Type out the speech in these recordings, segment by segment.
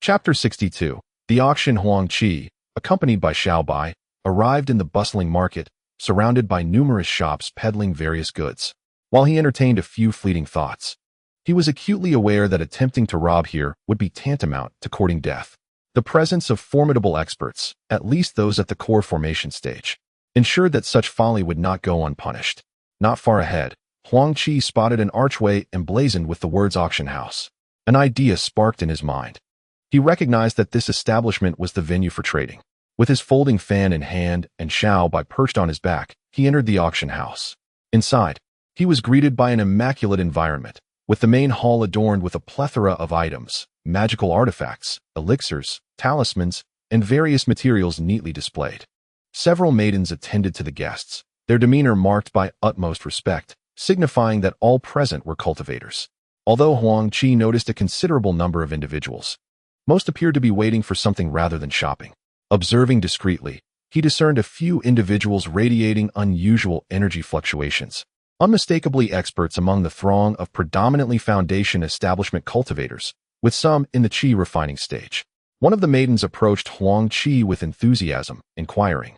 Chapter 62. The auction. Huang Qi, accompanied by Xiao Bai, arrived in the bustling market, surrounded by numerous shops peddling various goods. While he entertained a few fleeting thoughts, he was acutely aware that attempting to rob here would be tantamount to courting death. The presence of formidable experts, at least those at the core formation stage, ensured that such folly would not go unpunished. Not far ahead, Huang Qi spotted an archway emblazoned with the words auction house. An idea sparked in his mind. He recognized that this establishment was the venue for trading. With his folding fan in hand and Xiao Bai perched on his back, he entered the auction house. Inside, he was greeted by an immaculate environment, with the main hall adorned with a plethora of items, magical artifacts, elixirs, talismans, and various materials neatly displayed. Several maidens attended to the guests, their demeanor marked by utmost respect, signifying that all present were cultivators. Although Huang Qi noticed a considerable number of individuals, most appeared to be waiting for something rather than shopping. Observing discreetly, he discerned a few individuals radiating unusual energy fluctuations, unmistakably experts among the throng of predominantly foundation establishment cultivators, with some in the Qi refining stage. One of the maidens approached Huang Qi with enthusiasm, inquiring,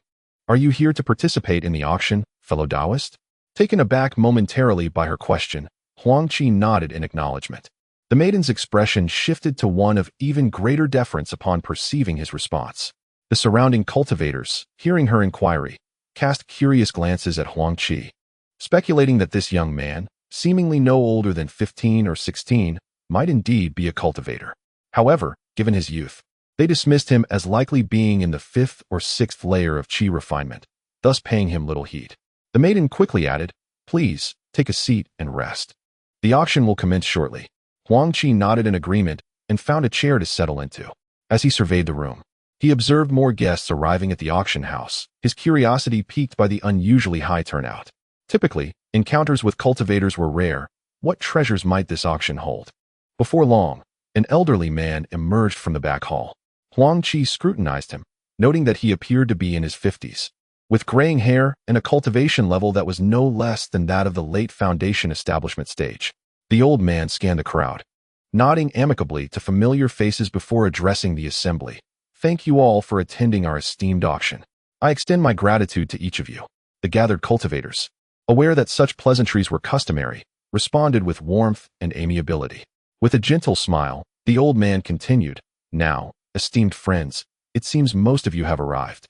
"Are you here to participate in the auction, fellow Taoist?" Taken aback momentarily by her question, Huang Qi nodded in acknowledgement. The maiden's expression shifted to one of even greater deference upon perceiving his response. The surrounding cultivators, hearing her inquiry, cast curious glances at Huang Qi, speculating that this young man, seemingly no older than 15 or 16, might indeed be a cultivator. However, given his youth, they dismissed him as likely being in the 5th or 6th layer of Qi refinement, thus paying him little heed. The maiden quickly added, "Please, take a seat and rest. The auction will commence shortly." Huang Qi nodded in agreement and found a chair to settle into. As he surveyed the room, he observed more guests arriving at the auction house, his curiosity piqued by the unusually high turnout. Typically, encounters with cultivators were rare. What treasures might this auction hold? Before long, an elderly man emerged from the back hall. Huang Qi scrutinized him, noting that he appeared to be in his 50s, with graying hair and a cultivation level that was no less than that of the late foundation establishment stage. The old man scanned the crowd, nodding amicably to familiar faces before addressing the assembly. "Thank you all for attending our esteemed auction. I extend my gratitude to each of you." The gathered cultivators, aware that such pleasantries were customary, responded with warmth and amiability. With a gentle smile, the old man continued, "Now, esteemed friends, it seems most of you have arrived.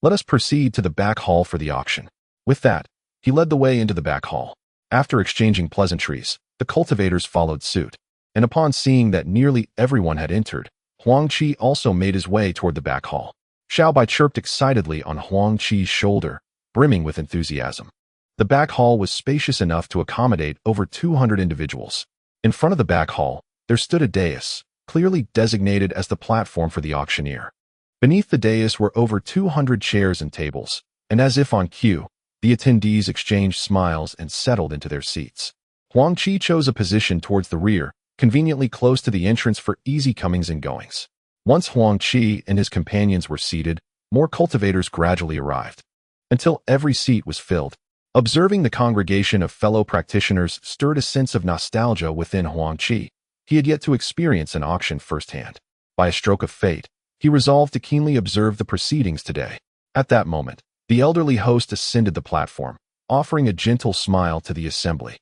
Let us proceed to the back hall for the auction." With that, he led the way into the back hall. After exchanging pleasantries, the cultivators followed suit, and upon seeing that nearly everyone had entered, Huang Qi also made his way toward the back hall. Xiao Bai chirped excitedly on Huang Qi's shoulder, brimming with enthusiasm. The back hall was spacious enough to accommodate over 200 individuals. In front of the back hall, there stood a dais, clearly designated as the platform for the auctioneer. Beneath the dais were over 200 chairs and tables, and as if on cue, the attendees exchanged smiles and settled into their seats. Huang Qi chose a position towards the rear, conveniently close to the entrance for easy comings and goings. Once Huang Qi and his companions were seated, more cultivators gradually arrived, until every seat was filled. Observing the congregation of fellow practitioners stirred a sense of nostalgia within Huang Qi. He had yet to experience an auction firsthand. By a stroke of fate, he resolved to keenly observe the proceedings today. At that moment, the elderly host ascended the platform, offering a gentle smile to the assembly.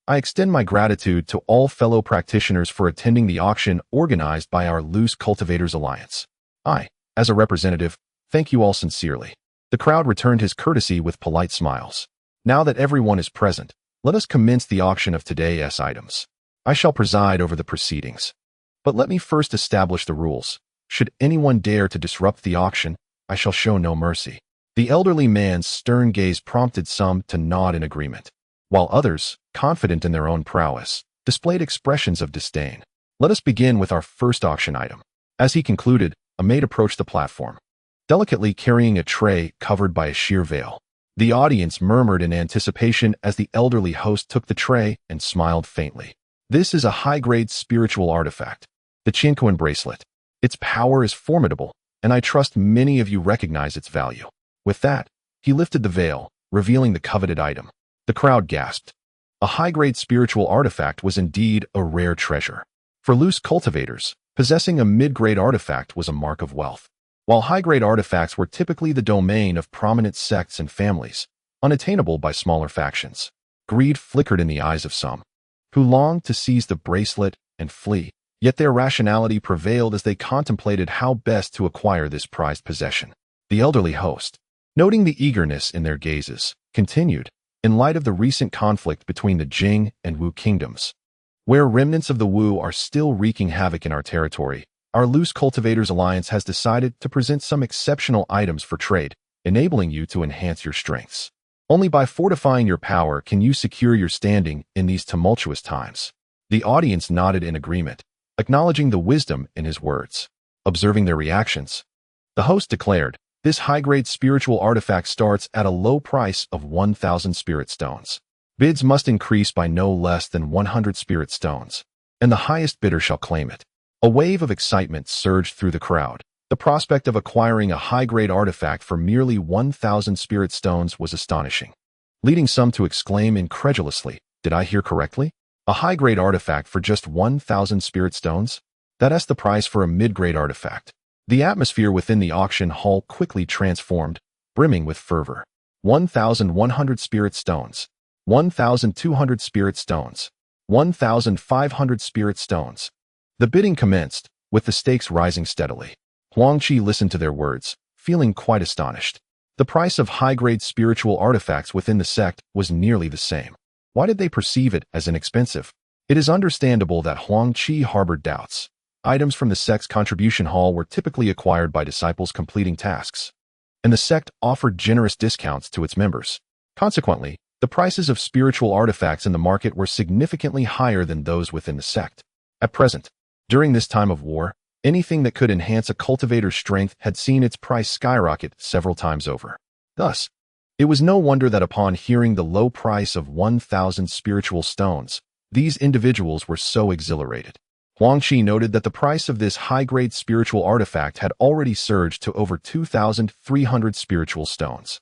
"I extend my gratitude to all fellow practitioners for attending the auction organized by our Loose Cultivators Alliance. I, as a representative, thank you all sincerely." The crowd returned his courtesy with polite smiles. "Now that everyone is present, let us commence the auction of today's items. I shall preside over the proceedings. But let me first establish the rules. Should anyone dare to disrupt the auction, I shall show no mercy." The elderly man's stern gaze prompted some to nod in agreement, while others, confident in their own prowess, displayed expressions of disdain. "Let us begin with our first auction item." As he concluded, a maid approached the platform, delicately carrying a tray covered by a sheer veil. The audience murmured in anticipation as the elderly host took the tray and smiled faintly. "This is a high-grade spiritual artifact, the Qianquan bracelet. Its power is formidable, and I trust many of you recognize its value." With that, he lifted the veil, revealing the coveted item. The crowd gasped. A high-grade spiritual artifact was indeed a rare treasure. For loose cultivators, Possessing a mid-grade artifact was a mark of wealth, while high-grade artifacts were typically the domain of prominent sects and families, unattainable by smaller factions. Greed flickered in the eyes of some, who longed to seize the bracelet and flee, yet their rationality prevailed as they contemplated how best to acquire this prized possession. The elderly host, noting the eagerness in their gazes, continued, in light of the recent conflict between the Jing and Wu kingdoms, where remnants of the Wu are still wreaking havoc in our territory, our Loose Cultivators Alliance has decided to present some exceptional items for trade, enabling you to enhance your strengths. Only by fortifying your power can you secure your standing in these tumultuous times. The audience nodded in agreement, acknowledging the wisdom in his words. Observing their reactions, the host declared, "This high-grade spiritual artifact starts at a low price of 1,000 spirit stones. Bids must increase by no less than 100 spirit stones, and the highest bidder shall claim it." A wave of excitement surged through the crowd. The prospect of acquiring a high-grade artifact for merely 1,000 spirit stones was astonishing, leading some to exclaim incredulously, "Did I hear correctly? A high-grade artifact for just 1,000 spirit stones? That's the price for a mid-grade artifact." The atmosphere within the auction hall quickly transformed, brimming with fervor. 1,100 spirit stones. 1,200 spirit stones. 1,500 spirit stones. The bidding commenced, with the stakes rising steadily. Huang Qi listened to their words, feeling quite astonished. The price of high-grade spiritual artifacts within the sect was nearly the same. Why did they perceive it as inexpensive? It is understandable that Huang Qi harbored doubts. Items from the sect's contribution hall were typically acquired by disciples completing tasks, and the sect offered generous discounts to its members. Consequently, the prices of spiritual artifacts in the market were significantly higher than those within the sect. At present, during this time of war, anything that could enhance a cultivator's strength had seen its price skyrocket several times over. Thus, it was no wonder that upon hearing the low price of 1,000 spiritual stones, these individuals were so exhilarated. Huang Qi noted that the price of this high-grade spiritual artifact had already surged to over 2,300 spiritual stones.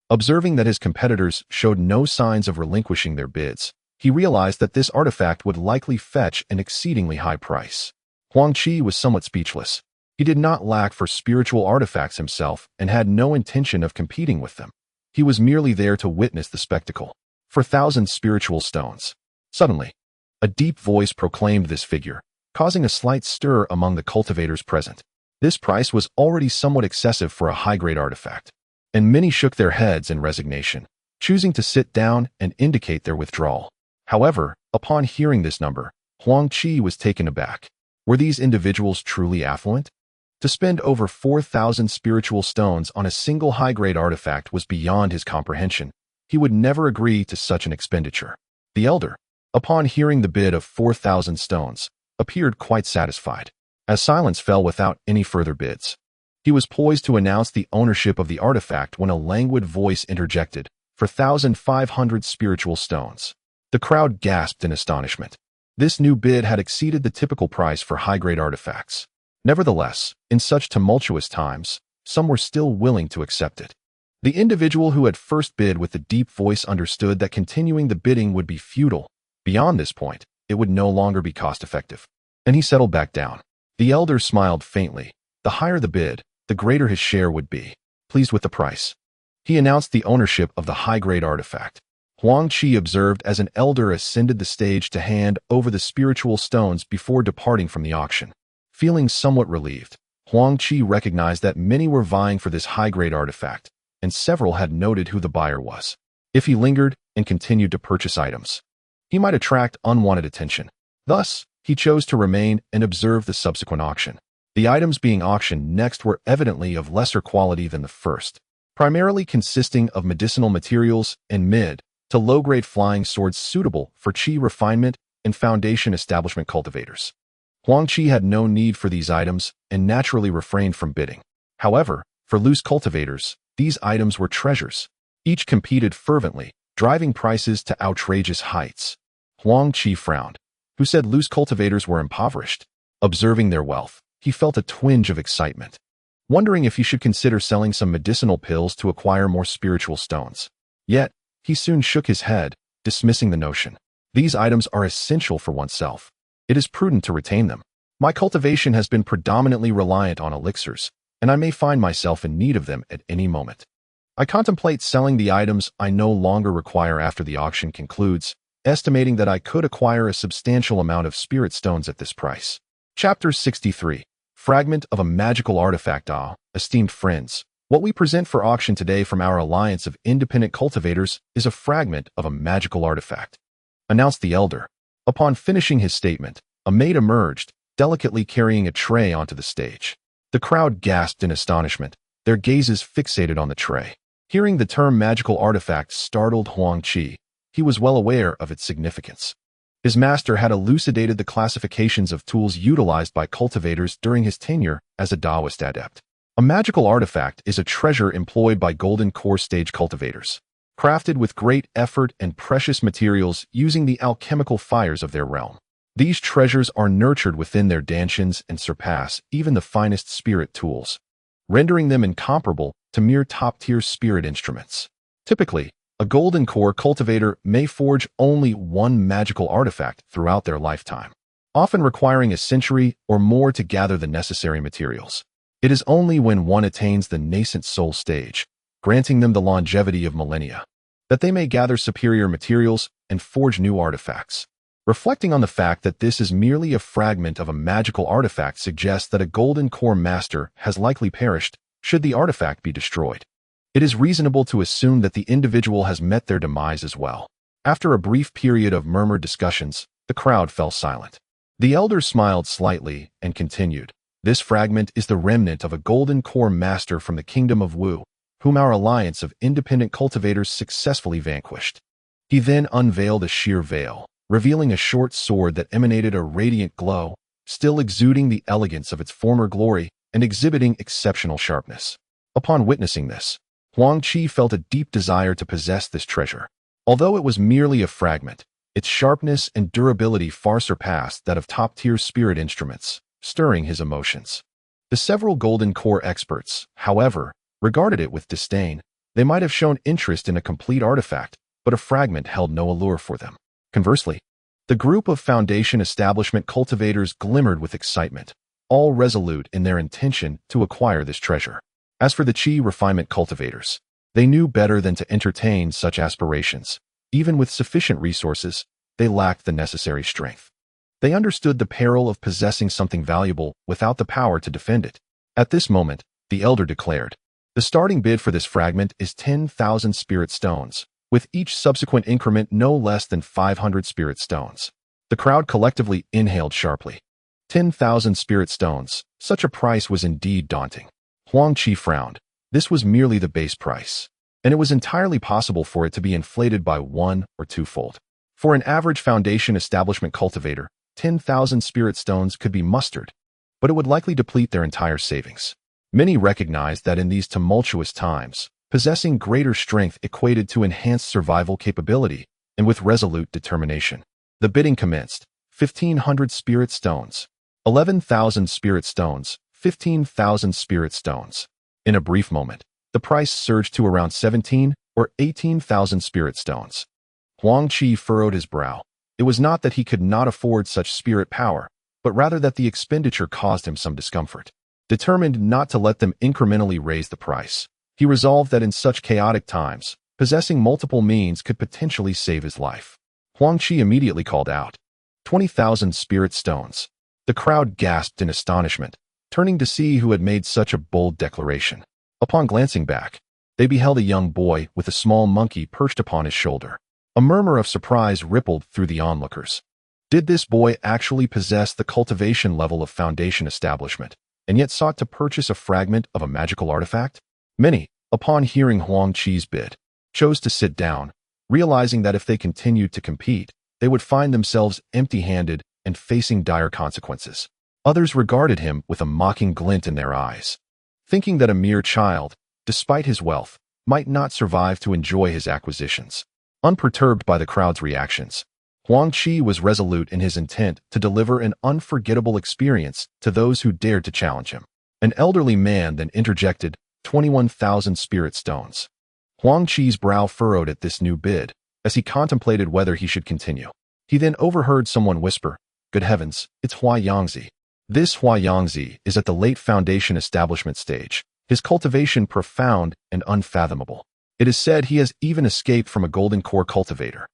Observing that his competitors showed no signs of relinquishing their bids, he realized that this artifact would likely fetch an exceedingly high price. Huang Qi was somewhat speechless. He did not lack for spiritual artifacts himself and had no intention of competing with them. He was merely there to witness the spectacle. For 1,000 spiritual stones. Suddenly, a deep voice proclaimed this figure, causing a slight stir among the cultivators present. This price was already somewhat excessive for a high-grade artifact, and many shook their heads in resignation, choosing to sit down and indicate their withdrawal. However, upon hearing this number, Huang Qi was taken aback. Were these individuals truly affluent? To spend over 4,000 spiritual stones on a single high-grade artifact was beyond his comprehension. He would never agree to such an expenditure. The elder, upon hearing the bid of 4,000 stones, appeared quite satisfied. As silence fell without any further bids, he was poised to announce the ownership of the artifact when a languid voice interjected, "For 1,500 spiritual stones." The crowd gasped in astonishment. This new bid had exceeded the typical price for high-grade artifacts. Nevertheless, in such tumultuous times, some were still willing to accept it. The individual who had first bid with the deep voice understood that continuing the bidding would be futile. Beyond this point, it would no longer be cost-effective, and he settled back down. The elder smiled faintly. The higher the bid, the greater his share would be. Pleased with the price, he announced the ownership of the high-grade artifact. Huang Qi observed as an elder ascended the stage to hand over the spiritual stones before departing from the auction. Feeling somewhat relieved, Huang Qi recognized that many were vying for this high-grade artifact, and several had noted who the buyer was. If he lingered and continued to purchase items, he might attract unwanted attention. Thus, he chose to remain and observe the subsequent auction. The items being auctioned next were evidently of lesser quality than the first, primarily consisting of medicinal materials and mid to low-grade flying swords suitable for Qi refinement and foundation establishment cultivators. Huang Qi had no need for these items and naturally refrained from bidding. However, for loose cultivators, these items were treasures. Each competed fervently, driving prices to outrageous heights. Huang Qi frowned, who said loose cultivators were impoverished. Observing their wealth, he felt a twinge of excitement, wondering if he should consider selling some medicinal pills to acquire more spiritual stones. Yet, he soon shook his head, dismissing the notion. These items are essential for oneself. It is prudent to retain them. My cultivation has been predominantly reliant on elixirs, and I may find myself in need of them at any moment. I contemplate selling the items I no longer require after the auction concludes, estimating that I could acquire a substantial amount of spirit stones at this price. Chapter 63. Fragment of a Magical Artifact. Esteemed friends, what we present for auction today from our Alliance of Independent Cultivators is a fragment of a magical artifact, announced the elder. Upon finishing his statement, a maid emerged, delicately carrying a tray onto the stage. The crowd gasped in astonishment, their gazes fixated on the tray. Hearing the term magical artifact startled Huang Qi. He was well aware of its significance. His master had elucidated the classifications of tools utilized by cultivators during his tenure as a Taoist adept. A magical artifact is a treasure employed by golden core stage cultivators, crafted with great effort and precious materials using the alchemical fires of their realm. These treasures are nurtured within their dantians and surpass even the finest spirit tools, rendering them incomparable to mere top-tier spirit instruments. Typically, a golden core cultivator may forge only one magical artifact throughout their lifetime, often requiring a century or more to gather the necessary materials. It is only when one attains the nascent soul stage, granting them the longevity of millennia, that they may gather superior materials and forge new artifacts. Reflecting on the fact that this is merely a fragment of a magical artifact suggests that a golden core master has likely perished should the artifact be destroyed. It is reasonable to assume that the individual has met their demise as well. After a brief period of murmured discussions, the crowd fell silent. The elder smiled slightly and continued, "This fragment is the remnant of a golden core master from the kingdom of Wu, whom our alliance of independent cultivators successfully vanquished." He then unveiled a sheer veil, revealing a short sword that emanated a radiant glow, still exuding the elegance of its former glory and exhibiting exceptional sharpness. Upon witnessing this, Huang Qi felt a deep desire to possess this treasure. Although it was merely a fragment, its sharpness and durability far surpassed that of top-tier spirit instruments, stirring his emotions. The several golden core experts, however, regarded it with disdain. They might have shown interest in a complete artifact, but a fragment held no allure for them. Conversely, the group of Foundation Establishment cultivators glimmered with excitement, all resolute in their intention to acquire this treasure. As for the Qi refinement cultivators, they knew better than to entertain such aspirations. Even with sufficient resources, they lacked the necessary strength. They understood the peril of possessing something valuable without the power to defend it. At this moment, the elder declared, "The starting bid for this fragment is 10,000 spirit stones, with each subsequent increment no less than 500 spirit stones." The crowd collectively inhaled sharply. 10,000 spirit stones, such a price was indeed daunting. Huang Qi frowned. This was merely the base price, and it was entirely possible for it to be inflated by 1 or 2-fold. For an average Foundation Establishment cultivator, 10,000 spirit stones could be mustered, but it would likely deplete their entire savings. Many recognized that in these tumultuous times, possessing greater strength equated to enhanced survival capability, and with resolute determination. The bidding commenced. 1,500 spirit stones, 11,000 spirit stones, 15,000 spirit stones. In a brief moment, the price surged to around 17 or 18,000 spirit stones. Huang Qi furrowed his brow. It was not that he could not afford such spirit power, but rather that the expenditure caused him some discomfort. Determined not to let them incrementally raise the price, he resolved that in such chaotic times, possessing multiple means could potentially save his life. Huang Qi immediately called out, 20,000 spirit stones. The crowd gasped in astonishment, turning to see who had made such a bold declaration. Upon glancing back, they beheld a young boy with a small monkey perched upon his shoulder. A murmur of surprise rippled through the onlookers. Did this boy actually possess the cultivation level of Foundation Establishment, and yet sought to purchase a fragment of a magical artifact? Many, upon hearing Huang Qi's bid, chose to sit down, realizing that if they continued to compete, they would find themselves empty-handed and facing dire consequences. Others regarded him with a mocking glint in their eyes, thinking that a mere child, despite his wealth, might not survive to enjoy his acquisitions. Unperturbed by the crowd's reactions, Huang Qi was resolute in his intent to deliver an unforgettable experience to those who dared to challenge him. An elderly man then interjected, 21,000 spirit stones. Huang Qi's brow furrowed at this new bid, as he contemplated whether he should continue. He then overheard someone whisper, "Good heavens, it's Huang Yangzi." This Huang Qi is at the late foundation establishment stage, his cultivation profound and unfathomable. It is said he has even escaped from a golden core cultivator.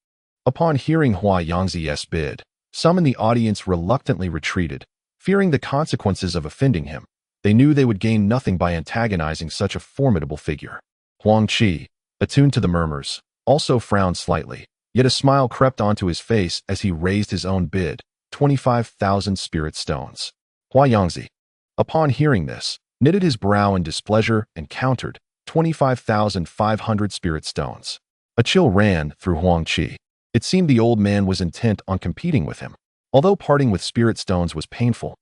Upon hearing Huang Qi's bid, some in the audience reluctantly retreated, fearing the consequences of offending him. They knew they would gain nothing by antagonizing such a formidable figure. Huang Qi, attuned to the murmurs, also frowned slightly, yet a smile crept onto his face as he raised his own bid, 25,000 spirit stones. Huang Qi, upon hearing this, knitted his brow in displeasure and countered, 25,500 spirit stones. A chill ran through Huang Qi. It seemed the old man was intent on competing with him. Although parting with spirit stones was painful,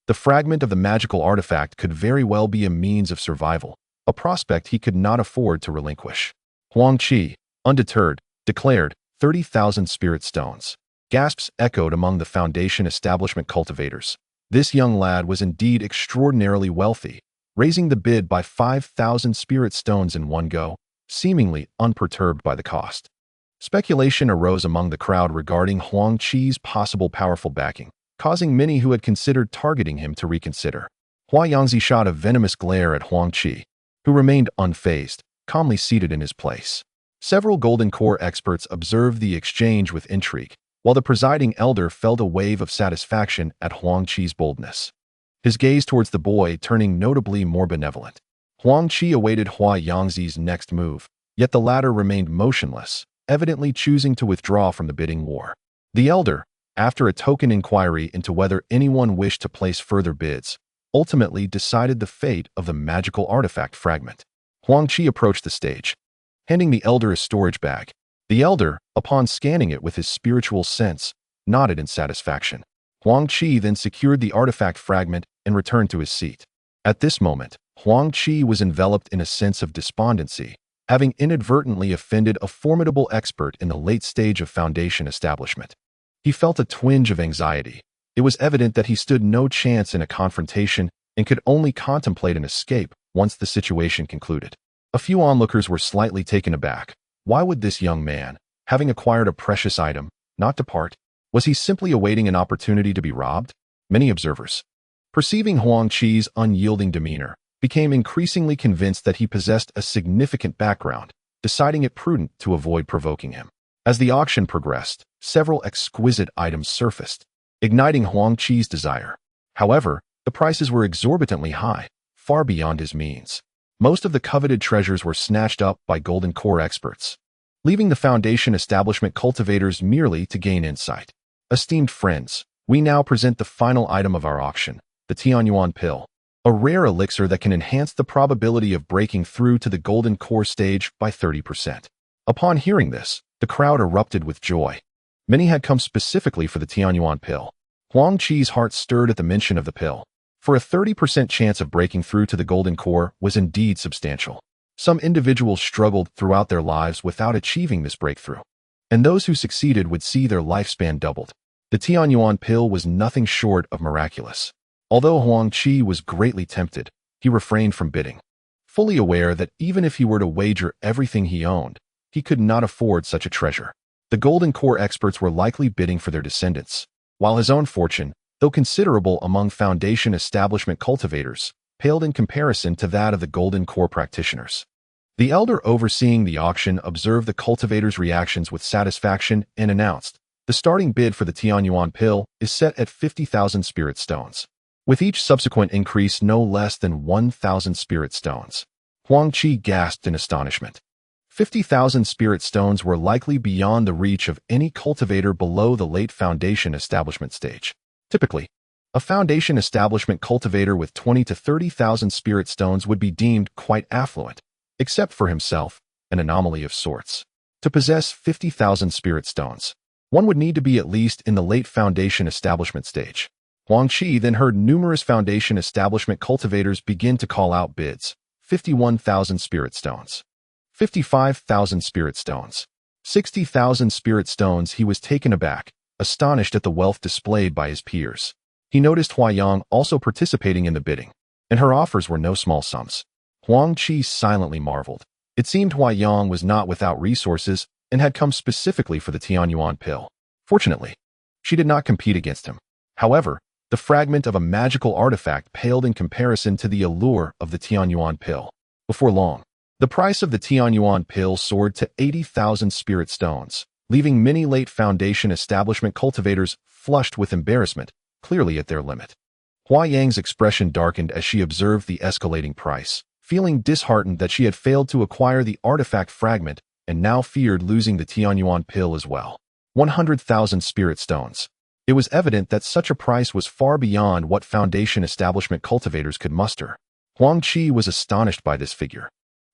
the fragment of the magical artifact could very well be a means of survival, a prospect he could not afford to relinquish. Huang Qi, undeterred, declared 30,000 spirit stones. Gasps echoed among the foundation establishment cultivators. This young lad was indeed extraordinarily wealthy, raising the bid by 5,000 spirit stones in one go, seemingly unperturbed by the cost. Speculation arose among the crowd regarding Huang Qi's possible powerful backing, causing many who had considered targeting him to reconsider. Huang Qi shot a venomous glare at Huang Qi, who remained unfazed, calmly seated in his place. Several Golden Core experts observed the exchange with intrigue, while the presiding elder felt a wave of satisfaction at Huang Qi's boldness. His gaze towards the boy turning notably more benevolent. Huang Qi awaited Huang Qi's next move, yet the latter remained motionless, evidently choosing to withdraw from the bidding war. The elder, after a token inquiry into whether anyone wished to place further bids, ultimately decided the fate of the magical artifact fragment. Huang Qi approached the stage, handing the elder a storage bag. The elder, upon scanning it with his spiritual sense, nodded in satisfaction. Huang Qi then secured the artifact fragment and returned to his seat. At this moment, Huang Qi was enveloped in a sense of despondency, having inadvertently offended a formidable expert in the late stage of foundation establishment. He felt a twinge of anxiety. It was evident that he stood no chance in a confrontation and could only contemplate an escape once the situation concluded. A few onlookers were slightly taken aback. Why would this young man, having acquired a precious item, not depart? Was he simply awaiting an opportunity to be robbed? Many observers, perceiving Huang Qi's unyielding demeanor, became increasingly convinced that he possessed a significant background, deciding it prudent to avoid provoking him. As the auction progressed, several exquisite items surfaced, igniting Huang Qi's desire. However, the prices were exorbitantly high, far beyond his means. Most of the coveted treasures were snatched up by Golden Core experts, leaving the foundation establishment cultivators merely to gain insight. Esteemed friends, we now present the final item of our auction, the Tianyuan pill, a rare elixir that can enhance the probability of breaking through to the Golden Core stage by 30%. Upon hearing this, the crowd erupted with joy. Many had come specifically for the Tianyuan pill. Huang Qi's heart stirred at the mention of the pill, for a 30% chance of breaking through to the Golden Core was indeed substantial. Some individuals struggled throughout their lives without achieving this breakthrough, and those who succeeded would see their lifespan doubled. The Tianyuan pill was nothing short of miraculous. Although Huang Qi was greatly tempted, he refrained from bidding, fully aware that even if he were to wager everything he owned, he could not afford such a treasure. The Golden Core experts were likely bidding for their descendants, while his own fortune, though considerable among foundation establishment cultivators, paled in comparison to that of the Golden Core practitioners. The elder overseeing the auction observed the cultivators' reactions with satisfaction and announced, the starting bid for the Tianyuan pill is set at 50,000 spirit stones, with each subsequent increase no less than 1,000 spirit stones. Huang Qi gasped in astonishment. 50,000 spirit stones were likely beyond the reach of any cultivator below the late foundation establishment stage. Typically, a foundation establishment cultivator with 20 to 30,000 spirit stones would be deemed quite affluent, except for himself, an anomaly of sorts. To possess 50,000 spirit stones, one would need to be at least in the late foundation establishment stage. Huang Qi then heard numerous foundation establishment cultivators begin to call out bids. 51,000 spirit stones. 55,000 spirit stones. 60,000 spirit stones. He was taken aback, astonished at the wealth displayed by his peers. He noticed Huang also participating in the bidding, and her offers were no small sums. Huang Qi silently marveled. It seemed Huang was not without resources and had come specifically for the Tianyuan pill. Fortunately, she did not compete against him. However, The fragment of a magical artifact paled in comparison to the allure of the Tianyuan pill. Before long, the price of the Tianyuan pill soared to 80,000 spirit stones, leaving many late Foundation establishment cultivators flushed with embarrassment, clearly at their limit. Hua Yang's expression darkened as she observed the escalating price, feeling disheartened that she had failed to acquire the artifact fragment and now feared losing the Tianyuan pill as well. 100,000 spirit stones. It was evident that such a price was far beyond what Foundation establishment cultivators could muster. Huang Qi was astonished by this figure.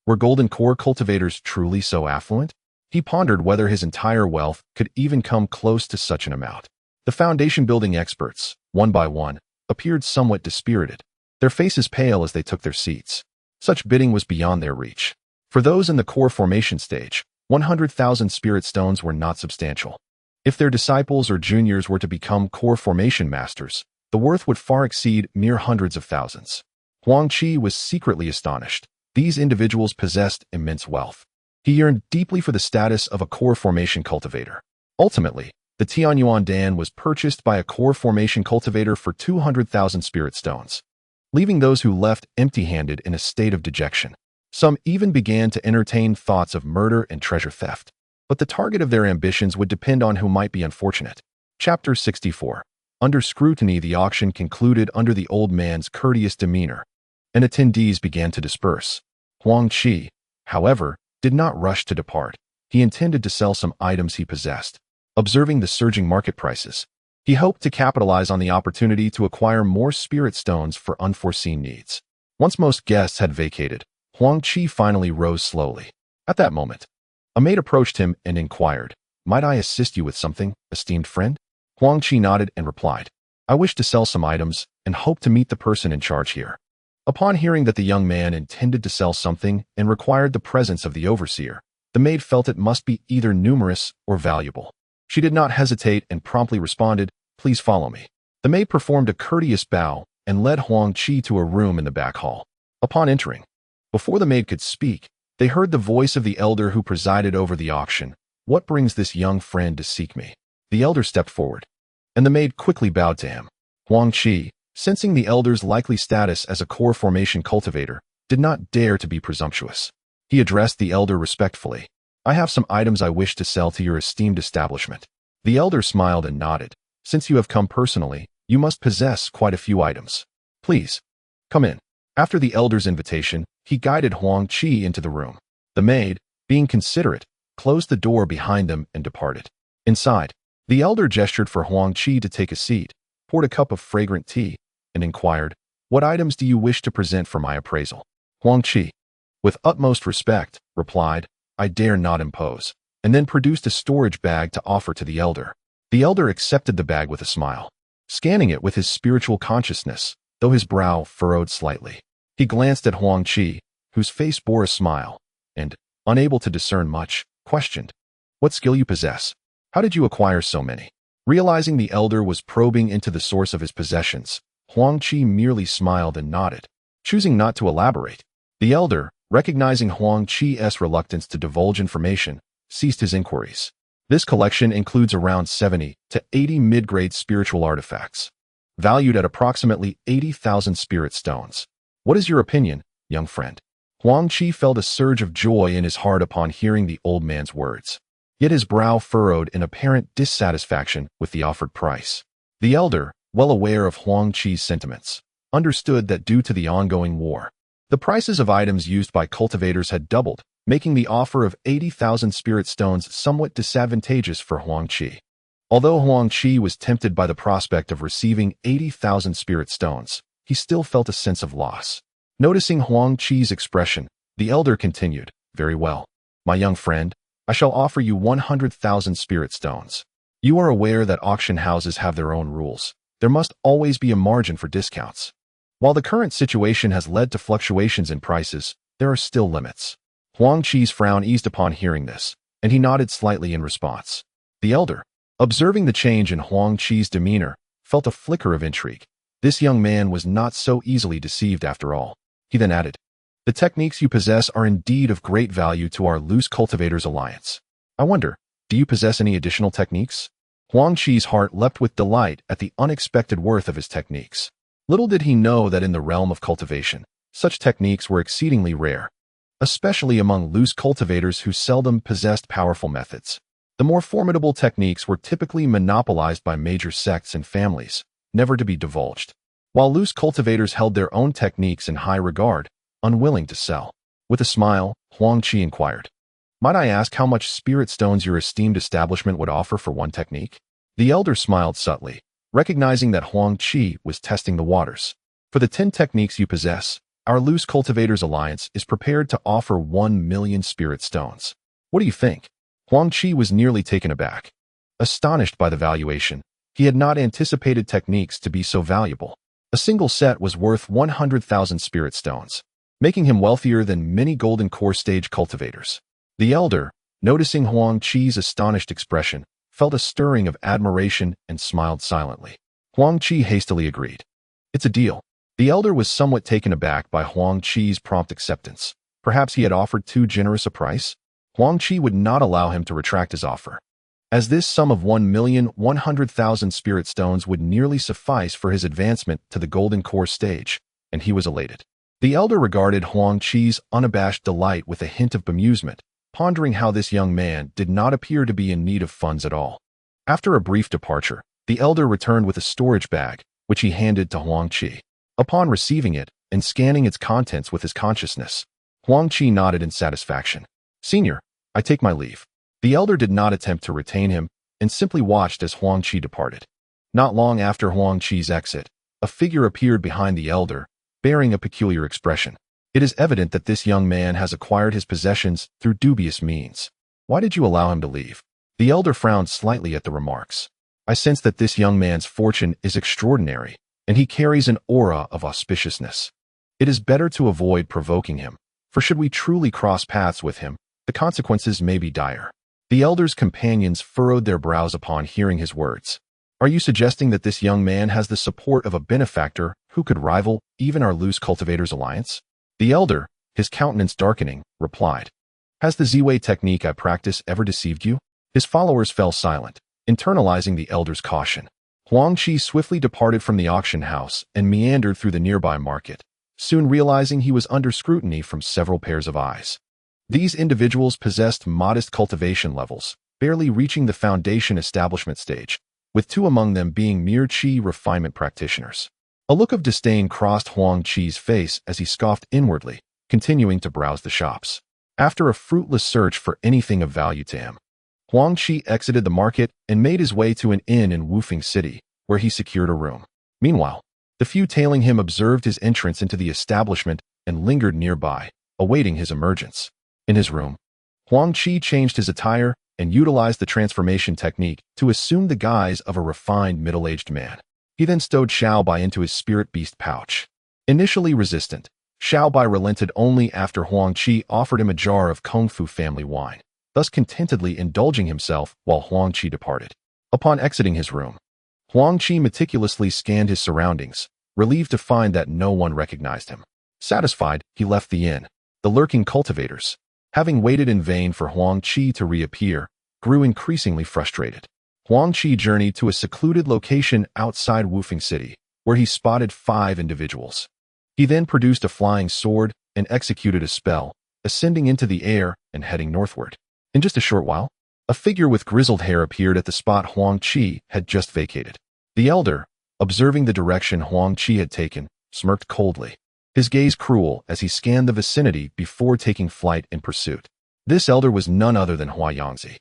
Were Golden Core cultivators truly so affluent? He pondered whether his entire wealth could even come close to such an amount. The Foundation building experts, one by one, appeared somewhat dispirited, their faces pale as they took their seats. Such bidding was beyond their reach. For those in the core formation stage, 100,000 spirit stones were not substantial. If their disciples or juniors were to become core formation masters, the worth would far exceed mere hundreds of thousands. Huang Qi was secretly astonished. These individuals possessed immense wealth. He yearned deeply for the status of a core formation cultivator. Ultimately, the Tianyuan Dan was purchased by a core formation cultivator for 200,000 spirit stones, leaving those who left empty-handed in a state of dejection. Some even began to entertain thoughts of murder and treasure theft. But the target of their ambitions would depend on who might be unfortunate. Chapter 64. Under scrutiny, the auction concluded under the old man's courteous demeanor, and attendees began to disperse. Huang Qi, however, did not rush to depart. He intended to sell some items he possessed. Observing the surging market prices, he hoped to capitalize on the opportunity to acquire more spirit stones for unforeseen needs. Once most guests had vacated, Huang Qi finally rose slowly. At that moment, a maid approached him and inquired, "Might I assist you with something, esteemed friend?" Huang Qi nodded and replied, "I wish to sell some items and hope to meet the person in charge here." Upon hearing that the young man intended to sell something and required the presence of the overseer, the maid felt it must be either numerous or valuable. She did not hesitate and promptly responded, "Please follow me." The maid performed a courteous bow and led Huang Qi to a room in the back hall. Upon entering, before the maid could speak, they heard the voice of the elder who presided over the auction. "What brings this young friend to seek me?" The elder stepped forward, and the maid quickly bowed to him. Huang Qi, sensing the elder's likely status as a core formation cultivator, did not dare to be presumptuous. He addressed the elder respectfully. "I have some items I wish to sell to your esteemed establishment." The elder smiled and nodded. "Since you have come personally, you must possess quite a few items. Please, come in." After the elder's invitation, he guided Huang Qi into the room. The maid, being considerate, closed the door behind them and departed. Inside, the elder gestured for Huang Qi to take a seat, poured a cup of fragrant tea, and inquired, "What items do you wish to present for my appraisal?" Huang Qi, with utmost respect, replied, "I dare not impose," and then produced a storage bag to offer to the elder. The elder accepted the bag with a smile, scanning it with his spiritual consciousness, though his brow furrowed slightly. He glanced at Huang Qi, whose face bore a smile, and, unable to discern much, questioned, "What skill you possess? How did you acquire so many?" Realizing the elder was probing into the source of his possessions, Huang Qi merely smiled and nodded, choosing not to elaborate. The elder, recognizing Huang Qi's reluctance to divulge information, ceased his inquiries. This collection includes around 70 to 80 mid-grade spiritual artifacts, valued at approximately 80,000 spirit stones. What is your opinion, young friend? Huang Qi felt a surge of joy in his heart upon hearing the old man's words. Yet his brow furrowed in apparent dissatisfaction with the offered price. The elder, well aware of Huang Qi's sentiments, understood that due to the ongoing war, the prices of items used by cultivators had doubled, making the offer of 80,000 spirit stones somewhat disadvantageous for Huang Qi. Although Huang Qi was tempted by the prospect of receiving 80,000 spirit stones, he still felt a sense of loss. Noticing Huang Qi's expression, the elder continued, "Very well, my young friend, I shall offer you 100,000 spirit stones. You are aware that auction houses have their own rules. There must always be a margin for discounts. While the current situation has led to fluctuations in prices, there are still limits." Huang Qi's frown eased upon hearing this, and he nodded slightly in response. The elder, observing the change in Huang Qi's demeanor, felt a flicker of intrigue. This young man was not so easily deceived after all. He then added, "The techniques you possess are indeed of great value to our Loose Cultivators Alliance. I wonder, do you possess any additional techniques?" Huang Qi's heart leapt with delight at the unexpected worth of his techniques. Little did he know that in the realm of cultivation, such techniques were exceedingly rare, especially among loose cultivators who seldom possessed powerful methods. The more formidable techniques were typically monopolized by major sects and families, never to be divulged, while loose cultivators held their own techniques in high regard, unwilling to sell. With a smile, Huang Qi inquired, "Might I ask how much spirit stones your esteemed establishment would offer for one technique?" The elder smiled subtly, recognizing that Huang Qi was testing the waters. "For the 10 techniques you possess, our Loose Cultivators Alliance is prepared to offer 1,000,000 spirit stones. What do you think?" Huang Qi was nearly taken aback. Astonished by the valuation, he had not anticipated techniques to be so valuable. A single set was worth 100,000 spirit stones, making him wealthier than many golden core stage cultivators. The elder, noticing Huang Qi's astonished expression, felt a stirring of admiration and smiled silently. Huang Qi hastily agreed. "It's a deal." The elder was somewhat taken aback by Huang Qi's prompt acceptance. Perhaps he had offered too generous a price? Huang Qi would not allow him to retract his offer, as this sum of 1,100,000 spirit stones would nearly suffice for his advancement to the golden core stage, and he was elated. The elder regarded Huang Qi's unabashed delight with a hint of bemusement, pondering how this young man did not appear to be in need of funds at all. After a brief departure, the elder returned with a storage bag, which he handed to Huang Qi. Upon receiving it and scanning its contents with his consciousness, Huang Qi nodded in satisfaction. "Senior, I take my leave." The elder did not attempt to retain him and simply watched as Huang Qi departed. Not long after Huang Qi's exit, a figure appeared behind the elder, bearing a peculiar expression. It is evident that this young man has acquired his possessions through dubious means. Why did you allow him to leave? The elder frowned slightly at the remarks. I sense that this young man's fortune is extraordinary, and he carries an aura of auspiciousness. It is better to avoid provoking him, for should we truly cross paths with him, the consequences may be dire. The elder's companions furrowed their brows upon hearing his words. Are you suggesting that this young man has the support of a benefactor who could rival even our Loose Cultivators Alliance? The elder, his countenance darkening, replied, Has the Ziwei technique I practice ever deceived you? His followers fell silent, internalizing the elder's caution. Huang Qi swiftly departed from the auction house and meandered through the nearby market, soon realizing he was under scrutiny from several pairs of eyes. These individuals possessed modest cultivation levels, barely reaching the foundation establishment stage, with 2 among them being mere qi refinement practitioners. A look of disdain crossed Huang Qi's face as he scoffed inwardly, continuing to browse the shops. After a fruitless search for anything of value to him, Huang Qi exited the market and made his way to an inn in Wufeng City, where he secured a room. Meanwhile, the few tailing him observed his entrance into the establishment and lingered nearby, awaiting his emergence. In his room, Huang Qi changed his attire and utilized the transformation technique to assume the guise of a refined middle-aged man. He then stowed Xiao Bai into his spirit beast pouch. Initially resistant, Xiao Bai relented only after Huang Qi offered him a jar of Kung Fu family wine, thus contentedly indulging himself while Huang Qi departed. Upon exiting his room, Huang Qi meticulously scanned his surroundings, relieved to find that no one recognized him. Satisfied, he left the inn. The lurking cultivators, having waited in vain for Huang Qi to reappear, grew increasingly frustrated. Huang Qi journeyed to a secluded location outside Wufeng City, where he spotted 5 individuals. He then produced a flying sword and executed a spell, ascending into the air and heading northward. In just a short while, a figure with grizzled hair appeared at the spot Huang Qi had just vacated. The elder, observing the direction Huang Qi had taken, smirked coldly, his gaze cruel as he scanned the vicinity before taking flight in pursuit. This elder was none other than Huang Yangzi,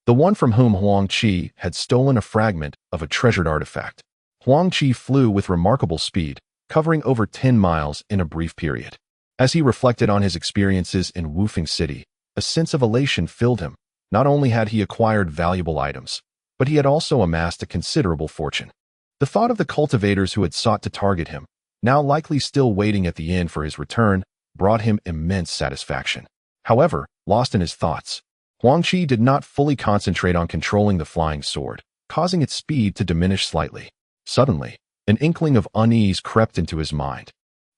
the one from whom Huang Qi had stolen a fragment of a treasured artifact. Huang Qi flew with remarkable speed, covering over 10 miles in a brief period. As he reflected on his experiences in Wufeng City, a sense of elation filled him. Not only had he acquired valuable items, but he had also amassed a considerable fortune. The thought of the cultivators who had sought to target him, now likely still waiting at the inn for his return, brought him immense satisfaction. However, lost in his thoughts, Huang Qi did not fully concentrate on controlling the flying sword, causing its speed to diminish slightly. Suddenly, an inkling of unease crept into his mind.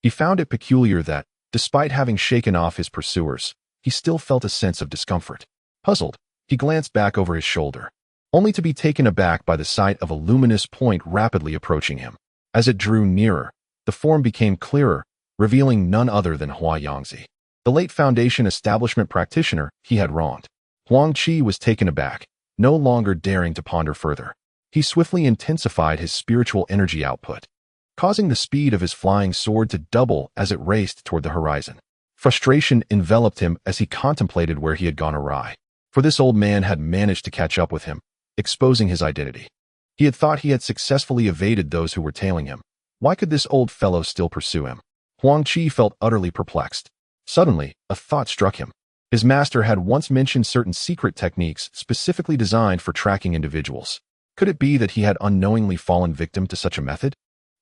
He found it peculiar that, despite having shaken off his pursuers, he still felt a sense of discomfort. Puzzled, he glanced back over his shoulder. only to be taken aback by the sight of a luminous point rapidly approaching him. As it drew nearer, the form became clearer, revealing none other than Huang Qi, the late Foundation establishment practitioner he had wronged. Huang Qi was taken aback, no longer daring to ponder further. He swiftly intensified his spiritual energy output, causing the speed of his flying sword to double as it raced toward the horizon. Frustration enveloped him as he contemplated where he had gone awry. For this old man had managed to catch up with him, exposing his identity. He had thought he had successfully evaded those who were tailing him. Why could this old fellow still pursue him? Huang Qi felt utterly perplexed. Suddenly, a thought struck him. His master had once mentioned certain secret techniques specifically designed for tracking individuals. Could it be that he had unknowingly fallen victim to such a method?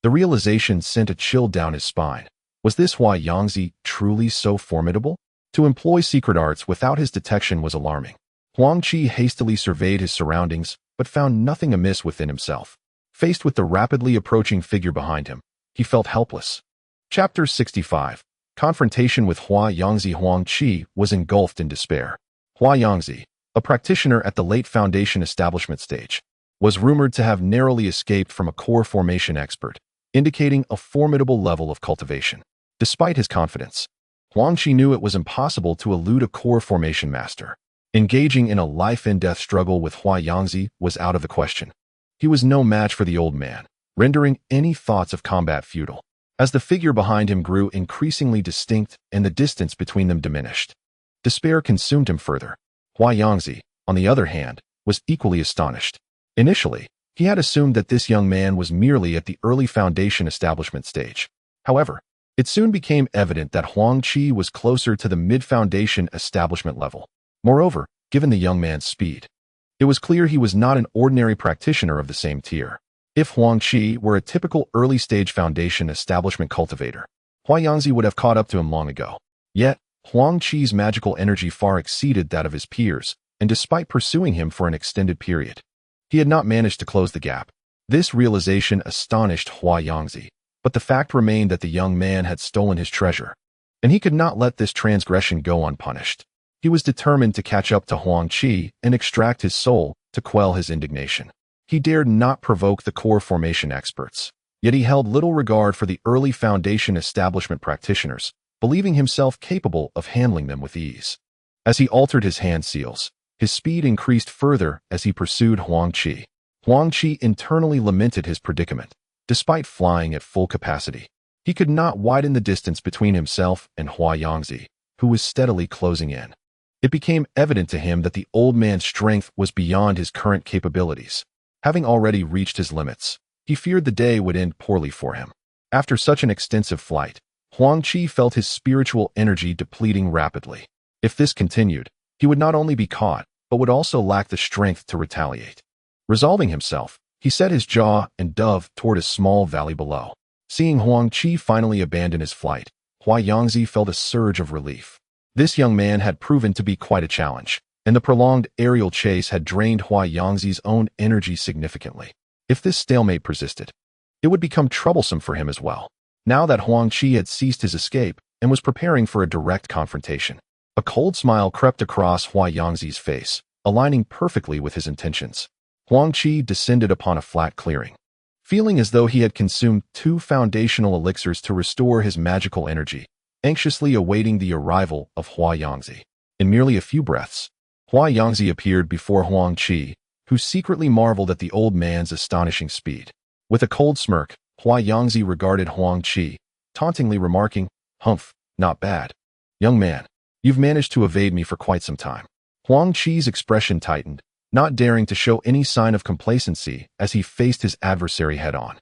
The realization sent a chill down his spine. Was this Huang Qi truly so formidable? To employ secret arts without his detection was alarming. Huang Qi hastily surveyed his surroundings, but found nothing amiss within himself. Faced with the rapidly approaching figure behind him, he felt helpless. Chapter 65. Confrontation with Huang Qi. Huang Qi was engulfed in despair. Huang Qi, a practitioner at the late Foundation establishment stage, was rumored to have narrowly escaped from a core formation expert, indicating a formidable level of cultivation. Despite his confidence, Huang Qi knew it was impossible to elude a core formation master. Engaging in a life-and-death struggle with Huang Qi was out of the question. He was no match for the old man, rendering any thoughts of combat futile. As the figure behind him grew increasingly distinct and the distance between them diminished, despair consumed him further. Huang Qi, on the other hand, was equally astonished. Initially, he had assumed that this young man was merely at the early Foundation establishment stage. However, it soon became evident that Huang Qi was closer to the mid-Foundation establishment level. Moreover, given the young man's speed, it was clear he was not an ordinary practitioner of the same tier. If Huang Qi were a typical early-stage Foundation establishment cultivator, Huang Qi would have caught up to him long ago. Yet, Huang Qi's magical energy far exceeded that of his peers, and despite pursuing him for an extended period, he had not managed to close the gap. This realization astonished Huang Qi, but the fact remained that the young man had stolen his treasure, and he could not let this transgression go unpunished. He was determined to catch up to Huang Qi and extract his soul to quell his indignation. He dared not provoke the core formation experts, yet he held little regard for the early Foundation establishment practitioners, believing himself capable of handling them with ease. As he altered his hand seals, his speed increased further as he pursued Huang Qi. Huang Qi internally lamented his predicament. Despite flying at full capacity, he could not widen the distance between himself and Huang Qi, who was steadily closing in. It became evident to him that the old man's strength was beyond his current capabilities. Having already reached his limits, he feared the day would end poorly for him. After such an extensive flight, Huang Qi felt his spiritual energy depleting rapidly. If this continued, he would not only be caught, but would also lack the strength to retaliate. Resolving himself, he set his jaw and dove toward a small valley below. Seeing Huang Qi finally abandon his flight, Huang Qi felt a surge of relief. This young man had proven to be quite a challenge, and the prolonged aerial chase had drained Huang Xi's own energy significantly. If this stalemate persisted, it would become troublesome for him as well. Now that Huang Qi had ceased his escape and was preparing for a direct confrontation, a cold smile crept across Huang Xi's face, aligning perfectly with his intentions. Huang Qi descended upon a flat clearing, feeling as though he had consumed 2 foundational elixirs to restore his magical energy, anxiously awaiting the arrival of Huang Qi. In merely a few breaths, Huang Qi appeared before Huang Qi, who secretly marveled at the old man's astonishing speed. With a cold smirk, Huang Qi regarded Huang Qi, tauntingly remarking, "Humph, not bad. Young man, you've managed to evade me for quite some time." Huang Qi's expression tightened, not daring to show any sign of complacency as he faced his adversary head-on.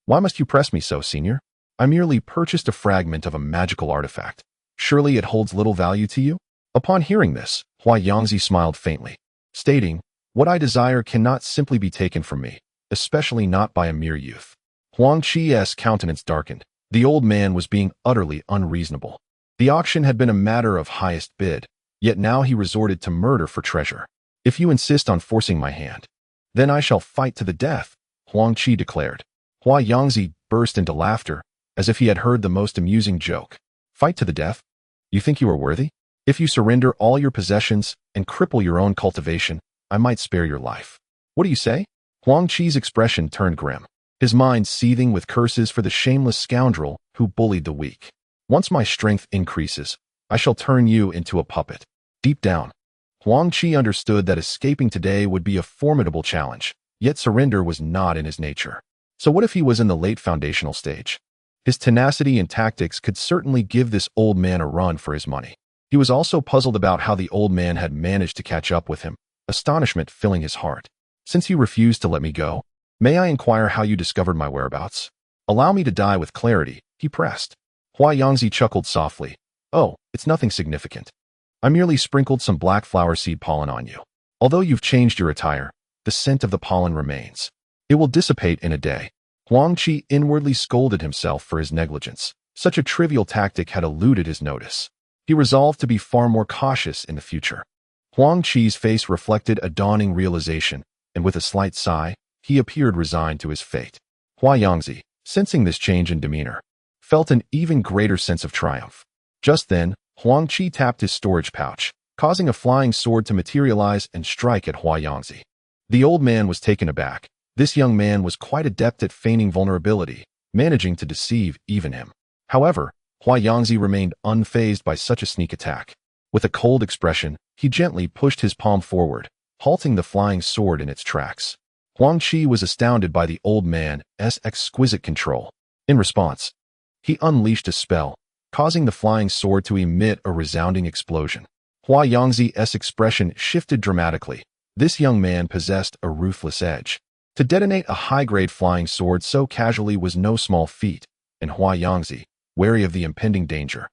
"Why must you press me so, senior? I merely purchased a fragment of a magical artifact. Surely it holds little value to you?" Upon hearing this, Huang Qi smiled faintly, stating, "What I desire cannot simply be taken from me, especially not by a mere youth." Huang Qi's countenance darkened. The old man was being utterly unreasonable. The auction had been a matter of highest bid, yet now he resorted to murder for treasure. "If you insist on forcing my hand, then I shall fight to the death," Huang Qi declared. Huang Qi burst into laughter, as if he had heard the most amusing joke. "Fight to the death? You think you are worthy? If you surrender all your possessions and cripple your own cultivation, I might spare your life." What do you say? Huang Qi's expression turned grim, his mind seething with curses for the shameless scoundrel who bullied the weak. Once my strength increases, I shall turn you into a puppet. Deep down, Huang Qi understood that escaping today would be a formidable challenge, yet surrender was not in his nature. So what if he was in the late foundational stage? His tenacity and tactics could certainly give this old man a run for his money. He was also puzzled about how the old man had managed to catch up with him, astonishment filling his heart. Since you refused to let me go, may I inquire how you discovered my whereabouts? Allow me to die with clarity, he pressed. Huangzi chuckled softly. Oh, it's nothing significant. I merely sprinkled some black flower seed pollen on you. Although you've changed your attire, the scent of the pollen remains. It will dissipate in a day. Huang Qi inwardly scolded himself for his negligence. Such a trivial tactic had eluded his notice. He resolved to be far more cautious in the future. Huang Qi's face reflected a dawning realization, and with a slight sigh, he appeared resigned to his fate. Huangzi, sensing this change in demeanor, felt an even greater sense of triumph. Just then, Huang Qi tapped his storage pouch, causing a flying sword to materialize and strike at Huangzi. The old man was taken aback. This young man was quite adept at feigning vulnerability, managing to deceive even him. However, Huangzi remained unfazed by such a sneak attack. With a cold expression, he gently pushed his palm forward, halting the flying sword in its tracks. Huang Qi was astounded by the old man's exquisite control. In response, he unleashed a spell, causing the flying sword to emit a resounding explosion. Huangzi's expression shifted dramatically. This young man possessed a ruthless edge. To detonate a high-grade flying sword so casually was no small feat, and Huangzi, wary of the impending danger,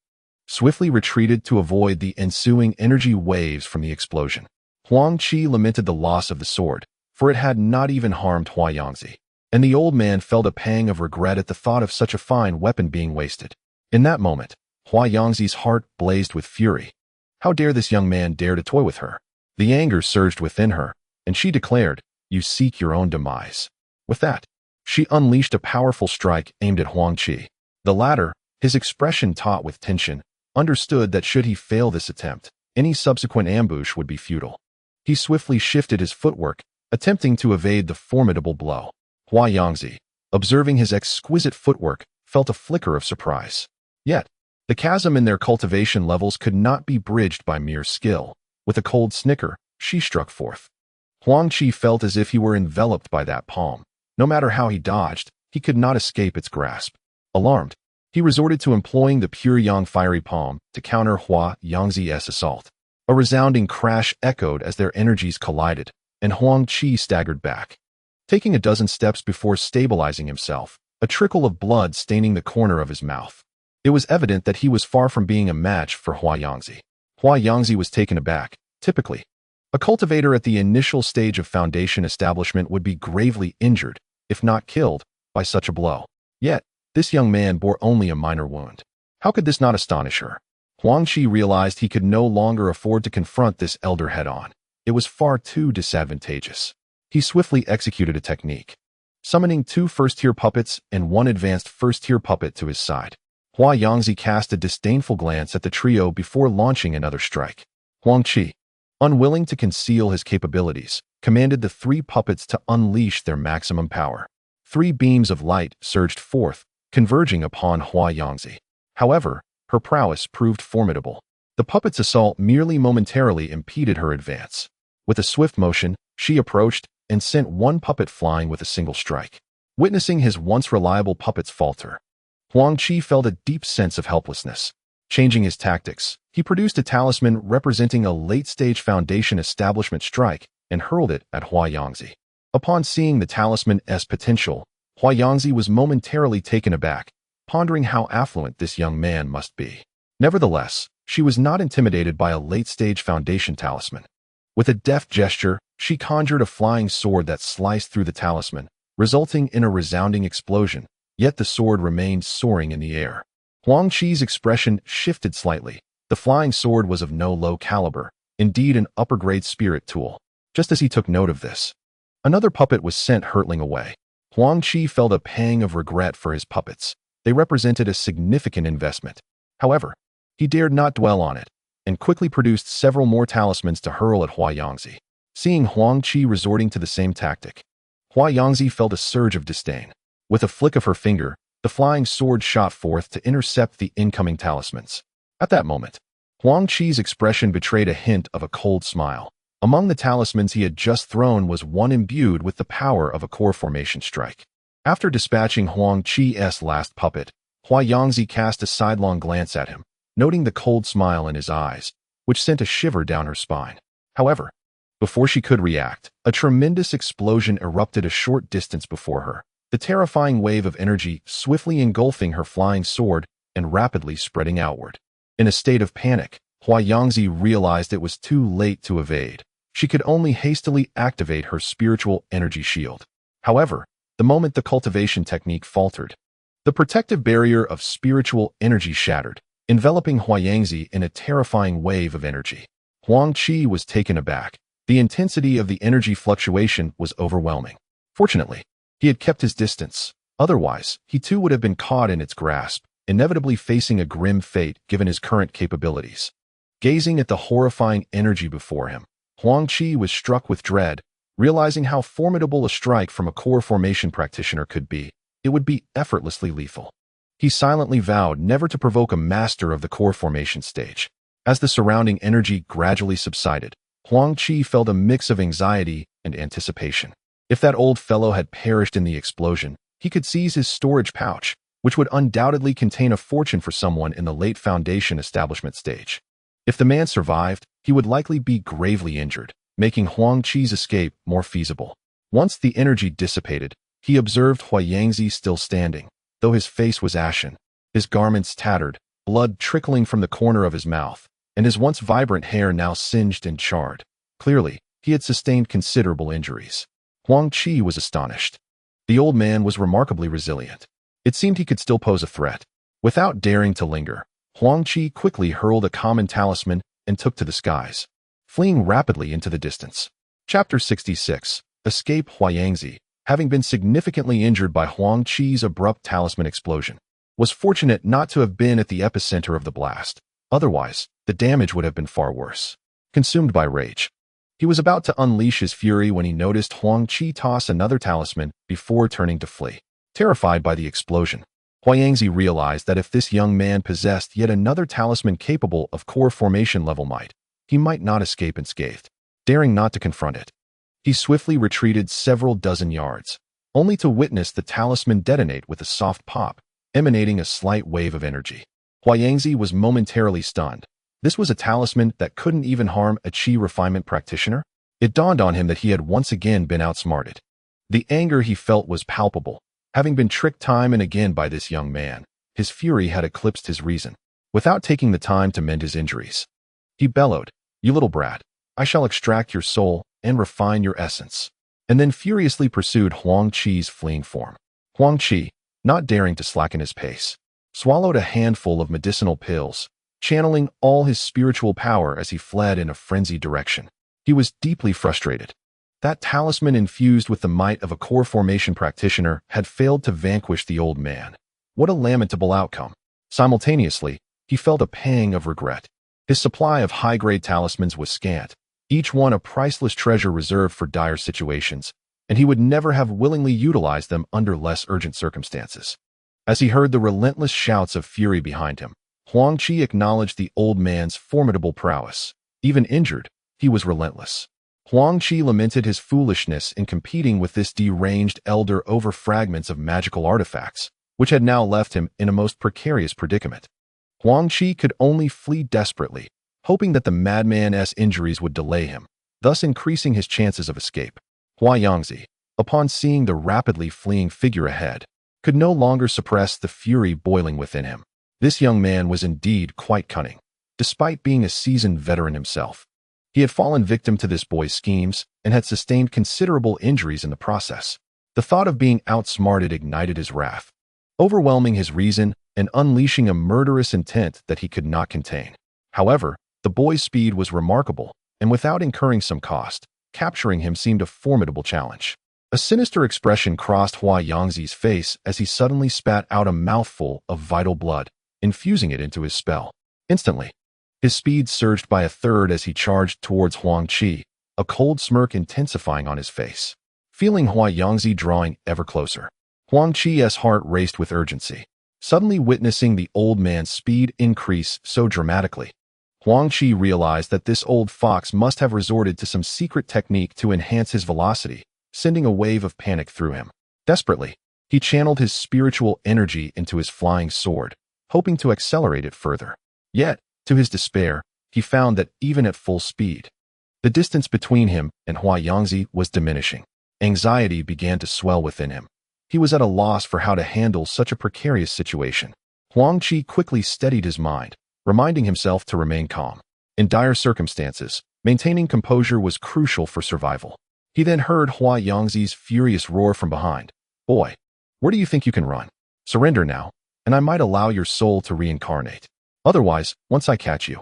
swiftly retreated to avoid the ensuing energy waves from the explosion. Huang Qi lamented the loss of the sword, for it had not even harmed Huangzi, and the old man felt a pang of regret at the thought of such a fine weapon being wasted. In that moment, Huangzi's heart blazed with fury. How dare this young man dare to toy with her? The anger surged within her, and she declared, "You seek your own demise." With that, she unleashed a powerful strike aimed at Huang Qi. The latter, his expression taut with tension, understood that should he fail this attempt, any subsequent ambush would be futile. He swiftly shifted his footwork, attempting to evade the formidable blow. Huangzi, observing his exquisite footwork, felt a flicker of surprise. Yet, the chasm in their cultivation levels could not be bridged by mere skill. With a cold snicker, she struck forth. Huang Qi felt as if he were enveloped by that palm. No matter how he dodged, he could not escape its grasp. Alarmed, he resorted to employing the pure yang fiery palm to counter Huangzi's assault. A resounding crash echoed as their energies collided, and Huang Qi staggered back. Taking a dozen steps before stabilizing himself, a trickle of blood staining the corner of his mouth. It was evident that he was far from being a match for Huangzi. Huangzi was taken aback. Typically, a cultivator at the initial stage of foundation establishment would be gravely injured, if not killed, by such a blow. Yet, this young man bore only a minor wound. How could this not astonish her? Huang Qi realized he could no longer afford to confront this elder head-on. It was far too disadvantageous. He swiftly executed a technique, summoning 2 first-tier puppets and 1 advanced first-tier puppet to his side. Huangzi cast a disdainful glance at the trio before launching another strike. Huang Qi, unwilling to conceal his capabilities, commanded the 3 puppets to unleash their maximum power. 3 beams of light surged forth, converging upon Huangzi. However, her prowess proved formidable. The puppet's assault merely momentarily impeded her advance. With a swift motion, she approached and sent 1 puppet flying with a single strike. Witnessing his once reliable puppets falter, Huang Qi felt a deep sense of helplessness. Changing his tactics, he produced a talisman representing a late-stage foundation establishment strike and hurled it at Huangzi. Upon seeing the talisman's potential, Huangzi was momentarily taken aback, pondering how affluent this young man must be. Nevertheless, she was not intimidated by a late-stage foundation talisman. With a deft gesture, she conjured a flying sword that sliced through the talisman, resulting in a resounding explosion, yet the sword remained soaring in the air. Huang Qi's expression shifted slightly. The flying sword was of no low caliber, indeed an upper-grade spirit tool. Just as he took note of this, another puppet was sent hurtling away. Huang Qi felt a pang of regret for his puppets. They represented a significant investment. However, he dared not dwell on it, and quickly produced several more talismans to hurl at Huangzi. Seeing Huang Qi resorting to the same tactic, Huang felt a surge of disdain. With a flick of her finger, the flying sword shot forth to intercept the incoming talismans. At that moment, Huang Qi's expression betrayed a hint of a cold smile. Among the talismans he had just thrown was one imbued with the power of a core formation strike. After dispatching Huang Qi's last puppet, Huang cast a sidelong glance at him, noting the cold smile in his eyes, which sent a shiver down her spine. However, before she could react, a tremendous explosion erupted a short distance before her, the terrifying wave of energy swiftly engulfing her flying sword and rapidly spreading outward. In a state of panic, Huang realized it was too late to evade. She could only hastily activate her spiritual energy shield. However, the moment the cultivation technique faltered, the protective barrier of spiritual energy shattered, enveloping Huang in a terrifying wave of energy. Huang Qi was taken aback. The intensity of the energy fluctuation was overwhelming. Fortunately, he had kept his distance. Otherwise, he too would have been caught in its grasp, inevitably facing a grim fate given his current capabilities. Gazing at the horrifying energy before him, Huang Qi was struck with dread, realizing how formidable a strike from a core formation practitioner could be. It would be effortlessly lethal. He silently vowed never to provoke a master of the core formation stage. As the surrounding energy gradually subsided, Huang Qi felt a mix of anxiety and anticipation. If that old fellow had perished in the explosion, he could seize his storage pouch, which would undoubtedly contain a fortune for someone in the late foundation establishment stage. If the man survived, he would likely be gravely injured, making Huang Qi's escape more feasible. Once the energy dissipated, he observed Huang still standing, though his face was ashen, his garments tattered, blood trickling from the corner of his mouth, and his once vibrant hair now singed and charred. Clearly, he had sustained considerable injuries. Huang Qi was astonished. The old man was remarkably resilient. It seemed he could still pose a threat. Without daring to linger, Huang Qi quickly hurled a common talisman and took to the skies, fleeing rapidly into the distance. Chapter 66. Escape. Huang, having been significantly injured by Huang Qi's abrupt talisman explosion, was fortunate not to have been at the epicenter of the blast. Otherwise, the damage would have been far worse. Consumed by rage, he was about to unleash his fury when he noticed Huang Qi toss another talisman before turning to flee. Terrified by the explosion, Huang realized that if this young man possessed yet another talisman capable of core formation level might, he might not escape unscathed. Daring not to confront it, he swiftly retreated several dozen yards, only to witness the talisman detonate with a soft pop, emanating a slight wave of energy. Huang was momentarily stunned. This was a talisman that couldn't even harm a Qi refinement practitioner? It dawned on him that he had once again been outsmarted. The anger he felt was palpable. Having been tricked time and again by this young man, his fury had eclipsed his reason. Without taking the time to mend his injuries, he bellowed, "You little brat, I shall extract your soul and refine your essence," and then furiously pursued Huang Qi's fleeing form. Huang Qi, not daring to slacken his pace, swallowed a handful of medicinal pills, channeling all his spiritual power as he fled in a frenzied direction. He was deeply frustrated. That talisman infused with the might of a core formation practitioner had failed to vanquish the old man. What a lamentable outcome. Simultaneously, he felt a pang of regret. His supply of high-grade talismans was scant, each one a priceless treasure reserved for dire situations, and he would never have willingly utilized them under less urgent circumstances. As he heard the relentless shouts of fury behind him, Huang Qi acknowledged the old man's formidable prowess. Even injured, he was relentless. Huang Qi lamented his foolishness in competing with this deranged elder over fragments of magical artifacts, which had now left him in a most precarious predicament. Huang Qi could only flee desperately, hoping that the madman's injuries would delay him, thus increasing his chances of escape. Huang, upon seeing the rapidly fleeing figure ahead, could no longer suppress the fury boiling within him. This young man was indeed quite cunning, despite being a seasoned veteran himself. He had fallen victim to this boy's schemes and had sustained considerable injuries in the process. The thought of being outsmarted ignited his wrath, overwhelming his reason and unleashing a murderous intent that he could not contain. However, the boy's speed was remarkable, and without incurring some cost, capturing him seemed a formidable challenge. A sinister expression crossed Huang's face as he suddenly spat out a mouthful of vital blood, infusing it into his spell. Instantly, his speed surged by a third as he charged towards Huang Qi, a cold smirk intensifying on his face. Feeling Huang Qi drawing ever closer, Huang Qi's heart raced with urgency. Suddenly witnessing the old man's speed increase so dramatically, Huang Qi realized that this old fox must have resorted to some secret technique to enhance his velocity, sending a wave of panic through him. Desperately, he channeled his spiritual energy into his flying sword, hoping to accelerate it further. Yet, to his despair, he found that even at full speed, the distance between him and Huang Qi was diminishing. Anxiety began to swell within him. He was at a loss for how to handle such a precarious situation. Huang Qi quickly steadied his mind, reminding himself to remain calm. In dire circumstances, maintaining composure was crucial for survival. He then heard Huang Qi's furious roar from behind. "Boy, where do you think you can run? Surrender now, and I might allow your soul to reincarnate. Otherwise, once I catch you,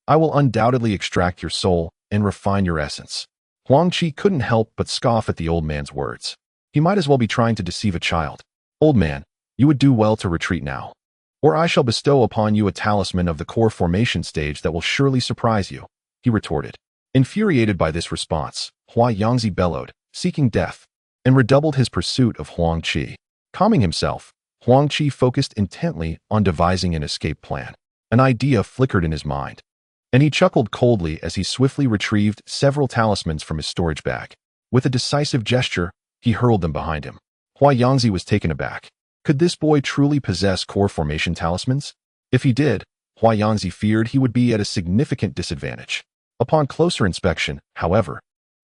I will undoubtedly extract your soul and refine your essence." Huang Qi couldn't help but scoff at the old man's words. He might as well be trying to deceive a child. "Old man, you would do well to retreat now, or I shall bestow upon you a talisman of the core formation stage that will surely surprise you," he retorted. Infuriated by this response, Huang Qi bellowed, seeking death, and redoubled his pursuit of Huang Qi. Calming himself, Huang Qi focused intently on devising an escape plan. An idea flickered in his mind, and he chuckled coldly as he swiftly retrieved several talismans from his storage bag. With a decisive gesture, he hurled them behind him. Huang Qi was taken aback. Could this boy truly possess core formation talismans? If he did, Huang Qi feared he would be at a significant disadvantage. Upon closer inspection, however,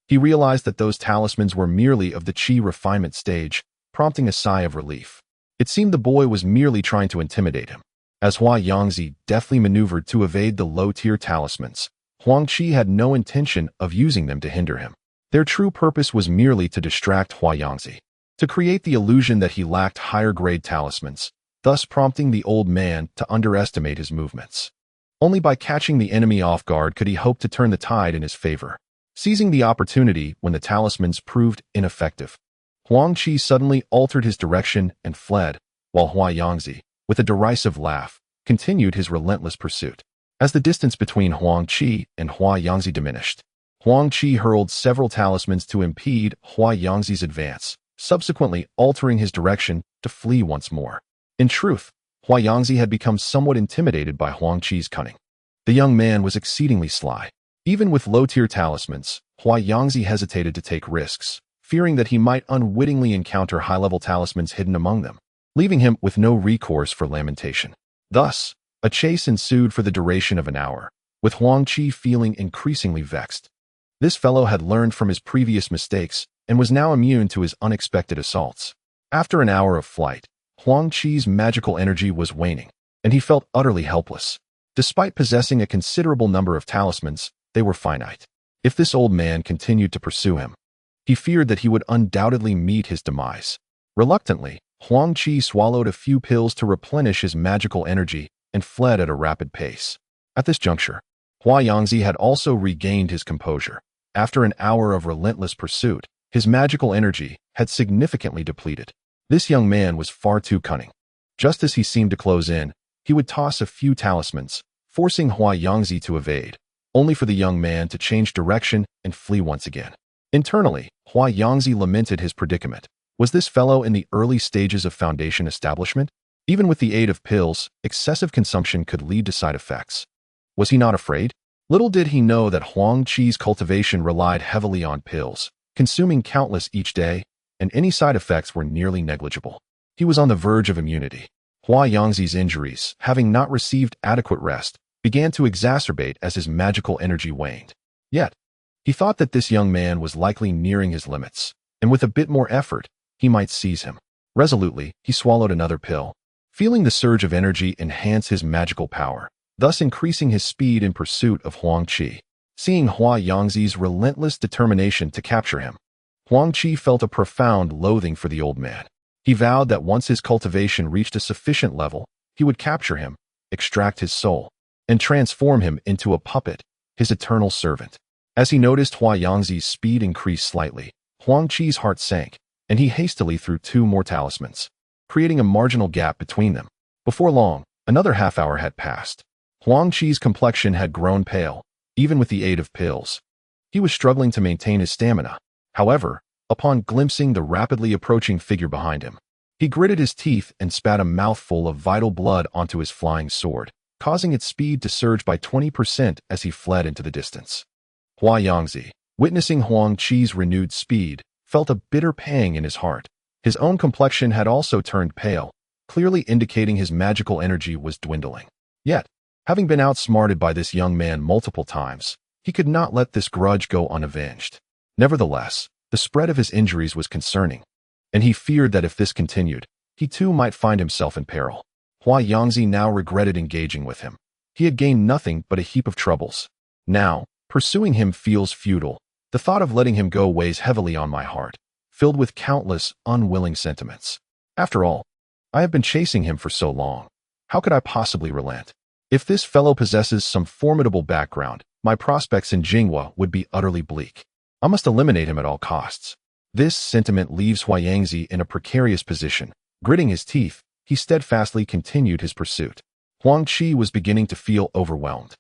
he realized that those talismans were merely of the Qi refinement stage, prompting a sigh of relief. It seemed the boy was merely trying to intimidate him. As Huang Qi deftly maneuvered to evade the low-tier talismans, Huang Qi had no intention of using them to hinder him. Their true purpose was merely to distract Huang Qi, to create the illusion that he lacked higher-grade talismans, thus prompting the old man to underestimate his movements. Only by catching the enemy off guard could he hope to turn the tide in his favor. Seizing the opportunity when the talismans proved ineffective, Huang Qi suddenly altered his direction and fled, while Huang Qi, with a derisive laugh, continued his relentless pursuit. As the distance between Huang Qi and Huang Qi diminished, Huang Qi hurled several talismans to impede Huang Qi's advance, subsequently altering his direction to flee once more. In truth, Huang Qi had become somewhat intimidated by Huang Qi's cunning. The young man was exceedingly sly. Even with low-tier talismans, Huang Qi hesitated to take risks, fearing that he might unwittingly encounter high-level talismans hidden among them, leaving him with no recourse for lamentation. Thus, a chase ensued for the duration of an hour, with Huang Qi feeling increasingly vexed. This fellow had learned from his previous mistakes and was now immune to his unexpected assaults. After an hour of flight, Huang Qi's magical energy was waning, and he felt utterly helpless. Despite possessing a considerable number of talismans, they were finite. If this old man continued to pursue him, he feared that he would undoubtedly meet his demise. Reluctantly, Huang Qi swallowed a few pills to replenish his magical energy and fled at a rapid pace. At this juncture, Huang Qi had also regained his composure. After an hour of relentless pursuit, his magical energy had significantly depleted. This young man was far too cunning. Just as he seemed to close in, he would toss a few talismans, forcing Huang Qi to evade, only for the young man to change direction and flee once again. Internally, Huang Qi lamented his predicament. Was this fellow in the early stages of foundation establishment? Even with the aid of pills, excessive consumption could lead to side effects. Was he not afraid? Little did he know that Huang Qi's cultivation relied heavily on pills, consuming countless each day, and any side effects were nearly negligible. He was on the verge of immunity. Huang Qi's injuries, having not received adequate rest, began to exacerbate as his magical energy waned. Yet, he thought that this young man was likely nearing his limits, and with a bit more effort, he might seize him. Resolutely, he swallowed another pill, feeling the surge of energy enhance his magical power, thus increasing his speed in pursuit of Huang Qi. Seeing Huang Qi's relentless determination to capture him, Huang Qi felt a profound loathing for the old man. He vowed that once his cultivation reached a sufficient level, he would capture him, extract his soul, and transform him into a puppet, his eternal servant. As he noticed Huang Qi's speed increase slightly, Huang Qi's heart sank, and he hastily threw 2 more talismans, creating a marginal gap between them. Before long, another half-hour had passed. Huang Qi's complexion had grown pale, even with the aid of pills. He was struggling to maintain his stamina. However, upon glimpsing the rapidly approaching figure behind him, he gritted his teeth and spat a mouthful of vital blood onto his flying sword, causing its speed to surge by 20% as he fled into the distance. Huang Qi, witnessing Huang Qi's renewed speed, felt a bitter pang in his heart. His own complexion had also turned pale, clearly indicating his magical energy was dwindling. Yet, having been outsmarted by this young man multiple times, he could not let this grudge go unavenged. Nevertheless, the spread of his injuries was concerning, and he feared that if this continued, he too might find himself in peril. Huang Qi now regretted engaging with him. He had gained nothing but a heap of troubles. Now, pursuing him feels futile. The thought of letting him go weighs heavily on my heart, filled with countless unwilling sentiments. After all, I have been chasing him for so long. How could I possibly relent? If this fellow possesses some formidable background, my prospects in Jinghua would be utterly bleak. I must eliminate him at all costs. This sentiment leaves Huang Qi in a precarious position. Gritting his teeth, he steadfastly continued his pursuit. Huang Qi was beginning to feel overwhelmed.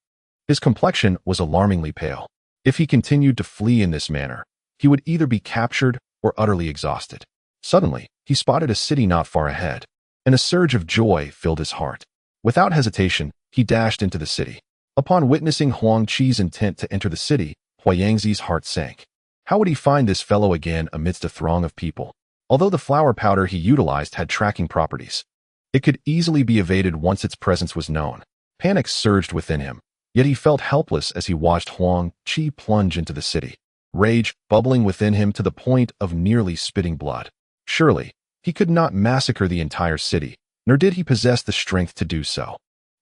His complexion was alarmingly pale. If he continued to flee in this manner, he would either be captured or utterly exhausted. Suddenly, he spotted a city not far ahead, and a surge of joy filled his heart. Without hesitation, he dashed into the city. Upon witnessing Huang Qi's intent to enter the city, Huang Xi's heart sank. How would he find this fellow again amidst a throng of people? Although the flower powder he utilized had tracking properties, it could easily be evaded once its presence was known. Panic surged within him, yet he felt helpless as he watched Huang Qi plunge into the city, rage bubbling within him to the point of nearly spitting blood. Surely, he could not massacre the entire city, nor did he possess the strength to do so.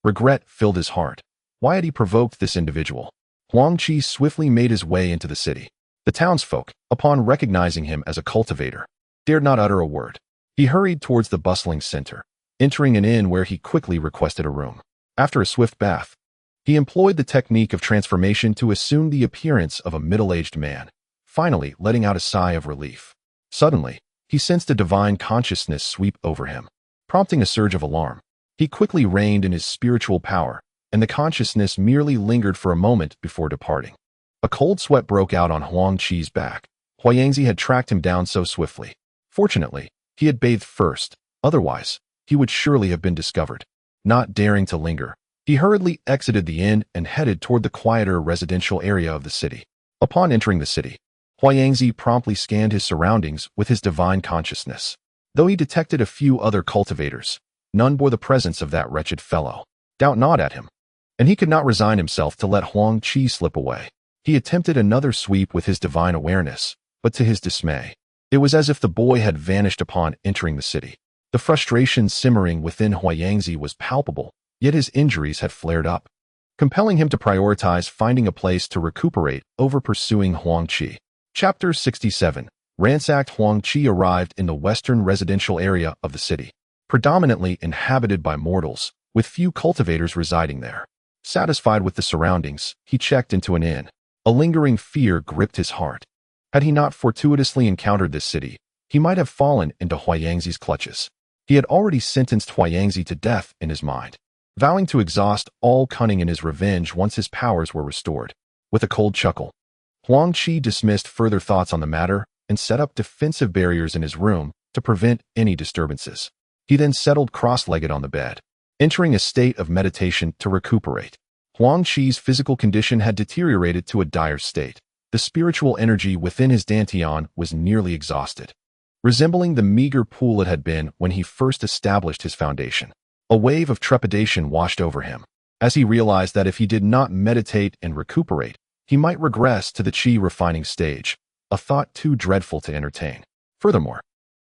Regret filled his heart. Why had he provoked this individual? Huang Qi swiftly made his way into the city. The townsfolk, upon recognizing him as a cultivator, dared not utter a word. He hurried towards the bustling center, entering an inn where he quickly requested a room. After a swift bath, he employed the technique of transformation to assume the appearance of a middle-aged man, finally letting out a sigh of relief. Suddenly, he sensed a divine consciousness sweep over him, prompting a surge of alarm. He quickly reined in his spiritual power, and the consciousness merely lingered for a moment before departing. A cold sweat broke out on Huang Qi's back. Huang Qi had tracked him down so swiftly. Fortunately, he had bathed first, otherwise, he would surely have been discovered. Not daring to linger, he hurriedly exited the inn and headed toward the quieter residential area of the city. Upon entering the city, Huang Qi promptly scanned his surroundings with his divine consciousness. Though he detected a few other cultivators, none bore the presence of that wretched fellow. Doubt not at him, and he could not resign himself to let Huang Qi slip away. He attempted another sweep with his divine awareness, but to his dismay, it was as if the boy had vanished upon entering the city. The frustration simmering within Huang Qi was palpable, yet his injuries had flared up, compelling him to prioritize finding a place to recuperate over pursuing Huang Qi. Chapter 67. Ransacked. Huang Qi arrived in the western residential area of the city, predominantly inhabited by mortals, with few cultivators residing there. Satisfied with the surroundings, he checked into an inn. A lingering fear gripped his heart. Had he not fortuitously encountered this city, he might have fallen into Huang Xi's clutches. He had already sentenced Huang Qi to death in his mind, vowing to exhaust all cunning in his revenge once his powers were restored. With a cold chuckle, Huang Qi dismissed further thoughts on the matter and set up defensive barriers in his room to prevent any disturbances. He then settled cross-legged on the bed, entering a state of meditation to recuperate. Huang Qi's physical condition had deteriorated to a dire state. The spiritual energy within his dantian was nearly exhausted, resembling the meager pool it had been when he first established his foundation. A wave of trepidation washed over him, as he realized that if he did not meditate and recuperate, he might regress to the qi refining stage, a thought too dreadful to entertain. Furthermore,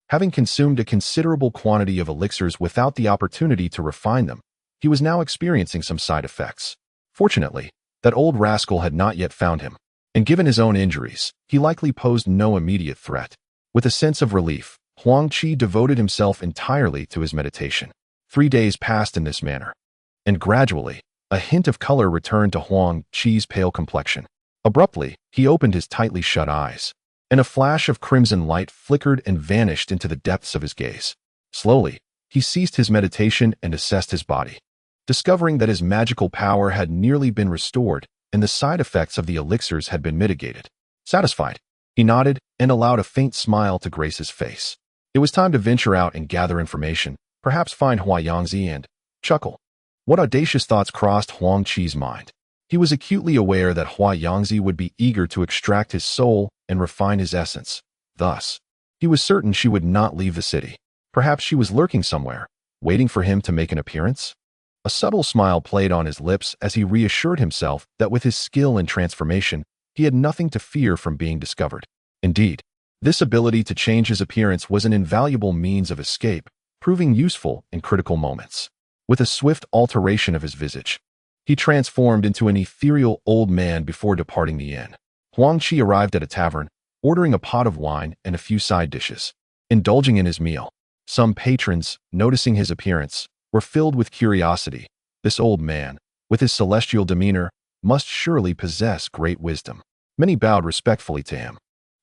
having consumed a considerable quantity of elixirs without the opportunity to refine them, he was now experiencing some side effects. Fortunately, that old rascal had not yet found him, and given his own injuries, he likely posed no immediate threat. With a sense of relief, Huang Qi devoted himself entirely to his meditation. 3 days passed in this manner, and gradually, a hint of color returned to Huang Qi's pale complexion. Abruptly, he opened his tightly shut eyes, and a flash of crimson light flickered and vanished into the depths of his gaze. Slowly, he ceased his meditation and assessed his body. Discovering that his magical power had nearly been restored, and the side effects of the elixirs had been mitigated. Satisfied, he nodded and allowed a faint smile to grace his face. It was time to venture out and gather information, perhaps find Huang Qi and chuckle. What audacious thoughts crossed Huang Qi's mind? He was acutely aware that Huang Qi would be eager to extract his soul and refine his essence. Thus, he was certain she would not leave the city. Perhaps she was lurking somewhere, waiting for him to make an appearance? A subtle smile played on his lips as he reassured himself that with his skill in transformation, he had nothing to fear from being discovered. Indeed, this ability to change his appearance was an invaluable means of escape, proving useful in critical moments. With a swift alteration of his visage, he transformed into an ethereal old man before departing the inn. Huang Qi arrived at a tavern, ordering a pot of wine and a few side dishes. Indulging in his meal, some patrons, noticing his appearance, were filled with curiosity. This old man, with his celestial demeanor, must surely possess great wisdom. Many bowed respectfully to him.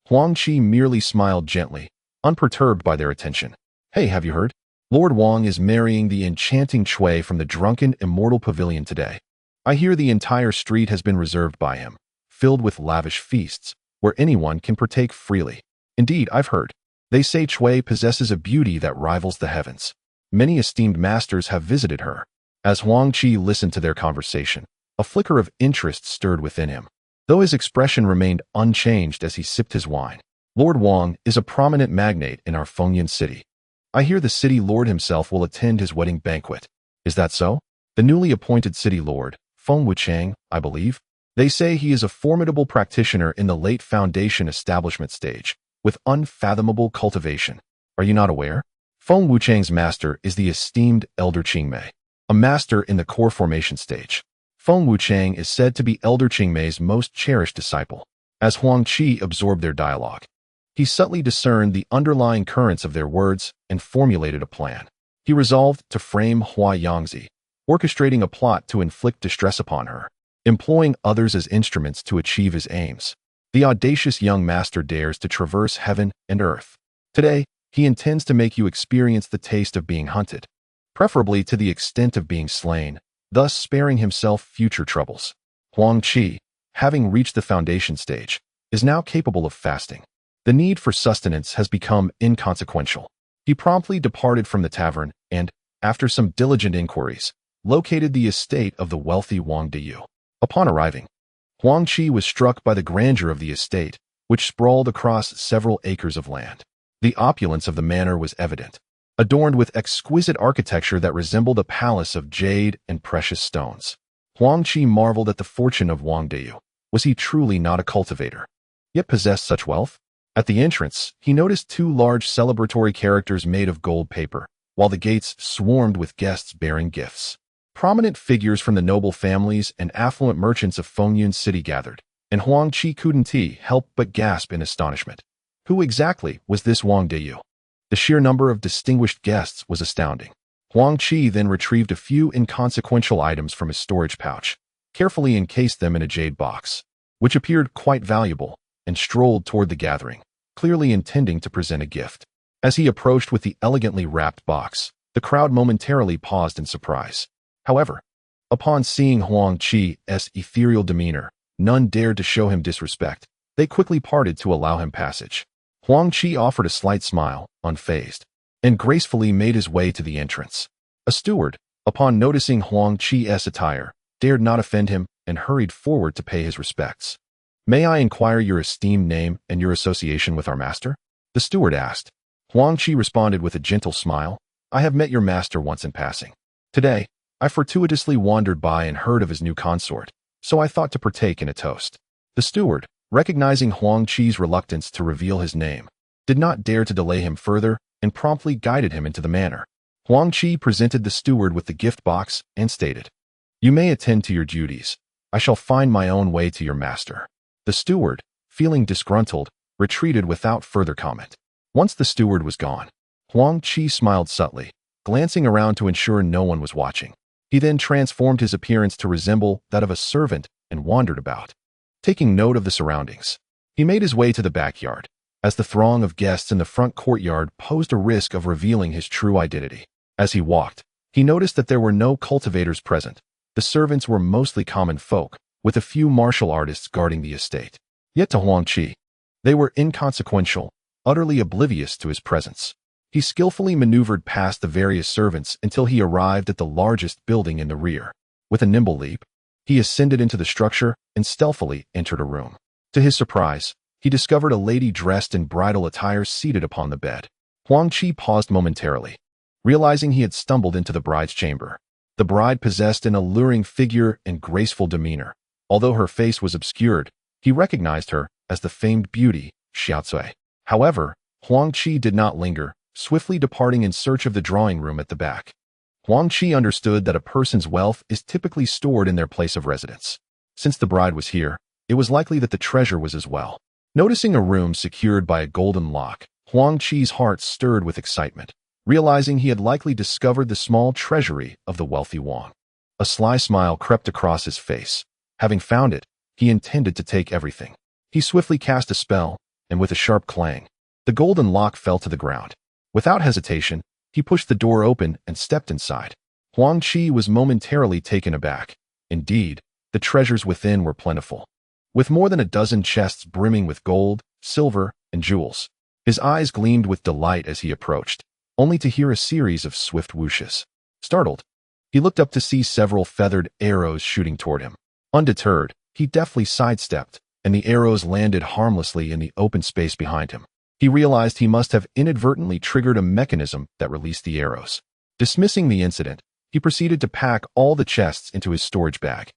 Huang Qi merely smiled gently, unperturbed by their attention. Hey, have you heard? Lord Wang is marrying the enchanting Chui from the drunken immortal pavilion today. I hear the entire street has been reserved by him, filled with lavish feasts, where anyone can partake freely. Indeed, I've heard. They say Chui possesses a beauty that rivals the heavens. Many esteemed masters have visited her. As Huang Qi listened to their conversation, a flicker of interest stirred within him, though his expression remained unchanged as he sipped his wine. Lord Wang is a prominent magnate in our Fengyan city. I hear the city lord himself will attend his wedding banquet. Is that so? The newly appointed city lord, Feng Wuchang, I believe. They say he is a formidable practitioner in the late foundation establishment stage, with unfathomable cultivation. Are you not aware? Feng Wuchang's master is the esteemed Elder Qingmei, a master in the core formation stage. Feng Wuchang is said to be Elder Qingmei's most cherished disciple. As Huang Qi absorbed their dialogue, he subtly discerned the underlying currents of their words and formulated a plan. He resolved to frame Huang Qi, orchestrating a plot to inflict distress upon her, employing others as instruments to achieve his aims. The audacious young master dares to traverse heaven and earth. Today, he intends to make you experience the taste of being hunted, preferably to the extent of being slain, thus sparing himself future troubles. Huang Qi, having reached the foundation stage, is now capable of fasting. The need for sustenance has become inconsequential. He promptly departed from the tavern and, after some diligent inquiries, located the estate of the wealthy Wang Diyu. Upon arriving, Huang Qi was struck by the grandeur of the estate, which sprawled across several acres of land. The opulence of the manor was evident, adorned with exquisite architecture that resembled a palace of jade and precious stones. Huang Qi marveled at the fortune of Wang Diyu. Was he truly not a cultivator, yet possessed such wealth? At the entrance, he noticed two large celebratory characters made of gold paper, while the gates swarmed with guests bearing gifts. Prominent figures from the noble families and affluent merchants of Fengyun City gathered, and Huang Qi couldn't help but gasp in astonishment. Who exactly was this Wang Diyu? The sheer number of distinguished guests was astounding. Huang Qi then retrieved a few inconsequential items from his storage pouch, carefully encased them in a jade box, which appeared quite valuable, and strolled toward the gathering, clearly intending to present a gift. As he approached with the elegantly wrapped box, the crowd momentarily paused in surprise. However, upon seeing Huang Qi's ethereal demeanor, none dared to show him disrespect. They quickly parted to allow him passage. Huang Qi offered a slight smile, unfazed, and gracefully made his way to the entrance. A steward, upon noticing Huang Qi's attire, dared not offend him and hurried forward to pay his respects. May I inquire your esteemed name and your association with our master? The steward asked. Huang Qi responded with a gentle smile. I have met your master once in passing. Today, I fortuitously wandered by and heard of his new consort, so I thought to partake in a toast. The steward, recognizing Huang Qi's reluctance to reveal his name, did not dare to delay him further and promptly guided him into the manor. Huang Qi presented the steward with the gift box and stated, You may attend to your duties. I shall find my own way to your master. The steward, feeling disgruntled, retreated without further comment. Once the steward was gone, Huang Qi smiled subtly, glancing around to ensure no one was watching. He then transformed his appearance to resemble that of a servant and wandered about, taking note of the surroundings. He made his way to the backyard, as the throng of guests in the front courtyard posed a risk of revealing his true identity. As he walked, he noticed that there were no cultivators present. The servants were mostly common folk, with a few martial artists guarding the estate. Yet to Huang Qi, they were inconsequential, utterly oblivious to his presence. He skillfully maneuvered past the various servants until he arrived at the largest building in the rear. With a nimble leap, he ascended into the structure and stealthily entered a room. To his surprise, he discovered a lady dressed in bridal attire seated upon the bed. Huang Qi paused momentarily, realizing he had stumbled into the bride's chamber. The bride possessed an alluring figure and graceful demeanor. Although her face was obscured, he recognized her as the famed beauty, Xiao Bai. However, Huang Qi did not linger, swiftly departing in search of the drawing room at the back. Huang Qi understood that a person's wealth is typically stored in their place of residence. Since the bride was here, it was likely that the treasure was as well. Noticing a room secured by a golden lock, Huang Qi's heart stirred with excitement, realizing he had likely discovered the small treasury of the wealthy Wang. A sly smile crept across his face. Having found it, he intended to take everything. He swiftly cast a spell, and with a sharp clang, the golden lock fell to the ground. Without hesitation, he pushed the door open and stepped inside. Huang Qi was momentarily taken aback. Indeed, the treasures within were plentiful. With more than a dozen chests brimming with gold, silver, and jewels, his eyes gleamed with delight as he approached, only to hear a series of swift whooshes. Startled, he looked up to see several feathered arrows shooting toward him. Undeterred, he deftly sidestepped, and the arrows landed harmlessly in the open space behind him. He realized he must have inadvertently triggered a mechanism that released the arrows. Dismissing the incident, he proceeded to pack all the chests into his storage bag.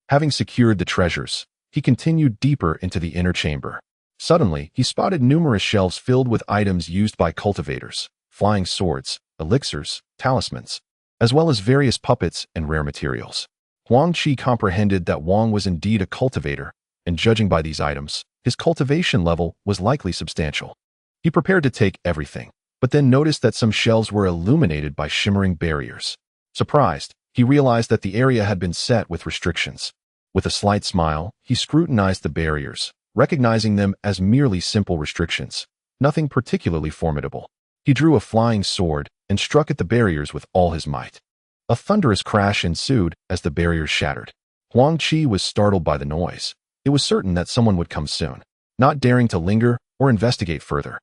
Having secured the treasures, he continued deeper into the inner chamber. Suddenly, he spotted numerous shelves filled with items used by cultivators, flying swords, elixirs, talismans, as well as various puppets and rare materials. Huang Qi comprehended that Wang was indeed a cultivator, and judging by these items, his cultivation level was likely substantial. He prepared to take everything, but then noticed that some shelves were illuminated by shimmering barriers. Surprised, he realized that the area had been set with restrictions. With a slight smile, he scrutinized the barriers, recognizing them as merely simple restrictions, nothing particularly formidable. He drew a flying sword and struck at the barriers with all his might. A thunderous crash ensued as the barriers shattered. Huang Qi was startled by the noise. It was certain that someone would come soon. Not daring to linger or investigate further,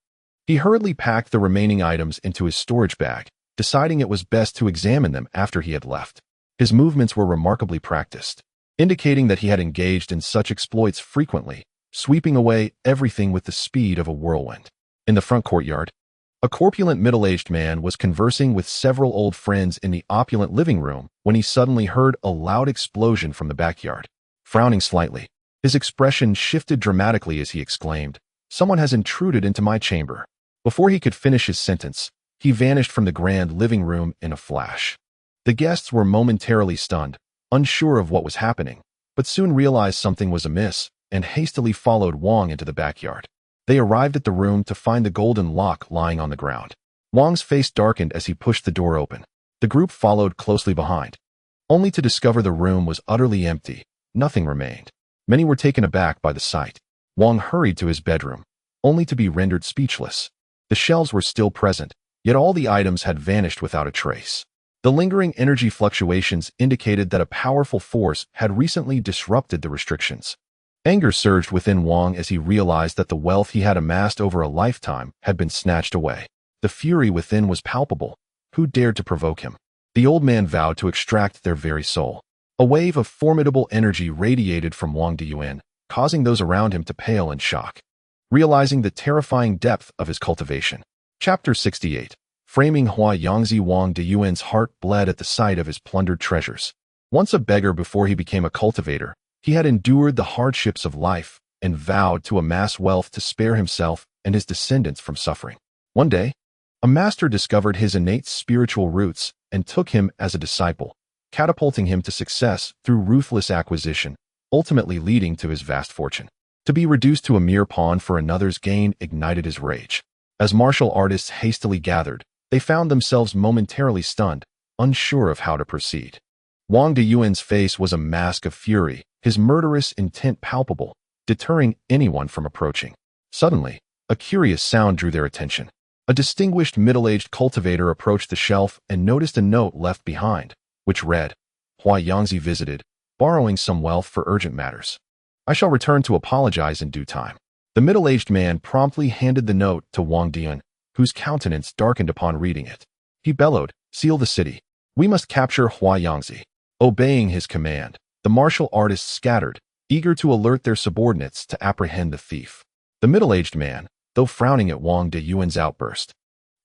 he hurriedly packed the remaining items into his storage bag, deciding it was best to examine them after he had left. His movements were remarkably practiced, indicating that he had engaged in such exploits frequently, sweeping away everything with the speed of a whirlwind. In the front courtyard, a corpulent middle-aged man was conversing with several old friends in the opulent living room when he suddenly heard a loud explosion from the backyard. Frowning slightly, his expression shifted dramatically as he exclaimed, "Someone has intruded into my chamber." Before he could finish his sentence, he vanished from the grand living room in a flash. The guests were momentarily stunned, unsure of what was happening, but soon realized something was amiss and hastily followed Wang into the backyard. They arrived at the room to find the golden lock lying on the ground. Wang's face darkened as he pushed the door open. The group followed closely behind, only to discover the room was utterly empty. Nothing remained. Many were taken aback by the sight. Wang hurried to his bedroom, only to be rendered speechless. The shelves were still present, yet all the items had vanished without a trace. The lingering energy fluctuations indicated that a powerful force had recently disrupted the restrictions. Anger surged within Wang as he realized that the wealth he had amassed over a lifetime had been snatched away. The fury within was palpable. Who dared to provoke him? The old man vowed to extract their very soul. A wave of formidable energy radiated from Wang Diyuan, causing those around him to pale in shock, realizing the terrifying depth of his cultivation. Chapter 68. Framing Hua Yangzi. Wang Diyuan's heart bled at the sight of his plundered treasures. Once a beggar before he became a cultivator, he had endured the hardships of life and vowed to amass wealth to spare himself and his descendants from suffering. One day, a master discovered his innate spiritual roots and took him as a disciple, catapulting him to success through ruthless acquisition, ultimately leading to his vast fortune. To be reduced to a mere pawn for another's gain ignited his rage. As martial artists hastily gathered, they found themselves momentarily stunned, unsure of how to proceed. Wang Diyuan's face was a mask of fury, his murderous intent palpable, deterring anyone from approaching. Suddenly, a curious sound drew their attention. A distinguished middle-aged cultivator approached the shelf and noticed a note left behind, which read, "Hua Yangzi visited. borrowing some wealth for urgent matters. I shall return to apologize in due time." The middle-aged man promptly handed the note to Wang Dian, whose countenance darkened upon reading it. He bellowed, "Seal the city. We must capture Huangzi." Obeying his command, the martial artists scattered, eager to alert their subordinates to apprehend the thief. The middle-aged man, though frowning at Wang Diyuan's outburst,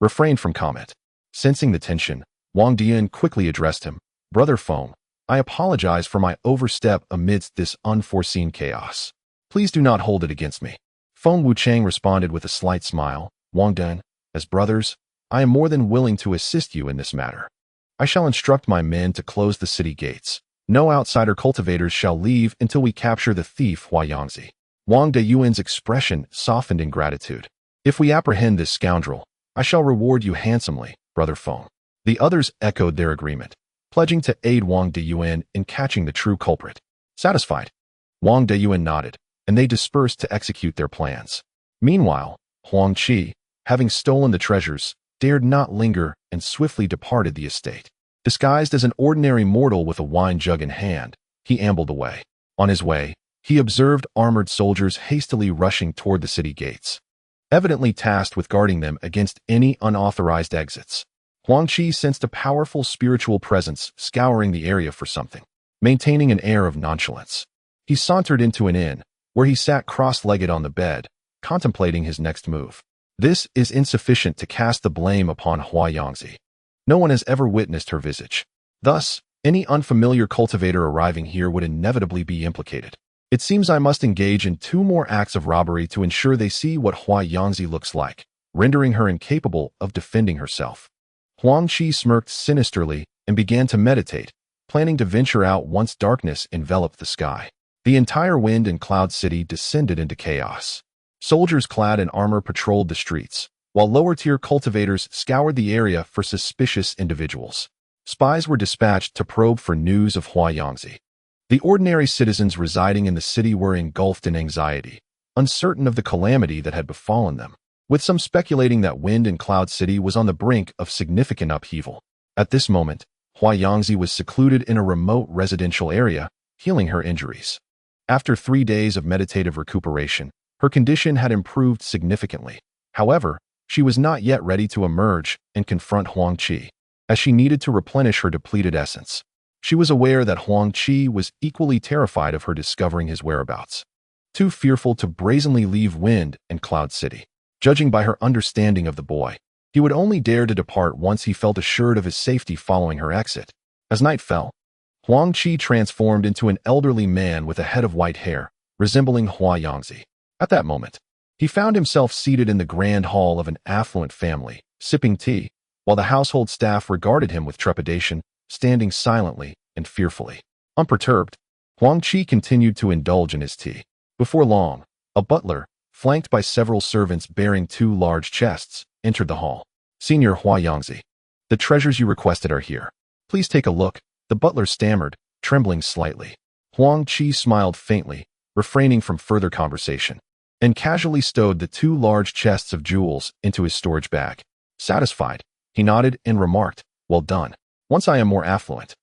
refrained from comment. Sensing the tension, Wang Dian quickly addressed him, "Brother Feng, I apologize for my overstep amidst this unforeseen chaos. Please do not hold it against me." Feng Wuchang responded with a slight smile, "Wang Dian, as brothers, I am more than willing to assist you in this matter. I shall instruct my men to close the city gates. No outsider cultivators shall leave until we capture the thief Huangzi." Wang Diyuan's expression softened in gratitude. "If we apprehend this scoundrel, I shall reward you handsomely, Brother Feng." The others echoed their agreement, pledging to aid Wang Diyuan in catching the true culprit. Satisfied, Wang Diyuan nodded, and they dispersed to execute their plans. Meanwhile, Huang Qi, having stolen the treasures, dared not linger and swiftly departed the estate. Disguised as an ordinary mortal with a wine jug in hand, he ambled away. On his way, he observed armored soldiers hastily rushing toward the city gates, evidently tasked with guarding them against any unauthorized exits. Huang Qi sensed a powerful spiritual presence scouring the area for something, maintaining an air of nonchalance. He sauntered into an inn, where he sat cross-legged on the bed, contemplating his next move. This is insufficient to cast the blame upon Huangzi. No one has ever witnessed her visage. Thus, any unfamiliar cultivator arriving here would inevitably be implicated. It seems I must engage in 2 more acts of robbery to ensure they see what Huangzi looks like, rendering her incapable of defending herself. Huang Qi smirked sinisterly and began to meditate, planning to venture out once darkness enveloped the sky. The entire wind and cloud city descended into chaos. Soldiers clad in armor patrolled the streets, while lower-tier cultivators scoured the area for suspicious individuals. Spies were dispatched to probe for news of Huangzi. The ordinary citizens residing in the city were engulfed in anxiety, uncertain of the calamity that had befallen them, with some speculating that Wind and Cloud City was on the brink of significant upheaval. At this moment, Huangzi was secluded in a remote residential area, healing her injuries. After 3 days of meditative recuperation, her condition had improved significantly. However, she was not yet ready to emerge and confront Huang Qi, as she needed to replenish her depleted essence. She was aware that Huang Qi was equally terrified of her discovering his whereabouts, too fearful to brazenly leave Wind and Cloud City. Judging by her understanding of the boy, he would only dare to depart once he felt assured of his safety following her exit. As night fell, Huang Qi transformed into an elderly man with a head of white hair, resembling Huangzi. At that moment, he found himself seated in the grand hall of an affluent family, sipping tea, while the household staff regarded him with trepidation, standing silently and fearfully. Unperturbed, Huang Qi continued to indulge in his tea. Before long, a butler, flanked by several servants bearing 2 large chests, entered the hall. "Senior Huangzi, the treasures you requested are here. Please take a look," the butler stammered, trembling slightly. Huang Qi smiled faintly, refraining from further conversation, and casually stowed the 2 large chests of jewels into his storage bag. Satisfied, he nodded and remarked, "Well done. Once I am more affluent,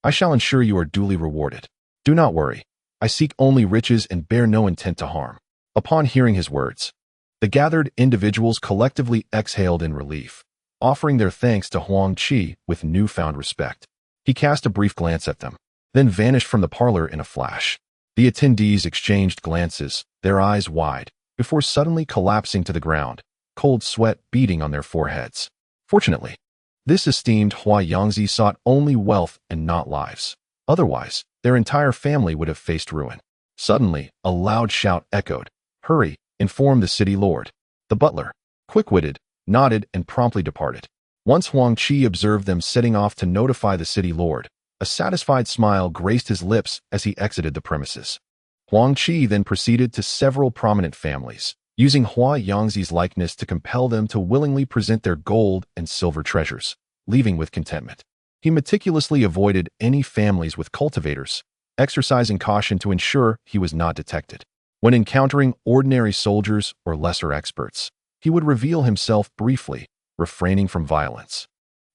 I shall ensure you are duly rewarded. Do not worry. I seek only riches and bear no intent to harm." Upon hearing his words, the gathered individuals collectively exhaled in relief, offering their thanks to Huang Qi with newfound respect. He cast a brief glance at them, then vanished from the parlor in a flash. The attendees exchanged glances, their eyes wide, before suddenly collapsing to the ground, cold sweat beading on their foreheads. Fortunately, this esteemed Huangzi sought only wealth and not lives. Otherwise, their entire family would have faced ruin. Suddenly, a loud shout echoed, "Hurry, inform the city lord." The butler, quick-witted, nodded and promptly departed. Once Huang Qi observed them setting off to notify the city lord, a satisfied smile graced his lips as he exited the premises. Huang Qi then proceeded to several prominent families, using Huangzi's likeness to compel them to willingly present their gold and silver treasures, leaving with contentment. He meticulously avoided any families with cultivators, exercising caution to ensure he was not detected. When encountering ordinary soldiers or lesser experts, he would reveal himself briefly, refraining from violence,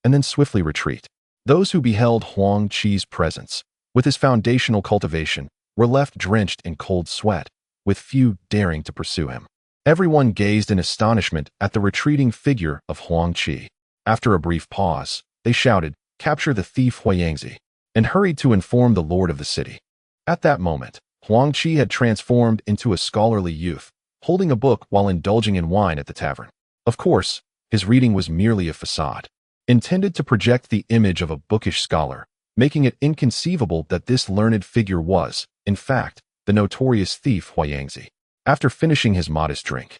and then swiftly retreat. Those who beheld Huang Qi's presence with his foundational cultivation, were left drenched in cold sweat, with few daring to pursue him. Everyone gazed in astonishment at the retreating figure of Huang Qi. After a brief pause, they shouted, "Capture the thief Huang Qi," and hurried to inform the lord of the city. At that moment, Huang Qi had transformed into a scholarly youth, holding a book while indulging in wine at the tavern. Of course, his reading was merely a facade, intended to project the image of a bookish scholar, making it inconceivable that this learned figure was, in fact, the notorious thief Huang Qi. After finishing his modest drink,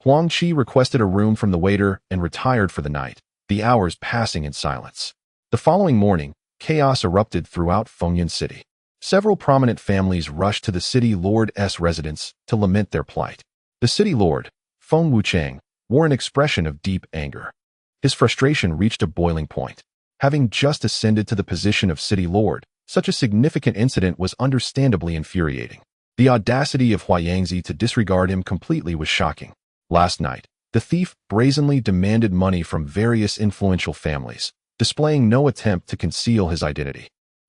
Huang Qi requested a room from the waiter and retired for the night, the hours passing in silence. The following morning, chaos erupted throughout Fengyan City. Several prominent families rushed to the city lord's residence to lament their plight. The city lord, Feng Wuchang, wore an expression of deep anger. His frustration reached a boiling point. Having just ascended to the position of city lord, such a significant incident was understandably infuriating. The audacity of Huang Qi to disregard him completely was shocking. Last night, the thief brazenly demanded money from various influential families, displaying no attempt to conceal his identity.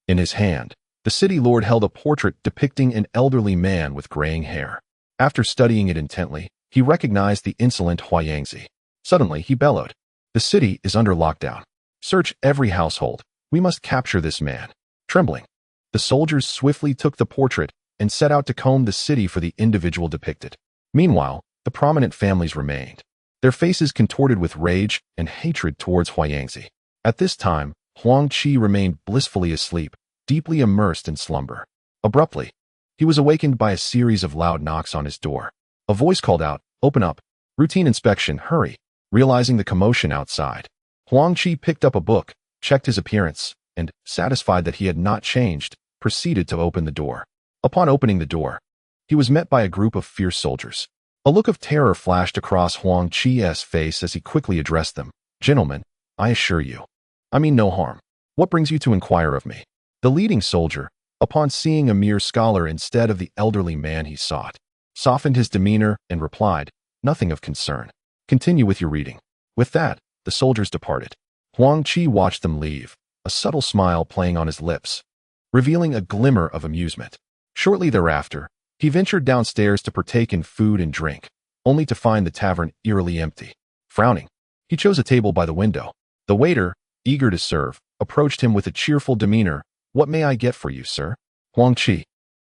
In his hand, the city lord held a portrait depicting an elderly man with graying hair. After studying it intently, he recognized the insolent Huang Qi. Suddenly, he bellowed, "The city is under lockdown. Search every household. We must capture this man." Trembling, the soldiers swiftly took the portrait and set out to comb the city for the individual depicted. Meanwhile, the prominent families remained, their faces contorted with rage and hatred towards Huang Qi. At this time, Huang Qi remained blissfully asleep, deeply immersed in slumber. Abruptly, he was awakened by a series of loud knocks on his door. A voice called out, "Open up. Routine inspection, hurry." Realizing the commotion outside, Huang Qi picked up a book, checked his appearance, and, satisfied that he had not changed, proceeded to open the door. Upon opening the door, he was met by a group of fierce soldiers. A look of terror flashed across Huang Qi's face as he quickly addressed them. "Gentlemen, I assure you, I mean no harm. What brings you to inquire of me?" The leading soldier, upon seeing a mere scholar instead of the elderly man he sought, softened his demeanor and replied, "Nothing of concern. Continue with your reading." With that, the soldiers departed. Huang Qi watched them leave, a subtle smile playing on his lips, revealing a glimmer of amusement. Shortly thereafter, he ventured downstairs to partake in food and drink, only to find the tavern eerily empty. Frowning, he chose a table by the window. The waiter, eager to serve, approached him with a cheerful demeanor. "What may I get for you, sir?" Huang Qi,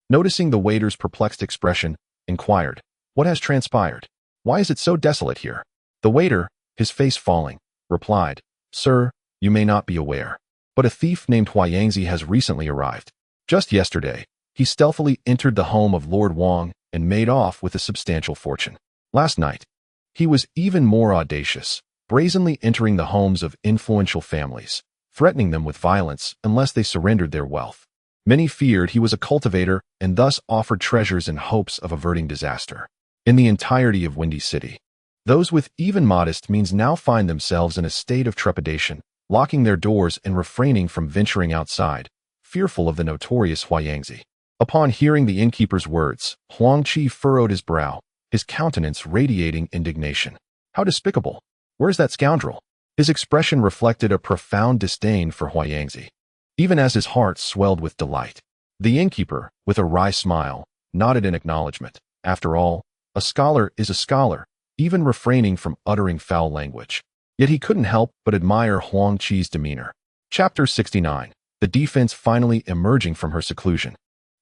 noticing the waiter's perplexed expression, inquired, "What has transpired? Why is it so desolate here?" The waiter, his face falling, replied, "Sir, you may not be aware, but a thief named Huang Qi has recently arrived. Just yesterday, he stealthily entered the home of Lord Wang and made off with a substantial fortune. Last night, he was even more audacious, brazenly entering the homes of influential families, threatening them with violence unless they surrendered their wealth. Many feared he was a cultivator and thus offered treasures in hopes of averting disaster. In the entirety of Windy City, those with even modest means now find themselves in a state of trepidation, locking their doors and refraining from venturing outside, fearful of the notorious Huang Qi." Upon hearing the innkeeper's words, Huang Qi furrowed his brow, his countenance radiating indignation. "How despicable! Where's that scoundrel?" His expression reflected a profound disdain for Huang Qi, even as his heart swelled with delight. The innkeeper, with a wry smile, nodded in acknowledgement. After all, a scholar is a scholar, even refraining from uttering foul language. Yet he couldn't help but admire Huang Qi's demeanor. Chapter 69. The defense finally emerging from her seclusion.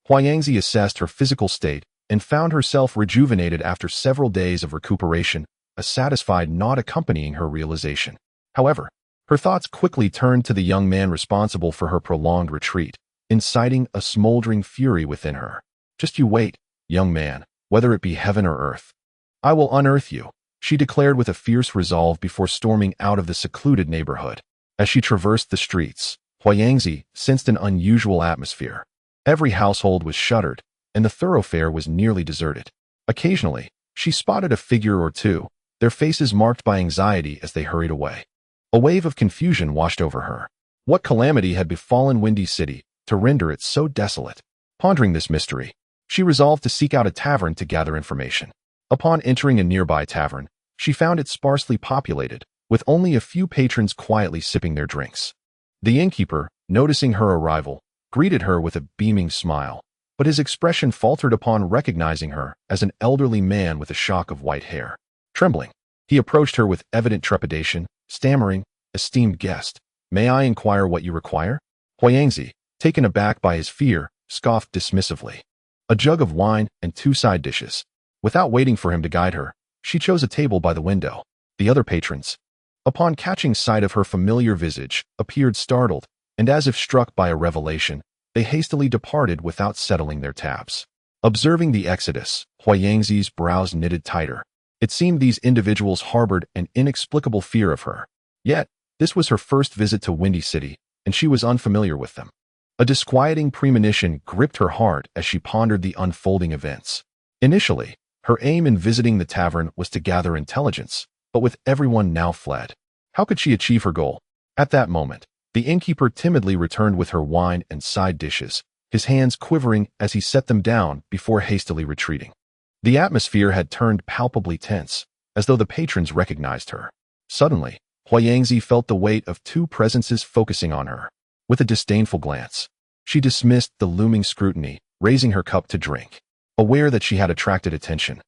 Huang Qi assessed her physical state and found herself rejuvenated after several days of recuperation, a satisfied nod accompanying her realization. However, her thoughts quickly turned to the young man responsible for her prolonged retreat, inciting a smoldering fury within her. "Just you wait, young man, whether it be heaven or earth. I will unearth you," she declared with a fierce resolve before storming out of the secluded neighborhood. As she traversed the streets, Huang Qi sensed an unusual atmosphere. Every household was shuttered, and the thoroughfare was nearly deserted. Occasionally, she spotted a figure or two, their faces marked by anxiety as they hurried away. A wave of confusion washed over her. What calamity had befallen Windy City to render it so desolate? Pondering this mystery, she resolved to seek out a tavern to gather information. Upon entering a nearby tavern, she found it sparsely populated, with only a few patrons quietly sipping their drinks. The innkeeper, noticing her arrival, greeted her with a beaming smile, but his expression faltered upon recognizing her as an elderly man with a shock of white hair. Trembling, he approached her with evident trepidation, stammering, "Esteemed guest, may I inquire what you require?" Huang Qi, taken aback by his fear, scoffed dismissively. "A jug of wine and 2 side dishes." Without waiting for him to guide her, she chose a table by the window. The other patrons, upon catching sight of her familiar visage, appeared startled, and as if struck by a revelation, they hastily departed without settling their tabs. Observing the exodus, Huang Qi's brows knitted tighter. It seemed these individuals harbored an inexplicable fear of her. Yet, this was her first visit to Windy City, and she was unfamiliar with them. A disquieting premonition gripped her heart as she pondered the unfolding events. Initially, her aim in visiting the tavern was to gather intelligence, but with everyone now fled, how could she achieve her goal? At that moment, the innkeeper timidly returned with her wine and side dishes, his hands quivering as he set them down before hastily retreating. The atmosphere had turned palpably tense, as though the patrons recognized her. Suddenly, Huang Qi felt the weight of 2 presences focusing on her. With a disdainful glance, she dismissed the looming scrutiny, raising her cup to drink. Aware that she had attracted attention,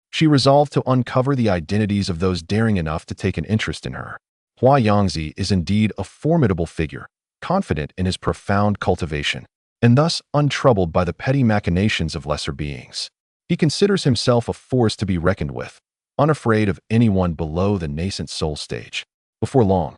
she resolved to uncover the identities of those daring enough to take an interest in her. Huang Qi is indeed a formidable figure, confident in his profound cultivation, and thus untroubled by the petty machinations of lesser beings. He considers himself a force to be reckoned with, unafraid of anyone below the nascent soul stage. Before long,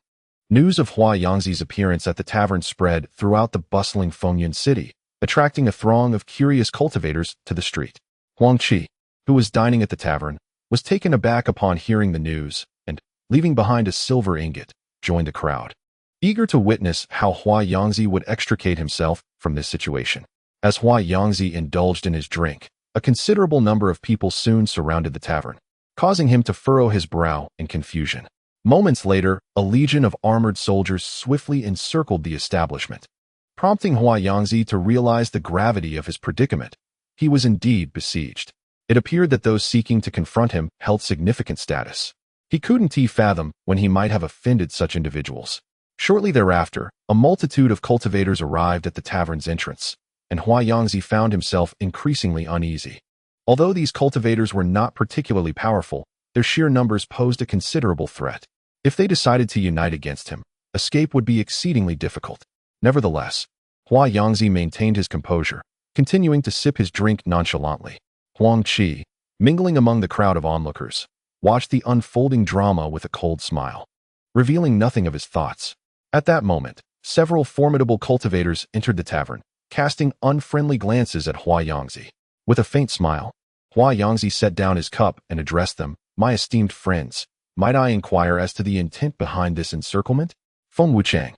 news of Huang Qi's appearance at the tavern spread throughout the bustling Fengyun city, attracting a throng of curious cultivators to the street. Huang Qi, who was dining at the tavern, was taken aback upon hearing the news, and, leaving behind a silver ingot, joined the crowd, eager to witness how Huang Qi would extricate himself from this situation. As Huang Qi indulged in his drink, a considerable number of people soon surrounded the tavern, causing him to furrow his brow in confusion. Moments later, a legion of armored soldiers swiftly encircled the establishment, prompting Huang Qi to realize the gravity of his predicament. He was indeed besieged. It appeared that those seeking to confront him held significant status. He couldn't fathom when he might have offended such individuals. Shortly thereafter, a multitude of cultivators arrived at the tavern's entrance, and Huang Qi found himself increasingly uneasy. Although these cultivators were not particularly powerful, their sheer numbers posed a considerable threat. If they decided to unite against him, escape would be exceedingly difficult. Nevertheless, Huang Qi maintained his composure, continuing to sip his drink nonchalantly. Huang Qi, mingling among the crowd of onlookers, watched the unfolding drama with a cold smile, revealing nothing of his thoughts. At that moment, several formidable cultivators entered the tavern, casting unfriendly glances at Huang Qi. With a faint smile, Huang Qi set down his cup and addressed them. "My esteemed friends, might I inquire as to the intent behind this encirclement?" Feng Wuchang,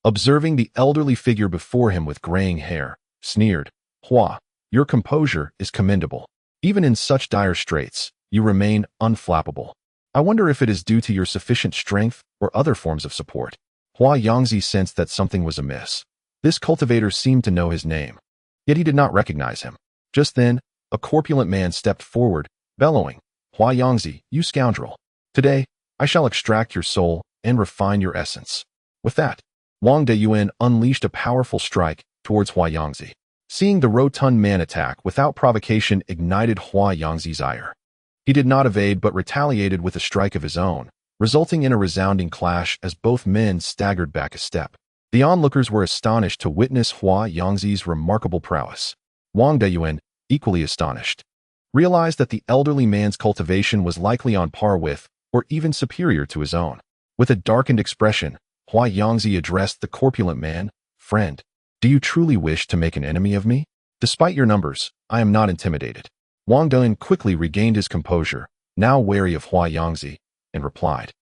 observing the elderly figure before him with graying hair, sneered, "Hua, your composure is commendable. Even in such dire straits, you remain unflappable. I wonder if it is due to your sufficient strength or other forms of support." Huang Qi sensed that something was amiss. This cultivator seemed to know his name, yet he did not recognize him. Just then, a corpulent man stepped forward, bellowing, "Huang Qi, you scoundrel! Today, I shall extract your soul and refine your essence." With that, Wang Deyuan unleashed a powerful strike towards Huang Qi. Seeing the rotund man attack without provocation ignited Huang Xi's ire. He did not evade but retaliated with a strike of his own, resulting in a resounding clash as both men staggered back a step. The onlookers were astonished to witness Huang Xi's remarkable prowess. Wang Deyuan, equally astonished, realized that the elderly man's cultivation was likely on par with, or even superior to his own. With a darkened expression, Huang Qi addressed the corpulent man, "Friend, do you truly wish to make an enemy of me? Despite your numbers, I am not intimidated." Wang Deyuan quickly regained his composure, now wary of Huang Qi, and replied,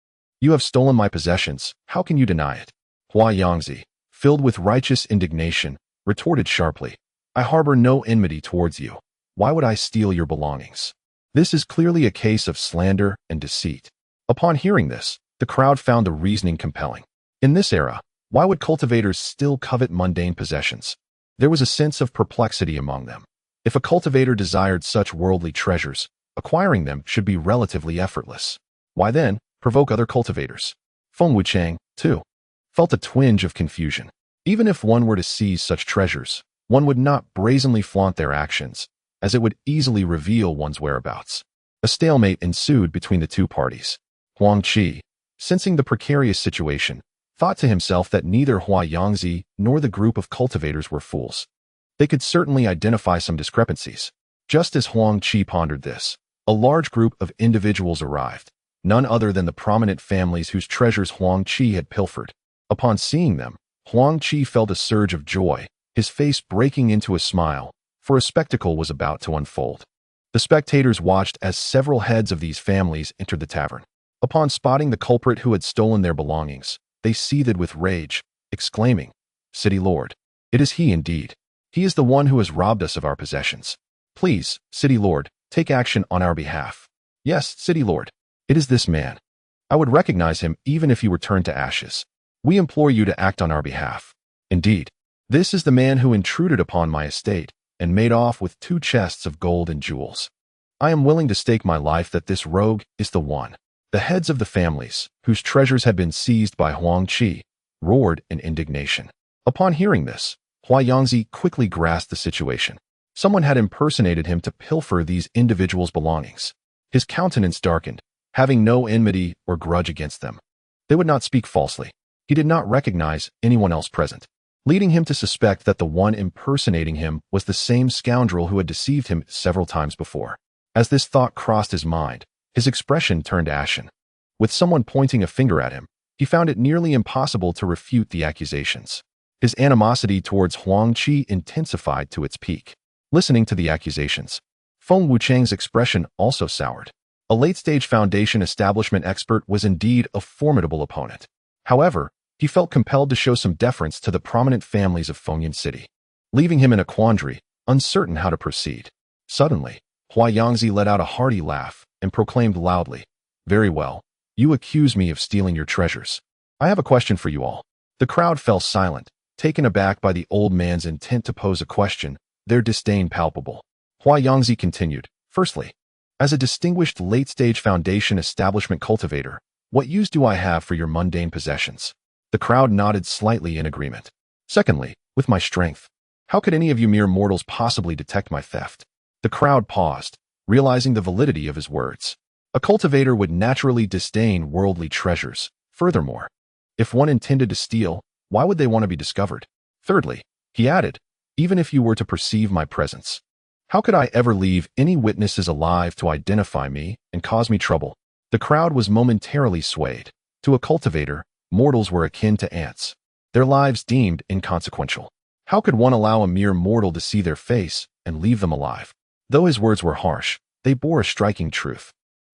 "You have stolen my possessions, how can you deny it?" Huang Qi, filled with righteous indignation, retorted sharply, "I harbor no enmity towards you. Why would I steal your belongings? This is clearly a case of slander and deceit." Upon hearing this, the crowd found the reasoning compelling. In this era, why would cultivators still covet mundane possessions? There was a sense of perplexity among them. If a cultivator desired such worldly treasures, acquiring them should be relatively effortless. Why then provoke other cultivators? Feng Wuchang, too, felt a twinge of confusion. Even if one were to seize such treasures, one would not brazenly flaunt their actions, as it would easily reveal one's whereabouts. A stalemate ensued between the two parties. Huang Qi, sensing the precarious situation, thought to himself that neither Huang Qi nor the group of cultivators were fools. They could certainly identify some discrepancies. Just as Huang Qi pondered this, a large group of individuals arrived, none other than the prominent families whose treasures Huang Qi had pilfered. Upon seeing them, Huang Qi felt a surge of joy, his face breaking into a smile, for a spectacle was about to unfold. The spectators watched as several heads of these families entered the tavern. Upon spotting the culprit who had stolen their belongings, they seethed with rage, exclaiming, "City Lord! It is he indeed. He is the one who has robbed us of our possessions. Please, City Lord, take action on our behalf." "Yes, City Lord. It is this man. I would recognize him even if he were turned to ashes. We implore you to act on our behalf. Indeed, this is the man who intruded upon my estate and made off with 2 chests of gold and jewels. I am willing to stake my life that this rogue is the one." The heads of the families, whose treasures had been seized by Huang Qi, roared in indignation. Upon hearing this, Huang Qi quickly grasped the situation. Someone had impersonated him to pilfer these individuals' belongings. His countenance darkened, having no enmity or grudge against them. They would not speak falsely. He did not recognize anyone else present, leading him to suspect that the one impersonating him was the same scoundrel who had deceived him several times before. As this thought crossed his mind, his expression turned ashen. With someone pointing a finger at him, he found it nearly impossible to refute the accusations. His animosity towards Huang Qi intensified to its peak. Listening to the accusations, Feng Wuchang's expression also soured. A late-stage foundation establishment expert was indeed a formidable opponent. However, he felt compelled to show some deference to the prominent families of Fengyan City, leaving him in a quandary, uncertain how to proceed. Suddenly, Huang Qi let out a hearty laugh and proclaimed loudly, "Very well. You accuse me of stealing your treasures. I have a question for you all." The crowd fell silent, taken aback by the old man's intent to pose a question, their disdain palpable. Huang Qi continued, "Firstly, as a distinguished late-stage foundation establishment cultivator, what use do I have for your mundane possessions?" The crowd nodded slightly in agreement. "Secondly, with my strength, how could any of you mere mortals possibly detect my theft?" The crowd paused, realizing the validity of his words. A cultivator would naturally disdain worldly treasures. Furthermore, if one intended to steal, why would they want to be discovered? Thirdly, he added, even if you were to perceive my presence, how could I ever leave any witnesses alive to identify me and cause me trouble? The crowd was momentarily swayed. To a cultivator, mortals were akin to ants, their lives deemed inconsequential. How could one allow a mere mortal to see their face and leave them alive? Though his words were harsh, they bore a striking truth.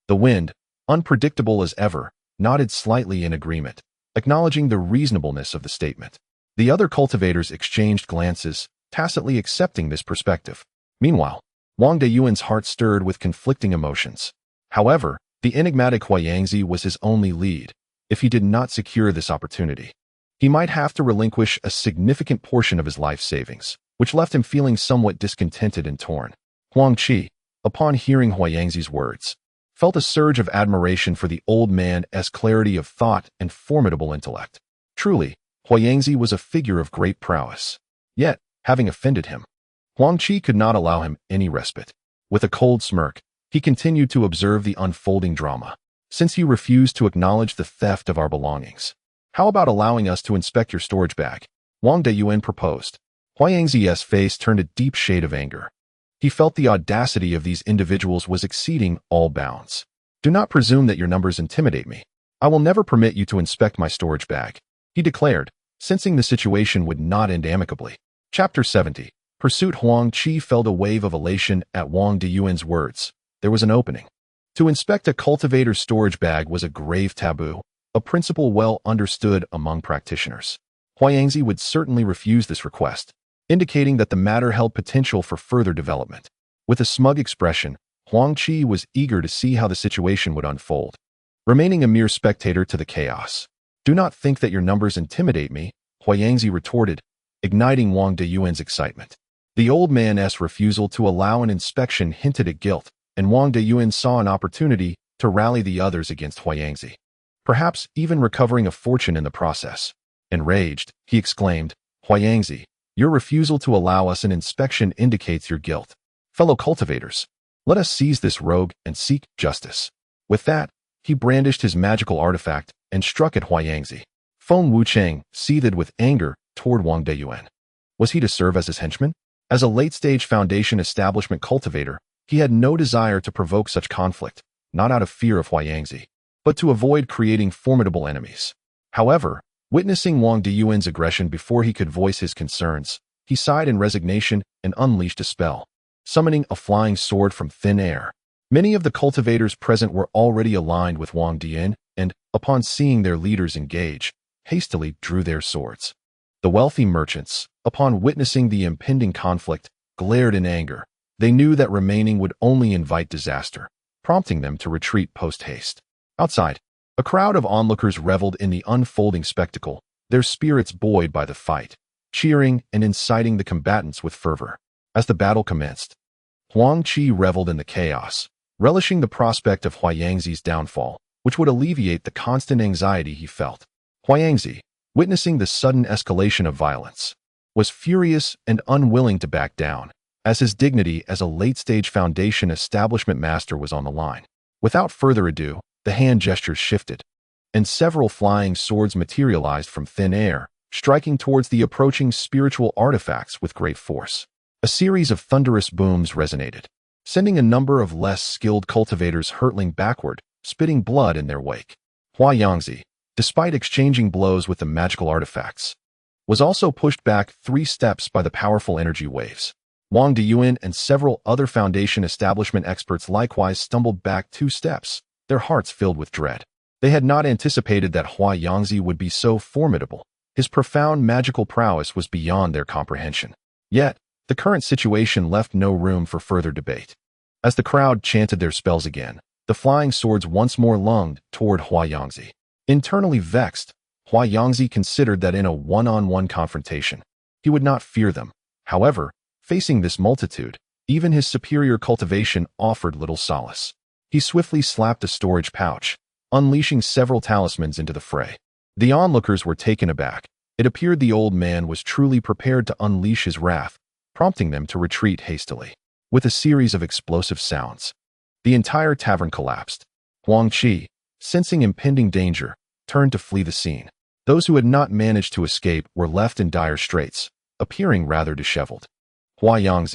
The wind, unpredictable as ever, nodded slightly in agreement, acknowledging the reasonableness of the statement. The other cultivators exchanged glances, tacitly accepting this perspective. Meanwhile, Wang Deyuan's heart stirred with conflicting emotions. However, the enigmatic Huang Qi was his only lead. If he did not secure this opportunity, he might have to relinquish a significant portion of his life savings, which left him feeling somewhat discontented and torn. Huang Qi, upon hearing Huang Xi's words, felt a surge of admiration for the old man's clarity of thought and formidable intellect. Truly, Huang Qi was a figure of great prowess. Yet, having offended him, Huang Qi could not allow him any respite. With a cold smirk, he continued to observe the unfolding drama. "Since you refuse to acknowledge the theft of our belongings, how about allowing us to inspect your storage bag?" Wang Deyuan proposed. Huang Xi's face turned a deep shade of anger. He felt the audacity of these individuals was exceeding all bounds. "Do not presume that your numbers intimidate me. I will never permit you to inspect my storage bag," he declared, sensing the situation would not end amicably. Chapter 70. Pursuit. Huang Qi felt a wave of elation at Wang Deyuan's words. There was an opening. To inspect a cultivator's storage bag was a grave taboo, a principle well understood among practitioners. Huang Qi would certainly refuse this request, indicating that the matter held potential for further development. With a smug expression, Huang Qi was eager to see how the situation would unfold, remaining a mere spectator to the chaos. "Do not think that your numbers intimidate me," Huang Qi retorted, igniting Wang Deyuan's excitement. The old man's refusal to allow an inspection hinted at guilt, and Wang Deyuan saw an opportunity to rally the others against Huang Qi, perhaps even recovering a fortune in the process. Enraged, he exclaimed, Huang, your refusal to allow us an inspection indicates your guilt. Fellow cultivators, let us seize this rogue and seek justice. With that, he brandished his magical artifact and struck at Huang. Feng Wucheng seethed with anger toward Wang Deyuan. Was he to serve as his henchman? As a late-stage Foundation establishment cultivator, he had no desire to provoke such conflict, not out of fear of Huang, but to avoid creating formidable enemies. However, witnessing Wang Deyuan's aggression before he could voice his concerns, he sighed in resignation and unleashed a spell, summoning a flying sword from thin air. Many of the cultivators present were already aligned with Wang Deyuan and, upon seeing their leaders engage, hastily drew their swords. The wealthy merchants, upon witnessing the impending conflict, glared in anger. They knew that remaining would only invite disaster, prompting them to retreat post-haste. Outside, a crowd of onlookers reveled in the unfolding spectacle, their spirits buoyed by the fight, cheering and inciting the combatants with fervor. As the battle commenced, Huang Qi reveled in the chaos, relishing the prospect of Huang's downfall, which would alleviate the constant anxiety he felt. Huang, witnessing the sudden escalation of violence, was furious and unwilling to back down, as his dignity as a late-stage Foundation establishment master was on the line. Without further ado, the hand gestures shifted, and several flying swords materialized from thin air, striking towards the approaching spiritual artifacts with great force. A series of thunderous booms resonated, sending a number of less skilled cultivators hurtling backward, spitting blood in their wake. Huang, despite exchanging blows with the magical artifacts, was also pushed back 3 steps by the powerful energy waves. Wang Deyuan and several other Foundation establishment experts likewise stumbled back 2 steps, their hearts filled with dread. They had not anticipated that Huang would be so formidable. His profound magical prowess was beyond their comprehension. Yet, the current situation left no room for further debate. As the crowd chanted their spells again, the flying swords once more lunged toward Huang. Internally vexed, Huang considered that in a one-on-one confrontation, he would not fear them. However, facing this multitude, even his superior cultivation offered little solace. He swiftly slapped a storage pouch, unleashing several talismans into the fray. The onlookers were taken aback. It appeared the old man was truly prepared to unleash his wrath, prompting them to retreat hastily. With a series of explosive sounds, the entire tavern collapsed. Huang Qi, sensing impending danger, turned to flee the scene. Those who had not managed to escape were left in dire straits, appearing rather disheveled. Huang,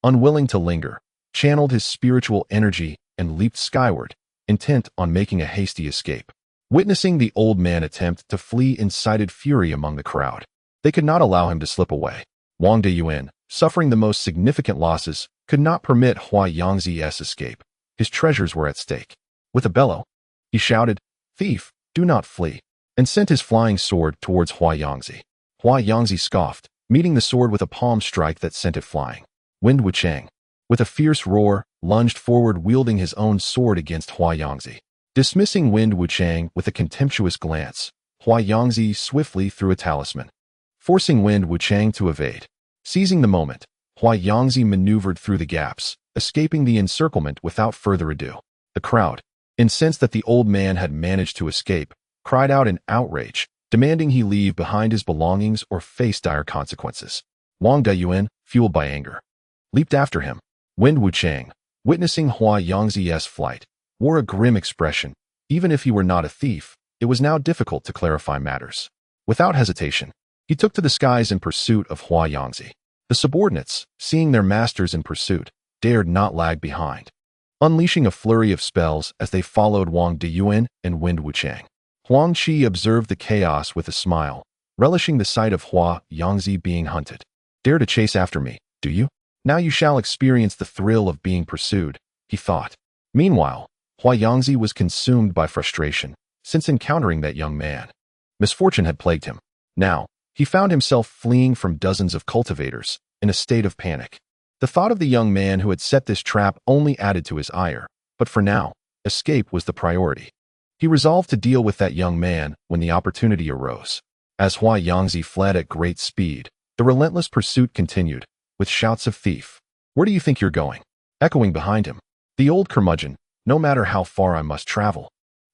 unwilling to linger, channeled his spiritual energy and leaped skyward, intent on making a hasty escape. Witnessing the old man attempt to flee incited fury among the crowd. They could not allow him to slip away. Wang Deyuan, suffering the most significant losses, could not permit Huang's escape. His treasures were at stake. With a bellow, he shouted, "Thief, do not flee," and sent his flying sword towards Huang. Huang scoffed, meeting the sword with a palm strike that sent it flying. Wind Wucheng, with a fierce roar, lunged forward wielding his own sword against Huang. Dismissing Wind Wucheng with a contemptuous glance, Huang swiftly threw a talisman, forcing Wind Wucheng to evade. Seizing the moment, Huang maneuvered through the gaps, escaping the encirclement without further ado. The crowd, incensed that the old man had managed to escape, cried out in outrage, demanding he leave behind his belongings or face dire consequences. Wang Deyuan, fueled by anger, leaped after him. Wind Wucheng, witnessing Huang's flight, wore a grim expression. Even if he were not a thief, it was now difficult to clarify matters. Without hesitation, he took to the skies in pursuit of Huang. The subordinates, seeing their masters in pursuit, dared not lag behind, unleashing a flurry of spells as they followed Wang Deyuan and Wind Wucheng. Huang Qi observed the chaos with a smile, relishing the sight of Huang being hunted. "Dare to chase after me, do you? Now you shall experience the thrill of being pursued," he thought. Meanwhile, Huang was consumed by frustration, since encountering that young man. Misfortune had plagued him. Now, he found himself fleeing from dozens of cultivators, in a state of panic. The thought of the young man who had set this trap only added to his ire, but for now, escape was the priority. He resolved to deal with that young man when the opportunity arose. As Huang fled at great speed, the relentless pursuit continued, with shouts of "Thief! Where do you think you're going?" echoing behind him. The old curmudgeon, "No matter how far I must travel,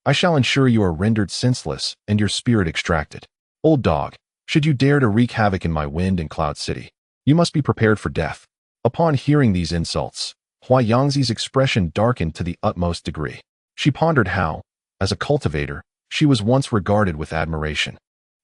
I shall ensure you are rendered senseless and your spirit extracted. Old dog, Should you dare to wreak havoc in my wind and cloud city, you must be prepared for death." Upon hearing these insults, Huang Qi's expression darkened to the utmost degree. She pondered how, as a cultivator, she was once regarded with admiration.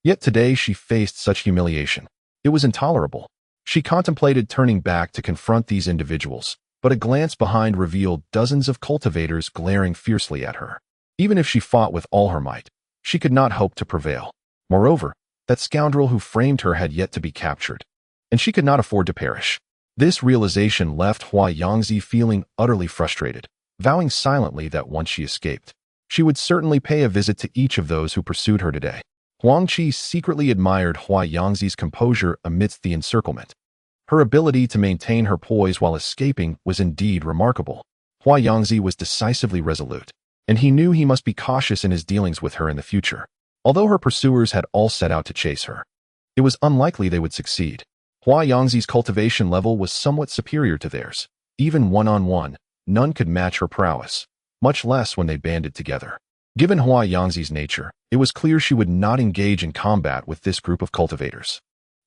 Yet today she faced such humiliation. It was intolerable. She contemplated turning back to confront these individuals, but a glance behind revealed dozens of cultivators glaring fiercely at her. Even if she fought with all her might, she could not hope to prevail. Moreover, that scoundrel who framed her had yet to be captured, and she could not afford to perish. This realization left Huang Qi feeling utterly frustrated, vowing silently that once she escaped, she would certainly pay a visit to each of those who pursued her today. Huang Qi secretly admired Huang Qi's composure amidst the encirclement. Her ability to maintain her poise while escaping was indeed remarkable. Huang Qi was decisively resolute, and he knew he must be cautious in his dealings with her in the future. Although her pursuers had all set out to chase her, it was unlikely they would succeed. Huang Qi's cultivation level was somewhat superior to theirs. Even one-on-one, none could match her prowess, much less when they banded together. Given Huang Qi's nature, it was clear she would not engage in combat with this group of cultivators.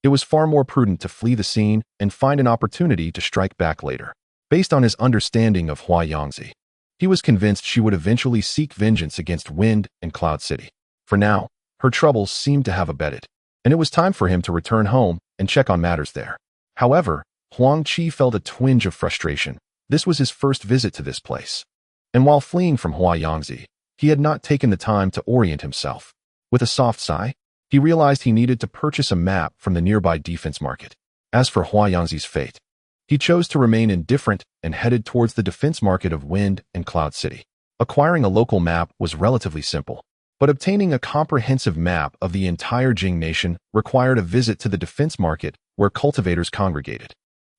It was far more prudent to flee the scene and find an opportunity to strike back later. Based on his understanding of Huang Qi, he was convinced she would eventually seek vengeance against Wind and Cloud City. For now, her troubles seemed to have abated, and it was time for him to return home and check on matters there. However, Huang Qi felt a twinge of frustration. This was his first visit to this place, and while fleeing from Huang Qi, he had not taken the time to orient himself. With a soft sigh, he realized he needed to purchase a map from the nearby defense market. As for Huang Qi's fate, he chose to remain indifferent and headed towards the defense market of Wind and Cloud City. Acquiring a local map was relatively simple, but obtaining a comprehensive map of the entire Jing nation required a visit to the defense market where cultivators congregated.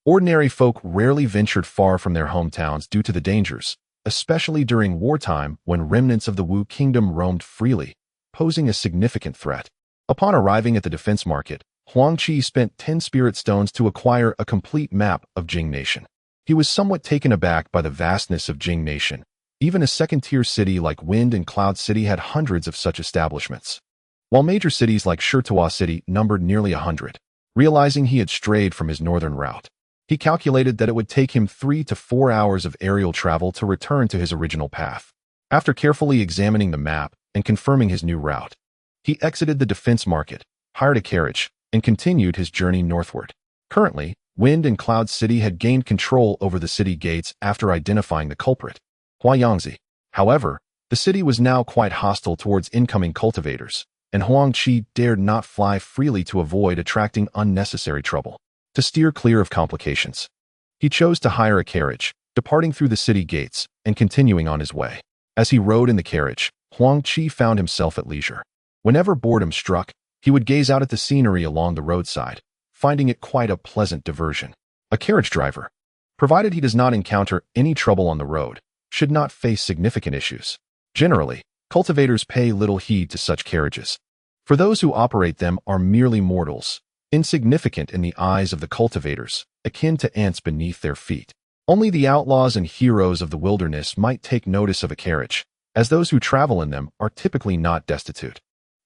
Ordinary folk rarely ventured far from their hometowns due to the dangers, especially during wartime when remnants of the Wu kingdom roamed freely, posing a significant threat. Upon arriving at the defense market, Huang Qi spent 10 spirit stones to acquire a complete map of Jing nation. He was somewhat taken aback by the vastness of Jing nation. Even a second-tier city like Wind and Cloud City had hundreds of such establishments, while major cities like Shirtua City numbered nearly 100. Realizing he had strayed from his northern route, he calculated that it would take him 3 to 4 hours of aerial travel to return to his original path. After carefully examining the map and confirming his new route, he exited the defense market, hired a carriage, and continued his journey northward. Currently, Wind and Cloud City had gained control over the city gates after identifying the culprit, Huang Qi. However, the city was now quite hostile towards incoming cultivators, and Huang Qi dared not fly freely to avoid attracting unnecessary trouble. To steer clear of complications, he chose to hire a carriage, departing through the city gates and continuing on his way. As he rode in the carriage, Huang Qi found himself at leisure. Whenever boredom struck, he would gaze out at the scenery along the roadside, finding it quite a pleasant diversion. A carriage driver, provided he does not encounter any trouble on the road, should not face significant issues. Generally, cultivators pay little heed to such carriages, for those who operate them are merely mortals, insignificant in the eyes of the cultivators, akin to ants beneath their feet. Only the outlaws and heroes of the wilderness might take notice of a carriage, as those who travel in them are typically not destitute.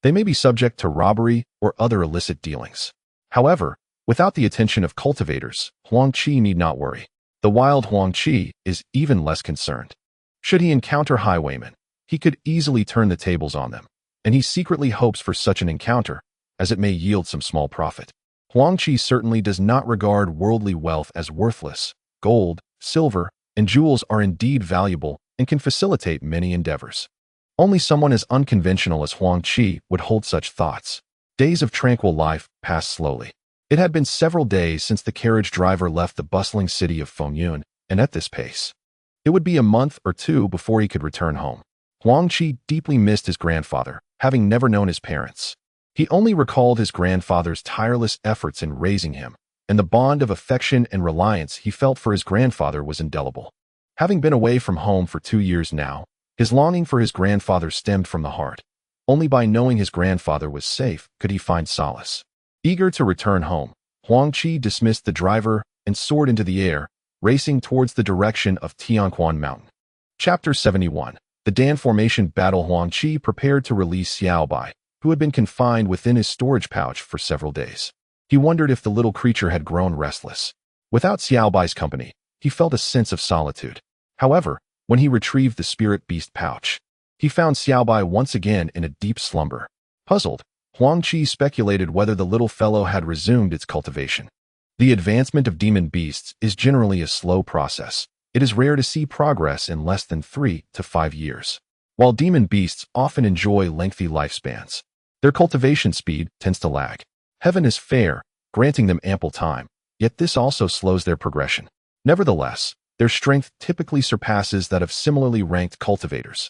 They may be subject to robbery or other illicit dealings. However, without the attention of cultivators, Huang Qi need not worry. The wild Huang Qi is even less concerned. Should he encounter highwaymen, he could easily turn the tables on them, and he secretly hopes for such an encounter, as it may yield some small profit. Huang Qi certainly does not regard worldly wealth as worthless. Gold, silver, and jewels are indeed valuable and can facilitate many endeavors. Only someone as unconventional as Huang Qi would hold such thoughts. Days of tranquil life passed slowly. It had been several days since the carriage driver left the bustling city of Fengyun, and at this pace, it would be a month or two before he could return home. Huang Qi deeply missed his grandfather, having never known his parents. He only recalled his grandfather's tireless efforts in raising him, and the bond of affection and reliance he felt for his grandfather was indelible. Having been away from home for 2 years now, his longing for his grandfather stemmed from the heart. Only by knowing his grandfather was safe could he find solace. Eager to return home, Huang Qi dismissed the driver and soared into the air, racing towards the direction of Tianquan Mountain. Chapter 71. The Dan Formation Battle. Huang Qi prepared to release Xiao Bai, who had been confined within his storage pouch for several days. He wondered if the little creature had grown restless. Without Xiao Bai's company, he felt a sense of solitude. However, when he retrieved the spirit beast pouch, he found Xiao Bai once again in a deep slumber. Puzzled, Huang Qi speculated whether the little fellow had resumed its cultivation. The advancement of demon beasts is generally a slow process. It is rare to see progress in less than 3 to 5 years. While demon beasts often enjoy lengthy lifespans, their cultivation speed tends to lag. Heaven is fair, granting them ample time, yet this also slows their progression. Nevertheless, their strength typically surpasses that of similarly ranked cultivators,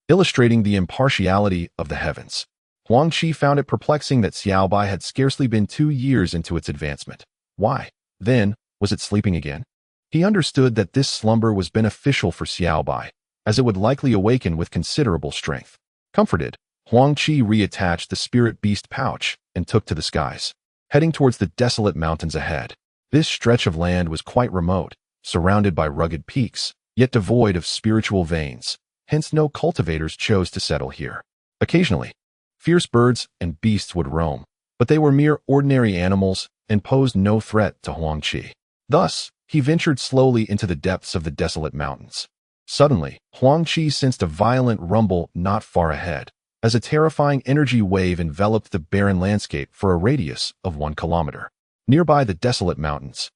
illustrating the impartiality of the heavens. Huang Qi found it perplexing that Xiao Bai had scarcely been 2 years into its advancement. Why, then, was it sleeping again? He understood that this slumber was beneficial for Xiao Bai, as it would likely awaken with considerable strength. Comforted, Huang Qi reattached the spirit beast pouch and took to the skies, heading towards the desolate mountains ahead. This stretch of land was quite remote, surrounded by rugged peaks, yet devoid of spiritual veins, hence no cultivators chose to settle here. Occasionally, fierce birds and beasts would roam, but they were mere ordinary animals and posed no threat to Huang Qi. Thus, he ventured slowly into the depths of the desolate mountains. Suddenly, Huang Qi sensed a violent rumble not far ahead, as a terrifying energy wave enveloped the barren landscape for a radius of 1 kilometer. Nearby the desolate mountains,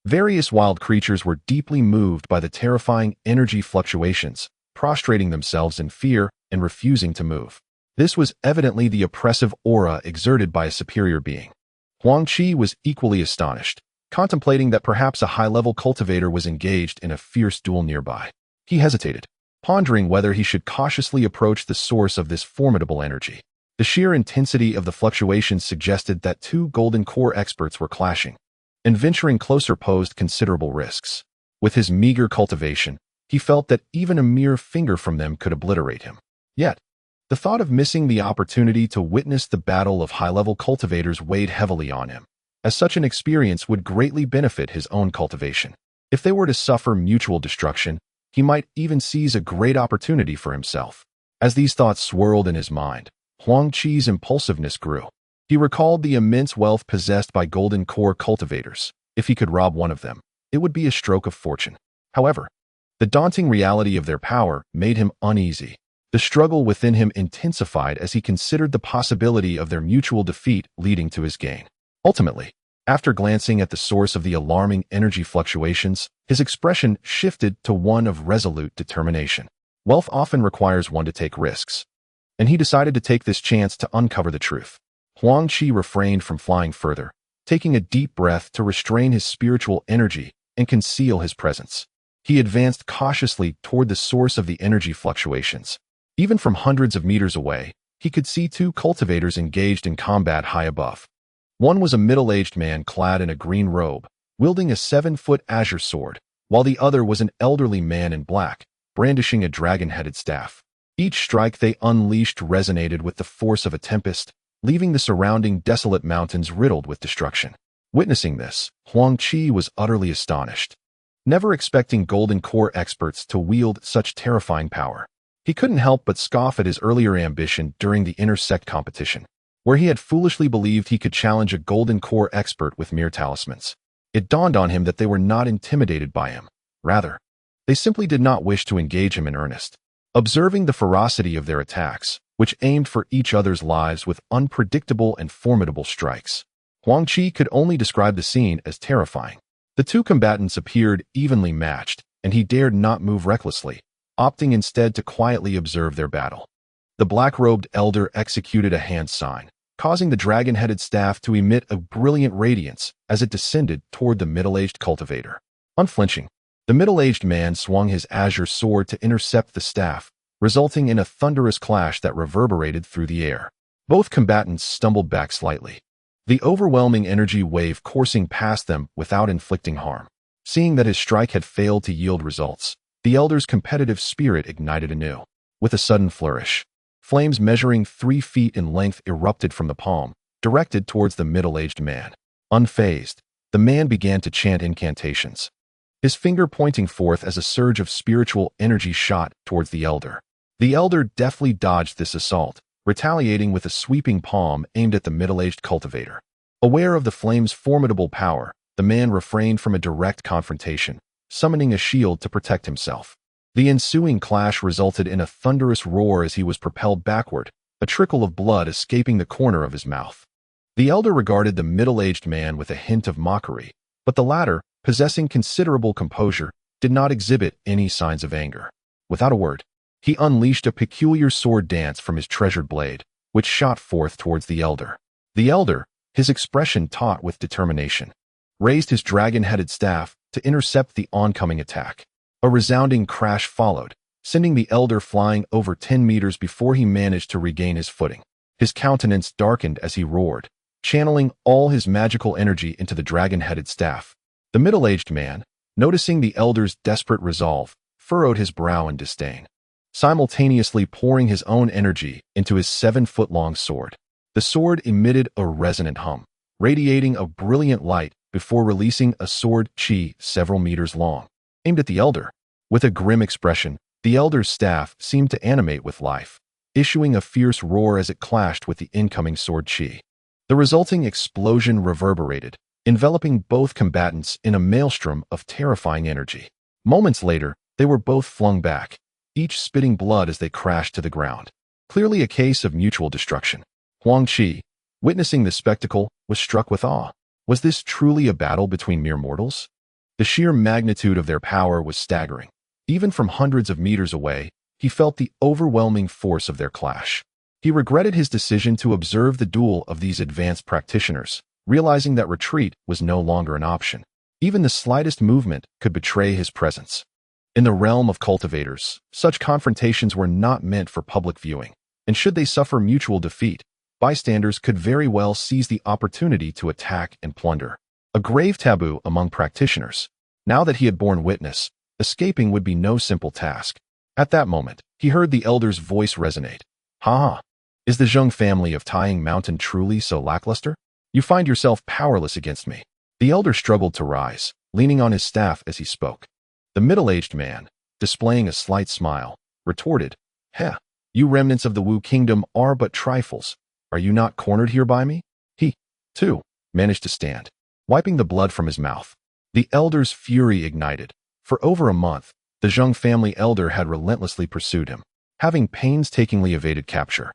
various wild creatures were deeply moved by the terrifying energy fluctuations, prostrating themselves in fear and refusing to move. This was evidently the oppressive aura exerted by a superior being. Huang Qi was equally astonished, contemplating that perhaps a high-level cultivator was engaged in a fierce duel nearby. He hesitated, pondering whether he should cautiously approach the source of this formidable energy. The sheer intensity of the fluctuations suggested that 2 golden core experts were clashing, and venturing closer posed considerable risks. With his meager cultivation, he felt that even a mere finger from them could obliterate him. Yet, the thought of missing the opportunity to witness the battle of high-level cultivators weighed heavily on him, as such an experience would greatly benefit his own cultivation. If they were to suffer mutual destruction, he might even seize a great opportunity for himself. As these thoughts swirled in his mind, Huang Qi's impulsiveness grew. He recalled the immense wealth possessed by golden core cultivators. If he could rob one of them, it would be a stroke of fortune. However, the daunting reality of their power made him uneasy. The struggle within him intensified as he considered the possibility of their mutual defeat leading to his gain. Ultimately, after glancing at the source of the alarming energy fluctuations, his expression shifted to one of resolute determination. Wealth often requires one to take risks, and he decided to take this chance to uncover the truth. Huang Qi refrained from flying further, taking a deep breath to restrain his spiritual energy and conceal his presence. He advanced cautiously toward the source of the energy fluctuations. Even from hundreds of meters away, he could see 2 cultivators engaged in combat high above. One was a middle-aged man clad in a green robe, wielding a 7-foot azure sword, while the other was an elderly man in black, brandishing a dragon-headed staff. Each strike they unleashed resonated with the force of a tempest, leaving the surrounding desolate mountains riddled with destruction. Witnessing this, Huang Qi was utterly astonished, never expecting golden core experts to wield such terrifying power. He couldn't help but scoff at his earlier ambition during the intersect competition, where he had foolishly believed he could challenge a golden core expert with mere talismans. It dawned on him that they were not intimidated by him. Rather, they simply did not wish to engage him in earnest. Observing the ferocity of their attacks, which aimed for each other's lives with unpredictable and formidable strikes, Huang Qi could only describe the scene as terrifying. The 2 combatants appeared evenly matched, and he dared not move recklessly, opting instead to quietly observe their battle. The black-robed elder executed a hand sign, causing the dragon-headed staff to emit a brilliant radiance as it descended toward the middle-aged cultivator. Unflinching, the middle-aged man swung his azure sword to intercept the staff, resulting in a thunderous clash that reverberated through the air. Both combatants stumbled back slightly, the overwhelming energy wave coursing past them without inflicting harm. Seeing that his strike had failed to yield results, the elder's competitive spirit ignited anew. With a sudden flourish, flames measuring 3 feet in length erupted from the palm, directed towards the middle-aged man. Unfazed, the man began to chant incantations, his finger pointing forth as a surge of spiritual energy shot towards the elder. The elder deftly dodged this assault, retaliating with a sweeping palm aimed at the middle-aged cultivator. Aware of the flame's formidable power, the man refrained from a direct confrontation, summoning a shield to protect himself. The ensuing clash resulted in a thunderous roar as he was propelled backward, a trickle of blood escaping the corner of his mouth. The elder regarded the middle-aged man with a hint of mockery, but the latter, possessing considerable composure, did not exhibit any signs of anger. Without a word, he unleashed a peculiar sword dance from his treasured blade, which shot forth towards the elder. The elder, his expression taut with determination, raised his dragon-headed staff to intercept the oncoming attack. A resounding crash followed, sending the elder flying over 10 meters before he managed to regain his footing. His countenance darkened as he roared, channeling all his magical energy into the dragon-headed staff. The middle-aged man, noticing the elder's desperate resolve, furrowed his brow in disdain, simultaneously pouring his own energy into his 7-foot-long sword. The sword emitted a resonant hum, radiating a brilliant light before releasing a sword Qi several meters long, aimed at the elder. With a grim expression, the elder's staff seemed to animate with life, issuing a fierce roar as it clashed with the incoming sword Qi. The resulting explosion reverberated, enveloping both combatants in a maelstrom of terrifying energy. Moments later, they were both flung back, each spitting blood as they crashed to the ground. Clearly a case of mutual destruction. Huang Qi, witnessing the spectacle, was struck with awe. Was this truly a battle between mere mortals? The sheer magnitude of their power was staggering. Even from hundreds of meters away, he felt the overwhelming force of their clash. He regretted his decision to observe the duel of these advanced practitioners, realizing that retreat was no longer an option. Even the slightest movement could betray his presence. In the realm of cultivators, such confrontations were not meant for public viewing, and should they suffer mutual defeat, bystanders could very well seize the opportunity to attack and plunder. A grave taboo among practitioners. Now that he had borne witness, escaping would be no simple task. At that moment, he heard the elder's voice resonate. "Ha ha! Is the Zheng family of Tying Mountain truly so lackluster? You find yourself powerless against me." The elder struggled to rise, leaning on his staff as he spoke. The middle-aged man, displaying a slight smile, retorted, "Heh, you remnants of the Wu kingdom are but trifles. Are you not cornered here by me?" He, too, managed to stand, wiping the blood from his mouth. The elder's fury ignited. For over a month, the Zheng family elder had relentlessly pursued him, having painstakingly evaded capture.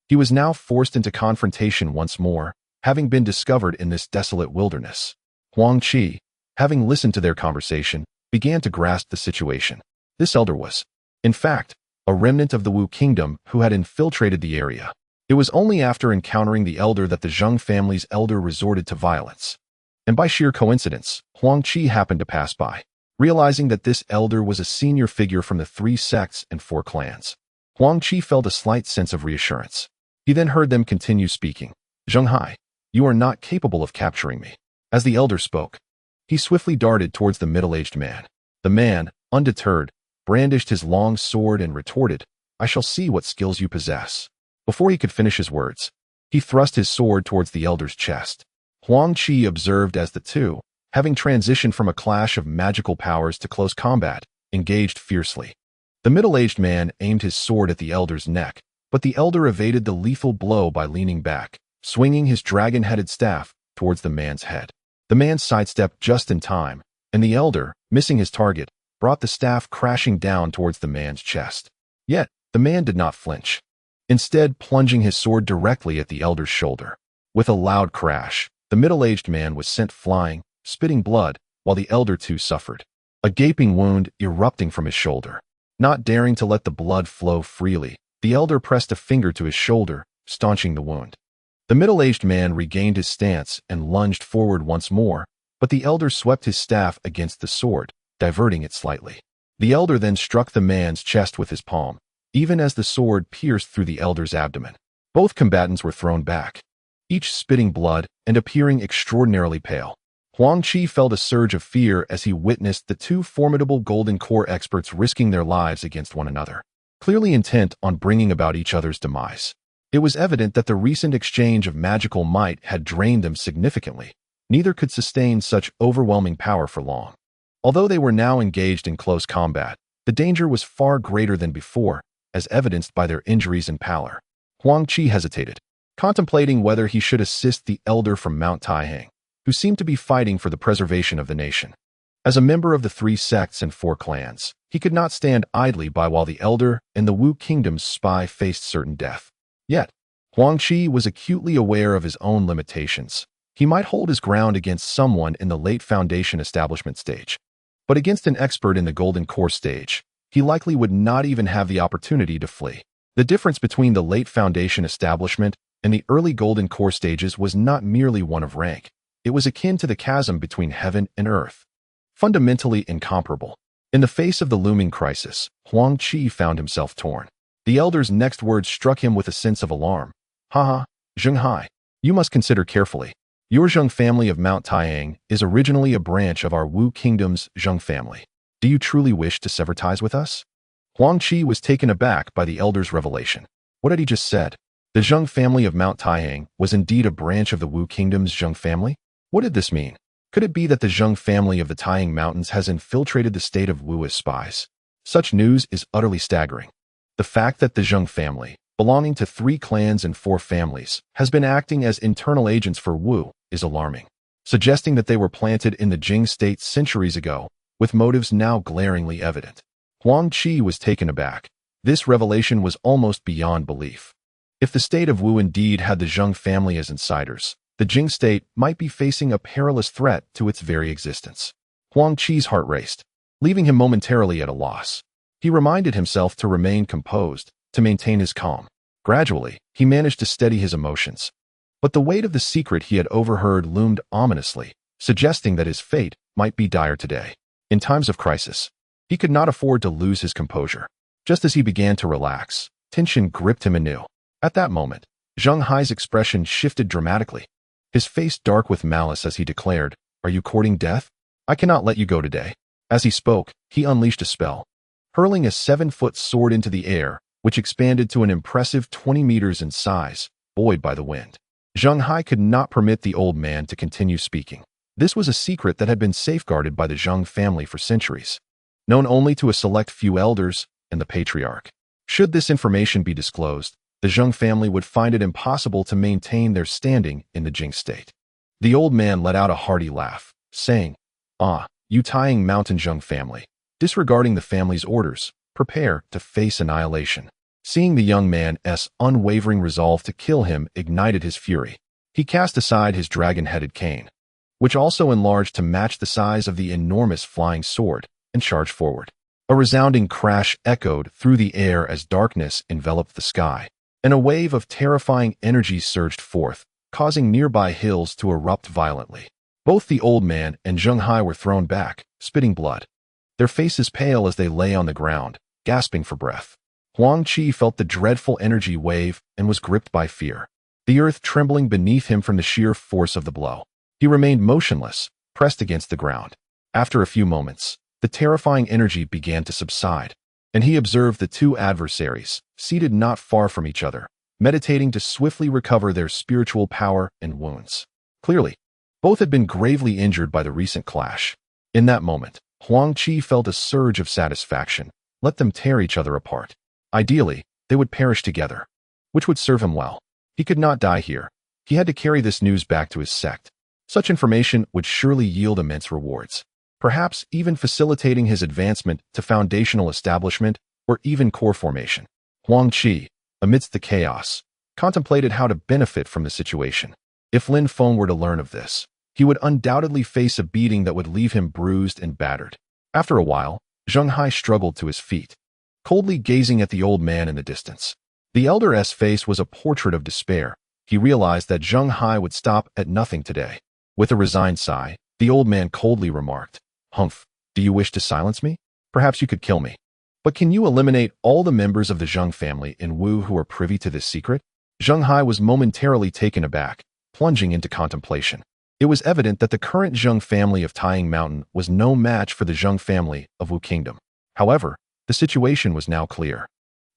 He was now forced into confrontation once more, having been discovered in this desolate wilderness. Huang Qi, having listened to their conversation, began to grasp the situation. This elder was, in fact, a remnant of the Wu kingdom who had infiltrated the area. It was only after encountering the elder that the Zheng family's elder resorted to violence. And by sheer coincidence, Huang Qi happened to pass by. Realizing that this elder was a senior figure from the 3 sects and 4 clans, Huang Qi felt a slight sense of reassurance. He then heard them continue speaking. "Zheng Hai, you are not capable of capturing me." As the elder spoke, he swiftly darted towards the middle-aged man. The man, undeterred, brandished his long sword and retorted, "I shall see what skills you possess." Before he could finish his words, he thrust his sword towards the elder's chest. Huang Qi observed as the two, having transitioned from a clash of magical powers to close combat, engaged fiercely. The middle-aged man aimed his sword at the elder's neck, but the elder evaded the lethal blow by leaning back, swinging his dragon-headed staff towards the man's head. The man sidestepped just in time, and the elder, missing his target, brought the staff crashing down towards the man's chest. Yet, the man did not flinch, instead plunging his sword directly at the elder's shoulder. With a loud crash, the middle-aged man was sent flying, spitting blood, while the elder too suffered, a gaping wound erupting from his shoulder. Not daring to let the blood flow freely, the elder pressed a finger to his shoulder, staunching the wound. The middle-aged man regained his stance and lunged forward once more, but the elder swept his staff against the sword, diverting it slightly. The elder then struck the man's chest with his palm, even as the sword pierced through the elder's abdomen. Both combatants were thrown back, each spitting blood and appearing extraordinarily pale. Huang Qi felt a surge of fear as he witnessed the 2 formidable Golden Core experts risking their lives against one another, clearly intent on bringing about each other's demise. It was evident that the recent exchange of magical might had drained them significantly. Neither could sustain such overwhelming power for long. Although they were now engaged in close combat, the danger was far greater than before, as evidenced by their injuries and pallor. Huang Qi hesitated, contemplating whether he should assist the elder from Mount Taihang, who seemed to be fighting for the preservation of the nation. As a member of the 3 sects and 4 clans, he could not stand idly by while the elder and the Wu Kingdom's spy faced certain death. Yet, Huang Qi was acutely aware of his own limitations. He might hold his ground against someone in the late Foundation establishment stage, but against an expert in the Golden Core stage, he likely would not even have the opportunity to flee. The difference between the late Foundation establishment and the early Golden Core stages was not merely one of rank. It was akin to the chasm between heaven and earth, fundamentally incomparable. In the face of the looming crisis, Huang Qi found himself torn. The elder's next words struck him with a sense of alarm. Haha, Zhenghai, you must consider carefully. Your Zheng family of Mount Taihang is originally a branch of our Wu Kingdom's Zheng family. Do you truly wish to sever ties with us? Huang Qi was taken aback by the elder's revelation. What had he just said? The Zheng family of Mount Taihang was indeed a branch of the Wu Kingdom's Zheng family? What did this mean? Could it be that the Zheng family of the Taihang Mountains has infiltrated the state of Wu as spies? Such news is utterly staggering. The fact that the Zheng family, belonging to 3 clans and 4 families, has been acting as internal agents for Wu is alarming, suggesting that they were planted in the Jing state centuries ago, with motives now glaringly evident. Huang Qi was taken aback. This revelation was almost beyond belief. If the state of Wu indeed had the Zheng family as insiders, the Jing state might be facing a perilous threat to its very existence. Huang Qi's heart raced, leaving him momentarily at a loss. He reminded himself to remain composed, to maintain his calm. Gradually, he managed to steady his emotions. But the weight of the secret he had overheard loomed ominously, suggesting that his fate might be dire today. In times of crisis, he could not afford to lose his composure. Just as he began to relax, tension gripped him anew. At that moment, Zheng Hai's expression shifted dramatically, his face dark with malice as he declared, "Are you courting death? I cannot let you go today." As he spoke, he unleashed a spell, hurling a 7-foot sword into the air, which expanded to an impressive 20 meters in size, buoyed by the wind. Zheng Hai could not permit the old man to continue speaking. This was a secret that had been safeguarded by the Zheng family for centuries, known only to a select few elders and the patriarch. Should this information be disclosed, the Zheng family would find it impossible to maintain their standing in the Jing state. The old man let out a hearty laugh, saying, "Ah, you Taihang Mountain Zheng family, disregarding the family's orders, prepare to face annihilation." Seeing the young man's unwavering resolve to kill him ignited his fury. He cast aside his dragon-headed cane, which also enlarged to match the size of the enormous flying sword, and charged forward. A resounding crash echoed through the air as darkness enveloped the sky, and a wave of terrifying energy surged forth, causing nearby hills to erupt violently. Both the old man and Zheng Hai were thrown back, spitting blood, their faces pale as they lay on the ground, gasping for breath. Huang Qi felt the dreadful energy wave and was gripped by fear, the earth trembling beneath him from the sheer force of the blow. He remained motionless, pressed against the ground. After a few moments, the terrifying energy began to subside, and he observed the 2 adversaries, seated not far from each other, meditating to swiftly recover their spiritual power and wounds. Clearly, both had been gravely injured by the recent clash. In that moment, Huang Qi felt a surge of satisfaction. Let them tear each other apart. Ideally, they would perish together, which would serve him well. He could not die here. He had to carry this news back to his sect. Such information would surely yield immense rewards, perhaps even facilitating his advancement to foundational establishment or even core formation. Huang Qi, amidst the chaos, contemplated how to benefit from the situation. If Lin Feng were to learn of this, he would undoubtedly face a beating that would leave him bruised and battered. After a while, Zheng Hai struggled to his feet, coldly gazing at the old man in the distance. The elder's face was a portrait of despair. He realized that Zheng Hai would stop at nothing today. With a resigned sigh, the old man coldly remarked, "Humph, do you wish to silence me? Perhaps you could kill me. But can you eliminate all the members of the Zheng family in Wu who are privy to this secret?" Zheng Hai was momentarily taken aback, plunging into contemplation. It was evident that the current Zheng family of Taihang Mountain was no match for the Zheng family of Wu Kingdom. However, the situation was now clear.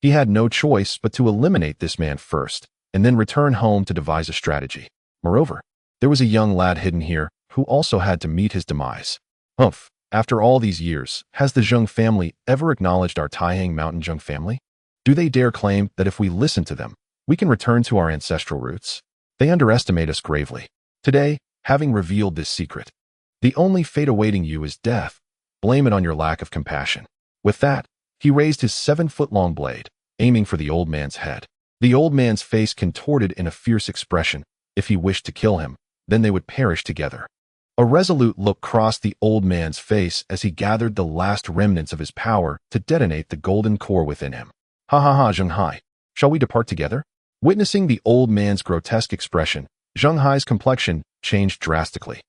He had no choice but to eliminate this man first, and then return home to devise a strategy. Moreover, there was a young lad hidden here who also had to meet his demise. Humph, after all these years, has the Zheng family ever acknowledged our Taihang Mountain Zheng family? Do they dare claim that if we listen to them, We can return to our ancestral roots. They underestimate us gravely. Today, having revealed this secret, the only fate awaiting you is death. Blame it on your lack of compassion. With that, he raised his 7-foot-long blade, aiming for the old man's head. The old man's face contorted in a fierce expression. If he wished to kill him, then they would perish together. A resolute look crossed the old man's face as he gathered the last remnants of his power to detonate the golden core within him. Ha ha ha, Zheng Hai. Shall we depart together? Witnessing the old man's grotesque expression, Zheng Hai's complexion changed drastically.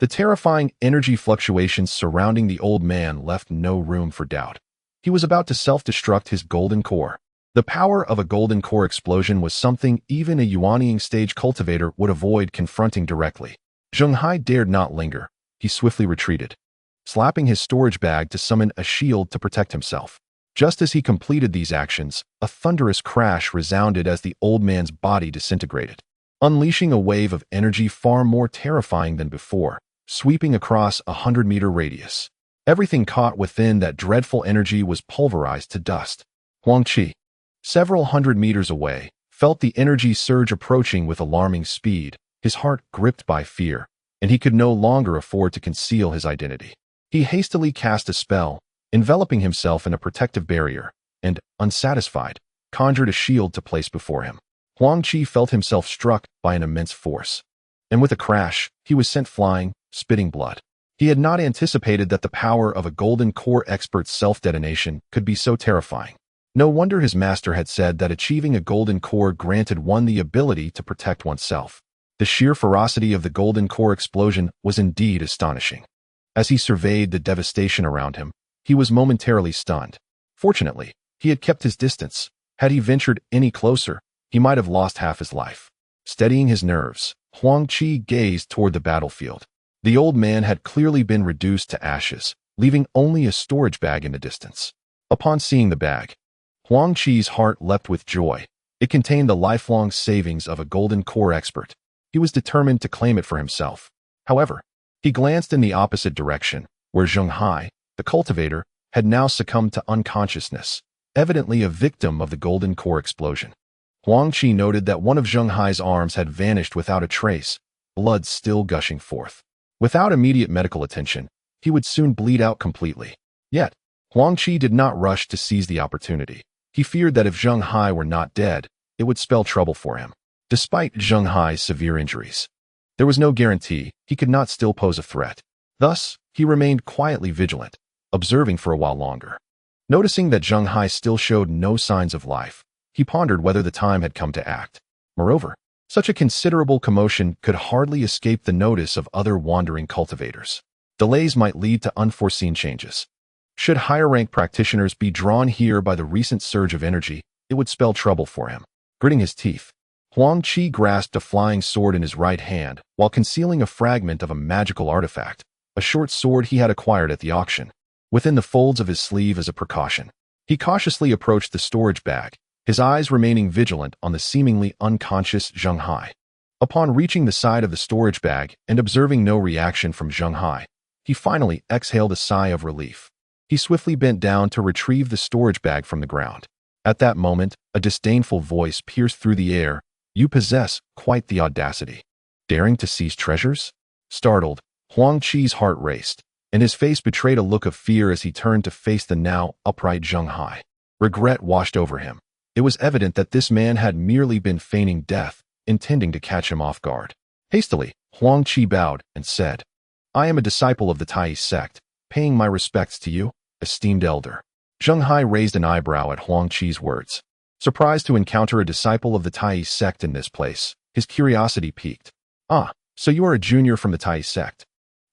The terrifying energy fluctuations surrounding the old man left no room for doubt. He was about to self-destruct his golden core. The power of a golden core explosion was something even a Yuanying stage cultivator would avoid confronting directly. Zheng Hai dared not linger. He swiftly retreated, slapping his storage bag to summon a shield to protect himself. Just as he completed these actions, a thunderous crash resounded as the old man's body disintegrated, unleashing a wave of energy far more terrifying than before, sweeping across a 100-meter radius. Everything caught within that dreadful energy was pulverized to dust. Huang Qi, several 100 meters away, felt the energy surge approaching with alarming speed, his heart gripped by fear, and he could no longer afford to conceal his identity. He hastily cast a spell, enveloping himself in a protective barrier, and, unsatisfied, conjured a shield to place before him. Huang Qi felt himself struck by an immense force, and with a crash, he was sent flying, spitting blood. He had not anticipated that the power of a golden core expert's self-detonation could be so terrifying. No wonder his master had said that achieving a golden core granted one the ability to protect oneself. The sheer ferocity of the golden core explosion was indeed astonishing. As he surveyed the devastation around him, he was momentarily stunned. Fortunately, he had kept his distance. Had he ventured any closer, he might have lost half his life. Steadying his nerves, Huang Qi gazed toward the battlefield. The old man had clearly been reduced to ashes, leaving only a storage bag in the distance. Upon seeing the bag, Huang Qi's heart leapt with joy. It contained the lifelong savings of a golden core expert. He was determined to claim it for himself. However, he glanced in the opposite direction, where Zheng Hai, the cultivator, had now succumbed to unconsciousness, evidently a victim of the golden core explosion. Huang Qi noted that one of Zheng Hai's arms had vanished without a trace, blood still gushing forth. Without immediate medical attention, he would soon bleed out completely. Yet, Huang Qi did not rush to seize the opportunity. He feared that if Zheng Hai were not dead, it would spell trouble for him. Despite Zheng Hai's severe injuries, there was no guarantee he could not still pose a threat. Thus, he remained quietly vigilant, observing for a while longer. Noticing that Zheng Hai still showed no signs of life, he pondered whether the time had come to act. Moreover, such a considerable commotion could hardly escape the notice of other wandering cultivators. Delays might lead to unforeseen changes. Should higher-rank practitioners be drawn here by the recent surge of energy, it would spell trouble for him. Gritting his teeth, Huang Qi grasped a flying sword in his right hand while concealing a fragment of a magical artifact, a short sword he had acquired at the auction, within the folds of his sleeve as a precaution. He cautiously approached the storage bag, his eyes remaining vigilant on the seemingly unconscious Zheng Hai. Upon reaching the side of the storage bag and observing no reaction from Zheng Hai, he finally exhaled a sigh of relief. He swiftly bent down to retrieve the storage bag from the ground. At that moment, a disdainful voice pierced through the air. "You possess quite the audacity. Daring to seize treasures?" Startled, Huang Qi's heart raced, and his face betrayed a look of fear as he turned to face the now upright Zheng Hai. Regret washed over him. It was evident that this man had merely been feigning death, intending to catch him off guard. Hastily, Huang Qi bowed and said, "I am a disciple of the Tai sect, paying my respects to you, esteemed elder." Zheng Hai raised an eyebrow at Huang Qi's words. Surprised to encounter a disciple of the Tai sect in this place, his curiosity piqued. "Ah, so you are a junior from the Tai sect.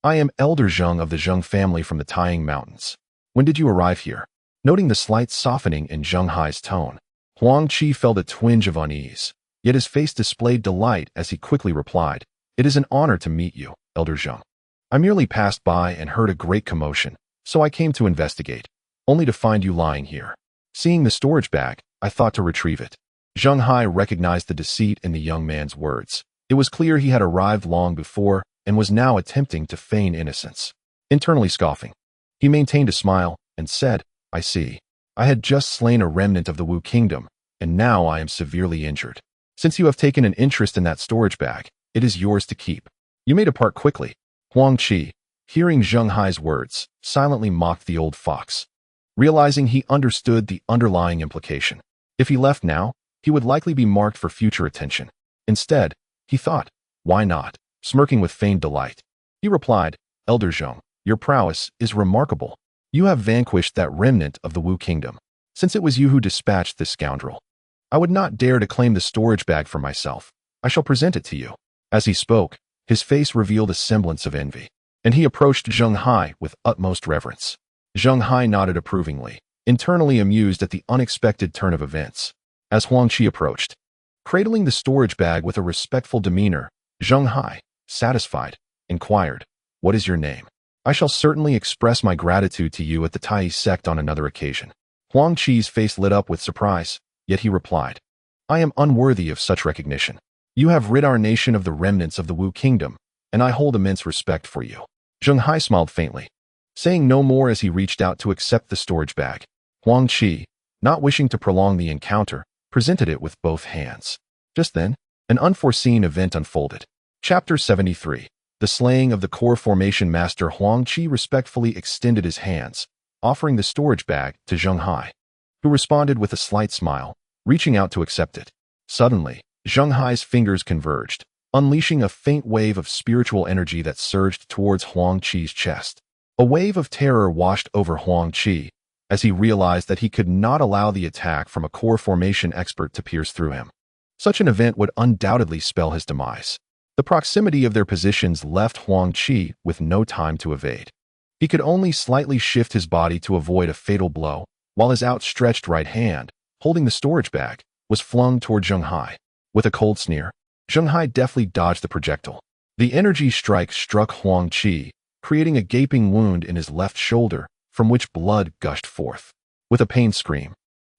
I am Elder Zheng of the Zheng family from the Taiying Mountains. When did you arrive here?" Noting the slight softening in Zheng Hai's tone, Huang Qi felt a twinge of unease, yet his face displayed delight as he quickly replied, "It is an honor to meet you, Elder Zheng. I merely passed by and heard a great commotion, so I came to investigate, only to find you lying here. Seeing the storage bag, I thought to retrieve it." Zheng Hai recognized the deceit in the young man's words. It was clear he had arrived long before and was now attempting to feign innocence. Internally scoffing, he maintained a smile and said, "I see. I had just slain a remnant of the Wu kingdom, and now I am severely injured. Since you have taken an interest in that storage bag, it is yours to keep. You may depart quickly. Huang Qi, hearing Zheng Hai's words, silently mocked the old fox, realizing he understood the underlying implication. If he left now, he would likely be marked for future attention. Instead, he thought, why not? Smirking with feigned delight, he replied, Elder Zheng, your prowess is remarkable. You have vanquished that remnant of the Wu kingdom. Since it was you who dispatched this scoundrel, I would not dare to claim the storage bag for myself. I shall present it to you. As he spoke, his face revealed a semblance of envy, and he approached Zheng Hai with utmost reverence. Zheng Hai nodded approvingly, internally amused at the unexpected turn of events. As Huang Qi approached, cradling the storage bag with a respectful demeanor, Zheng Hai, satisfied, inquired, What is your name? I shall certainly express my gratitude to you at the Tai sect on another occasion. Huang Qi's face lit up with surprise, yet he replied, I am unworthy of such recognition. You have rid our nation of the remnants of the Wu kingdom, and I hold immense respect for you. Zheng Hai smiled faintly, saying no more as he reached out to accept the storage bag. Huang Qi, not wishing to prolong the encounter, presented it with both hands. Just then, an unforeseen event unfolded. Chapter 73. The slaying of the core formation master. Huang Qi respectfully extended his hands, offering the storage bag to Zheng Hai, who responded with a slight smile, reaching out to accept it. Suddenly, Zheng Hai's fingers converged, unleashing a faint wave of spiritual energy that surged towards Huang Qi's chest. A wave of terror washed over Huang Qi as he realized that he could not allow the attack from a core formation expert to pierce through him. Such an event would undoubtedly spell his demise. The proximity of their positions left Huang Qi with no time to evade. He could only slightly shift his body to avoid a fatal blow, while his outstretched right hand, holding the storage bag, was flung toward Zheng Hai. With a cold sneer, Zheng Hai deftly dodged the projectile. The energy strike struck Huang Qi, creating a gaping wound in his left shoulder, from which blood gushed forth. With a pained scream,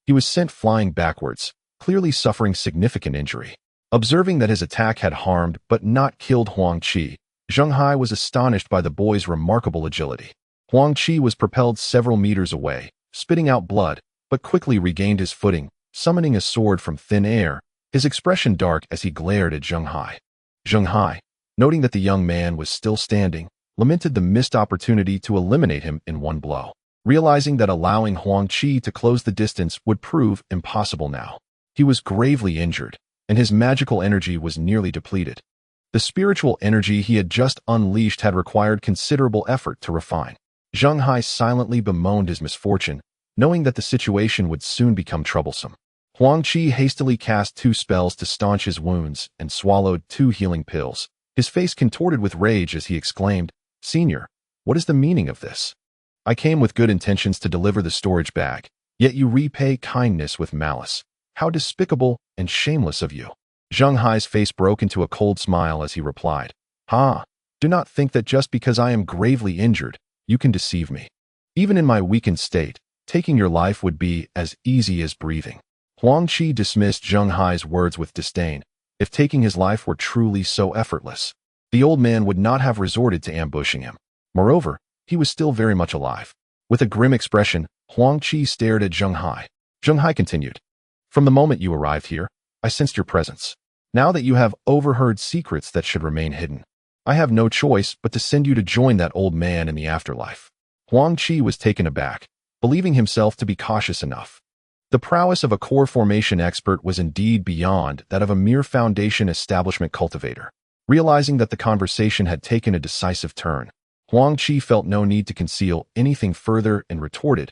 he was sent flying backwards, clearly suffering significant injury. Observing that his attack had harmed but not killed Huang Qi, Zheng Hai was astonished by the boy's remarkable agility. Huang Qi was propelled several meters away, spitting out blood, but quickly regained his footing, summoning a sword from thin air, his expression dark as he glared at Zheng Hai. Zheng Hai, noting that the young man was still standing, lamented the missed opportunity to eliminate him in one blow. Realizing that allowing Huang Qi to close the distance would prove impossible now, he was gravely injured, and his magical energy was nearly depleted. The spiritual energy he had just unleashed had required considerable effort to refine. Zheng Hai silently bemoaned his misfortune, knowing that the situation would soon become troublesome. Huang Qi hastily cast 2 spells to staunch his wounds and swallowed 2 healing pills. His face contorted with rage as he exclaimed, Senior, what is the meaning of this? I came with good intentions to deliver the storage bag, yet you repay kindness with malice. How despicable and shameless of you. Zheng Hai's face broke into a cold smile as he replied, do not think that just because I am gravely injured, you can deceive me. Even in my weakened state, taking your life would be as easy as breathing. Huang Qi dismissed Zheng Hai's words with disdain. If taking his life were truly so effortless, the old man would not have resorted to ambushing him. Moreover, he was still very much alive. With a grim expression, Huang Qi stared at Zheng Hai. Zheng Hai continued, From the moment you arrived here, I sensed your presence. Now that you have overheard secrets that should remain hidden, I have no choice but to send you to join that old man in the afterlife. Huang Qi was taken aback, believing himself to be cautious enough. The prowess of a core formation expert was indeed beyond that of a mere foundation establishment cultivator. Realizing that the conversation had taken a decisive turn, Huang Qi felt no need to conceal anything further and retorted,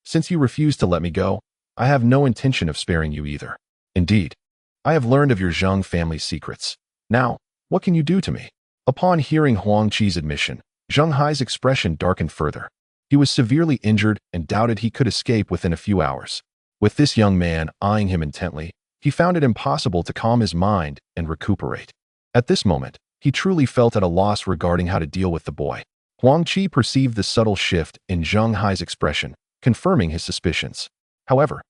Since you refuse to let me go, I have no intention of sparing you either. Indeed, I have learned of your Zheng family's secrets. Now, what can you do to me? Upon hearing Huang Qi's admission, Zheng Hai's expression darkened further. He was severely injured and doubted he could escape within a few hours. With this young man eyeing him intently, he found it impossible to calm his mind and recuperate. At this moment, he truly felt at a loss regarding how to deal with the boy. Huang Qi perceived the subtle shift in Zheng Hai's expression, confirming his suspicions. However,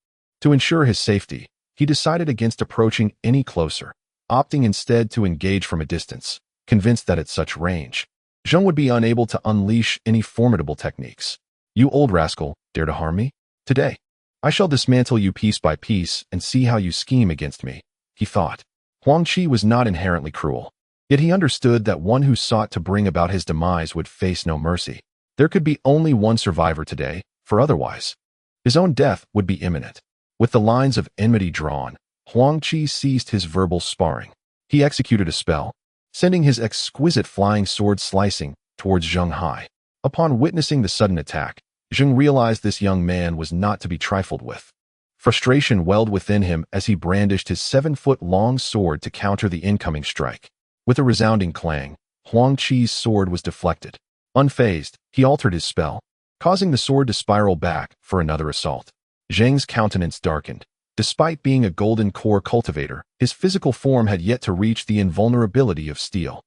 to ensure his safety, he decided against approaching any closer, opting instead to engage from a distance, convinced that at such range, Zheng would be unable to unleash any formidable techniques. You old rascal, dare to harm me? Today, I shall dismantle you piece by piece and see how you scheme against me. he thought. Huang Qi was not inherently cruel. Yet he understood that one who sought to bring about his demise would face no mercy. There could be only one survivor today, for otherwise his own death would be imminent. With the lines of enmity drawn, Huang Qi ceased his verbal sparring. He executed a spell, sending his exquisite flying sword slicing towards Zheng Hai. Upon witnessing the sudden attack, Zheng realized this young man was not to be trifled with. Frustration welled within him as he brandished his 7-foot-long sword to counter the incoming strike. With a resounding clang, Huang Qi's sword was deflected. Unfazed, he altered his spell, causing the sword to spiral back for another assault. Zheng's countenance darkened. Despite being a golden core cultivator, his physical form had yet to reach the invulnerability of steel.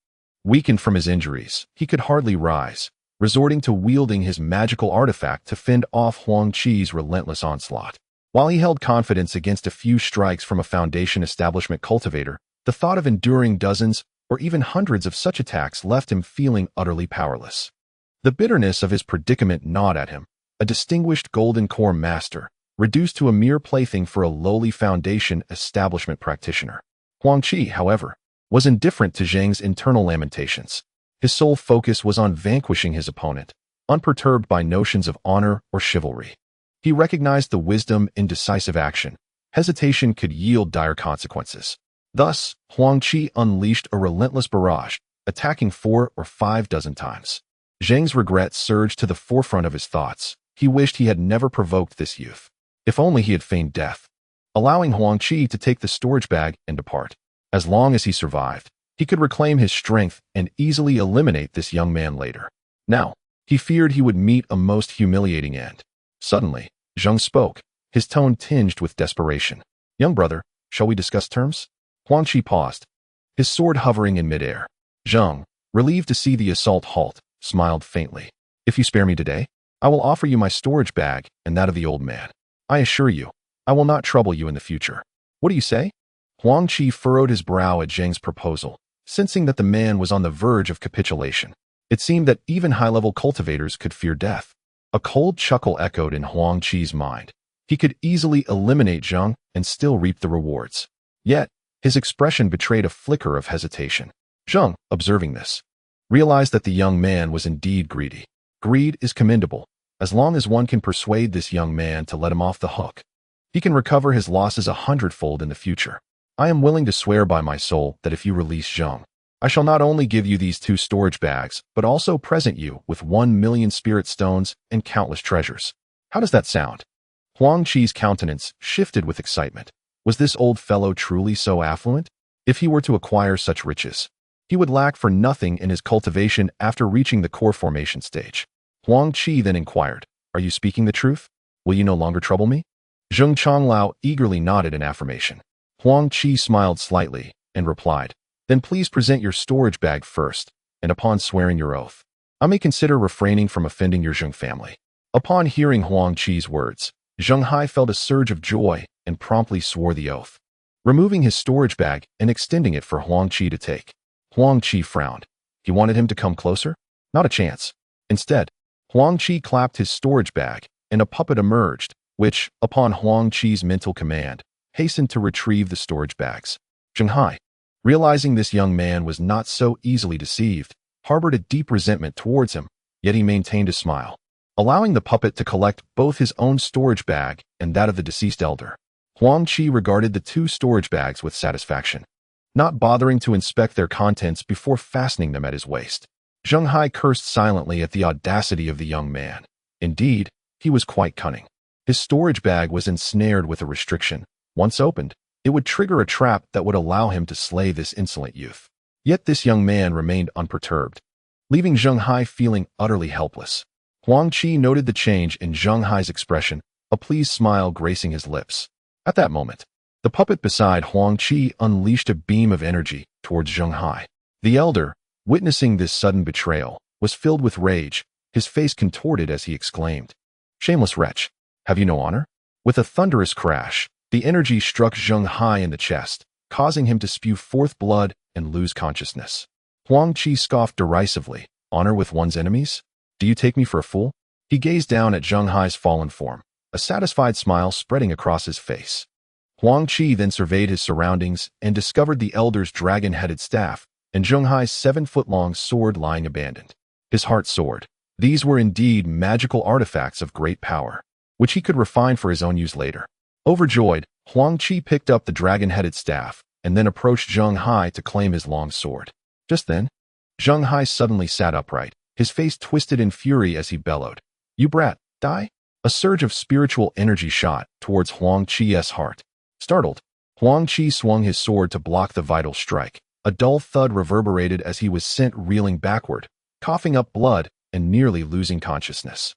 Weakened from his injuries, he could hardly rise, resorting to wielding his magical artifact to fend off Huang Qi's relentless onslaught. While he held confidence against a few strikes from a Foundation establishment cultivator, the thought of enduring dozens or even hundreds of such attacks left him feeling utterly powerless. The bitterness of his predicament gnawed at him, a distinguished golden core master, reduced to a mere plaything for a lowly Foundation establishment practitioner. Huang Qi, however, was indifferent to Zheng's internal lamentations. His sole focus was on vanquishing his opponent, unperturbed by notions of honor or chivalry. He recognized the wisdom in decisive action. Hesitation could yield dire consequences. Thus, Huang Qi unleashed a relentless barrage, attacking 4 or 5 dozen times. Zheng's regret surged to the forefront of his thoughts. He wished he had never provoked this youth. If only he had feigned death, allowing Huang Qi to take the storage bag and depart. As long as he survived, he could reclaim his strength and easily eliminate this young man later. Now, he feared he would meet a most humiliating end. Suddenly, Zheng spoke, his tone tinged with desperation. "Young brother, shall we discuss terms?" Huang Qi paused, his sword hovering in midair. Zheng, relieved to see the assault halt, smiled faintly. "If you spare me today, I will offer you my storage bag and that of the old man. I assure you, I will not trouble you in the future. What do you say?" Huang Qi furrowed his brow at Zheng's proposal, sensing that the man was on the verge of capitulation. It seemed that even high-level cultivators could fear death. A cold chuckle echoed in Huang Qi's mind. He could easily eliminate Zheng and still reap the rewards. Yet, his expression betrayed a flicker of hesitation. Zheng, observing this, realized that the young man was indeed greedy. Greed is commendable, as long as one can persuade this young man to let him off the hook. He can recover his losses 100-fold in the future. I am willing to swear by my soul that if you release Zheng, I shall not only give you these 2 storage bags, but also present you with 1 million spirit stones and countless treasures. How does that sound? Huang Qi's countenance shifted with excitement. Was this old fellow truly so affluent? If he were to acquire such riches, he would lack for nothing in his cultivation after reaching the core formation stage. Huang Qi then inquired, "Are you speaking the truth? Will you no longer trouble me?" Zheng Changlao eagerly nodded in affirmation. Huang Qi smiled slightly and replied, "Then please present your storage bag first, and upon swearing your oath, I may consider refraining from offending your Zheng family." Upon hearing Huang Qi's words, Zheng Hai felt a surge of joy and promptly swore the oath, removing his storage bag and extending it for Huang Qi to take. Huang Qi frowned. He wanted him to come closer? Not a chance. Instead, Huang Qi clapped his storage bag, and a puppet emerged, which, upon Huang Qi's mental command, hastened to retrieve the storage bags. Zheng Hai, realizing this young man was not so easily deceived, harbored a deep resentment towards him, yet he maintained a smile, allowing the puppet to collect both his own storage bag and that of the deceased elder. Huang Qi regarded the 2 storage bags with satisfaction, not bothering to inspect their contents before fastening them at his waist. Zheng Hai cursed silently at the audacity of the young man. Indeed, he was quite cunning. His storage bag was ensnared with a restriction. Once opened, it would trigger a trap that would allow him to slay this insolent youth. Yet this young man remained unperturbed, leaving Zheng Hai feeling utterly helpless. Huang Qi noted the change in Zheng Hai's expression, a pleased smile gracing his lips. At that moment, the puppet beside Huang Qi unleashed a beam of energy towards Zheng Hai. The elder, witnessing this sudden betrayal, was filled with rage, his face contorted as he exclaimed, "Shameless wretch, have you no honor?" With a thunderous crash, the energy struck Zheng Hai in the chest, causing him to spew forth blood and lose consciousness. Huang Qi scoffed derisively. "Honor with one's enemies? Do you take me for a fool?" He gazed down at Zheng Hai's fallen form, a satisfied smile spreading across his face. Huang Qi then surveyed his surroundings and discovered the elder's dragon-headed staff and Zheng Hai's 7-foot-long sword lying abandoned. His heart soared. These were indeed magical artifacts of great power, which he could refine for his own use later. Overjoyed, Huang Qi picked up the dragon-headed staff and then approached Zheng Hai to claim his long sword. Just then, Zheng Hai suddenly sat upright, his face twisted in fury as he bellowed, "You brat, die!" A surge of spiritual energy shot towards Huang Qi's heart. Startled, Huang Qi swung his sword to block the vital strike. A dull thud reverberated as he was sent reeling backward, coughing up blood and nearly losing consciousness.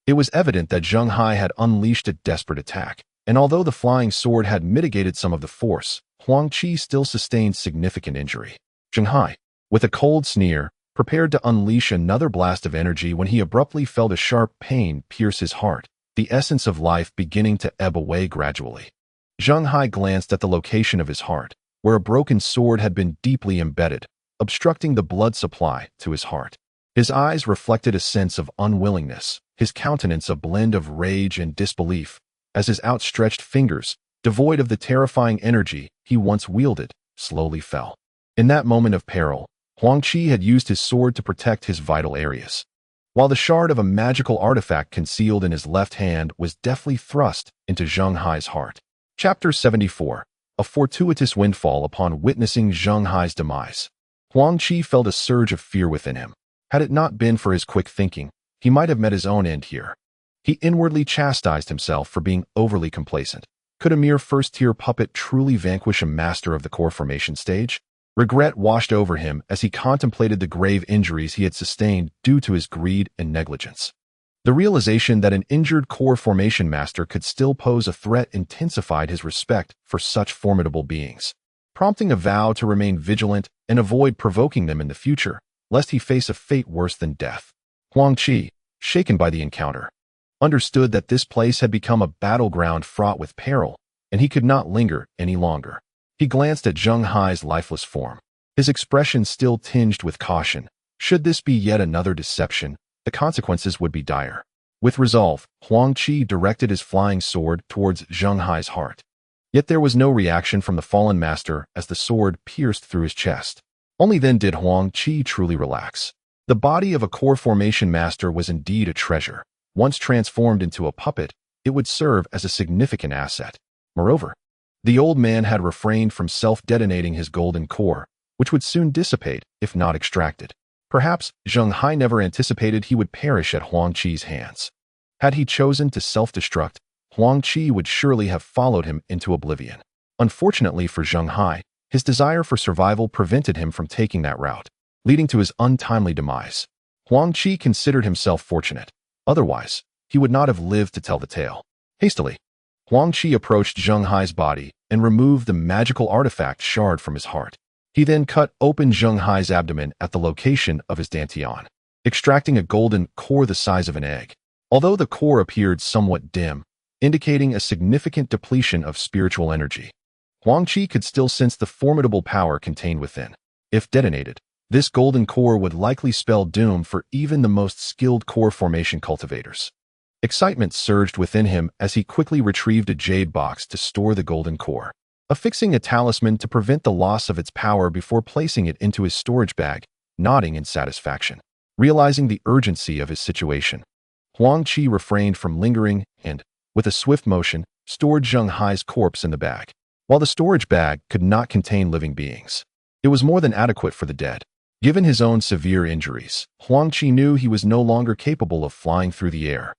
It was evident that Zheng Hai had unleashed a desperate attack, and although the flying sword had mitigated some of the force, Huang Qi still sustained significant injury. Zheng Hai, with a cold sneer, prepared to unleash another blast of energy when he abruptly felt a sharp pain pierce his heart, the essence of life beginning to ebb away gradually. Zheng Hai glanced at the location of his heart, where a broken sword had been deeply embedded, obstructing the blood supply to his heart. His eyes reflected a sense of unwillingness, his countenance a blend of rage and disbelief, as his outstretched fingers, devoid of the terrifying energy he once wielded, slowly fell. In that moment of peril, Huang Qi had used his sword to protect his vital areas, while the shard of a magical artifact concealed in his left hand was deftly thrust into Zheng Hai's heart. Chapter 74. A fortuitous windfall upon witnessing Zheng Hai's demise. Huang Qi felt a surge of fear within him. Had it not been for his quick thinking, he might have met his own end here. He inwardly chastised himself for being overly complacent. Could a mere first-tier puppet truly vanquish a master of the core formation stage? Regret washed over him as he contemplated the grave injuries he had sustained due to his greed and negligence. The realization that an injured core formation master could still pose a threat intensified his respect for such formidable beings, prompting a vow to remain vigilant and avoid provoking them in the future, lest he face a fate worse than death. Huang Qi, shaken by the encounter, understood that this place had become a battleground fraught with peril, and he could not linger any longer. He glanced at Zheng Hai's lifeless form, his expression still tinged with caution. Should this be yet another deception, the consequences would be dire. With resolve, Huang Qi directed his flying sword towards Zheng Hai's heart. Yet there was no reaction from the fallen master as the sword pierced through his chest. Only then did Huang Qi truly relax. The body of a core formation master was indeed a treasure. Once transformed into a puppet, it would serve as a significant asset. Moreover, the old man had refrained from self-detonating his golden core, which would soon dissipate if not extracted. Perhaps Zheng Hai never anticipated he would perish at Huang Qi's hands. Had he chosen to self-destruct, Huang Qi would surely have followed him into oblivion. Unfortunately for Zheng Hai, his desire for survival prevented him from taking that route, leading to his untimely demise. Huang Qi considered himself fortunate. Otherwise, he would not have lived to tell the tale. Hastily, Huang Qi approached Zheng Hai's body and removed the magical artifact shard from his heart. He then cut open Zheng Hai's abdomen at the location of his dantian, extracting a golden core the size of an egg. Although the core appeared somewhat dim, indicating a significant depletion of spiritual energy, Huang Qi could still sense the formidable power contained within. If detonated, this golden core would likely spell doom for even the most skilled core formation cultivators. Excitement surged within him as he quickly retrieved a jade box to store the golden core, affixing a talisman to prevent the loss of its power before placing it into his storage bag, nodding in satisfaction. Realizing the urgency of his situation, Huang Qi refrained from lingering and, with a swift motion, stored Zheng Hai's corpse in the bag. While the storage bag could not contain living beings, it was more than adequate for the dead. Given his own severe injuries, Huang Qi knew he was no longer capable of flying through the air.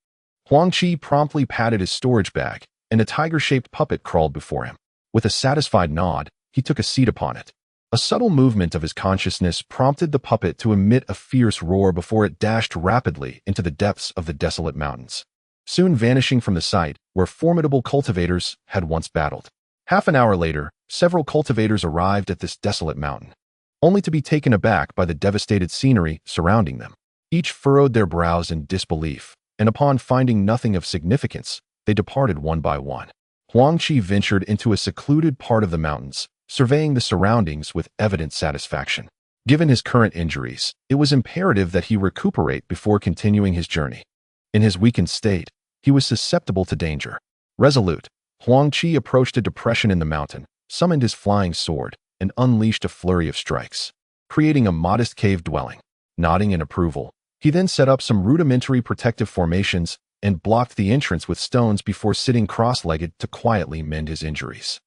Huang Qi promptly patted his storage bag, and a tiger-shaped puppet crawled before him. With a satisfied nod, he took a seat upon it. A subtle movement of his consciousness prompted the puppet to emit a fierce roar before it dashed rapidly into the depths of the desolate mountains, soon vanishing from the site where formidable cultivators had once battled. Half an hour later, several cultivators arrived at this desolate mountain, only to be taken aback by the devastated scenery surrounding them. Each furrowed their brows in disbelief, and upon finding nothing of significance, they departed one by one. Huang Qi ventured into a secluded part of the mountains, surveying the surroundings with evident satisfaction. Given his current injuries, it was imperative that he recuperate before continuing his journey. In his weakened state, he was susceptible to danger. Resolute, Huang Qi approached a depression in the mountain, summoned his flying sword, and unleashed a flurry of strikes, creating a modest cave dwelling. Nodding in approval, he then set up some rudimentary protective formations and blocked the entrance with stones before sitting cross-legged to quietly mend his injuries.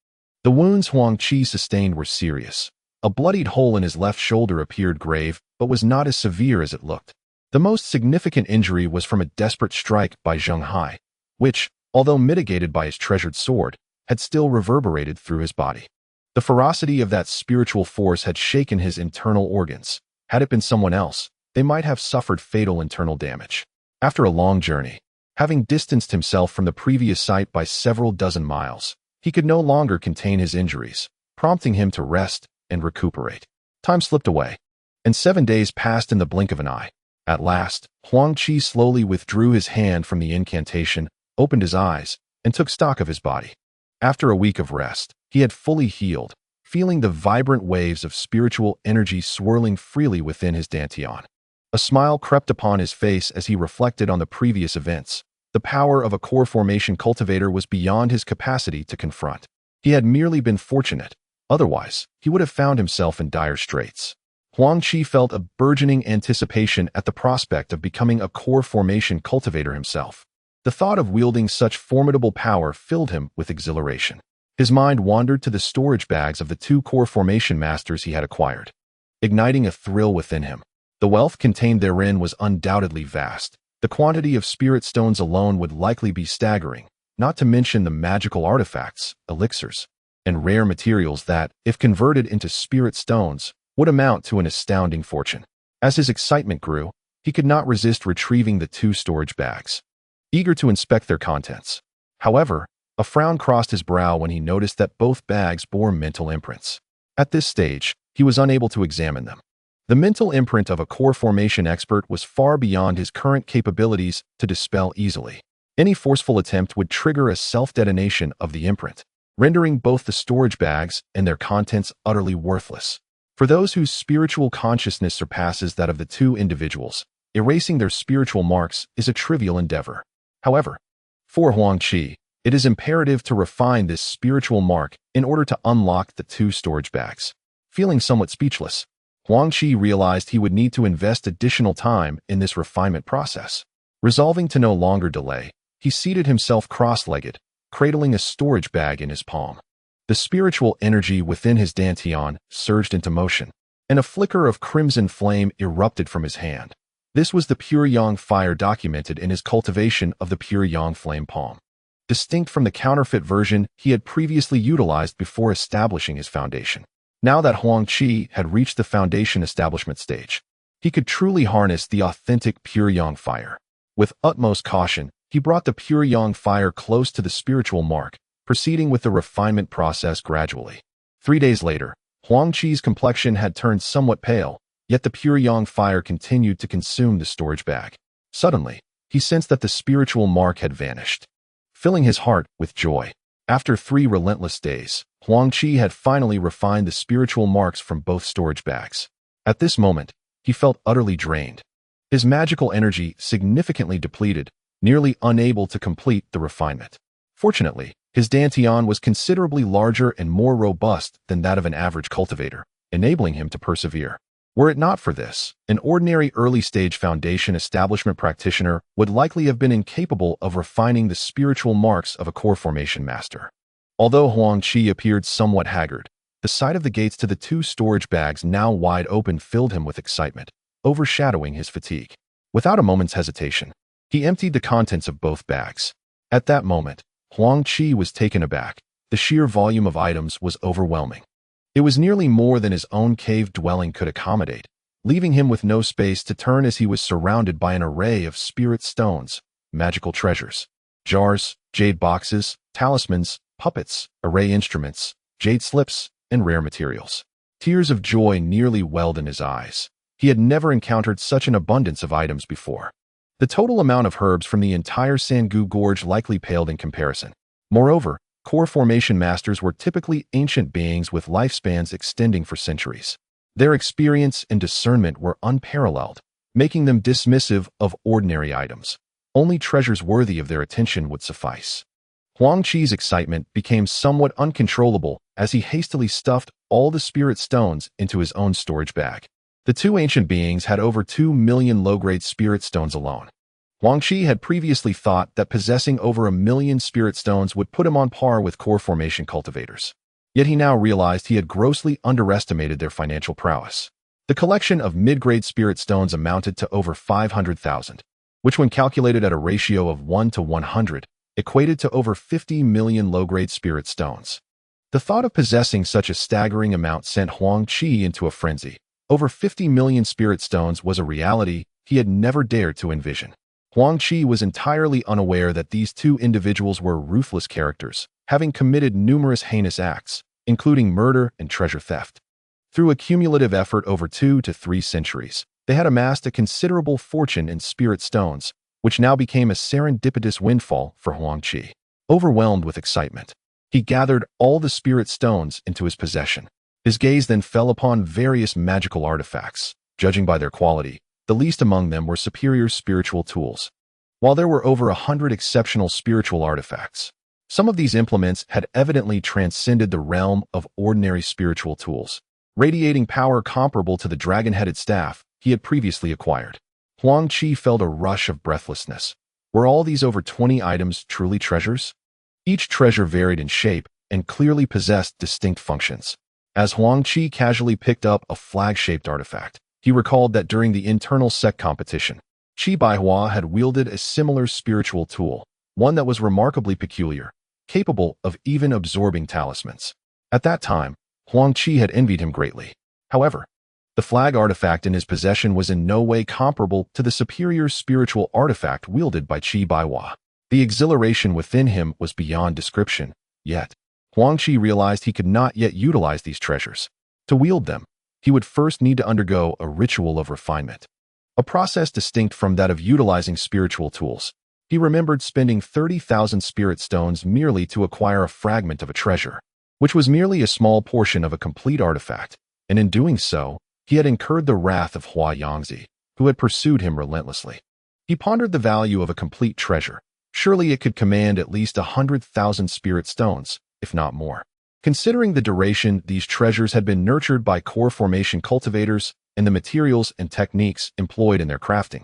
The wounds Huang Qi sustained were serious. A bloodied hole in his left shoulder appeared grave, but was not as severe as it looked. The most significant injury was from a desperate strike by Zheng Hai, which, although mitigated by his treasured sword, had still reverberated through his body. The ferocity of that spiritual force had shaken his internal organs. Had it been someone else, they might have suffered fatal internal damage. After a long journey, having distanced himself from the previous site by several dozen miles, he could no longer contain his injuries, prompting him to rest and recuperate. Time slipped away, and 7 days passed in the blink of an eye. At last, Huang Qi slowly withdrew his hand from the incantation, opened his eyes, and took stock of his body. After a week of rest, he had fully healed, feeling the vibrant waves of spiritual energy swirling freely within his dantian. A smile crept upon his face as he reflected on the previous events. The power of a core formation cultivator was beyond his capacity to confront. He had merely been fortunate. Otherwise, he would have found himself in dire straits. Huang Qi felt a burgeoning anticipation at the prospect of becoming a core formation cultivator himself. The thought of wielding such formidable power filled him with exhilaration. His mind wandered to the storage bags of the 2 core formation masters he had acquired, igniting a thrill within him. The wealth contained therein was undoubtedly vast. The quantity of spirit stones alone would likely be staggering, not to mention the magical artifacts, elixirs, and rare materials that, if converted into spirit stones, would amount to an astounding fortune. As his excitement grew, he could not resist retrieving the 2 storage bags, eager to inspect their contents. However, a frown crossed his brow when he noticed that both bags bore mental imprints. At this stage, he was unable to examine them. The mental imprint of a core formation expert was far beyond his current capabilities to dispel easily. Any forceful attempt would trigger a self-detonation of the imprint, rendering both the storage bags and their contents utterly worthless. For those whose spiritual consciousness surpasses that of the 2 individuals, erasing their spiritual marks is a trivial endeavor. However, for Huang Qi, it is imperative to refine this spiritual mark in order to unlock the 2 storage bags. Feeling somewhat speechless, Huang Qi realized he would need to invest additional time in this refinement process. Resolving to no longer delay, he seated himself cross-legged, cradling a storage bag in his palm. The spiritual energy within his dantian surged into motion, and a flicker of crimson flame erupted from his hand. This was the pure yang fire documented in his cultivation of the pure yang flame palm, distinct from the counterfeit version he had previously utilized before establishing his foundation. Now that Huang Qi had reached the foundation establishment stage, he could truly harness the authentic pure yang fire. With utmost caution, he brought the pure yang fire close to the spiritual mark, proceeding with the refinement process gradually. 3 days later, Huang Qi's complexion had turned somewhat pale, yet the pure yang fire continued to consume the storage bag. Suddenly, he sensed that the spiritual mark had vanished, filling his heart with joy. After 3 relentless days, Huang Qi had finally refined the spiritual marks from both storage bags. At this moment, he felt utterly drained. His magical energy significantly depleted, nearly unable to complete the refinement. Fortunately, his dantian was considerably larger and more robust than that of an average cultivator, enabling him to persevere. Were it not for this, an ordinary early-stage foundation establishment practitioner would likely have been incapable of refining the spiritual marks of a core formation master. Although Huang Qi appeared somewhat haggard, the sight of the gates to the 2 storage bags now wide open filled him with excitement, overshadowing his fatigue. Without a moment's hesitation, he emptied the contents of both bags. At that moment, Huang Qi was taken aback. The sheer volume of items was overwhelming. It was nearly more than his own cave dwelling could accommodate, leaving him with no space to turn as he was surrounded by an array of spirit stones, magical treasures, jars, jade boxes, talismans, puppets, array instruments, jade slips, and rare materials. Tears of joy nearly welled in his eyes. He had never encountered such an abundance of items before. The total amount of herbs from the entire Sangu Gorge likely paled in comparison. Moreover, core formation masters were typically ancient beings with lifespans extending for centuries. Their experience and discernment were unparalleled, making them dismissive of ordinary items. Only treasures worthy of their attention would suffice. Huang Qi's excitement became somewhat uncontrollable as he hastily stuffed all the spirit stones into his own storage bag. The two ancient beings had over 2 million low-grade spirit stones alone. Huang Qi had previously thought that possessing over 1 million spirit stones would put him on par with core formation cultivators. Yet he now realized he had grossly underestimated their financial prowess. The collection of mid-grade spirit stones amounted to over 500,000, which when calculated at a ratio of 1 to 100, equated to over 50 million low-grade spirit stones. The thought of possessing such a staggering amount sent Huang Qi into a frenzy. Over 50 million spirit stones was a reality he had never dared to envision. Huang Qi was entirely unaware that these two individuals were ruthless characters, having committed numerous heinous acts, including murder and treasure theft. Through a cumulative effort over 2 to 3 centuries, they had amassed a considerable fortune in spirit stones, which now became a serendipitous windfall for Huang Qi. Overwhelmed with excitement, he gathered all the spirit stones into his possession. His gaze then fell upon various magical artifacts. Judging by their quality, the least among them were superior spiritual tools. While there were over 100 exceptional spiritual artifacts, some of these implements had evidently transcended the realm of ordinary spiritual tools, radiating power comparable to the dragon-headed staff he had previously acquired. Huang Qi felt a rush of breathlessness. Were all these over 20 items truly treasures? Each treasure varied in shape and clearly possessed distinct functions. As Huang Qi casually picked up a flag-shaped artifact, he recalled that during the internal sect competition, Xiao Bai had wielded a similar spiritual tool, one that was remarkably peculiar, capable of even absorbing talismans. At that time, Huang Qi had envied him greatly. However, the flag artifact in his possession was in no way comparable to the superior spiritual artifact wielded by Xiao Bai. The exhilaration within him was beyond description, yet Huang Qi realized he could not yet utilize these treasures. To wield them, he would first need to undergo a ritual of refinement, a process distinct from that of utilizing spiritual tools. He remembered spending 30,000 spirit stones merely to acquire a fragment of a treasure, which was merely a small portion of a complete artifact, and in doing so, he had incurred the wrath of Huang Qi, who had pursued him relentlessly. He pondered the value of a complete treasure. Surely it could command at least 100,000 spirit stones, if not more. Considering the duration these treasures had been nurtured by core formation cultivators and the materials and techniques employed in their crafting,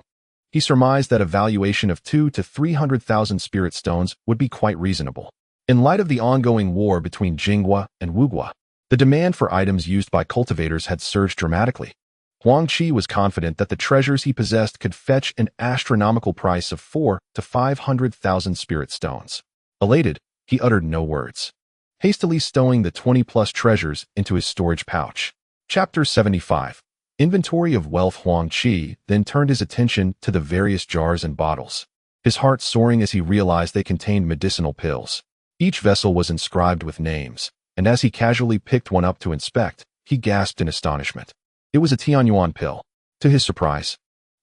he surmised that a valuation of 2 to 300,000 spirit stones would be quite reasonable. In light of the ongoing war between Jinghua and Wugua, the demand for items used by cultivators had surged dramatically. Huang Qi was confident that the treasures he possessed could fetch an astronomical price of 4 to 500,000 spirit stones. Elated, he uttered no words, hastily stowing the 20-plus treasures into his storage pouch. Chapter 75. Inventory of Wealth. Huang Qi then turned his attention to the various jars and bottles, his heart soaring as he realized they contained medicinal pills. Each vessel was inscribed with names, and as he casually picked one up to inspect, he gasped in astonishment. It was a Tianyuan pill. To his surprise,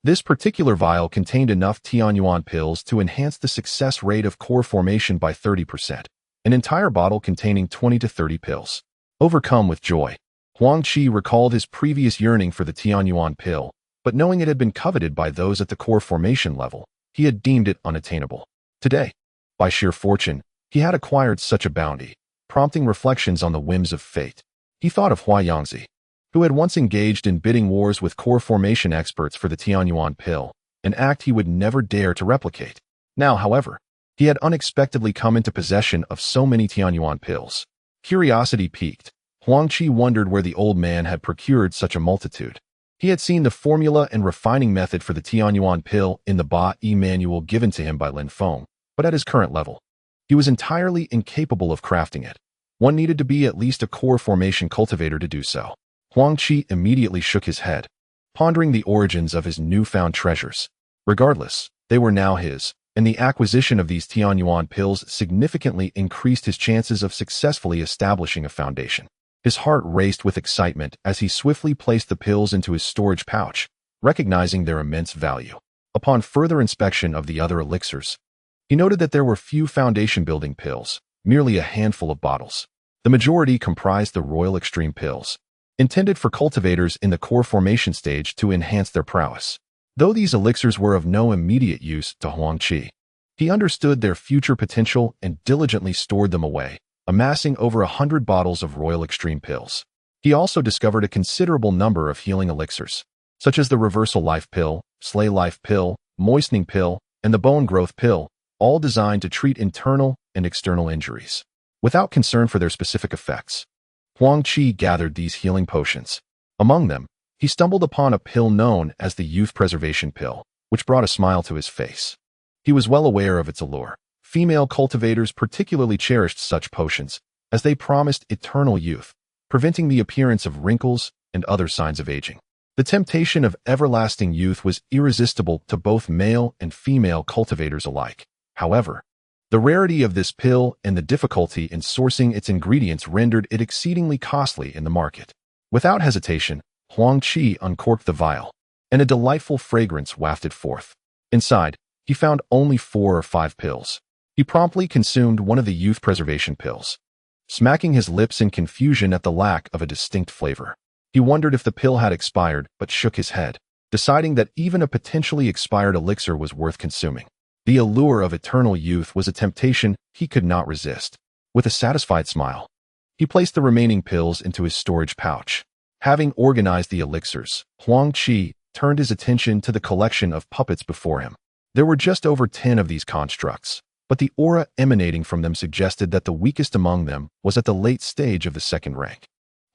this particular vial contained enough Tianyuan pills to enhance the success rate of core formation by 30%, an entire bottle containing 20 to 30 pills. Overcome with joy, Huang Qi recalled his previous yearning for the Tianyuan pill, but knowing it had been coveted by those at the core formation level, he had deemed it unattainable. Today, by sheer fortune, he had acquired such a bounty, prompting reflections on the whims of fate. He thought of Huang Qi, who had once engaged in bidding wars with core formation experts for the Tianyuan pill, an act he would never dare to replicate. Now, however, he had unexpectedly come into possession of so many Tianyuan pills. Curiosity piqued. Huang Qi wondered where the old man had procured such a multitude. He had seen the formula and refining method for the Tianyuan pill in the Ba-Yi manual given to him by Lin Feng, but at his current level, he was entirely incapable of crafting it. One needed to be at least a core formation cultivator to do so. Huang Qi immediately shook his head, pondering the origins of his newfound treasures. Regardless, they were now his, and the acquisition of these Tianyuan pills significantly increased his chances of successfully establishing a foundation. His heart raced with excitement as he swiftly placed the pills into his storage pouch, recognizing their immense value. Upon further inspection of the other elixirs, he noted that there were few foundation-building pills, merely a handful of bottles. The majority comprised the Royal Extreme pills, intended for cultivators in the core formation stage to enhance their prowess. Though these elixirs were of no immediate use to Huang Qi, He understood their future potential and diligently stored them away, amassing over 100 bottles of Royal Extreme pills. He also discovered a considerable number of healing elixirs, such as the Reversal Life Pill, Slay Life Pill, Moistening Pill, and the Bone Growth Pill, all designed to treat internal and external injuries. Without concern for their specific effects, Huang Qi gathered these healing potions. Among them, he stumbled upon a pill known as the Youth Preservation Pill, which brought a smile to his face. He was well aware of its allure. Female cultivators particularly cherished such potions, as they promised eternal youth, preventing the appearance of wrinkles and other signs of aging. The temptation of everlasting youth was irresistible to both male and female cultivators alike. However, the rarity of this pill and the difficulty in sourcing its ingredients rendered it exceedingly costly in the market. Without hesitation, Huang Qi uncorked the vial, and a delightful fragrance wafted forth. Inside, he found only 4 or 5 pills. He promptly consumed one of the youth preservation pills, smacking his lips in confusion at the lack of a distinct flavor. He wondered if the pill had expired, but shook his head, deciding that even a potentially expired elixir was worth consuming. The allure of eternal youth was a temptation he could not resist. With a satisfied smile, he placed the remaining pills into his storage pouch. Having organized the elixirs, Huang Qi turned his attention to the collection of puppets before him. There were just over 10 of these constructs, but the aura emanating from them suggested that the weakest among them was at the late stage of the second rank.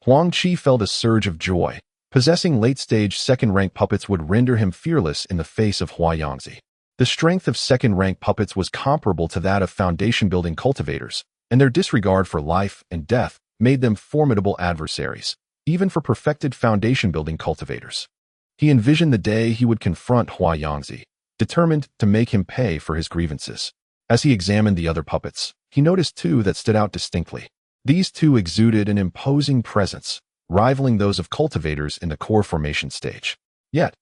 Huang Qi felt a surge of joy. Possessing late-stage second-rank puppets would render him fearless in the face of Huayangzi. The strength of second-rank puppets was comparable to that of foundation-building cultivators, and their disregard for life and death made them formidable adversaries, even for perfected foundation-building cultivators. He envisioned the day he would confront Huayangzi, determined to make him pay for his grievances. As he examined the other puppets, he noticed 2 that stood out distinctly. These 2 exuded an imposing presence, rivaling those of cultivators in the core formation stage. Yet,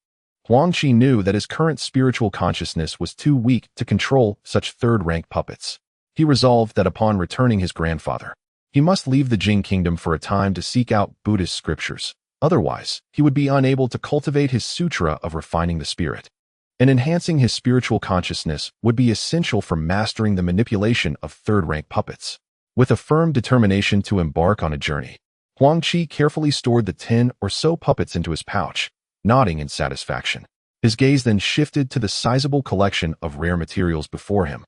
Huang Qi knew that his current spiritual consciousness was too weak to control such third-rank puppets. He resolved that upon returning his grandfather, he must leave the Jing kingdom for a time to seek out Buddhist scriptures. Otherwise, he would be unable to cultivate his sutra of refining the spirit. And enhancing his spiritual consciousness would be essential for mastering the manipulation of third-rank puppets. With a firm determination to embark on a journey, Huang Qi carefully stored the 10 or so puppets into his pouch, nodding in satisfaction. His gaze then shifted to the sizable collection of rare materials before him,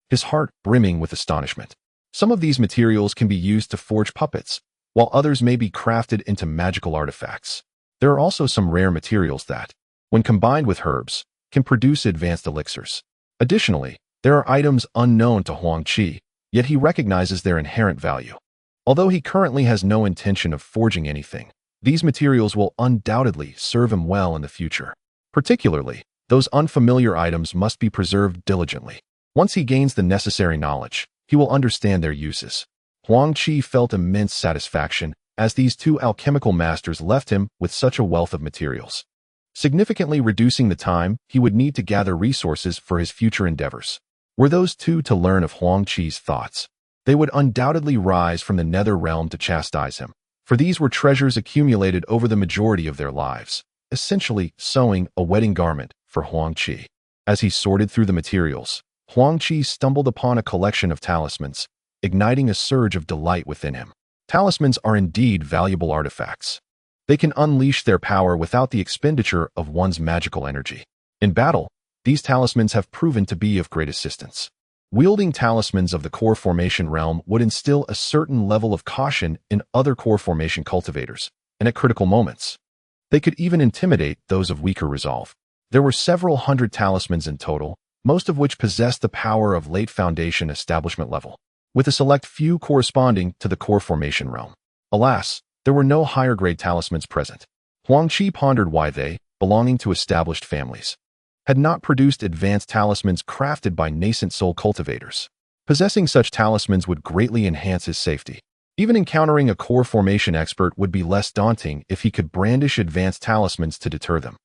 his heart brimming with astonishment. Some of these materials can be used to forge puppets, while others may be crafted into magical artifacts. There are also some rare materials that, when combined with herbs, can produce advanced elixirs. Additionally, there are items unknown to Huang Qi, yet he recognizes their inherent value. Although he currently has no intention of forging anything, these materials will undoubtedly serve him well in the future. Particularly, those unfamiliar items must be preserved diligently. Once he gains the necessary knowledge, he will understand their uses. Huang Qi felt immense satisfaction as these 2 alchemical masters left him with such a wealth of materials, significantly reducing the time he would need to gather resources for his future endeavors. Were those 2 to learn of Huang Qi's thoughts, they would undoubtedly rise from the nether realm to chastise him, for these were treasures accumulated over the majority of their lives, essentially sewing a wedding garment for Huang Qi. As he sorted through the materials, Huang Qi stumbled upon a collection of talismans, igniting a surge of delight within him. Talismans are indeed valuable artifacts. They can unleash their power without the expenditure of one's magical energy. In battle, these talismans have proven to be of great assistance. Wielding talismans of the core formation realm would instill a certain level of caution in other core formation cultivators, and at critical moments, they could even intimidate those of weaker resolve. There were several hundred talismans in total, most of which possessed the power of late foundation establishment level, with a select few corresponding to the core formation realm. Alas, there were no higher-grade talismans present. Huang Qi pondered why they, belonging to established families, had not produced advanced talismans crafted by nascent soul cultivators. Possessing such talismans would greatly enhance his safety. Even encountering a core formation expert would be less daunting if he could brandish advanced talismans to deter them.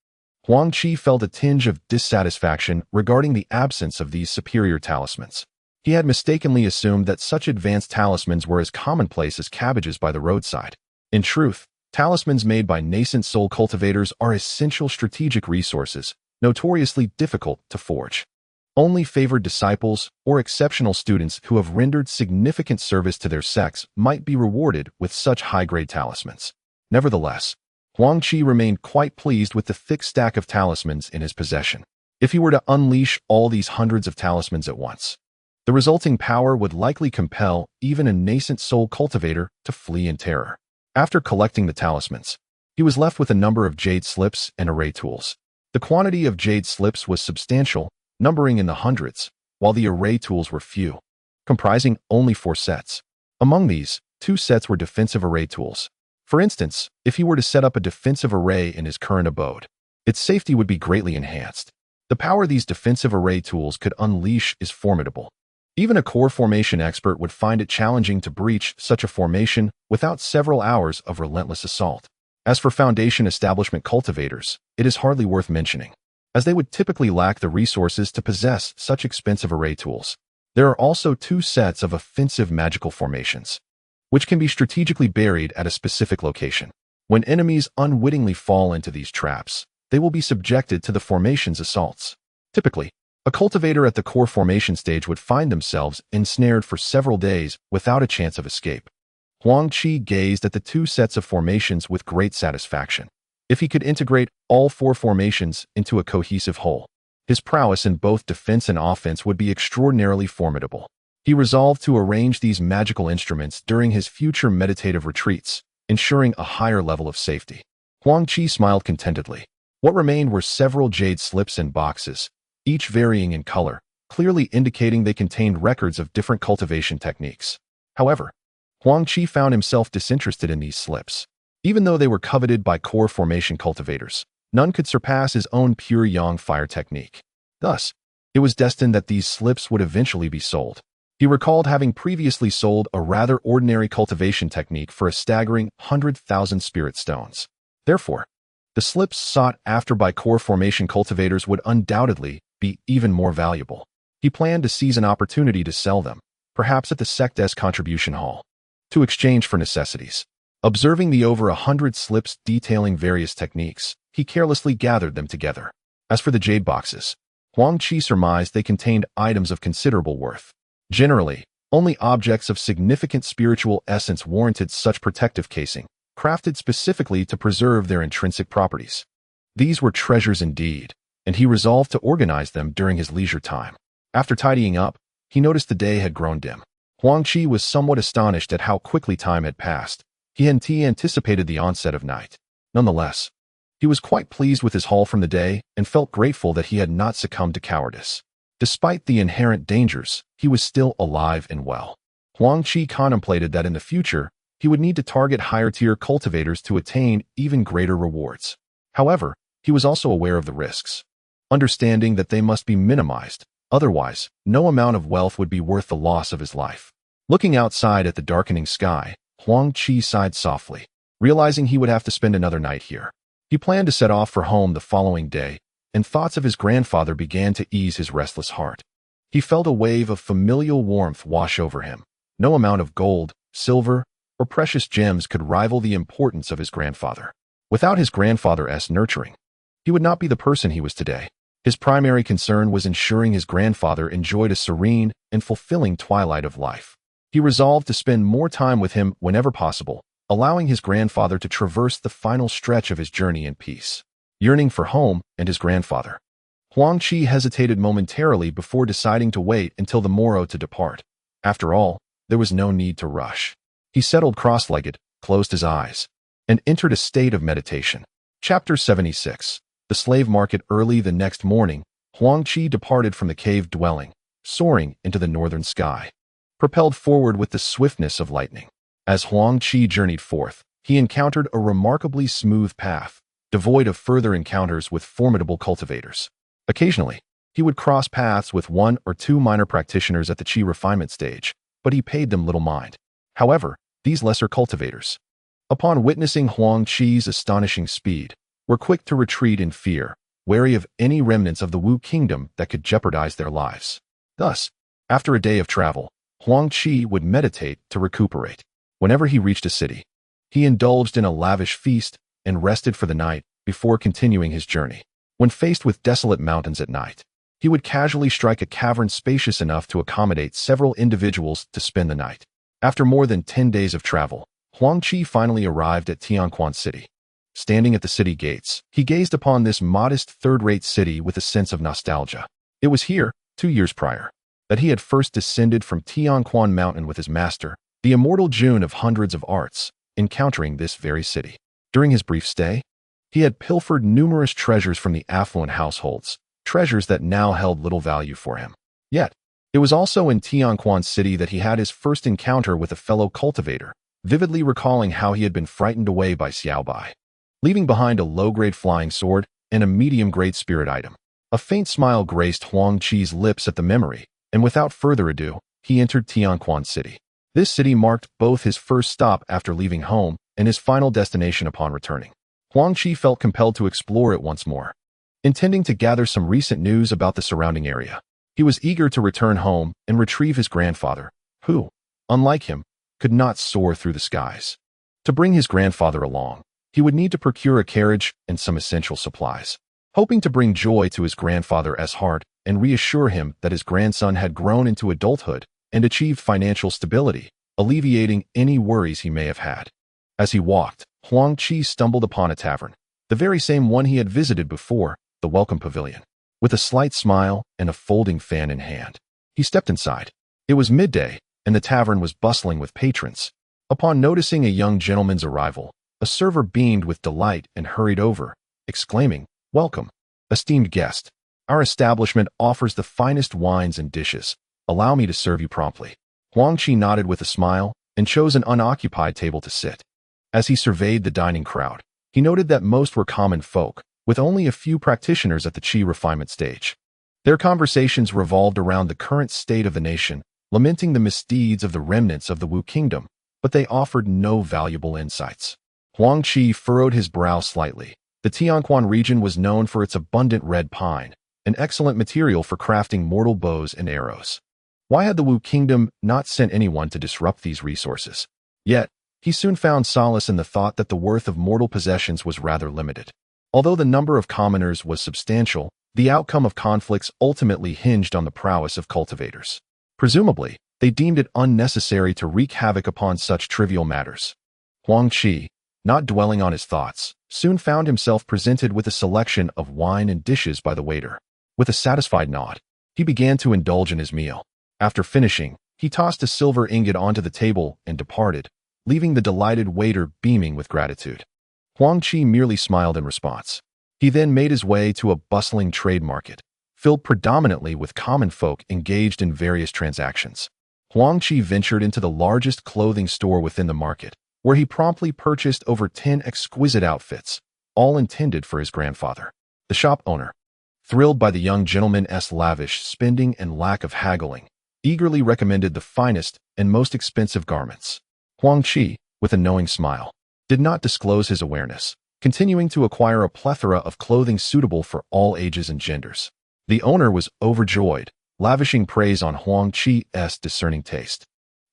Huang Qi felt a tinge of dissatisfaction regarding the absence of these superior talismans. He had mistakenly assumed that such advanced talismans were as commonplace as cabbages by the roadside. In truth, talismans made by nascent soul cultivators are essential strategic resources, notoriously difficult to forge. Only favored disciples or exceptional students who have rendered significant service to their sects might be rewarded with such high-grade talismans. Nevertheless, Huang Qi remained quite pleased with the thick stack of talismans in his possession. If he were to unleash all these hundreds of talismans at once, the resulting power would likely compel even a nascent soul cultivator to flee in terror. After collecting the talismans, he was left with a number of jade slips and array tools. The quantity of jade slips was substantial, numbering in the hundreds, while the array tools were few, comprising only 4 sets. Among these, 2 sets were defensive array tools. For instance, if he were to set up a defensive array in his current abode, its safety would be greatly enhanced. The power these defensive array tools could unleash is formidable. Even a core formation expert would find it challenging to breach such a formation without several hours of relentless assault. As for foundation establishment cultivators, it is hardly worth mentioning, as they would typically lack the resources to possess such expensive array tools. There are also 2 sets of offensive magical formations, which can be strategically buried at a specific location. When enemies unwittingly fall into these traps, they will be subjected to the formation's assaults. Typically, a cultivator at the core formation stage would find themselves ensnared for several days without a chance of escape. Huang Qi gazed at the 2 sets of formations with great satisfaction. If he could integrate all 4 formations into a cohesive whole, his prowess in both defense and offense would be extraordinarily formidable. He resolved to arrange these magical instruments during his future meditative retreats, ensuring a higher level of safety. Huang Qi smiled contentedly. What remained were several jade slips and boxes, each varying in color, clearly indicating they contained records of different cultivation techniques. However, Huang Qi found himself disinterested in these slips. Even though they were coveted by core formation cultivators, none could surpass his own pure yang fire technique. Thus, it was destined that these slips would eventually be sold. He recalled having previously sold a rather ordinary cultivation technique for a staggering 100,000 spirit stones. Therefore, the slips sought after by core formation cultivators would undoubtedly be even more valuable. He planned to seize an opportunity to sell them, perhaps at the sect's contribution hall, to exchange for necessities. Observing the over 100 slips detailing various techniques, he carelessly gathered them together. As for the jade boxes, Huang Qi surmised they contained items of considerable worth. Generally, only objects of significant spiritual essence warranted such protective casing, crafted specifically to preserve their intrinsic properties. These were treasures indeed, and he resolved to organize them during his leisure time. After tidying up, he noticed the day had grown dim. Huang Qi was somewhat astonished at how quickly time had passed. He anticipated the onset of night. Nonetheless, he was quite pleased with his haul from the day and felt grateful that he had not succumbed to cowardice. Despite the inherent dangers, he was still alive and well. Huang Qi contemplated that in the future, he would need to target higher-tier cultivators to attain even greater rewards. However, he was also aware of the risks, understanding that they must be minimized. Otherwise, no amount of wealth would be worth the loss of his life. Looking outside at the darkening sky, Huang Qi sighed softly, realizing he would have to spend another night here. He planned to set off for home the following day, and thoughts of his grandfather began to ease his restless heart. He felt a wave of familial warmth wash over him. No amount of gold, silver, or precious gems could rival the importance of his grandfather. Without his grandfather's nurturing, he would not be the person he was today. His primary concern was ensuring his grandfather enjoyed a serene and fulfilling twilight of life. He resolved to spend more time with him whenever possible, allowing his grandfather to traverse the final stretch of his journey in peace. Yearning for home and his grandfather, Huang Qi hesitated momentarily before deciding to wait until the morrow to depart. After all, there was no need to rush. He settled cross-legged, closed his eyes, and entered a state of meditation. Chapter 76. The Slave Market. Early the next morning, Huang Qi departed from the cave dwelling, soaring into the northern sky, propelled forward with the swiftness of lightning. As Huang Qi journeyed forth, he encountered a remarkably smooth path, devoid of further encounters with formidable cultivators. Occasionally, he would cross paths with 1 or 2 minor practitioners at the Qi refinement stage, but he paid them little mind. However, these lesser cultivators, upon witnessing Huang Qi's astonishing speed, were quick to retreat in fear, wary of any remnants of the Wu kingdom that could jeopardize their lives. Thus, after a day of travel, Huang Qi would meditate to recuperate. Whenever he reached a city, he indulged in a lavish feast and rested for the night before continuing his journey. When faced with desolate mountains at night, he would casually strike a cavern spacious enough to accommodate several individuals to spend the night. After more than 10 days of travel, Huang Qi finally arrived at Tianquan City. Standing at the city gates, he gazed upon this modest third-rate city with a sense of nostalgia. It was here, 2 years prior, that he had first descended from Tianquan Mountain with his master, the immortal Jun of hundreds of arts, encountering this very city. During his brief stay, he had pilfered numerous treasures from the affluent households, treasures that now held little value for him. Yet, it was also in Tianquan City that he had his first encounter with a fellow cultivator, vividly recalling how he had been frightened away by Xiao Bai, leaving behind a low-grade flying sword and a medium-grade spirit item. A faint smile graced Huang Qi's lips at the memory, and without further ado, he entered Tianquan City. This city marked both his first stop after leaving home and his final destination upon returning. Huang Qi felt compelled to explore it once more. Intending to gather some recent news about the surrounding area, he was eager to return home and retrieve his grandfather, who, unlike him, could not soar through the skies. To bring his grandfather along, he would need to procure a carriage and some essential supplies. Hoping to bring joy to his grandfather's heart and reassure him that his grandson had grown into adulthood and achieved financial stability, alleviating any worries he may have had. As he walked, Huang Qi stumbled upon a tavern, the very same one he had visited before, the Welcome Pavilion. With a slight smile and a folding fan in hand, he stepped inside. It was midday, and the tavern was bustling with patrons. Upon noticing a young gentleman's arrival, a server beamed with delight and hurried over, exclaiming, "Welcome, esteemed guest. Our establishment offers the finest wines and dishes. Allow me to serve you promptly." Huang Qi nodded with a smile and chose an unoccupied table to sit. As he surveyed the dining crowd, he noted that most were common folk, with only a few practitioners at the Qi refinement stage. Their conversations revolved around the current state of the nation, lamenting the misdeeds of the remnants of the Wu kingdom, but they offered no valuable insights. Huang Qi furrowed his brow slightly. The Tianquan region was known for its abundant red pine, an excellent material for crafting mortal bows and arrows. Why had the Wu kingdom not sent anyone to disrupt these resources? Yet, he soon found solace in the thought that the worth of mortal possessions was rather limited. Although the number of commoners was substantial, the outcome of conflicts ultimately hinged on the prowess of cultivators. Presumably, they deemed it unnecessary to wreak havoc upon such trivial matters. Huang Qi, not dwelling on his thoughts, soon found himself presented with a selection of wine and dishes by the waiter. With a satisfied nod, he began to indulge in his meal. After finishing, he tossed a silver ingot onto the table and departed, leaving the delighted waiter beaming with gratitude. Huang Qi merely smiled in response. He then made his way to a bustling trade market, filled predominantly with common folk engaged in various transactions. Huang Qi ventured into the largest clothing store within the market, where he promptly purchased over 10 exquisite outfits, all intended for his grandfather. The shop owner, thrilled by the young gentleman's lavish spending and lack of haggling, eagerly recommended the finest and most expensive garments. Huang Qi, with a knowing smile, did not disclose his awareness, continuing to acquire a plethora of clothing suitable for all ages and genders. The owner was overjoyed, lavishing praise on Huang Qi's discerning taste.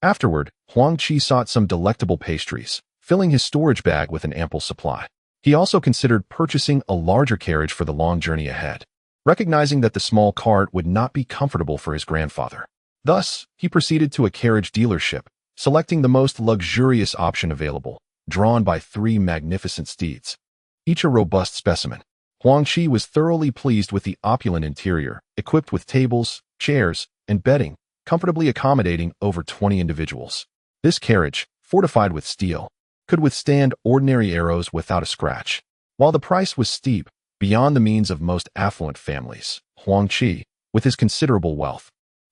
Afterward, Huang Qi sought some delectable pastries, filling his storage bag with an ample supply. He also considered purchasing a larger carriage for the long journey ahead, recognizing that the small cart would not be comfortable for his grandfather. Thus, he proceeded to a carriage dealership, selecting the most luxurious option available, drawn by 3 magnificent steeds, each a robust specimen. Huang Qi was thoroughly pleased with the opulent interior, equipped with tables, chairs, and bedding, comfortably accommodating over 20 individuals. This carriage, fortified with steel, could withstand ordinary arrows without a scratch. While the price was steep, beyond the means of most affluent families, Huang Qi, with his considerable wealth,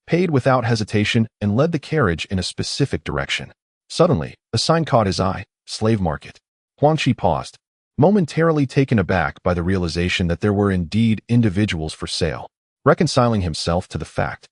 paid without hesitation and led the carriage in a specific direction. Suddenly, a sign caught his eye: slave market. Huang Qi paused, momentarily taken aback by the realization that there were indeed individuals for sale. Reconciling himself to the fact,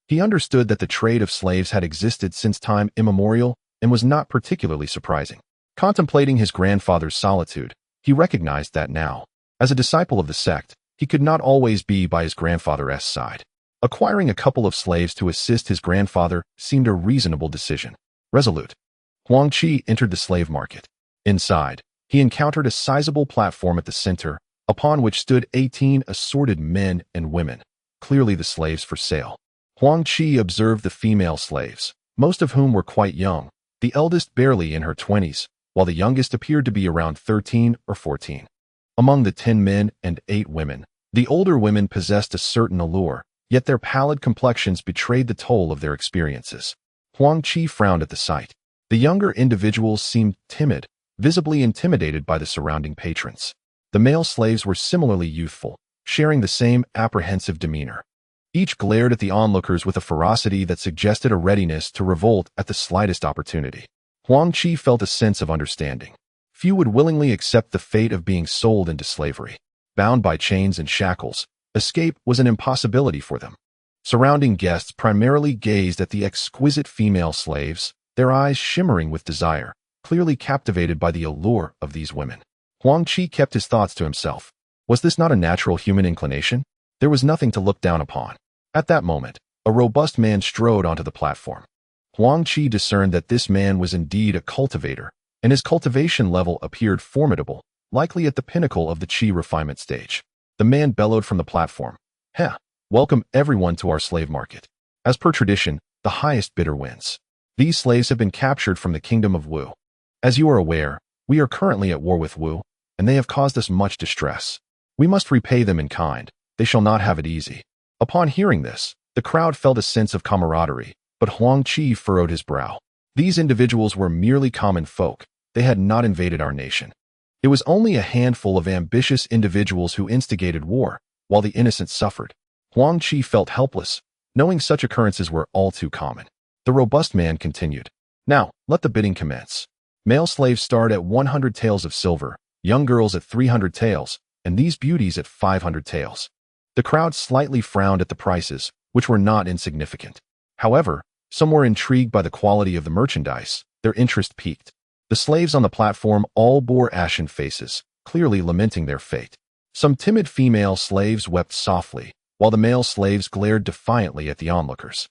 he understood that the trade of slaves had existed since time immemorial and was not particularly surprising. Contemplating his grandfather's solitude, he recognized that now, as a disciple of the sect, he could not always be by his grandfather's side. Acquiring a couple of slaves to assist his grandfather seemed a reasonable decision. Resolute, Huang Qi entered the slave market. Inside, he encountered a sizable platform at the center, upon which stood 18 assorted men and women, clearly the slaves for sale. Huang Qi observed the female slaves, most of whom were quite young, the eldest barely in her 20s, while the youngest appeared to be around 13 or 14. Among the 10 men and 8 women, the older women possessed a certain allure, yet their pallid complexions betrayed the toll of their experiences. Huang Qi frowned at the sight. The younger individuals seemed timid, visibly intimidated by the surrounding patrons. The male slaves were similarly youthful, sharing the same apprehensive demeanor. Each glared at the onlookers with a ferocity that suggested a readiness to revolt at the slightest opportunity. Huang Qi felt a sense of understanding. Few would willingly accept the fate of being sold into slavery. Bound by chains and shackles, escape was an impossibility for them. Surrounding guests primarily gazed at the exquisite female slaves, their eyes shimmering with desire, clearly captivated by the allure of these women. Huang Qi kept his thoughts to himself. Was this not a natural human inclination? There was nothing to look down upon. At that moment, a robust man strode onto the platform. Huang Qi discerned that this man was indeed a cultivator, and his cultivation level appeared formidable, likely at the pinnacle of the Qi refinement stage. The man bellowed from the platform, "Heh, welcome everyone to our slave market. As per tradition, the highest bidder wins. These slaves have been captured from the kingdom of Wu. As you are aware, we are currently at war with Wu, and they have caused us much distress. We must repay them in kind. They shall not have it easy." Upon hearing this, the crowd felt a sense of camaraderie, but Huang Qi furrowed his brow. These individuals were merely common folk. They had not invaded our nation. It was only a handful of ambitious individuals who instigated war, while the innocent suffered. Huang Qi felt helpless, knowing such occurrences were all too common. The robust man continued, "Now, let the bidding commence. Male slaves start at 100 taels of silver, young girls at 300 taels, and these beauties at 500 taels. The crowd slightly frowned at the prices, which were not insignificant. However, some were intrigued by the quality of the merchandise. Their interest piqued. The slaves on the platform all bore ashen faces, clearly lamenting their fate. Some timid female slaves wept softly, while the male slaves glared defiantly at the onlookers.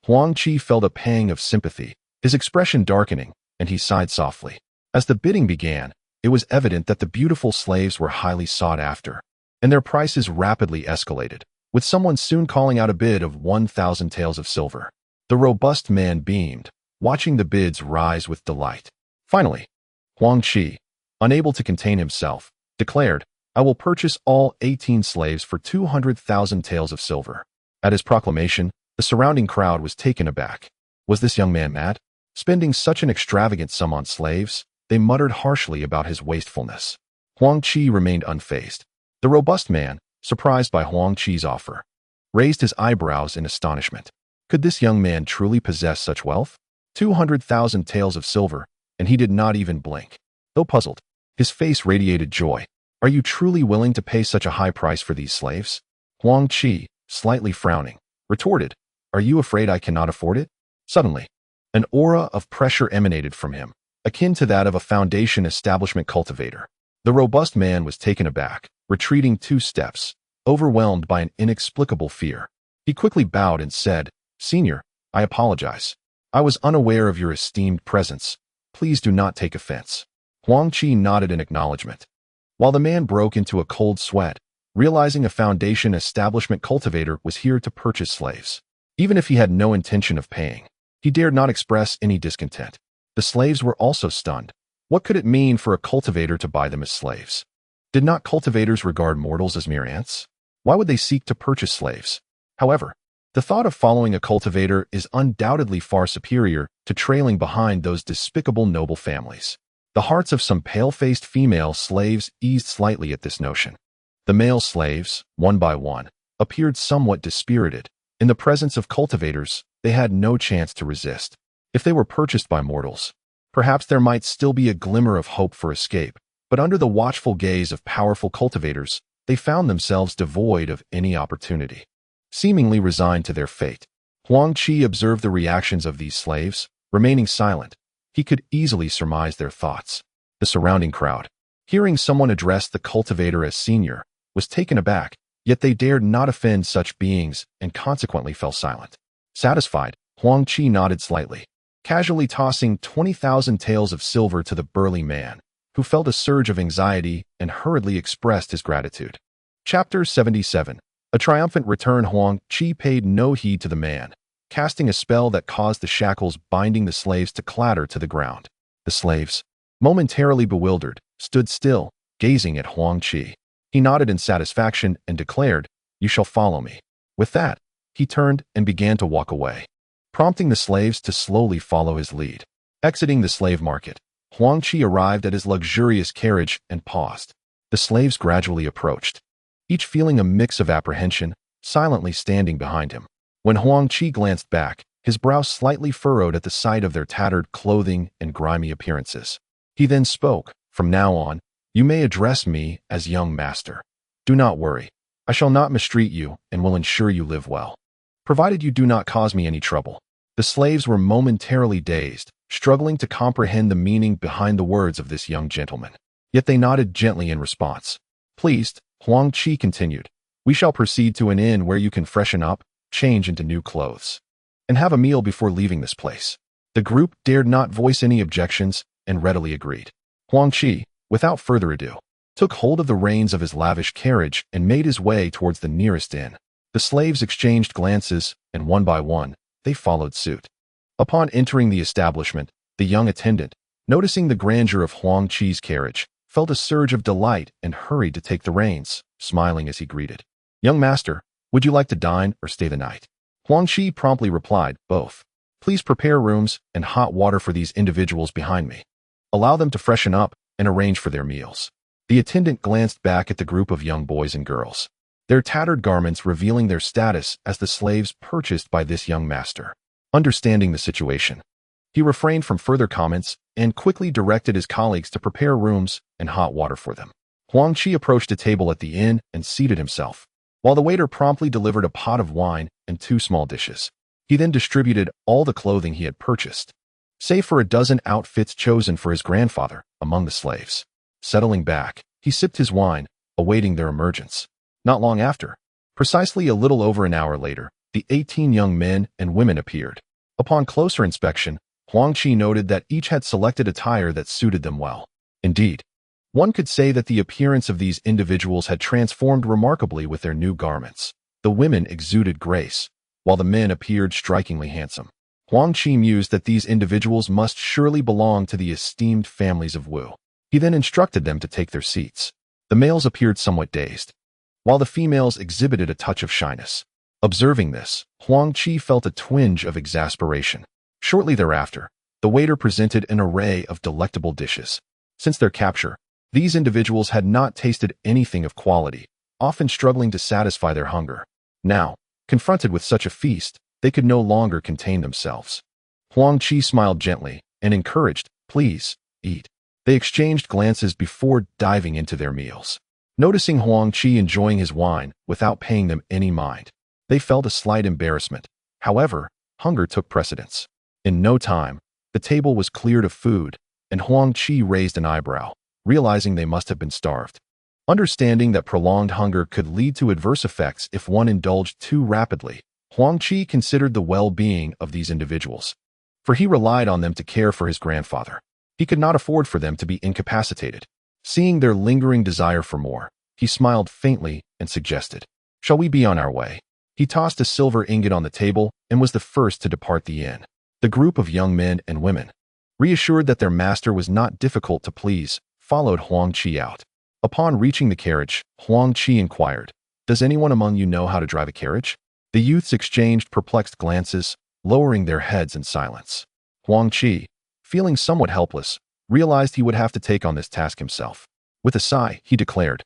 Huang Qi felt a pang of sympathy, his expression darkening, and he sighed softly. As the bidding began, it was evident that the beautiful slaves were highly sought after, and their prices rapidly escalated, with someone soon calling out a bid of 1,000 taels of silver. The robust man beamed, watching the bids rise with delight. Finally, Huang Qi, unable to contain himself, declared, "I will purchase all 18 slaves for 200,000 taels of silver." At his proclamation, the surrounding crowd was taken aback. Was this young man mad? Spending such an extravagant sum on slaves? They muttered harshly about his wastefulness. Huang Qi remained unfazed. The robust man, surprised by Huang Qi's offer, raised his eyebrows in astonishment. Could this young man truly possess such wealth? 200,000 taels of silver, and he did not even blink. Though puzzled, his face radiated joy. "Are you truly willing to pay such a high price for these slaves?" Huang Qi, slightly frowning, retorted, "Are you afraid I cannot afford it?" Suddenly, an aura of pressure emanated from him, akin to that of a foundation establishment cultivator. The robust man was taken aback, retreating 2 steps, overwhelmed by an inexplicable fear. He quickly bowed and said, "Senior, I apologize. I was unaware of your esteemed presence. Please do not take offense." Huang Qi nodded in acknowledgement, while the man broke into a cold sweat, realizing a foundation establishment cultivator was here to purchase slaves. Even if he had no intention of paying, he dared not express any discontent. The slaves were also stunned. What could it mean for a cultivator to buy them as slaves? Did not cultivators regard mortals as mere ants? Why would they seek to purchase slaves? However, the thought of following a cultivator is undoubtedly far superior to trailing behind those despicable noble families. The hearts of some pale-faced female slaves eased slightly at this notion. The male slaves, one by one, appeared somewhat dispirited. In the presence of cultivators, they had no chance to resist. If they were purchased by mortals, perhaps there might still be a glimmer of hope for escape, but under the watchful gaze of powerful cultivators, they found themselves devoid of any opportunity. Seemingly resigned to their fate, Huang Qi observed the reactions of these slaves, remaining silent. He could easily surmise their thoughts. The surrounding crowd, hearing someone address the cultivator as senior, was taken aback, yet they dared not offend such beings and consequently fell silent. Satisfied, Huang Qi nodded slightly, casually tossing 20,000 taels of silver to the burly man, who felt a surge of anxiety and hurriedly expressed his gratitude. Chapter 77. A triumphant return. Huang Qi paid no heed to the man, casting a spell that caused the shackles binding the slaves to clatter to the ground. The slaves, momentarily bewildered, stood still, gazing at Huang Qi. He nodded in satisfaction and declared, "You shall follow me." With that, he turned and began to walk away, prompting the slaves to slowly follow his lead. Exiting the slave market, Huang Qi arrived at his luxurious carriage and paused. The slaves gradually approached, each feeling a mix of apprehension, silently standing behind him. When Huang Qi glanced back, his brow slightly furrowed at the sight of their tattered clothing and grimy appearances. He then spoke, "From now on, you may address me as young master. Do not worry. I shall not mistreat you and will ensure you live well, provided you do not cause me any trouble." The slaves were momentarily dazed, struggling to comprehend the meaning behind the words of this young gentleman. Yet they nodded gently in response. Pleased, Huang Qi continued, "We shall proceed to an inn where you can freshen up, change into new clothes, and have a meal before leaving this place." The group dared not voice any objections and readily agreed. Huang Qi, without further ado, took hold of the reins of his lavish carriage and made his way towards the nearest inn. The slaves exchanged glances, and one by one, they followed suit. Upon entering the establishment, the young attendant, noticing the grandeur of Huang Qi's carriage, felt a surge of delight and hurried to take the reins, smiling as he greeted. "Young master, would you like to dine or stay the night?" Huang Qi promptly replied, "Both. Please prepare rooms and hot water for these individuals behind me. Allow them to freshen up and arrange for their meals." The attendant glanced back at the group of young boys and girls, their tattered garments revealing their status as the slaves purchased by this young master. Understanding the situation, he refrained from further comments and quickly directed his colleagues to prepare rooms and hot water for them. Huang Qi approached a table at the inn and seated himself, while the waiter promptly delivered a pot of wine and 2 small dishes. He then distributed all the clothing he had purchased, save for a dozen outfits chosen for his grandfather, among the slaves. Settling back, he sipped his wine, awaiting their emergence. Not long after, precisely a little over an hour later, the 18 young men and women appeared. Upon closer inspection, Huang Qi noted that each had selected attire that suited them well. Indeed, one could say that the appearance of these individuals had transformed remarkably with their new garments. The women exuded grace, while the men appeared strikingly handsome. Huang Qi mused that these individuals must surely belong to the esteemed families of Wu. He then instructed them to take their seats. The males appeared somewhat dazed, while the females exhibited a touch of shyness. Observing this, Huang Qi felt a twinge of exasperation. Shortly thereafter, the waiter presented an array of delectable dishes. Since their capture, these individuals had not tasted anything of quality, often struggling to satisfy their hunger. Now, confronted with such a feast, they could no longer contain themselves. Huang Qi smiled gently and encouraged, "Please, eat." They exchanged glances before diving into their meals. Noticing Huang Qi enjoying his wine without paying them any mind, they felt a slight embarrassment. However, hunger took precedence. In no time, the table was cleared of food, and Huang Qi raised an eyebrow, realizing they must have been starved. Understanding that prolonged hunger could lead to adverse effects if one indulged too rapidly, Huang Qi considered the well-being of these individuals, for he relied on them to care for his grandfather. He could not afford for them to be incapacitated. Seeing their lingering desire for more, he smiled faintly and suggested, "Shall we be on our way?" He tossed a silver ingot on the table and was the first to depart the inn. The group of young men and women, reassured that their master was not difficult to please, followed Huang Qi out. Upon reaching the carriage, Huang Qi inquired, "Does anyone among you know how to drive a carriage?" The youths exchanged perplexed glances, lowering their heads in silence. Huang Qi, feeling somewhat helpless, realized he would have to take on this task himself. With a sigh, he declared,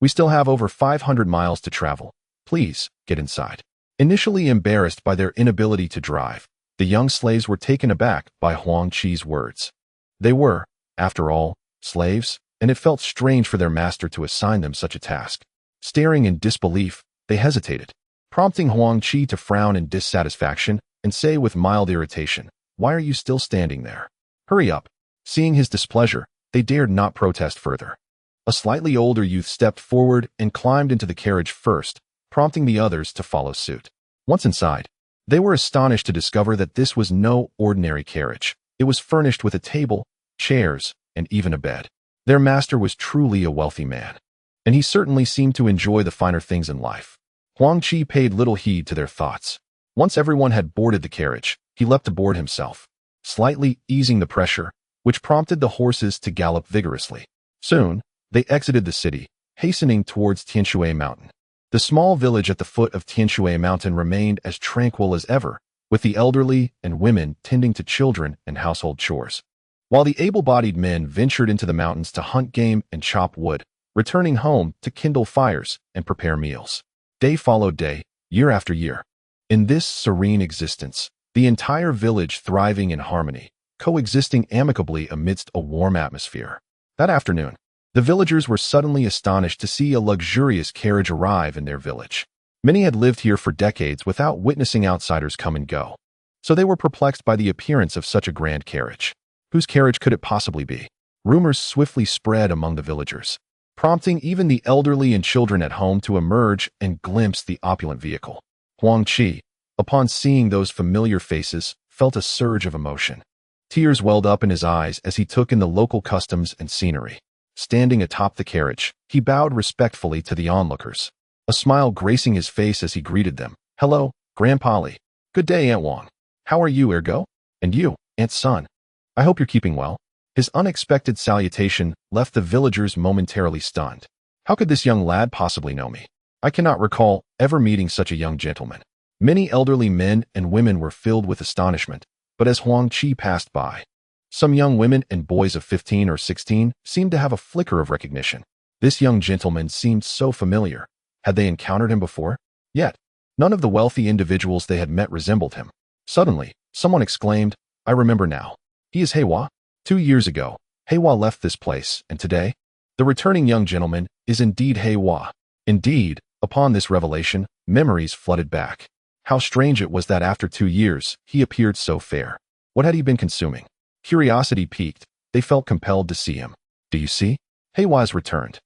"We still have over 500 miles to travel. Please, get inside." Initially embarrassed by their inability to drive, the young slaves were taken aback by Huang Qi's words. They were, after all, slaves, and it felt strange for their master to assign them such a task. Staring in disbelief, they hesitated, prompting Huang Qi to frown in dissatisfaction and say with mild irritation, "Why are you still standing there? Hurry up." Seeing his displeasure, they dared not protest further. A slightly older youth stepped forward and climbed into the carriage first, prompting the others to follow suit. Once inside, they were astonished to discover that this was no ordinary carriage. It was furnished with a table, chairs, and even a bed. Their master was truly a wealthy man, and he certainly seemed to enjoy the finer things in life. Huang Qi paid little heed to their thoughts. Once everyone had boarded the carriage, he leapt aboard himself, slightly easing the pressure, which prompted the horses to gallop vigorously. Soon, they exited the city, hastening towards Tianshui Mountain. The small village at the foot of Tianshui Mountain remained as tranquil as ever, with the elderly and women tending to children and household chores, while the able-bodied men ventured into the mountains to hunt game and chop wood, returning home to kindle fires and prepare meals. Day followed day, year after year. In this serene existence, the entire village thriving in harmony, coexisting amicably amidst a warm atmosphere. That afternoon, the villagers were suddenly astonished to see a luxurious carriage arrive in their village. Many had lived here for decades without witnessing outsiders come and go, so they were perplexed by the appearance of such a grand carriage. Whose carriage could it possibly be? Rumors swiftly spread among the villagers, prompting even the elderly and children at home to emerge and glimpse the opulent vehicle. Huang Qi, upon seeing those familiar faces, felt a surge of emotion. Tears welled up in his eyes as he took in the local customs and scenery. Standing atop the carriage, he bowed respectfully to the onlookers, a smile gracing his face as he greeted them. "Hello, Grandpa Li. Good day, Aunt Wang. How are you, Ergo? And you, Aunt Sun? I hope you're keeping well." His unexpected salutation left the villagers momentarily stunned. How could this young lad possibly know me? I cannot recall ever meeting such a young gentleman. Many elderly men and women were filled with astonishment, but as Huang Qi passed by, some young women and boys of 15 or 16 seemed to have a flicker of recognition. This young gentleman seemed so familiar. Had they encountered him before? Yet, none of the wealthy individuals they had met resembled him. Suddenly, someone exclaimed, "I remember now. He is Heiwa." 2 years ago, Heiwa left this place, and today, the returning young gentleman is indeed Heiwa. Indeed, upon this revelation, memories flooded back. How strange it was that after 2 years, he appeared so fair. What had he been consuming? Curiosity piqued, they felt compelled to see him. "Do you see? Heiwa has returned.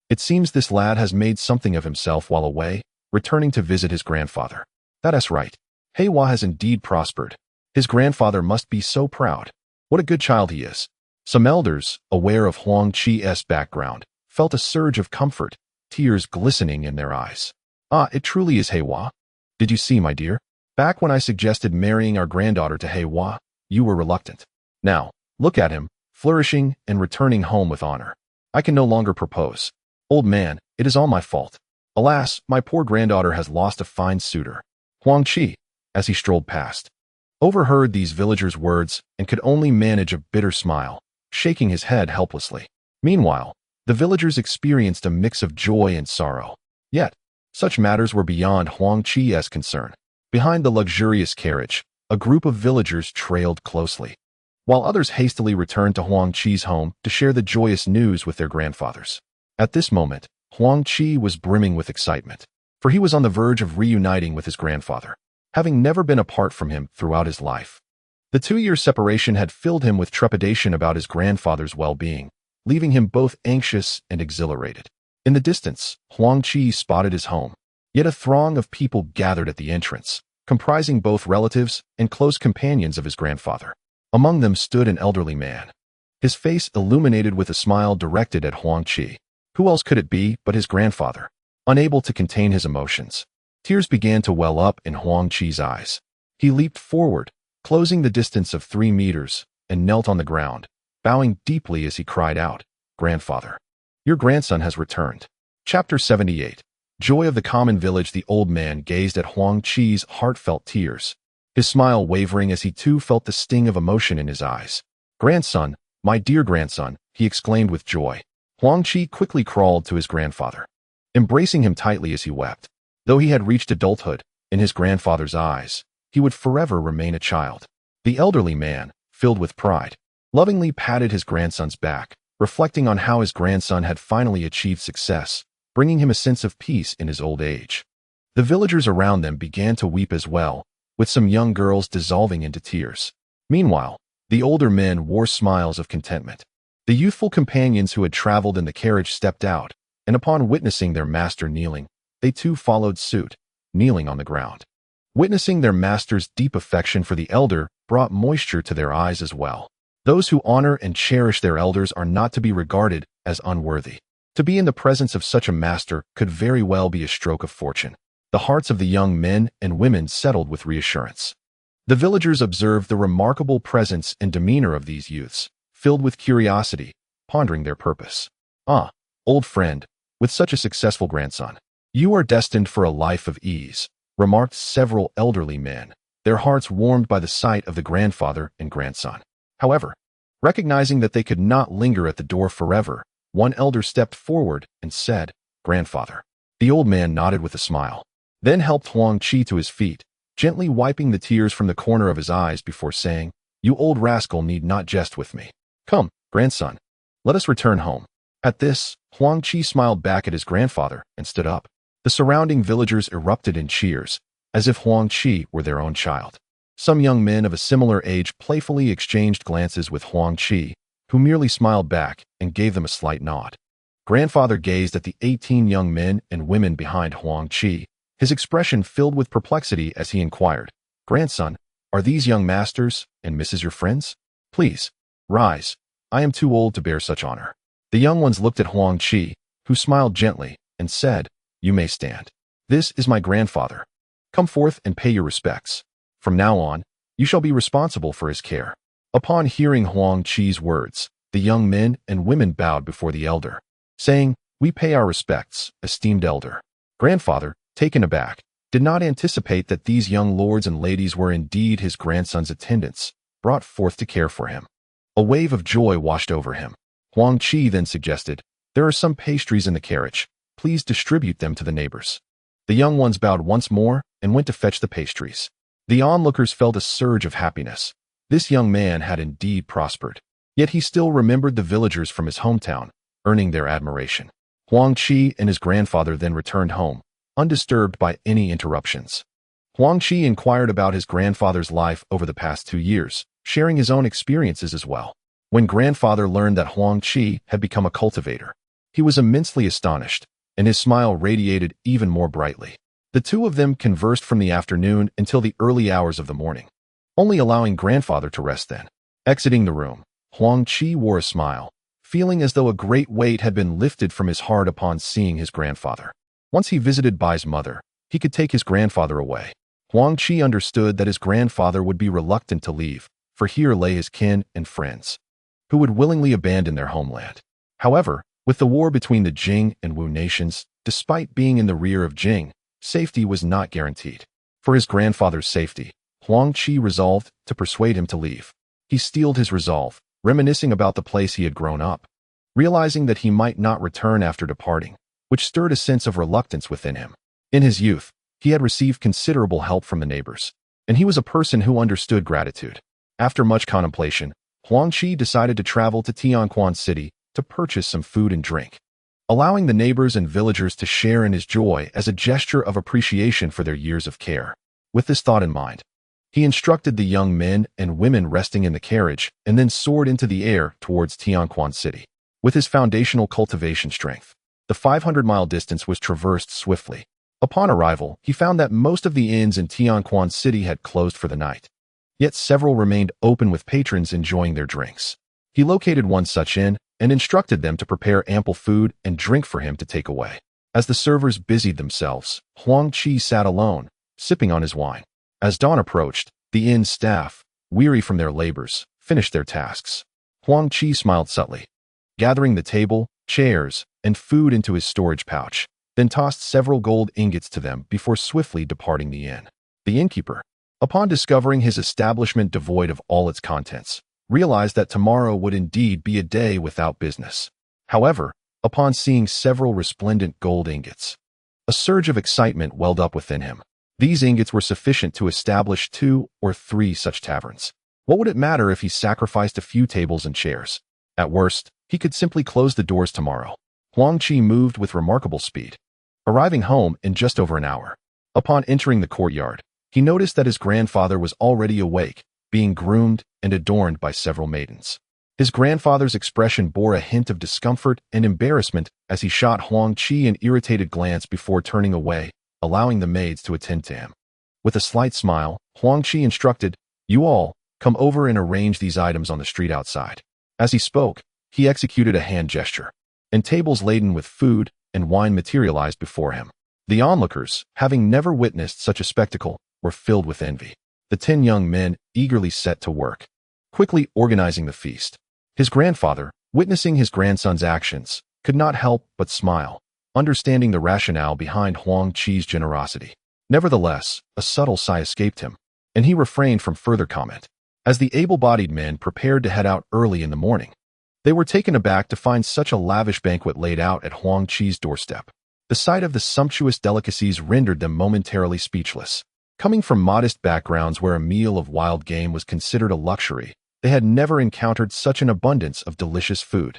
It seems this lad has made something of himself while away, returning to visit his grandfather. That is right. Heiwa has indeed prospered. His grandfather must be so proud. What a good child he is." Some elders, aware of Huang Qi's background, felt a surge of comfort, tears glistening in their eyes. "Ah, it truly is Heiwa. Did you see, my dear? Back when I suggested marrying our granddaughter to Heiwa, you were reluctant. Now, look at him, flourishing and returning home with honor. I can no longer propose. Old man, it is all my fault. Alas, my poor granddaughter has lost a fine suitor." Huang Qi, as he strolled past, overheard these villagers' words and could only manage a bitter smile, shaking his head helplessly. Meanwhile, the villagers experienced a mix of joy and sorrow. Yet, such matters were beyond Huang Qi's concern. Behind the luxurious carriage, a group of villagers trailed closely, while others hastily returned to Huang Qi's home to share the joyous news with their grandfathers. At this moment, Huang Qi was brimming with excitement, for he was on the verge of reuniting with his grandfather, having never been apart from him throughout his life. The 2-year separation had filled him with trepidation about his grandfather's well-being, leaving him both anxious and exhilarated. In the distance, Huang Qi spotted his home, yet a throng of people gathered at the entrance, comprising both relatives and close companions of his grandfather. Among them stood an elderly man, his face illuminated with a smile directed at Huang Qi. Who else could it be but his grandfather? Unable to contain his emotions, tears began to well up in Huang Qi's eyes. He leaped forward, closing the distance of 3 meters, and knelt on the ground, bowing deeply as he cried out, "Grandfather, your grandson has returned." Chapter 78. Joy of the common village. The old man gazed at Huang Qi's heartfelt tears, his smile wavering as he too felt the sting of emotion in his eyes. "Grandson, my dear grandson," he exclaimed with joy. Huang Qi quickly crawled to his grandfather, embracing him tightly as he wept. Though he had reached adulthood, in his grandfather's eyes, he would forever remain a child. The elderly man, filled with pride, lovingly patted his grandson's back, reflecting on how his grandson had finally achieved success, bringing him a sense of peace in his old age. The villagers around them began to weep as well, with some young girls dissolving into tears. Meanwhile, the older men wore smiles of contentment. The youthful companions who had traveled in the carriage stepped out, and upon witnessing their master kneeling, they too followed suit, kneeling on the ground. Witnessing their master's deep affection for the elder brought moisture to their eyes as well. Those who honor and cherish their elders are not to be regarded as unworthy. To be in the presence of such a master could very well be a stroke of fortune. The hearts of the young men and women settled with reassurance. The villagers observed the remarkable presence and demeanor of these youths, filled with curiosity, pondering their purpose. "Ah, old friend, with such a successful grandson, you are destined for a life of ease," remarked several elderly men, their hearts warmed by the sight of the grandfather and grandson. However, recognizing that they could not linger at the door forever, one elder stepped forward and said, "Grandfather." The old man nodded with a smile, then helped Huang Qi to his feet, gently wiping the tears from the corner of his eyes before saying, "You old rascal need not jest with me. Come, grandson, let us return home." At this, Huang Qi smiled back at his grandfather and stood up. The surrounding villagers erupted in cheers, as if Huang Qi were their own child. Some young men of a similar age playfully exchanged glances with Huang Qi, who merely smiled back and gave them a slight nod. Grandfather gazed at the 18 young men and women behind Huang Qi, his expression filled with perplexity as he inquired, "Grandson, are these young masters and misses your friends? Please, rise. I am too old to bear such honor." The young ones looked at Huang Qi, who smiled gently and said, "You may stand. This is my grandfather. Come forth and pay your respects. From now on, you shall be responsible for his care." Upon hearing Huang Qi's words, the young men and women bowed before the elder, saying, "We pay our respects, esteemed elder." Grandfather, taken aback, did not anticipate that these young lords and ladies were indeed his grandson's attendants, brought forth to care for him. A wave of joy washed over him. Huang Qi then suggested, "There are some pastries in the carriage. Please distribute them to the neighbors." The young ones bowed once more and went to fetch the pastries. The onlookers felt a surge of happiness. This young man had indeed prospered. Yet he still remembered the villagers from his hometown, earning their admiration. Huang Qi and his grandfather then returned home, undisturbed by any interruptions. Huang Qi inquired about his grandfather's life over the past 2 years, sharing his own experiences as well. When grandfather learned that Huang Qi had become a cultivator, he was immensely astonished, and his smile radiated even more brightly. The two of them conversed from the afternoon until the early hours of the morning, only allowing grandfather to rest then. Exiting the room, Huang Qi wore a smile, feeling as though a great weight had been lifted from his heart upon seeing his grandfather. Once he visited Bai's mother, he could take his grandfather away. Huang Qi understood that his grandfather would be reluctant to leave, for here lay his kin and friends, who would willingly abandon their homeland. However, with the war between the Jing and Wu nations, despite being in the rear of Jing, safety was not guaranteed. For his grandfather's safety, Huang Qi resolved to persuade him to leave. He steeled his resolve, reminiscing about the place he had grown up, realizing that he might not return after departing, which stirred a sense of reluctance within him. In his youth, he had received considerable help from the neighbors, and he was a person who understood gratitude. After much contemplation, Huang Qi decided to travel to Tianquan City to purchase some food and drink, allowing the neighbors and villagers to share in his joy as a gesture of appreciation for their years of care. With this thought in mind, he instructed the young men and women resting in the carriage and then soared into the air towards Tianquan City. With his foundational cultivation strength, the 500-mile distance was traversed swiftly. Upon arrival, he found that most of the inns in Tianquan City had closed for the night. Yet several remained open with patrons enjoying their drinks. He located one such inn and instructed them to prepare ample food and drink for him to take away. As the servers busied themselves, Huang Qi sat alone, sipping on his wine. As dawn approached, the inn staff, weary from their labors, finished their tasks. Huang Qi smiled subtly, gathering the table, chairs, and food into his storage pouch, then tossed several gold ingots to them before swiftly departing the inn. The innkeeper, upon discovering his establishment devoid of all its contents, realized that tomorrow would indeed be a day without business. However, upon seeing several resplendent gold ingots, a surge of excitement welled up within him. These ingots were sufficient to establish 2 or 3 such taverns. What would it matter if he sacrificed a few tables and chairs? At worst, he could simply close the doors tomorrow. Huang Qi moved with remarkable speed, arriving home in just over an hour. Upon entering the courtyard, he noticed that his grandfather was already awake, being groomed and adorned by several maidens. His grandfather's expression bore a hint of discomfort and embarrassment as he shot Huang Qi an irritated glance before turning away, allowing the maids to attend to him. With a slight smile, Huang Qi instructed, "You all, come over and arrange these items on the street outside." As he spoke, he executed a hand gesture, and tables laden with food and wine materialized before him. The onlookers, having never witnessed such a spectacle, were filled with envy. The 10 young men eagerly set to work, quickly organizing the feast. His grandfather, witnessing his grandson's actions, could not help but smile, understanding the rationale behind Huang Qi's generosity. Nevertheless, a subtle sigh escaped him, and he refrained from further comment. As the able-bodied men prepared to head out early in the morning, they were taken aback to find such a lavish banquet laid out at Huang Qi's doorstep. The sight of the sumptuous delicacies rendered them momentarily speechless. Coming from modest backgrounds where a meal of wild game was considered a luxury, they had never encountered such an abundance of delicious food.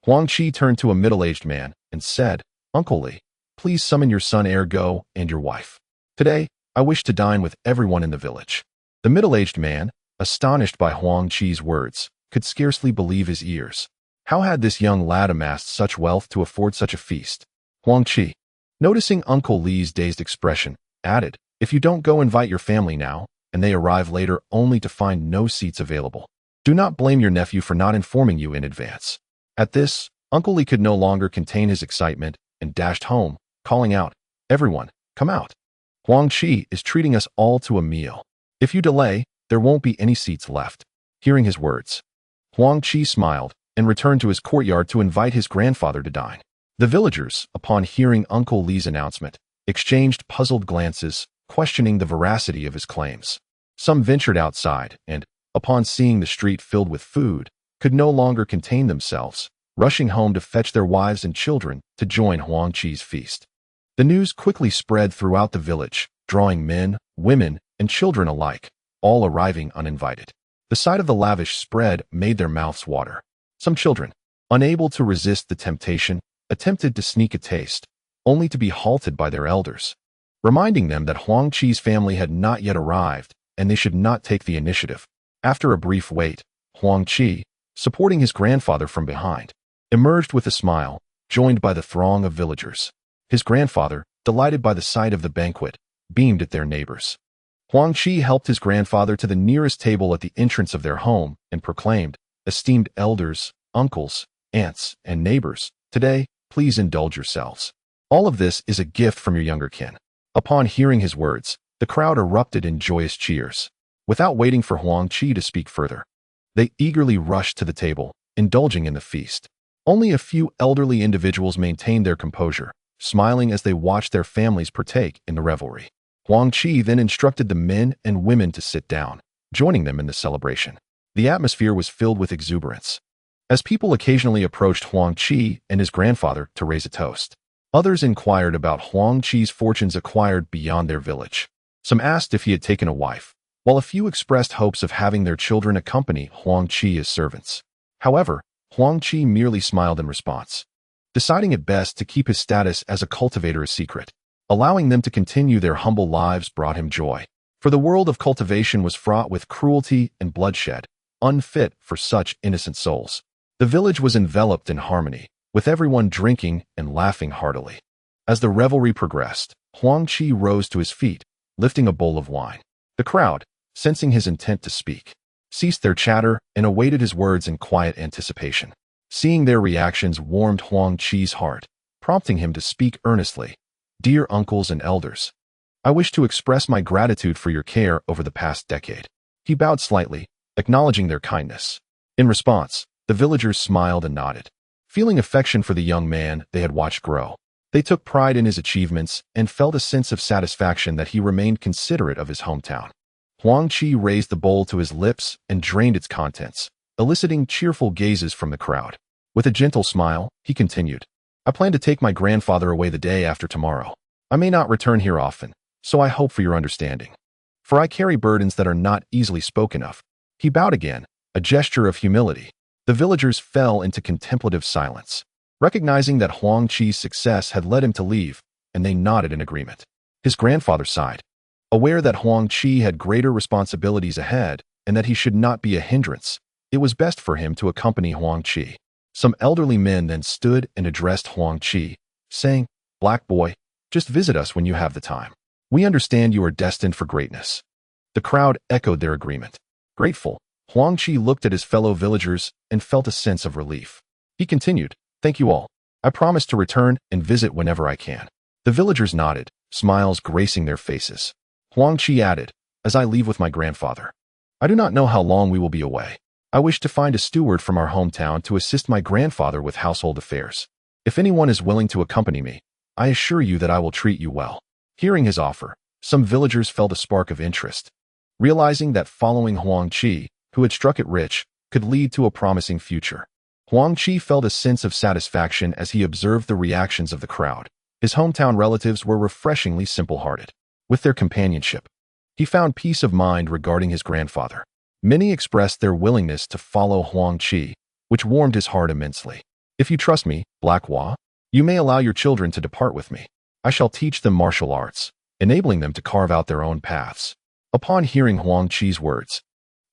Huang Qi turned to a middle-aged man and said, "Uncle Li, please summon your son Ergo and your wife. Today, I wish to dine with everyone in the village." The middle-aged man, astonished by Huang Qi's words, could scarcely believe his ears. How had this young lad amassed such wealth to afford such a feast? Huang Qi, noticing Uncle Li's dazed expression, added, "If you don't go invite your family now, and they arrive later only to find no seats available, do not blame your nephew for not informing you in advance." At this, Uncle Li could no longer contain his excitement and dashed home, calling out, "Everyone, come out. Huang Qi is treating us all to a meal. If you delay, there won't be any seats left." Hearing his words, Huang Qi smiled and returned to his courtyard to invite his grandfather to dine. The villagers, upon hearing Uncle Li's announcement, exchanged puzzled glances, questioning the veracity of his claims. Some ventured outside and, upon seeing the street filled with food, could no longer contain themselves, rushing home to fetch their wives and children to join Huang Qi's feast. The news quickly spread throughout the village, drawing men, women, and children alike, all arriving uninvited. The sight of the lavish spread made their mouths water. Some children, unable to resist the temptation, attempted to sneak a taste, only to be halted by their elders, reminding them that Huang Qi's family had not yet arrived and they should not take the initiative. After a brief wait, Huang Qi, supporting his grandfather from behind, emerged with a smile, joined by the throng of villagers. His grandfather, delighted by the sight of the banquet, beamed at their neighbors. Huang Qi helped his grandfather to the nearest table at the entrance of their home and proclaimed, "Esteemed elders, uncles, aunts, and neighbors, today, please indulge yourselves. All of this is a gift from your younger kin." Upon hearing his words, the crowd erupted in joyous cheers. Without waiting for Huang Qi to speak further, they eagerly rushed to the table, indulging in the feast. Only a few elderly individuals maintained their composure, smiling as they watched their families partake in the revelry. Huang Qi then instructed the men and women to sit down, joining them in the celebration. The atmosphere was filled with exuberance. As people occasionally approached Huang Qi and his grandfather to raise a toast, others inquired about Huang Qi's fortunes acquired beyond their village. Some asked if he had taken a wife, while a few expressed hopes of having their children accompany Huang Qi as servants. However, Huang Qi merely smiled in response, deciding it best to keep his status as a cultivator a secret. Allowing them to continue their humble lives brought him joy, for the world of cultivation was fraught with cruelty and bloodshed, unfit for such innocent souls. The village was enveloped in harmony, with everyone drinking and laughing heartily. As the revelry progressed, Huang Qi rose to his feet, lifting a bowl of wine. The crowd, sensing his intent to speak, ceased their chatter and awaited his words in quiet anticipation. Seeing their reactions warmed Huang Qi's heart, prompting him to speak earnestly. "Dear uncles and elders, I wish to express my gratitude for your care over the past decade." He bowed slightly, acknowledging their kindness. In response, the villagers smiled and nodded, feeling affection for the young man they had watched grow. They took pride in his achievements and felt a sense of satisfaction that he remained considerate of his hometown. Huang Qi raised the bowl to his lips and drained its contents, eliciting cheerful gazes from the crowd. With a gentle smile, he continued, "I plan to take my grandfather away the day after tomorrow. I may not return here often, so I hope for your understanding. For I carry burdens that are not easily spoken of." He bowed again, a gesture of humility. The villagers fell into contemplative silence, recognizing that Huang Qi's success had led him to leave, and they nodded in agreement. His grandfather sighed, aware that Huang Qi had greater responsibilities ahead and that he should not be a hindrance. It was best for him to accompany Huang Qi. Some elderly men then stood and addressed Huang Qi, saying, "Black boy, just visit us when you have the time. We understand you are destined for greatness." The crowd echoed their agreement. Grateful, Huang Qi looked at his fellow villagers and felt a sense of relief. He continued, "Thank you all. I promise to return and visit whenever I can." The villagers nodded, smiles gracing their faces. Huang Qi added, "As I leave with my grandfather, I do not know how long we will be away. I wish to find a steward from our hometown to assist my grandfather with household affairs. If anyone is willing to accompany me, I assure you that I will treat you well." Hearing his offer, some villagers felt a spark of interest. Realizing that following Huang Qi, who had struck it rich, could lead to a promising future, Huang Qi felt a sense of satisfaction as he observed the reactions of the crowd. His hometown relatives were refreshingly simple-hearted. With their companionship, he found peace of mind regarding his grandfather. Many expressed their willingness to follow Huang Qi, which warmed his heart immensely. "If you trust me, Black Hua, you may allow your children to depart with me. I shall teach them martial arts, enabling them to carve out their own paths." Upon hearing Huang Qi's words,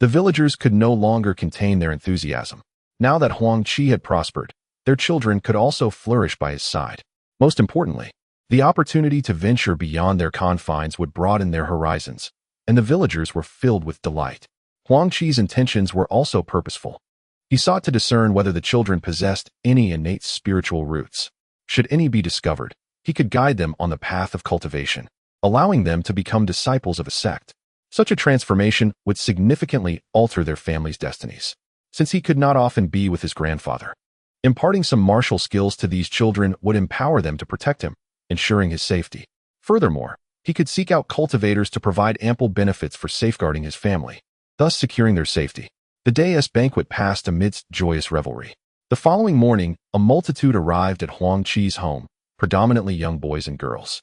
the villagers could no longer contain their enthusiasm. Now that Huang Qi had prospered, their children could also flourish by his side. Most importantly, the opportunity to venture beyond their confines would broaden their horizons, and the villagers were filled with delight. Huang Qi's intentions were also purposeful. He sought to discern whether the children possessed any innate spiritual roots. Should any be discovered, he could guide them on the path of cultivation, allowing them to become disciples of a sect. Such a transformation would significantly alter their family's destinies, since he could not often be with his grandfather. Imparting some martial skills to these children would empower them to protect him, ensuring his safety. Furthermore, he could seek out cultivators to provide ample benefits for safeguarding his family, thus securing their safety. The day's banquet passed amidst joyous revelry. The following morning, a multitude arrived at Huang Qi's home, predominantly young boys and girls,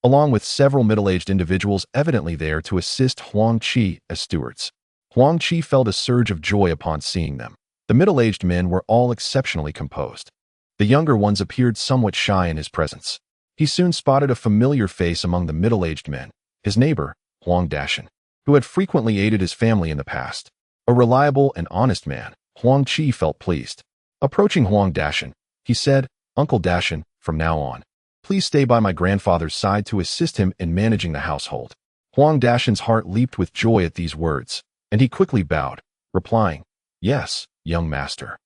along with several middle-aged individuals evidently there to assist Huang Qi as stewards. Huang Qi felt a surge of joy upon seeing them. The middle-aged men were all exceptionally composed. The younger ones appeared somewhat shy in his presence. He soon spotted a familiar face among the middle-aged men, his neighbor, Huang Dashan, who had frequently aided his family in the past. A reliable and honest man, Huang Qi felt pleased. Approaching Huang Dashan, he said, "Uncle Dashan, from now on, please stay by my grandfather's side to assist him in managing the household." Huang Dashan's heart leaped with joy at these words, and he quickly bowed, replying, "Yes, young master."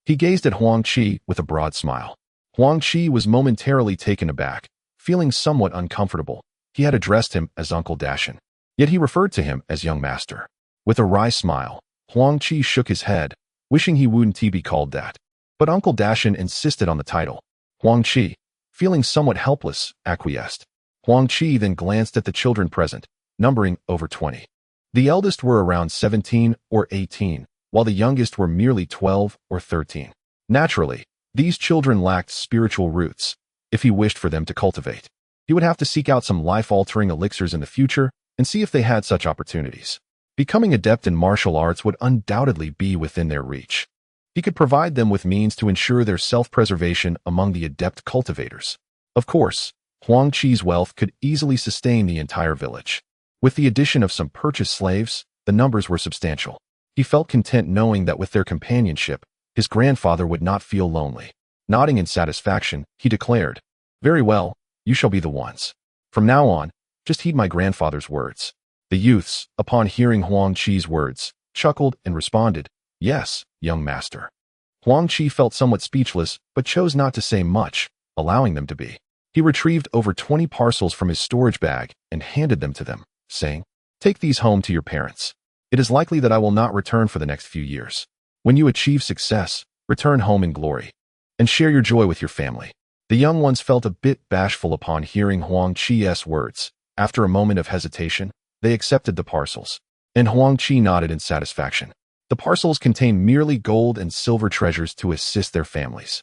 He gazed at Huang Qi with a broad smile. Huang Qi was momentarily taken aback, feeling somewhat uncomfortable. He had addressed him as Uncle Dashan, yet he referred to him as young master. With a wry smile, Huang Qi shook his head, wishing he wouldn't be called that. But Uncle Dashan insisted on the title. Huang Qi, feeling somewhat helpless, acquiesced. Huang Qi then glanced at the children present, numbering over 20. The eldest were around 17 or 18, while the youngest were merely 12 or 13. Naturally, these children lacked spiritual roots. If he wished for them to cultivate, he would have to seek out some life-altering elixirs in the future and see if they had such opportunities. Becoming adept in martial arts would undoubtedly be within their reach. He could provide them with means to ensure their self-preservation among the adept cultivators. Of course, Huang Qi's wealth could easily sustain the entire village. With the addition of some purchased slaves, the numbers were substantial. He felt content knowing that with their companionship, his grandfather would not feel lonely. Nodding in satisfaction, he declared, "Very well, you shall be the ones. From now on, just heed my grandfather's words." The youths, upon hearing Huang Qi's words, chuckled and responded, "Yes, young master." Huang Qi felt somewhat speechless, but chose not to say much, allowing them to be. He retrieved over 20 parcels from his storage bag and handed them to them, saying, "Take these home to your parents. It is likely that I will not return for the next few years. When you achieve success, return home in glory, and share your joy with your family." The young ones felt a bit bashful upon hearing Huang Qi's words. After a moment of hesitation, they accepted the parcels, and Huang Qi nodded in satisfaction. The parcels contained merely gold and silver treasures to assist their families.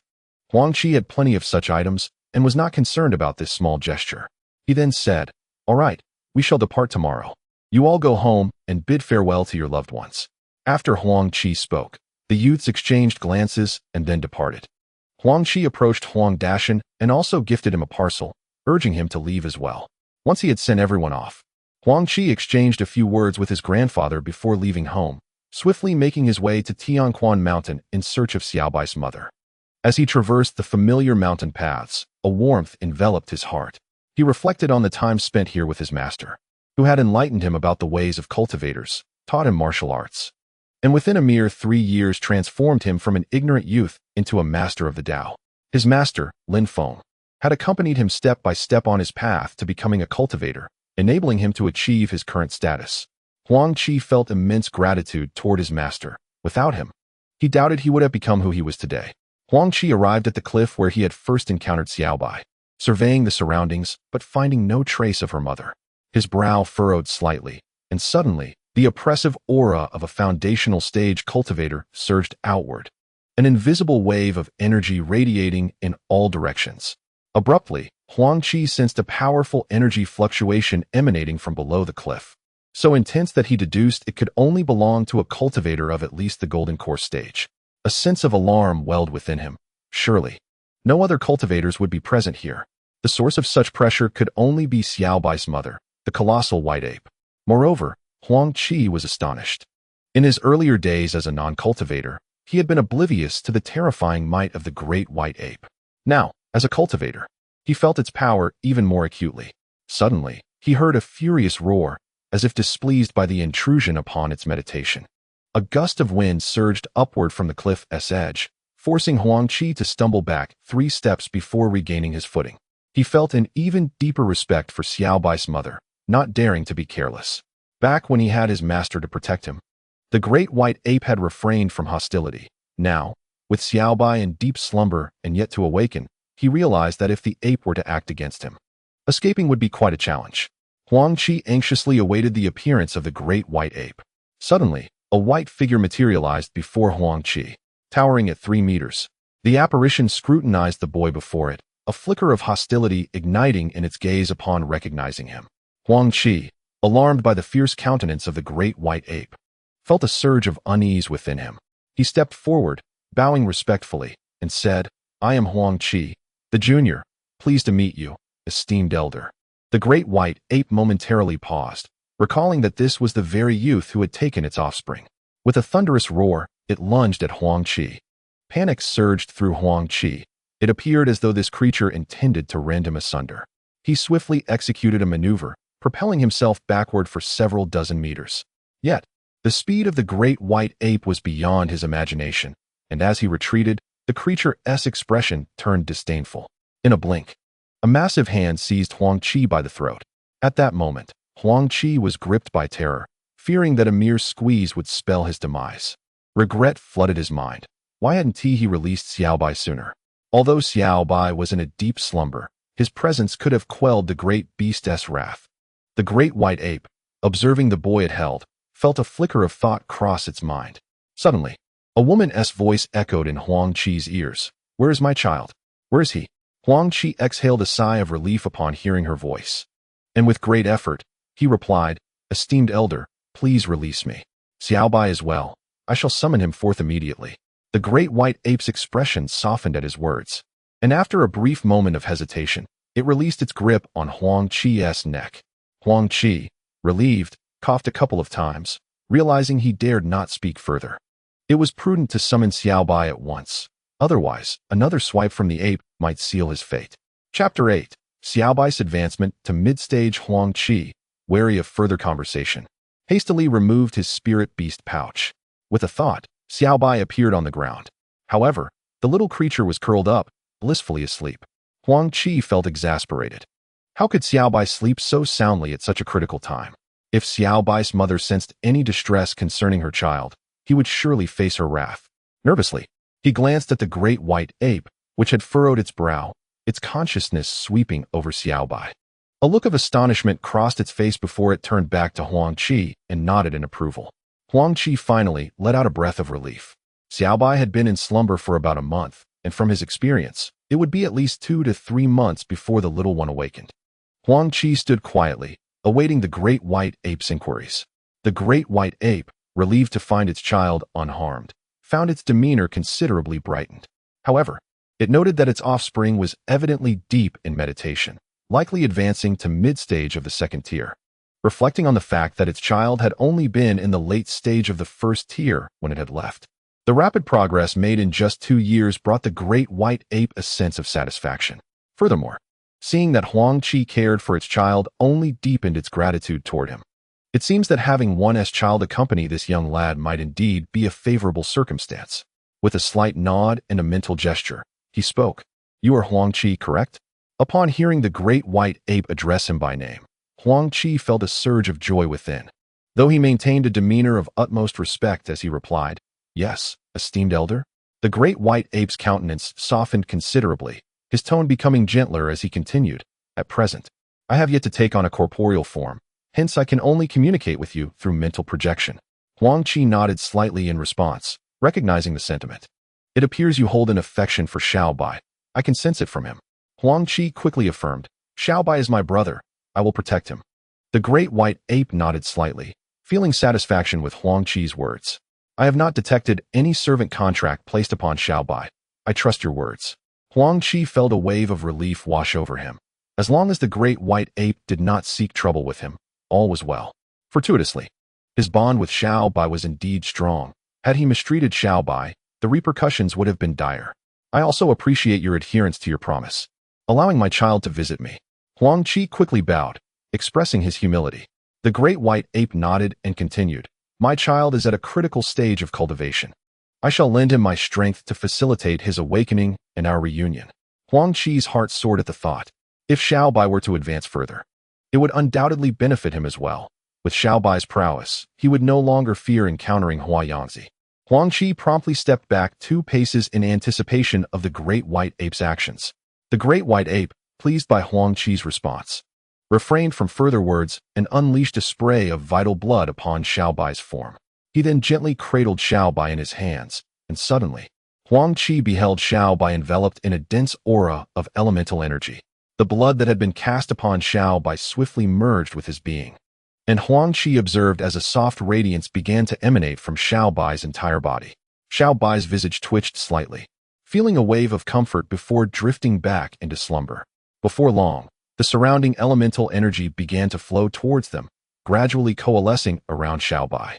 Huang Qi had plenty of such items and was not concerned about this small gesture. He then said, "All right, we shall depart tomorrow. You all go home and bid farewell to your loved ones." After Huang Qi spoke, the youths exchanged glances and then departed. Huang Qi approached Huang Dashan and also gifted him a parcel, urging him to leave as well. Once he had sent everyone off, Huang Qi exchanged a few words with his grandfather before leaving home, swiftly making his way to Tianquan Mountain in search of Xiao Bai's mother. As he traversed the familiar mountain paths, a warmth enveloped his heart. He reflected on the time spent here with his master, who had enlightened him about the ways of cultivators, taught him martial arts, and within a mere 3 years transformed him from an ignorant youth into a master of the Tao. His master, Lin Feng, had accompanied him step by step on his path to becoming a cultivator, enabling him to achieve his current status. Huang Qi felt immense gratitude toward his master. Without him, he doubted he would have become who he was today. Huang Qi arrived at the cliff where he had first encountered Xiao Bai, surveying the surroundings but finding no trace of her mother. His brow furrowed slightly, and suddenly, the oppressive aura of a foundational stage cultivator surged outward, an invisible wave of energy radiating in all directions. Abruptly, Huang Qi sensed a powerful energy fluctuation emanating from below the cliff, so intense that he deduced it could only belong to a cultivator of at least the golden core stage. A sense of alarm welled within him. Surely, no other cultivators would be present here. The source of such pressure could only be Xiao Bai's mother, the colossal white ape. Moreover, Huang Qi was astonished. In his earlier days as a non-cultivator, he had been oblivious to the terrifying might of the great white ape. Now, as a cultivator, he felt its power even more acutely. Suddenly, he heard a furious roar, as if displeased by the intrusion upon its meditation. A gust of wind surged upward from the cliff's edge, forcing Huang Qi to stumble back 3 steps before regaining his footing. He felt an even deeper respect for Xiao Bai's mother, not daring to be careless. Back when he had his master to protect him, the great white ape had refrained from hostility. Now, with Xiao Bai in deep slumber and yet to awaken, he realized that if the ape were to act against him, escaping would be quite a challenge. Huang Qi anxiously awaited the appearance of the great white ape. Suddenly, a white figure materialized before Huang Qi, towering at 3 meters. The apparition scrutinized the boy before it, a flicker of hostility igniting in its gaze upon recognizing him. Huang Qi, alarmed by the fierce countenance of the great white ape, felt a surge of unease within him. He stepped forward, bowing respectfully, and said, "I am Huang Qi, the junior, pleased to meet you, esteemed elder." The great white ape momentarily paused, recalling that this was the very youth who had taken its offspring. With a thunderous roar, it lunged at Huang Qi. Panic surged through Huang Qi. It appeared as though this creature intended to rend him asunder. He swiftly executed a maneuver, propelling himself backward for several dozen meters. Yet, the speed of the great white ape was beyond his imagination, and as he retreated, the creature's expression turned disdainful. In a blink, a massive hand seized Huang Qi by the throat. At that moment, Huang Qi was gripped by terror, fearing that a mere squeeze would spell his demise. Regret flooded his mind. Why hadn't he released Xiao Bai sooner? Although Xiao Bai was in a deep slumber, his presence could have quelled the great beast's wrath. The great white ape, observing the boy it held, felt a flicker of thought cross its mind. Suddenly, a woman's voice echoed in Huang Qi's ears. "Where is my child? Where is he?" Huang Qi exhaled a sigh of relief upon hearing her voice. And with great effort, he replied, "Esteemed elder, please release me. Xiao Bai is well. I shall summon him forth immediately." The great white ape's expression softened at his words, and after a brief moment of hesitation, it released its grip on Huang Qi's neck. Huang Qi, relieved, coughed a couple of times, realizing he dared not speak further. It was prudent to summon Xiao Bai at once. Otherwise, another swipe from the ape might seal his fate. Chapter 8. Xiao Bai's advancement to mid-stage. Huang Qi, wary of further conversation, hastily removed his spirit beast pouch. With a thought, Xiao Bai appeared on the ground. However, the little creature was curled up, blissfully asleep. Huang Qi felt exasperated. How could Xiao Bai sleep so soundly at such a critical time? If Xiao Bai's mother sensed any distress concerning her child, he would surely face her wrath. Nervously, he glanced at the great white ape, which had furrowed its brow, its consciousness sweeping over Xiao Bai. A look of astonishment crossed its face before it turned back to Huang Qi and nodded in approval. Huang Qi finally let out a breath of relief. Xiao Bai had been in slumber for about a month, and from his experience, it would be at least 2 to 3 months before the little one awakened. Huang Qi stood quietly, awaiting the great white ape's inquiries. The great white ape, relieved to find its child unharmed, found its demeanor considerably brightened. However, it noted that its offspring was evidently deep in meditation, likely advancing to mid-stage of the 2nd tier. Reflecting on the fact that its child had only been in the late stage of the 1st tier when it had left, the rapid progress made in just 2 years brought the great white ape a sense of satisfaction. Furthermore, seeing that Huang Qi cared for its child only deepened its gratitude toward him. It seems that having one's child accompany this young lad might indeed be a favorable circumstance. With a slight nod and a mental gesture, he spoke. "You are Huang Qi, correct?" Upon hearing the great white ape address him by name, Huang Qi felt a surge of joy within. Though he maintained a demeanor of utmost respect as he replied, "Yes, esteemed elder." The great white ape's countenance softened considerably, his tone becoming gentler as he continued, "At present, I have yet to take on a corporeal form, hence I can only communicate with you through mental projection." Huang Qi nodded slightly in response, recognizing the sentiment. "It appears you hold an affection for Xiao Bai. I can sense it from him." Huang Qi quickly affirmed, "Xiao Bai is my brother. I will protect him." The great white ape nodded slightly, feeling satisfaction with Huang Qi's words. "I have not detected any servant contract placed upon Xiao Bai. I trust your words." Huang Qi felt a wave of relief wash over him. As long as the great white ape did not seek trouble with him, all was well. Fortuitously, his bond with Xiao Bai was indeed strong. Had he mistreated Xiao Bai, the repercussions would have been dire. "I also appreciate your adherence to your promise, allowing my child to visit me." Huang Qi quickly bowed, expressing his humility. The great white ape nodded and continued, "My child is at a critical stage of cultivation. I shall lend him my strength to facilitate his awakening and our reunion." Huang Qi's heart soared at the thought. If Xiao Bai were to advance further, it would undoubtedly benefit him as well. With Xiao Bai's prowess, he would no longer fear encountering Huang Qi. Huang Qi promptly stepped back 2 paces in anticipation of the great white ape's actions. The great white ape, pleased by Huang Qi's response, refrained from further words and unleashed a spray of vital blood upon Xiao Bai's form. He then gently cradled Xiao Bai in his hands, and suddenly, Huang Qi beheld Xiao Bai enveloped in a dense aura of elemental energy. The blood that had been cast upon Xiao Bai swiftly merged with his being, and Huang Qi observed as a soft radiance began to emanate from Xiao Bai's entire body. Xiao Bai's visage twitched slightly, feeling a wave of comfort before drifting back into slumber. Before long, the surrounding elemental energy began to flow towards them, gradually coalescing around Xiao Bai.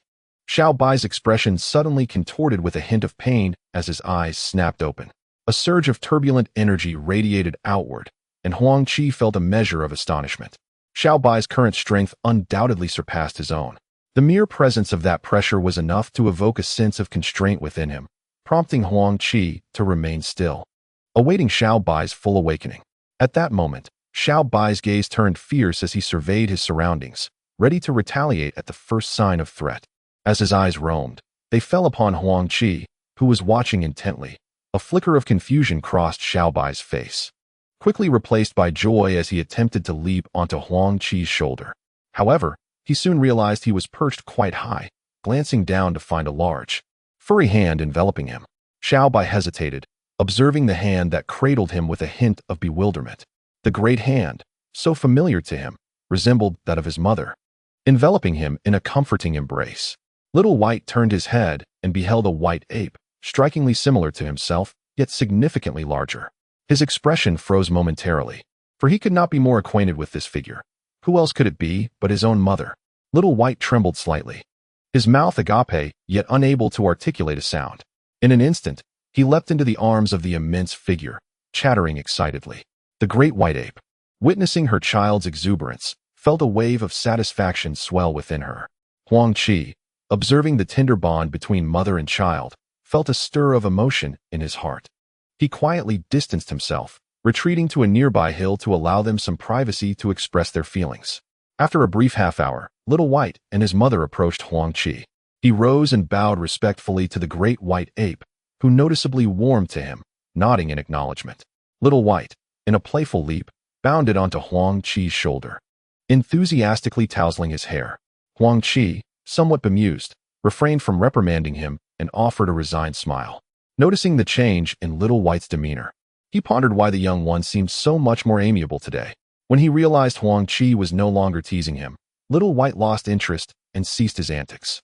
Xiao Bai's expression suddenly contorted with a hint of pain as his eyes snapped open. A surge of turbulent energy radiated outward, and Huang Qi felt a measure of astonishment. Xiao Bai's current strength undoubtedly surpassed his own. The mere presence of that pressure was enough to evoke a sense of constraint within him, prompting Huang Qi to remain still, awaiting Xiao Bai's full awakening. At that moment, Xiao Bai's gaze turned fierce as he surveyed his surroundings, ready to retaliate at the first sign of threat. As his eyes roamed, they fell upon Huang Qi, who was watching intently. A flicker of confusion crossed Xiao Bai's face, quickly replaced by joy as he attempted to leap onto Huang Qi's shoulder. However, he soon realized he was perched quite high, glancing down to find a large, furry hand enveloping him. Xiao Bai hesitated, observing the hand that cradled him with a hint of bewilderment. The great hand, so familiar to him, resembled that of his mother, enveloping him in a comforting embrace. Little White turned his head and beheld a white ape, strikingly similar to himself, yet significantly larger. His expression froze momentarily, for he could not be more acquainted with this figure. Who else could it be but his own mother? Little White trembled slightly, his mouth agape, yet unable to articulate a sound. In an instant, he leapt into the arms of the immense figure, chattering excitedly. The great white ape, witnessing her child's exuberance, felt a wave of satisfaction swell within her. Huang Qi, observing the tender bond between mother and child, felt a stir of emotion in his heart. He quietly distanced himself, retreating to a nearby hill to allow them some privacy to express their feelings. After a brief half-hour, Little White and his mother approached Huang Qi. He rose and bowed respectfully to the great white ape, who noticeably warmed to him, nodding in acknowledgement. Little White, in a playful leap, bounded onto Huang Qi's shoulder, enthusiastically tousling his hair. Huang Qi, somewhat bemused, refrained from reprimanding him and offered a resigned smile. Noticing the change in Little White's demeanor, he pondered why the young one seemed so much more amiable today. When he realized Huang Qi was no longer teasing him, Little White lost interest and ceased his antics.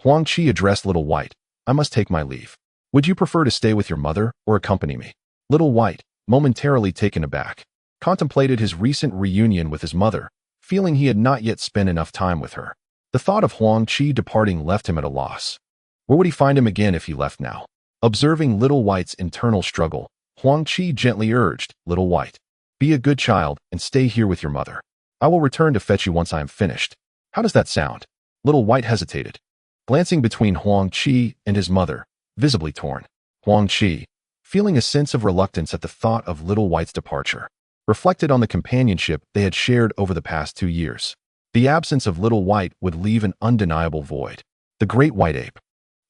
Huang Qi addressed Little White, "I must take my leave. Would you prefer to stay with your mother or accompany me?" Little White, momentarily taken aback, contemplated his recent reunion with his mother, feeling he had not yet spent enough time with her. The thought of Huang Qi departing left him at a loss. Where would he find him again if he left now? Observing Little White's internal struggle, Huang Qi gently urged, "Little White, be a good child and stay here with your mother. I will return to fetch you once I am finished. How does that sound?" Little White hesitated, glancing between Huang Qi and his mother, visibly torn. Huang Qi, feeling a sense of reluctance at the thought of Little White's departure, reflected on the companionship they had shared over the past 2 years. The absence of Little White would leave an undeniable void. The great white ape,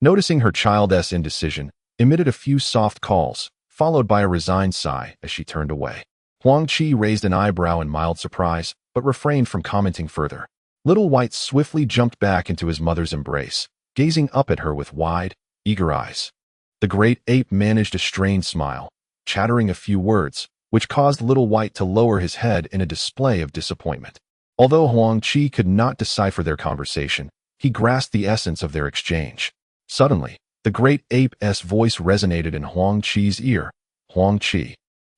noticing her child's indecision, emitted a few soft calls, followed by a resigned sigh as she turned away. Huang Qi raised an eyebrow in mild surprise, but refrained from commenting further. Little White swiftly jumped back into his mother's embrace, gazing up at her with wide, eager eyes. The great ape managed a strained smile, chattering a few words, which caused Little White to lower his head in a display of disappointment. Although Huang Qi could not decipher their conversation, he grasped the essence of their exchange. Suddenly, the great ape's voice resonated in Huang Qi's ear. Huang Qi,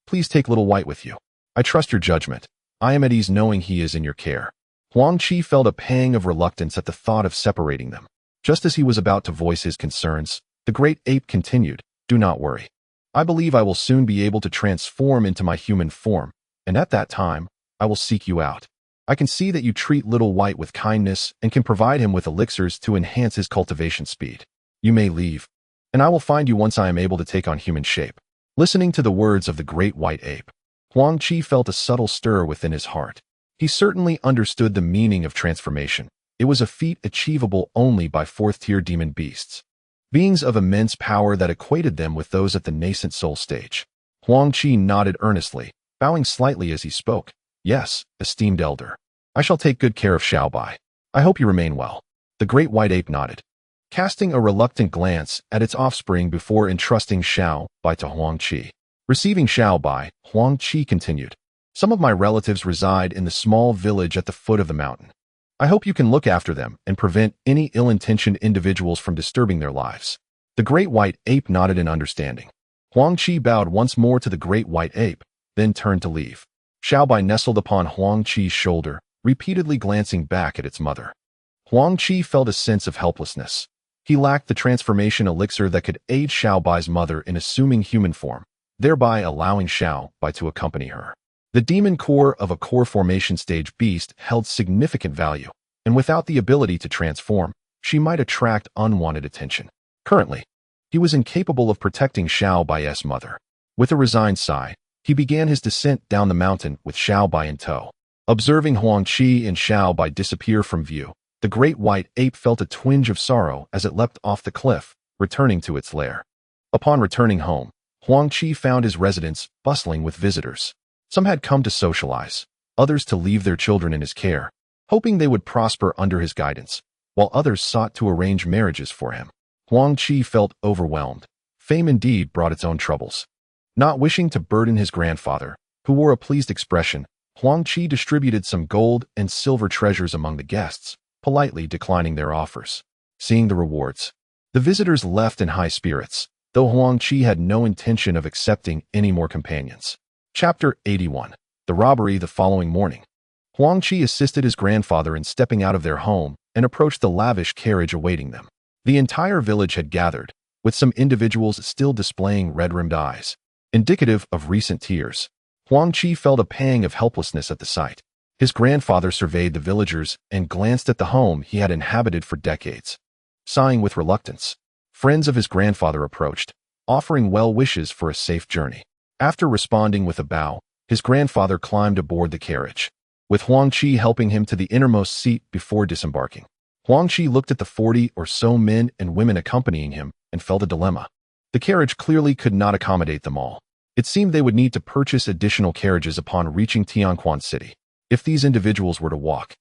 please take Little White with you. I trust your judgment. I am at ease knowing he is in your care. Huang Qi felt a pang of reluctance at the thought of separating them. Just as he was about to voice his concerns, the great ape continued, do not worry. I believe I will soon be able to transform into my human form, and at that time, I will seek you out. I can see that you treat Little White with kindness and can provide him with elixirs to enhance his cultivation speed. You may leave, and I will find you once I am able to take on human shape. Listening to the words of the great white ape, Huang Qi felt a subtle stir within his heart. He certainly understood the meaning of transformation. It was a feat achievable only by fourth-tier demon beasts, beings of immense power that equated them with those at the nascent soul stage. Huang Qi nodded earnestly, bowing slightly as he spoke. Yes, esteemed elder. I shall take good care of Xiao Bai. I hope you remain well. The great white ape nodded, casting a reluctant glance at its offspring before entrusting Xiao Bai to Huang Qi. Receiving Xiao Bai, Huang Qi continued. Some of my relatives reside in the small village at the foot of the mountain. I hope you can look after them and prevent any ill-intentioned individuals from disturbing their lives. The great white ape nodded in understanding. Huang Qi bowed once more to the great white ape, then turned to leave. Xiao Bai nestled upon Huang Qi's shoulder, repeatedly glancing back at its mother. Huang Qi felt a sense of helplessness. He lacked the transformation elixir that could aid Xiao Bai's mother in assuming human form, thereby allowing Xiao Bai to accompany her. The demon core of a core formation stage beast held significant value, and without the ability to transform, she might attract unwanted attention. Currently, he was incapable of protecting Xiao Bai's mother. With a resigned sigh, he began his descent down the mountain with Xiao Bai in tow. Observing Huang Qi and Xiao Bai disappear from view, the great white ape felt a twinge of sorrow as it leapt off the cliff, returning to its lair. Upon returning home, Huang Qi found his residence bustling with visitors. Some had come to socialize, others to leave their children in his care, hoping they would prosper under his guidance, while others sought to arrange marriages for him. Huang Qi felt overwhelmed. Fame indeed brought its own troubles. Not wishing to burden his grandfather, who wore a pleased expression, Huang Qi distributed some gold and silver treasures among the guests, politely declining their offers. Seeing the rewards, the visitors left in high spirits, though Huang Qi had no intention of accepting any more companions. Chapter 81. The Robbery the following morning. Huang Qi assisted his grandfather in stepping out of their home and approached the lavish carriage awaiting them. The entire village had gathered, with some individuals still displaying red-rimmed eyes, indicative of recent tears. Huang Qi felt a pang of helplessness at the sight. His grandfather surveyed the villagers and glanced at the home he had inhabited for decades. Sighing with reluctance, friends of his grandfather approached, offering well wishes for a safe journey. After responding with a bow, his grandfather climbed aboard the carriage, with Huang Qi helping him to the innermost seat before disembarking. Huang Qi looked at the 40 or so men and women accompanying him and felt a dilemma. The carriage clearly could not accommodate them all. It seemed they would need to purchase additional carriages upon reaching Tianquan City. If these individuals were to walk,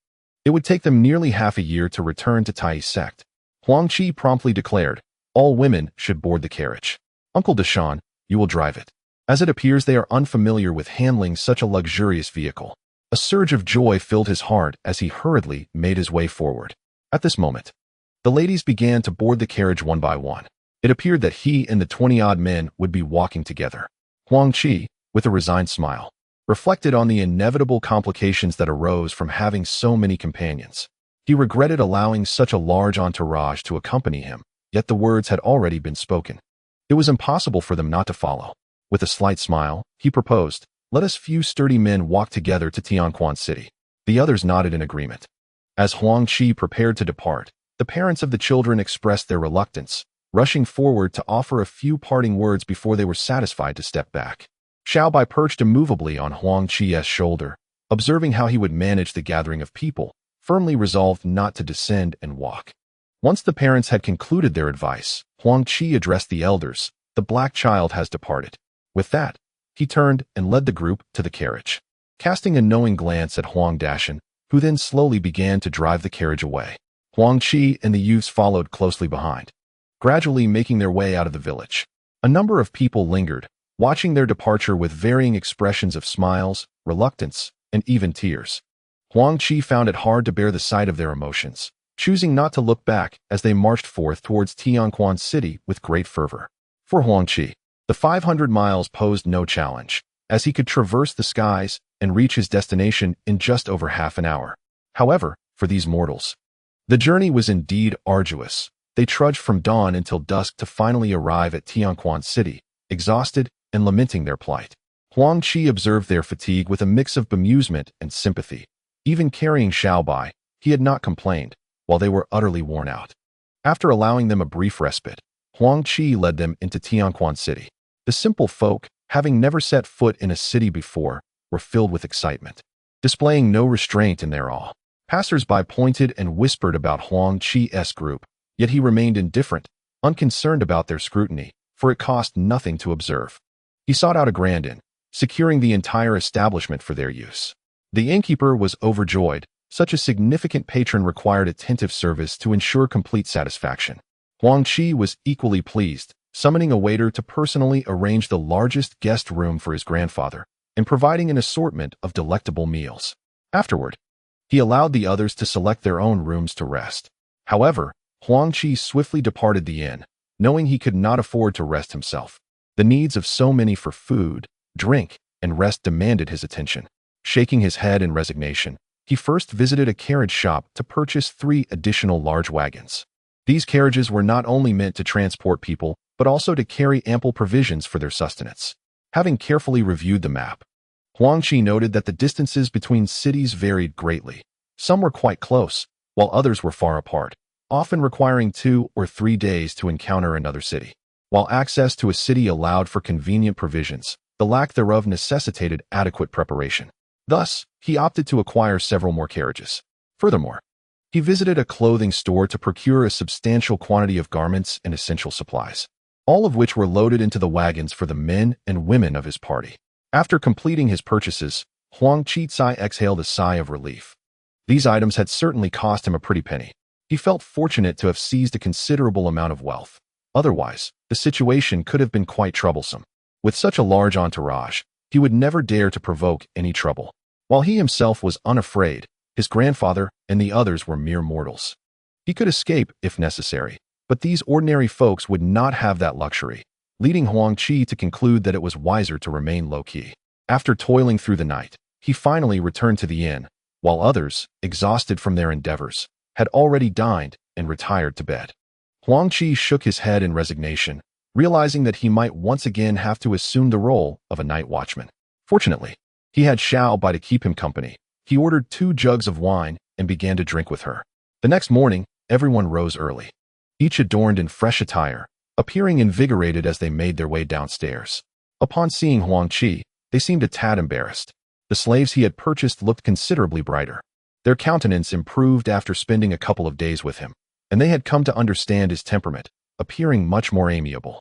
it would take them nearly half a year to return to Tai sect. Huang Qi promptly declared, all women should board the carriage. Uncle Deshan, you will drive it. As it appears they are unfamiliar with handling such a luxurious vehicle. A surge of joy filled his heart as he hurriedly made his way forward. At this moment, the ladies began to board the carriage one by one. It appeared that he and the 20-odd men would be walking together. Huang Qi, with a resigned smile, reflected on the inevitable complications that arose from having so many companions. He regretted allowing such a large entourage to accompany him, yet the words had already been spoken. It was impossible for them not to follow. With a slight smile, he proposed, let us few sturdy men walk together to Tianquan City. The others nodded in agreement. As Huang Qi prepared to depart, the parents of the children expressed their reluctance, rushing forward to offer a few parting words before they were satisfied to step back. Xiao Bai perched immovably on Huang Qi's shoulder, observing how he would manage the gathering of people, firmly resolved not to descend and walk. Once the parents had concluded their advice, Huang Qi addressed the elders. The black child has departed. With that, he turned and led the group to the carriage, casting a knowing glance at Huang Dashan, who then slowly began to drive the carriage away. Huang Qi and the youths followed closely behind, gradually making their way out of the village. A number of people lingered, watching their departure with varying expressions of smiles, reluctance, and even tears. Huang Qi found it hard to bear the sight of their emotions, choosing not to look back as they marched forth towards Tianquan City with great fervor. For Huang Qi, the 500 miles posed no challenge, as he could traverse the skies and reach his destination in just over half an hour. However, for these mortals, the journey was indeed arduous. They trudged from dawn until dusk to finally arrive at Tianquan City, exhausted and lamenting their plight. Huang Qi observed their fatigue with a mix of bemusement and sympathy. Even carrying Xiao Bai, he had not complained, while they were utterly worn out. After allowing them a brief respite, Huang Qi led them into Tianquan City. The simple folk, having never set foot in a city before, were filled with excitement, displaying no restraint in their awe. Passers-by pointed and whispered about Huang Qi's group, yet he remained indifferent, unconcerned about their scrutiny, for it cost nothing to observe. He sought out a grand inn, securing the entire establishment for their use. The innkeeper was overjoyed. Such a significant patron required attentive service to ensure complete satisfaction. Huang Qi was equally pleased, summoning a waiter to personally arrange the largest guest room for his grandfather and providing an assortment of delectable meals. Afterward, he allowed the others to select their own rooms to rest. However, Huang Qi swiftly departed the inn, knowing he could not afford to rest himself. The needs of so many for food, drink, and rest demanded his attention. Shaking his head in resignation, he first visited a carriage shop to purchase 3 additional large wagons. These carriages were not only meant to transport people, but also to carry ample provisions for their sustenance. Having carefully reviewed the map, Huang Qi noted that the distances between cities varied greatly. Some were quite close, while others were far apart, often requiring 2 or 3 days to encounter another city. While access to a city allowed for convenient provisions, the lack thereof necessitated adequate preparation. Thus, he opted to acquire several more carriages. Furthermore, he visited a clothing store to procure a substantial quantity of garments and essential supplies, all of which were loaded into the wagons for the men and women of his party. After completing his purchases, Huang Qi exhaled a sigh of relief. These items had certainly cost him a pretty penny. He felt fortunate to have seized a considerable amount of wealth. Otherwise, the situation could have been quite troublesome. With such a large entourage, he would never dare to provoke any trouble. While he himself was unafraid, his grandfather and the others were mere mortals. He could escape if necessary, but these ordinary folks would not have that luxury, leading Huang Qi to conclude that it was wiser to remain low-key. After toiling through the night, he finally returned to the inn, while others, exhausted from their endeavors, had already dined and retired to bed. Huang Qi shook his head in resignation, realizing that he might once again have to assume the role of a night watchman. Fortunately, he had Xiao Bai to keep him company. He ordered 2 jugs of wine and began to drink with her. The next morning, everyone rose early, each adorned in fresh attire, appearing invigorated as they made their way downstairs. Upon seeing Huang Qi, they seemed a tad embarrassed. The slaves he had purchased looked considerably brighter. Their countenance improved after spending a couple of days with him, and they had come to understand his temperament, appearing much more amiable.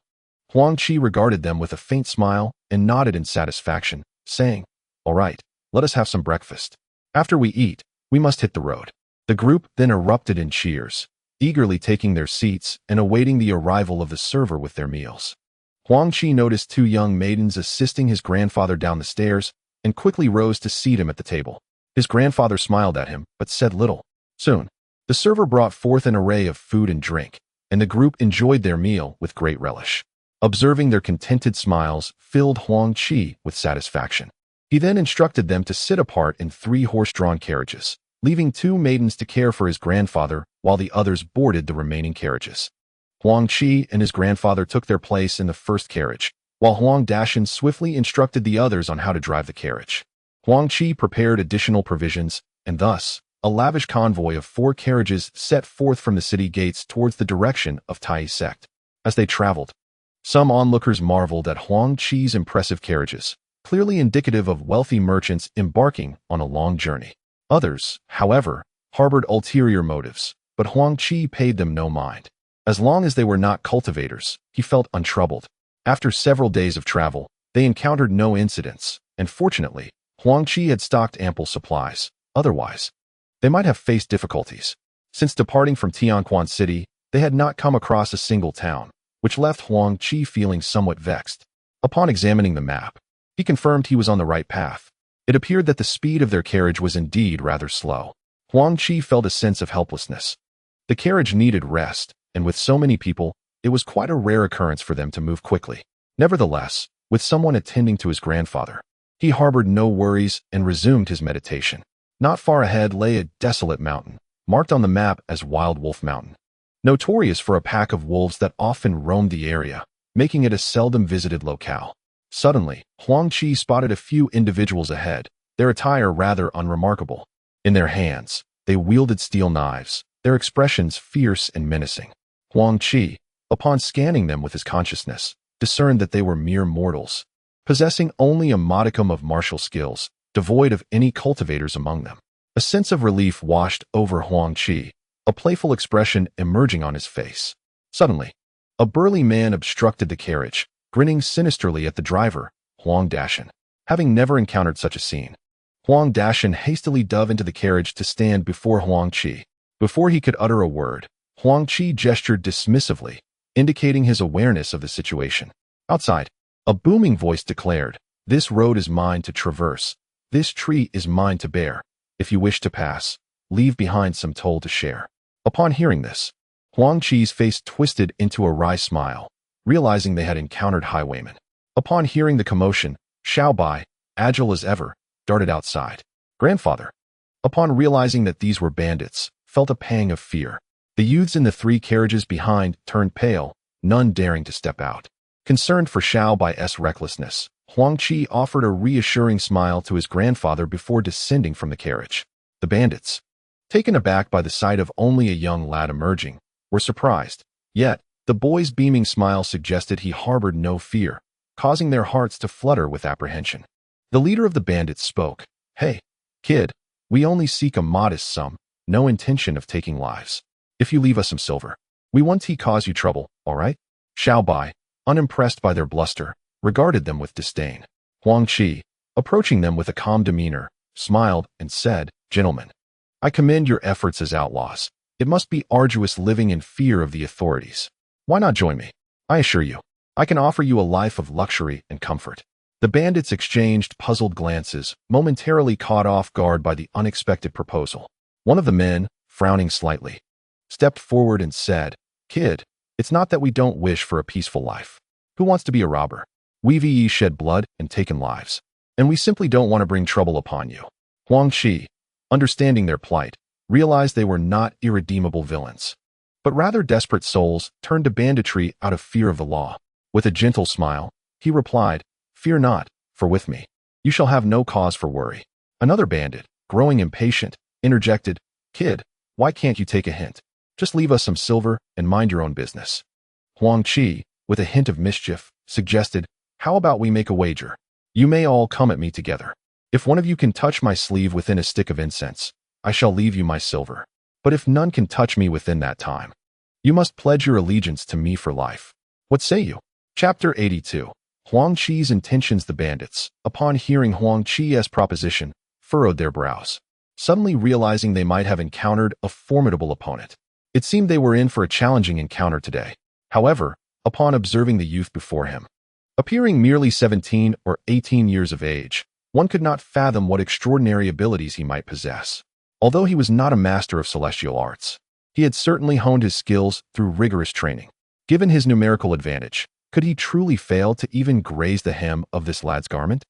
Huang Qi regarded them with a faint smile and nodded in satisfaction, saying, "All right, let us have some breakfast. After we eat, we must hit the road." The group then erupted in cheers, eagerly taking their seats and awaiting the arrival of the server with their meals. Huang Qi noticed 2 young maidens assisting his grandfather down the stairs and quickly rose to seat him at the table. His grandfather smiled at him, but said little. Soon, the server brought forth an array of food and drink, and the group enjoyed their meal with great relish. Observing their contented smiles filled Huang Qi with satisfaction. He then instructed them to sit apart in 3 horse-drawn carriages, leaving 2 maidens to care for his grandfather while the others boarded the remaining carriages. Huang Qi and his grandfather took their place in the first carriage, while Huang Dashan swiftly instructed the others on how to drive the carriage. Huang Qi prepared additional provisions, and thus, a lavish convoy of 4 carriages set forth from the city gates towards the direction of Tai sect. As they traveled, some onlookers marveled at Huang Qi's impressive carriages, clearly indicative of wealthy merchants embarking on a long journey. Others, however, harbored ulterior motives, but Huang Qi paid them no mind. As long as they were not cultivators, he felt untroubled. After several days of travel, they encountered no incidents, and fortunately, Huang Qi had stocked ample supplies. Otherwise, they might have faced difficulties. Since departing from Tianquan City, they had not come across a single town, which left Huang Qi feeling somewhat vexed. Upon examining the map, he confirmed he was on the right path. It appeared that the speed of their carriage was indeed rather slow. Huang Qi felt a sense of helplessness. The carriage needed rest, and with so many people, it was quite a rare occurrence for them to move quickly. Nevertheless, with someone attending to his grandfather, he harbored no worries and resumed his meditation. Not far ahead lay a desolate mountain, marked on the map as Wild Wolf Mountain. Notorious for a pack of wolves that often roamed the area, making it a seldom visited locale. Suddenly, Huang Qi spotted a few individuals ahead, their attire rather unremarkable. In their hands, they wielded steel knives, their expressions fierce and menacing. Huang Qi, upon scanning them with his consciousness, discerned that they were mere mortals, possessing only a modicum of martial skills, devoid of any cultivators among them. A sense of relief washed over Huang Qi, a playful expression emerging on his face. Suddenly, a burly man obstructed the carriage, grinning sinisterly at the driver, Huang Dashan. Having never encountered such a scene, Huang Dashan hastily dove into the carriage to stand before Huang Qi. Before he could utter a word, Huang Qi gestured dismissively, indicating his awareness of the situation. Outside, a booming voice declared, "This road is mine to traverse. This tree is mine to bear. If you wish to pass, leave behind some toll to share." Upon hearing this, Huang Qi's face twisted into a wry smile, realizing they had encountered highwaymen. Upon hearing the commotion, Xiao Bai, agile as ever, darted outside. Grandfather, upon realizing that these were bandits, felt a pang of fear. The youths in the three carriages behind turned pale, none daring to step out. Concerned for Xiao Bai's recklessness, Huang Qi offered a reassuring smile to his grandfather before descending from the carriage. The bandits, taken aback by the sight of only a young lad emerging, were surprised. Yet, the boy's beaming smile suggested he harbored no fear, causing their hearts to flutter with apprehension. The leader of the bandits spoke. "Hey, kid, we only seek a modest sum, no intention of taking lives. If you leave us some silver, we won't cause you trouble, all right?" Xiao Bai, unimpressed by their bluster, regarded them with disdain. Huang Qi, approaching them with a calm demeanor, smiled and said, "Gentlemen, I commend your efforts as outlaws. It must be arduous living in fear of the authorities. Why not join me? I assure you, I can offer you a life of luxury and comfort." The bandits exchanged puzzled glances, momentarily caught off guard by the unexpected proposal. One of the men, frowning slightly, stepped forward and said, "Kid, it's not that we don't wish for a peaceful life. Who wants to be a robber? We've shed blood and taken lives, and we simply don't want to bring trouble upon you." Huang Qi, understanding their plight, realized they were not irredeemable villains, but rather desperate souls turned to banditry out of fear of the law. With a gentle smile, he replied, "Fear not, for with me, you shall have no cause for worry." Another bandit, growing impatient, interjected, "Kid, why can't you take a hint? Just leave us some silver and mind your own business." Huang Qi, with a hint of mischief, suggested, "How about we make a wager? You may all come at me together. If one of you can touch my sleeve within a stick of incense, I shall leave you my silver. But if none can touch me within that time, you must pledge your allegiance to me for life. What say you?" Chapter 82. Huang Qi's intentions. The bandits, upon hearing Huang Qi's proposition, furrowed their brows, suddenly realizing they might have encountered a formidable opponent. It seemed they were in for a challenging encounter today. However, upon observing the youth before him, appearing merely 17 or 18 years of age, one could not fathom what extraordinary abilities he might possess. Although he was not a master of celestial arts, he had certainly honed his skills through rigorous training. Given his numerical advantage, could he truly fail to even graze the hem of this lad's garment?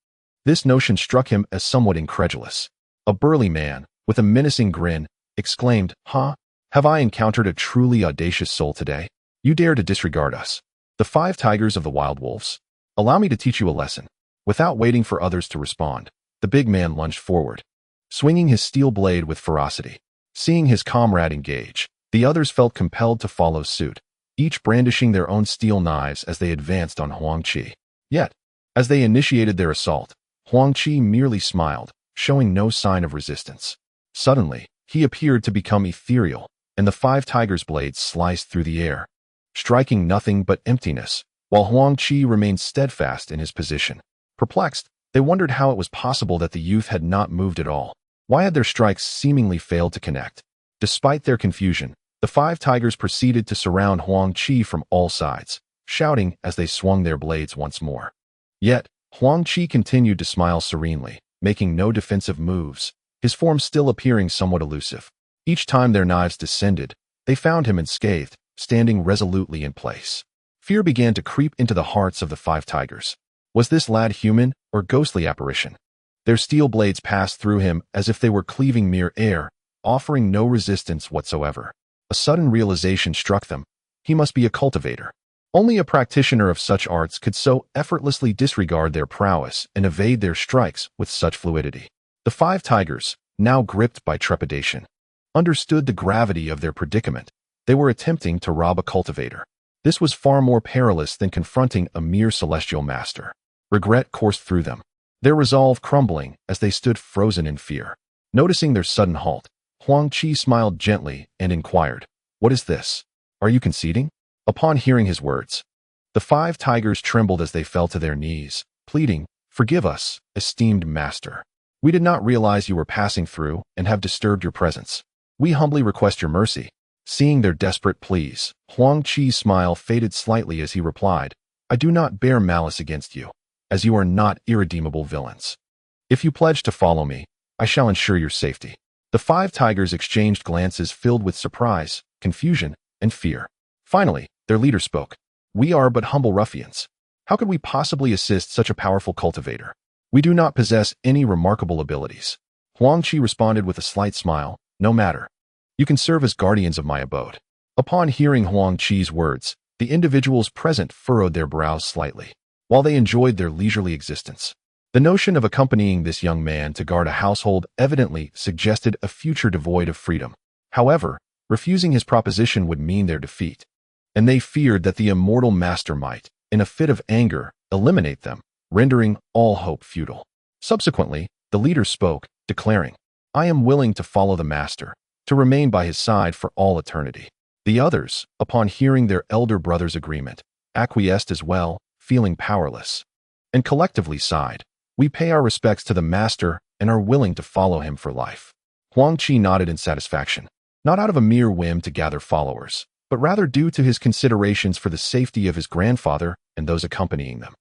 This notion struck him as somewhat incredulous. A burly man, with a menacing grin, exclaimed, "Huh? Have I encountered a truly audacious soul today? You dare to disregard us, the 5 tigers of the wild wolves? Allow me to teach you a lesson." Without waiting for others to respond, the big man lunged forward, swinging his steel blade with ferocity. Seeing his comrade engage, the others felt compelled to follow suit, each brandishing their own steel knives as they advanced on Huang Qi. Yet, as they initiated their assault, Huang Qi merely smiled, showing no sign of resistance. Suddenly, he appeared to become ethereal, and the 5 tigers' blades sliced through the air, striking nothing but emptiness, while Huang Qi remained steadfast in his position. Perplexed, they wondered how it was possible that the youth had not moved at all. Why had their strikes seemingly failed to connect? Despite their confusion, the 5 tigers proceeded to surround Huang Qi from all sides, shouting as they swung their blades once more. Yet, Huang Qi continued to smile serenely, making no defensive moves, his form still appearing somewhat elusive. Each time their knives descended, they found him unscathed, standing resolutely in place. Fear began to creep into the hearts of the 5 tigers. Was this lad human or ghostly apparition? Their steel blades passed through him as if they were cleaving mere air, offering no resistance whatsoever. A sudden realization struck them. He must be a cultivator. Only a practitioner of such arts could so effortlessly disregard their prowess and evade their strikes with such fluidity. The 5 tigers, now gripped by trepidation, understood the gravity of their predicament. They were attempting to rob a cultivator. This was far more perilous than confronting a mere celestial master. Regret coursed through them, their resolve crumbling as they stood frozen in fear. Noticing their sudden halt, Huang Qi smiled gently and inquired, "What is this? Are you conceding?" Upon hearing his words, the 5 tigers trembled as they fell to their knees, pleading, "Forgive us, esteemed master. We did not realize you were passing through and have disturbed your presence. We humbly request your mercy." Seeing their desperate pleas, Huang Qi's smile faded slightly as he replied, "I do not bear malice against you, as you are not irredeemable villains. If you pledge to follow me, I shall ensure your safety." The 5 tigers exchanged glances filled with surprise, confusion, and fear. Finally, their leader spoke. "We are but humble ruffians. How could we possibly assist such a powerful cultivator? We do not possess any remarkable abilities." Huang Qi responded with a slight smile, "No matter. You can serve as guardians of my abode." Upon hearing Huang Qi's words, the individuals present furrowed their brows slightly, while they enjoyed their leisurely existence. The notion of accompanying this young man to guard a household evidently suggested a future devoid of freedom. However, refusing his proposition would mean their defeat, and they feared that the immortal master might, in a fit of anger, eliminate them, rendering all hope futile. Subsequently, the leader spoke, declaring, "I am willing to follow the master, to remain by his side for all eternity." The others, upon hearing their elder brother's agreement, acquiesced as well, feeling powerless, and collectively sighed, "We pay our respects to the master and are willing to follow him for life." Huang Qi nodded in satisfaction, not out of a mere whim to gather followers, but rather due to his considerations for the safety of his grandfather and those accompanying them.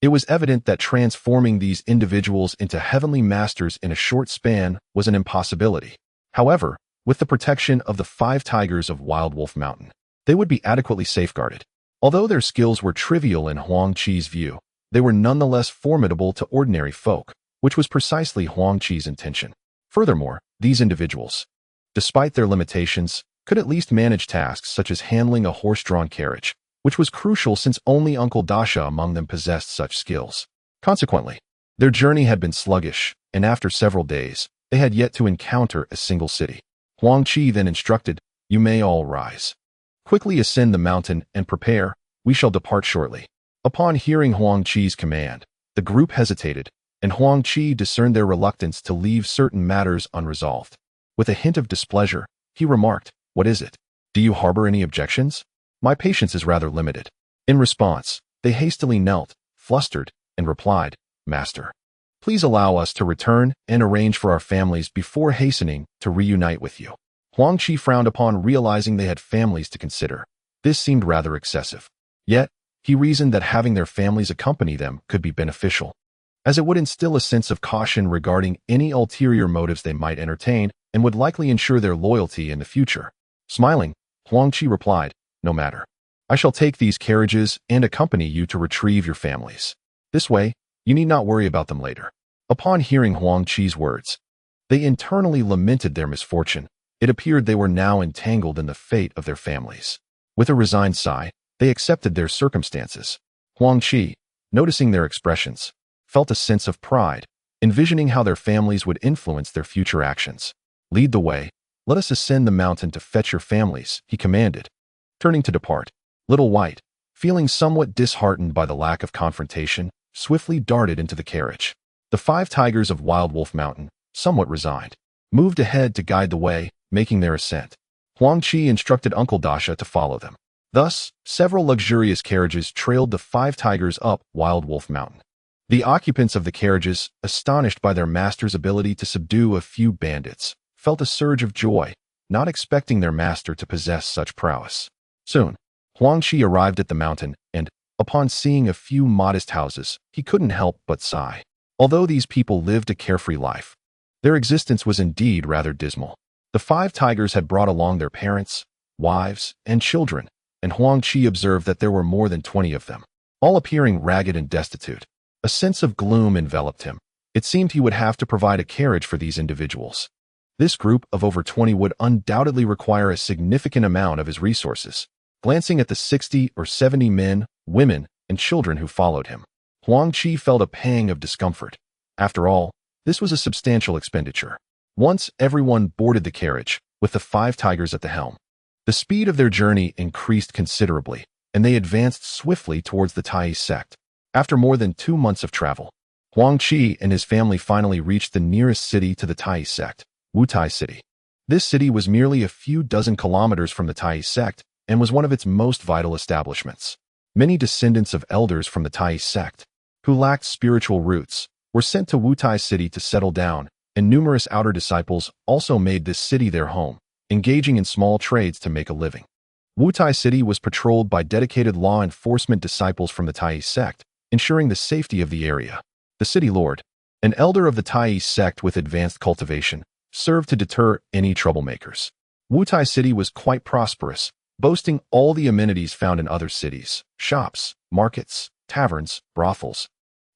It was evident that transforming these individuals into heavenly masters in a short span was an impossibility. However, with the protection of the 5 tigers of Wild Wolf Mountain, they would be adequately safeguarded. Although their skills were trivial in Huang Qi's view, they were nonetheless formidable to ordinary folk, which was precisely Huang Qi's intention. Furthermore, these individuals, despite their limitations, could at least manage tasks such as handling a horse-drawn carriage, which was crucial since only Uncle Dasha among them possessed such skills. Consequently, their journey had been sluggish, and after several days, they had yet to encounter a single city. Huang Qi then instructed, "You may all rise. Quickly ascend the mountain and prepare, we shall depart shortly." Upon hearing Huang Qi's command, the group hesitated, and Huang Qi discerned their reluctance to leave certain matters unresolved. With a hint of displeasure, he remarked, "What is it? Do you harbor any objections? My patience is rather limited." In response, they hastily knelt, flustered, and replied, "Master, please allow us to return and arrange for our families before hastening to reunite with you." Huang Qi frowned upon realizing they had families to consider. This seemed rather excessive. Yet, he reasoned that having their families accompany them could be beneficial, as it would instill a sense of caution regarding any ulterior motives they might entertain and would likely ensure their loyalty in the future. Smiling, Huang Qi replied, "No matter. I shall take these carriages and accompany you to retrieve your families. This way, you need not worry about them later." Upon hearing Huang Qi's words, they internally lamented their misfortune. It appeared they were now entangled in the fate of their families. With a resigned sigh, they accepted their circumstances. Huang Qi, noticing their expressions, felt a sense of pride, envisioning how their families would influence their future actions. "Lead the way. Let us ascend the mountain to fetch your families," he commanded. Turning to depart, Little White, feeling somewhat disheartened by the lack of confrontation, swiftly darted into the carriage. The 5 tigers of Wild Wolf Mountain, somewhat resigned, moved ahead to guide the way, making their ascent. Huang Qi instructed Uncle Dasha to follow them. Thus, several luxurious carriages trailed the 5 tigers up Wild Wolf Mountain. The occupants of the carriages, astonished by their master's ability to subdue a few bandits, felt a surge of joy, not expecting their master to possess such prowess. Soon, Huang Qi arrived at the mountain, and, upon seeing a few modest houses, he couldn't help but sigh. Although these people lived a carefree life, their existence was indeed rather dismal. The 5 tigers had brought along their parents, wives, and children, and Huang Qi observed that there were more than 20 of them, all appearing ragged and destitute. A sense of gloom enveloped him. It seemed he would have to provide a carriage for these individuals. This group of over 20 would undoubtedly require a significant amount of his resources. Glancing at the 60 or 70 men, women, and children who followed him, Huang Qi felt a pang of discomfort. After all, this was a substantial expenditure. Once everyone boarded the carriage, with the 5 tigers at the helm, the speed of their journey increased considerably, and they advanced swiftly towards the Tai sect. After more than 2 months of travel, Huang Qi and his family finally reached the nearest city to the Tai sect, Wutai City. This city was merely a few dozen kilometers from the Tai sect and was one of its most vital establishments. Many descendants of elders from the Tai sect, who lacked spiritual roots, were sent to Wutai City to settle down, and numerous outer disciples also made this city their home, engaging in small trades to make a living. Wutai City was patrolled by dedicated law enforcement disciples from the Tai sect, ensuring the safety of the area. The city lord, an elder of the Tai sect with advanced cultivation, served to deter any troublemakers. Wutai City was quite prosperous, boasting all the amenities found in other cities. Shops, markets, taverns, brothels,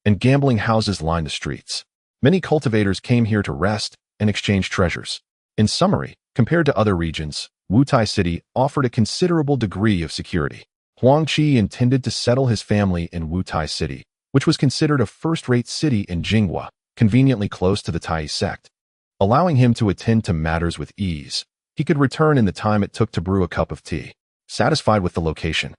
and gambling houses lined the streets. Many cultivators came here to rest and exchange treasures. In summary, compared to other regions, Wutai City offered a considerable degree of security. Huang Qi intended to settle his family in Wutai City, which was considered a first-rate city in Jinghua, conveniently close to the Tai sect. Allowing him to attend to matters with ease, he could return in the time it took to brew a cup of tea. Satisfied with the location,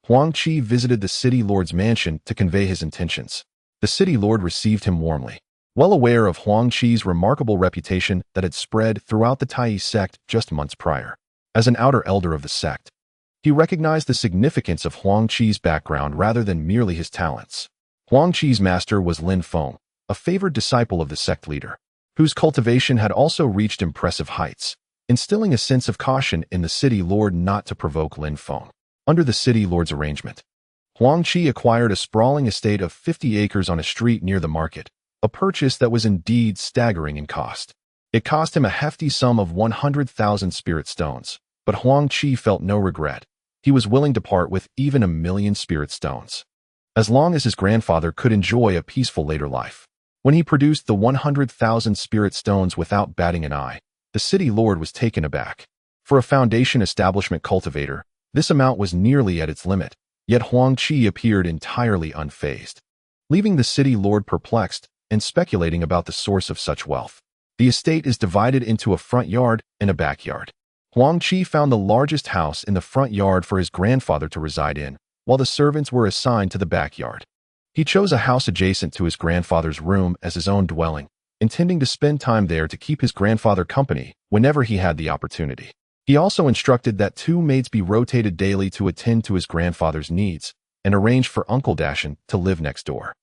Huang Qi visited the city lord's mansion to convey his intentions. The city lord received him warmly. Well aware of Huang Qi's remarkable reputation that had spread throughout the Tai sect just months prior. As an outer elder of the sect, he recognized the significance of Huang Qi's background rather than merely his talents. Huang Qi's master was Lin Feng, a favored disciple of the sect leader, whose cultivation had also reached impressive heights, instilling a sense of caution in the city lord not to provoke Lin Feng. Under the city lord's arrangement, Huang Qi acquired a sprawling estate of 50 acres on a street near the market, a purchase that was indeed staggering in cost. It cost him a hefty sum of 100,000 spirit stones, but Huang Qi felt no regret. He was willing to part with even 1,000,000 spirit stones, as long as his grandfather could enjoy a peaceful later life. When he produced the 100,000 spirit stones without batting an eye, the city lord was taken aback. For a foundation establishment cultivator, this amount was nearly at its limit, yet Huang Qi appeared entirely unfazed, leaving the city lord perplexed and speculating about the source of such wealth. The estate is divided into a front yard and a backyard. Huang Qi found the largest house in the front yard for his grandfather to reside in, while the servants were assigned to the backyard. He chose a house adjacent to his grandfather's room as his own dwelling, intending to spend time there to keep his grandfather company whenever he had the opportunity. He also instructed that 2 maids be rotated daily to attend to his grandfather's needs, and arranged for Uncle Dashan to live next door,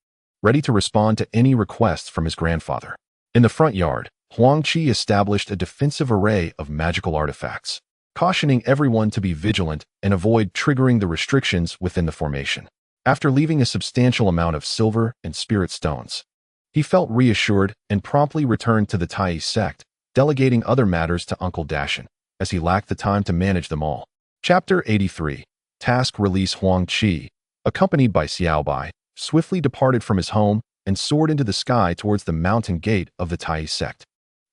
ready to respond to any requests from his grandfather. In the front yard, Huang Qi established a defensive array of magical artifacts, cautioning everyone to be vigilant and avoid triggering the restrictions within the formation. After leaving a substantial amount of silver and spirit stones, he felt reassured and promptly returned to the Tai sect, delegating other matters to Uncle Dashan, as he lacked the time to manage them all. Chapter 83. Task Release. Huang Qi, accompanied by Xiao Bai, swiftly departed from his home and soared into the sky towards the mountain gate of the Tai sect.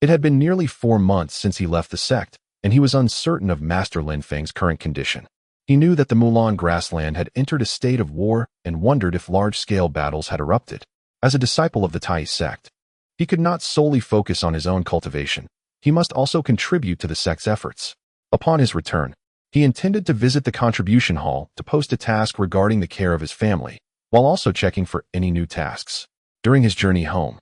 It had been nearly 4 months since he left the sect, and he was uncertain of Master Lin Feng's current condition. He knew that the Mulan grassland had entered a state of war and wondered if large-scale battles had erupted. As a disciple of the Tai sect, he could not solely focus on his own cultivation. He must also contribute to the sect's efforts. Upon his return, he intended to visit the contribution hall to post a task regarding the care of his family, while also checking for any new tasks. During his journey home,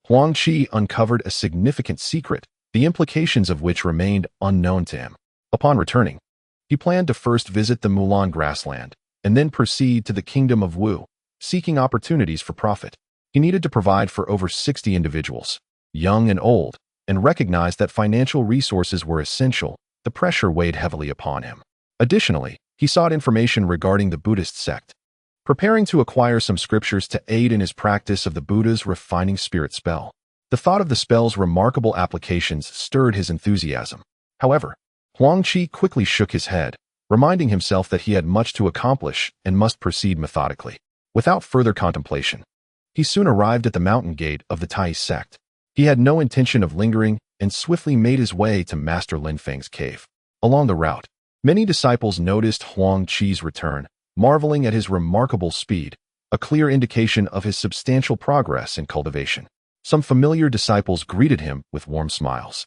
Huang Qi uncovered a significant secret, the implications of which remained unknown to him. Upon returning, he planned to first visit the Mulan grassland, and then proceed to the kingdom of Wu, seeking opportunities for profit. He needed to provide for over 60 individuals, young and old, and recognized that financial resources were essential. The pressure weighed heavily upon him. Additionally, he sought information regarding the Buddhist sect, preparing to acquire some scriptures to aid in his practice of the Buddha's refining spirit spell. The thought of the spell's remarkable applications stirred his enthusiasm. However, Huang Qi quickly shook his head, reminding himself that he had much to accomplish and must proceed methodically. Without further contemplation, he soon arrived at the mountain gate of the Tai sect. He had no intention of lingering and swiftly made his way to Master Lin Feng's cave. Along the route, many disciples noticed Huang Qi's return, marveling at his remarkable speed, a clear indication of his substantial progress in cultivation. Some familiar disciples greeted him with warm smiles,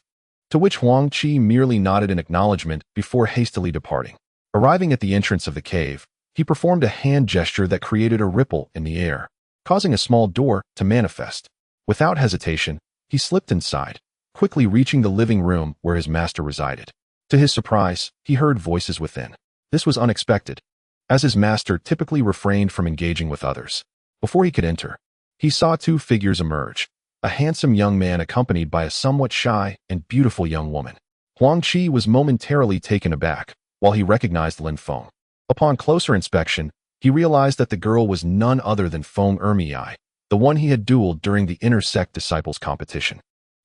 to which Huang Qi merely nodded in acknowledgement before hastily departing. Arriving at the entrance of the cave, he performed a hand gesture that created a ripple in the air, causing a small door to manifest. Without hesitation, he slipped inside, quickly reaching the living room where his master resided. To his surprise, he heard voices within. This was unexpected, as his master typically refrained from engaging with others. Before he could enter, he saw two figures emerge, a handsome young man accompanied by a somewhat shy and beautiful young woman. Huang Qi was momentarily taken aback, while he recognized Lin Feng. Upon closer inspection, he realized that the girl was none other than Feng Ermei, the one he had dueled during the inter-sect disciples competition.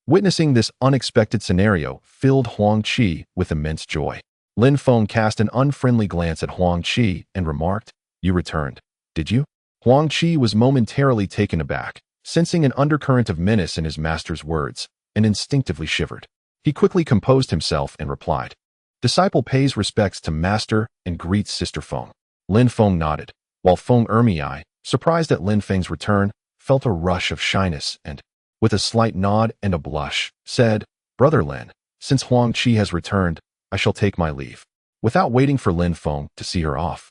Witnessing this unexpected scenario filled Huang Qi with immense joy. Lin Feng cast an unfriendly glance at Huang Qi and remarked, "You returned, did you?" Huang Qi was momentarily taken aback, sensing an undercurrent of menace in his master's words, and instinctively shivered. He quickly composed himself and replied, "Disciple pays respects to master and greets sister Feng." Lin Feng nodded, while Feng Ermei, surprised at Lin Feng's return, felt a rush of shyness and, with a slight nod and a blush, said, "Brother Lin, since Huang Qi has returned, I shall take my leave." Without waiting for Lin Feng to see her off,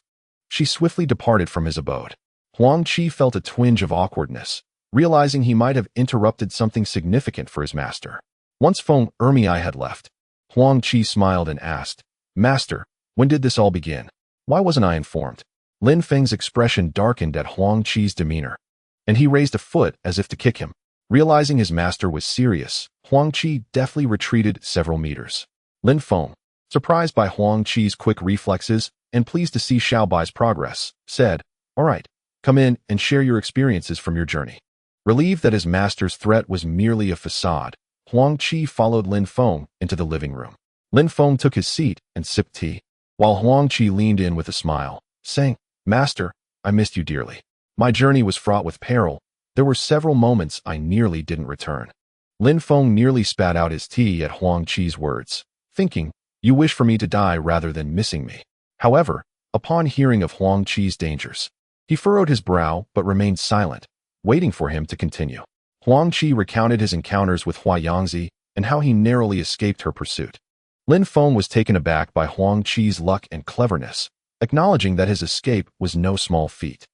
she swiftly departed from his abode. Huang Qi felt a twinge of awkwardness, realizing he might have interrupted something significant for his master. Once Feng Ermei had left, Huang Qi smiled and asked, "Master, when did this all begin? Why wasn't I informed?" Lin Feng's expression darkened at Huang Qi's demeanor, and he raised a foot as if to kick him. Realizing his master was serious, Huang Qi deftly retreated several meters. Lin Feng, surprised by Huang Qi's quick reflexes and pleased to see Xiao Bai's progress, said, "All right, come in and share your experiences from your journey." Relieved that his master's threat was merely a facade, Huang Qi followed Lin Feng into the living room. Lin Feng took his seat and sipped tea, while Huang Qi leaned in with a smile, saying, "Master, I missed you dearly. My journey was fraught with peril. There were several moments I nearly didn't return." Lin Feng nearly spat out his tea at Huang Qi's words, thinking, "You wish for me to die rather than missing me." However, upon hearing of Huang Qi's dangers, he furrowed his brow but remained silent, waiting for him to continue. Huang Qi recounted his encounters with Huangzi and how he narrowly escaped her pursuit. Lin Feng was taken aback by Huang Qi's luck and cleverness, acknowledging that his escape was no small feat.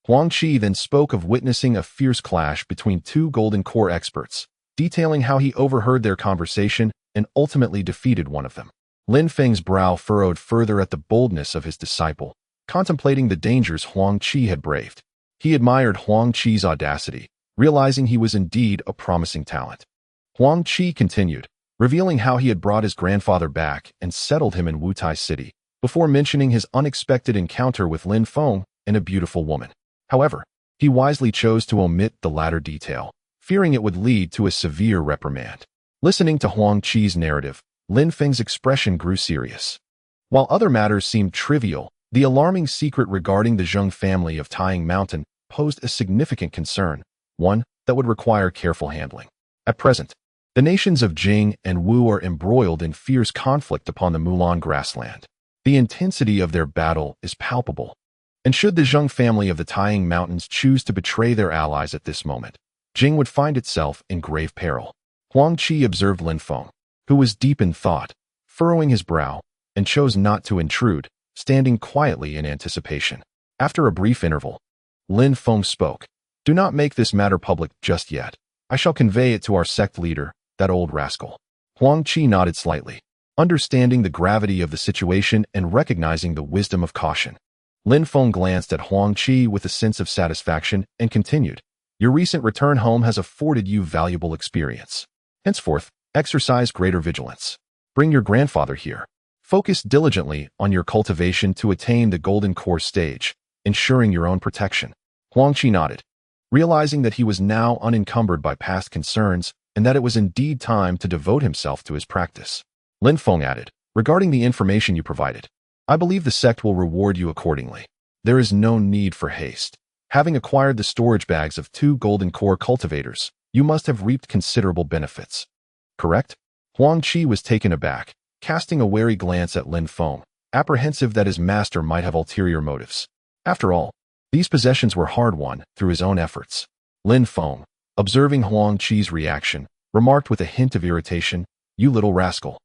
Huang Qi then spoke of witnessing a fierce clash between two Golden Core experts, detailing how he overheard their conversation and ultimately defeated one of them. Lin Feng's brow furrowed further at the boldness of his disciple, contemplating the dangers Huang Qi had braved. He admired Huang Qi's audacity, realizing he was indeed a promising talent. Huang Qi continued, revealing how he had brought his grandfather back and settled him in Wutai City, before mentioning his unexpected encounter with Lin Feng and a beautiful woman. However, he wisely chose to omit the latter detail, fearing it would lead to a severe reprimand. Listening to Huang Qi's narrative, Lin Feng's expression grew serious. While other matters seemed trivial, the alarming secret regarding the Zheng family of Taiying Mountain posed a significant concern, one that would require careful handling. At present, the nations of Jing and Wu are embroiled in fierce conflict upon the Mulan grassland. The intensity of their battle is palpable, and should the Zheng family of the Taiying Mountains choose to betray their allies at this moment, Jing would find itself in grave peril. Huang Qi observed Lin Feng, who was deep in thought, furrowing his brow, and chose not to intrude, standing quietly in anticipation. After a brief interval, Lin Feng spoke, "Do not make this matter public just yet. I shall convey it to our sect leader, that old rascal. Huang Qi nodded slightly, understanding the gravity of the situation and recognizing the wisdom of caution. Lin Feng glanced at Huang Qi with a sense of satisfaction and continued, your recent return home has afforded you valuable experience. Henceforth, exercise greater vigilance. Bring your grandfather here. Focus diligently on your cultivation to attain the golden core stage, ensuring your own protection. Huang Qi nodded, realizing that he was now unencumbered by past concerns and that it was indeed time to devote himself to his practice. Lin Feng added, regarding the information you provided, I believe the sect will reward you accordingly. There is no need for haste. Having acquired the storage bags of 2 golden core cultivators, you must have reaped considerable benefits. Correct? Huang Qi was taken aback, casting a wary glance at Lin Feng, apprehensive that his master might have ulterior motives. After all, these possessions were hard-won through his own efforts. Lin Feng, observing Huang Qi's reaction, remarked with a hint of irritation, you little rascal.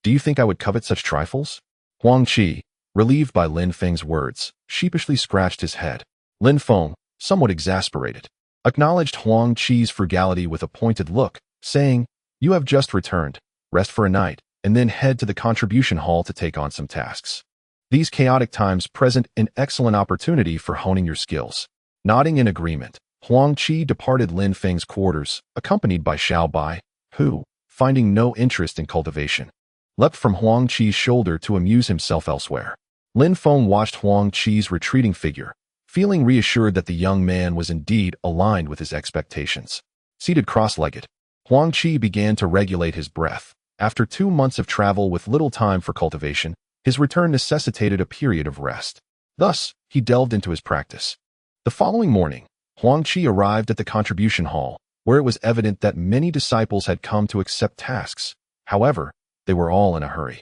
Do you think I would covet such trifles? Huang Qi, relieved by Lin Feng's words, sheepishly scratched his head. Lin Feng, somewhat exasperated, acknowledged Huang Qi's frugality with a pointed look, saying, you have just returned, rest for a night, and then head to the contribution hall to take on some tasks. These chaotic times present an excellent opportunity for honing your skills. Nodding in agreement, Huang Qi departed Lin Feng's quarters, accompanied by Xiao Bai, who, finding no interest in cultivation, leapt from Huang Qi's shoulder to amuse himself elsewhere. Lin Feng watched Huang Qi's retreating figure, feeling reassured that the young man was indeed aligned with his expectations. Seated cross-legged, Huang Qi began to regulate his breath. After 2 months of travel with little time for cultivation, his return necessitated a period of rest. Thus, he delved into his practice. The following morning, Huang Qi arrived at the contribution hall, where it was evident that many disciples had come to accept tasks. However, they were all in a hurry,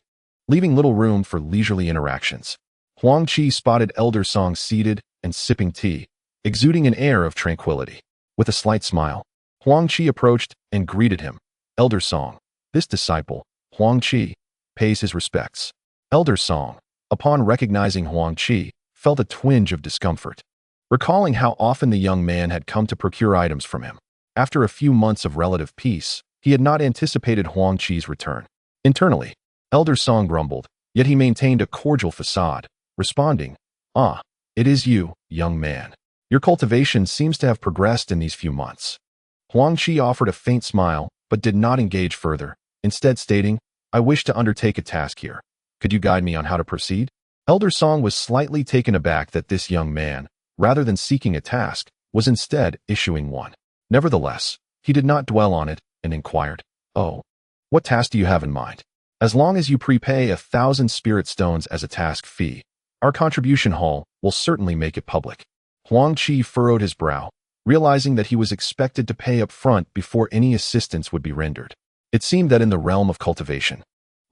leaving little room for leisurely interactions. Huang Qi spotted Elder Song seated and sipping tea, exuding an air of tranquility. With a slight smile, Huang Qi approached and greeted him. Elder Song, this disciple, Huang Qi, pays his respects. Elder Song, upon recognizing Huang Qi, felt a twinge of discomfort, recalling how often the young man had come to procure items from him. After a few months of relative peace, he had not anticipated Huang Qi's return. Internally, Elder Song grumbled, yet he maintained a cordial facade, responding, ah, it is you, young man. Your cultivation seems to have progressed in these few months. Huang Qi offered a faint smile, but did not engage further, instead stating, I wish to undertake a task here. Could you guide me on how to proceed? Elder Song was slightly taken aback that this young man, rather than seeking a task, was instead issuing one. Nevertheless, he did not dwell on it and inquired, oh, what task do you have in mind? As long as you prepay 1,000 spirit stones as a task fee, our contribution hall will certainly make it public. Huang Qi furrowed his brow, realizing that he was expected to pay up front before any assistance would be rendered. It seemed that in the realm of cultivation,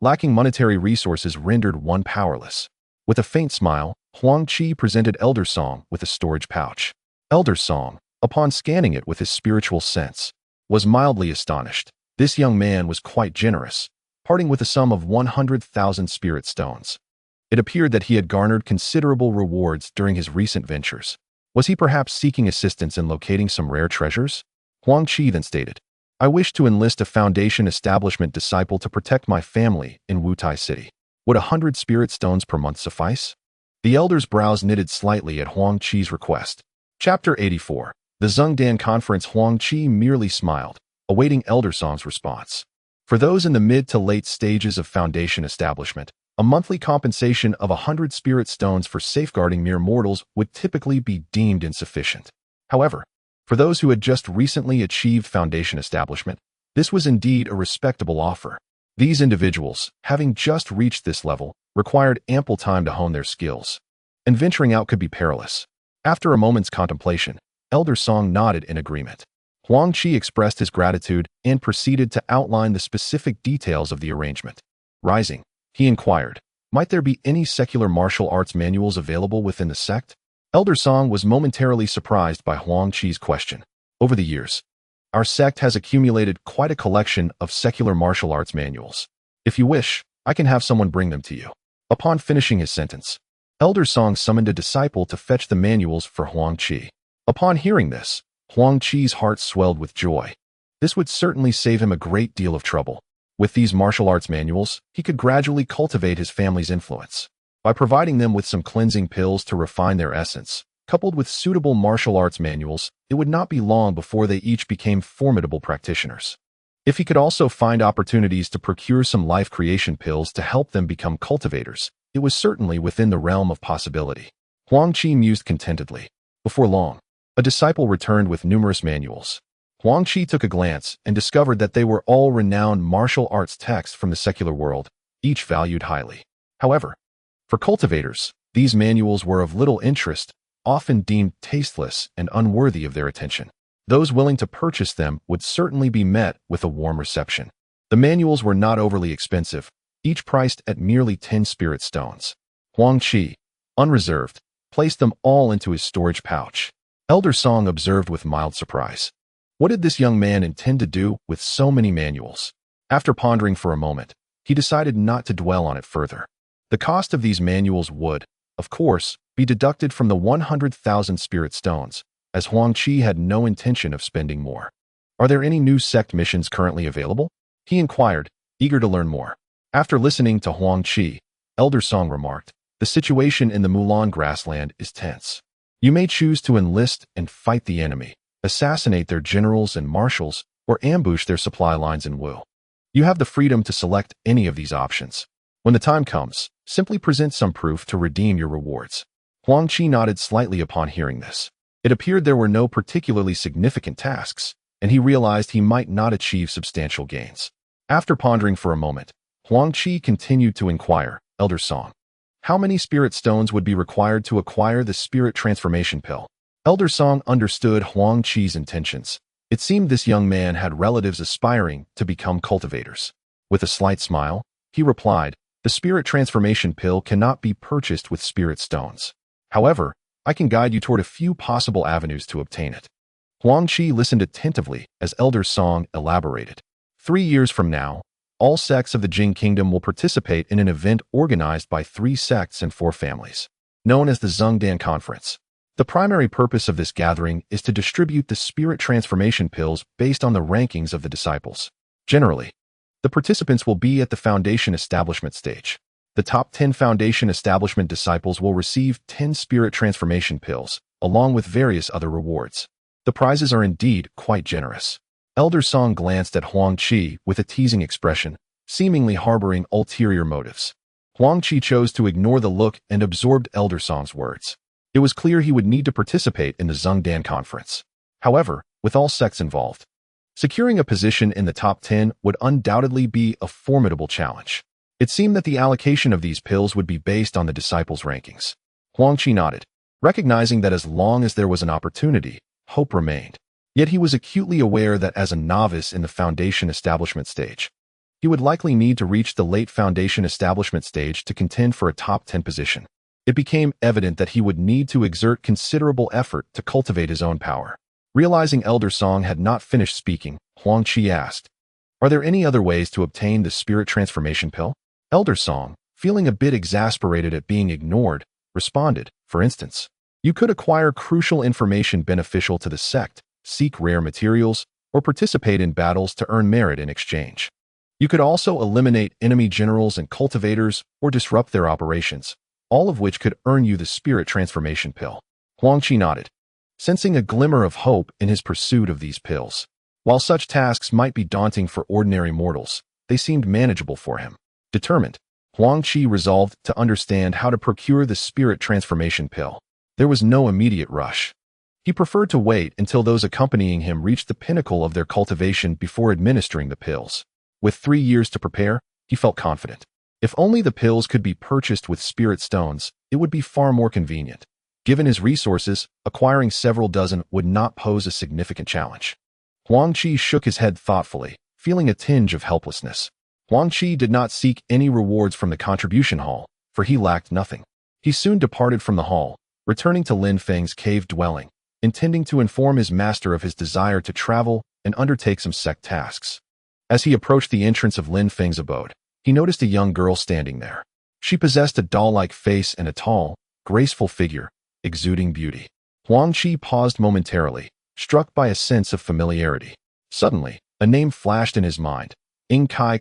lacking monetary resources rendered one powerless. With a faint smile, Huang Qi presented Elder Song with a storage pouch. Elder Song, upon scanning it with his spiritual sense, was mildly astonished. This young man was quite generous, parting with a sum of 100,000 spirit stones. It appeared that he had garnered considerable rewards during his recent ventures. Was he perhaps seeking assistance in locating some rare treasures? Huang Qi then stated, I wish to enlist a foundation establishment disciple to protect my family in Wutai City. Would 100 spirit stones per month suffice? The elder's brows knitted slightly at Huang Qi's request. Chapter 84. The Zhengdan Conference. Huang Qi merely smiled, awaiting Elder Song's response. For those in the mid to late stages of foundation establishment, a monthly compensation of 100 spirit stones for safeguarding mere mortals would typically be deemed insufficient. However, for those who had just recently achieved foundation establishment, this was indeed a respectable offer. These individuals, having just reached this level, required ample time to hone their skills, and venturing out could be perilous. After a moment's contemplation, Elder Song nodded in agreement. Huang Qi expressed his gratitude and proceeded to outline the specific details of the arrangement. Rising, he inquired, might there be any secular martial arts manuals available within the sect? Elder Song was momentarily surprised by Huang Qi's question. Over the years, our sect has accumulated quite a collection of secular martial arts manuals. If you wish, I can have someone bring them to you. Upon finishing his sentence, Elder Song summoned a disciple to fetch the manuals for Huang Qi. Upon hearing this, Huang Qi's heart swelled with joy. This would certainly save him a great deal of trouble. With these martial arts manuals, he could gradually cultivate his family's influence. By providing them with some cleansing pills to refine their essence, coupled with suitable martial arts manuals, it would not be long before they each became formidable practitioners. If he could also find opportunities to procure some life creation pills to help them become cultivators, it was certainly within the realm of possibility. Huang Qi mused contentedly. Before long, a disciple returned with numerous manuals. Huang Qi took a glance and discovered that they were all renowned martial arts texts from the secular world, each valued highly. However, for cultivators, these manuals were of little interest, often deemed tasteless and unworthy of their attention. Those willing to purchase them would certainly be met with a warm reception. The manuals were not overly expensive, each priced at merely 10 spirit stones. Huang Qi, unreserved, placed them all into his storage pouch. Elder Song observed with mild surprise. What did this young man intend to do with so many manuals? After pondering for a moment, he decided not to dwell on it further. The cost of these manuals would, of course, be deducted from the 100,000 spirit stones, as Huang Qi had no intention of spending more. Are there any new sect missions currently available? He inquired, eager to learn more. After listening to Huang Qi, Elder Song remarked, the situation in the Mulan grassland is tense. You may choose to enlist and fight the enemy, assassinate their generals and marshals, or ambush their supply lines in Wu. You have the freedom to select any of these options. When the time comes, simply present some proof to redeem your rewards. Huang Qi nodded slightly upon hearing this. It appeared there were no particularly significant tasks, and he realized he might not achieve substantial gains. After pondering for a moment, Huang Qi continued to inquire, Elder Song, how many spirit stones would be required to acquire the spirit transformation pill? Elder Song understood Huang Qi's intentions. It seemed this young man had relatives aspiring to become cultivators. With a slight smile, he replied, the spirit transformation pill cannot be purchased with spirit stones. However, I can guide you toward a few possible avenues to obtain it. Huang Qi listened attentively as Elder Song elaborated. 3 years from now, all sects of the Jing Kingdom will participate in an event organized by 3 sects and 4 families, known as the Zhengdan Conference. The primary purpose of this gathering is to distribute the spirit transformation pills based on the rankings of the disciples. Generally, the participants will be at the foundation establishment stage. The top 10 foundation establishment disciples will receive 10 spirit transformation pills, along with various other rewards. The prizes are indeed quite generous. Elder Song glanced at Huang Qi with a teasing expression, seemingly harboring ulterior motives. Huang Qi chose to ignore the look and absorbed Elder Song's words. It was clear he would need to participate in the Zhengdan Conference. However, with all sects involved, securing a position in the top 10 would undoubtedly be a formidable challenge. It seemed that the allocation of these pills would be based on the disciples' rankings. Huang Qi nodded, recognizing that as long as there was an opportunity, hope remained. Yet he was acutely aware that as a novice in the foundation establishment stage, he would likely need to reach the late foundation establishment stage to contend for a top 10 position. It became evident that he would need to exert considerable effort to cultivate his own power. Realizing Elder Song had not finished speaking, Huang Qi asked, are there any other ways to obtain the spirit transformation pill? Elder Song, feeling a bit exasperated at being ignored, responded, for instance, you could acquire crucial information beneficial to the sect, seek rare materials, or participate in battles to earn merit in exchange. You could also eliminate enemy generals and cultivators or disrupt their operations, all of which could earn you the spirit transformation pill. Huang Qi nodded, sensing a glimmer of hope in his pursuit of these pills. While such tasks might be daunting for ordinary mortals, they seemed manageable for him. Determined, Huang Qi resolved to understand how to procure the spirit transformation pill. There was no immediate rush. He preferred to wait until those accompanying him reached the pinnacle of their cultivation before administering the pills. With 3 years to prepare, he felt confident. If only the pills could be purchased with spirit stones, it would be far more convenient. Given his resources, acquiring several dozen would not pose a significant challenge. Huang Qi shook his head thoughtfully, feeling a tinge of helplessness. Huang Qi did not seek any rewards from the contribution hall, for he lacked nothing. He soon departed from the hall, returning to Lin Feng's cave dwelling, intending to inform his master of his desire to travel and undertake some sect tasks. As he approached the entrance of Lin Feng's abode, he noticed a young girl standing there. She possessed a doll-like face and a tall, graceful figure, exuding beauty. Huang Qi paused momentarily, struck by a sense of familiarity. Suddenly, A name flashed in his mind. Xi.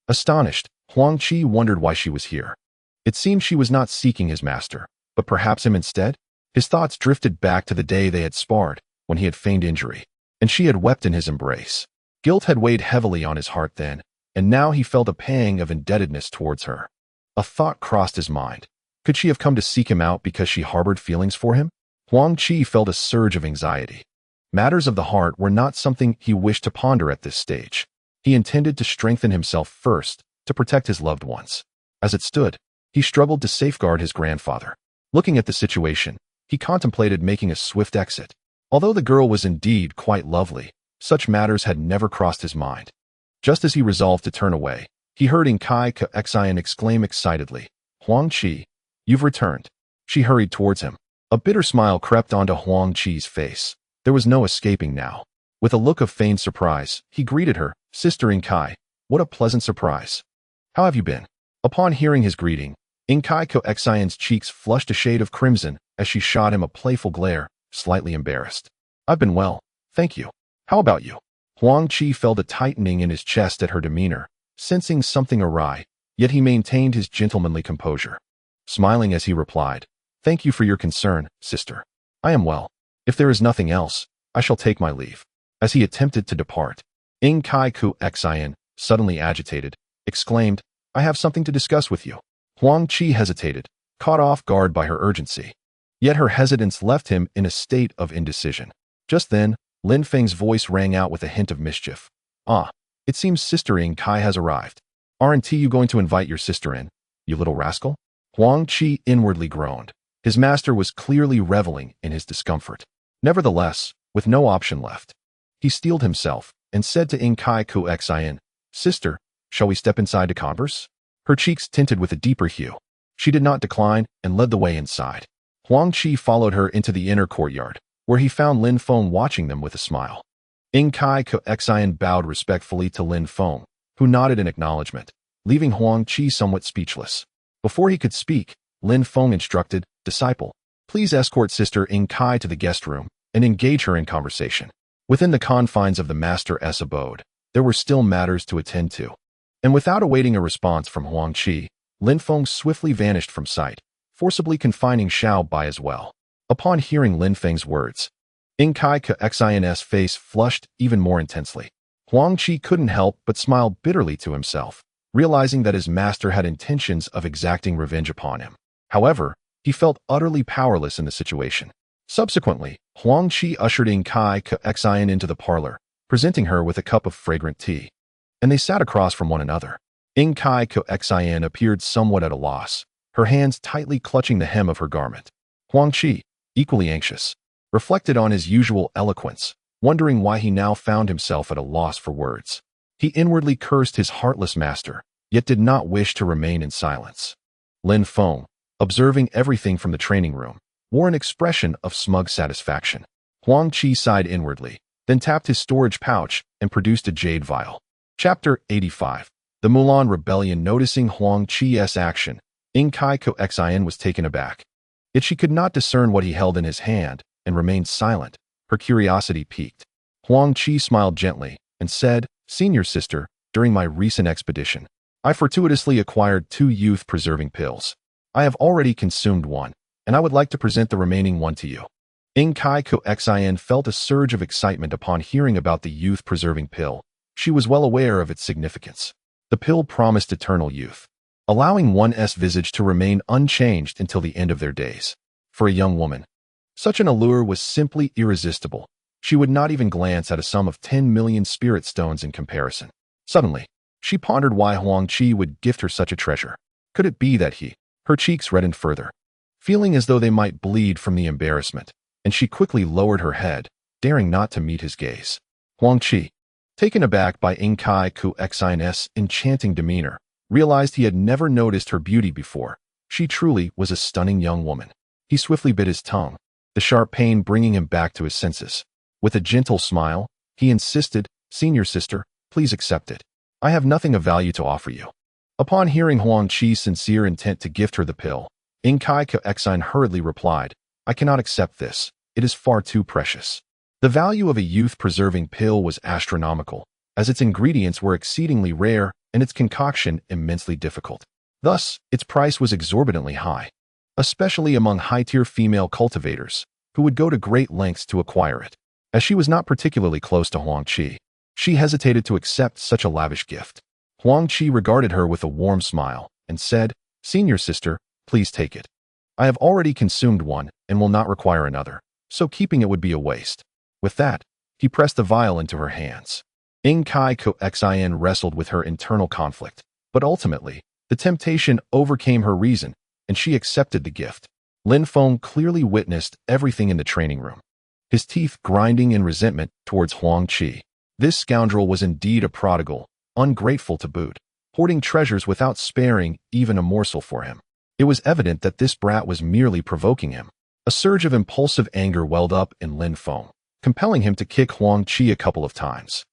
Astonished, Huang Qi wondered why she was here. It seemed she was not seeking his master, but perhaps him instead? His thoughts drifted back to the day they had sparred, when he had feigned injury, and she had wept in his embrace. Guilt had weighed heavily on his heart then, and now he felt a pang of indebtedness towards her. A thought crossed his mind. Could she have come to seek him out because she harbored feelings for him? Huang Qi felt a surge of anxiety. Matters of the heart were not something he wished to ponder at this stage. He intended to strengthen himself first, to protect his loved ones. As it stood, he struggled to safeguard his grandfather. Looking at the situation, he contemplated making a swift exit. Although the girl was indeed quite lovely, such matters had never crossed his mind. Just as he resolved to turn away, he heard Xi exclaim excitedly, "Huang Qi, you've returned." She hurried towards him. A bitter smile crept onto Huang Qi's face. There was no escaping now. With a look of feigned surprise, he greeted her, "Sister Xi, what a pleasant surprise. How have you been?" Upon hearing his greeting, Xi's cheeks flushed a shade of crimson as she shot him a playful glare, slightly embarrassed. "I've been well, thank you. How about you?" Huang Qi felt a tightening in his chest at her demeanor, sensing something awry, yet he maintained his gentlemanly composure. Smiling as he replied, "Thank you for your concern, sister. I am well. If there is nothing else, I shall take my leave." As he attempted to depart, Xi, suddenly agitated, exclaimed, "I have something to discuss with you." Huang Qi hesitated, caught off guard by her urgency. Yet her hesitance left him in a state of indecision. Just then, Lin Feng's voice rang out with a hint of mischief. "Ah, it seems Sister Xi has arrived. Aren't you going to invite your sister in, you little rascal?" Huang Qi inwardly groaned. His master was clearly reveling in his discomfort. Nevertheless, with no option left, he steeled himself and said to Xi, "Sister, shall we step inside to converse?" Her cheeks tinted with a deeper hue. She did not decline and led the way inside. Huang Qi followed her into the inner courtyard, where he found Lin Feng watching them with a smile. Xi bowed respectfully to Lin Feng, who nodded in acknowledgement, leaving Huang Qi somewhat speechless. Before he could speak, Lin Feng instructed, "Disciple, please escort Sister Xi to the guest room and engage her in conversation." Within the confines of the master's abode, there were still matters to attend to. And without awaiting a response from Huang Qi, Lin Feng swiftly vanished from sight, forcibly confining Xiao Bai as well. Upon hearing Lin Feng's words, Xi's face flushed even more intensely. Huang Qi couldn't help but smile bitterly to himself, realizing that his master had intentions of exacting revenge upon him. However, he felt utterly powerless in the situation. Subsequently, Huang Qi ushered Xi into the parlor, presenting her with a cup of fragrant tea. And they sat across from one another. Xi appeared somewhat at a loss, her hands tightly clutching the hem of her garment. Huang Qi, equally anxious, reflected on his usual eloquence, wondering why he now found himself at a loss for words. He inwardly cursed his heartless master, yet did not wish to remain in silence. Lin Feng, observing everything from the training room, wore an expression of smug satisfaction. Huang Qi sighed inwardly, then tapped his storage pouch and produced a jade vial. Chapter 85. The Mulan Rebellion. Noticing Huang Qi's action, Xi was taken aback. Yet she could not discern what he held in his hand and remained silent, her curiosity piqued. Huang Qi smiled gently and said, "Senior sister, during my recent expedition, I fortuitously acquired 2 youth-preserving pills. I have already consumed one, and I would like to present the remaining one to you." Xi felt a surge of excitement upon hearing about the youth-preserving pill. She was well aware of its significance. The pill promised eternal youth, allowing one's visage to remain unchanged until the end of their days. For a young woman, such an allure was simply irresistible. She would not even glance at a sum of 10 million spirit stones in comparison. Suddenly, she pondered why Huang Qi would gift her such a treasure. Could it be that her cheeks reddened further, feeling as though they might bleed from the embarrassment, and she quickly lowered her head, daring not to meet his gaze. Huang Qi, taken aback by Xi's enchanting demeanor, realized he had never noticed her beauty before. She truly was a stunning young woman. He swiftly bit his tongue, the sharp pain bringing him back to his senses. With a gentle smile, he insisted, "Senior sister, please accept it. I have nothing of value to offer you." Upon hearing Huang Qi's sincere intent to gift her the pill, Xi hurriedly replied, "I cannot accept this. It is far too precious." The value of a youth-preserving pill was astronomical, as its ingredients were exceedingly rare and its concoction immensely difficult. Thus, its price was exorbitantly high, especially among high-tier female cultivators, who would go to great lengths to acquire it. As she was not particularly close to Huang Qi, she hesitated to accept such a lavish gift. Huang Qi regarded her with a warm smile and said, "Senior sister, please take it. I have already consumed one and will not require another, so keeping it would be a waste." With that, he pressed the vial into her hands. Immaculate wrestled with her internal conflict, but ultimately, the temptation overcame her reason, and she accepted the gift. Lin Feng clearly witnessed everything in the training room, his teeth grinding in resentment towards Huang Qi. This scoundrel was indeed a prodigal, ungrateful to boot, hoarding treasures without sparing even a morsel for him. It was evident that this brat was merely provoking him. A surge of impulsive anger welled up in Lin Feng, compelling him to kick Huang Qi a couple of times.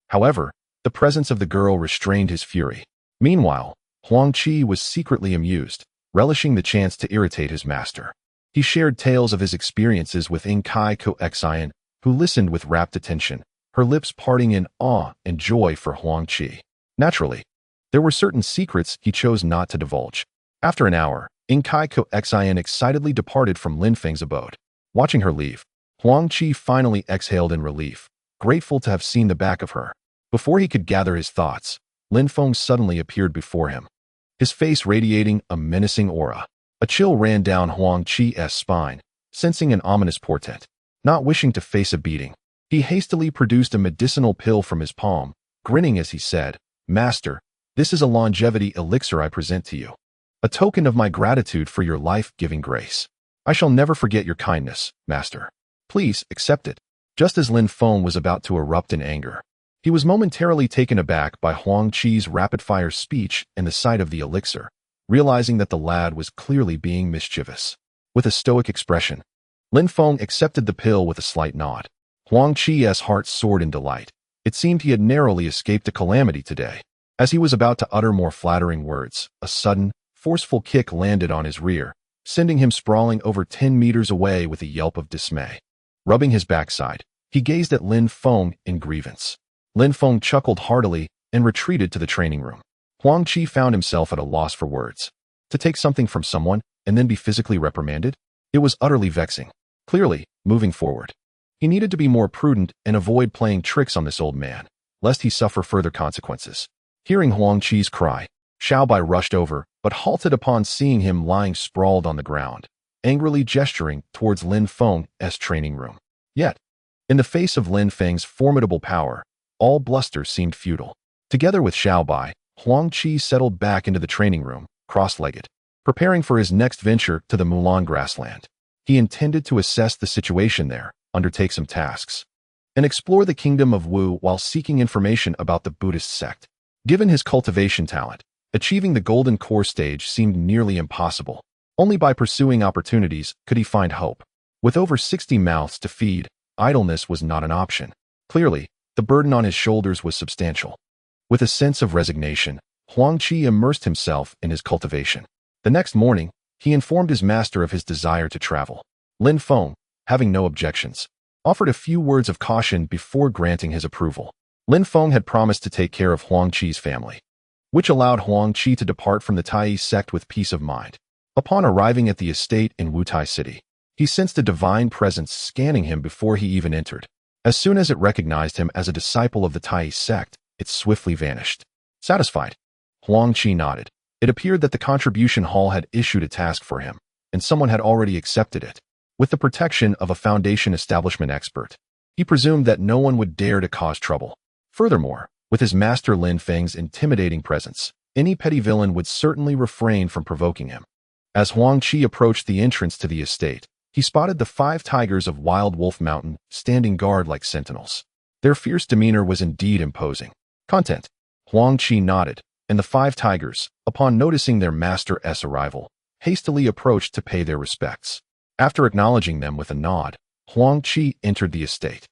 However, the presence of the girl restrained his fury. Meanwhile, Huang Qi was secretly amused, relishing the chance to irritate his master. He shared tales of his experiences with Immaculate, who listened with rapt attention, her lips parting in awe and joy for Huang Qi. Naturally, there were certain secrets he chose not to divulge. After an hour, Immaculate excitedly departed from Lin Feng's abode. Watching her leave, Huang Qi finally exhaled in relief, grateful to have seen the back of her. Before he could gather his thoughts, Lin Feng suddenly appeared before him, his face radiating a menacing aura. A chill ran down Huang Qi's spine, sensing an ominous portent. Not wishing to face a beating, he hastily produced a medicinal pill from his palm, grinning as he said, "Master, this is a longevity elixir I present to you, a token of my gratitude for your life-giving grace. I shall never forget your kindness, master. Please accept it." Just as Lin Feng was about to erupt in anger, he was momentarily taken aback by Huang Qi's rapid-fire speech and the sight of the elixir, realizing that the lad was clearly being mischievous. With a stoic expression, Lin Feng accepted the pill with a slight nod. Huang Qi's heart soared in delight. It seemed he had narrowly escaped a calamity today. As he was about to utter more flattering words, a sudden, forceful kick landed on his rear, sending him sprawling over 10 meters away with a yelp of dismay. Rubbing his backside, he gazed at Lin Feng in grievance. Lin Feng chuckled heartily and retreated to the training room. Huang Qi found himself at a loss for words. To take something from someone and then be physically reprimanded? It was utterly vexing. Clearly, moving forward, he needed to be more prudent and avoid playing tricks on this old man, lest he suffer further consequences. Hearing Huang Qi's cry, Xiao Bai rushed over, but halted upon seeing him lying sprawled on the ground, angrily gesturing towards Lin Feng's training room. Yet, in the face of Lin Feng's formidable power, all bluster seemed futile. Together with Xiao Bai, Huang Qi settled back into the training room, cross-legged, preparing for his next venture to the Mulan grassland. He intended to assess the situation there, undertake some tasks, and explore the kingdom of Wu while seeking information about the Buddhist sect. Given his cultivation talent, achieving the golden core stage seemed nearly impossible. Only by pursuing opportunities could he find hope. With over 60 mouths to feed, idleness was not an option. Clearly, the burden on his shoulders was substantial. With a sense of resignation, Huang Qi immersed himself in his cultivation. The next morning, he informed his master of his desire to travel. Lin Feng, having no objections, offered a few words of caution before granting his approval. Lin Feng had promised to take care of Huang Qi's family, which allowed Huang Qi to depart from the Tai sect with peace of mind. Upon arriving at the estate in Wutai City, he sensed a divine presence scanning him before he even entered. As soon as it recognized him as a disciple of the Tai sect, it swiftly vanished. Satisfied, Huang Qi nodded. It appeared that the contribution hall had issued a task for him, and someone had already accepted it. With the protection of a foundation establishment expert, he presumed that no one would dare to cause trouble. Furthermore, with his master Lin Feng's intimidating presence, any petty villain would certainly refrain from provoking him. As Huang Qi approached the entrance to the estate, he spotted the 5 tigers of Wild Wolf Mountain standing guard like sentinels. Their fierce demeanor was indeed imposing. Content. Huang Qi nodded, and the 5 tigers, upon noticing their master's arrival, hastily approached to pay their respects. After acknowledging them with a nod, Huang Qi entered the estate.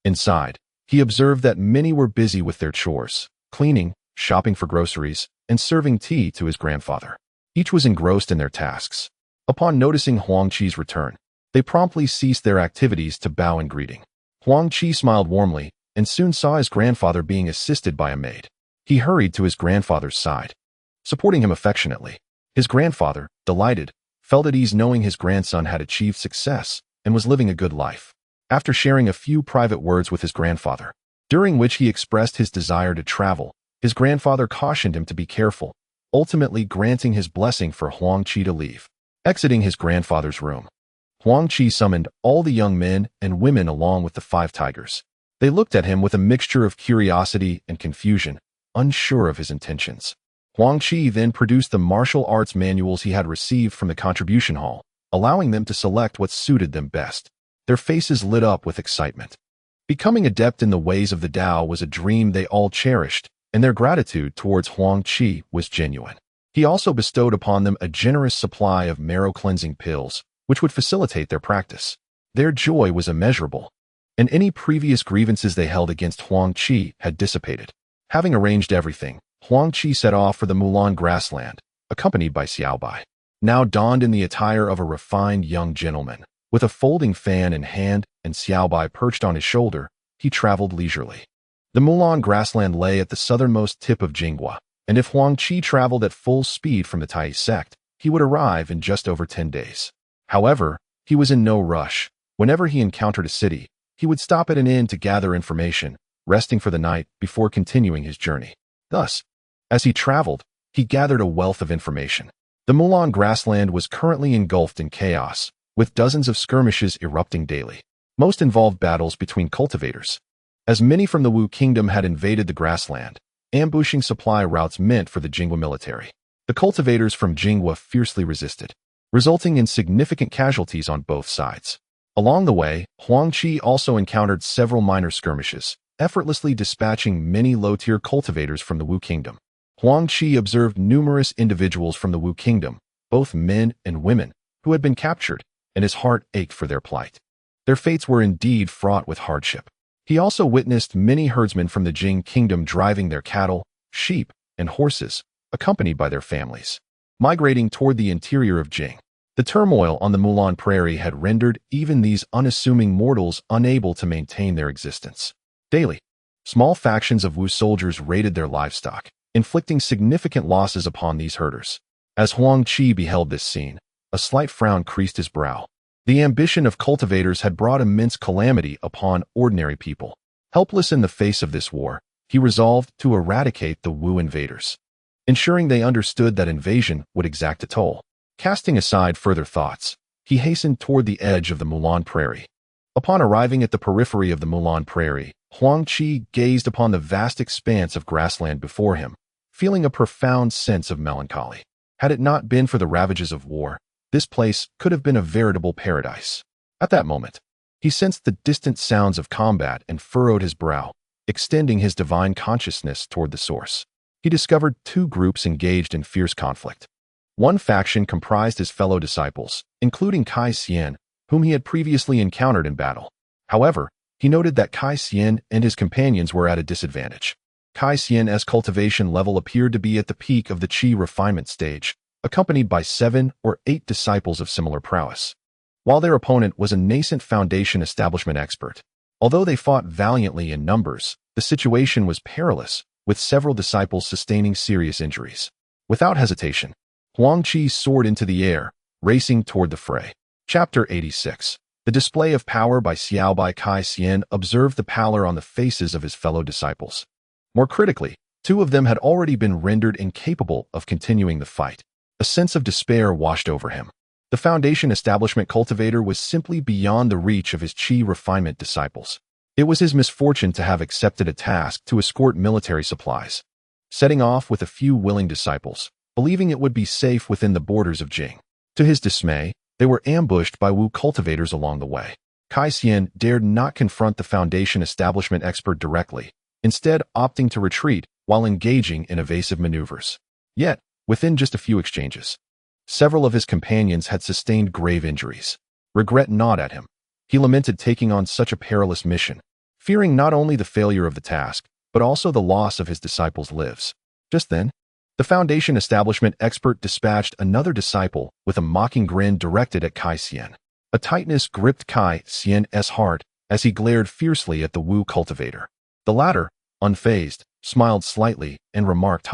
Inside, he observed that many were busy with their chores, cleaning, shopping for groceries, and serving tea to his grandfather. Each was engrossed in their tasks. Upon noticing Huang Qi's return, they promptly ceased their activities to bow in greeting. Huang Qi smiled warmly and soon saw his grandfather being assisted by a maid. He hurried to his grandfather's side, supporting him affectionately. His grandfather, delighted, felt at ease knowing his grandson had achieved success and was living a good life. After sharing a few private words with his grandfather, during which he expressed his desire to travel, his grandfather cautioned him to be careful, ultimately granting his blessing for Huang Qi to leave. Exiting his grandfather's room, Huang Qi summoned all the young men and women along with the 5 tigers. They looked at him with a mixture of curiosity and confusion, unsure of his intentions. Huang Qi then produced the martial arts manuals he had received from the contribution hall, allowing them to select what suited them best. Their faces lit up with excitement. Becoming adept in the ways of the Tao was a dream they all cherished, and their gratitude towards Huang Qi was genuine. He also bestowed upon them a generous supply of marrow-cleansing pills, which would facilitate their practice. Their joy was immeasurable, and any previous grievances they held against Huang Qi had dissipated. Having arranged everything, Huang Qi set off for the Mulan grassland, accompanied by Xiao Bai. Now donned in the attire of a refined young gentleman, with a folding fan in hand and Xiao Bai perched on his shoulder, he traveled leisurely. The Mulan grassland lay at the southernmost tip of Jinghua, and if Huang Qi traveled at full speed from the Tai sect, he would arrive in just over 10 days. However, he was in no rush. Whenever he encountered a city, he would stop at an inn to gather information, resting for the night before continuing his journey. Thus, as he traveled, he gathered a wealth of information. The Mulan grassland was currently engulfed in chaos, with dozens of skirmishes erupting daily. Most involved battles between cultivators, as many from the Wu kingdom had invaded the grassland, ambushing supply routes meant for the Jinghua military. The cultivators from Jinghua fiercely resisted, resulting in significant casualties on both sides. Along the way, Huang Qi also encountered several minor skirmishes, effortlessly dispatching many low-tier cultivators from the Wu kingdom. Huang Qi observed numerous individuals from the Wu kingdom, both men and women, who had been captured, and his heart ached for their plight. Their fates were indeed fraught with hardship. He also witnessed many herdsmen from the Jing kingdom driving their cattle, sheep, and horses, accompanied by their families, migrating toward the interior of Jing. The turmoil on the Mulan prairie had rendered even these unassuming mortals unable to maintain their existence. Daily, small factions of Wu soldiers raided their livestock, inflicting significant losses upon these herders. As Huang Qi beheld this scene, a slight frown creased his brow. The ambition of cultivators had brought immense calamity upon ordinary people. Helpless in the face of this war, he resolved to eradicate the Wu invaders, ensuring they understood that invasion would exact a toll. Casting aside further thoughts, he hastened toward the edge of the Mulan prairie. Upon arriving at the periphery of the Mulan prairie, Huang Qi gazed upon the vast expanse of grassland before him, feeling a profound sense of melancholy. Had it not been for the ravages of war, this place could have been a veritable paradise. At that moment, he sensed the distant sounds of combat and furrowed his brow, extending his divine consciousness toward the source. He discovered 2 groups engaged in fierce conflict. One faction comprised his fellow disciples, including Kai Xian, whom he had previously encountered in battle. However, he noted that Kai Xian and his companions were at a disadvantage. Kai Xian's cultivation level appeared to be at the peak of the Qi refinement stage, accompanied by 7 or 8 disciples of similar prowess, while their opponent was a nascent foundation establishment expert. Although they fought valiantly in numbers, the situation was perilous, with several disciples sustaining serious injuries. Without hesitation, Huang Qi soared into the air, racing toward the fray. Chapter 86. The display of power by Xiao Bai. Kai Xian observed the pallor on the faces of his fellow disciples. More critically, 2 of them had already been rendered incapable of continuing the fight. A sense of despair washed over him. The foundation establishment cultivator was simply beyond the reach of his Qi refinement disciples. It was his misfortune to have accepted a task to escort military supplies, setting off with a few willing disciples, believing it would be safe within the borders of Jing. To his dismay, they were ambushed by Wu cultivators along the way. Kai Xian dared not confront the foundation establishment expert directly, instead opting to retreat while engaging in evasive maneuvers. Yet, within just a few exchanges, several of his companions had sustained grave injuries. Regret gnawed at him. He lamented taking on such a perilous mission, fearing not only the failure of the task, but also the loss of his disciples' lives. Just then, the foundation establishment expert dispatched another disciple with a mocking grin directed at Kai Xian. A tightness gripped Kai Xian's heart as he glared fiercely at the Wu cultivator. The latter, unfazed, smiled slightly and remarked,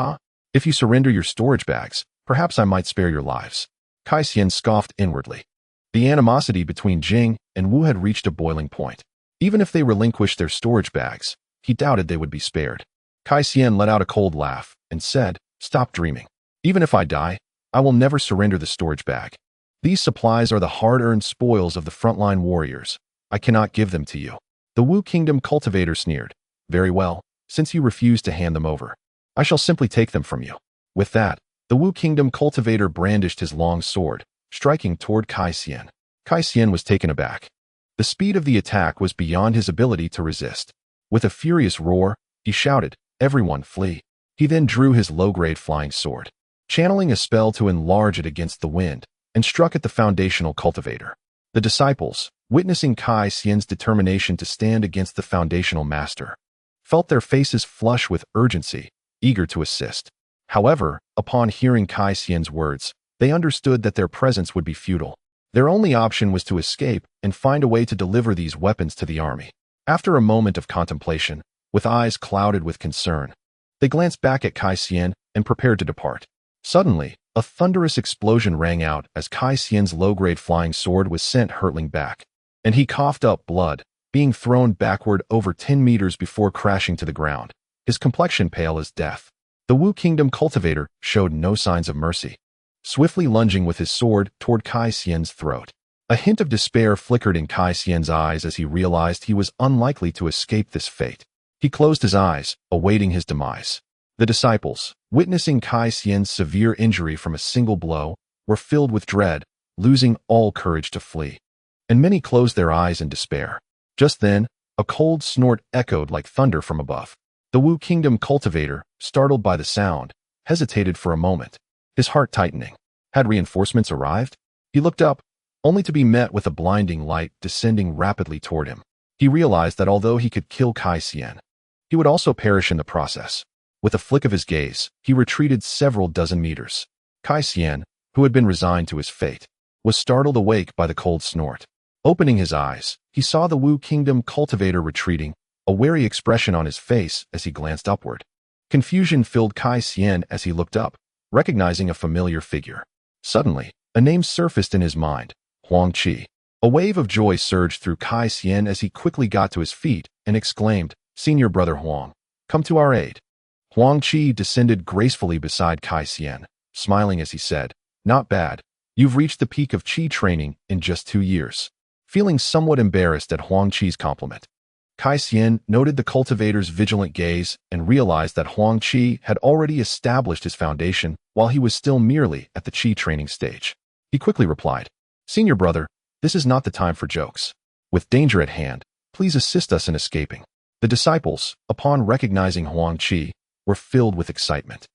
If you surrender your storage bags, perhaps I might spare your lives. Kai Xian scoffed inwardly. The animosity between Jing and Wu had reached a boiling point. Even if they relinquished their storage bags, he doubted they would be spared. Kai Xian let out a cold laugh and said, Stop dreaming. Even if I die, I will never surrender the storage bag. These supplies are the hard-earned spoils of the frontline warriors. I cannot give them to you. The Wu Kingdom cultivator sneered. Very well, since you refuse to hand them over, I shall simply take them from you. With that, the Wu Kingdom cultivator brandished his long sword, striking toward Kai Xian. Kai Xian was taken aback. The speed of the attack was beyond his ability to resist. With a furious roar, he shouted, Everyone flee. He then drew his low-grade flying sword, channeling a spell to enlarge it against the wind, and struck at the foundational cultivator. The disciples, witnessing Kai Xian's determination to stand against the foundational master, felt their faces flush with urgency, eager to assist. However, upon hearing Kai Xian's words, they understood that their presence would be futile. Their only option was to escape and find a way to deliver these weapons to the army. After a moment of contemplation, with eyes clouded with concern, they glanced back at Kai Xian and prepared to depart. Suddenly, a thunderous explosion rang out as Kai Xian's low-grade flying sword was sent hurtling back, and he coughed up blood, being thrown backward over 10 meters before crashing to the ground, his complexion pale as death. The Wu Kingdom cultivator showed no signs of mercy, swiftly lunging with his sword toward Kai Xian's throat. A hint of despair flickered in Kai Xian's eyes as he realized he was unlikely to escape this fate. He closed his eyes, awaiting his demise. The disciples, witnessing Kai Xian's severe injury from a single blow, were filled with dread, losing all courage to flee. And many closed their eyes in despair. Just then, a cold snort echoed like thunder from above. The Wu Kingdom cultivator, startled by the sound, hesitated for a moment, his heart tightening. Had reinforcements arrived? He looked up, only to be met with a blinding light descending rapidly toward him. He realized that although he could kill Kai Xian, he would also perish in the process. With a flick of his gaze, he retreated several dozen meters. Kai Xian, who had been resigned to his fate, was startled awake by the cold snort. Opening his eyes, he saw the Wu Kingdom cultivator retreating, a wary expression on his face as he glanced upward. Confusion filled Kai Xian as he looked up, recognizing a familiar figure. Suddenly, a name surfaced in his mind, Huang Qi. A wave of joy surged through Kai Xian as he quickly got to his feet and exclaimed, Senior Brother Huang, come to our aid. Huang Qi descended gracefully beside Kai Xian, smiling as he said, Not bad. You've reached the peak of Qi training in just 2 years. Feeling somewhat embarrassed at Huang Qi's compliment, Kai Xian noted the cultivator's vigilant gaze and realized that Huang Qi had already established his foundation while he was still merely at the Qi training stage. He quickly replied, Senior brother, this is not the time for jokes. With danger at hand, please assist us in escaping. The disciples, upon recognizing Huang Qi, were filled with excitement.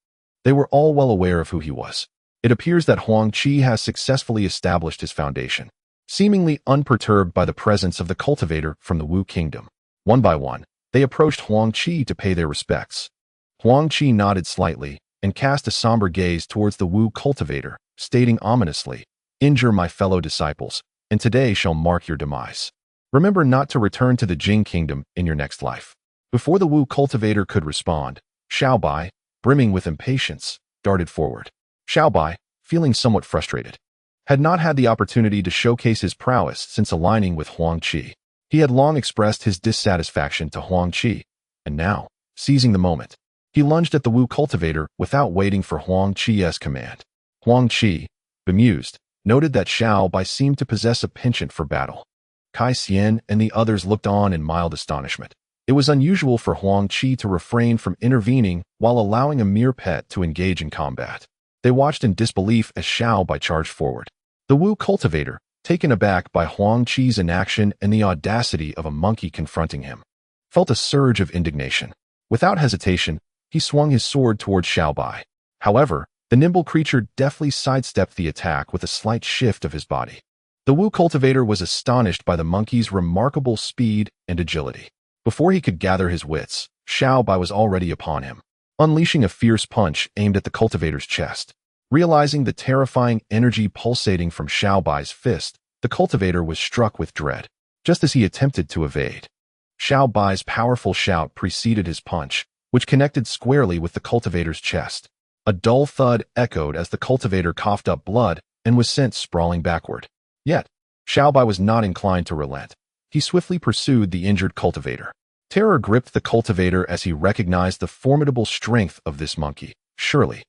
They were all well aware of who he was. It appears that Huang Qi has successfully established his foundation, seemingly unperturbed by the presence of the cultivator from the Wu Kingdom. One by one, they approached Huang Qi to pay their respects. Huang Qi nodded slightly and cast a somber gaze towards the Wu cultivator, stating ominously, Injure my fellow disciples, and today shall mark your demise. Remember not to return to the Jing Kingdom in your next life. Before the Wu cultivator could respond, Xiao Bai, brimming with impatience, darted forward. Xiao Bai, feeling somewhat frustrated, had not had the opportunity to showcase his prowess since aligning with Huang Qi. He had long expressed his dissatisfaction to Huang Qi, and now, seizing the moment, he lunged at the Wu cultivator without waiting for Huang Qi's command. Huang Qi, bemused, noted that Xiao Bai seemed to possess a penchant for battle. Kai Xian and the others looked on in mild astonishment. It was unusual for Huang Qi to refrain from intervening while allowing a mere pet to engage in combat. They watched in disbelief as Xiao Bai charged forward. The Wu cultivator, taken aback by Huang Qi's inaction and the audacity of a monkey confronting him, felt a surge of indignation. Without hesitation, he swung his sword toward Xiao Bai. However, the nimble creature deftly sidestepped the attack with a slight shift of his body. The Wu cultivator was astonished by the monkey's remarkable speed and agility. Before he could gather his wits, Xiao Bai was already upon him, unleashing a fierce punch aimed at the cultivator's chest. Realizing the terrifying energy pulsating from Xiao Bai's fist, the cultivator was struck with dread. just as he attempted to evade. Xiao Bai's powerful shout preceded his punch, which connected squarely with the cultivator's chest. A dull thud echoed as the cultivator coughed up blood and was sent sprawling backward. Yet, Xiao Bai was not inclined to relent. He swiftly pursued the injured cultivator. Terror gripped the cultivator as he recognized the formidable strength of this monkey. Surely,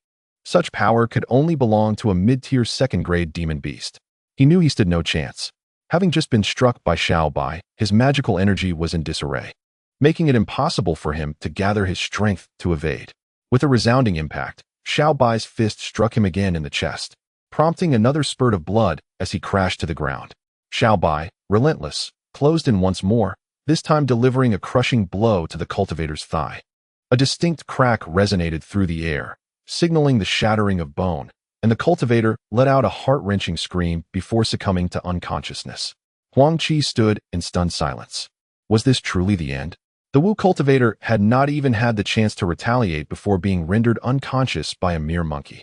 such power could only belong to a mid-tier second-grade demon beast. He knew he stood no chance. Having just been struck by Xiao Bai, his magical energy was in disarray, making it impossible for him to gather his strength to evade. With a resounding impact, Xiao Bai's fist struck him again in the chest, prompting another spurt of blood as he crashed to the ground. Xiao Bai, relentless, closed in once more, this time delivering a crushing blow to the cultivator's thigh. A distinct crack resonated through the air, signaling the shattering of bone, and the cultivator let out a heart-wrenching scream before succumbing to unconsciousness. Huang Qi stood in stunned silence. Was this truly the end? The Wu cultivator had not even had the chance to retaliate before being rendered unconscious by a mere monkey.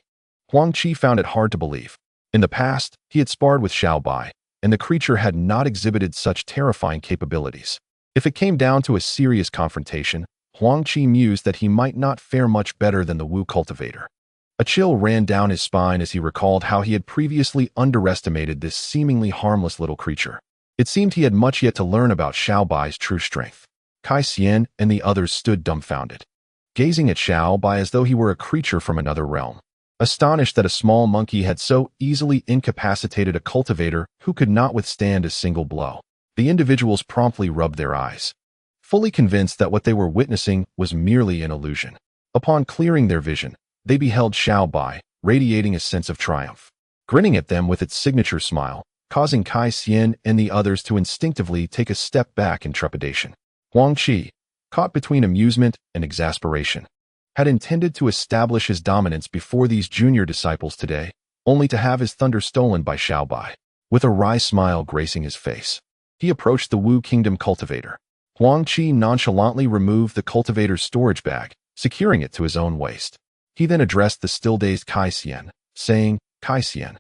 Huang Qi found it hard to believe. In the past, he had sparred with Xiao Bai, and the creature had not exhibited such terrifying capabilities. If it came down to a serious confrontation, Huang Qi mused that he might not fare much better than the Wu cultivator. A chill ran down his spine as he recalled how he had previously underestimated this seemingly harmless little creature. It seemed he had much yet to learn about Xiao Bai's true strength. Kai Xian and the others stood dumbfounded, gazing at Xiao Bai as though he were a creature from another realm, astonished that a small monkey had so easily incapacitated a cultivator who could not withstand a single blow. The individuals promptly rubbed their eyes, fully convinced that what they were witnessing was merely an illusion. Upon clearing their vision, they beheld Xiao Bai, radiating a sense of triumph, grinning at them with its signature smile, causing Kai Xian and the others to instinctively take a step back in trepidation. Huang Qi, caught between amusement and exasperation, had intended to establish his dominance before these junior disciples today, only to have his thunder stolen by Xiao Bai. With a wry smile gracing his face, he approached the Wu Kingdom cultivator. Huang Qi nonchalantly removed the cultivator's storage bag, securing it to his own waist. He then addressed the still-dazed Kai Xian, saying, "Kai Xian,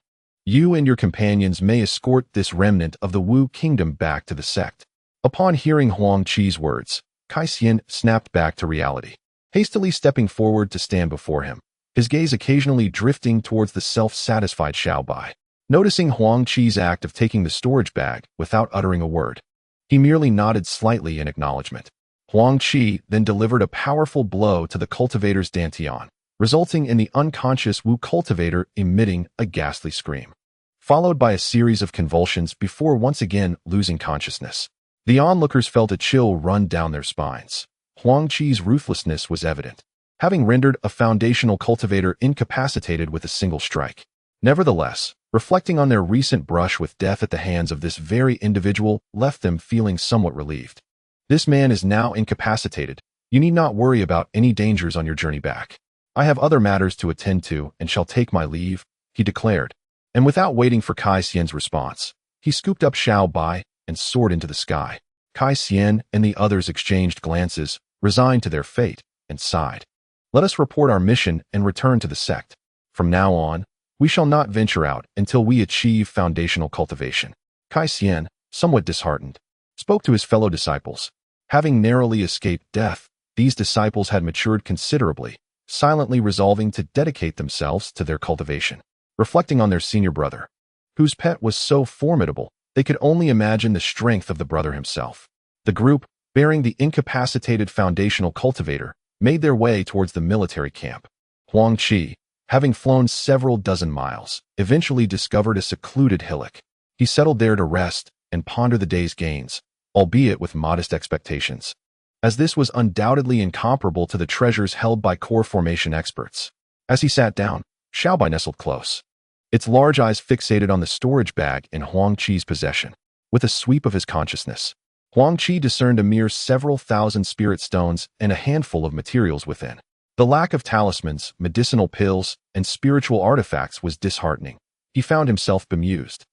you and your companions may escort this remnant of the Wu Kingdom back to the sect." Upon hearing Huang Qi's words, Kai Xian snapped back to reality, hastily stepping forward to stand before him, his gaze occasionally drifting towards the self-satisfied Xiao Bai. Noticing Huang Qi's act of taking the storage bag without uttering a word, he merely nodded slightly in acknowledgement. Huang Qi then delivered a powerful blow to the cultivator's dantian, resulting in the unconscious Wu cultivator emitting a ghastly scream, followed by a series of convulsions before once again losing consciousness. The onlookers felt a chill run down their spines. Huang Qi's ruthlessness was evident, having rendered a foundational cultivator incapacitated with a single strike. Nevertheless, reflecting on their recent brush with death at the hands of this very individual left them feeling somewhat relieved. This man is now incapacitated. You need not worry about any dangers on your journey back. I have other matters to attend to and shall take my leave, he declared. And without waiting for Kai Xian's response, he scooped up Xiao Bai and soared into the sky. Kai Xian and the others exchanged glances, resigned to their fate, and sighed. Let us report our mission and return to the sect. From now on, we shall not venture out until we achieve foundational cultivation. Kai Xian, somewhat disheartened, spoke to his fellow disciples. Having narrowly escaped death, these disciples had matured considerably, silently resolving to dedicate themselves to their cultivation. Reflecting on their senior brother, whose pet was so formidable, they could only imagine the strength of the brother himself. The group, bearing the incapacitated foundational cultivator, made their way towards the military camp. Huang Qi, having flown several dozen miles, eventually discovered a secluded hillock. He settled there to rest and ponder the day's gains, albeit with modest expectations, as this was undoubtedly incomparable to the treasures held by core formation experts. As he sat down, Xiao Bai nestled close, its large eyes fixated on the storage bag in Huang Qi's possession. With a sweep of his consciousness, Huang Qi discerned a mere several thousand spirit stones and a handful of materials within. The lack of talismans, medicinal pills, and spiritual artifacts was disheartening. He found himself bemused,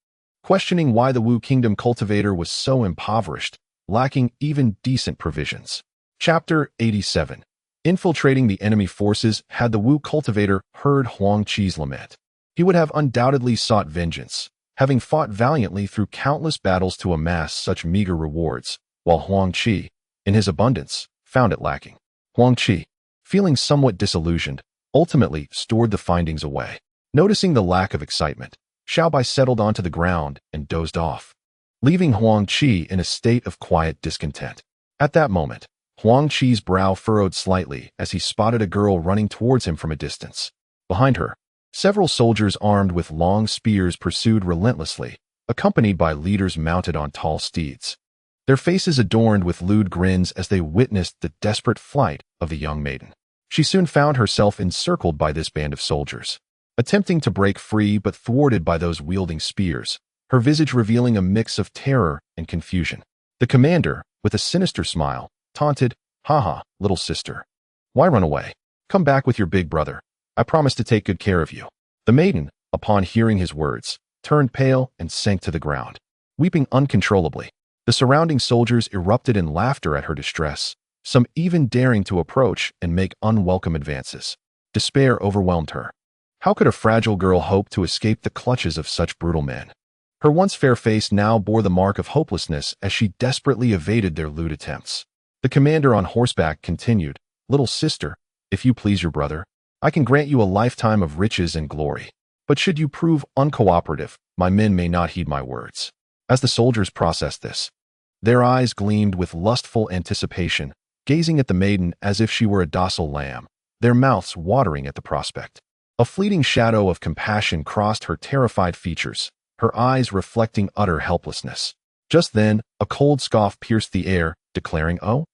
questioning why the Wu Kingdom cultivator was so impoverished, lacking even decent provisions. Chapter 87. Infiltrating the enemy forces. Had the Wu cultivator heard Huang Qi's lament, he would have undoubtedly sought vengeance, having fought valiantly through countless battles to amass such meager rewards, while Huang Qi, in his abundance, found it lacking. Huang Qi, feeling somewhat disillusioned, ultimately stored the findings away. Noticing the lack of excitement, Xiao Bai settled onto the ground and dozed off, leaving Huang Qi in a state of quiet discontent. At that moment, Huang Qi's brow furrowed slightly as he spotted a girl running towards him from a distance. Behind her, several soldiers armed with long spears pursued relentlessly, accompanied by leaders mounted on tall steeds, their faces adorned with lewd grins as they witnessed the desperate flight of the young maiden. She soon found herself encircled by this band of soldiers, attempting to break free but thwarted by those wielding spears, her visage revealing a mix of terror and confusion. The commander, with a sinister smile, taunted, "Haha, little sister. Why run away? Come back with your big brother. I promise to take good care of you." The maiden, upon hearing his words, turned pale and sank to the ground, weeping uncontrollably. The surrounding soldiers erupted in laughter at her distress, some even daring to approach and make unwelcome advances. Despair overwhelmed her. How could a fragile girl hope to escape the clutches of such brutal men? Her once fair face now bore the mark of hopelessness as she desperately evaded their lewd attempts. The commander on horseback continued, "Little sister, if you please your brother, I can grant you a lifetime of riches and glory. But should you prove uncooperative, my men may not heed my words." As the soldiers processed this, their eyes gleamed with lustful anticipation, gazing at the maiden as if she were a docile lamb, their mouths watering at the prospect. A fleeting shadow of compassion crossed her terrified features, her eyes reflecting utter helplessness. Just then, a cold scoff pierced the air, declaring, "Oh,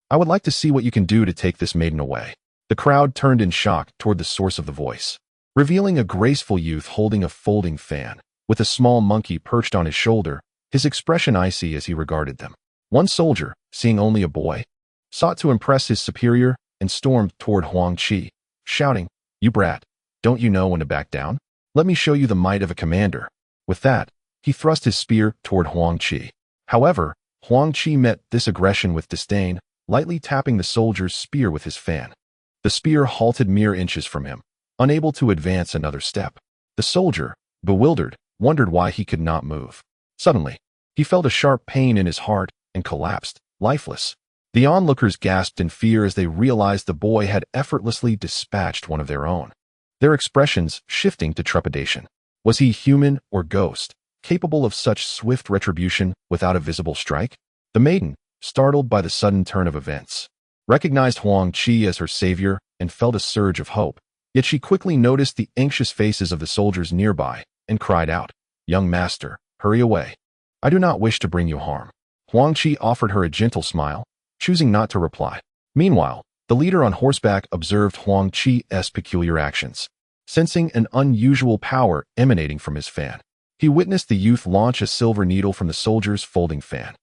I would like to see what you can do to take this maiden away." The crowd turned in shock toward the source of the voice, revealing a graceful youth holding a folding fan, with a small monkey perched on his shoulder, his expression icy as he regarded them. One soldier, seeing only a boy, sought to impress his superior and stormed toward Huang Qi, shouting, "You brat, don't you know when to back down? Let me show you the might of a commander." With that, he thrust his spear toward Huang Qi. However, Huang Qi met this aggression with disdain, lightly tapping the soldier's spear with his fan. The spear halted mere inches from him, unable to advance another step. The soldier, bewildered, wondered why he could not move. Suddenly, he felt a sharp pain in his heart and collapsed, lifeless. The onlookers gasped in fear as they realized the boy had effortlessly dispatched one of their own, their expressions shifting to trepidation. Was he human or ghost, capable of such swift retribution without a visible strike? The maiden, startled by the sudden turn of events, recognized Huang Qi as her savior and felt a surge of hope. Yet she quickly noticed the anxious faces of the soldiers nearby and cried out, "Young master, hurry away. I do not wish to bring you harm." Huang Qi offered her a gentle smile, choosing not to reply. Meanwhile, the leader on horseback observed Huang Qi's peculiar actions, sensing an unusual power emanating from his fan. He witnessed the youth launch a silver needle from the soldier's folding fan,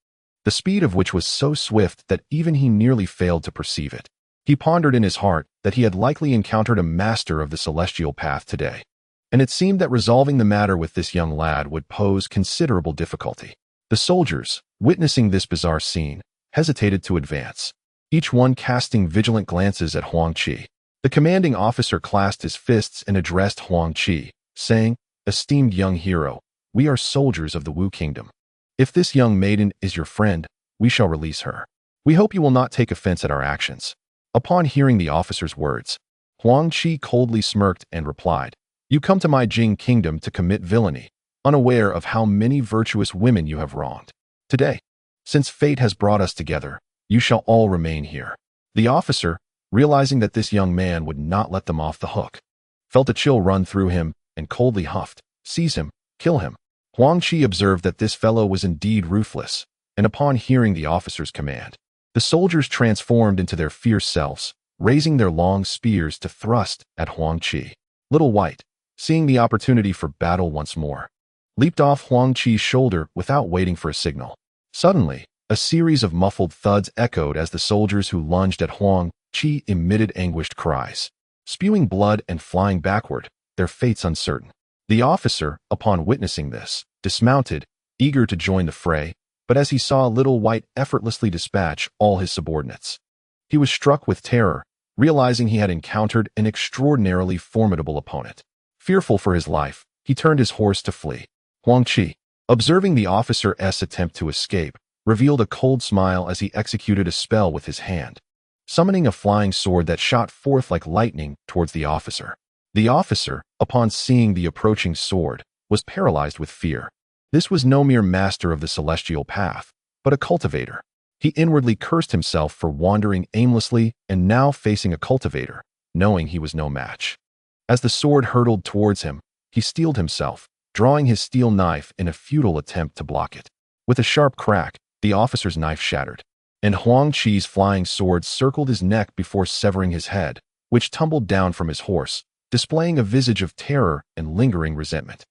the speed of which was so swift that even he nearly failed to perceive it. He pondered in his heart that he had likely encountered a master of the celestial path today, and it seemed that resolving the matter with this young lad would pose considerable difficulty. The soldiers, witnessing this bizarre scene, hesitated to advance, each one casting vigilant glances at Huang Qi. The commanding officer clasped his fists and addressed Huang Qi, saying, "Esteemed young hero, we are soldiers of the Wu Kingdom. If this young maiden is your friend, we shall release her. We hope you will not take offense at our actions." Upon hearing the officer's words, Huang Qi coldly smirked and replied, "You come to my Jing kingdom to commit villainy, unaware of how many virtuous women you have wronged. Today, since fate has brought us together, you shall all remain here." The officer, realizing that this young man would not let them off the hook, felt a chill run through him and coldly huffed, "Seize him, kill him." Huang Qi observed that this fellow was indeed ruthless, and upon hearing the officer's command, the soldiers transformed into their fierce selves, raising their long spears to thrust at Huang Qi. Little White, seeing the opportunity for battle once more, leaped off Huang Qi's shoulder without waiting for a signal. Suddenly, a series of muffled thuds echoed as the soldiers who lunged at Huang Qi emitted anguished cries, spewing blood and flying backward, their fates uncertain. The officer, upon witnessing this, dismounted, eager to join the fray, but as he saw Little White effortlessly dispatch all his subordinates, he was struck with terror, realizing he had encountered an extraordinarily formidable opponent. Fearful for his life, he turned his horse to flee. Huang Qi, observing the officer's attempt to escape, revealed a cold smile as he executed a spell with his hand, summoning a flying sword that shot forth like lightning towards the officer. The officer, upon seeing the approaching sword, was paralyzed with fear. This was no mere master of the celestial path, but a cultivator. He inwardly cursed himself for wandering aimlessly and now facing a cultivator, knowing he was no match. As the sword hurtled towards him, he steeled himself, drawing his steel knife in a futile attempt to block it. With a sharp crack, the officer's knife shattered, and Huang Qi's flying sword circled his neck before severing his head, which tumbled down from his horse, displaying a visage of terror and lingering resentment.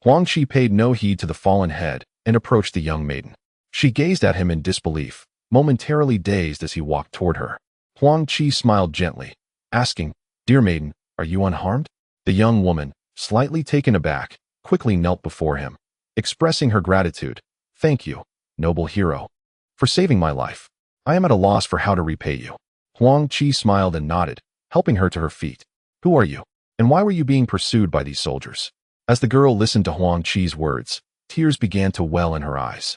Huang Qi paid no heed to the fallen head and approached the young maiden. She gazed at him in disbelief, momentarily dazed as he walked toward her. Huang Qi smiled gently, asking, "Dear maiden, are you unharmed?" The young woman, slightly taken aback, quickly knelt before him, expressing her gratitude. "Thank you, noble hero, for saving my life. I am at a loss for how to repay you." Huang Qi smiled and nodded, helping her to her feet. "Who are you, and why were you being pursued by these soldiers?" As the girl listened to Huang Qi's words, tears began to well in her eyes.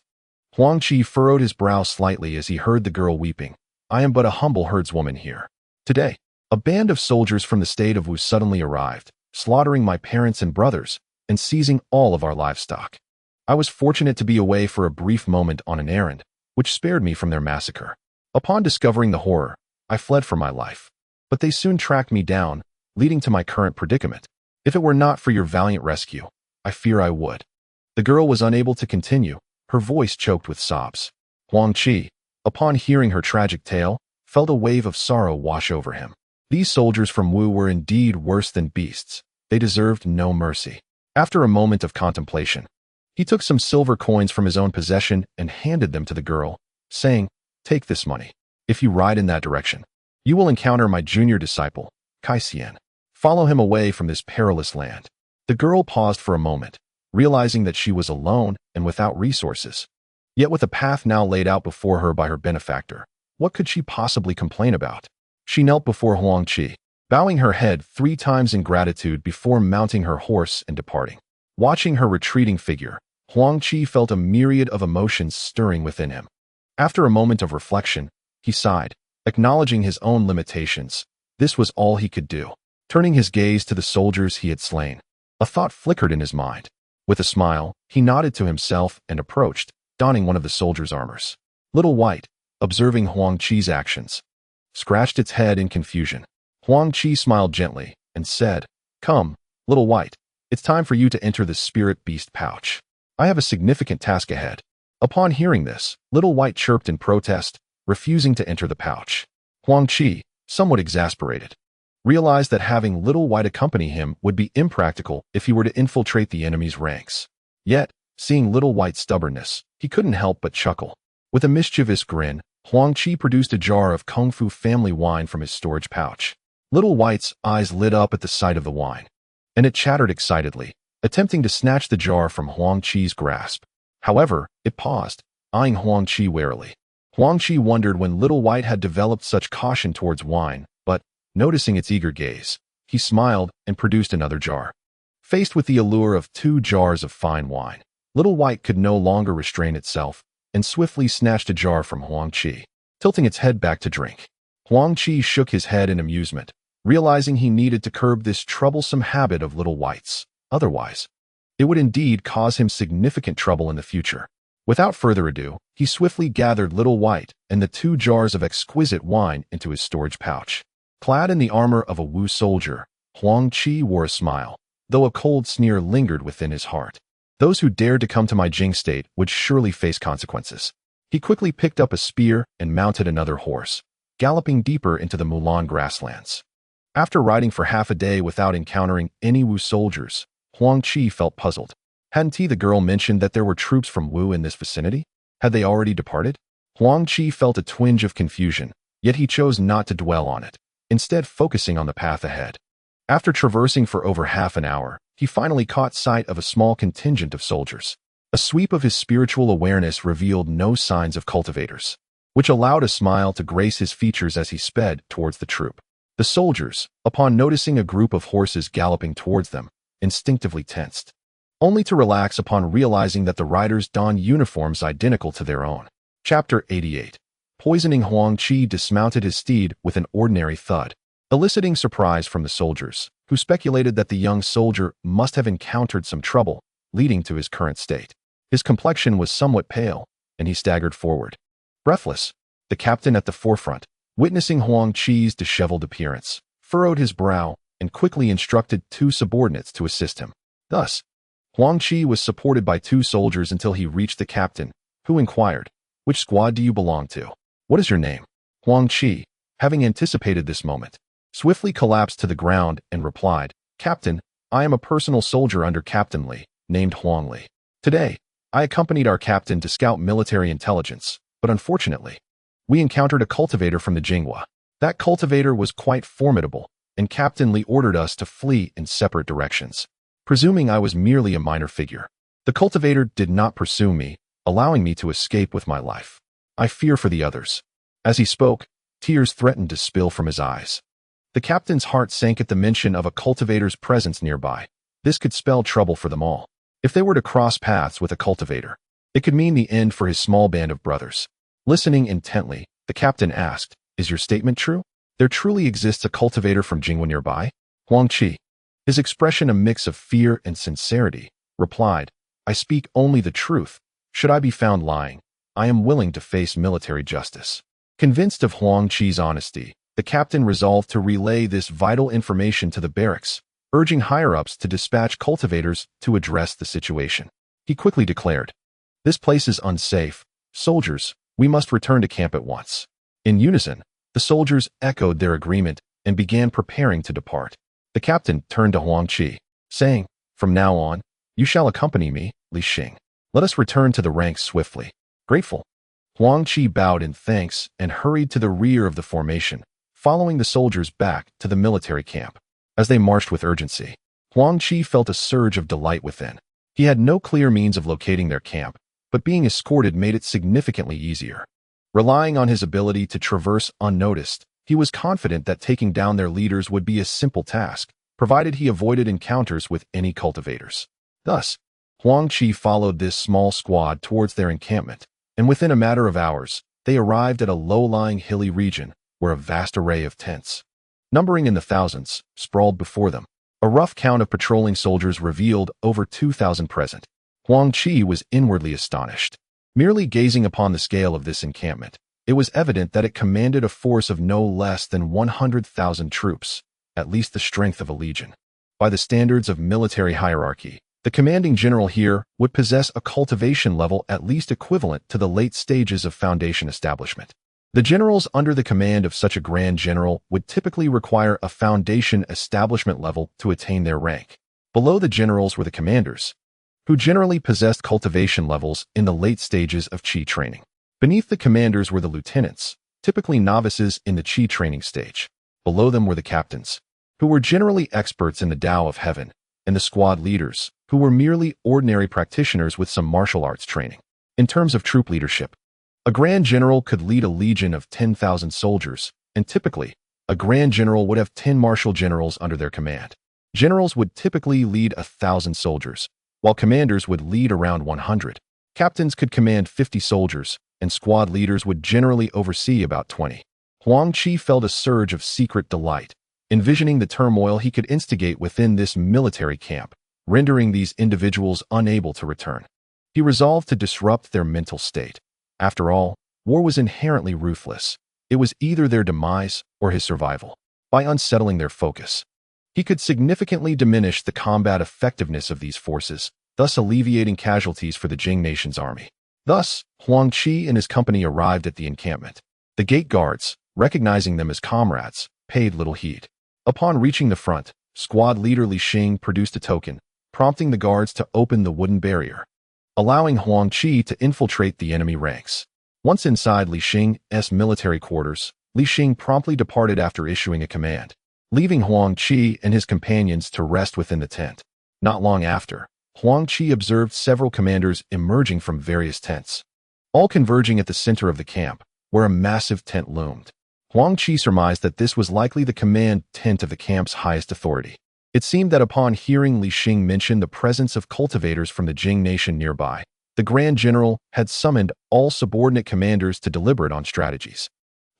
Huang Qi furrowed his brow slightly as he heard the girl weeping. "I am but a humble herdswoman here. Today, a band of soldiers from the state of Wu suddenly arrived, slaughtering my parents and brothers, and seizing all of our livestock. I was fortunate to be away for a brief moment on an errand, which spared me from their massacre. Upon discovering the horror, I fled for my life. But they soon tracked me down, leading to my current predicament. If it were not for your valiant rescue, I fear I would." The girl was unable to continue, her voice choked with sobs. Huang Qi, upon hearing her tragic tale, felt a wave of sorrow wash over him. These soldiers from Wu were indeed worse than beasts. They deserved no mercy. After a moment of contemplation, he took some silver coins from his own possession and handed them to the girl, saying, "Take this money. If you ride in that direction, you will encounter my junior disciple, Kai. Follow him away from this perilous land." The girl paused for a moment, realizing that she was alone and without resources. Yet with a path now laid out before her by her benefactor, what could she possibly complain about? She knelt before Huang Qi, bowing her head 3 times in gratitude before mounting her horse and departing. Watching her retreating figure, Huang Qi felt a myriad of emotions stirring within him. After a moment of reflection, he sighed, acknowledging his own limitations. This was all he could do. Turning his gaze to the soldiers he had slain, a thought flickered in his mind. With a smile, he nodded to himself and approached, donning one of the soldiers' armors. Little White, observing Huang Qi's actions, scratched its head in confusion. Huang Qi smiled gently and said, "Come, Little White, it's time for you to enter the spirit beast pouch. I have a significant task ahead." Upon hearing this, Little White chirped in protest, refusing to enter the pouch. Huang Qi, somewhat exasperated, realized that having Little White accompany him would be impractical if he were to infiltrate the enemy's ranks. Yet, seeing Little White's stubbornness, he couldn't help but chuckle. With a mischievous grin, Huang Qi produced a jar of Kung Fu family wine from his storage pouch. Little White's eyes lit up at the sight of the wine, and it chattered excitedly, attempting to snatch the jar from Huang Qi's grasp. However, it paused, eyeing Huang Qi warily. Huang Qi wondered when Little White had developed such caution towards wine, but, noticing its eager gaze, he smiled and produced another jar. Faced with the allure of 2 jars of fine wine, Little White could no longer restrain itself and swiftly snatched a jar from Huang Qi, tilting its head back to drink. Huang Qi shook his head in amusement, realizing he needed to curb this troublesome habit of Little White's. Otherwise, it would indeed cause him significant trouble in the future. Without further ado, he swiftly gathered Little White and the 2 jars of exquisite wine into his storage pouch. Clad in the armor of a Wu soldier, Huang Qi wore a smile, though a cold sneer lingered within his heart. Those who dared to come to my Jing state would surely face consequences. He quickly picked up a spear and mounted another horse, galloping deeper into the Mulan grasslands. After riding for half a day without encountering any Wu soldiers, Huang Qi felt puzzled. Hadn't the girl mentioned that there were troops from Wu in this vicinity? Had they already departed? Huang Qi felt a twinge of confusion, yet he chose not to dwell on it, instead focusing on the path ahead. After traversing for over half an hour, he finally caught sight of a small contingent of soldiers. A sweep of his spiritual awareness revealed no signs of cultivators, which allowed a smile to grace his features as he sped towards the troop. The soldiers, upon noticing a group of horses galloping towards them, instinctively tensed. only to relax upon realizing that the riders donned uniforms identical to their own. Chapter 88. Poisoning. Huang Qi dismounted his steed with an ordinary thud, eliciting surprise from the soldiers, who speculated that the young soldier must have encountered some trouble, leading to his current state. His complexion was somewhat pale, and he staggered forward. Breathless, the captain at the forefront, witnessing Huang Qi's disheveled appearance, furrowed his brow and quickly instructed two subordinates to assist him. Thus, Huang Qi was supported by two soldiers until he reached the captain, who inquired, "Which squad do you belong to? What is your name?" Huang Qi, having anticipated this moment, swiftly collapsed to the ground and replied, "Captain, I am a personal soldier under Captain Li, named Huang Li. Today, I accompanied our captain to scout military intelligence, but unfortunately, we encountered a cultivator from the Jinghua. That cultivator was quite formidable, and Captain Li ordered us to flee in separate directions. Presuming I was merely a minor figure, the cultivator did not pursue me, allowing me to escape with my life. I fear for the others." As he spoke, tears threatened to spill from his eyes. The captain's heart sank at the mention of a cultivator's presence nearby. This could spell trouble for them all. If they were to cross paths with a cultivator, it could mean the end for his small band of brothers. Listening intently, the captain asked, "Is your statement true? There truly exists a cultivator from Jinghua nearby?" Huang Qi, his expression a mix of fear and sincerity, replied, "I speak only the truth. Should I be found lying, I am willing to face military justice." Convinced of Huang Qi's honesty, the captain resolved to relay this vital information to the barracks, urging higher-ups to dispatch cultivators to address the situation. He quickly declared, "This place is unsafe. Soldiers, we must return to camp at once." In unison, the soldiers echoed their agreement and began preparing to depart. The captain turned to Huang Qi, saying, "From now on, you shall accompany me, Li Xing. Let us return to the ranks swiftly." Grateful, Huang Qi bowed in thanks and hurried to the rear of the formation, following the soldiers back to the military camp. As they marched with urgency, Huang Qi felt a surge of delight within. He had no clear means of locating their camp, but being escorted made it significantly easier. Relying on his ability to traverse unnoticed, he was confident that taking down their leaders would be a simple task, provided he avoided encounters with any cultivators. Thus, Huang Qi followed this small squad towards their encampment, and within a matter of hours, they arrived at a low-lying hilly region where a vast array of tents, numbering in the thousands, sprawled before them. A rough count of patrolling soldiers revealed over 2,000 present. Huang Qi was inwardly astonished. Merely gazing upon the scale of this encampment, it was evident that it commanded a force of no less than 100,000 troops, at least the strength of a legion. By the standards of military hierarchy, the commanding general here would possess a cultivation level at least equivalent to the late stages of foundation establishment. The generals under the command of such a grand general would typically require a foundation establishment level to attain their rank. Below the generals were the commanders, who generally possessed cultivation levels in the late stages of Qi training. Beneath the commanders were the lieutenants, typically novices in the Qi training stage. Below them were the captains, who were generally experts in the Tao of Heaven, and the squad leaders, who were merely ordinary practitioners with some martial arts training. In terms of troop leadership, a grand general could lead a legion of 10,000 soldiers, and typically, a grand general would have 10 martial generals under their command. Generals would typically lead 1,000 soldiers, while commanders would lead around 100. Captains could command 50 soldiers, and squad leaders would generally oversee about 20. Huang Qi felt a surge of secret delight, envisioning the turmoil he could instigate within this military camp, rendering these individuals unable to return. He resolved to disrupt their mental state. After all, war was inherently ruthless. It was either their demise or his survival. By unsettling their focus, he could significantly diminish the combat effectiveness of these forces, thus alleviating casualties for the Jing nation's army. Thus, Huang Qi and his company arrived at the encampment. The gate guards, recognizing them as comrades, paid little heed. Upon reaching the front, squad leader Li Xing produced a token, prompting the guards to open the wooden barrier, allowing Huang Qi to infiltrate the enemy ranks. Once inside Li Xing's military quarters, Li Xing promptly departed after issuing a command, leaving Huang Qi and his companions to rest within the tent. Not long after, Huang Qi observed several commanders emerging from various tents, all converging at the center of the camp, where a massive tent loomed. Huang Qi surmised that this was likely the command tent of the camp's highest authority. It seemed that upon hearing Li Xing mention the presence of cultivators from the Jing nation nearby, the Grand General had summoned all subordinate commanders to deliberate on strategies.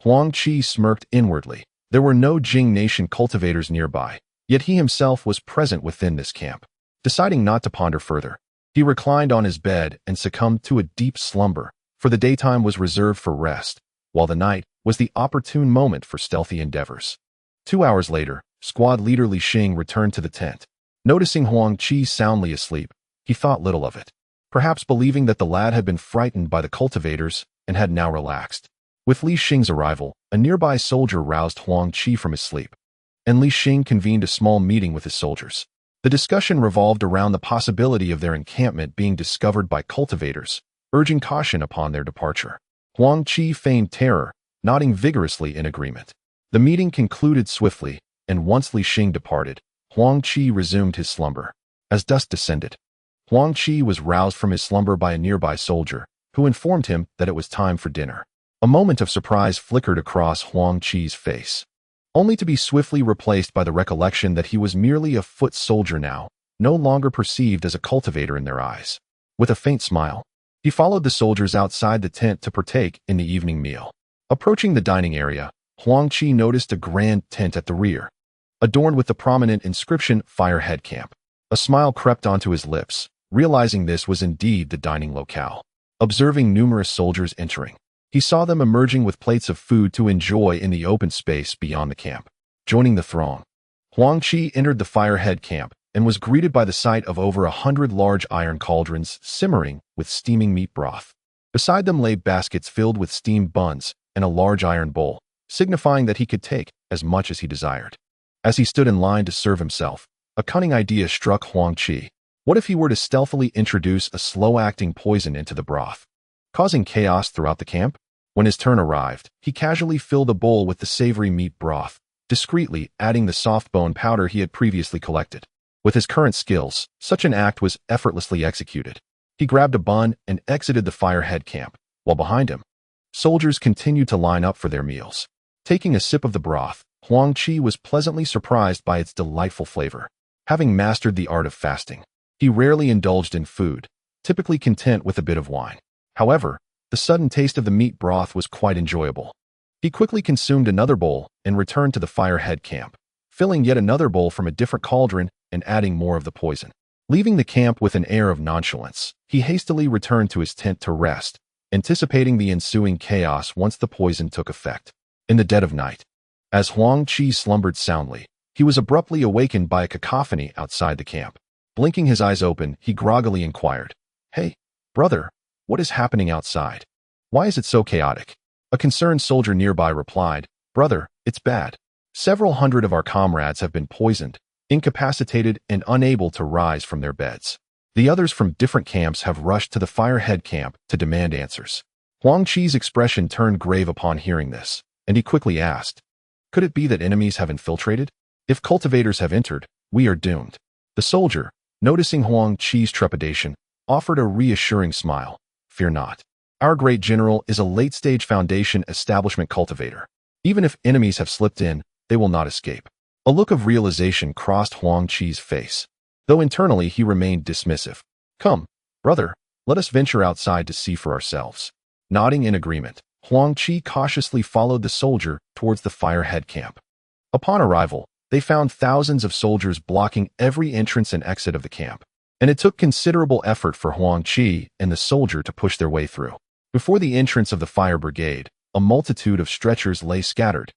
Huang Qi smirked inwardly. There were no Jing nation cultivators nearby, yet he himself was present within this camp. Deciding not to ponder further, he reclined on his bed and succumbed to a deep slumber, for the daytime was reserved for rest, while the night was the opportune moment for stealthy endeavors. 2 hours later, squad leader Li Xing returned to the tent. Noticing Huang Qi soundly asleep, he thought little of it, perhaps believing that the lad had been frightened by the cultivators and had now relaxed. With Li Xing's arrival, a nearby soldier roused Huang Qi from his sleep, and Li Xing convened a small meeting with his soldiers. The discussion revolved around the possibility of their encampment being discovered by cultivators, urging caution upon their departure. Huang Qi feigned terror, nodding vigorously in agreement. The meeting concluded swiftly, and once Li Xing departed, Huang Qi resumed his slumber. As dusk descended, Huang Qi was roused from his slumber by a nearby soldier, who informed him that it was time for dinner. A moment of surprise flickered across Huang Qi's face, only to be swiftly replaced by the recollection that he was merely a foot soldier now, no longer perceived as a cultivator in their eyes. With a faint smile, he followed the soldiers outside the tent to partake in the evening meal. Approaching the dining area, Huang Qi noticed a grand tent at the rear, adorned with the prominent inscription Firehead Camp. A smile crept onto his lips, realizing this was indeed the dining locale. Observing numerous soldiers entering, he saw them emerging with plates of food to enjoy in the open space beyond the camp. Joining the throng, Huang Qi entered the Firehead Camp and was greeted by the sight of over 100 large iron cauldrons simmering with steaming meat broth. Beside them lay baskets filled with steamed buns and a large iron bowl, signifying that he could take as much as he desired. As he stood in line to serve himself, a cunning idea struck Huang Qi. What if he were to stealthily introduce a slow-acting poison into the broth, causing chaos throughout the camp? When his turn arrived, he casually filled the bowl with the savory meat broth, discreetly adding the soft bone powder he had previously collected. With his current skills, such an act was effortlessly executed. He grabbed a bun and exited the Firehead Camp, while behind him, soldiers continued to line up for their meals. Taking a sip of the broth, Huang Qi was pleasantly surprised by its delightful flavor. Having mastered the art of fasting, he rarely indulged in food, typically content with a bit of wine. However, the sudden taste of the meat broth was quite enjoyable. He quickly consumed another bowl and returned to the Firehead Camp, filling yet another bowl from a different cauldron and adding more of the poison. Leaving the camp with an air of nonchalance, he hastily returned to his tent to rest, anticipating the ensuing chaos once the poison took effect. In the dead of night, as Huang Qi slumbered soundly, he was abruptly awakened by a cacophony outside the camp. Blinking his eyes open, he groggily inquired, "Hey, brother, what is happening outside? Why is it so chaotic?" A concerned soldier nearby replied, "Brother, it's bad. Several hundred of our comrades have been poisoned, incapacitated, and unable to rise from their beds. The others from different camps have rushed to the Firehead Camp to demand answers." Huang Qi's expression turned grave upon hearing this, and he quickly asked, "Could it be that enemies have infiltrated? If cultivators have entered, we are doomed." The soldier, noticing Huang Qi's trepidation, offered a reassuring smile. "Fear not. Our great general is a late-stage Foundation establishment cultivator. Even if enemies have slipped in, they will not escape." A look of realization crossed Huang Qi's face, though internally he remained dismissive. "Come, brother, let us venture outside to see for ourselves." Nodding in agreement, Huang Qi cautiously followed the soldier towards the Firehead Camp. Upon arrival, they found thousands of soldiers blocking every entrance and exit of the camp, and it took considerable effort for Huang Qi and the soldier to push their way through. Before the entrance of the fire brigade, a multitude of stretchers lay scattered,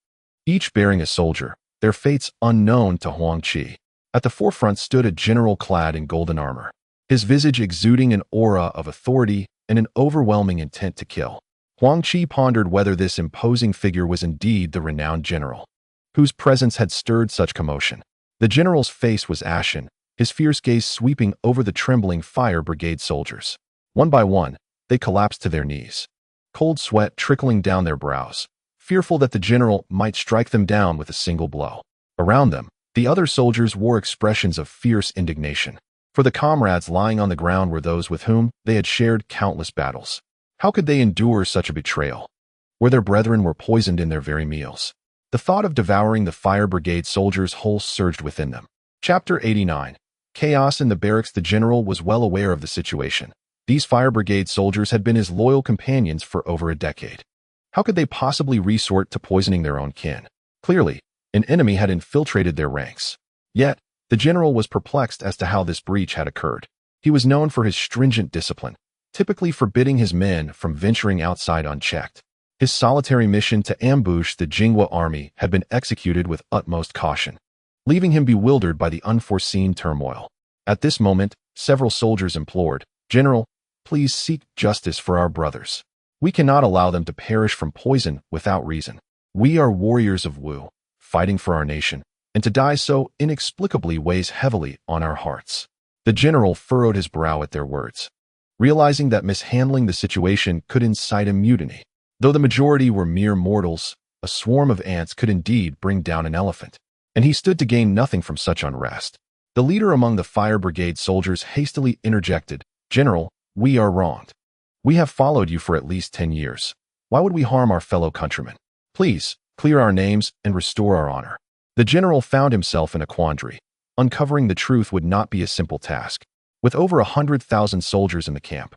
each bearing a soldier, their fates unknown to Huang Qi. At the forefront stood a general clad in golden armor, his visage exuding an aura of authority and an overwhelming intent to kill. Huang Qi pondered whether this imposing figure was indeed the renowned general, whose presence had stirred such commotion. The general's face was ashen, his fierce gaze sweeping over the trembling fire brigade soldiers. One by one, they collapsed to their knees, cold sweat trickling down their brows, fearful that the general might strike them down with a single blow. Around them, the other soldiers wore expressions of fierce indignation, for the comrades lying on the ground were those with whom they had shared countless battles. How could they endure such a betrayal, where their brethren were poisoned in their very meals? The thought of devouring the fire brigade soldiers whole surged within them. Chapter 89. Chaos in the barracks. The general was well aware of the situation. These fire brigade soldiers had been his loyal companions for over a decade. How could they possibly resort to poisoning their own kin? Clearly, an enemy had infiltrated their ranks. Yet, the general was perplexed as to how this breach had occurred. He was known for his stringent discipline, typically forbidding his men from venturing outside unchecked. His solitary mission to ambush the Jinghua army had been executed with utmost caution, leaving him bewildered by the unforeseen turmoil. At this moment, several soldiers implored, "General, please seek justice for our brothers. We cannot allow them to perish from poison without reason. We are warriors of Wu, fighting for our nation, and to die so inexplicably weighs heavily on our hearts." The general furrowed his brow at their words, realizing that mishandling the situation could incite a mutiny. Though the majority were mere mortals, a swarm of ants could indeed bring down an elephant, and he stood to gain nothing from such unrest. The leader among the fire brigade soldiers hastily interjected, "General, we are wronged. We have followed you for at least 10 years. Why would we harm our fellow countrymen? Please, clear our names and restore our honor." The general found himself in a quandary. Uncovering the truth would not be a simple task. With over 100,000 soldiers in the camp,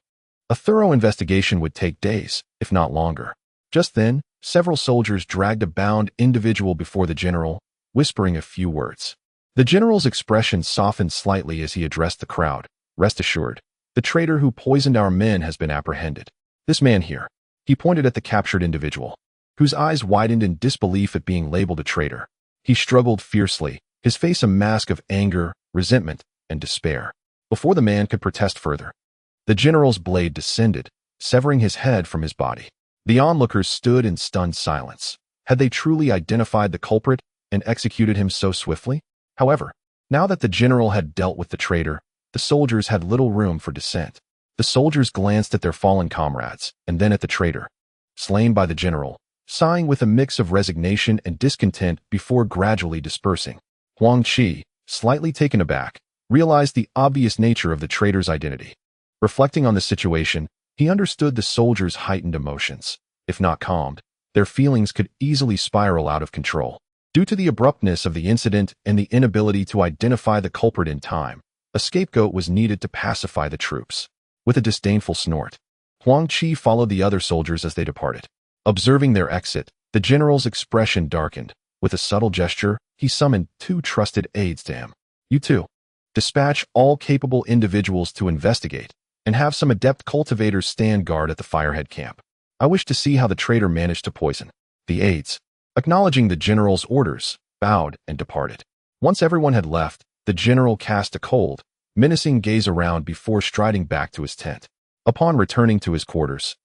a thorough investigation would take days, if not longer. Just then, several soldiers dragged a bound individual before the general, whispering a few words. The general's expression softened slightly as he addressed the crowd. "Rest assured, the traitor who poisoned our men has been apprehended. This man here," he pointed at the captured individual, whose eyes widened in disbelief at being labeled a traitor. He struggled fiercely, his face a mask of anger, resentment, and despair. Before the man could protest further, the general's blade descended, severing his head from his body. The onlookers stood in stunned silence. Had they truly identified the culprit and executed him so swiftly? However, now that the general had dealt with the traitor, the soldiers had little room for dissent. The soldiers glanced at their fallen comrades, and then at the traitor, slain by the general, sighing with a mix of resignation and discontent before gradually dispersing. Huang Qi, slightly taken aback, realized the obvious nature of the traitor's identity. Reflecting on the situation, he understood the soldiers' heightened emotions. If not calmed, their feelings could easily spiral out of control. Due to the abruptness of the incident and the inability to identify the culprit in time, a scapegoat was needed to pacify the troops. With a disdainful snort, Huang Qi followed the other soldiers as they departed. Observing their exit, the general's expression darkened. With a subtle gesture, he summoned 2 trusted aides to him. "You two, dispatch all capable individuals to investigate, and have some adept cultivators stand guard at the firehead camp. I wish to see how the traitor managed to poison." The aides, acknowledging the general's orders, bowed and departed. Once everyone had left, the general cast a cold, menacing gaze around before striding back to his tent. Upon returning to his quarters,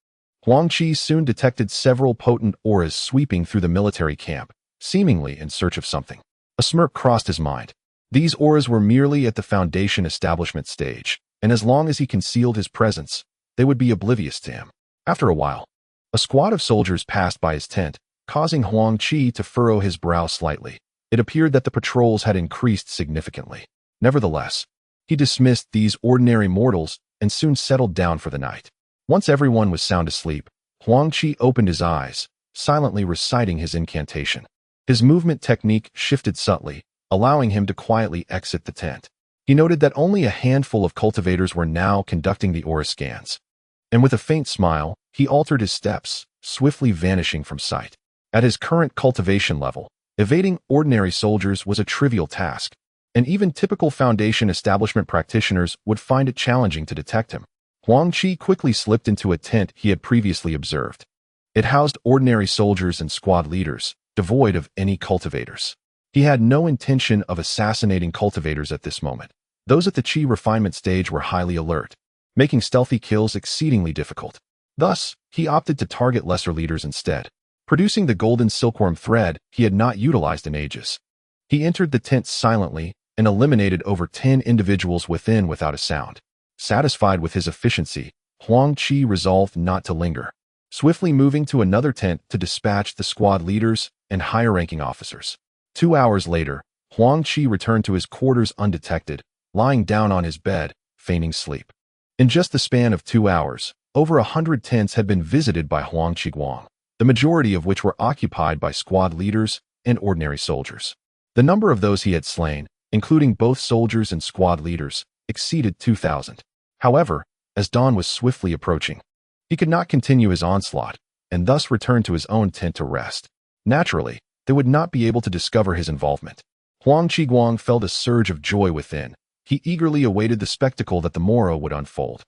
Huang Qi soon detected several potent auras sweeping through the military camp, seemingly in search of something. A smirk crossed his mind. These auras were merely at the foundation establishment stage, and as long as he concealed his presence, they would be oblivious to him. After a while, a squad of soldiers passed by his tent, causing Huang Qi to furrow his brow slightly. It appeared that the patrols had increased significantly. Nevertheless, he dismissed these ordinary mortals and soon settled down for the night. Once everyone was sound asleep, Huang Qi opened his eyes, silently reciting his incantation. His movement technique shifted subtly, allowing him to quietly exit the tent. He noted that only a handful of cultivators were now conducting the aura scans, and with a faint smile, he altered his steps, swiftly vanishing from sight. At his current cultivation level, evading ordinary soldiers was a trivial task, and even typical Foundation establishment practitioners would find it challenging to detect him. Huang Qi quickly slipped into a tent he had previously observed. It housed ordinary soldiers and squad leaders, devoid of any cultivators. He had no intention of assassinating cultivators at this moment. Those at the Qi refinement stage were highly alert, making stealthy kills exceedingly difficult. Thus, he opted to target lesser leaders instead, producing the golden silkworm thread he had not utilized in ages. He entered the tent silently and eliminated over 10 individuals within without a sound. Satisfied with his efficiency, Huang Qi resolved not to linger, swiftly moving to another tent to dispatch the squad leaders and higher-ranking officers. 2 hours later, Huang Qi returned to his quarters undetected, lying down on his bed, feigning sleep. In just the span of 2 hours, over 100 tents had been visited by Huang Qiguang, the majority of which were occupied by squad leaders and ordinary soldiers. The number of those he had slain, including both soldiers and squad leaders, exceeded 2,000. However, as dawn was swiftly approaching, he could not continue his onslaught, and thus returned to his own tent to rest. Naturally, they would not be able to discover his involvement. Huang Qi felt a surge of joy within. He eagerly awaited the spectacle that the morrow would unfold.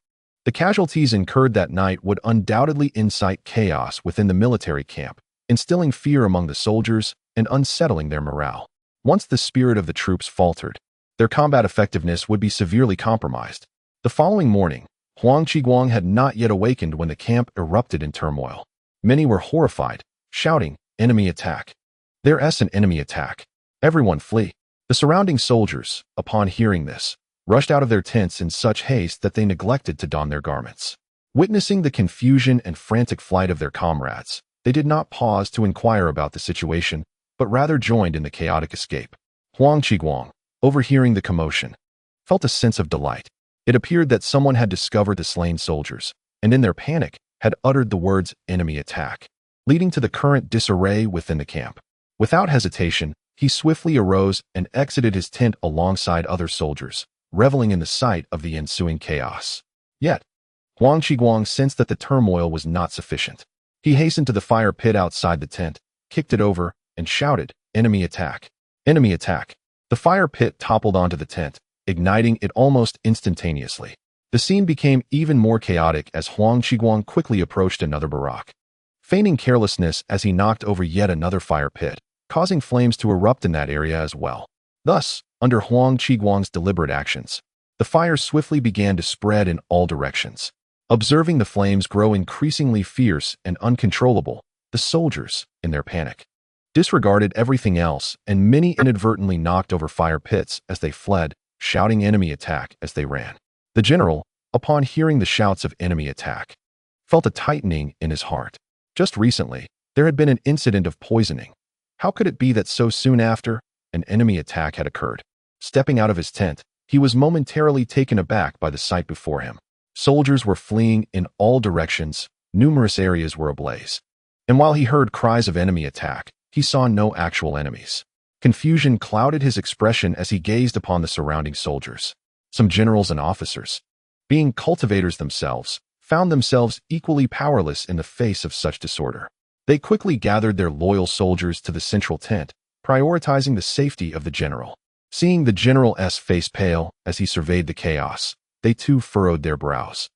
The casualties incurred that night would undoubtedly incite chaos within the military camp, instilling fear among the soldiers and unsettling their morale. Once the spirit of the troops faltered, their combat effectiveness would be severely compromised. The following morning, Huang Qi had not yet awakened when the camp erupted in turmoil. Many were horrified, shouting, "Enemy attack! There's an enemy attack! Everyone flee!" The surrounding soldiers, upon hearing this, rushed out of their tents in such haste that they neglected to don their garments. Witnessing the confusion and frantic flight of their comrades, they did not pause to inquire about the situation, but rather joined in the chaotic escape. Huang Qi, overhearing the commotion, felt a sense of delight. It appeared that someone had discovered the slain soldiers, and in their panic, had uttered the words "enemy attack," leading to the current disarray within the camp. Without hesitation, he swiftly arose and exited his tent alongside other soldiers, reveling in the sight of the ensuing chaos. Yet, Huang Qi sensed that the turmoil was not sufficient. He hastened to the fire pit outside the tent, kicked it over, and shouted, "Enemy attack! Enemy attack!" The fire pit toppled onto the tent, igniting it almost instantaneously. The scene became even more chaotic as Huang Qi quickly approached another barrack, feigning carelessness as he knocked over yet another fire pit, causing flames to erupt in that area as well. Thus, under Huang Qi deliberate actions, the fire swiftly began to spread in all directions. Observing the flames grow increasingly fierce and uncontrollable, the soldiers, in their panic, disregarded everything else, and many inadvertently knocked over fire pits as they fled, shouting "enemy attack" as they ran. The general, upon hearing the shouts of "enemy attack," felt a tightening in his heart. Just recently, there had been an incident of poisoning. How could it be that so soon after, an enemy attack had occurred? Stepping out of his tent, he was momentarily taken aback by the sight before him. Soldiers were fleeing in all directions, numerous areas were ablaze. And while he heard cries of enemy attack, he saw no actual enemies. Confusion clouded his expression as he gazed upon the surrounding soldiers. Some generals and officers, being cultivators themselves, found themselves equally powerless in the face of such disorder. They quickly gathered their loyal soldiers to the central tent, prioritizing the safety of the general. Seeing the general's face pale as he surveyed the chaos, they too furrowed their brows,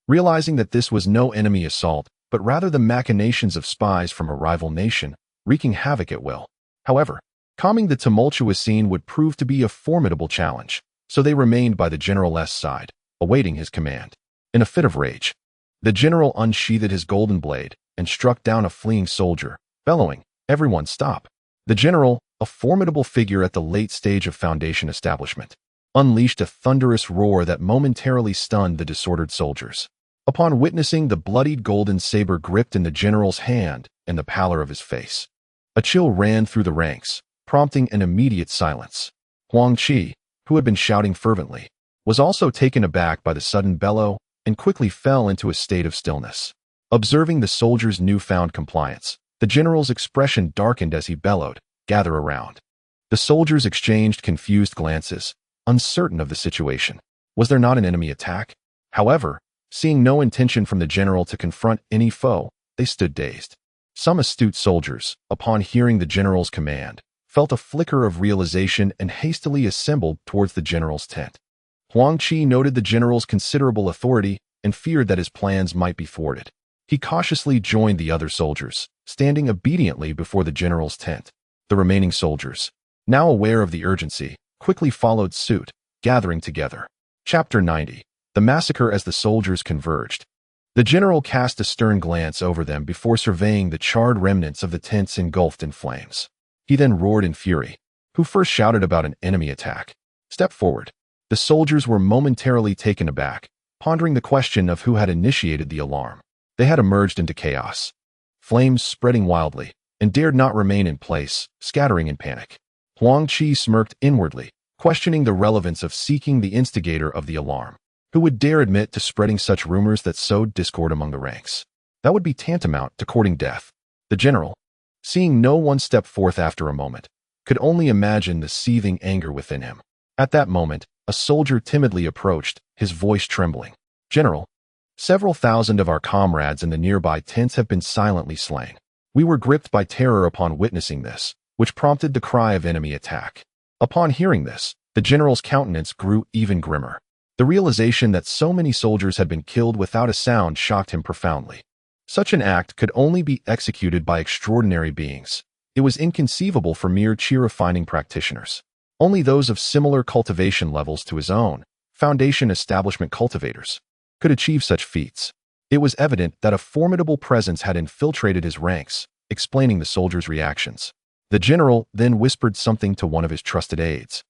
realizing that this was no enemy assault, but rather the machinations of spies from a rival nation, wreaking havoc at will. However, calming the tumultuous scene would prove to be a formidable challenge, so they remained by the general's side, awaiting his command. In a fit of rage, the general unsheathed his golden blade and struck down a fleeing soldier, bellowing, "Everyone stop!" The general, a formidable figure at the late stage of Foundation establishment, unleashed a thunderous roar that momentarily stunned the disordered soldiers. Upon witnessing the bloodied golden saber gripped in the general's hand and the pallor of his face, a chill ran through the ranks, prompting an immediate silence. Huang Qi, who had been shouting fervently, was also taken aback by the sudden bellow and quickly fell into a state of stillness. Observing the soldiers' newfound compliance, the general's expression darkened as he bellowed, "Gather around." The soldiers exchanged confused glances, uncertain of the situation. Was there not an enemy attack? However, seeing no intention from the general to confront any foe, they stood dazed. Some astute soldiers, upon hearing the general's command, felt a flicker of realization and hastily assembled towards the general's tent. Huang Qi noted the general's considerable authority and feared that his plans might be thwarted. He cautiously joined the other soldiers, standing obediently before the general's tent. The remaining soldiers, now aware of the urgency, quickly followed suit, gathering together. Chapter 90. The Massacre. As the soldiers converged, the general cast a stern glance over them before surveying the charred remnants of the tents engulfed in flames. He then roared in fury. "Who first shouted about an enemy attack? Step forward." The soldiers were momentarily taken aback, pondering the question of who had initiated the alarm. They had emerged into chaos, flames spreading wildly, and dared not remain in place, scattering in panic. Huang Qi smirked inwardly, questioning the relevance of seeking the instigator of the alarm. Who would dare admit to spreading such rumors that sowed discord among the ranks? That would be tantamount to courting death. The general, seeing no one step forth after a moment, could only imagine the seething anger within him. At that moment, a soldier timidly approached, his voice trembling. "General, several thousand of our comrades in the nearby tents have been silently slain. We were gripped by terror upon witnessing this, which prompted the cry of enemy attack." Upon hearing this, the general's countenance grew even grimmer. The realization that so many soldiers had been killed without a sound shocked him profoundly. Such an act could only be executed by extraordinary beings. It was inconceivable for mere chi-refining practitioners. Only those of similar cultivation levels to his own, Foundation establishment cultivators, could achieve such feats. It was evident that a formidable presence had infiltrated his ranks, explaining the soldiers' reactions. The general then whispered something to one of his trusted aides,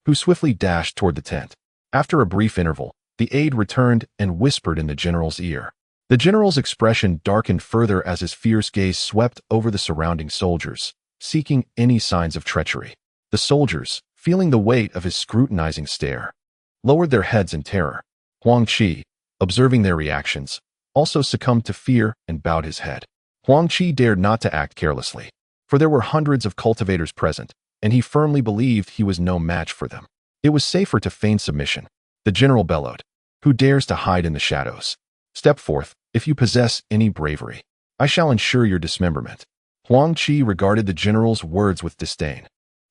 who swiftly dashed toward the tent. After a brief interval, the aide returned and whispered in the general's ear. The general's expression darkened further as his fierce gaze swept over the surrounding soldiers, seeking any signs of treachery. The soldiers, feeling the weight of his scrutinizing stare, lowered their heads in terror. Huang Qi, observing their reactions, also succumbed to fear and bowed his head. Huang Qi dared not to act carelessly, for there were hundreds of cultivators present, and he firmly believed he was no match for them. It was safer to feign submission. The general bellowed, "Who dares to hide in the shadows? Step forth, if you possess any bravery. I shall ensure your dismemberment." Huang Qi regarded the general's words with disdain.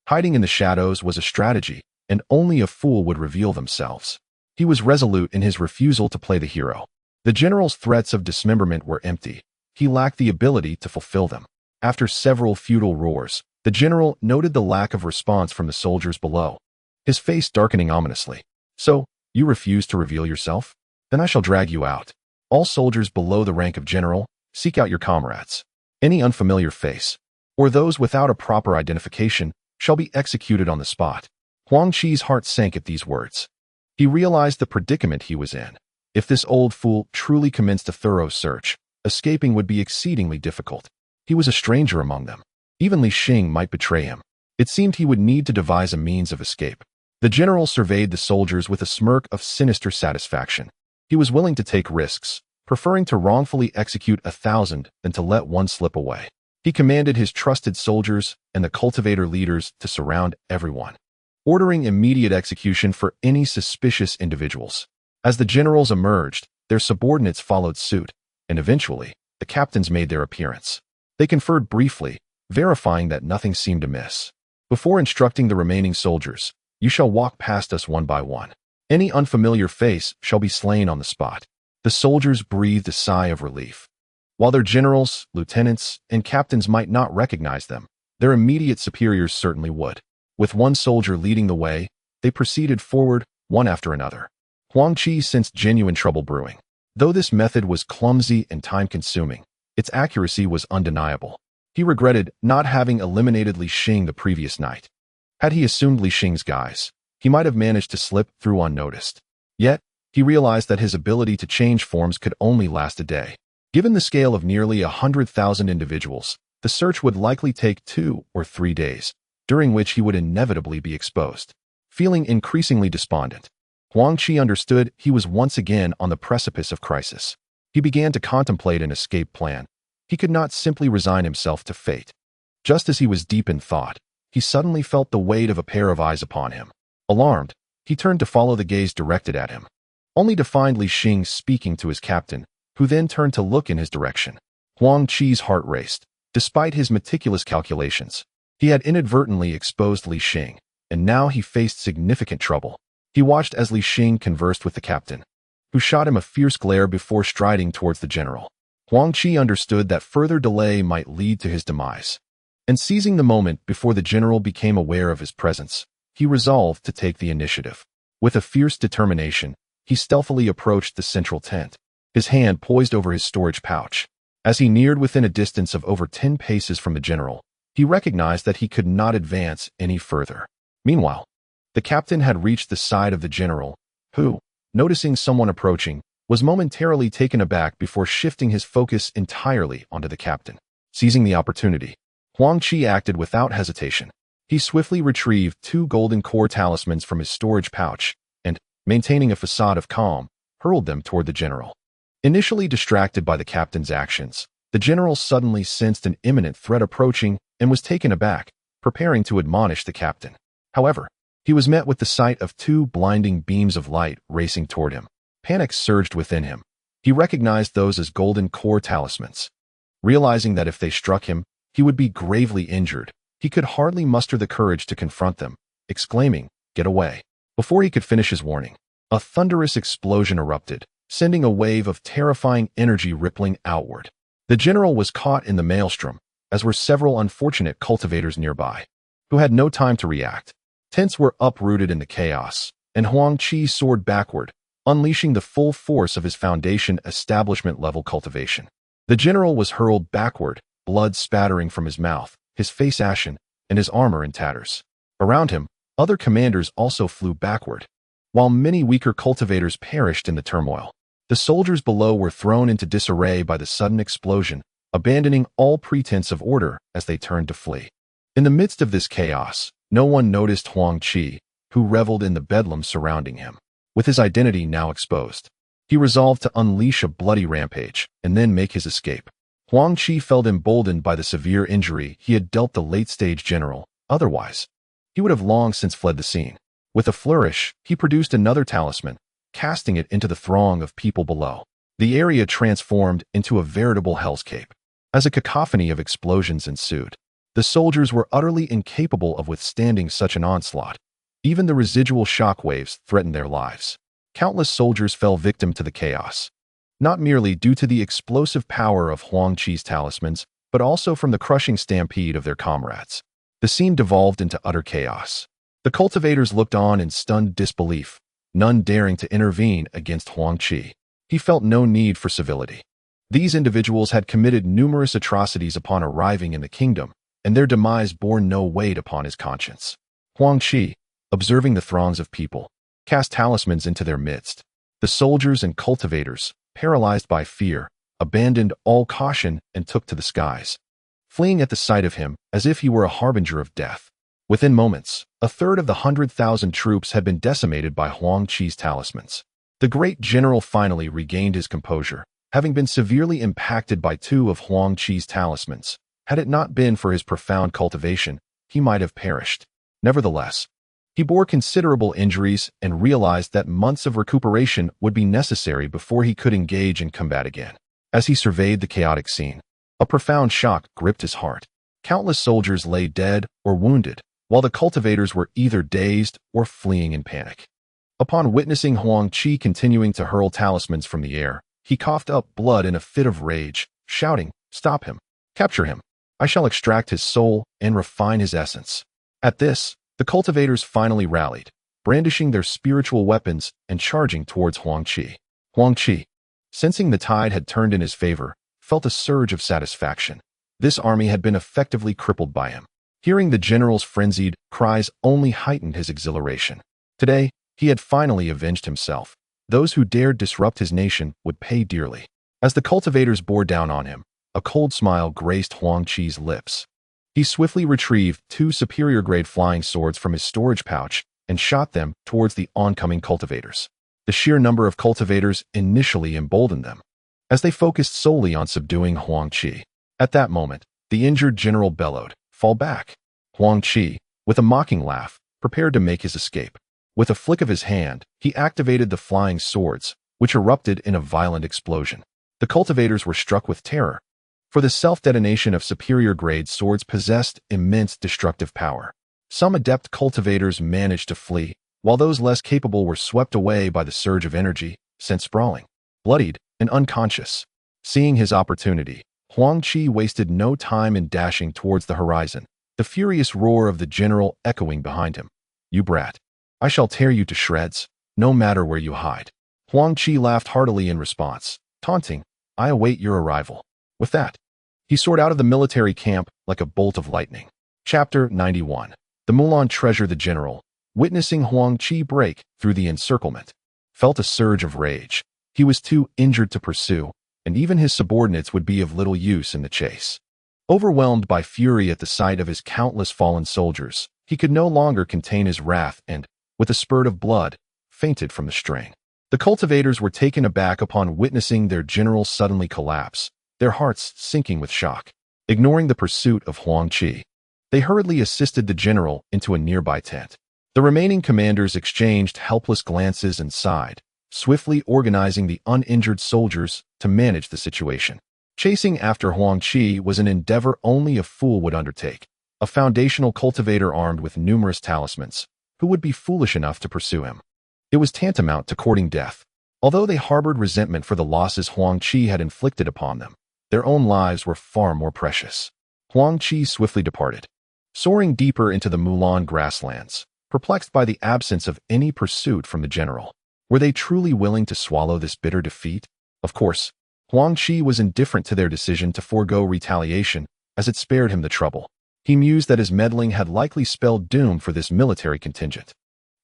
Hiding in the shadows was a strategy, and only a fool would reveal themselves. He was resolute in his refusal to play the hero. The general's threats of dismemberment were empty. He lacked the ability to fulfill them. After several futile roars, the general noted the lack of response from the soldiers below, his face darkening ominously. "So, you refuse to reveal yourself? Then I shall drag you out. All soldiers below the rank of general, seek out your comrades. Any unfamiliar face, or those without a proper identification, shall be executed on the spot." Huang Qi's heart sank at these words. He realized the predicament he was in. If this old fool truly commenced a thorough search, escaping would be exceedingly difficult. He was a stranger among them. Even Li Xing might betray him. It seemed he would need to devise a means of escape. The general surveyed the soldiers with a smirk of sinister satisfaction. He was willing to take risks, preferring to wrongfully execute 1,000 than to let one slip away. He commanded his trusted soldiers and the cultivator leaders to surround everyone, ordering immediate execution for any suspicious individuals. As the generals emerged, their subordinates followed suit, and eventually, the captains made their appearance. They conferred briefly, verifying that nothing seemed amiss. Before instructing the remaining soldiers, "You shall walk past us one by one. Any unfamiliar face shall be slain on the spot." The soldiers breathed a sigh of relief. While their generals, lieutenants, and captains might not recognize them, their immediate superiors certainly would. With one soldier leading the way, they proceeded forward, one after another. Huang Qi sensed genuine trouble brewing. Though this method was clumsy and time-consuming, its accuracy was undeniable. He regretted not having eliminated Li Xing the previous night. Had he assumed Li Xing's guise, he might have managed to slip through unnoticed. Yet, he realized that his ability to change forms could only last a day. Given the scale of nearly 100,000 individuals, the search would likely take 2 or 3 days, during which he would inevitably be exposed. Feeling increasingly despondent, Huang Qi understood he was once again on the precipice of crisis. He began to contemplate an escape plan. He could not simply resign himself to fate. Just as he was deep in thought, he suddenly felt the weight of a pair of eyes upon him. Alarmed, he turned to follow the gaze directed at him, only to find Li Xing speaking to his captain, who then turned to look in his direction. Huang Qi's heart raced. Despite his meticulous calculations, he had inadvertently exposed Li Xing, and now he faced significant trouble. He watched as Li Xing conversed with the captain, who shot him a fierce glare before striding towards the general. Huang Qi understood that further delay might lead to his demise, and seizing the moment before the general became aware of his presence, he resolved to take the initiative. With a fierce determination, he stealthily approached the central tent, his hand poised over his storage pouch. As he neared within a distance of over 10 paces from the general, he recognized that he could not advance any further. Meanwhile, the captain had reached the side of the general, who, noticing someone approaching, was momentarily taken aback before shifting his focus entirely onto the captain. Seizing the opportunity, Huang Qi acted without hesitation. He swiftly retrieved 2 golden core talismans from his storage pouch and, maintaining a facade of calm, hurled them toward the general. Initially distracted by the captain's actions, the general suddenly sensed an imminent threat approaching and was taken aback, preparing to admonish the captain. However, He was met with the sight of two blinding beams of light racing toward him. Panic surged within him. He recognized those as golden core talismans. Realizing that if they struck him, he would be gravely injured, he could hardly muster the courage to confront them, exclaiming, "Get away." Before he could finish his warning, a thunderous explosion erupted, sending a wave of terrifying energy rippling outward. The general was caught in the maelstrom, as were several unfortunate cultivators nearby, who had no time to react. Tents were uprooted in the chaos, and Huang Qi soared backward, unleashing the full force of his foundation establishment-level cultivation. The general was hurled backward, blood spattering from his mouth, his face ashen, and his armor in tatters. Around him, other commanders also flew backward, while many weaker cultivators perished in the turmoil. The soldiers below were thrown into disarray by the sudden explosion, abandoning all pretense of order as they turned to flee. In the midst of this chaos, no one noticed Huang Qi, who reveled in the bedlam surrounding him. With his identity now exposed, he resolved to unleash a bloody rampage and then make his escape. Huang Qi felt emboldened by the severe injury he had dealt the late-stage general. Otherwise, he would have long since fled the scene. With a flourish, he produced another talisman, casting it into the throng of people below. The area transformed into a veritable hellscape. As a cacophony of explosions ensued, the soldiers were utterly incapable of withstanding such an onslaught. Even the residual shock waves threatened their lives. Countless soldiers fell victim to the chaos, not merely due to the explosive power of Huang Qi's talismans, but also from the crushing stampede of their comrades. The scene devolved into utter chaos. The cultivators looked on in stunned disbelief, none daring to intervene against Huang Qi. He felt no need for civility. These individuals had committed numerous atrocities upon arriving in the kingdom, and their demise bore no weight upon his conscience. Huang Qi, observing the throngs of people, cast talismans into their midst. The soldiers and cultivators, paralyzed by fear, abandoned all caution and took to the skies, fleeing at the sight of him as if he were a harbinger of death. Within moments, a third of the 100,000 troops had been decimated by Huang Qi's talismans. The great general finally regained his composure, having been severely impacted by two of Huang Qi's talismans. Had it not been for his profound cultivation, he might have perished. Nevertheless, he bore considerable injuries and realized that months of recuperation would be necessary before he could engage in combat again. As he surveyed the chaotic scene, a profound shock gripped his heart. Countless soldiers lay dead or wounded, while the cultivators were either dazed or fleeing in panic. Upon witnessing Huang Qi continuing to hurl talismans from the air, he coughed up blood in a fit of rage, shouting, "Stop him! Capture him! I shall extract his soul and refine his essence." At this, the cultivators finally rallied, brandishing their spiritual weapons and charging towards Huang Qi. Huang Qi, sensing the tide had turned in his favor, felt a surge of satisfaction. This army had been effectively crippled by him. Hearing the general's frenzied cries only heightened his exhilaration. Today, he had finally avenged himself. Those who dared disrupt his nation would pay dearly. As the cultivators bore down on him, a cold smile graced Huang Qi's lips. He swiftly retrieved two superior-grade flying swords from his storage pouch and shot them towards the oncoming cultivators. The sheer number of cultivators initially emboldened them, as they focused solely on subduing Huang Qi. At that moment, the injured general bellowed, "Fall back!" Huang Qi, with a mocking laugh, prepared to make his escape. With a flick of his hand, he activated the flying swords, which erupted in a violent explosion. The cultivators were struck with terror, for the self-detonation of superior-grade swords possessed immense destructive power. Some adept cultivators managed to flee, while those less capable were swept away by the surge of energy, sent sprawling, bloodied, and unconscious. Seeing his opportunity, Huang Qi wasted no time in dashing towards the horizon, the furious roar of the general echoing behind him. "You brat! I shall tear you to shreds, no matter where you hide." Huang Qi laughed heartily in response, taunting, "I await your arrival." With that, he soared out of the military camp like a bolt of lightning. Chapter 91. The Mulan treasure. The general, witnessing Huang Qi break through the encirclement, felt a surge of rage. He was too injured to pursue, and even his subordinates would be of little use in the chase. Overwhelmed by fury at the sight of his countless fallen soldiers, he could no longer contain his wrath and, with a spurt of blood, fainted from the strain. The cultivators were taken aback upon witnessing their general suddenly collapse, their hearts sinking with shock. Ignoring the pursuit of Huang Qi, they hurriedly assisted the general into a nearby tent. The remaining commanders exchanged helpless glances and sighed, swiftly organizing the uninjured soldiers to manage the situation. Chasing after Huang Qi was an endeavor only a fool would undertake. A foundational cultivator armed with numerous talismans, who would be foolish enough to pursue him? It was tantamount to courting death. Although they harbored resentment for the losses Huang Qi had inflicted upon them, their own lives were far more precious. Huang Qi swiftly departed, soaring deeper into the Mulan grasslands, perplexed by the absence of any pursuit from the general. Were they truly willing to swallow this bitter defeat? Of course, Huang Qi was indifferent to their decision to forego retaliation, as it spared him the trouble. He mused that his meddling had likely spelled doom for this military contingent.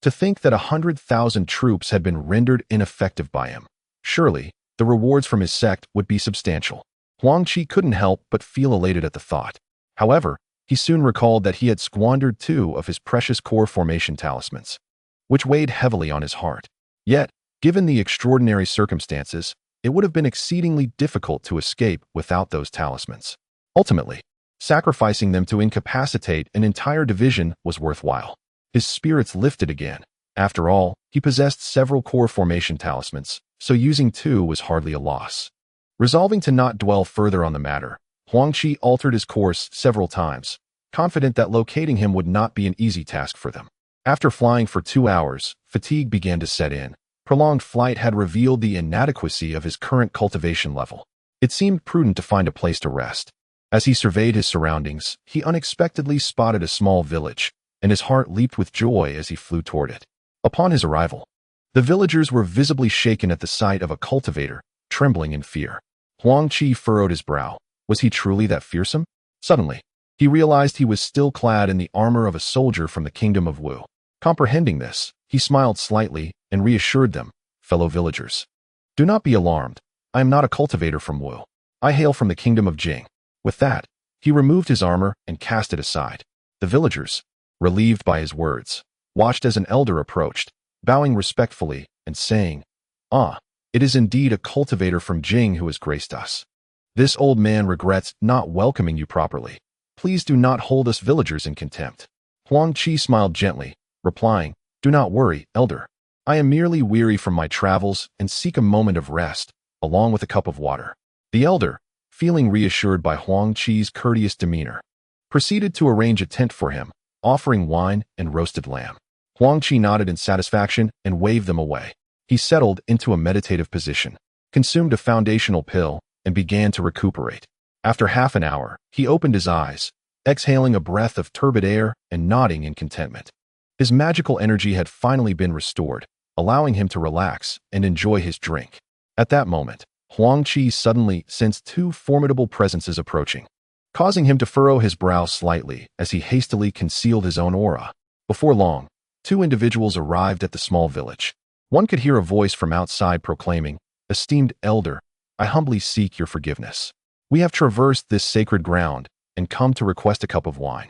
To think that 100,000 troops had been rendered ineffective by him. Surely, the rewards from his sect would be substantial. Huang Qi couldn't help but feel elated at the thought. However, he soon recalled that he had squandered 2 of his precious core formation talismans, which weighed heavily on his heart. Yet, given the extraordinary circumstances, it would have been exceedingly difficult to escape without those talismans. Ultimately, sacrificing them to incapacitate an entire division was worthwhile. His spirits lifted again. After all, he possessed several core formation talismans, so using 2 was hardly a loss. Resolving to not dwell further on the matter, Huang Qi altered his course several times, confident that locating him would not be an easy task for them. After flying for 2 hours, fatigue began to set in. Prolonged flight had revealed the inadequacy of his current cultivation level. It seemed prudent to find a place to rest. As he surveyed his surroundings, he unexpectedly spotted a small village, and his heart leaped with joy as he flew toward it. Upon his arrival, the villagers were visibly shaken at the sight of a cultivator, trembling in fear. Huang Qi furrowed his brow. Was he truly that fearsome? Suddenly, he realized he was still clad in the armor of a soldier from the kingdom of Wu. Comprehending this, he smiled slightly and reassured them, "Fellow villagers, do not be alarmed. I am not a cultivator from Wu. I hail from the kingdom of Jing." With that, he removed his armor and cast it aside. The villagers, relieved by his words, watched as an elder approached, bowing respectfully and saying, "Ah, it is indeed a cultivator from Jing who has graced us. This old man regrets not welcoming you properly. Please do not hold us villagers in contempt." Huang Qi smiled gently, replying, "Do not worry, elder. I am merely weary from my travels and seek a moment of rest, along with a cup of water." The elder, feeling reassured by Huang Qi's courteous demeanor, proceeded to arrange a tent for him, offering wine and roasted lamb. Huang Qi nodded in satisfaction and waved them away. He settled into a meditative position, consumed a foundational pill, and began to recuperate. After half an hour, he opened his eyes, exhaling a breath of turbid air and nodding in contentment. His magical energy had finally been restored, allowing him to relax and enjoy his drink. At that moment, Huang Qi suddenly sensed 2 formidable presences approaching, causing him to furrow his brow slightly as he hastily concealed his own aura. Before long, 2 individuals arrived at the small village. One could hear a voice from outside proclaiming, "Esteemed elder, I humbly seek your forgiveness. We have traversed this sacred ground and come to request a cup of wine.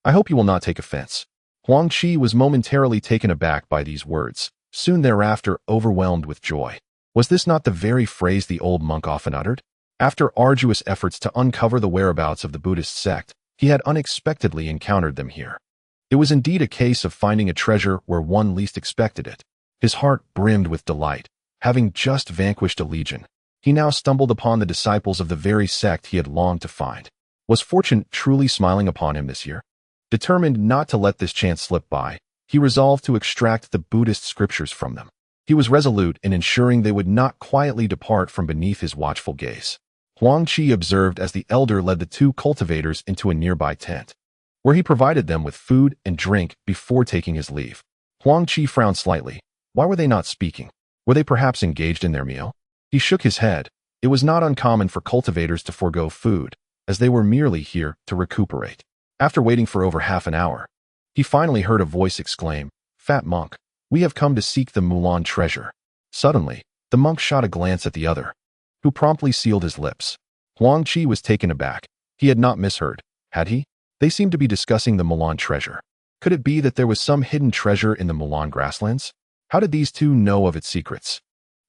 I hope you will not take offense." Huang Qi was momentarily taken aback by these words, soon thereafter overwhelmed with joy. Was this not the very phrase the old monk often uttered? After arduous efforts to uncover the whereabouts of the Buddhist sect, he had unexpectedly encountered them here. It was indeed a case of finding a treasure where one least expected it. His heart brimmed with delight. Having just vanquished a legion, he now stumbled upon the disciples of the very sect he had longed to find. Was fortune truly smiling upon him this year? Determined not to let this chance slip by, he resolved to extract the Buddhist scriptures from them. He was resolute in ensuring they would not quietly depart from beneath his watchful gaze. Huang Qi observed as the elder led the 2 cultivators into a nearby tent, where he provided them with food and drink before taking his leave. Huang Qi frowned slightly. Why were they not speaking? Were they perhaps engaged in their meal? He shook his head. It was not uncommon for cultivators to forego food, as they were merely here to recuperate. After waiting for over half an hour, he finally heard a voice exclaim, "Fat monk, we have come to seek the Mulan treasure." Suddenly, the monk shot a glance at the other, who promptly sealed his lips. Huang Qi was taken aback. He had not misheard, had he? They seemed to be discussing the Mulan treasure. Could it be that there was some hidden treasure in the Mulan grasslands? How did these 2 know of its secrets?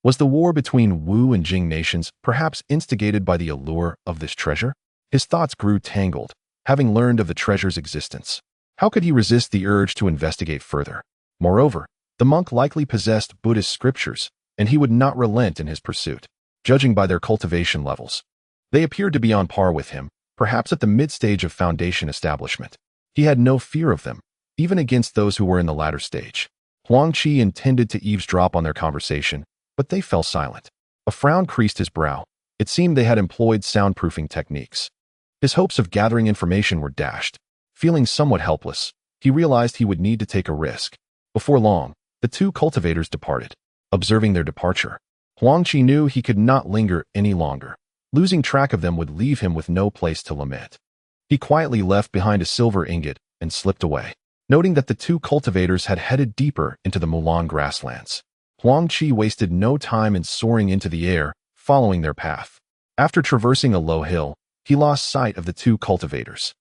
Was the war between Wu and Jing nations perhaps instigated by the allure of this treasure? His thoughts grew tangled, having learned of the treasure's existence. How could he resist the urge to investigate further? Moreover, the monk likely possessed Buddhist scriptures, and he would not relent in his pursuit. Judging by their cultivation levels, they appeared to be on par with him, perhaps at the mid-stage of foundation establishment. He had no fear of them, even against those who were in the latter stage. Huang Qi intended to eavesdrop on their conversation, but they fell silent. A frown creased his brow. It seemed they had employed soundproofing techniques. His hopes of gathering information were dashed. Feeling somewhat helpless, he realized he would need to take a risk. Before long, the two cultivators departed. Observing their departure, Huang Qi knew he could not linger any longer. Losing track of them would leave him with no place to lament. He quietly left behind a silver ingot and slipped away, noting that the two cultivators had headed deeper into the Mulan grasslands. Huang Qi wasted no time in soaring into the air, following their path. After traversing a low hill, he lost sight of the two cultivators.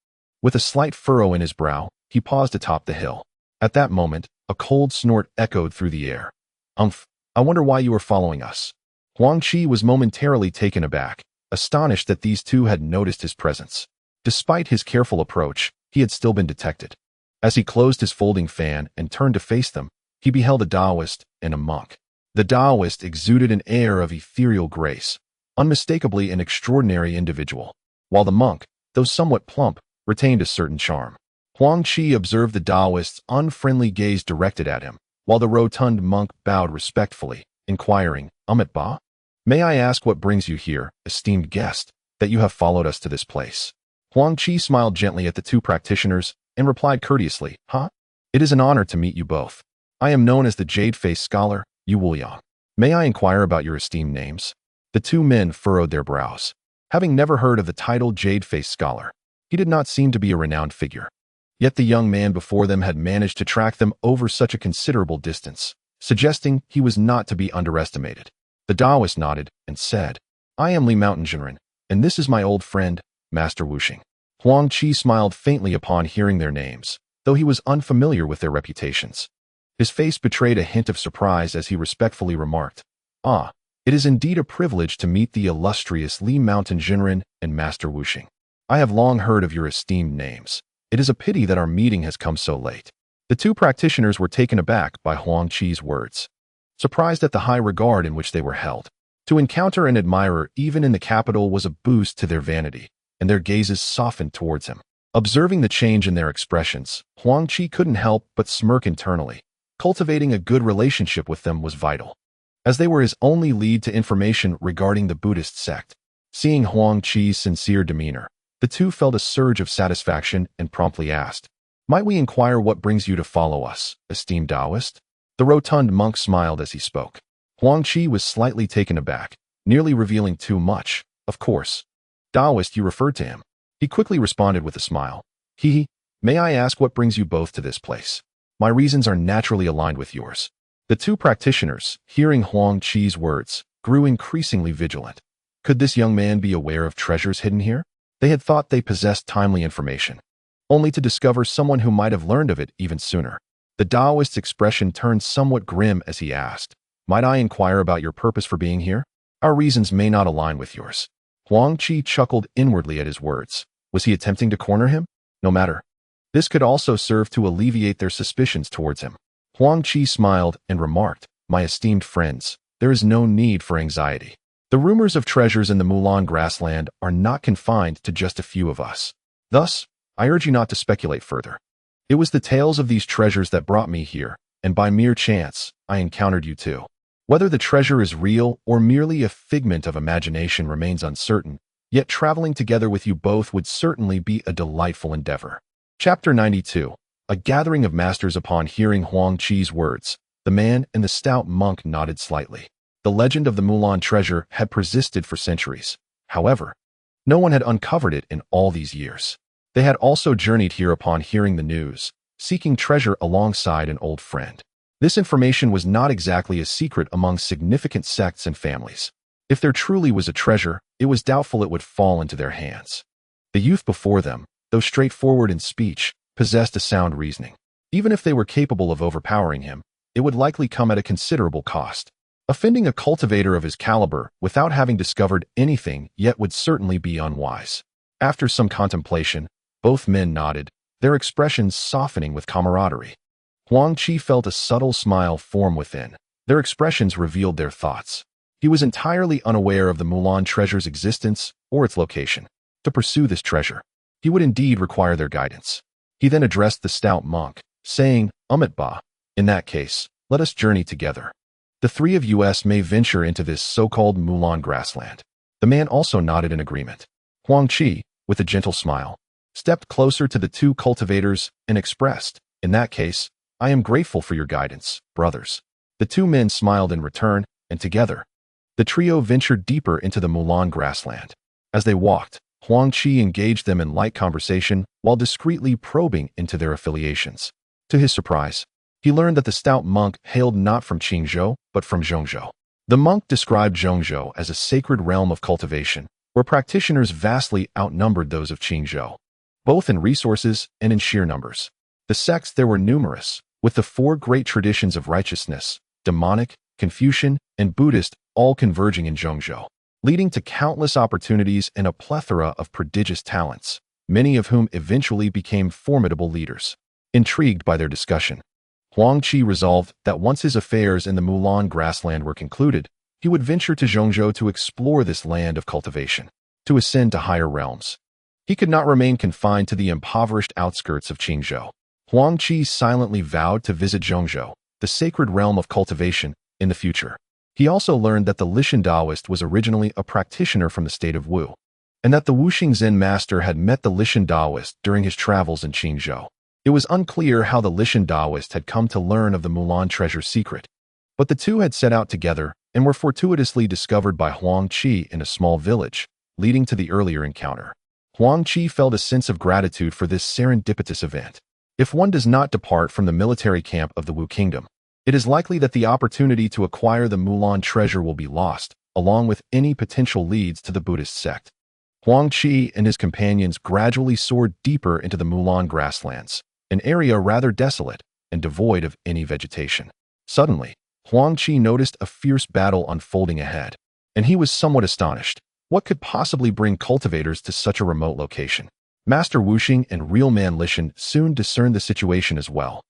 With a slight furrow in his brow, he paused atop the hill. At that moment, a cold snort echoed through the air. I wonder why you are following us." Huang Qi was momentarily taken aback, astonished that these two had noticed his presence. Despite his careful approach, he had still been detected. As he closed his folding fan and turned to face them, he beheld a Taoist and a monk. The Taoist exuded an air of ethereal grace, unmistakably an extraordinary individual, while the monk, though somewhat plump, retained a certain charm. Huang Qi observed the Taoist's unfriendly gaze directed at him, while the rotund monk bowed respectfully, inquiring, "Ba? May I ask what brings you here, esteemed guest, that you have followed us to this place?" Huang Qi smiled gently at the two practitioners and replied courteously, "It is an honor to meet you both. I am known as the Jade-Faced Scholar, Yu Wuliang. May I inquire about your esteemed names?" The two men furrowed their brows. Having never heard of the title Jade-Faced Scholar, he did not seem to be a renowned figure. Yet the young man before them had managed to track them over such a considerable distance, suggesting he was not to be underestimated. The Taoist nodded and said, "I am Li Mountain Jinren, and this is my old friend, Master Wuxing." Huang Qi smiled faintly upon hearing their names, though he was unfamiliar with their reputations. His face betrayed a hint of surprise as he respectfully remarked, "It is indeed a privilege to meet the illustrious Li Mountain Jinren and Master Wuxing. I have long heard of your esteemed names. It is a pity that our meeting has come so late." The two practitioners were taken aback by Huang Qi's words, surprised at the high regard in which they were held. To encounter an admirer even in the capital was a boost to their vanity, and their gazes softened towards him. Observing the change in their expressions, Huang Qi couldn't help but smirk internally. Cultivating a good relationship with them was vital, as they were his only lead to information regarding the Buddhist sect. Seeing Huang Qi's sincere demeanor, the two felt a surge of satisfaction and promptly asked, "Might we inquire what brings you to follow us, esteemed Taoist?" The rotund monk smiled as he spoke. Huang Qi was slightly taken aback, nearly revealing too much. "Of course. Taoist, you referred to him." He quickly responded with a smile. May I ask what brings you both to this place?" "My reasons are naturally aligned with yours." The two practitioners, hearing Huang Qi's words, grew increasingly vigilant. Could this young man be aware of treasures hidden here? They had thought they possessed timely information, only to discover someone who might have learned of it even sooner. The Taoist's expression turned somewhat grim as he asked, "Might I inquire about your purpose for being here?" "Our reasons may not align with yours." Huang Qi chuckled inwardly at his words. Was he attempting to corner him? No matter. This could also serve to alleviate their suspicions towards him. Huang Qi smiled and remarked, "My esteemed friends, there is no need for anxiety. The rumors of treasures in the Mulan grassland are not confined to just a few of us. Thus, I urge you not to speculate further. It was the tales of these treasures that brought me here, and by mere chance, I encountered you too. Whether the treasure is real or merely a figment of imagination remains uncertain, yet traveling together with you both would certainly be a delightful endeavor." Chapter 92. A gathering of masters. Upon hearing Huang Qi's words, the man and the stout monk nodded slightly. The legend of the Mulan treasure had persisted for centuries. However, no one had uncovered it in all these years. They had also journeyed here upon hearing the news, seeking treasure alongside an old friend. This information was not exactly a secret among significant sects and families. If there truly was a treasure, it was doubtful it would fall into their hands. The youth before them, though straightforward in speech, possessed a sound reasoning. Even if they were capable of overpowering him, it would likely come at a considerable cost. Offending a cultivator of his caliber without having discovered anything yet would certainly be unwise. After some contemplation, both men nodded, their expressions softening with camaraderie. Huang Qi felt a subtle smile form within. Their expressions revealed their thoughts. He was entirely unaware of the Mulan treasure's existence or its location. To pursue this treasure, he would indeed require their guidance. He then addressed the stout monk, saying, Ba, in that case, let us journey together. The three of us may venture into this so-called Mulan grassland. The man also nodded in agreement. Huang Qi, with a gentle smile, stepped closer to the two cultivators and expressed, in that case, I am grateful for your guidance, brothers. The two men smiled in return, and together, the trio ventured deeper into the Mulan grassland. As they walked, Huang Qi engaged them in light conversation while discreetly probing into their affiliations. To his surprise, he learned that the stout monk hailed not from Qingzhou, but from Zhongzhou. The monk described Zhongzhou as a sacred realm of cultivation, where practitioners vastly outnumbered those of Qingzhou, both in resources and in sheer numbers. The sects there were numerous, with the four great traditions of righteousness, demonic, Confucian, and Buddhist, all converging in Zhongzhou, leading to countless opportunities and a plethora of prodigious talents, many of whom eventually became formidable leaders. Intrigued by their discussion, Huang Qi resolved that once his affairs in the Mulan grassland were concluded, he would venture to Zhongzhou to explore this land of cultivation, to ascend to higher realms. He could not remain confined to the impoverished outskirts of Qingzhou. Huang Qi silently vowed to visit Zhongzhou, the sacred realm of cultivation, in the future. He also learned that the Lishan Taoist was originally a practitioner from the state of Wu, and that the Wuxing Zen master had met the Lishan Taoist during his travels in Qingzhou. It was unclear how the Lishan Taoist had come to learn of the Mulan treasure's secret, but the two had set out together and were fortuitously discovered by Huang Qi in a small village, leading to the earlier encounter. Huang Qi felt a sense of gratitude for this serendipitous event. If one does not depart from the military camp of the Wu Kingdom, it is likely that the opportunity to acquire the Mulan treasure will be lost, along with any potential leads to the Buddhist sect. Huang Qi and his companions gradually soared deeper into the Mulan grasslands, an area rather desolate and devoid of any vegetation. Suddenly, Huang Qi noticed a fierce battle unfolding ahead, and he was somewhat astonished. What could possibly bring cultivators to such a remote location? Master Wuxing and real man Lishan soon discerned the situation as well,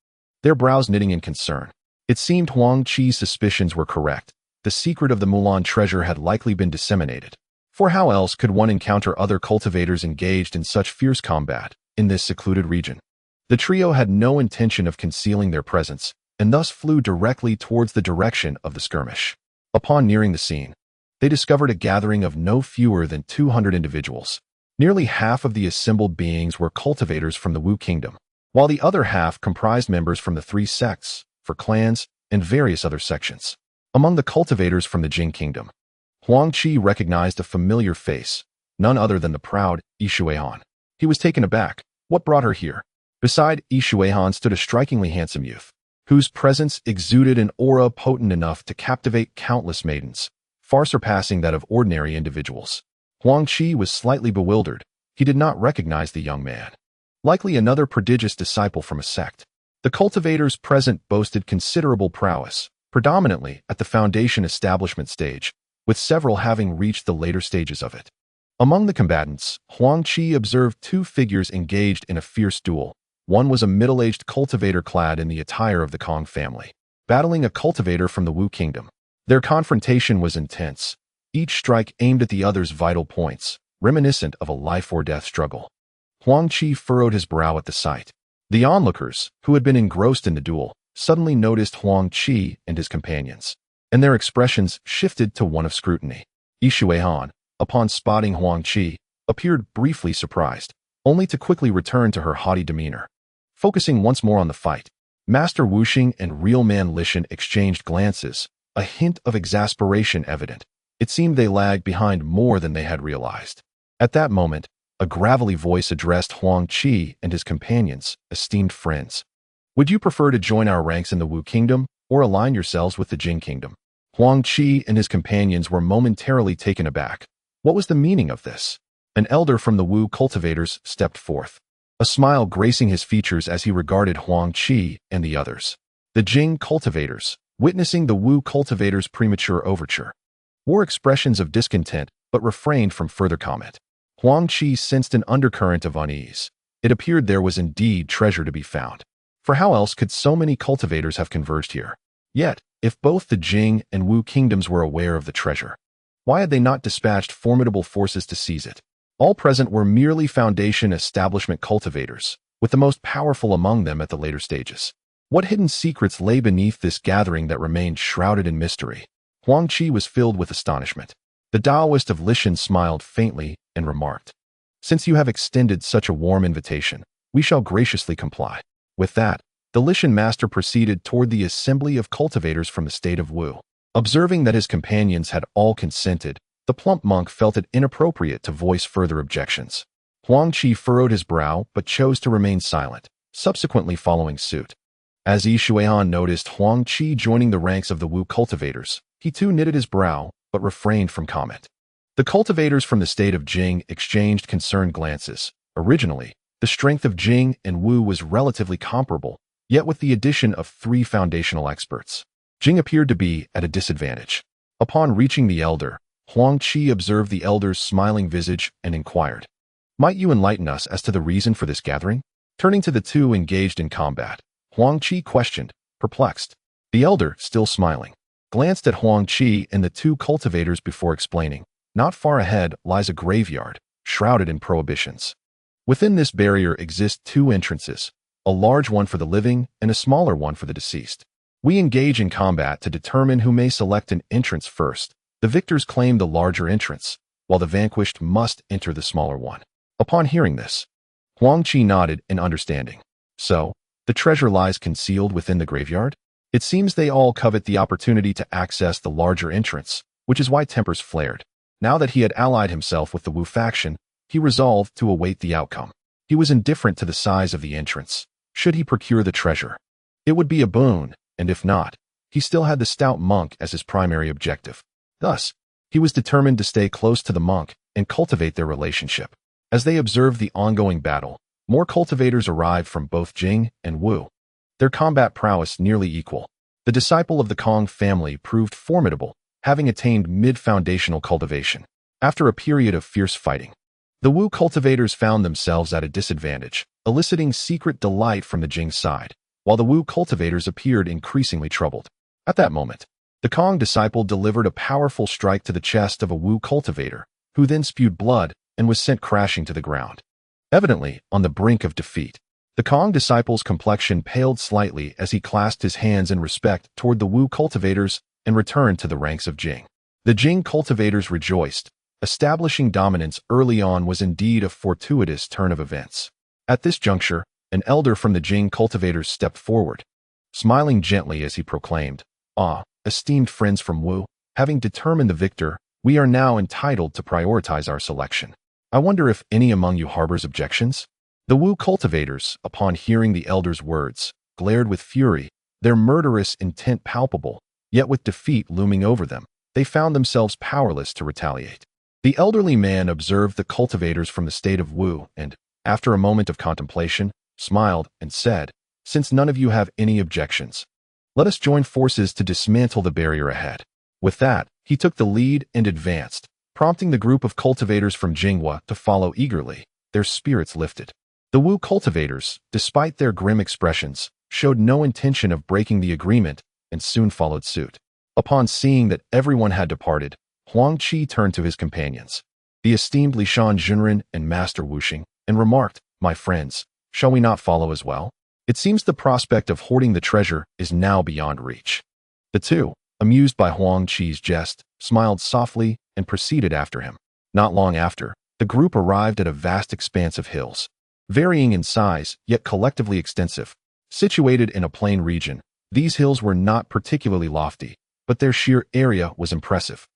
their brows knitting in concern. It seemed Huang Qi's suspicions were correct. The secret of the Mulan treasure had likely been disseminated. For how else could one encounter other cultivators engaged in such fierce combat in this secluded region? The trio had no intention of concealing their presence, and thus flew directly towards the direction of the skirmish. Upon nearing the scene, they discovered a gathering of no fewer than 200 individuals. Nearly half of the assembled beings were cultivators from the Wu Kingdom, while the other half comprised members from the three sects, for clans, and various other sections. Among the cultivators from the Jing Kingdom, Huang Qi recognized a familiar face, none other than the proud Yi Shuihan. He was taken aback. What brought her here? Beside Yi Shuihan stood a strikingly handsome youth, whose presence exuded an aura potent enough to captivate countless maidens, far surpassing that of ordinary individuals. Huang Qi was slightly bewildered. He did not recognize the young man. Likely another prodigious disciple from a sect. The cultivators present boasted considerable prowess, predominantly at the foundation establishment stage, with several having reached the later stages of it. Among the combatants, Huang Qi observed two figures engaged in a fierce duel. One was a middle-aged cultivator clad in the attire of the Kong family, battling a cultivator from the Wu Kingdom. Their confrontation was intense, each strike aimed at the other's vital points, reminiscent of a life-or-death struggle. Huang Qi furrowed his brow at the sight. The onlookers, who had been engrossed in the duel, suddenly noticed Huang Qi and his companions, and their expressions shifted to one of scrutiny. Yi Shuihan, upon spotting Huang Qi, appeared briefly surprised, only to quickly return to her haughty demeanor. Focusing once more on the fight, Master Wuxing and real man Lishan exchanged glances, a hint of exasperation evident. It seemed they lagged behind more than they had realized. At that moment, a gravelly voice addressed Huang Qi and his companions, esteemed friends. Would you prefer to join our ranks in the Wu Kingdom, or align yourselves with the Jing Kingdom? Huang Qi and his companions were momentarily taken aback. What was the meaning of this? An elder from the Wu cultivators stepped forth, a smile gracing his features as he regarded Huang Qi and the others. The Jing cultivators, witnessing the Wu cultivators' premature overture, wore expressions of discontent but refrained from further comment. Huang Qi sensed an undercurrent of unease. It appeared there was indeed treasure to be found. For how else could so many cultivators have converged here? Yet, if both the Jing and Wu kingdoms were aware of the treasure, why had they not dispatched formidable forces to seize it? All present were merely foundation establishment cultivators, with the most powerful among them at the later stages. What hidden secrets lay beneath this gathering that remained shrouded in mystery? Huang Qi was filled with astonishment. The Taoist of Lishan smiled faintly and remarked, "Since you have extended such a warm invitation, we shall graciously comply." With that, the Lishan master proceeded toward the assembly of cultivators from the state of Wu. Observing that his companions had all consented, the plump monk felt it inappropriate to voice further objections. Huang Qi furrowed his brow but chose to remain silent, subsequently following suit. As Yi Shuihan noticed Huang Qi joining the ranks of the Wu cultivators, he too knitted his brow but refrained from comment. The cultivators from the state of Jing exchanged concerned glances. Originally, the strength of Jing and Wu was relatively comparable, yet with the addition of 3 foundational experts, Jing appeared to be at a disadvantage. Upon reaching the elder, Huang Qi observed the elder's smiling visage and inquired, "Might you enlighten us as to the reason for this gathering?" Turning to the two engaged in combat, Huang Qi questioned, perplexed. The elder, still smiling, glanced at Huang Qi and the 2 cultivators before explaining, "Not far ahead lies a graveyard, shrouded in prohibitions. Within this barrier exist 2 entrances, a large one for the living and a smaller one for the deceased. We engage in combat to determine who may select an entrance first. The victors claim the larger entrance, while the vanquished must enter the smaller one." Upon hearing this, Huang Qi nodded in understanding. "So, the treasure lies concealed within the graveyard? It seems they all covet the opportunity to access the larger entrance, which is why tempers flared." Now that he had allied himself with the Wu faction, he resolved to await the outcome. He was indifferent to the size of the entrance. Should he procure the treasure, it would be a boon, and if not, he still had the stout monk as his primary objective. Thus, he was determined to stay close to the monk and cultivate their relationship. As they observed the ongoing battle, more cultivators arrived from both Jing and Wu, their combat prowess nearly equal. The disciple of the Kong family proved formidable, having attained mid-foundational cultivation. After a period of fierce fighting, the Wu cultivators found themselves at a disadvantage, eliciting secret delight from the Jing side, while the Wu cultivators appeared increasingly troubled. At that moment, the Kong disciple delivered a powerful strike to the chest of a Wu cultivator, who then spewed blood and was sent crashing to the ground. Evidently, on the brink of defeat, the Kong disciple's complexion paled slightly as he clasped his hands in respect toward the Wu cultivators and returned to the ranks of Jing. The Jing cultivators rejoiced. Establishing dominance early on was indeed a fortuitous turn of events. At this juncture, an elder from the Jing cultivators stepped forward, smiling gently as he proclaimed, "Ah, esteemed friends from Wu, having determined the victor, we are now entitled to prioritize our selection. I wonder if any among you harbors objections?" The Wu cultivators, upon hearing the elder's words, glared with fury, their murderous intent palpable, yet with defeat looming over them, they found themselves powerless to retaliate. The elderly man observed the cultivators from the state of Wu and, after a moment of contemplation, smiled and said, "Since none of you have any objections, let us join forces to dismantle the barrier ahead." With that, he took the lead and advanced, prompting the group of cultivators from Jinghua to follow eagerly, their spirits lifted. The Wu cultivators, despite their grim expressions, showed no intention of breaking the agreement and soon followed suit. Upon seeing that everyone had departed, Huang Qi turned to his companions, the esteemed Lishan Junren and Master Wuxing, and remarked, "My friends, shall we not follow as well? It seems the prospect of hoarding the treasure is now beyond reach." The two, amused by Huang Qi's jest, smiled softly and proceeded after him. Not long after, the group arrived at a vast expanse of hills, varying in size yet collectively extensive. Situated in a plain region, these hills were not particularly lofty, but their sheer area was impressive.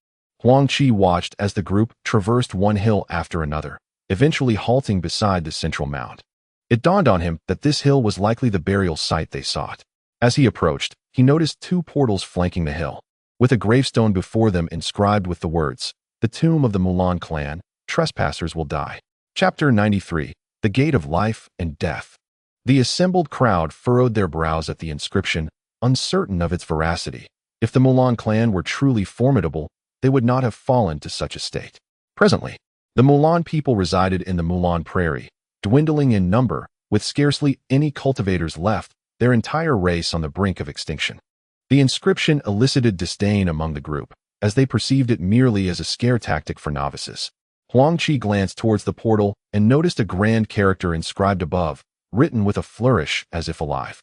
Huang Qi watched as the group traversed one hill after another, eventually halting beside the central mound. It dawned on him that this hill was likely the burial site they sought. As he approached, he noticed 2 portals flanking the hill, with a gravestone before them inscribed with the words, "The tomb of the Mulan clan, trespassers will die." Chapter 93, The Gate of Life and Death. The assembled crowd furrowed their brows at the inscription, uncertain of its veracity. If the Mulan clan were truly formidable, they would not have fallen to such a state. Presently, the Mulan people resided in the Mulan Prairie, dwindling in number, with scarcely any cultivators left, their entire race on the brink of extinction. The inscription elicited disdain among the group, as they perceived it merely as a scare tactic for novices. Huang Qi glanced towards the portal and noticed a grand character inscribed above, written with a flourish as if alive.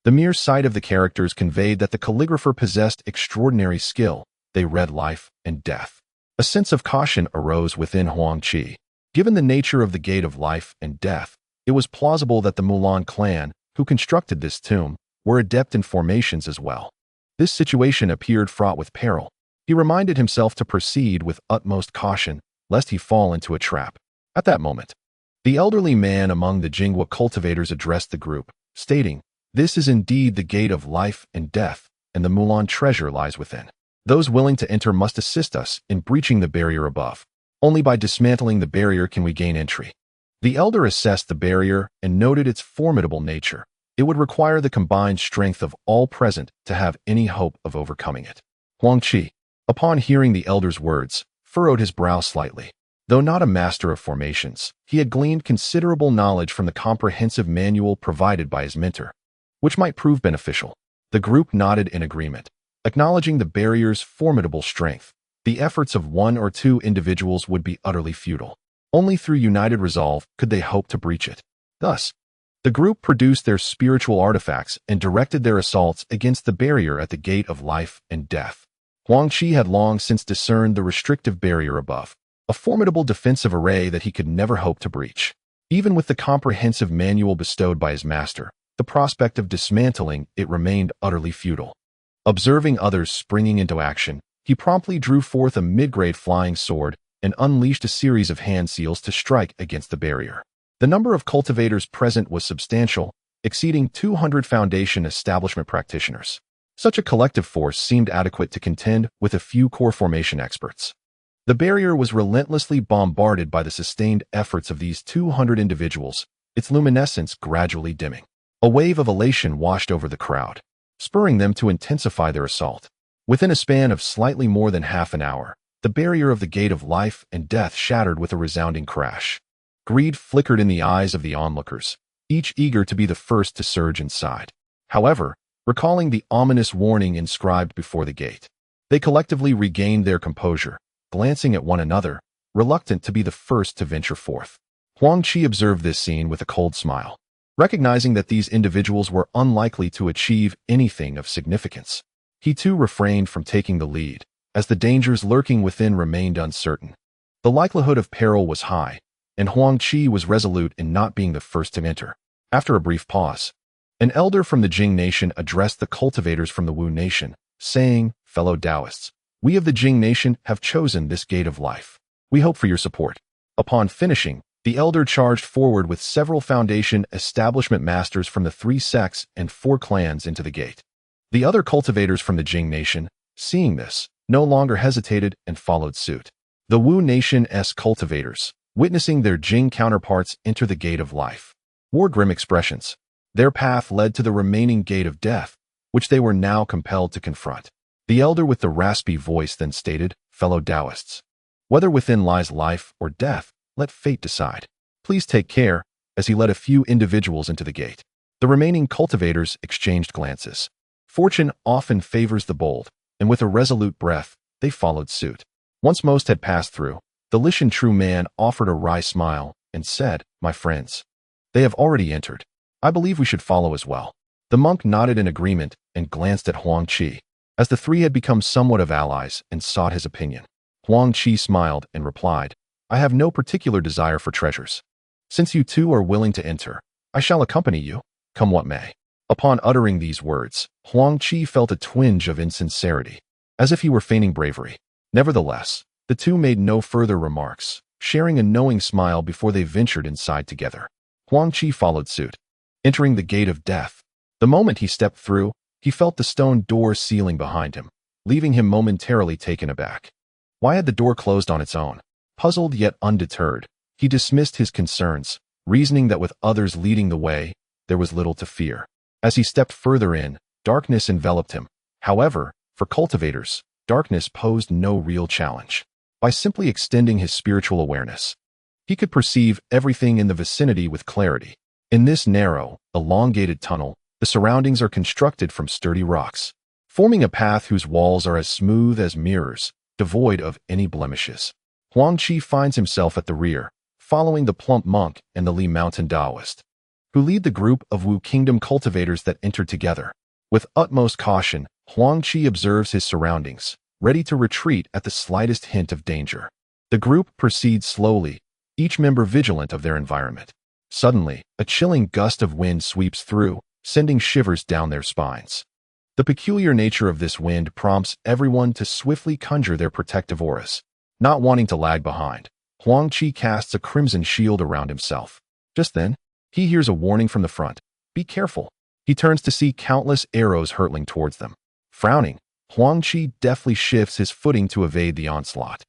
The mere sight of the characters conveyed that the calligrapher possessed extraordinary skill. They read life and death. A sense of caution arose within Huang Qi. Given the nature of the Gate of Life and Death, it was plausible that the Mulan clan, who constructed this tomb, were adept in formations as well. This situation appeared fraught with peril. He reminded himself to proceed with utmost caution, lest he fall into a trap. At that moment, the elderly man among the Jingwa cultivators addressed the group, stating, "This is indeed the Gate of Life and Death, and the Mulan treasure lies within. Those willing to enter must assist us in breaching the barrier above. Only by dismantling the barrier can we gain entry." The elder assessed the barrier and noted its formidable nature. It would require the combined strength of all present to have any hope of overcoming it. Huang Qi, upon hearing the elder's words, furrowed his brow slightly. Though not a master of formations, he had gleaned considerable knowledge from the comprehensive manual provided by his mentor, which might prove beneficial. The group nodded in agreement, acknowledging the barrier's formidable strength. The efforts of one or two individuals would be utterly futile. Only through united resolve could they hope to breach it. Thus, the group produced their spiritual artifacts and directed their assaults against the barrier at the Gate of Life and Death. Huang Qi had long since discerned the restrictive barrier above, a formidable defensive array that he could never hope to breach. Even with the comprehensive manual bestowed by his master, the prospect of dismantling it remained utterly futile. Observing others springing into action, he promptly drew forth a mid-grade flying sword and unleashed a series of hand seals to strike against the barrier. The number of cultivators present was substantial, exceeding 200 Foundation establishment practitioners. Such a collective force seemed adequate to contend with a few core formation experts. The barrier was relentlessly bombarded by the sustained efforts of these 200 individuals, its luminescence gradually dimming. A wave of elation washed over the crowd, spurring them to intensify their assault. Within a span of slightly more than half an hour, the barrier of the Gate of Life and Death shattered with a resounding crash. Greed flickered in the eyes of the onlookers, each eager to be the first to surge inside. However, recalling the ominous warning inscribed before the gate, they collectively regained their composure, glancing at one another, reluctant to be the first to venture forth. Huang Qi observed this scene with a cold smile, recognizing that these individuals were unlikely to achieve anything of significance. He too refrained from taking the lead, as the dangers lurking within remained uncertain. The likelihood of peril was high, and Huang Qi was resolute in not being the first to enter. After a brief pause, an elder from the Jing nation addressed the cultivators from the Wu nation, saying, "Fellow Taoists, we of the Jing nation have chosen this Gate of Life. We hope for your support." Upon finishing, the elder charged forward with several Foundation establishment masters from the 3 sects and 4 clans into the gate. The other cultivators from the Jing nation, seeing this, no longer hesitated and followed suit. The Wu nation's cultivators, witnessing their Jing counterparts enter the Gate of Life, wore grim expressions. Their path led to the remaining Gate of Death, which they were now compelled to confront. The elder with the raspy voice then stated, "Fellow Taoists, whether within lies life or death, let fate decide. Please take care," as he led a few individuals into the gate. The remaining cultivators exchanged glances. Fortune often favors the bold, and with a resolute breath, they followed suit. Once most had passed through, the Lishan True Man offered a wry smile and said, "My friends, they have already entered. I believe we should follow as well." The monk nodded in agreement and glanced at Huang Qi, as the three had become somewhat of allies and sought his opinion. Huang Qi smiled and replied, "I have no particular desire for treasures. Since you two are willing to enter, I shall accompany you, come what may." Upon uttering these words, Huang Qi felt a twinge of insincerity, as if he were feigning bravery. Nevertheless, the two made no further remarks, sharing a knowing smile before they ventured inside together. Huang Qi followed suit, entering the Gate of Death. The moment he stepped through, he felt the stone door sealing behind him, leaving him momentarily taken aback. Why had the door closed on its own? Puzzled yet undeterred, he dismissed his concerns, reasoning that with others leading the way, there was little to fear. As he stepped further in, darkness enveloped him. However, for cultivators, darkness posed no real challenge. By simply extending his spiritual awareness, he could perceive everything in the vicinity with clarity. In this narrow, elongated tunnel, The surroundings are constructed from sturdy rocks, forming a path whose walls are as smooth as mirrors, devoid of any blemishes. Huang Qi finds himself at the rear, following the plump monk and the Li Mountain Taoist, who lead the group of Wu Kingdom cultivators that enter together. With utmost caution, Huang Qi observes his surroundings, ready to retreat at the slightest hint of danger. The group proceeds slowly, each member vigilant of their environment. Suddenly, a chilling gust of wind sweeps through, sending shivers down their spines. The peculiar nature of this wind prompts everyone to swiftly conjure their protective auras. Not wanting to lag behind, Huang Qi casts a crimson shield around himself. Just then, he hears a warning from the front. Be careful. He turns to see countless arrows hurtling towards them. Frowning, Huang Qi deftly shifts his footing to evade the onslaught.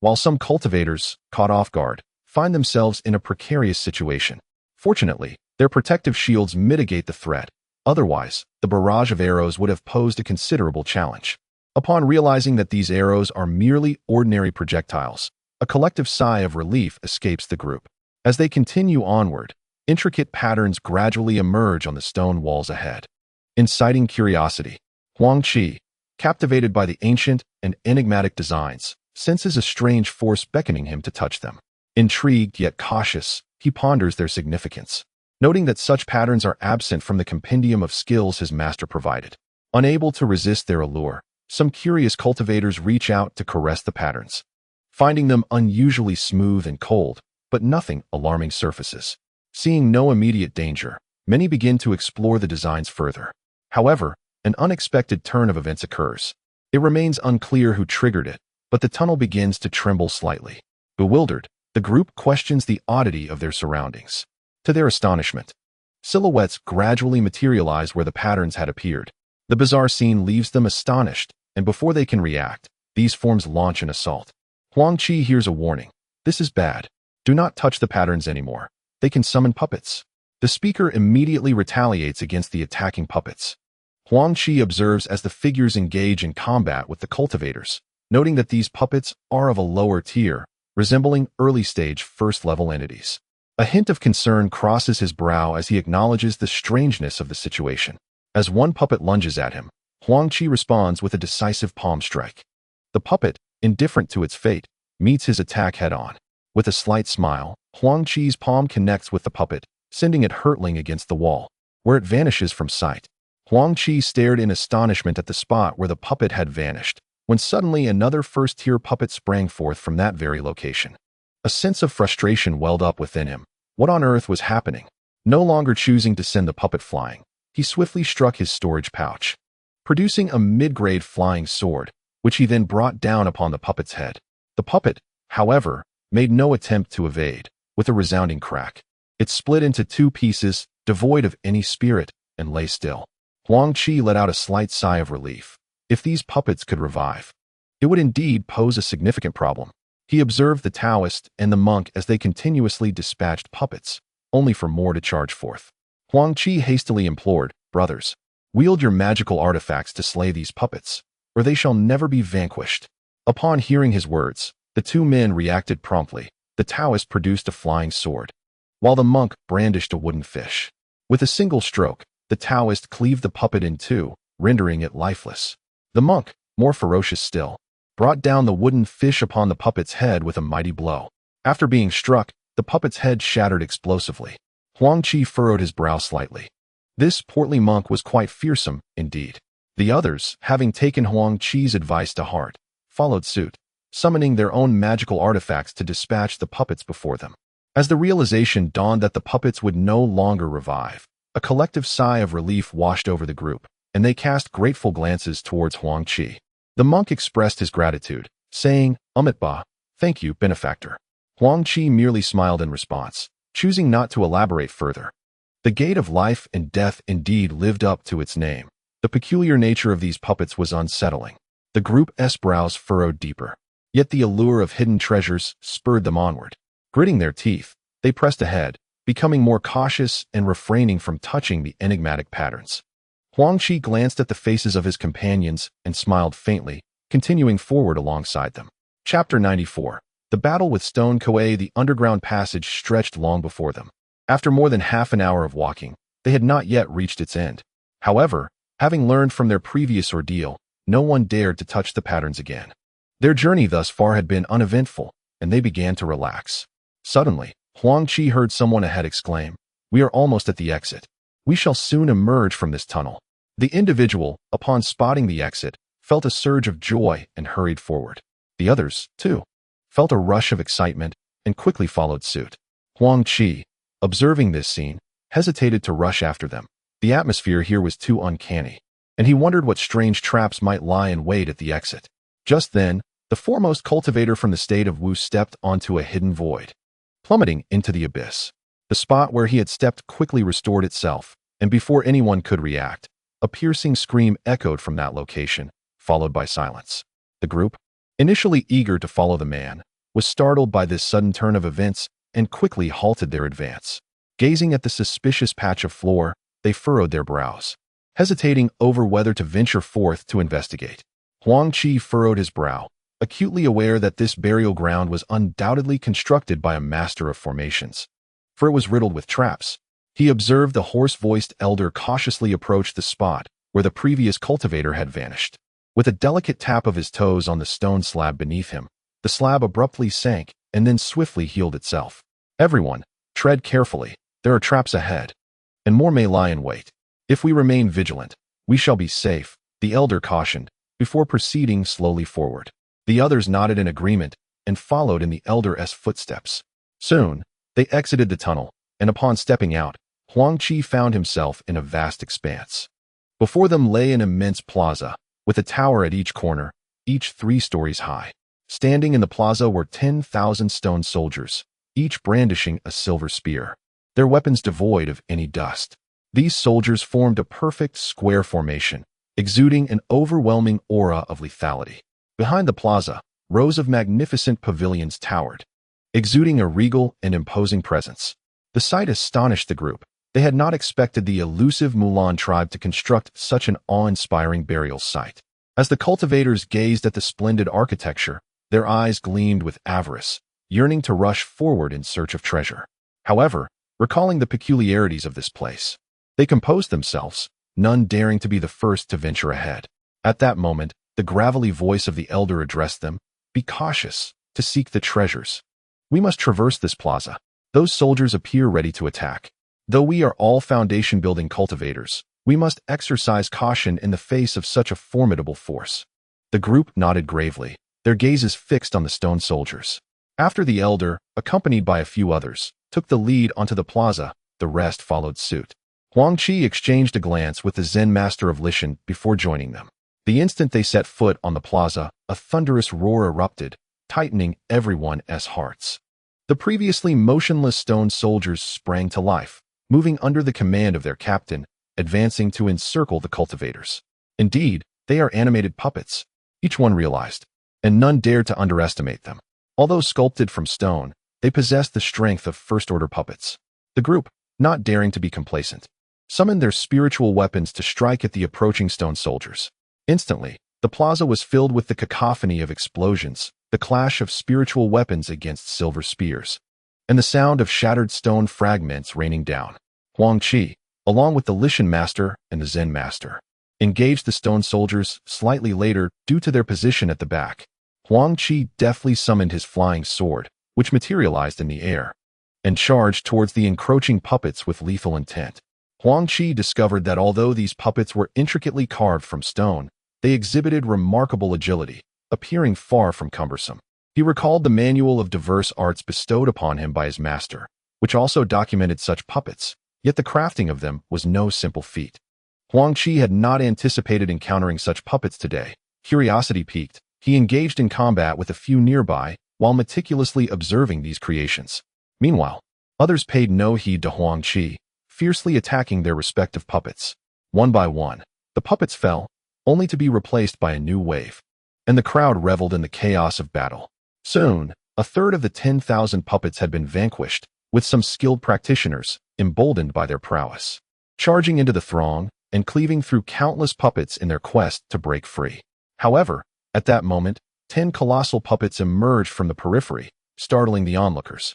While some cultivators, caught off guard, find themselves in a precarious situation. Fortunately, their protective shields mitigate the threat. Otherwise, the barrage of arrows would have posed a considerable challenge. Upon realizing that these arrows are merely ordinary projectiles, a collective sigh of relief escapes the group. As they continue onward, intricate patterns gradually emerge on the stone walls ahead. Inciting curiosity, Huang Qi, captivated by the ancient and enigmatic designs, senses a strange force beckoning him to touch them. Intrigued yet cautious, he ponders their significance, noting that such patterns are absent from the compendium of skills his master provided. Unable to resist their allure, some curious cultivators reach out to caress the patterns. Finding them unusually smooth and cold, but nothing alarming surfaces. Seeing no immediate danger, many begin to explore the designs further. However, an unexpected turn of events occurs. It remains unclear who triggered it, but the tunnel begins to tremble slightly. Bewildered, the group questions the oddity of their surroundings. To their astonishment, silhouettes gradually materialize where the patterns had appeared. The bizarre scene leaves them astonished, and before they can react, these forms launch an assault. Huang Qi hears a warning. This is bad. Do not touch the patterns anymore. They can summon puppets. The speaker immediately retaliates against the attacking puppets. Huang Qi observes as the figures engage in combat with the cultivators, noting that these puppets are of a lower tier, resembling early-stage first-level entities. A hint of concern crosses his brow as he acknowledges the strangeness of the situation. As one puppet lunges at him, Huang Qi responds with a decisive palm strike. The puppet, indifferent to its fate, meets his attack head-on. With a slight smile, Huang Qi's palm connects with the puppet, sending it hurtling against the wall, where it vanishes from sight. Huang Qi stared in astonishment at the spot where the puppet had vanished, when suddenly another first-tier puppet sprang forth from that very location. A sense of frustration welled up within him. What on earth was happening? No longer choosing to send the puppet flying, he swiftly struck his storage pouch, producing a mid-grade flying sword, which he then brought down upon the puppet's head. The puppet, however, made no attempt to evade. With a resounding crack, it split into two pieces, devoid of any spirit, and lay still. Huang Qi let out a slight sigh of relief. If these puppets could revive, it would indeed pose a significant problem. He observed the Taoist and the monk as they continuously dispatched puppets, only for more to charge forth. Huang Qi hastily implored, "Brothers, wield your magical artifacts to slay these puppets, or they shall never be vanquished." Upon hearing his words, the two men reacted promptly. The Taoist produced a flying sword, while the monk brandished a wooden fish. With a single stroke, the Taoist cleaved the puppet in two, rendering it lifeless. The monk, more ferocious still, brought down the wooden fish upon the puppet's head with a mighty blow. After being struck, the puppet's head shattered explosively. Huang Qi furrowed his brow slightly. This portly monk was quite fearsome, indeed. The others, having taken Huang Qi's advice to heart, followed suit, summoning their own magical artifacts to dispatch the puppets before them. As the realization dawned that the puppets would no longer revive, a collective sigh of relief washed over the group, and they cast grateful glances towards Huang Qi. The monk expressed his gratitude, saying, "Ba, thank you, benefactor." Huang Qi merely smiled in response, choosing not to elaborate further. The gate of life and death indeed lived up to its name. The peculiar nature of these puppets was unsettling. The group's brows furrowed deeper. Yet the allure of hidden treasures spurred them onward. Gritting their teeth, they pressed ahead, becoming more cautious and refraining from touching the enigmatic patterns. Huang Qi glanced at the faces of his companions and smiled faintly, continuing forward alongside them. Chapter 94. The battle with Stone Koei. The underground passage stretched long before them. After more than half an hour of walking, they had not yet reached its end. However, having learned from their previous ordeal, no one dared to touch the patterns again. Their journey thus far had been uneventful, and they began to relax. Suddenly, Huang Qi heard someone ahead exclaim, "We are almost at the exit. We shall soon emerge from this tunnel." The individual, upon spotting the exit, felt a surge of joy and hurried forward. The others, too, felt a rush of excitement and quickly followed suit. Huang Qi, observing this scene, hesitated to rush after them. The atmosphere here was too uncanny, and he wondered what strange traps might lie in wait at the exit. Just then, the foremost cultivator from the state of Wu stepped onto a hidden void, plummeting into the abyss. The spot where he had stepped quickly restored itself, and before anyone could react, a piercing scream echoed from that location, followed by silence. The group, initially eager to follow the man, was startled by this sudden turn of events and quickly halted their advance. Gazing at the suspicious patch of floor, they furrowed their brows, hesitating over whether to venture forth to investigate. Huang Qi furrowed his brow, acutely aware that this burial ground was undoubtedly constructed by a master of formations, for it was riddled with traps. He observed the hoarse-voiced elder cautiously approach the spot where the previous cultivator had vanished. With a delicate tap of his toes on the stone slab beneath him, the slab abruptly sank and then swiftly healed itself. "Everyone, tread carefully. There are traps ahead, and more may lie in wait. If we remain vigilant, we shall be safe," the elder cautioned, before proceeding slowly forward. The others nodded in agreement and followed in the elder's footsteps. Soon, they exited the tunnel, and upon stepping out, Huang Qi found himself in a vast expanse. Before them lay an immense plaza, with a tower at each corner, each 3 stories high. Standing in the plaza were 10,000 stone soldiers, each brandishing a silver spear, their weapons devoid of any dust. These soldiers formed a perfect square formation, exuding an overwhelming aura of lethality. Behind the plaza, rows of magnificent pavilions towered, exuding a regal and imposing presence. The sight astonished the group. They had not expected the elusive Mulan tribe to construct such an awe-inspiring burial site. As the cultivators gazed at the splendid architecture, their eyes gleamed with avarice, yearning to rush forward in search of treasure. However, recalling the peculiarities of this place, they composed themselves, none daring to be the first to venture ahead. At that moment, the gravelly voice of the elder addressed them, "Be cautious, to seek the treasures. We must traverse this plaza. Those soldiers appear ready to attack. Though we are all foundation-building cultivators, we must exercise caution in the face of such a formidable force." The group nodded gravely, their gazes fixed on the stone soldiers. After the elder, accompanied by a few others, took the lead onto the plaza, the rest followed suit. Huang Qi exchanged a glance with the Zen master of Lishan before joining them. The instant they set foot on the plaza, a thunderous roar erupted, tightening everyone's hearts. The previously motionless stone soldiers sprang to life, moving under the command of their captain, advancing to encircle the cultivators. Indeed, they are animated puppets, each one realized, and none dared to underestimate them. Although sculpted from stone, they possessed the strength of first-order puppets. The group, not daring to be complacent, summoned their spiritual weapons to strike at the approaching stone soldiers. Instantly, the plaza was filled with the cacophony of explosions, the clash of spiritual weapons against silver spears, and the sound of shattered stone fragments raining down. Huang Qi, along with the Lishan master and the Zen master, engaged the stone soldiers slightly later due to their position at the back. Huang Qi deftly summoned his flying sword, which materialized in the air, and charged towards the encroaching puppets with lethal intent. Huang Qi discovered that although these puppets were intricately carved from stone, they exhibited remarkable agility, appearing far from cumbersome. He recalled the manual of diverse arts bestowed upon him by his master, which also documented such puppets, yet the crafting of them was no simple feat. Huang Qi had not anticipated encountering such puppets today. Curiosity piqued, he engaged in combat with a few nearby while meticulously observing these creations. Meanwhile, others paid no heed to Huang Qi, fiercely attacking their respective puppets. One by one, the puppets fell, only to be replaced by a new wave, and the crowd reveled in the chaos of battle. Soon, a third of the 10,000 puppets had been vanquished, with some skilled practitioners, emboldened by their prowess, charging into the throng and cleaving through countless puppets in their quest to break free. However, at that moment, 10 colossal puppets emerged from the periphery, startling the onlookers.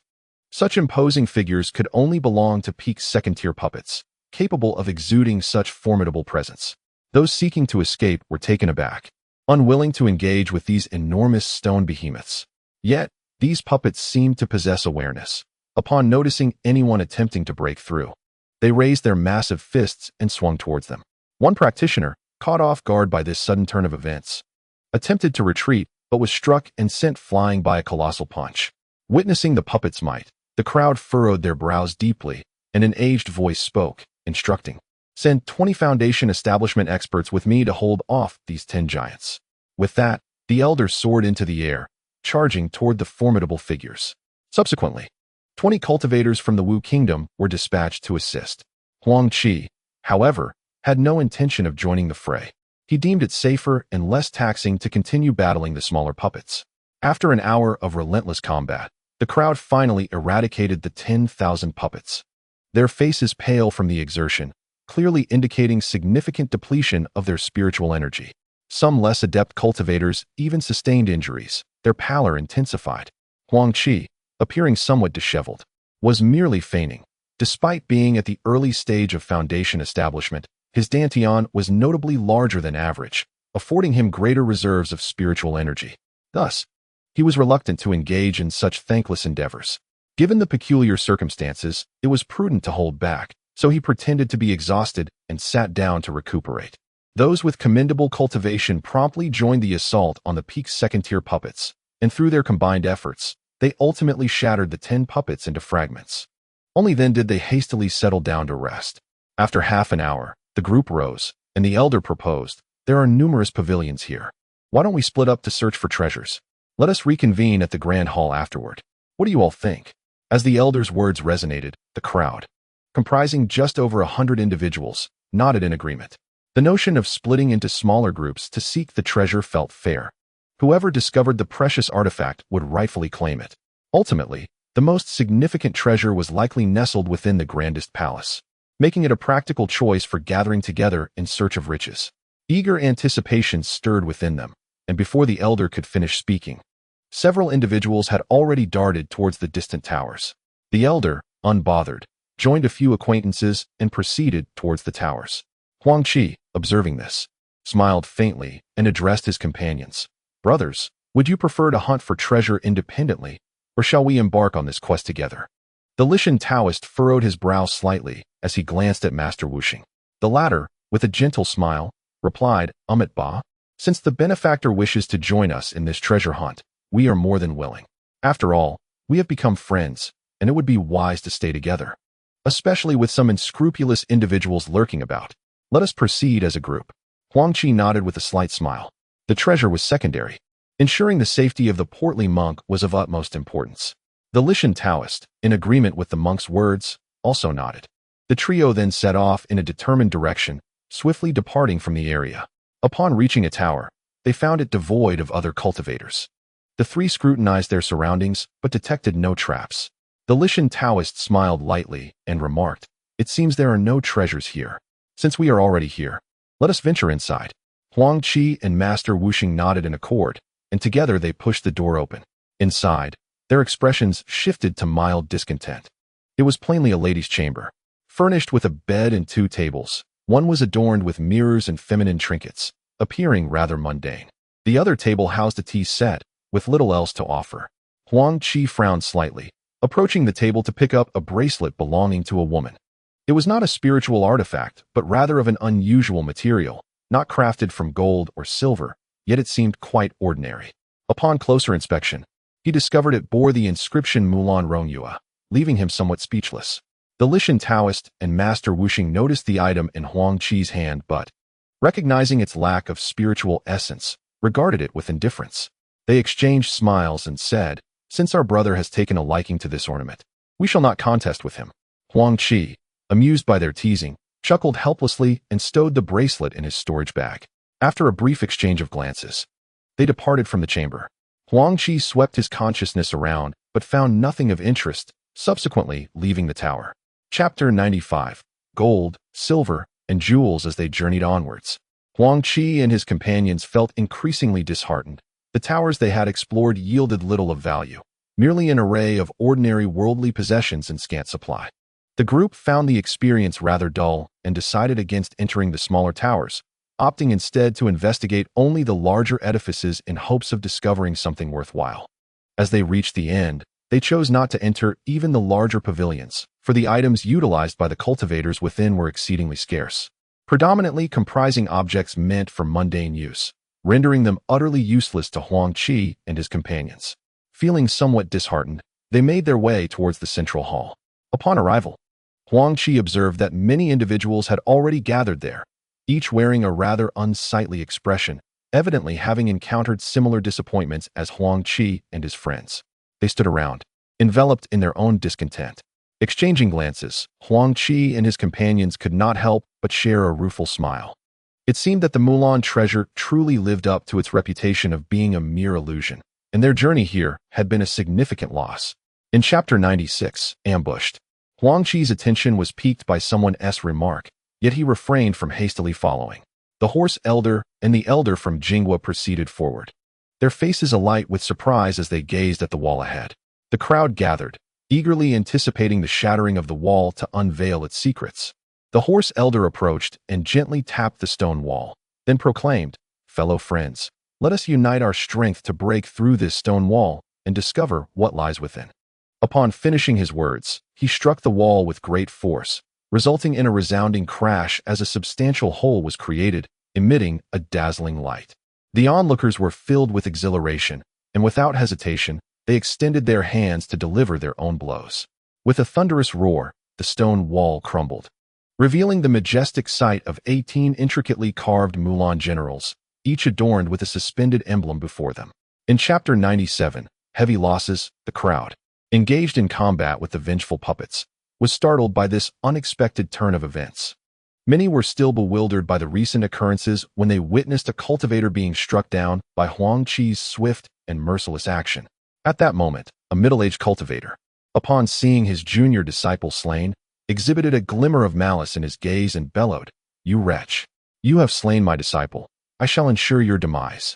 Such imposing figures could only belong to peak second-tier puppets. capable of exuding such formidable presence. Those seeking to escape were taken aback, unwilling to engage with these enormous stone behemoths. Yet, these puppets seemed to possess awareness. Upon noticing anyone attempting to break through, they raised their massive fists and swung towards them. One practitioner, caught off guard by this sudden turn of events, attempted to retreat but was struck and sent flying by a colossal punch. Witnessing the puppet's might, the crowd furrowed their brows deeply, and an aged voice spoke, instructing, "Send 20 Foundation establishment experts with me to hold off these 10 giants." With that, the elder soared into the air, charging toward the formidable figures. Subsequently, 20 cultivators from the Wu Kingdom were dispatched to assist. Huang Qi, however, had no intention of joining the fray. He deemed it safer and less taxing to continue battling the smaller puppets. After an hour of relentless combat, the crowd finally eradicated the 10,000 puppets. Their faces pale from the exertion, clearly indicating significant depletion of their spiritual energy. Some less adept cultivators even sustained injuries. Their pallor intensified. Huang Qi, appearing somewhat disheveled, was merely feigning. Despite being at the early stage of Foundation establishment, his dantian was notably larger than average, affording him greater reserves of spiritual energy. Thus, he was reluctant to engage in such thankless endeavors. Given the peculiar circumstances, it was prudent to hold back, so he pretended to be exhausted and sat down to recuperate. Those with commendable cultivation promptly joined the assault on the peak second-tier puppets, and through their combined efforts, they ultimately shattered the 10 puppets into fragments. Only then did they hastily settle down to rest. After half an hour, the group rose, and the elder proposed, "There are numerous pavilions here. Why don't we split up to search for treasures? Let us reconvene at the Grand Hall afterward. What do you all think?" As the elder's words resonated, the crowd, comprising just over 100 individuals, nodded in agreement. The notion of splitting into smaller groups to seek the treasure felt fair. Whoever discovered the precious artifact would rightfully claim it. Ultimately, the most significant treasure was likely nestled within the grandest palace, making it a practical choice for gathering together in search of riches. Eager anticipation stirred within them, and before the elder could finish speaking, several individuals had already darted towards the distant towers. The elder, unbothered, joined a few acquaintances and proceeded towards the towers. Huang Qi, observing this, smiled faintly and addressed his companions. "Brothers, would you prefer to hunt for treasure independently, or shall we embark on this quest together?" The Lishan Taoist furrowed his brow slightly as he glanced at Master Wuxing. The latter, with a gentle smile, replied, "Ba, since the benefactor wishes to join us in this treasure hunt, we are more than willing. After all, we have become friends, and it would be wise to stay together, especially with some unscrupulous individuals lurking about. Let us proceed as a group." Huang Qi nodded with a slight smile. The treasure was secondary. Ensuring the safety of the portly monk was of utmost importance. The Lishan Taoist, in agreement with the monk's words, also nodded. The trio then set off in a determined direction, swiftly departing from the area. Upon reaching a tower, they found it devoid of other cultivators. The three scrutinized their surroundings, but detected no traps. The Lishan Taoist smiled lightly and remarked, "It seems there are no treasures here. Since we are already here, let us venture inside." Huang Qi and Master Wuxing nodded in accord, and together they pushed the door open. Inside, their expressions shifted to mild discontent. It was plainly a lady's chamber, furnished with a bed and 2 tables. One was adorned with mirrors and feminine trinkets, appearing rather mundane. The other table housed a tea set, with little else to offer. Huang Qi frowned slightly, approaching the table to pick up a bracelet belonging to a woman. It was not a spiritual artifact, but rather of an unusual material, not crafted from gold or silver, yet it seemed quite ordinary. Upon closer inspection, he discovered it bore the inscription Mulan Rongyua, leaving him somewhat speechless. The Lishan Taoist and Master Wuxing noticed the item in Huang Qi's hand but, recognizing its lack of spiritual essence, regarded it with indifference. They exchanged smiles and said, "Since our brother has taken a liking to this ornament, we shall not contest with him." Huang Qi, amused by their teasing, chuckled helplessly and stowed the bracelet in his storage bag. After a brief exchange of glances, they departed from the chamber. Huang Qi swept his consciousness around, but found nothing of interest, subsequently leaving the tower. Chapter 95. Gold, Silver, and Jewels. As they journeyed onwards, Huang Qi and his companions felt increasingly disheartened. The towers they had explored yielded little of value, merely an array of ordinary worldly possessions in scant supply. The group found the experience rather dull and decided against entering the smaller towers, opting instead to investigate only the larger edifices in hopes of discovering something worthwhile. As they reached the end, they chose not to enter even the larger pavilions, for the items utilized by the cultivators within were exceedingly scarce, predominantly comprising objects meant for mundane use, rendering them utterly useless to Huang Qi and his companions. Feeling somewhat disheartened, they made their way towards the central hall. Upon arrival, Huang Qi observed that many individuals had already gathered there, each wearing a rather unsightly expression, evidently having encountered similar disappointments as Huang Qi and his friends. They stood around, enveloped in their own discontent. Exchanging glances, Huang Qi and his companions could not help but share a rueful smile. It seemed that the Mulan treasure truly lived up to its reputation of being a mere illusion, and their journey here had been a significant loss. In Chapter 96, Ambushed, Huang Qi's attention was piqued by someone's remark, yet he refrained from hastily following. The horse elder and the elder from Jinghua proceeded forward, their faces alight with surprise as they gazed at the wall ahead. The crowd gathered, eagerly anticipating the shattering of the wall to unveil its secrets. The horse elder approached and gently tapped the stone wall, then proclaimed, "Fellow friends, let us unite our strength to break through this stone wall and discover what lies within." Upon finishing his words, he struck the wall with great force, resulting in a resounding crash as a substantial hole was created, emitting a dazzling light. The onlookers were filled with exhilaration, and without hesitation, they extended their hands to deliver their own blows. With a thunderous roar, the stone wall crumbled, revealing the majestic sight of 18 intricately carved Mulan generals, each adorned with a suspended emblem before them. In Chapter 97, Heavy Losses, the crowd, engaged in combat with the vengeful puppets, was startled by this unexpected turn of events. Many were still bewildered by the recent occurrences when they witnessed a cultivator being struck down by Huang Qi's swift and merciless action. At that moment, a middle-aged cultivator, upon seeing his junior disciple slain, exhibited a glimmer of malice in his gaze and bellowed, "You wretch! You have slain my disciple. I shall ensure your demise."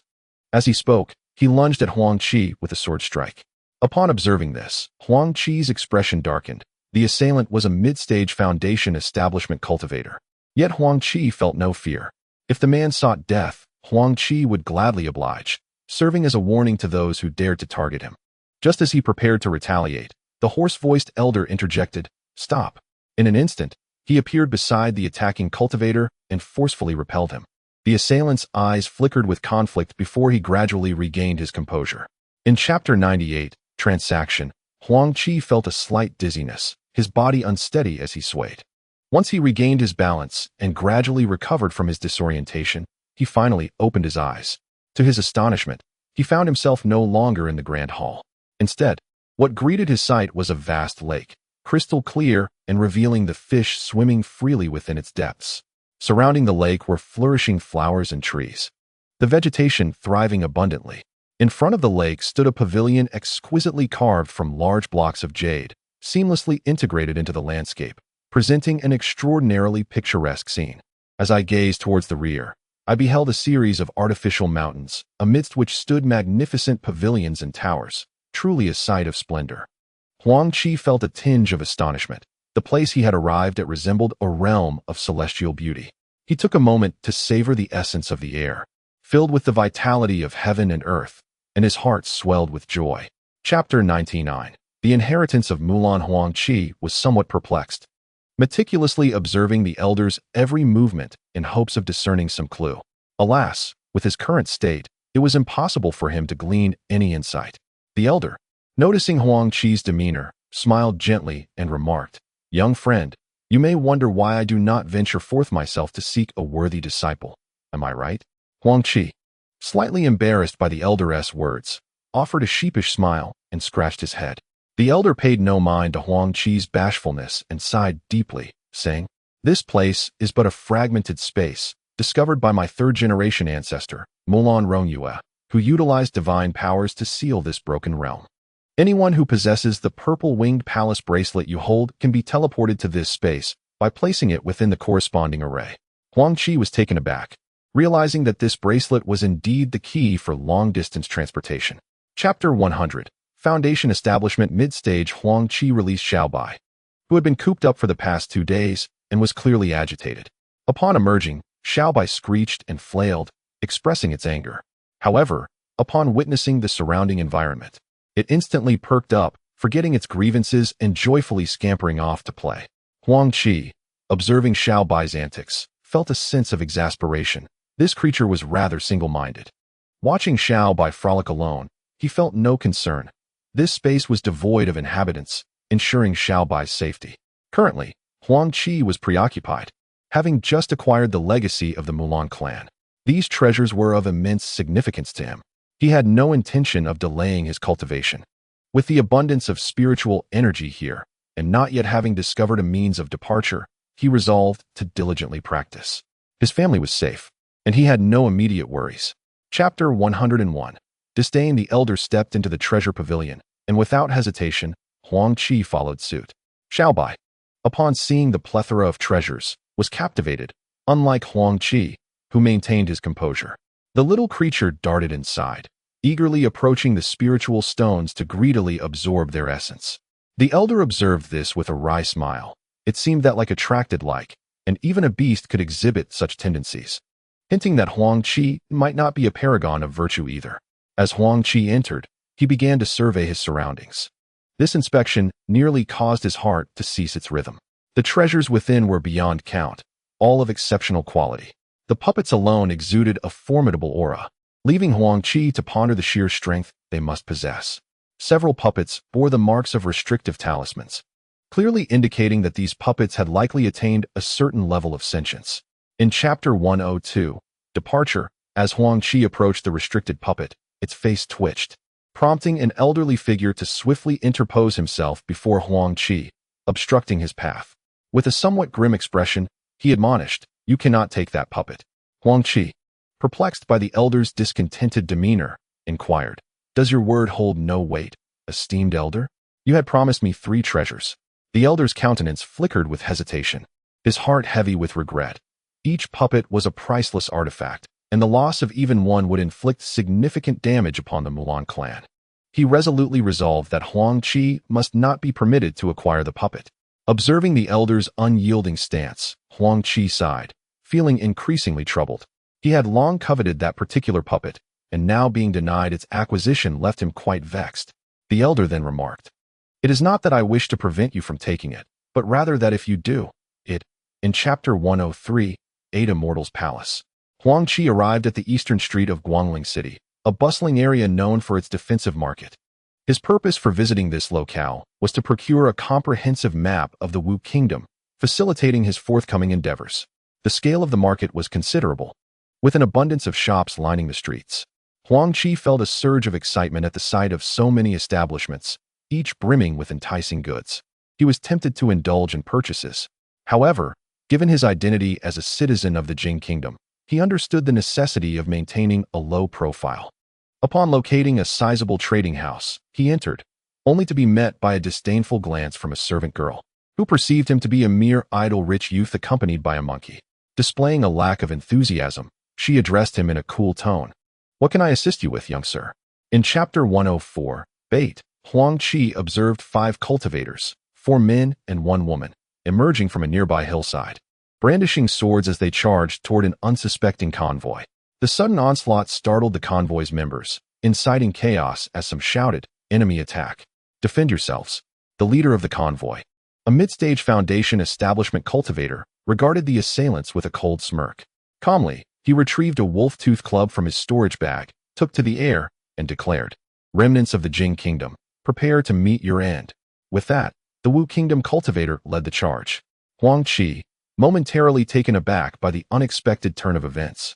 As he spoke, he lunged at Huang Qi with a sword strike. Upon observing this, Huang Qi's expression darkened. The assailant was a mid-stage foundation establishment cultivator. Yet Huang Qi felt no fear. If the man sought death, Huang Qi would gladly oblige, serving as a warning to those who dared to target him. Just as he prepared to retaliate, the hoarse-voiced elder interjected, "Stop." In an instant, he appeared beside the attacking cultivator and forcefully repelled him. The assailant's eyes flickered with conflict before he gradually regained his composure. In Chapter 98, Transaction, Huang Qi felt a slight dizziness, his body unsteady as he swayed. Once he regained his balance and gradually recovered from his disorientation, he finally opened his eyes. To his astonishment, he found himself no longer in the grand hall. Instead, what greeted his sight was a vast lake, crystal clear and revealing the fish swimming freely within its depths. Surrounding the lake were flourishing flowers and trees, the vegetation thriving abundantly. In front of the lake stood a pavilion exquisitely carved from large blocks of jade, seamlessly integrated into the landscape, presenting an extraordinarily picturesque scene. As I gazed towards the rear, I beheld a series of artificial mountains, amidst which stood magnificent pavilions and towers, truly a sight of splendor. Huang Qi felt a tinge of astonishment. The place he had arrived at resembled a realm of celestial beauty. He took a moment to savor the essence of the air, filled with the vitality of heaven and earth, and his heart swelled with joy. Chapter 99. The inheritance of Mulan. Huang Qi was somewhat perplexed, meticulously observing the elder's every movement in hopes of discerning some clue. Alas, with his current state, it was impossible for him to glean any insight. The elder, noticing Huang Qi's demeanor, smiled gently and remarked, "Young friend, you may wonder why I do not venture forth myself to seek a worthy disciple. Am I right?" Huang Qi, slightly embarrassed by the elder's words, offered a sheepish smile and scratched his head. The elder paid no mind to Huang Qi's bashfulness and sighed deeply, saying, "This place is but a fragmented space, discovered by my third-generation ancestor, Mulan Rongyue, who utilized divine powers to seal this broken realm. Anyone who possesses the purple-winged palace bracelet you hold can be teleported to this space by placing it within the corresponding array." Huang Qi was taken aback, realizing that this bracelet was indeed the key for long-distance transportation. Chapter 100. Foundation Establishment. Mid-stage, Huang Qi released Xiao Bai, who who had been cooped up for the past 2 days and was clearly agitated. Upon emerging, Xiao Bai screeched and flailed, expressing its anger. However, upon witnessing the surrounding environment, it instantly perked up, forgetting its grievances and joyfully scampering off to play. Huang Qi, observing Xiao Bai's antics, felt a sense of exasperation. This creature was rather single-minded. Watching Xiao Bai frolic alone, he felt no concern. This space was devoid of inhabitants, ensuring Xiao Bai's safety. Currently, Huang Qi was preoccupied, having just acquired the legacy of the Mulan clan. These treasures were of immense significance to him. He had no intention of delaying his cultivation. With the abundance of spiritual energy here, and not yet having discovered a means of departure, he resolved to diligently practice. His family was safe, and he had no immediate worries. Chapter 101. Disdain. The elder stepped into the treasure pavilion, and without hesitation, Huang Qi followed suit. Xiao Bai, upon seeing the plethora of treasures, was captivated, unlike Huang Qi, who maintained his composure. The little creature darted inside, eagerly approaching the spiritual stones to greedily absorb their essence. The elder observed this with a wry smile. It seemed that attracted like, and even a beast could exhibit such tendencies, hinting that Huang Qi might not be a paragon of virtue either. As Huang Qi entered, he began to survey his surroundings. This inspection nearly caused his heart to cease its rhythm. The treasures within were beyond count, all of exceptional quality. The puppets alone exuded a formidable aura, leaving Huang Qi to ponder the sheer strength they must possess. Several puppets bore the marks of restrictive talismans, clearly indicating that these puppets had likely attained a certain level of sentience. In Chapter 102, Departure, as Huang Qi approached the restricted puppet, its face twitched, prompting an elderly figure to swiftly interpose himself before Huang Qi, obstructing his path. With a somewhat grim expression, he admonished, "You cannot take that puppet." Huang Qi, perplexed by the elder's discontented demeanor, inquired, "Does your word hold no weight, esteemed elder? You had promised me 3 treasures." The elder's countenance flickered with hesitation, his heart heavy with regret. Each puppet was a priceless artifact, and the loss of even one would inflict significant damage upon the Mulan clan. He resolutely resolved that Huang Qi must not be permitted to acquire the puppet. Observing the elder's unyielding stance, Huang Qi sighed, feeling increasingly troubled. He had long coveted that particular puppet, and now being denied its acquisition left him quite vexed. The elder then remarked, "It is not that I wish to prevent you from taking it, but rather that if you do, it." In Chapter 103, Art of Immortals Palace, Huang Qi arrived at the eastern street of Guangling City, a bustling area known for its defensive market. His purpose for visiting this locale was to procure a comprehensive map of the Wu Kingdom, facilitating his forthcoming endeavors. The scale of the market was considerable, with an abundance of shops lining the streets. Huang Qi felt a surge of excitement at the sight of so many establishments, each brimming with enticing goods. He was tempted to indulge in purchases. However, given his identity as a citizen of the Jing Kingdom, he understood the necessity of maintaining a low profile. Upon locating a sizable trading house, he entered, only to be met by a disdainful glance from a servant girl, who perceived him to be a mere idle rich youth accompanied by a monkey. Displaying a lack of enthusiasm, she addressed him in a cool tone. "What can I assist you with, young sir?" In Chapter 104, Bait, Huang Qi observed 5 cultivators, 4 men and 1 woman, emerging from a nearby hillside, brandishing swords as they charged toward an unsuspecting convoy. The sudden onslaught startled the convoy's members, inciting chaos as some shouted, "Enemy attack! Defend yourselves!" The leader of the convoy, a mid-stage Foundation establishment cultivator, regarded the assailants with a cold smirk. Calmly, he retrieved a wolf-tooth club from his storage bag, took to the air, and declared, "Remnants of the Jing Kingdom, prepare to meet your end." With that, the Wu Kingdom cultivator led the charge. Huang Qi, momentarily taken aback by the unexpected turn of events,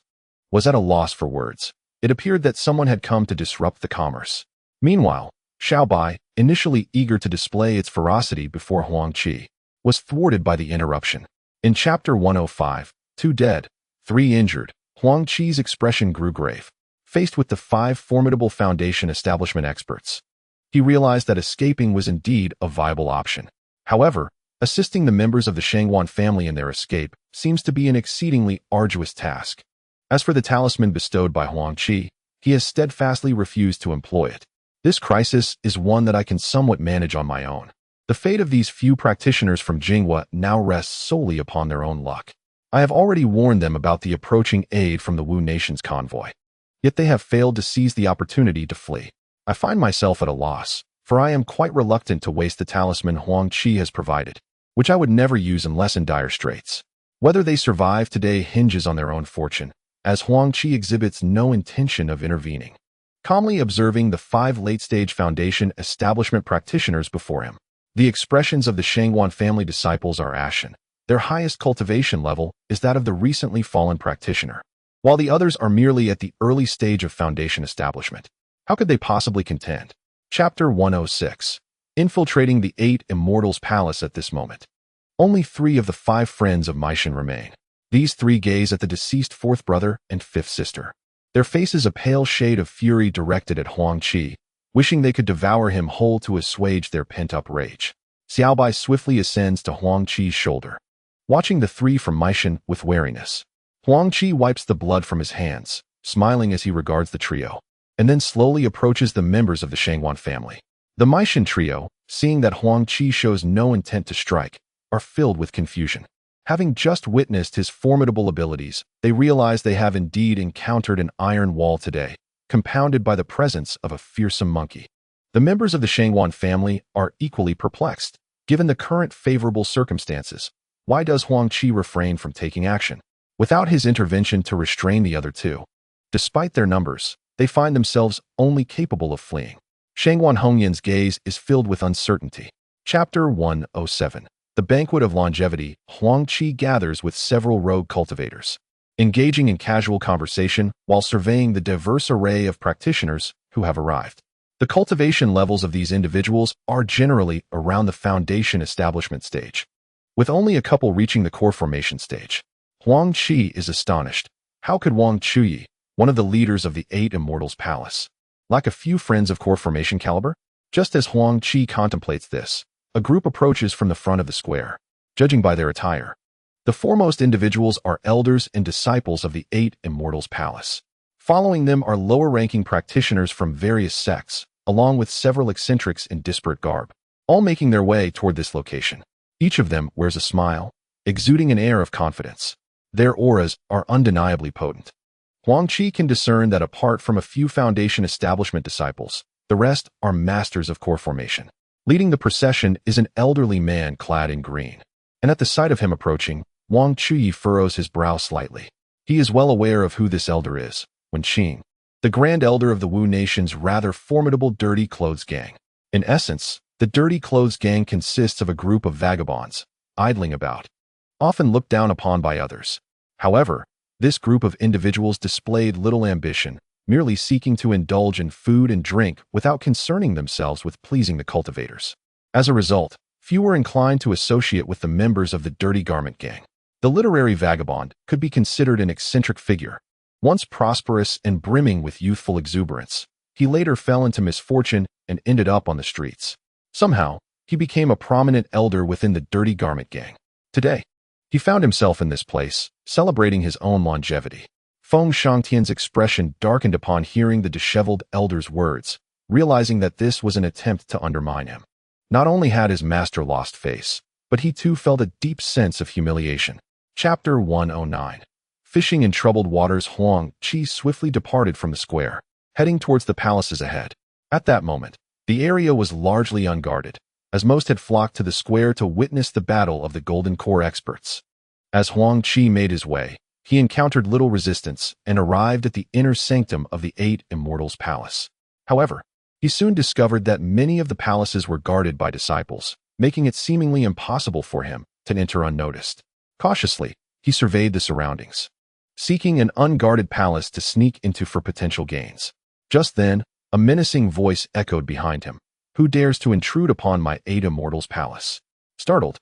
was at a loss for words. It appeared that someone had come to disrupt the commerce. Meanwhile, Xiao Bai, initially eager to display its ferocity before Huang Qi, was thwarted by the interruption. In Chapter 105, 2 dead, 3 injured, Huang Qi's expression grew grave. Faced with the 5 formidable Foundation establishment experts, he realized that escaping was indeed a viable option. However, assisting the members of the Shangwan family in their escape seems to be an exceedingly arduous task. As for the talisman bestowed by Huang Qi, he has steadfastly refused to employ it. "This crisis is one that I can somewhat manage on my own." The fate of these few practitioners from Jinghua now rests solely upon their own luck. I have already warned them about the approaching aid from the Wu nation's convoy. Yet they have failed to seize the opportunity to flee. I find myself at a loss, for I am quite reluctant to waste the talisman Huang Qi has provided, which I would never use unless in dire straits. Whether they survive today hinges on their own fortune, as Huang Qi exhibits no intention of intervening, calmly observing the 5 late-stage Foundation establishment practitioners before him. The expressions of the Shangguan family disciples are ashen. Their highest cultivation level is that of the recently fallen practitioner, while the others are merely at the early stage of Foundation establishment. How could they possibly contend? Chapter 106. Infiltrating the 8 Immortals Palace at this moment. Only 3 of the 5 friends of Meishan remain. These 3 gaze at the deceased 4th brother and 5th sister. Their faces a pale shade of fury directed at Huang Qi, wishing they could devour him whole to assuage their pent-up rage. Xiao Bai swiftly ascends to Huang Qi's shoulder, watching the 3 from Meishan with wariness. Huang Qi wipes the blood from his hands, smiling as he regards the trio, and then slowly approaches the members of the Shangguan family. The Meishan trio, seeing that Huang Qi shows no intent to strike, are filled with confusion. Having just witnessed his formidable abilities, they realize they have indeed encountered an iron wall today, compounded by the presence of a fearsome monkey. The members of the Shangguan family are equally perplexed. Given the current favorable circumstances, why does Huang Qi refrain from taking action? Without his intervention to restrain the other 2, despite their numbers, they find themselves only capable of fleeing. Shangguan Hongyan's gaze is filled with uncertainty. Chapter 107. The Banquet of Longevity. Huang Qi gathers with several rogue cultivators, engaging in casual conversation while surveying the diverse array of practitioners who have arrived. The cultivation levels of these individuals are generally around the Foundation establishment stage, with only a couple reaching the core formation stage. Huang Qi is astonished. How could Huang Qi, one of the leaders of the 8 Immortals Palace, lack a few friends of core formation caliber? Just as Huang Qi contemplates this, a group approaches from the front of the square. Judging by their attire, the foremost individuals are elders and disciples of the 8 Immortals Palace. Following them are lower-ranking practitioners from various sects, along with several eccentrics in disparate garb, all making their way toward this location. Each of them wears a smile, exuding an air of confidence. Their auras are undeniably potent. Huang Qi can discern that apart from a few Foundation establishment disciples, the rest are masters of core formation. Leading the procession is an elderly man clad in green, and at the sight of him approaching, Huang Qi furrows his brow slightly. He is well aware of who this elder is, Wen Qing, the Grand Elder of the Wu Nation's rather formidable Dirty Clothes Gang. In essence, the Dirty Clothes Gang consists of a group of vagabonds, idling about, often looked down upon by others. However, this group of individuals displayed little ambition, merely seeking to indulge in food and drink without concerning themselves with pleasing the cultivators. As a result, few were inclined to associate with the members of the Dirty Garment Gang. The literary vagabond could be considered an eccentric figure. Once prosperous and brimming with youthful exuberance, he later fell into misfortune and ended up on the streets. Somehow, he became a prominent elder within the Dirty Garment Gang. Today, he found himself in this place, celebrating his own longevity. Feng Shangtian's expression darkened upon hearing the disheveled elder's words, realizing that this was an attempt to undermine him. Not only had his master lost face, but he too felt a deep sense of humiliation. Chapter 109. Fishing in troubled waters. Huang Qi swiftly departed from the square, heading towards the palaces ahead. At that moment, the area was largely unguarded, as most had flocked to the square to witness the battle of the Golden Core experts. As Huang Qi made his way, he encountered little resistance and arrived at the inner sanctum of the 8 Immortals Palace. However, he soon discovered that many of the palaces were guarded by disciples, making it seemingly impossible for him to enter unnoticed. Cautiously, he surveyed the surroundings, seeking an unguarded palace to sneak into for potential gains. Just then, a menacing voice echoed behind him. Who dares to intrude upon my 8 Immortals Palace? Startled,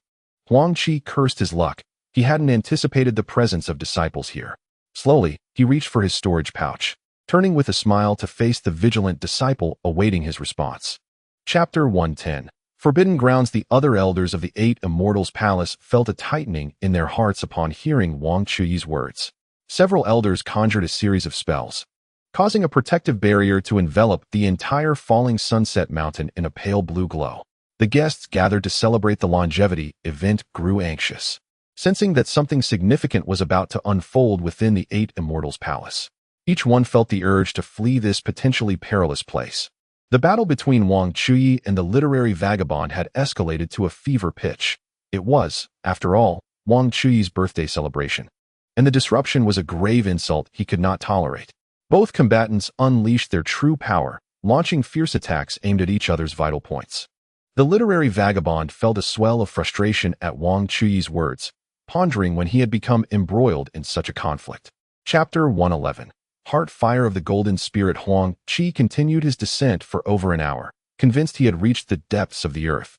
Huang Qi cursed his luck. He hadn't anticipated the presence of disciples here. Slowly, he reached for his storage pouch, turning with a smile to face the vigilant disciple awaiting his response. Chapter 110. Forbidden Grounds. The other elders of the 8 Immortals Palace felt a tightening in their hearts upon hearing Huang Qi's words. Several elders conjured a series of spells, causing a protective barrier to envelop the entire falling sunset mountain in a pale blue glow. The guests gathered to celebrate the longevity event grew anxious, sensing that something significant was about to unfold within the 8 Immortals Palace. Each one felt the urge to flee this potentially perilous place. The battle between Huang Qi and the literary vagabond had escalated to a fever pitch. It was, after all, Huang Qi's birthday celebration, and the disruption was a grave insult he could not tolerate. Both combatants unleashed their true power, launching fierce attacks aimed at each other's vital points. The literary vagabond felt a swell of frustration at Huang Qi's words, pondering when he had become embroiled in such a conflict. Chapter 111. Heart Fire of the Golden Spirit. Huang Qi continued his descent for over an hour, convinced he had reached the depths of the earth.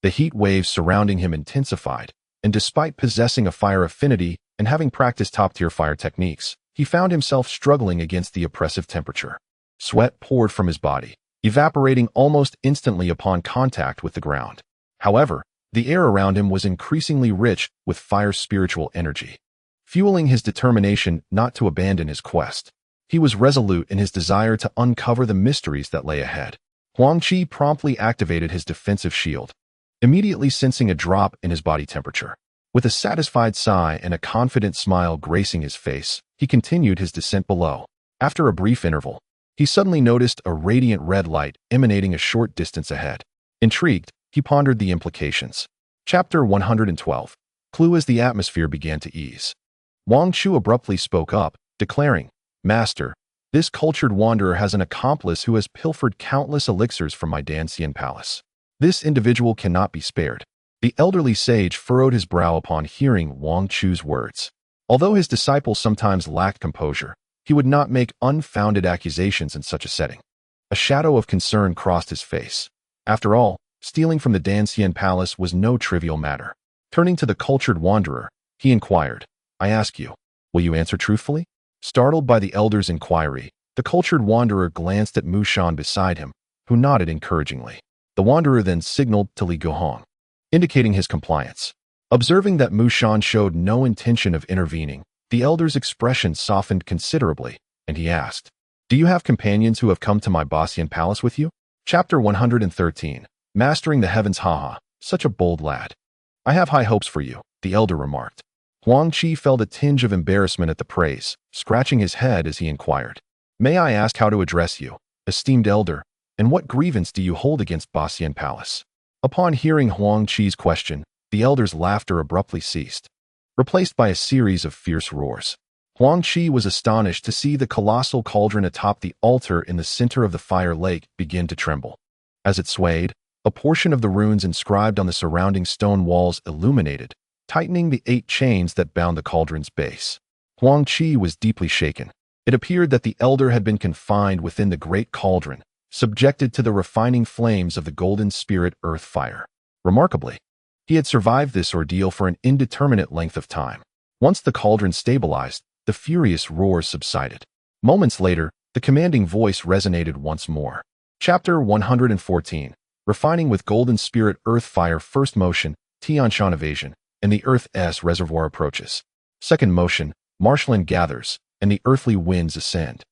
The heat waves surrounding him intensified, and despite possessing a fire affinity and having practiced top-tier fire techniques, he found himself struggling against the oppressive temperature. Sweat poured from his body, evaporating almost instantly upon contact with the ground. However, the air around him was increasingly rich with fire's spiritual energy, fueling his determination not to abandon his quest. He was resolute in his desire to uncover the mysteries that lay ahead. Huang Qi promptly activated his defensive shield, immediately sensing a drop in his body temperature. With a satisfied sigh and a confident smile gracing his face, he continued his descent below. After a brief interval, he suddenly noticed a radiant red light emanating a short distance ahead. Intrigued, he pondered the implications. Chapter 112. Clue. As the atmosphere began to ease, Huang Qi abruptly spoke up, declaring, "Master, this cultured wanderer has an accomplice who has pilfered countless elixirs from my Dancian palace. This individual cannot be spared." The elderly sage furrowed his brow upon hearing Huang Qi's words. Although his disciple sometimes lacked composure, he would not make unfounded accusations in such a setting. A shadow of concern crossed his face. After all, stealing from the Dancian palace was no trivial matter. Turning to the cultured wanderer, he inquired, "I ask you, will you answer truthfully?" Startled by the elder's inquiry, the cultured wanderer glanced at Mu Shan beside him, who nodded encouragingly. The wanderer then signaled to Li Guhong, indicating his compliance. Observing that Mu Shan showed no intention of intervening, the elder's expression softened considerably, and he asked, "Do you have companions who have come to my Dacian palace with you?" Chapter 113. Mastering the Heavens. Haha, such a bold lad. "I have high hopes for you," the elder remarked. Huang Qi felt a tinge of embarrassment at the praise, scratching his head as he inquired, "May I ask how to address you, esteemed elder, and what grievance do you hold against Dacian palace?" Upon hearing Huang Qi's question, the elder's laughter abruptly ceased, replaced by a series of fierce roars. Huang Qi was astonished to see the colossal cauldron atop the altar in the center of the fire lake begin to tremble. As it swayed, a portion of the runes inscribed on the surrounding stone walls illuminated, tightening the 8 chains that bound the cauldron's base. Huang Qi was deeply shaken. It appeared that the elder had been confined within the great cauldron, subjected to the refining flames of the golden spirit earth fire. Remarkably, he had survived this ordeal for an indeterminate length of time. Once the cauldron stabilized, the furious roars subsided. Moments later, the commanding voice resonated once more. Chapter 114. Refining with golden spirit earth fire. First motion, Tianshan evasion, and the earth's reservoir approaches. Second motion, marshland gathers, and the earthly winds ascend.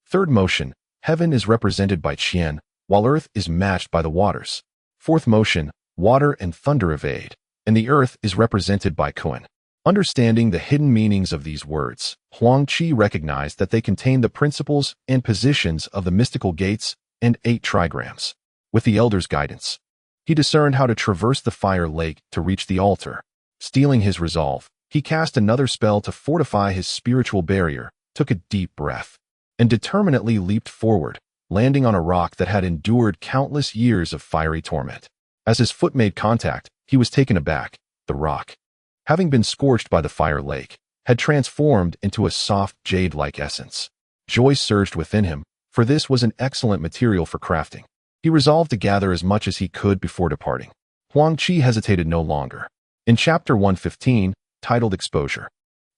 Third motion, heaven is represented by Qian, while earth is matched by the waters. Fourth motion, water and thunder evade, and the earth is represented by Kuan. Understanding the hidden meanings of these words, Huang Qi recognized that they contain the principles and positions of the mystical gates and 8 trigrams. With the elder's guidance, he discerned how to traverse the fire lake to reach the altar. Steeling his resolve, he cast another spell to fortify his spiritual barrier, took a deep breath, and determinedly leaped forward, landing on a rock that had endured countless years of fiery torment. As his foot made contact, he was taken aback. The rock, having been scorched by the fire lake, had transformed into a soft jade-like essence. Joy surged within him, for this was an excellent material for crafting. He resolved to gather as much as he could before departing. Huang Qi hesitated no longer. In Chapter 115, titled Exposure,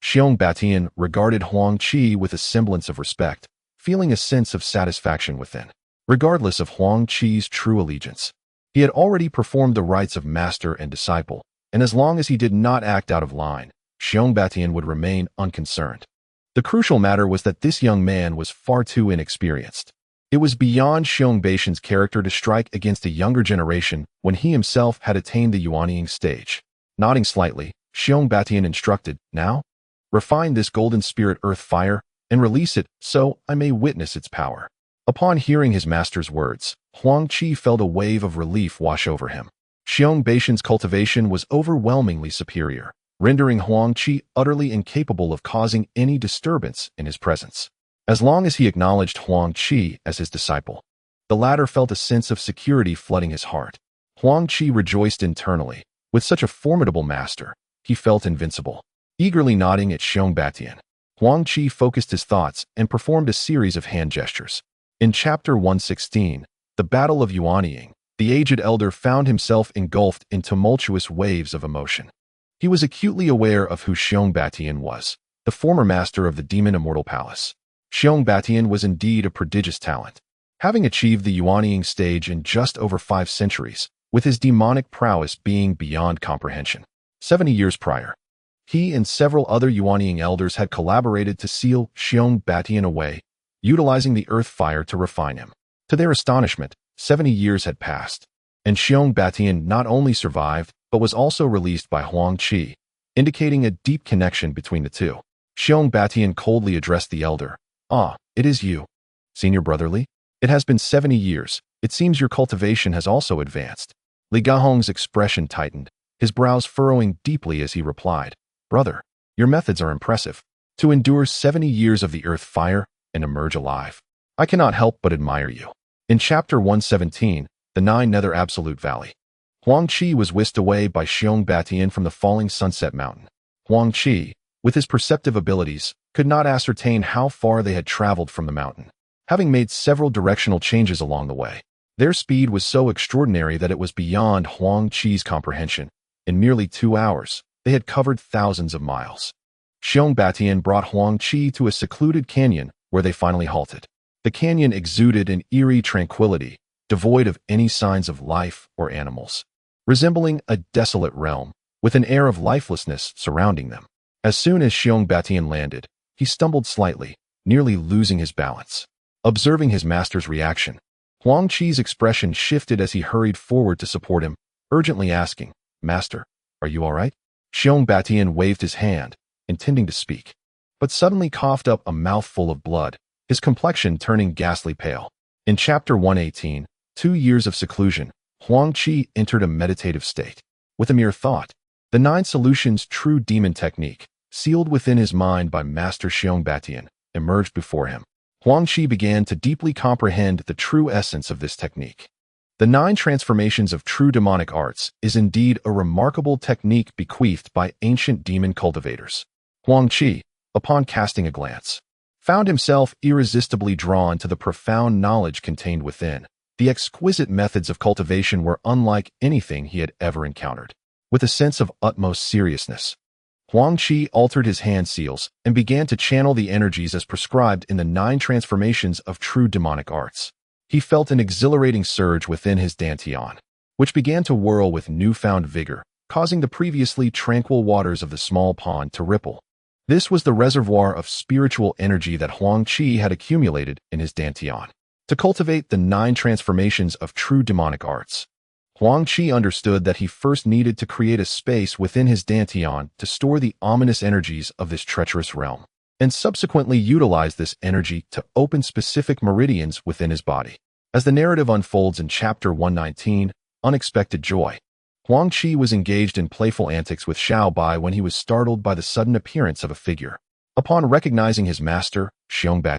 Xiao Bai regarded Huang Qi with a semblance of respect, feeling a sense of satisfaction within. Regardless of Huang Qi's true allegiance, he had already performed the rites of master and disciple, and as long as he did not act out of line, Xiao Bai would remain unconcerned. The crucial matter was that this young man was far too inexperienced. It was beyond Xiao Bai's character to strike against a younger generation when he himself had attained the yuanying stage. Nodding slightly, Xiao Bai instructed, "Now, refine this golden spirit earth fire and release it so I may witness its power." Upon hearing his master's words, Huang Qi felt a wave of relief wash over him. Xiao Bai's cultivation was overwhelmingly superior, rendering Huang Qi utterly incapable of causing any disturbance in his presence. As long as he acknowledged Huang Qi as his disciple, the latter felt a sense of security flooding his heart. Huang Qi rejoiced internally. With such a formidable master, he felt invincible. Eagerly nodding at Xiao Bai, Huang Qi focused his thoughts and performed a series of hand gestures. In Chapter 116, The Battle of Yuanying, the aged elder found himself engulfed in tumultuous waves of emotion. He was acutely aware of who Xiao Bai was, the former master of the Demon Immortal Palace. Xiao Bai was indeed a prodigious talent. Having achieved the yuanying stage in just over 5 centuries, with his demonic prowess being beyond comprehension. 70 years prior, he and several other yuanying elders had collaborated to seal Xiao Bai away, utilizing the earth fire to refine him. To their astonishment, 70 years had passed, and Xiao Bai not only survived, but was also released by Huang Qi, indicating a deep connection between the two. Xiao Bai coldly addressed the elder. "Ah, it is you, Senior Brotherly? It has been 70 years. It seems your cultivation has also advanced." Li Gahong's expression tightened, his brows furrowing deeply as he replied, "Brother, your methods are impressive. To endure 70 years of the earth fire and emerge alive, I cannot help but admire you." In Chapter 117, The Nine Nether Absolute Valley, Huang Qi was whisked away by Xiao Bai from the falling sunset mountain. Huang Qi, with his perceptive abilities, could not ascertain how far they had traveled from the mountain, having made several directional changes along the way. Their speed was so extraordinary that it was beyond Huang Qi's comprehension. In merely 2 hours, they had covered thousands of miles. Xiao Bai brought Huang Qi to a secluded canyon where they finally halted. The canyon exuded an eerie tranquility, devoid of any signs of life or animals, resembling a desolate realm, with an air of lifelessness surrounding them. As soon as Xiao Bai landed, he stumbled slightly, nearly losing his balance. Observing his master's reaction, Huang Qi's expression shifted as he hurried forward to support him, urgently asking, "Master, are you all right?" Xiao Bai waved his hand, intending to speak, but suddenly coughed up a mouthful of blood, his complexion turning ghastly pale. In Chapter 118, 2 years of seclusion, Huang Qi entered a meditative state. With a mere thought, the 9 solutions true demon technique, sealed within his mind by Master Xiao Bai, emerged before him. Huang Qi began to deeply comprehend the true essence of this technique. The 9 transformations of true demonic arts is indeed a remarkable technique bequeathed by ancient demon cultivators. Huang Qi, upon casting a glance, found himself irresistibly drawn to the profound knowledge contained within. The exquisite methods of cultivation were unlike anything he had ever encountered. With a sense of utmost seriousness, Huang Qi altered his hand seals and began to channel the energies as prescribed in the 9 transformations of true demonic arts. He felt an exhilarating surge within his dantian, which began to whirl with newfound vigor, causing the previously tranquil waters of the small pond to ripple. This was the reservoir of spiritual energy that Huang Qi had accumulated in his dantian. To cultivate the 9 transformations of true demonic arts, Huang Qi understood that he first needed to create a space within his dantian to store the ominous energies of this treacherous realm, and subsequently utilize this energy to open specific meridians within his body. As the narrative unfolds in Chapter 119, Unexpected Joy, Huang Qi was engaged in playful antics with Xiao Bai when he was startled by the sudden appearance of a figure. Upon recognizing his master, Xiao Bai,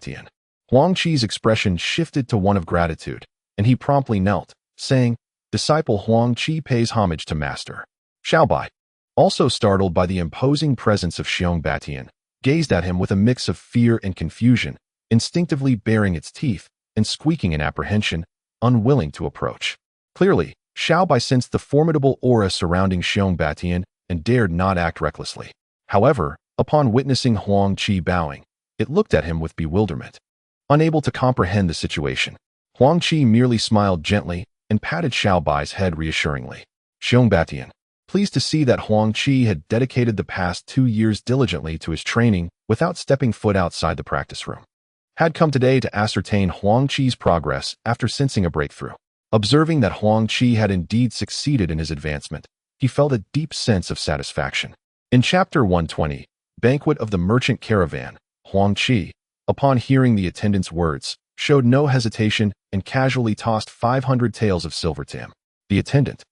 Huang Qi's expression shifted to one of gratitude, and he promptly knelt, saying, "Disciple Huang Qi pays homage to master." Xiao Bai, also startled by the imposing presence of Xiao Bai, gazed at him with a mix of fear and confusion, instinctively baring its teeth and squeaking in apprehension, unwilling to approach. Clearly, Xiao Bai sensed the formidable aura surrounding Xiao Bai and dared not act recklessly. However, upon witnessing Huang Qi bowing, it looked at him with bewilderment. Unable to comprehend the situation, Huang Qi merely smiled gently and patted Xiao Bai's head reassuringly. Xiao Bai, pleased to see that Huang Qi had dedicated the past 2 years diligently to his training without stepping foot outside the practice room, had come today to ascertain Huang Qi's progress after sensing a breakthrough. Observing that Huang Qi had indeed succeeded in his advancement, he felt a deep sense of satisfaction. In Chapter 120, Banquet of the Merchant Caravan, Huang Qi, upon hearing the attendant's words, showed no hesitation and casually tossed 500 taels of silver to him. The attendant,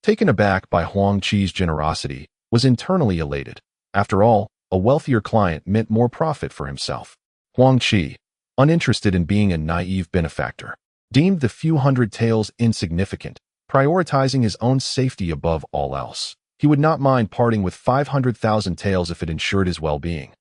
taken aback by Huang Qi's generosity, was internally elated. After all, a wealthier client meant more profit for himself. Huang Qi, uninterested in being a naive benefactor, deemed the few hundred taels insignificant, prioritizing his own safety above all else. He would not mind parting with 500,000 taels if it ensured his well-being.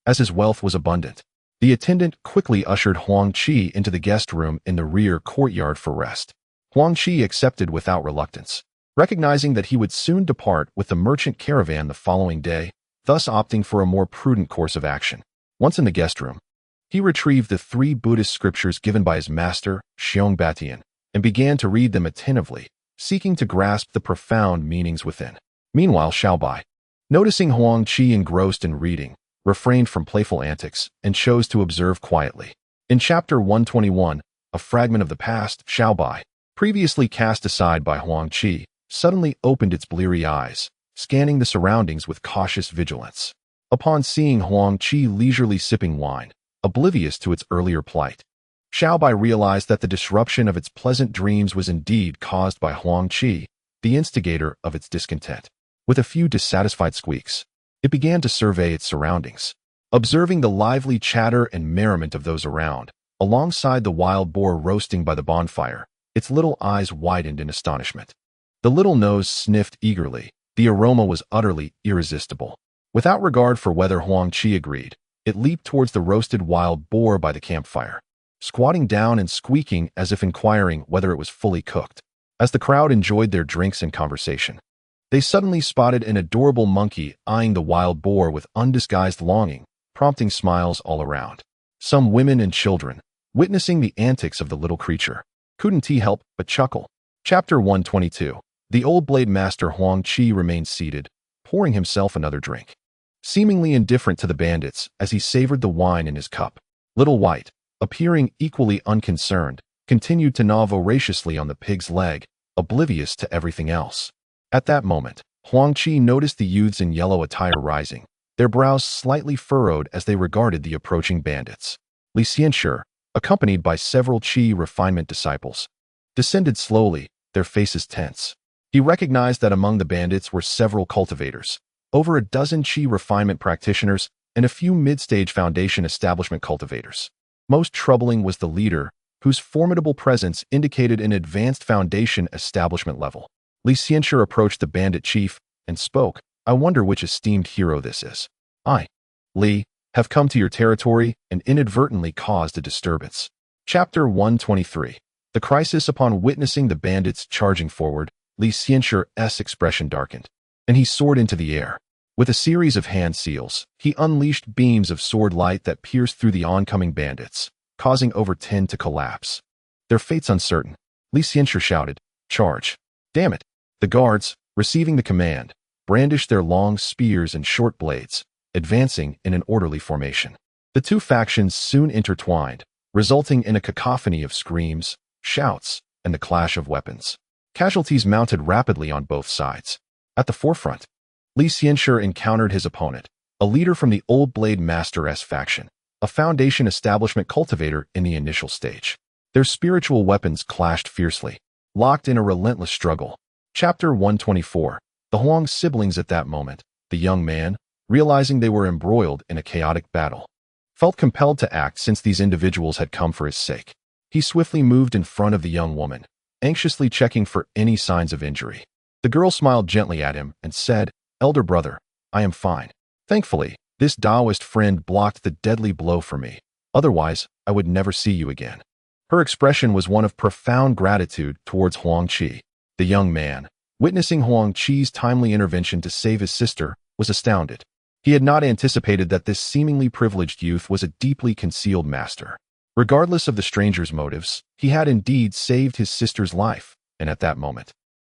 As his wealth was abundant, the attendant quickly ushered Huang Qi into the guest room in the rear courtyard for rest. Huang Qi accepted without reluctance, recognizing that he would soon depart with the merchant caravan the following day, thus opting for a more prudent course of action. Once in the guest room, he retrieved the 3 Buddhist scriptures given by his master, Xiao Bai, and began to read them attentively, seeking to grasp the profound meanings within. Meanwhile, Xiao Bai, noticing Huang Qi engrossed in reading, refrained from playful antics and chose to observe quietly. In Chapter 121, a fragment of the past, Xiao Bai, previously cast aside by Huang Qi, suddenly opened its bleary eyes, scanning the surroundings with cautious vigilance. Upon seeing Huang Qi leisurely sipping wine, oblivious to its earlier plight, Xiao Bai realized that the disruption of its pleasant dreams was indeed caused by Huang Qi, the instigator of its discontent. With a few dissatisfied squeaks, it began to survey its surroundings. Observing the lively chatter and merriment of those around, alongside the wild boar roasting by the bonfire, its little eyes widened in astonishment. The little nose sniffed eagerly. The aroma was utterly irresistible. Without regard for whether Huang Qi agreed, it leaped towards the roasted wild boar by the campfire, squatting down and squeaking as if inquiring whether it was fully cooked. As the crowd enjoyed their drinks and conversation, they suddenly spotted an adorable monkey eyeing the wild boar with undisguised longing, prompting smiles all around. Some women and children, witnessing the antics of the little creature, couldn't help but chuckle. Chapter 122. The old blade master Huang Qi remained seated, pouring himself another drink, seemingly indifferent to the bandits as he savored the wine in his cup. Little White, appearing equally unconcerned, continued to gnaw voraciously on the pig's leg, oblivious to everything else. At that moment, Huang Qi noticed the youths in yellow attire rising, their brows slightly furrowed as they regarded the approaching bandits. Elixirs, accompanied by several Qi refinement disciples, descended slowly, their faces tense. He recognized that among the bandits were several cultivators, over a dozen Qi refinement practitioners, and a few mid-stage foundation establishment cultivators. Most troubling was the leader, whose formidable presence indicated an advanced foundation establishment level. Elixirs approached the bandit chief and spoke. "I wonder which esteemed hero this is. I, Li, have come to your territory and inadvertently caused a disturbance." Chapter 123. The crisis. Upon witnessing the bandits charging forward, Elixirs' expression darkened, and he soared into the air. With a series of hand seals, he unleashed beams of sword light that pierced through the oncoming bandits, causing over 10 to collapse. Their fates uncertain, Elixirs shouted, "Charge!" Damn it! The guards, receiving the command, brandished their long spears and short blades, advancing in an orderly formation. The two factions soon intertwined, resulting in a cacophony of screams, shouts, and the clash of weapons. Casualties mounted rapidly on both sides. At the forefront, Elixirs encountered his opponent, a leader from the Old Blade Master's faction, a foundation establishment cultivator in the initial stage. Their spiritual weapons clashed fiercely, locked in a relentless struggle. Chapter 124. The Huang siblings. At that moment, the young man, realizing they were embroiled in a chaotic battle, felt compelled to act since these individuals had come for his sake. He swiftly moved in front of the young woman, anxiously checking for any signs of injury. The girl smiled gently at him and said, "Elder brother, I am fine. Thankfully, this Taoist friend blocked the deadly blow for me. Otherwise, I would never see you again." Her expression was one of profound gratitude towards Huang Qi. The young man, witnessing Huang Qi's timely intervention to save his sister, was astounded. He had not anticipated that this seemingly privileged youth was a deeply concealed master. Regardless of the stranger's motives, he had indeed saved his sister's life, and at that moment,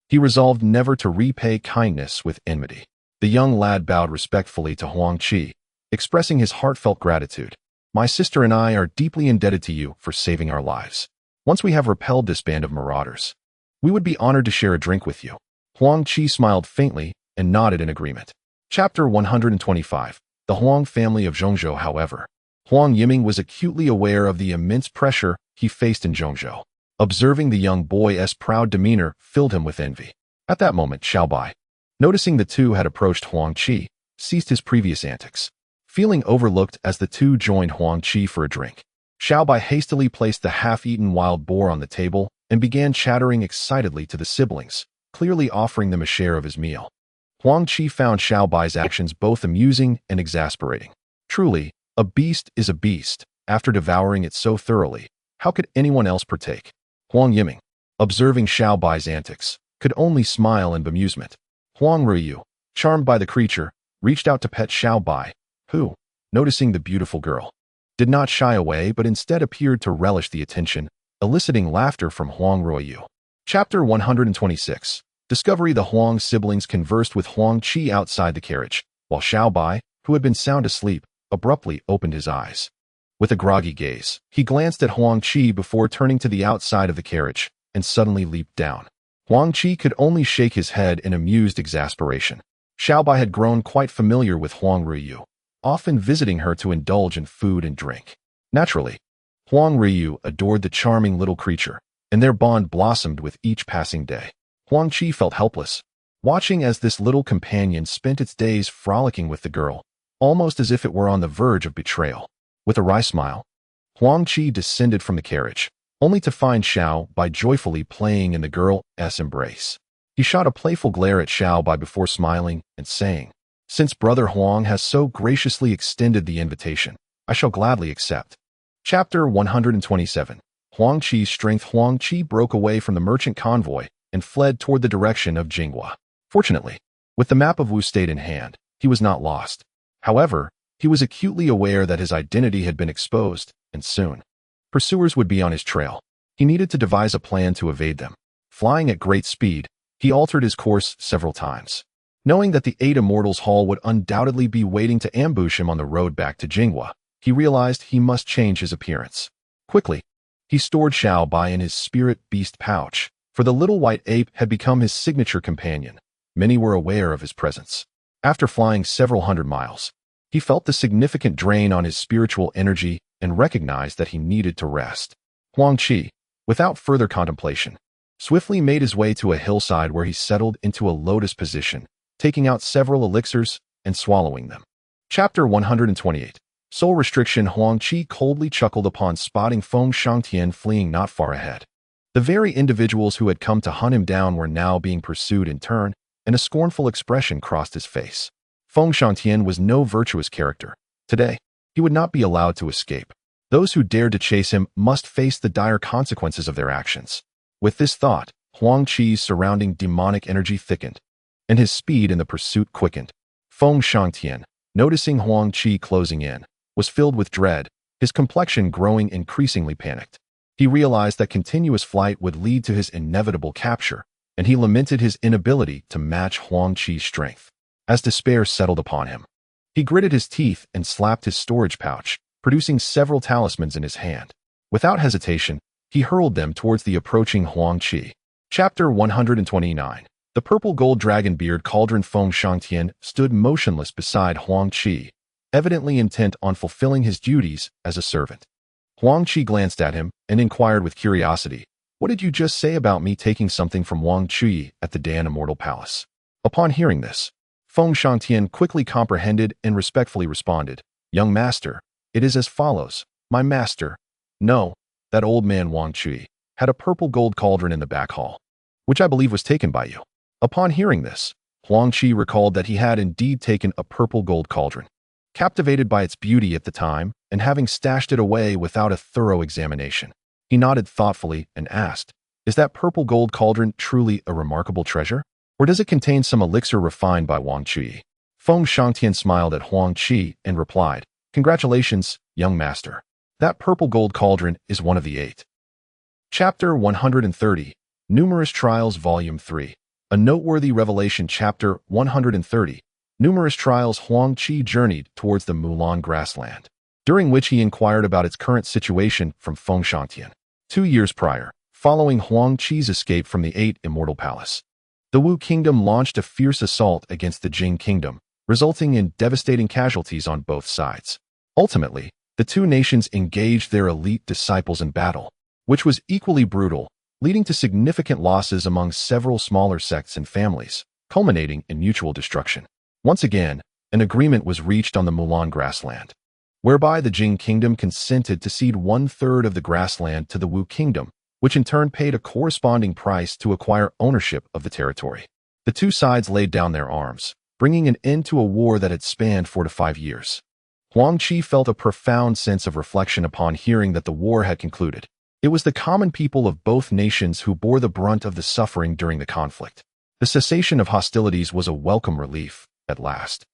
he resolved never to repay kindness with enmity. The young lad bowed respectfully to Huang Qi, expressing his heartfelt gratitude. My sister and I are deeply indebted to you for saving our lives. Once we have repelled this band of marauders, we would be honored to share a drink with you." Huang Qi smiled faintly and nodded in agreement. Chapter 125. The Huang family of Zhongzhou. However, Huang Yiming was acutely aware of the immense pressure he faced in Zhongzhou. Observing the young boy's proud demeanor filled him with envy. At that moment, Xiao Bai, noticing the two had approached Huang Qi, ceased his previous antics. Feeling overlooked as the two joined Huang Qi for a drink, Xiao Bai hastily placed the half-eaten wild boar on the table and began chattering excitedly to the siblings, clearly offering them a share of his meal. Huang Qi found Xiao Bai's actions both amusing and exasperating. Truly, a beast is a beast. After devouring it so thoroughly, how could anyone else partake? Huang Yiming, observing Xiao Bai's antics, could only smile in bemusement. Huang Ruiyu, charmed by the creature, reached out to pet Xiao Bai, who, noticing the beautiful girl, did not shy away but instead appeared to relish the attention, eliciting laughter from Huang Ruiyu. Chapter 126. Discovery. The Huang siblings conversed with Huang Qi outside the carriage, while Xiao Bai, who had been sound asleep, abruptly opened his eyes. With a groggy gaze, he glanced at Huang Qi before turning to the outside of the carriage, and suddenly leaped down. Huang Qi could only shake his head in amused exasperation. Xiao Bai had grown quite familiar with Huang Ruiyu, often visiting her to indulge in food and drink. Naturally, Huang Ruiyu adored the charming little creature, and their bond blossomed with each passing day. Huang Qi felt helpless, watching as this little companion spent its days frolicking with the girl, almost as if it were on the verge of betrayal. With a wry smile, Huang Qi descended from the carriage, only to find Xiao Bai joyfully playing in the girl's embrace. He shot a playful glare at Xiao Bai before smiling and saying, "Since Brother Huang has so graciously extended the invitation, I shall gladly accept." Chapter 127. Huang Qi's strength. Huang Qi broke away from the merchant convoy and fled toward the direction of Jinghua. Fortunately, with the map of Wu State in hand, he was not lost. However, he was acutely aware that his identity had been exposed, and soon, pursuers would be on his trail. He needed to devise a plan to evade them. Flying at great speed, he altered his course several times. Knowing that the 8 Immortals Hall would undoubtedly be waiting to ambush him on the road back to Jinghua, he realized he must change his appearance. Quickly, he stored Xiao Bai in his spirit beast pouch, for the little white ape had become his signature companion. Many were aware of his presence. After flying several hundred miles, he felt the significant drain on his spiritual energy and recognized that he needed to rest. Huang Qi, without further contemplation, swiftly made his way to a hillside where he settled into a lotus position, taking out several elixirs and swallowing them. Chapter 128. Soul restriction. Huang Qi coldly chuckled upon spotting Feng Shangtian fleeing not far ahead. The very individuals who had come to hunt him down were now being pursued in turn, and a scornful expression crossed his face. Feng Shangtian was no virtuous character. Today, he would not be allowed to escape. Those who dared to chase him must face the dire consequences of their actions. With this thought, Huang Qi's surrounding demonic energy thickened, and his speed in the pursuit quickened. Feng Shangtian, noticing Huang Qi closing in, was filled with dread, his complexion growing increasingly panicked. He realized that continuous flight would lead to his inevitable capture, and he lamented his inability to match Huang Qi's strength. As despair settled upon him, he gritted his teeth and slapped his storage pouch, producing several talismans in his hand. Without hesitation, he hurled them towards the approaching Huang Qi. Chapter 129. The purple gold dragon beard cauldron. Feng Shangtian stood motionless beside Huang Qi, evidently intent on fulfilling his duties as a servant. Huang Qi glanced at him and inquired with curiosity, "What did you just say about me taking something from Huang Qi at the Dan Immortal Palace?" Upon hearing this, Feng Shangtian quickly comprehended and respectfully responded, "Young master, it is as follows. My master, no, that old man Huang Qi, had a purple gold cauldron in the back hall, which I believe was taken by you." Upon hearing this, Huang Qi recalled that he had indeed taken a purple gold cauldron. Captivated by its beauty at the time, and having stashed it away without a thorough examination, he nodded thoughtfully and asked, "Is that purple gold cauldron truly a remarkable treasure? Or does it contain some elixir refined by Huang Qi?" Feng Shangtian smiled at Huang Qi and replied, "Congratulations, young master. That purple gold cauldron is one of the 8. Chapter 130. Numerous Trials. Volume 3. A noteworthy revelation. Chapter 130. Numerous trials. Huang Qi journeyed towards the Mulan grassland. during which he inquired about its current situation from Feng Shantian. 2 years prior, following Huang Qi's escape from the 8 Immortal Palace, the Wu Kingdom launched a fierce assault against the Jing Kingdom, resulting in devastating casualties on both sides. Ultimately, the two nations engaged their elite disciples in battle, which was equally brutal, leading to significant losses among several smaller sects and families, culminating in mutual destruction. Once again, an agreement was reached on the Mulan grassland, whereby the Jing Kingdom consented to cede 1/3 of the grassland to the Wu Kingdom, which in turn paid a corresponding price to acquire ownership of the territory. The two sides laid down their arms, bringing an end to a war that had spanned 4 to 5 years. Huang Qi felt a profound sense of reflection upon hearing that the war had concluded. It was the common people of both nations who bore the brunt of the suffering during the conflict. The cessation of hostilities was a welcome relief, at last.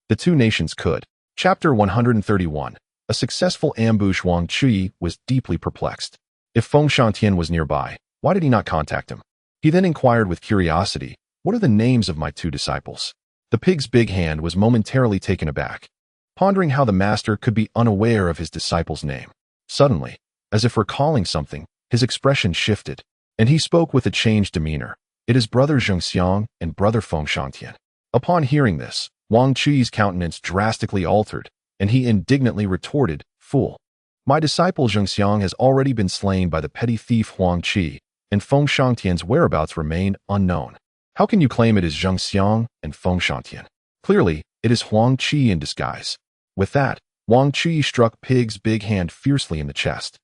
The two nations could. Chapter 131. A successful ambush. Huang Qi was deeply perplexed. If Feng Shantian was nearby, why did he not contact him? He then inquired with curiosity, "What are the names of my two disciples?" The pig's big hand was momentarily taken aback, pondering how the master could be unaware of his disciple's name. Suddenly, as if recalling something, his expression shifted, and he spoke with a changed demeanor. "It is brother Zhengxiang and brother Feng Shantian." Upon hearing this, Huang Qi's countenance drastically altered, and he indignantly retorted, "Fool! My disciple Zhengxiang has already been slain by the petty thief Huang Qi, and Feng Shantian's whereabouts remain unknown. How can you claim it is Zhengxiang and Feng Shantian? Clearly, it is Huang Qi in disguise." With that, Huang Qi struck Pig's big hand fiercely in the chest,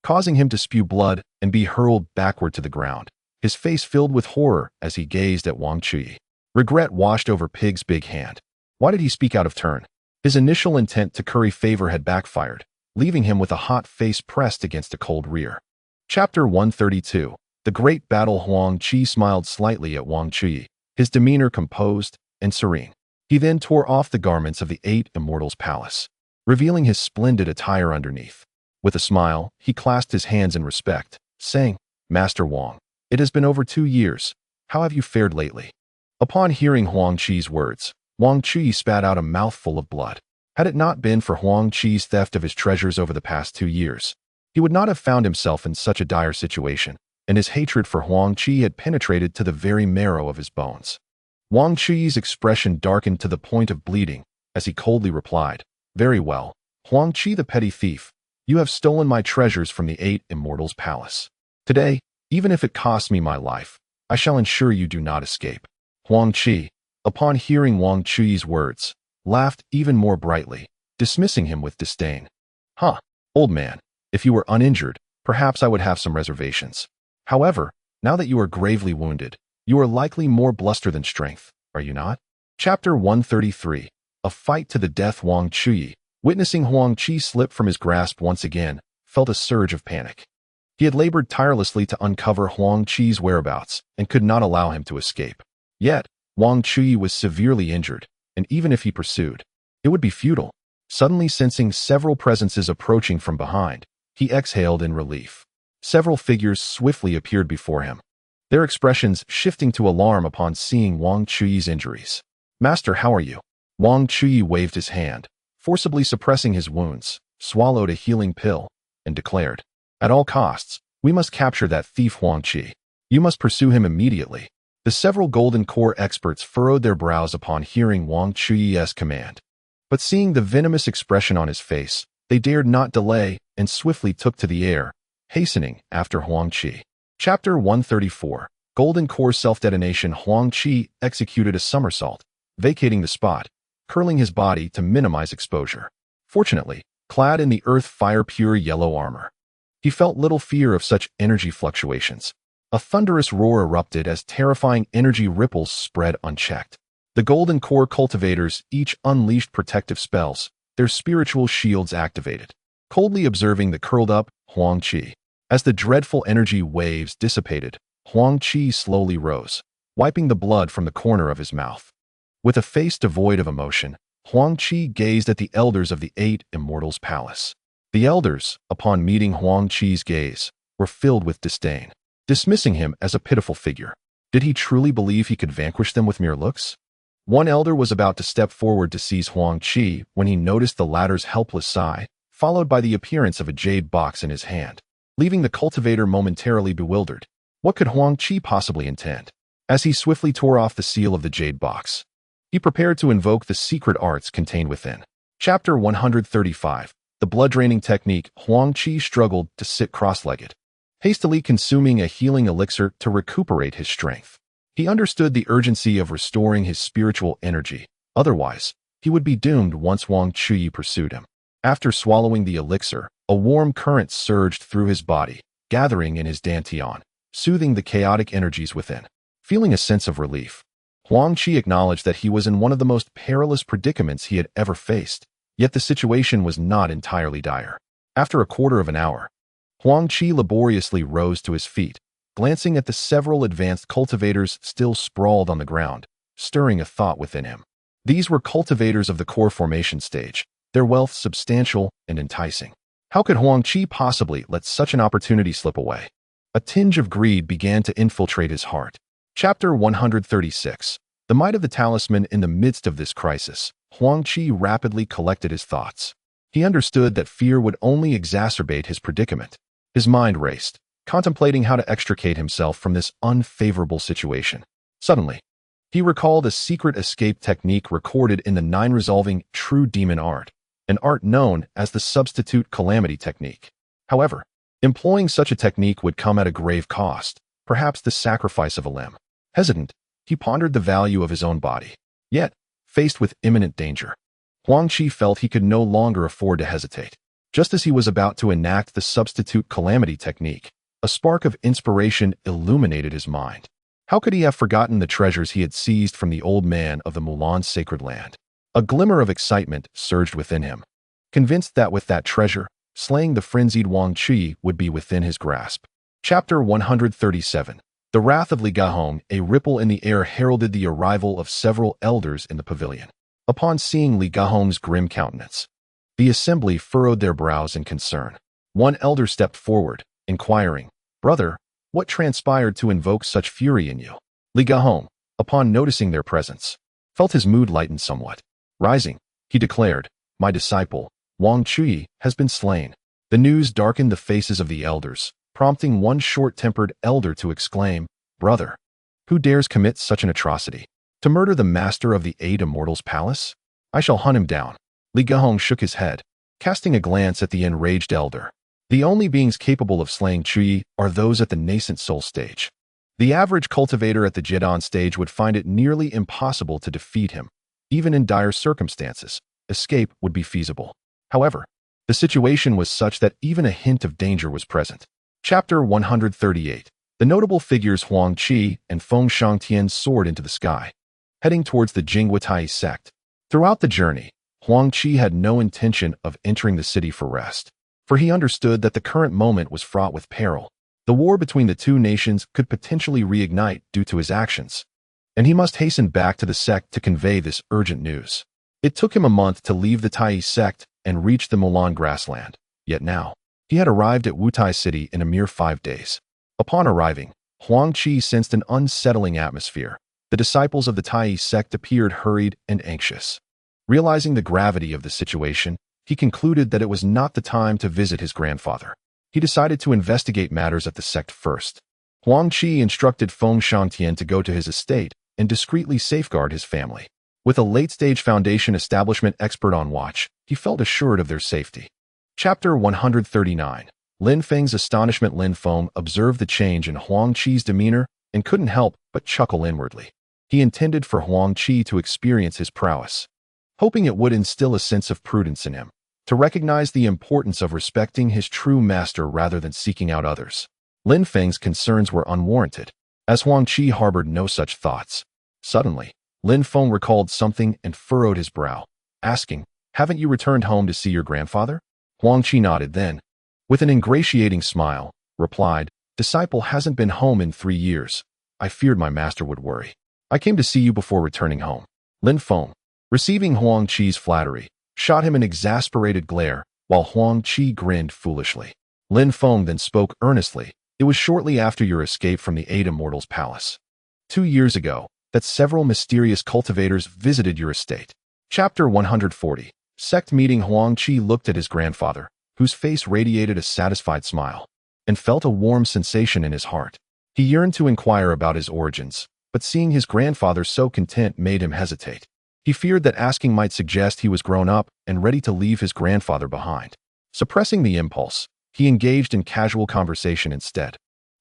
causing him to spew blood and be hurled backward to the ground, his face filled with horror as he gazed at Huang Qi. Regret washed over Pig's big hand. Why did he speak out of turn? His initial intent to curry favor had backfired, leaving him with a hot face pressed against a cold rear. Chapter 132. The Great Battle. Huang Qi smiled slightly at Huang Qi, his demeanor composed and serene. He then tore off the garments of the 8 Immortals' palace, revealing his splendid attire underneath. With a smile, he clasped his hands in respect, saying, "Master Huang, it has been over 2 years. How have you fared lately?" Upon hearing Huang Qi's words, Huang Qi spat out a mouthful of blood. Had it not been for Huang Qi's theft of his treasures over the past 2 years, he would not have found himself in such a dire situation, and his hatred for Huang Qi had penetrated to the very marrow of his bones. Huang Qi's expression darkened to the point of bleeding as he coldly replied, "Very well, Huang Qi the petty thief, you have stolen my treasures from the 8 Immortals' palace. Today, even if it costs me my life, I shall ensure you do not escape." Huang Qi, upon hearing Huang Qi's words, laughed even more brightly, dismissing him with disdain. "Huh, old man, if you were uninjured, perhaps I would have some reservations. However, now that you are gravely wounded, you are likely more bluster than strength, are you not?" Chapter 133. A fight to the death. Huang Qi, witnessing Huang Qi slip from his grasp once again, felt a surge of panic. He had labored tirelessly to uncover Huang Qi's whereabouts and could not allow him to escape. Yet, Huang Qi was severely injured, and even if he pursued, it would be futile. Suddenly sensing several presences approaching from behind, he exhaled in relief. Several figures swiftly appeared before him, their expressions shifting to alarm upon seeing Huang Qi's injuries. "Master, how are you?" Huang Qi waved his hand, forcibly suppressing his wounds, swallowed a healing pill, and declared, "At all costs, we must capture that thief Huang Qi. You must pursue him immediately." The several Golden Core experts furrowed their brows upon hearing Huang Qi's command. But seeing the venomous expression on his face, they dared not delay and swiftly took to the air, hastening after Huang Qi. Chapter 134. Golden Core Self-Detonation. Huang Qi executed a somersault, vacating the spot, curling his body to minimize exposure. Fortunately, clad in the Earth Fire Pure yellow armor, he felt little fear of such energy fluctuations. A thunderous roar erupted as terrifying energy ripples spread unchecked. The Golden Core cultivators each unleashed protective spells, their spiritual shields activated, coldly observing the curled-up Huang Qi. As the dreadful energy waves dissipated, Huang Qi slowly rose, wiping the blood from the corner of his mouth. With a face devoid of emotion, Huang Qi gazed at the elders of the 8 Immortals' palace. The elders, upon meeting Huang Qi's gaze, were filled with disdain, dismissing him as a pitiful figure. Did he truly believe he could vanquish them with mere looks? One elder was about to step forward to seize Huang Qi when he noticed the latter's helpless sigh, followed by the appearance of a jade box in his hand, leaving the cultivator momentarily bewildered. What could Huang Qi possibly intend? As he swiftly tore off the seal of the jade box, he prepared to invoke the secret arts contained within. Chapter 135. The blood-draining technique. Huang Qi struggled to sit cross-legged, hastily consuming a healing elixir to recuperate his strength. He understood the urgency of restoring his spiritual energy. Otherwise, he would be doomed once Huang Qi pursued him. After swallowing the elixir, a warm current surged through his body, gathering in his dantian, soothing the chaotic energies within. Feeling a sense of relief, Huang Qi acknowledged that he was in one of the most perilous predicaments he had ever faced, yet the situation was not entirely dire. After a quarter of an hour, Huang Qi laboriously rose to his feet, glancing at the several advanced cultivators still sprawled on the ground, stirring a thought within him. These were cultivators of the core formation stage, their wealth substantial and enticing. How could Huang Qi possibly let such an opportunity slip away? A tinge of greed began to infiltrate his heart. Chapter 136. The might of the talisman. In the midst of this crisis, Huang Qi rapidly collected his thoughts. He understood that fear would only exacerbate his predicament. His mind raced, contemplating how to extricate himself from this unfavorable situation. Suddenly, he recalled a secret escape technique recorded in the 9 resolving true demon art, an art known as the substitute calamity technique. However, employing such a technique would come at a grave cost, perhaps the sacrifice of a limb. Hesitant, he pondered the value of his own body. Yet, faced with imminent danger, Huang Qi felt he could no longer afford to hesitate. Just as he was about to enact the substitute calamity technique, a spark of inspiration illuminated his mind. How could he have forgotten the treasures he had seized from the old man of the Mulan's sacred land? A glimmer of excitement surged within him, convinced that with that treasure, slaying the frenzied Huang Qi would be within his grasp. Chapter 137. The wrath of Li Gahong. A ripple in the air heralded the arrival of several elders in the pavilion. Upon seeing Li Gahong's grim countenance, the assembly furrowed their brows in concern. One elder stepped forward, inquiring, "Brother, what transpired to invoke such fury in you?" Li Gahong, upon noticing their presence, felt his mood lighten somewhat. Rising, he declared, "My disciple, Huang Qi, has been slain." The news darkened the faces of the elders, prompting one short-tempered elder to exclaim, "Brother, who dares commit such an atrocity? To murder the master of the 8 Immortals Palace? I shall hunt him down." Li Gahong shook his head, casting a glance at the enraged elder. The only beings capable of slaying Qi are those at the nascent soul stage. The average cultivator at the Jidan stage would find it nearly impossible to defeat him. Even in dire circumstances, escape would be feasible. However, the situation was such that even a hint of danger was present. Chapter 138. The notable figures Huang Qi and Feng Shangtian soared into the sky, heading towards the Jingguatai sect. Throughout the journey, Huang Qi had no intention of entering the city for rest, for he understood that the current moment was fraught with peril. The war between the two nations could potentially reignite due to his actions, and he must hasten back to the sect to convey this urgent news. It took him a month to leave the Tai sect and reach the Mulan grassland, yet now, he had arrived at Wutai City in a mere 5 days. Upon arriving, Huang Qi sensed an unsettling atmosphere. The disciples of the Tai sect appeared hurried and anxious. Realizing the gravity of the situation, he concluded that it was not the time to visit his grandfather. He decided to investigate matters at the sect first. Huang Qi instructed Feng Shangtian to go to his estate and discreetly safeguard his family. With a late-stage foundation establishment expert on watch, he felt assured of their safety. Chapter 139. Lin Feng's astonishment. Lin Feng observed the change in Huang Qi's demeanor and couldn't help but chuckle inwardly. He intended for Huang Qi to experience his prowess, hoping it would instill a sense of prudence in him, to recognize the importance of respecting his true master rather than seeking out others. Lin Feng's concerns were unwarranted, as Huang Qi harbored no such thoughts. Suddenly, Lin Feng recalled something and furrowed his brow, asking, "Haven't you returned home to see your grandfather?" Huang Qi nodded then, with an ingratiating smile, replied, "Disciple hasn't been home in 3 years. I feared my master would worry. I came to see you before returning home." Lin Feng, receiving Huang Qi's flattery, shot him an exasperated glare, while Huang Qi grinned foolishly. Lin Feng then spoke earnestly, "It was shortly after your escape from the 8 Immortals Palace, 2 years ago, that several mysterious cultivators visited your estate." Chapter 140. Sect meeting. Huang Qi looked at his grandfather, whose face radiated a satisfied smile, and felt a warm sensation in his heart. He yearned to inquire about his origins, but seeing his grandfather so content made him hesitate. He feared that asking might suggest he was grown up and ready to leave his grandfather behind. Suppressing the impulse, he engaged in casual conversation instead.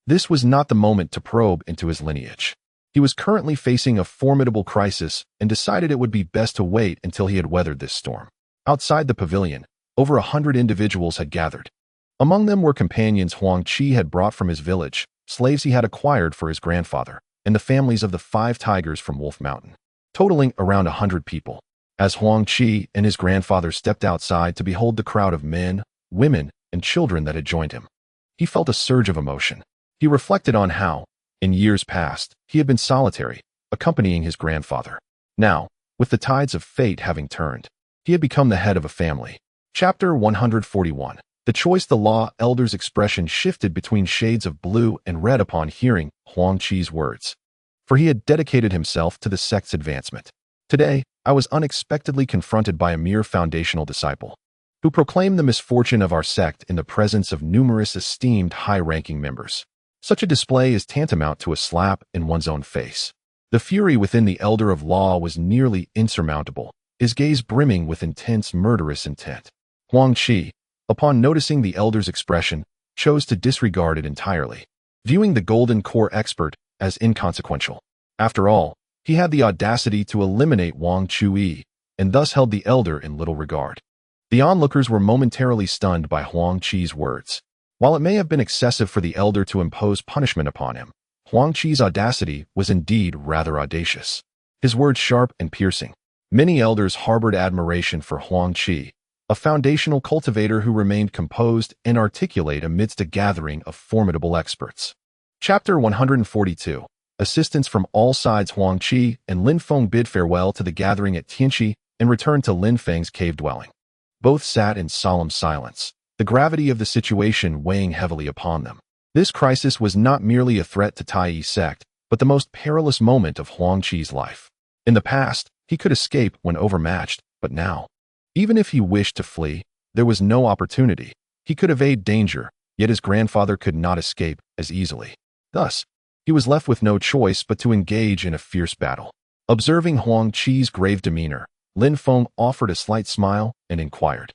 This was not the moment to probe into his lineage. He was currently facing a formidable crisis and decided it would be best to wait until he had weathered this storm. Outside the pavilion, over 100 individuals had gathered. Among them were companions Huang Qi had brought from his village, slaves he had acquired for his grandfather, and the families of the 5 tigers from Wolf Mountain, totaling around 100 people. As Huang Qi and his grandfather stepped outside to behold the crowd of men, women, and children that had joined him, he felt a surge of emotion. He reflected on how, in years past, he had been solitary, accompanying his grandfather. Now, with the tides of fate having turned, he had become the head of a family. Chapter 141. The choice. The law elder's expression shifted between shades of blue and red upon hearing Huang Qi's words, for he had dedicated himself to the sect's advancement. Today, I was unexpectedly confronted by a mere foundational disciple, who proclaimed the misfortune of our sect in the presence of numerous esteemed high-ranking members. Such a display is tantamount to a slap in one's own face. The fury within the elder of law was nearly insurmountable, his gaze brimming with intense murderous intent. Huang Qi, upon noticing the elder's expression, chose to disregard it entirely, viewing the golden core expert as inconsequential. After all, he had the audacity to eliminate Huang Qi, and thus held the elder in little regard. The onlookers were momentarily stunned by Huang Qi's words. While it may have been excessive for the elder to impose punishment upon him, Huang Qi's audacity was indeed rather audacious. His words sharp and piercing. Many elders harbored admiration for Huang Qi, a foundational cultivator who remained composed and articulate amidst a gathering of formidable experts. Chapter 142. Assistance from all sides. Huang Qi and Lin Feng bid farewell to the gathering at Tianxi and returned to Lin Feng's cave dwelling. Both sat in solemn silence, the gravity of the situation weighing heavily upon them. This crisis was not merely a threat to Tai sect, but the most perilous moment of Huang Qi's life. In the past, he could escape when overmatched, but now, even if he wished to flee, there was no opportunity. He could evade danger, yet his grandfather could not escape as easily. Thus, he was left with no choice but to engage in a fierce battle. Observing Huang Qi's grave demeanor, Lin Feng offered a slight smile and inquired,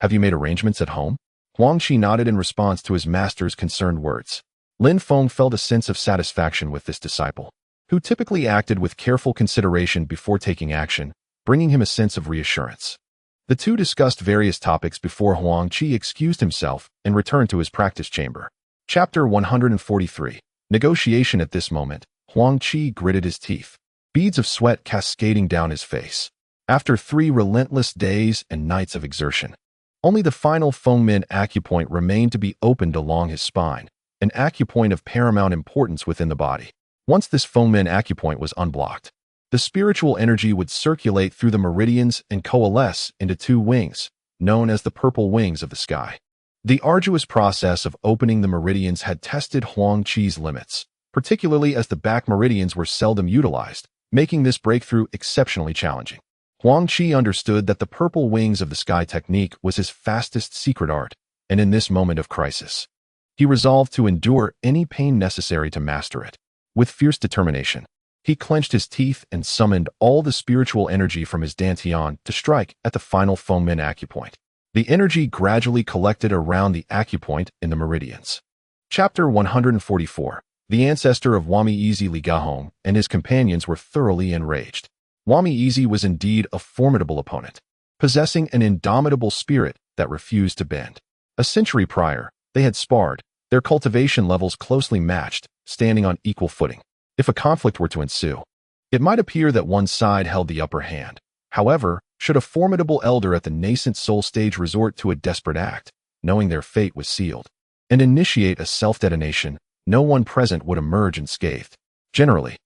"Have you made arrangements at home?" Huang Qi nodded in response to his master's concerned words. Lin Feng felt a sense of satisfaction with this disciple, who typically acted with careful consideration before taking action, bringing him a sense of reassurance. The two discussed various topics before Huang Qi excused himself and returned to his practice chamber. Chapter 143. Negotiation. At this moment, Huang Qi gritted his teeth, beads of sweat cascading down his face. After 3 relentless days and nights of exertion, only the final Fengmin acupoint remained to be opened along his spine, an acupoint of paramount importance within the body. Once this Fengmin acupoint was unblocked, the spiritual energy would circulate through the meridians and coalesce into 2 wings, known as the purple wings of the sky. The arduous process of opening the meridians had tested Huang Qi's limits, particularly as the back meridians were seldom utilized, making this breakthrough exceptionally challenging. Huang Qi understood that the purple wings of the sky technique was his fastest secret art, and in this moment of crisis, he resolved to endure any pain necessary to master it. With fierce determination, he clenched his teeth and summoned all the spiritual energy from his dantian to strike at the final Fengmin acupoint. The energy gradually collected around the acupoint in the meridians. Chapter 144. The ancestor of Wami Easy Li Gahong and his companions were thoroughly enraged. Wami Easy was indeed a formidable opponent, possessing an indomitable spirit that refused to bend. A century prior, they had sparred, their cultivation levels closely matched, standing on equal footing. If a conflict were to ensue, it might appear that one side held the upper hand. However, should a formidable elder at the nascent soul stage resort to a desperate act, knowing their fate was sealed, and initiate a self-detonation, no one present would emerge unscathed. Generally,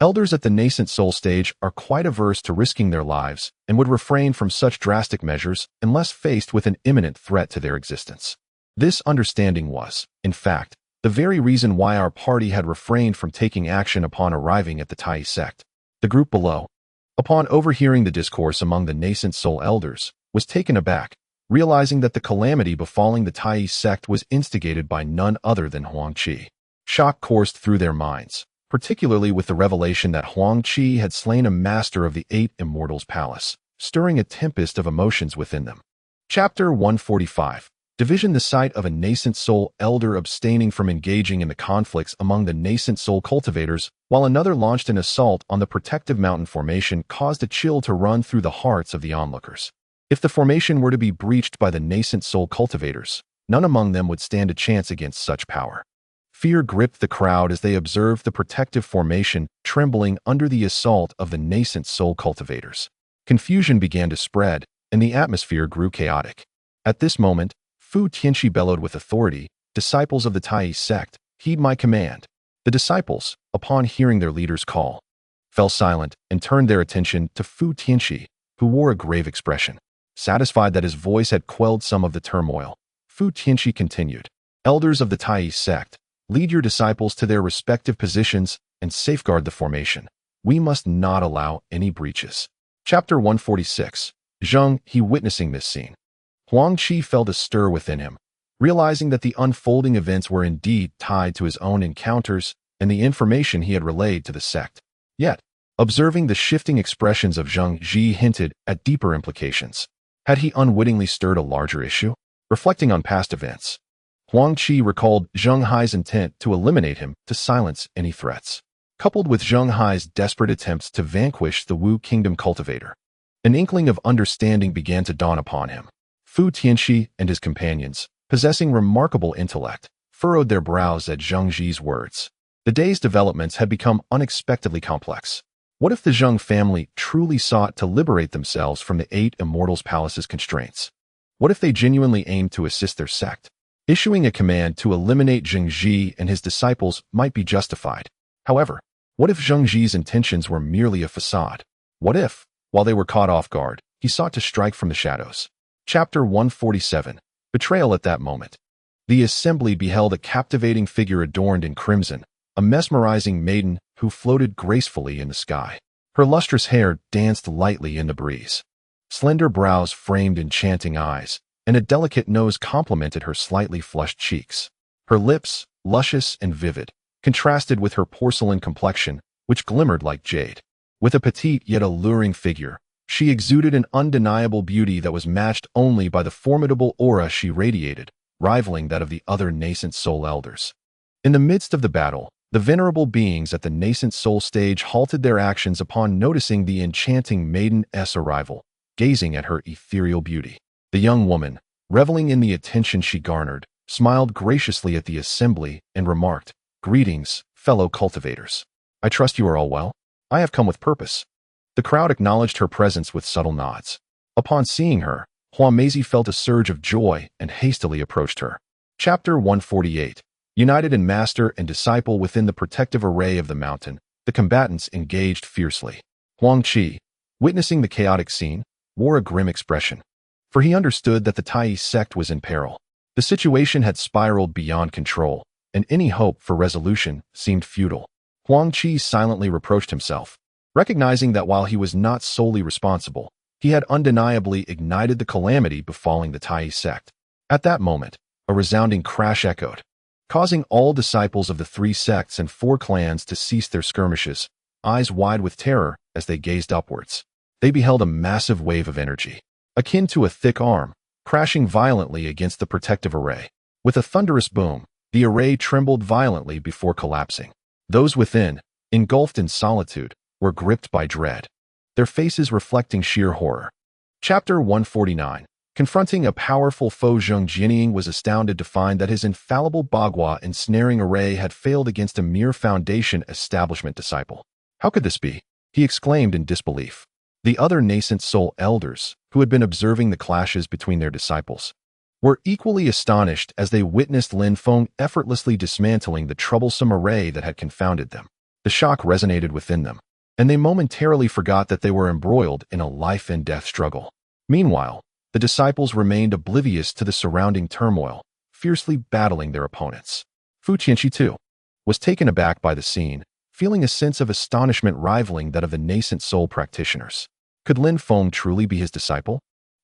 elders at the nascent soul stage are quite averse to risking their lives and would refrain from such drastic measures unless faced with an imminent threat to their existence. This understanding was, in fact, the very reason why our party had refrained from taking action upon arriving at the Tai sect. The group below, upon overhearing the discourse among the nascent soul elders, was taken aback, realizing that the calamity befalling the Tai sect was instigated by none other than Huang Qi. Shock coursed through their minds, particularly with the revelation that Huang Qi had slain a master of the 8 Immortals Palace, stirring a tempest of emotions within them. Chapter 145. Division. The sight of a nascent soul elder abstaining from engaging in the conflicts among the nascent soul cultivators, while another launched an assault on the protective mountain formation, caused a chill to run through the hearts of the onlookers. If the formation were to be breached by the nascent soul cultivators, none among them would stand a chance against such power. Fear gripped the crowd as they observed the protective formation trembling under the assault of the nascent soul cultivators. Confusion began to spread, and the atmosphere grew chaotic. At this moment, Fu Tianxi bellowed with authority, "Disciples of the Tai sect, heed my command." The disciples, upon hearing their leader's call, fell silent and turned their attention to Fu Tianxi, who wore a grave expression. Satisfied that his voice had quelled some of the turmoil, Fu Tianxi continued, "Elders of the Tai sect, lead your disciples to their respective positions and safeguard the formation. We must not allow any breaches." Chapter 146. Zheng He. Witnessing this scene, Huang Qi felt a stir within him, realizing that the unfolding events were indeed tied to his own encounters and the information he had relayed to the sect. Yet, observing the shifting expressions of Zheng Ji hinted at deeper implications. Had he unwittingly stirred a larger issue? Reflecting on past events, Huang Qi recalled Zheng Hai's intent to eliminate him to silence any threats, coupled with Zheng Hai's desperate attempts to vanquish the Wu Kingdom cultivator. An inkling of understanding began to dawn upon him. Fu Tianxi and his companions, possessing remarkable intellect, furrowed their brows at Zheng Ji's words. The day's developments had become unexpectedly complex. What if the Zheng family truly sought to liberate themselves from the 8 Immortals Palace's constraints? What if they genuinely aimed to assist their sect? Issuing a command to eliminate Zheng Ji and his disciples might be justified. However, what if Zheng Ji's intentions were merely a facade? What if, while they were caught off guard, he sought to strike from the shadows? Chapter 147. Betrayal. At that moment, the assembly beheld a captivating figure adorned in crimson, a mesmerizing maiden who floated gracefully in the sky. Her lustrous hair danced lightly in the breeze. Slender brows framed enchanting eyes, and a delicate nose complemented her slightly flushed cheeks. Her lips, luscious and vivid, contrasted with her porcelain complexion, which glimmered like jade. With a petite yet alluring figure, she exuded an undeniable beauty that was matched only by the formidable aura she radiated, rivaling that of the other nascent soul elders. In the midst of the battle, the venerable beings at the nascent soul stage halted their actions upon noticing the enchanting maiden's arrival, gazing at her ethereal beauty. The young woman, reveling in the attention she garnered, smiled graciously at the assembly and remarked, "Greetings, fellow cultivators. I trust you are all well. I have come with purpose." The crowd acknowledged her presence with subtle nods. Upon seeing her, Huang Meizi felt a surge of joy and hastily approached her. Chapter 148. United in master and disciple within the protective array of the mountain, the combatants engaged fiercely. Huang Qi, witnessing the chaotic scene, wore a grim expression, for he understood that the Tai sect was in peril. The situation had spiraled beyond control, and any hope for resolution seemed futile. Huang Qi silently reproached himself, recognizing that while he was not solely responsible, he had undeniably ignited the calamity befalling the Tai sect. At that moment, a resounding crash echoed, causing all disciples of the 3 sects and 4 clans to cease their skirmishes, eyes wide with terror as they gazed upwards. They beheld a massive wave of energy, akin to a thick arm, crashing violently against the protective array. With a thunderous boom, the array trembled violently before collapsing. Those within, engulfed in solitude, were gripped by dread, their faces reflecting sheer horror. Chapter 149. Confronting a powerful foe. Zheng Jinying was astounded to find that his infallible Bagua ensnaring array had failed against a mere foundation establishment disciple. How could this be? He exclaimed in disbelief. The other nascent soul elders, who had been observing the clashes between their disciples, were equally astonished as they witnessed Lin Feng effortlessly dismantling the troublesome array that had confounded them. The shock resonated within them, and they momentarily forgot that they were embroiled in a life-and-death struggle. Meanwhile, the disciples remained oblivious to the surrounding turmoil, fiercely battling their opponents. Fu Tianxi, too, was taken aback by the scene, feeling a sense of astonishment rivaling that of the nascent soul practitioners. Could Lin Feng truly be his disciple?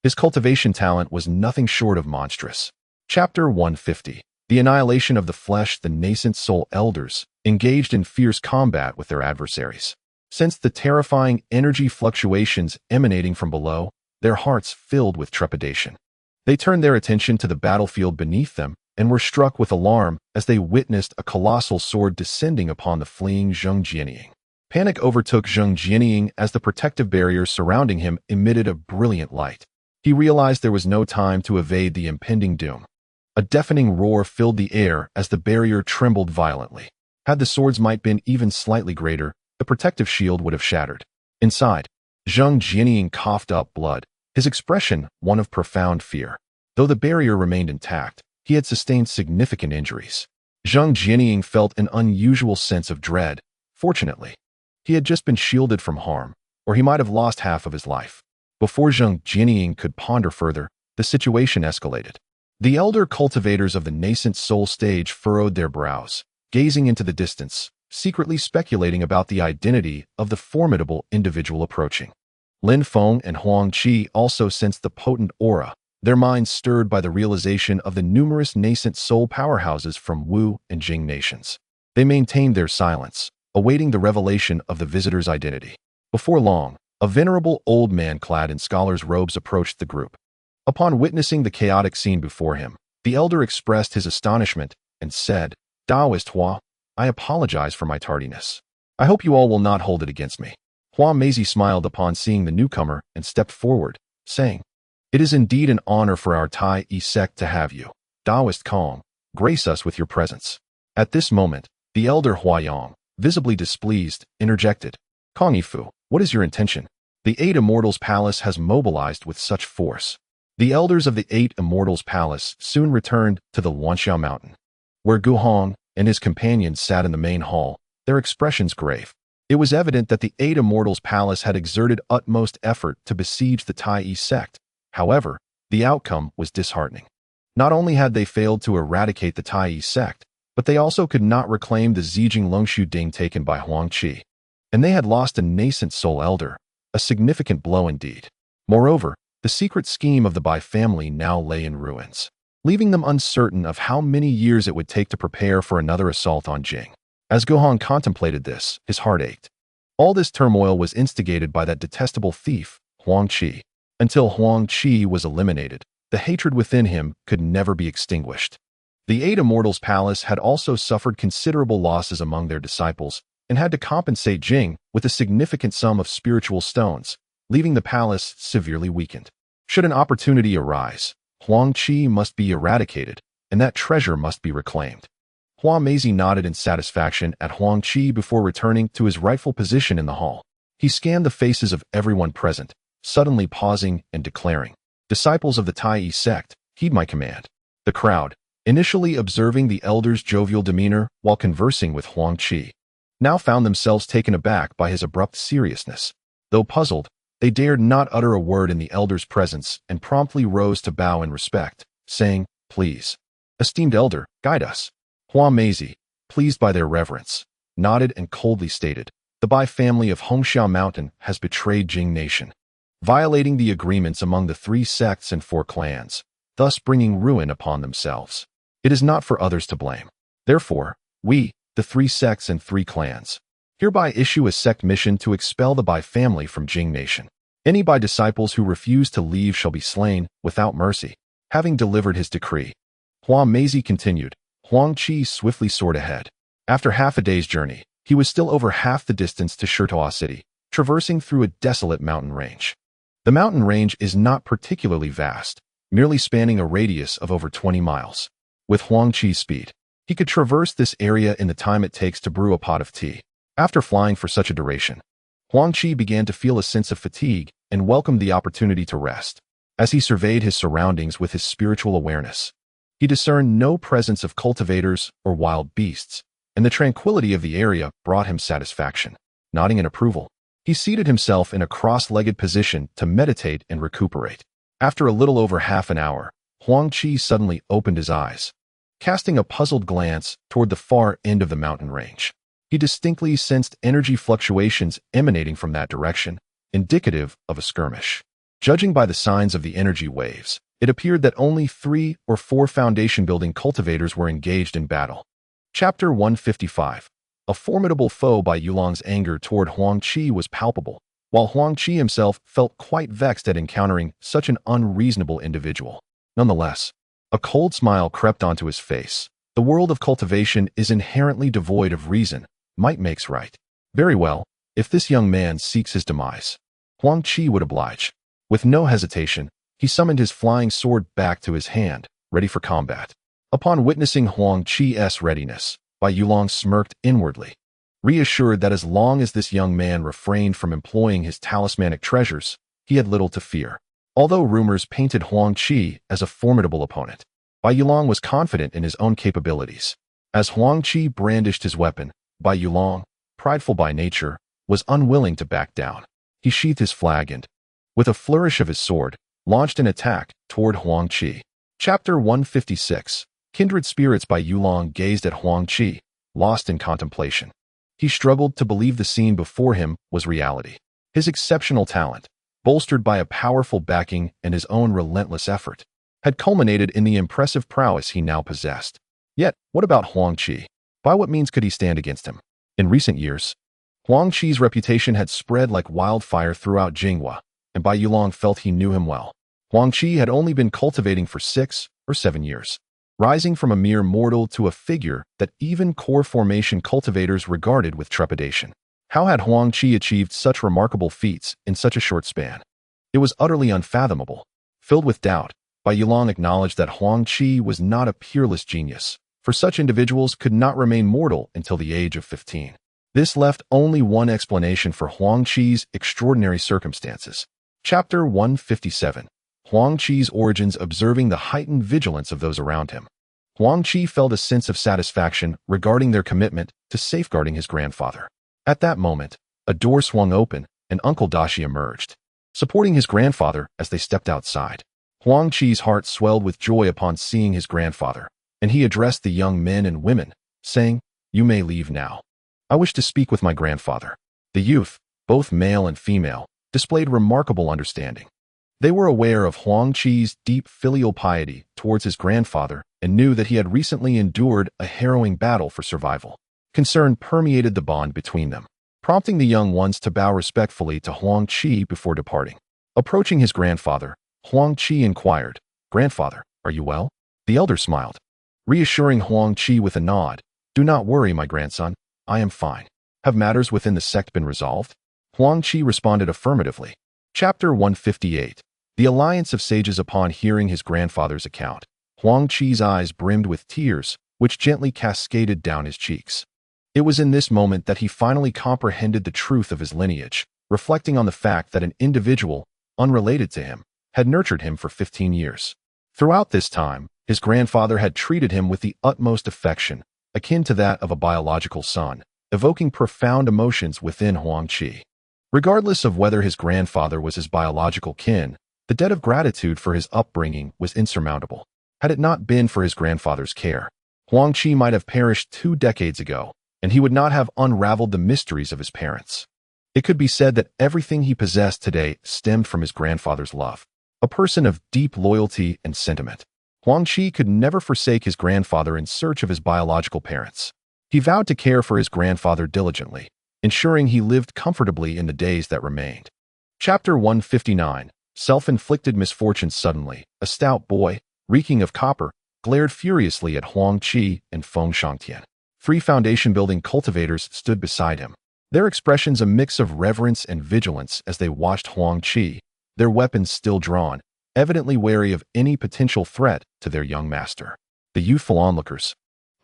His cultivation talent was nothing short of monstrous. Chapter 150. The annihilation of the flesh. The nascent soul elders engaged in fierce combat with their adversaries. Sensed the terrifying energy fluctuations emanating from below, their hearts filled with trepidation. They turned their attention to the battlefield beneath them and were struck with alarm as they witnessed a colossal sword descending upon the fleeing Zheng Jianying. Panic overtook Zheng Jianying as the protective barriers surrounding him emitted a brilliant light. He realized there was no time to evade the impending doom. A deafening roar filled the air as the barrier trembled violently. Had the sword's might been even slightly greater, the protective shield would have shattered. Inside, Zheng Jianying coughed up blood, his expression one of profound fear. Though the barrier remained intact, he had sustained significant injuries. Zheng Jianying felt an unusual sense of dread. Fortunately, he had just been shielded from harm, or he might have lost half of his life. Before Zheng Jianying could ponder further, the situation escalated. The elder cultivators of the nascent soul stage furrowed their brows, gazing into the distance, secretly speculating about the identity of the formidable individual approaching. Lin Feng and Huang Qi also sensed the potent aura, their minds stirred by the realization of the numerous nascent soul powerhouses from Wu and Jing nations. They maintained their silence, awaiting the revelation of the visitor's identity. Before long, a venerable old man clad in scholar's robes approached the group. Upon witnessing the chaotic scene before him, the elder expressed his astonishment and said, "Taoist Hua, I apologize for my tardiness. I hope you all will not hold it against me." Hua Meizi smiled upon seeing the newcomer and stepped forward, saying, "It is indeed an honor for our Tai Yi sect to have you. Taoist Kong, grace us with your presence." At this moment, the elder Hua Yang, visibly displeased, interjected, "Kong Yifu, what is your intention? The 8 Immortals Palace has mobilized with such force." The elders of the 8 Immortals Palace soon returned to the Wanxiao Mountain, where Gu Hong and his companions sat in the main hall, their expressions grave. It was evident that the 8 Immortals Palace had exerted utmost effort to besiege the Tai Yi sect. However, the outcome was disheartening. Not only had they failed to eradicate the Tai Yi sect, but they also could not reclaim the Zijing Longshu Ding taken by Huang Qi. And they had lost a nascent soul elder, a significant blow indeed. Moreover, the secret scheme of the Bai family now lay in ruins, leaving them uncertain of how many years it would take to prepare for another assault on Jing. As Gohan contemplated this, his heart ached. All this turmoil was instigated by that detestable thief, Huang Qi. Until Huang Qi was eliminated, the hatred within him could never be extinguished. The 8 Immortals Palace had also suffered considerable losses among their disciples and had to compensate Jing with a significant sum of spiritual stones, leaving the palace severely weakened. Should an opportunity arise, Huang Qi must be eradicated, and that treasure must be reclaimed. Hua Meizi nodded in satisfaction at Huang Qi before returning to his rightful position in the hall. He scanned the faces of everyone present, suddenly pausing and declaring, "Disciples of the Tai Yi sect, heed my command." The crowd, initially observing the elder's jovial demeanor while conversing with Huang Qi, now found themselves taken aback by his abrupt seriousness. Though puzzled, they dared not utter a word in the elder's presence and promptly rose to bow in respect, saying, "Please, esteemed elder, guide us." Hua Meizi, pleased by their reverence, nodded and coldly stated, "The Bai family of Hongxiao Mountain has betrayed Jing Nation, violating the agreements among the 3 sects and 4 clans, thus bringing ruin upon themselves. It is not for others to blame. Therefore, we, the 3 sects and 3 clans, hereby issue a sect mission to expel the Bai family from Jing Nation. Any Bai disciples who refuse to leave shall be slain without mercy." Having delivered his decree, Hua Meizi continued. Huang Qi swiftly soared ahead. After half a day's journey, he was still over half the distance to Shitoa City, traversing through a desolate mountain range. The mountain range is not particularly vast, merely spanning a radius of over 20 miles. With Huang Qi's speed, he could traverse this area in the time it takes to brew a pot of tea. After flying for such a duration, Huang Qi began to feel a sense of fatigue and welcomed the opportunity to rest. As he surveyed his surroundings with his spiritual awareness, he discerned no presence of cultivators or wild beasts, and the tranquility of the area brought him satisfaction. Nodding in approval, he seated himself in a cross-legged position to meditate and recuperate. After a little over half an hour, Huang Qi suddenly opened his eyes, casting a puzzled glance toward the far end of the mountain range. He distinctly sensed energy fluctuations emanating from that direction, indicative of a skirmish. Judging by the signs of the energy waves, it appeared that only 3 or 4 foundation-building cultivators were engaged in battle. Chapter 155. A formidable foe. By Yulong's anger toward Huang Qi was palpable, while Huang Qi himself felt quite vexed at encountering such an unreasonable individual. Nonetheless, a cold smile crept onto his face. The world of cultivation is inherently devoid of reason. Might makes right. Very well, if this young man seeks his demise, Huang Qi would oblige. With no hesitation, he summoned his flying sword back to his hand, ready for combat. Upon witnessing Huang Qi's readiness, Bai Yulong smirked inwardly, reassured that as long as this young man refrained from employing his talismanic treasures, he had little to fear. Although rumors painted Huang Qi as a formidable opponent, Bai Yulong was confident in his own capabilities. As Huang Qi brandished his weapon, Bai Yulong, prideful by nature, was unwilling to back down. He sheathed his flag and, with a flourish of his sword, launched an attack toward Huang Qi. Chapter 156. Kindred spirits. Bai Yulong gazed at Huang Qi, lost in contemplation. He struggled to believe the scene before him was reality. His exceptional talent, bolstered by a powerful backing and his own relentless effort, had culminated in the impressive prowess he now possessed. Yet, what about Huang Qi? By what means could he stand against him? In recent years, Huang Qi's reputation had spread like wildfire throughout Jinghua, and Bai Yulong felt he knew him well. Huang Qi had only been cultivating for 6 or 7 years, rising from a mere mortal to a figure that even core formation cultivators regarded with trepidation. How had Huang Qi achieved such remarkable feats in such a short span? It was utterly unfathomable. Filled with doubt, Bai Yulong acknowledged that Huang Qi was not a peerless genius, for such individuals could not remain mortal until the age of 15. This left only one explanation for Huang Qi's extraordinary circumstances. Chapter 157. Huang Qi's origins. Observing the heightened vigilance of those around him, Huang Qi felt a sense of satisfaction regarding their commitment to safeguarding his grandfather. At that moment, a door swung open and Uncle Dashi emerged, supporting his grandfather as they stepped outside. Huang Qi's heart swelled with joy upon seeing his grandfather, and he addressed the young men and women, saying, "You may leave now. I wish to speak with my grandfather." The youth, both male and female, displayed remarkable understanding. They were aware of Huang Qi's deep filial piety towards his grandfather and knew that he had recently endured a harrowing battle for survival. Concern permeated the bond between them, prompting the young ones to bow respectfully to Huang Qi before departing. Approaching his grandfather, Huang Qi inquired, "Grandfather, are you well?" The elder smiled, reassuring Huang Qi with a nod, "Do not worry, my grandson, I am fine. Have matters within the sect been resolved?" Huang Qi responded affirmatively. Chapter 158. The Alliance of Sages. Upon hearing his grandfather's account, Huang Qi's eyes brimmed with tears, which gently cascaded down his cheeks. It was in this moment that he finally comprehended the truth of his lineage, reflecting on the fact that an individual, unrelated to him, had nurtured him for 15 years. Throughout this time, his grandfather had treated him with the utmost affection, akin to that of a biological son, evoking profound emotions within Huang Qi. Regardless of whether his grandfather was his biological kin, the debt of gratitude for his upbringing was insurmountable. Had it not been for his grandfather's care, Huang Qi might have perished 2 decades ago, and he would not have unraveled the mysteries of his parents. It could be said that everything he possessed today stemmed from his grandfather's love. A person of deep loyalty and sentiment, Huang Qi could never forsake his grandfather in search of his biological parents. He vowed to care for his grandfather diligently, ensuring he lived comfortably in the days that remained. Chapter 159. Self-inflicted misfortune. Suddenly, a stout boy, reeking of copper, glared furiously at Huang Qi and Feng Shangtian. 3 foundation-building cultivators stood beside him, their expressions a mix of reverence and vigilance as they watched Huang Qi, their weapons still drawn, evidently wary of any potential threat to their young master. The youthful onlookers,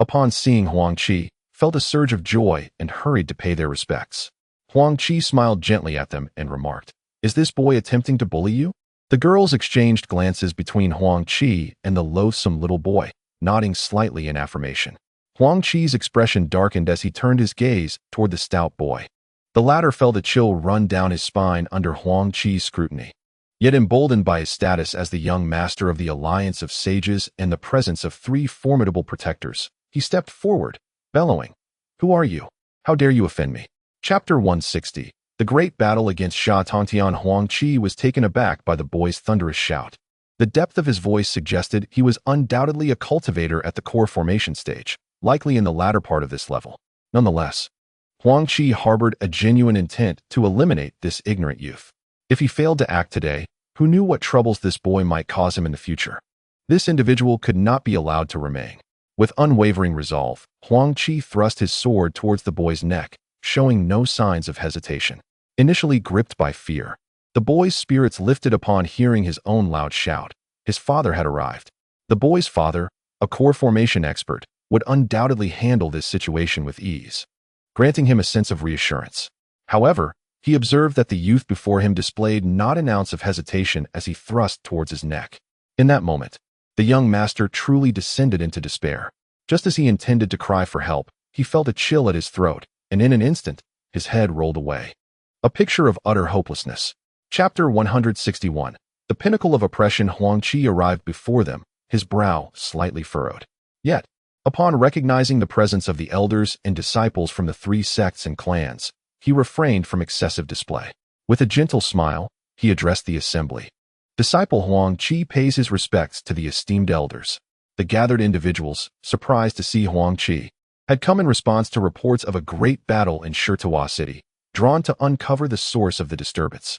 upon seeing Huang Qi, felt a surge of joy and hurried to pay their respects. Huang Qi smiled gently at them and remarked, "Is this boy attempting to bully you?" The girls exchanged glances between Huang Qi and the loathsome little boy, nodding slightly in affirmation. Huang Qi's expression darkened as he turned his gaze toward the stout boy. The latter felt a chill run down his spine under Huang Qi's scrutiny. Yet emboldened by his status as the young master of the Alliance of Sages and the presence of 3 formidable protectors, he stepped forward, bellowing, "Who are you? How dare you offend me?" Chapter 160. The great battle against Sha Tongtian. Huang Qi was taken aback by the boy's thunderous shout. The depth of his voice suggested he was undoubtedly a cultivator at the core formation stage, likely in the latter part of this level. Nonetheless, Huang Qi harbored a genuine intent to eliminate this ignorant youth. If he failed to act today, who knew what troubles this boy might cause him in the future? This individual could not be allowed to remain. With unwavering resolve, Huang Qi thrust his sword towards the boy's neck, showing no signs of hesitation. Initially gripped by fear, the boy's spirits lifted upon hearing his own loud shout. His father had arrived. The boy's father, a core formation expert, would undoubtedly handle this situation with ease, granting him a sense of reassurance. However, he observed that the youth before him displayed not an ounce of hesitation as he thrust towards his neck. In that moment, the young master truly descended into despair. Just as he intended to cry for help, he felt a chill at his throat, and in an instant, his head rolled away. A picture of utter hopelessness. Chapter 161. The pinnacle of oppression. Huang Qi arrived before them, his brow slightly furrowed. Yet, upon recognizing the presence of the elders and disciples from the 3 sects and clans, he refrained from excessive display. With a gentle smile, he addressed the assembly. Disciple Huang Qi pays his respects to the esteemed elders. The gathered individuals, surprised to see Huang Qi, had come in response to reports of a great battle in Shirtua City, drawn to uncover the source of the disturbance.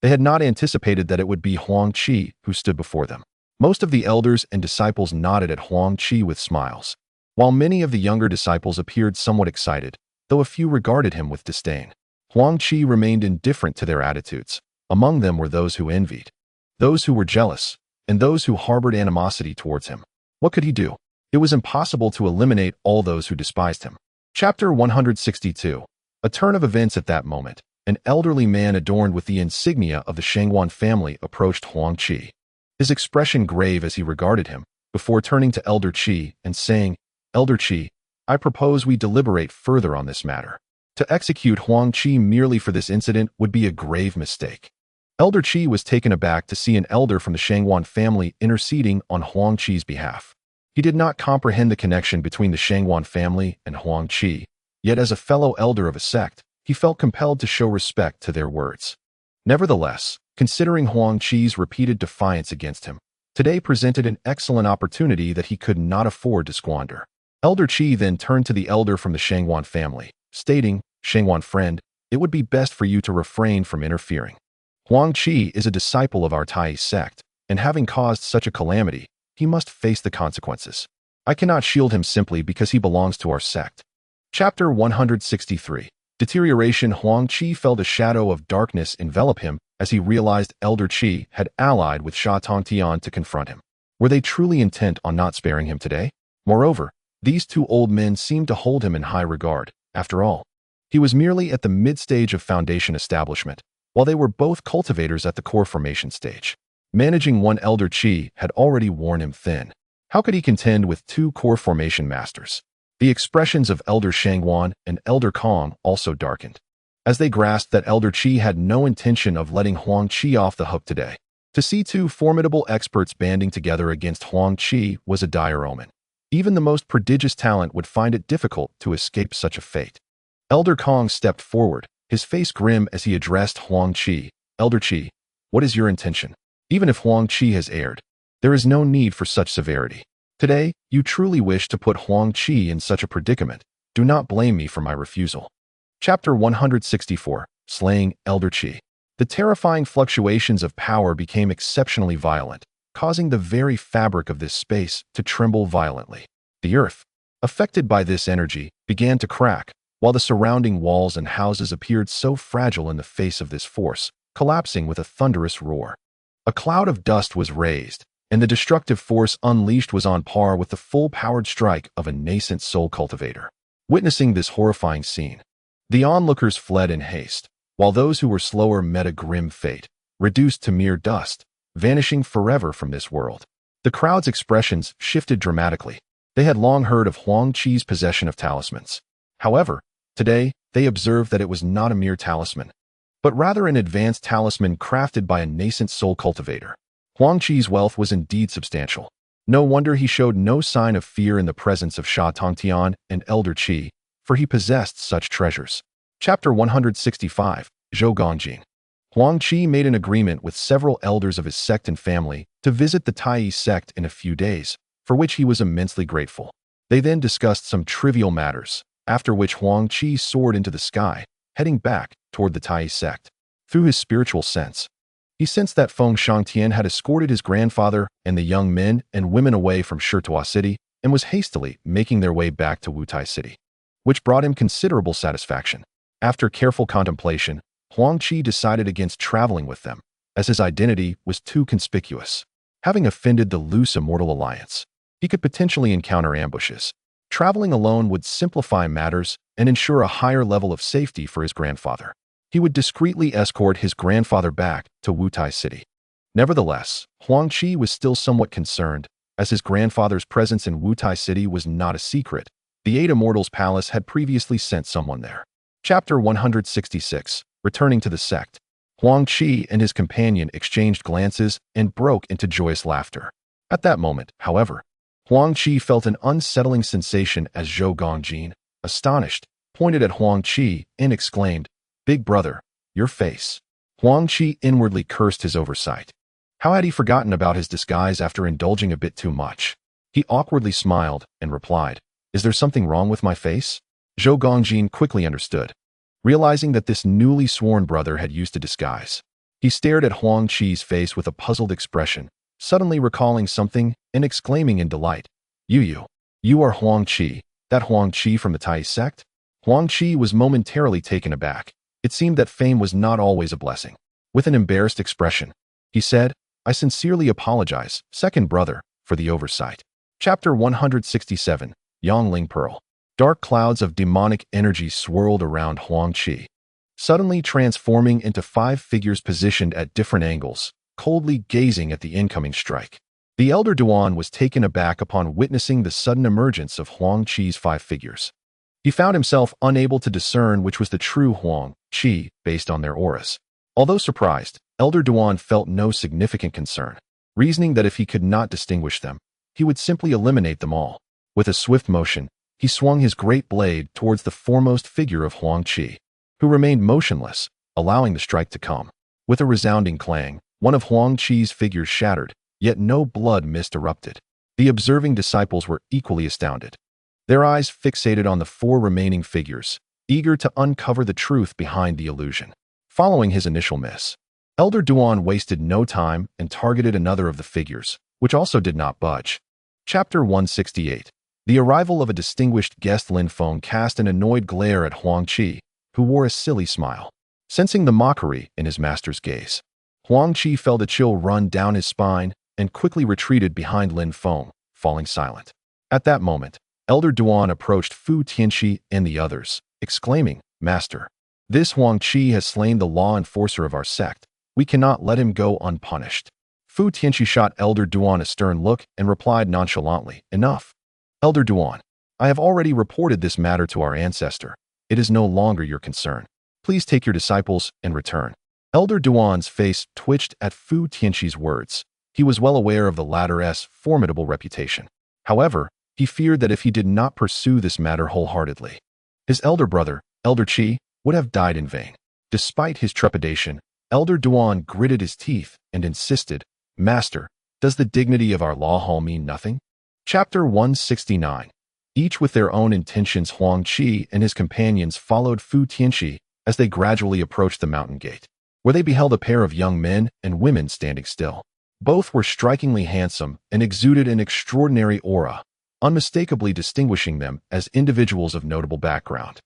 They had not anticipated that it would be Huang Qi who stood before them. Most of the elders and disciples nodded at Huang Qi with smiles, while many of the younger disciples appeared somewhat excited, though a few regarded him with disdain. Huang Qi remained indifferent to their attitudes. Among them were those who envied, those who were jealous, and those who harbored animosity towards him. What could he do? It was impossible to eliminate all those who despised him. Chapter 162. A turn of events. At that moment, an elderly man adorned with the insignia of the Shangwan family approached Huang Qi, his expression grave as he regarded him, before turning to Elder Qi and saying, "Elder Qi, I propose we deliberate further on this matter." To execute Huang Qi merely for this incident would be a grave mistake. Elder Qi was taken aback to see an elder from the Shangwan family interceding on Huang Qi's behalf. He did not comprehend the connection between the Shangwan family and Huang Qi, yet as a fellow elder of a sect, he felt compelled to show respect to their words. Nevertheless, considering Huang Qi's repeated defiance against him, today presented an excellent opportunity that he could not afford to squander. Elder Qi then turned to the elder from the Shangwan family, stating, "Shangwan friend, it would be best for you to refrain from interfering. Huang Qi is a disciple of our Tai sect, and having caused such a calamity, he must face the consequences. I cannot shield him simply because he belongs to our sect." Chapter 163. Deterioration. Huang Qi felt a shadow of darkness envelop him as he realized Elder Qi had allied with Sha Tongtian to confront him. Were they truly intent on not sparing him today? Moreover, these 2 old men seemed to hold him in high regard. After all, he was merely at the mid-stage of foundation establishment, while they were both cultivators at the core formation stage. Managing one Elder Qi had already worn him thin. How could he contend with 2 core formation masters? The expressions of Elder Shangwan and Elder Kong also darkened, as they grasped that Elder Qi had no intention of letting Huang Qi off the hook today. To see 2 formidable experts banding together against Huang Qi was a dire omen. Even the most prodigious talent would find it difficult to escape such a fate. Elder Kong stepped forward, his face grim as he addressed Huang Qi. "Elder Qi, what is your intention? Even if Huang Qi has erred, there is no need for such severity. Today, you truly wish to put Huang Qi in such a predicament. Do not blame me for my refusal." Chapter 164. Slaying Elder Qi. The terrifying fluctuations of power became exceptionally violent, causing the very fabric of this space to tremble violently. The earth, affected by this energy, began to crack, while the surrounding walls and houses appeared so fragile in the face of this force, collapsing with a thunderous roar. A cloud of dust was raised, and the destructive force unleashed was on par with the full-powered strike of a nascent soul cultivator. Witnessing this horrifying scene, the onlookers fled in haste, while those who were slower met a grim fate, reduced to mere dust, vanishing forever from this world. The crowd's expressions shifted dramatically. They had long heard of Huang Qi's possession of talismans. However, today, they observed that it was not a mere talisman, but rather an advanced talisman crafted by a nascent soul cultivator. Huang Qi's wealth was indeed substantial. No wonder he showed no sign of fear in the presence of Sha Tongtian and Elder Qi, for he possessed such treasures. Chapter 165. Zhou Gongjing. Huang Qi made an agreement with several elders of his sect and family to visit the Tai sect in a few days, for which he was immensely grateful. They then discussed some trivial matters, after which Huang Qi soared into the sky, heading back toward the Tai sect. Through his spiritual sense, he sensed that Feng Shangtian had escorted his grandfather and the young men and women away from Shirtua City and was hastily making their way back to Wutai City, which brought him considerable satisfaction. After careful contemplation, Huang Qi decided against traveling with them, as his identity was too conspicuous. Having offended the loose immortal alliance, he could potentially encounter ambushes. Traveling alone would simplify matters and ensure a higher level of safety for his grandfather. He would discreetly escort his grandfather back to Wutai City. Nevertheless, Huang Qi was still somewhat concerned, as his grandfather's presence in Wutai City was not a secret. The Eight Immortals Palace had previously sent someone there. Chapter 166. Returning to the sect. Huang Qi and his companion exchanged glances and broke into joyous laughter. At that moment, however, Huang Qi felt an unsettling sensation as Zhou Gongjing, astonished, pointed at Huang Qi and exclaimed, "Big brother, your face." Huang Qi inwardly cursed his oversight. How had he forgotten about his disguise after indulging a bit too much? He awkwardly smiled and replied, "Is there something wrong with my face?" Zhou Gongjing quickly understood, realizing that this newly sworn brother had used a disguise. He stared at Huang Qi's face with a puzzled expression, suddenly recalling something and exclaiming in delight, You are Huang Qi, that Huang Qi from the Tai sect?" Huang Qi was momentarily taken aback. It seemed that fame was not always a blessing. With an embarrassed expression, he said, "I sincerely apologize, second brother, for the oversight." Chapter 167. Yangling Pearl. Dark clouds of demonic energy swirled around Huang Qi, suddenly transforming into 5 figures positioned at different angles, coldly gazing at the incoming strike. The elder Duan was taken aback upon witnessing the sudden emergence of Huang Qi's 5 figures. He found himself unable to discern which was the true Huang Qi based on their auras. Although surprised, Elder Duan felt no significant concern, reasoning that if he could not distinguish them, he would simply eliminate them all. With a swift motion, he swung his great blade towards the foremost figure of Huang Qi, who remained motionless, allowing the strike to come. With a resounding clang, one of Huang Qi's figures shattered, yet no blood mist erupted. The observing disciples were equally astounded, their eyes fixated on the 4 remaining figures, eager to uncover the truth behind the illusion. Following his initial miss, Elder Duan wasted no time and targeted another of the figures, which also did not budge. Chapter 168. The arrival of a distinguished guest. Lin Feng cast an annoyed glare at Huang Qi, who wore a silly smile. Sensing the mockery in his master's gaze, Huang Qi felt a chill run down his spine and quickly retreated behind Lin Feng, falling silent. At that moment, Elder Duan approached Fu Tianqi and the others, exclaiming, "Master, this Huang Qi has slain the law enforcer of our sect. We cannot let him go unpunished." Fu Tianqi shot Elder Duan a stern look and replied nonchalantly, "Enough. Elder Duan, I have already reported this matter to our ancestor. It is no longer your concern. Please take your disciples and return." Elder Duan's face twitched at Fu Tianqi's words. He was well aware of the latter's formidable reputation. However, he feared that if he did not pursue this matter wholeheartedly, his elder brother, Elder Qi, would have died in vain. Despite his trepidation, Elder Duan gritted his teeth and insisted, "Master, does the dignity of our law hall mean nothing?" Chapter 169. Each with their own intentions. Huang Qi and his companions followed Fu Tianqi as they gradually approached the mountain gate, where they beheld a pair of young men and women standing still. Both were strikingly handsome and exuded an extraordinary aura, unmistakably distinguishing them as individuals of notable background.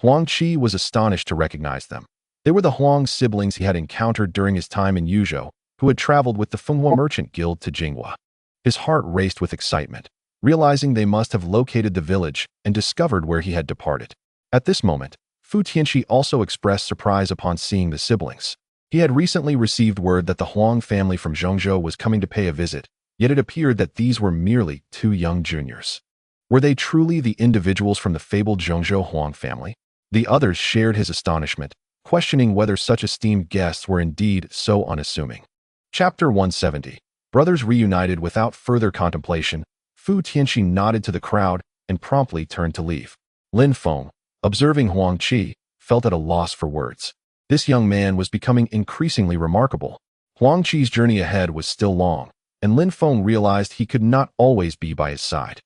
Huang Qi was astonished to recognize them. They were the Huang siblings he had encountered during his time in Yuzhou, who had traveled with the Fenghua Merchant Guild to Jinghua. His heart raced with excitement, realizing they must have located the village and discovered where he had departed. At this moment, Fu Tianqi also expressed surprise upon seeing the siblings. He had recently received word that the Huang family from Zhongzhou was coming to pay a visit, yet it appeared that these were merely 2 young juniors. Were they truly the individuals from the fabled Zhongzhou Huang family? The others shared his astonishment, questioning whether such esteemed guests were indeed so unassuming. Chapter 170. Brothers reunited. Without further contemplation, Fu Tianqi nodded to the crowd and promptly turned to leave. Lin Feng, observing Huang Qi, felt at a loss for words. This young man was becoming increasingly remarkable. Huang Qi's journey ahead was still long, and Lin Feng realized he could not always be by his side.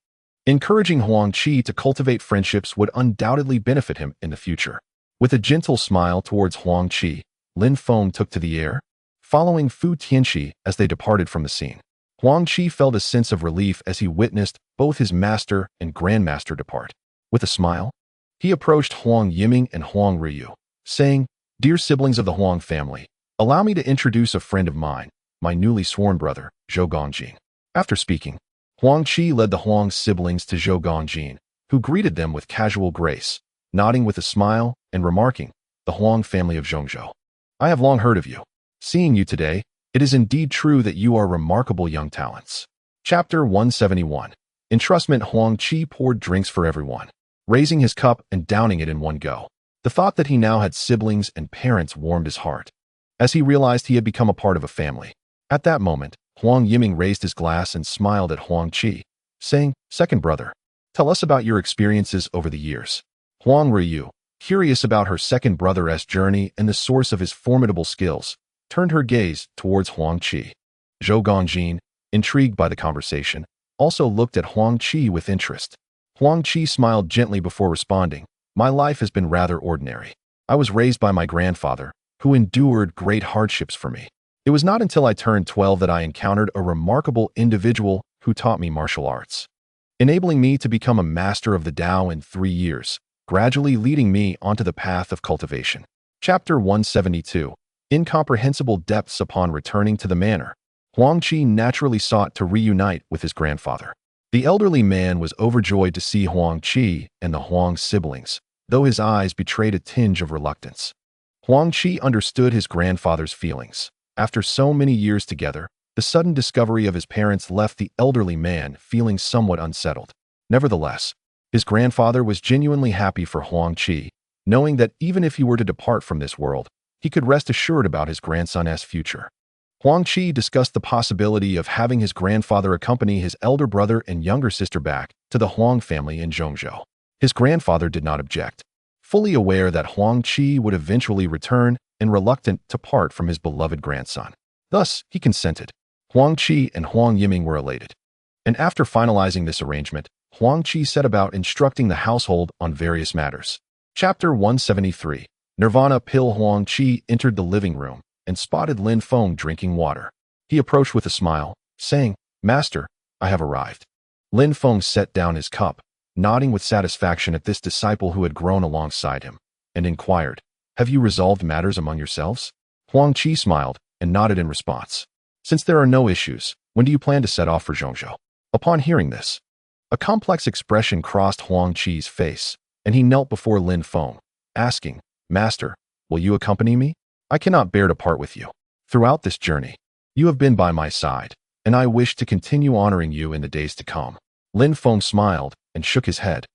Encouraging Huang Qi to cultivate friendships would undoubtedly benefit him in the future. With a gentle smile towards Huang Qi, Lin Feng took to the air, following Fu Tianxi as they departed from the scene. Huang Qi felt a sense of relief as he witnessed both his master and grandmaster depart. With a smile, he approached Huang Yiming and Huang Ruyu, saying, "Dear siblings of the Huang family, allow me to introduce a friend of mine, my newly sworn brother, Zhou Gongjing." After speaking, Huang Qi led the Huang siblings to Zhou Gongjing, who greeted them with casual grace, nodding with a smile and remarking, "The Huang family of Zhongzhou. I have long heard of you. Seeing you today, it is indeed true that you are remarkable young talents." Chapter 171. Entrustment. Huang Qi poured drinks for everyone, raising his cup and downing it in one go. The thought that he now had siblings and parents warmed his heart, as he realized he had become a part of a family. At that moment, Huang Yiming raised his glass and smiled at Huang Qi, saying, "Second brother, tell us about your experiences over the years." Huang Ruyu, curious about her second brother's journey and the source of his formidable skills, turned her gaze towards Huang Qi. Zhou Gongjing, intrigued by the conversation, also looked at Huang Qi with interest. Huang Qi smiled gently before responding, "My life has been rather ordinary. I was raised by my grandfather, who endured great hardships for me. It was not until I turned 12 that I encountered a remarkable individual who taught me martial arts, enabling me to become a master of the Tao in 3 years, gradually leading me onto the path of cultivation." Chapter 172. Incomprehensible depths. Upon returning to the manor, Huang Qi naturally sought to reunite with his grandfather. The elderly man was overjoyed to see Huang Qi and the Huang siblings, though his eyes betrayed a tinge of reluctance. Huang Qi understood his grandfather's feelings. After so many years together, the sudden discovery of his parents left the elderly man feeling somewhat unsettled. Nevertheless, his grandfather was genuinely happy for Huang Qi, knowing that even if he were to depart from this world, he could rest assured about his grandson's future. Huang Qi discussed the possibility of having his grandfather accompany his elder brother and younger sister back to the Huang family in Zhongzhou. His grandfather did not object, fully aware that Huang Qi would eventually return and reluctant to part from his beloved grandson. Thus, he consented. Huang Qi and Huang Yiming were elated. And after finalizing this arrangement, Huang Qi set about instructing the household on various matters. Chapter 173. Nirvana Pill. Huang Qi entered the living room and spotted Lin Feng drinking water. He approached with a smile, saying, "Master, I have arrived." Lin Feng set down his cup, nodding with satisfaction at this disciple who had grown alongside him, and inquired, "Have you resolved matters among yourselves?" Huang Qi smiled and nodded in response. "Since there are no issues, when do you plan to set off for Zhongzhou?" Upon hearing this, a complex expression crossed Huang Qi's face, and he knelt before Lin Feng, asking, "Master, will you accompany me? I cannot bear to part with you. Throughout this journey, you have been by my side, and I wish to continue honoring you in the days to come." Lin Feng smiled and shook his head,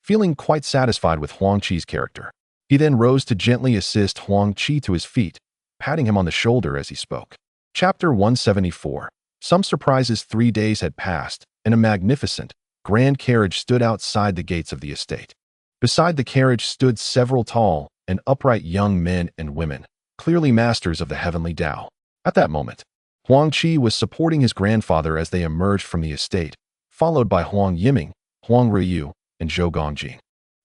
feeling quite satisfied with Huang Qi's character. He then rose to gently assist Huang Qi to his feet, patting him on the shoulder as he spoke. Chapter 174. Some surprises. 3 days had passed, and a magnificent, grand carriage stood outside the gates of the estate. Beside the carriage stood several tall and upright young men and women, clearly masters of the heavenly Tao. At that moment, Huang Qi was supporting his grandfather as they emerged from the estate, followed by Huang Yiming, Huang Ruyu, and Zhou Gongjing.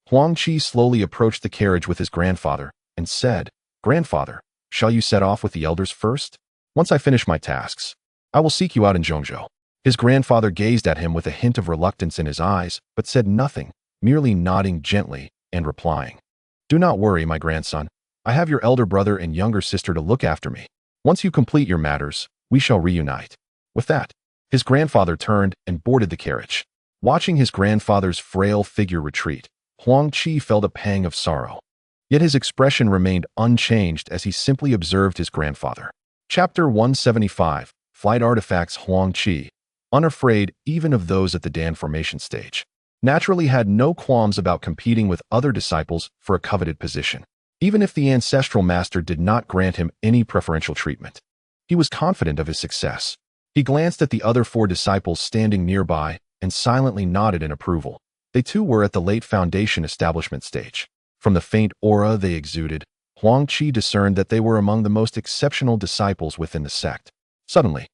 Huang Qi slowly approached the carriage with his grandfather and said, "Grandfather, shall you set off with the elders first? Once I finish my tasks, I will seek you out in Zhongzhou." His grandfather gazed at him with a hint of reluctance in his eyes, but said nothing, merely nodding gently and replying, "Do not worry, my grandson. I have your elder brother and younger sister to look after me. Once you complete your matters, we shall reunite." With that, his grandfather turned and boarded the carriage. Watching his grandfather's frail figure retreat, Huang Qi felt a pang of sorrow. Yet his expression remained unchanged as he simply observed his grandfather. Chapter 175. Flight Artifacts. Huang Qi, unafraid even of those at the Dan formation stage, naturally had no qualms about competing with other disciples for a coveted position. Even if the ancestral master did not grant him any preferential treatment, he was confident of his success. He glanced at the other 4 disciples standing nearby and silently nodded in approval. They too were at the late foundation establishment stage. From the faint aura they exuded, Huang Qi discerned that they were among the most exceptional disciples within the sect. Suddenly,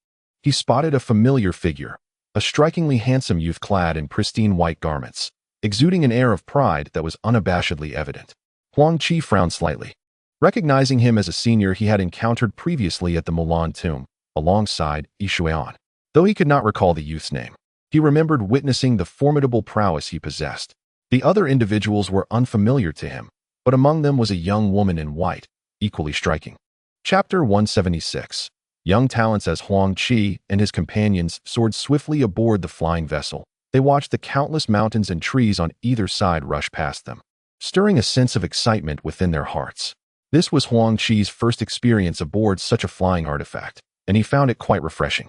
he spotted a familiar figure, a strikingly handsome youth clad in pristine white garments, exuding an air of pride that was unabashedly evident. Huang Qi frowned slightly, recognizing him as a senior he had encountered previously at the Mulan tomb, alongside Yishuan. Though he could not recall the youth's name, he remembered witnessing the formidable prowess he possessed. The other individuals were unfamiliar to him, but among them was a young woman in white, equally striking. Chapter 176. Young talents. As Huang Qi and his companions soared swiftly aboard the flying vessel, they watched the countless mountains and trees on either side rush past them, stirring a sense of excitement within their hearts. This was Huang Qi's first experience aboard such a flying artifact, and he found it quite refreshing.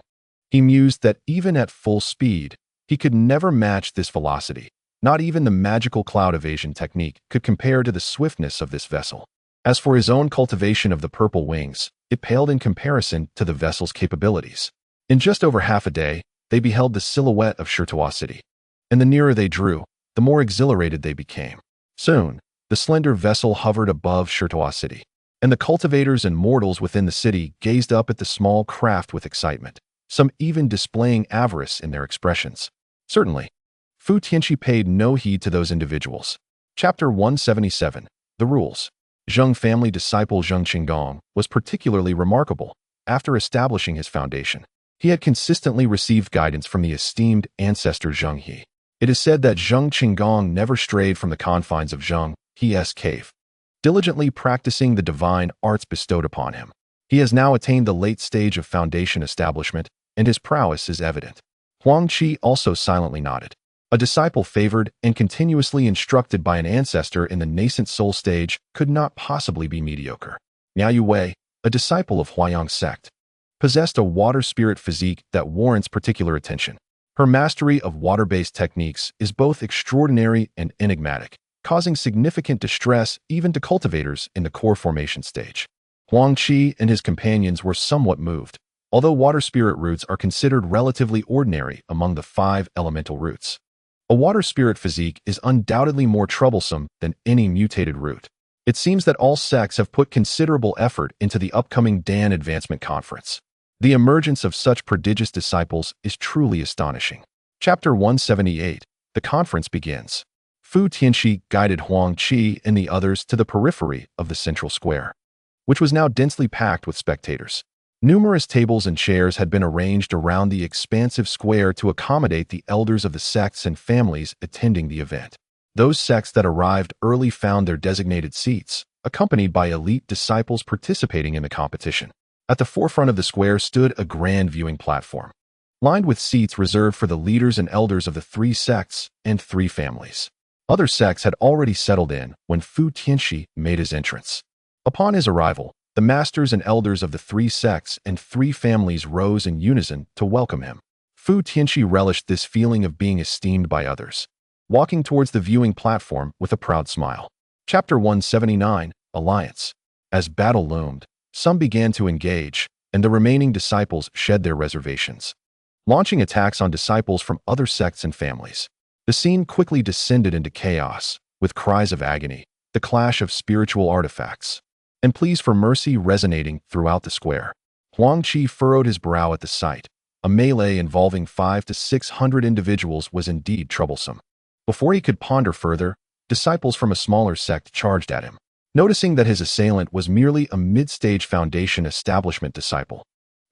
He mused that even at full speed, he could never match this velocity. Not even the magical cloud evasion technique could compare to the swiftness of this vessel. As for his own cultivation of the purple wings, it paled in comparison to the vessel's capabilities. In just over half a day, they beheld the silhouette of Shirtua City, and the nearer they drew, the more exhilarated they became. Soon, the slender vessel hovered above Shirtua City, and the cultivators and mortals within the city gazed up at the small craft with excitement, some even displaying avarice in their expressions. Certainly, Fu Tianqi paid no heed to those individuals. Chapter 177. The Rules. Zheng family disciple Zheng Qinggong was particularly remarkable. After establishing his foundation, he had consistently received guidance from the esteemed ancestor Zheng He. It is said that Zheng Qinggong never strayed from the confines of Zheng He's cave, diligently practicing the divine arts bestowed upon him. He has now attained the late stage of foundation establishment, and his prowess is evident. Huang Qi also silently nodded. A disciple favored and continuously instructed by an ancestor in the nascent soul stage could not possibly be mediocre. Miao Wei, a disciple of Huayang sect, possessed a water spirit physique that warrants particular attention. Her mastery of water-based techniques is both extraordinary and enigmatic, causing significant distress even to cultivators in the core formation stage. Huang Qi and his companions were somewhat moved, although water spirit roots are considered relatively ordinary among the 5 elemental roots. A water spirit physique is undoubtedly more troublesome than any mutated root. It seems that all sects have put considerable effort into the upcoming Dan Advancement Conference. The emergence of such prodigious disciples is truly astonishing. Chapter 178. The conference begins. Fu Tianqi guided Huang Qi and the others to the periphery of the central square, which was now densely packed with spectators. Numerous tables and chairs had been arranged around the expansive square to accommodate the elders of the sects and families attending the event. Those sects that arrived early found their designated seats, accompanied by elite disciples participating in the competition. At the forefront of the square stood a grand viewing platform, lined with seats reserved for the leaders and elders of the 3 sects and 3 families. Other sects had already settled in when Fu Tianqi made his entrance. Upon his arrival, the masters and elders of the 3 sects and 3 families rose in unison to welcome him. Fu Tianqi relished this feeling of being esteemed by others, walking towards the viewing platform with a proud smile. Chapter 179. Alliance. As battle loomed, some began to engage, and the remaining disciples shed their reservations, launching attacks on disciples from other sects and families. The scene quickly descended into chaos, with cries of agony, the clash of spiritual artifacts, and pleas for mercy resonating throughout the square. Huang Qi furrowed his brow at the sight. A melee involving 500 to 600 individuals was indeed troublesome. Before he could ponder further, disciples from a smaller sect charged at him. Noticing that his assailant was merely a mid-stage foundation establishment disciple,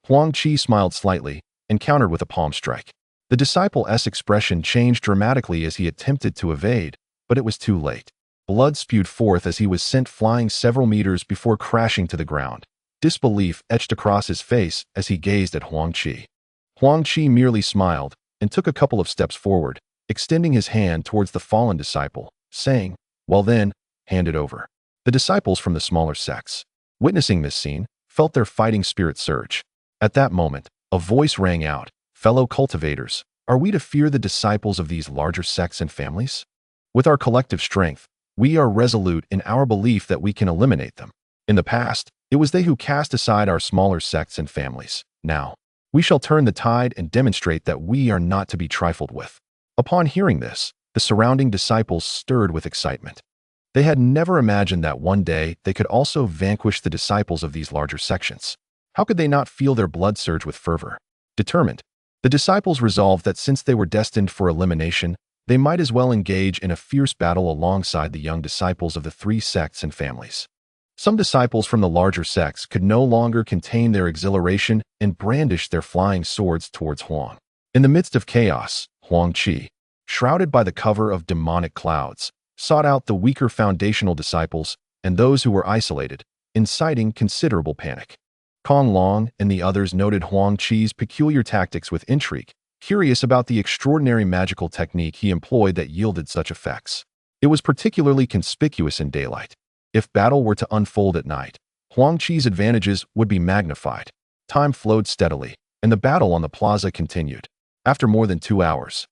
Huang Qi smiled slightly and countered with a palm strike. The disciple's expression changed dramatically as he attempted to evade, but it was too late. Blood spewed forth as he was sent flying several meters before crashing to the ground. Disbelief etched across his face as he gazed at Huang Qi. Huang Qi merely smiled and took a couple of steps forward, extending his hand towards the fallen disciple, saying, "Well then, hand it over." The disciples from the smaller sects, witnessing this scene, felt their fighting spirit surge. At that moment, a voice rang out, "Fellow cultivators, are we to fear the disciples of these larger sects and families? With our collective strength, we are resolute in our belief that we can eliminate them. In the past, it was they who cast aside our smaller sects and families. Now, we shall turn the tide and demonstrate that we are not to be trifled with." Upon hearing this, the surrounding disciples stirred with excitement. They had never imagined that one day they could also vanquish the disciples of these larger sections. How could they not feel their blood surge with fervor? Determined, the disciples resolved that since they were destined for elimination, they might as well engage in a fierce battle alongside the young disciples of the three sects and families. Some disciples from the larger sects could no longer contain their exhilaration and brandished their flying swords towards Huang. In the midst of chaos, Huang Qi, shrouded by the cover of demonic clouds, sought out the weaker foundational disciples and those who were isolated, inciting considerable panic. Kong Long and the others noted Huang Qi's peculiar tactics with intrigue, curious about the extraordinary magical technique he employed that yielded such effects. It was particularly conspicuous in daylight. If battle were to unfold at night, Huang Qi's advantages would be magnified. Time flowed steadily, and the battle on the plaza continued. After more than 2 hours,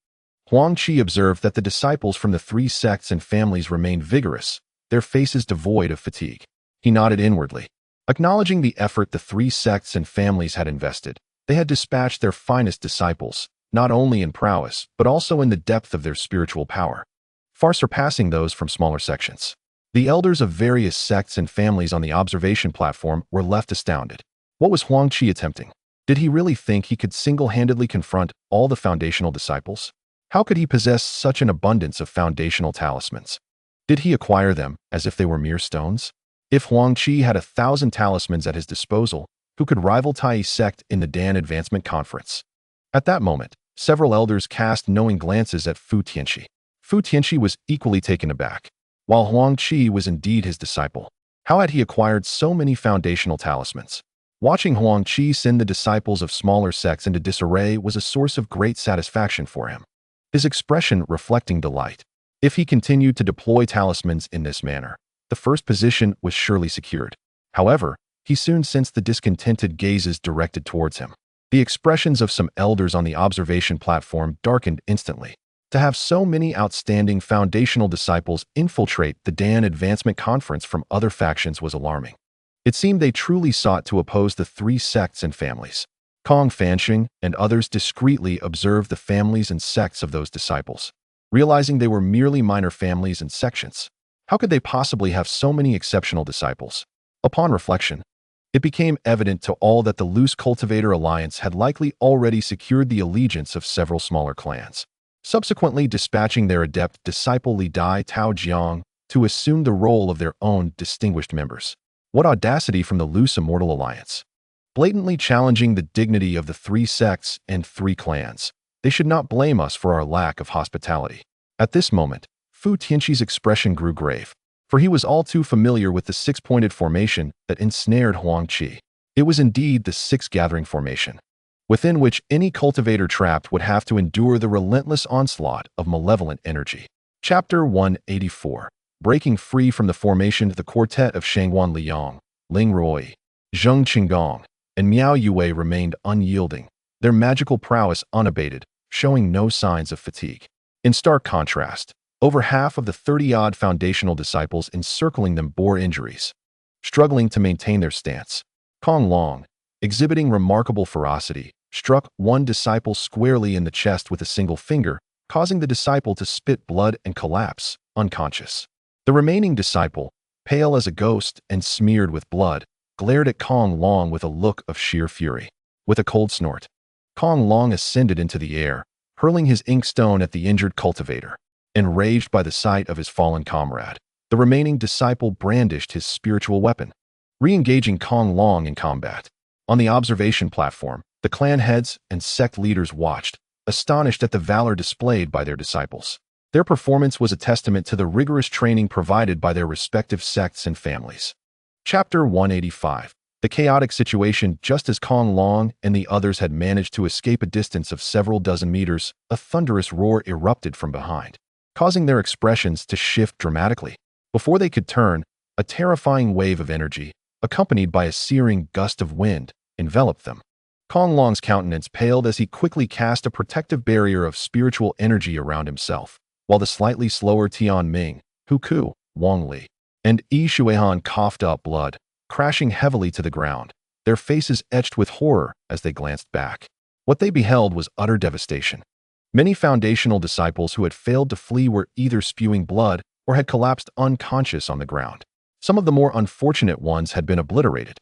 Huang Qi observed that the disciples from the three sects and families remained vigorous, their faces devoid of fatigue. He nodded inwardly. Acknowledging the effort the three sects and families had invested, they had dispatched their finest disciples, not only in prowess, but also in the depth of their spiritual power, far surpassing those from smaller sections. The elders of various sects and families on the observation platform were left astounded. What was Huang Qi attempting? Did he really think he could single-handedly confront all the foundational disciples? How could he possess such an abundance of foundational talismans? Did he acquire them as if they were mere stones? If Huang Qi had 1,000 talismans at his disposal, who could rival Tai's sect in the Dan Advancement Conference? At that moment, several elders cast knowing glances at Fu Tianqi. Fu Tianqi was equally taken aback. While Huang Qi was indeed his disciple, how had he acquired so many foundational talismans? Watching Huang Qi send the disciples of smaller sects into disarray was a source of great satisfaction for him, his expression reflecting delight. If he continued to deploy talismans in this manner, the first position was surely secured. However, he soon sensed the discontented gazes directed towards him. The expressions of some elders on the observation platform darkened instantly. To have so many outstanding foundational disciples infiltrate the Dan Advancement Conference from other factions was alarming. It seemed they truly sought to oppose the three sects and families. Kong Fanxing and others discreetly observed the families and sects of those disciples, realizing they were merely minor families and sections. How could they possibly have so many exceptional disciples? Upon reflection, it became evident to all that the Loose Cultivator Alliance had likely already secured the allegiance of several smaller clans, subsequently dispatching their adept disciple Li Dai Tao Jiang to assume the role of their own distinguished members. What audacity from the Loose Immortal Alliance! Blatantly challenging the dignity of the three sects and three clans, they should not blame us for our lack of hospitality. At this moment, Fu Tianqi's expression grew grave, for he was all too familiar with the six-pointed formation that ensnared Huang Qi. It was indeed the six-gathering formation, within which any cultivator trapped would have to endure the relentless onslaught of malevolent energy. Chapter 184. Breaking free from the formation, the quartet of Shangguan Liang, Ling Rui, Zheng Qinggong, and Miao Yue remained unyielding, their magical prowess unabated, showing no signs of fatigue. In stark contrast, over half of the 30-odd foundational disciples encircling them bore injuries, struggling to maintain their stance. Kong Long, exhibiting remarkable ferocity, struck one disciple squarely in the chest with a single finger, causing the disciple to spit blood and collapse, unconscious. The remaining disciple, pale as a ghost and smeared with blood, glared at Kong Long with a look of sheer fury. With a cold snort, Kong Long ascended into the air, hurling his inkstone at the injured cultivator. Enraged by the sight of his fallen comrade, the remaining disciple brandished his spiritual weapon, re-engaging Kong Long in combat. On the observation platform, the clan heads and sect leaders watched, astonished at the valor displayed by their disciples. Their performance was a testament to the rigorous training provided by their respective sects and families. Chapter 185. The chaotic situation. Just as Kong Long and the others had managed to escape a distance of several dozen meters, a thunderous roar erupted from behind, causing their expressions to shift dramatically. Before they could turn, a terrifying wave of energy, accompanied by a searing gust of wind, enveloped them. Kong Long's countenance paled as he quickly cast a protective barrier of spiritual energy around himself, while the slightly slower Tian Ming, Hu Ku, Wang Li, and Yi Shuihan coughed up blood, crashing heavily to the ground, their faces etched with horror as they glanced back. What they beheld was utter devastation. Many foundational disciples who had failed to flee were either spewing blood or had collapsed unconscious on the ground. Some of the more unfortunate ones had been obliterated,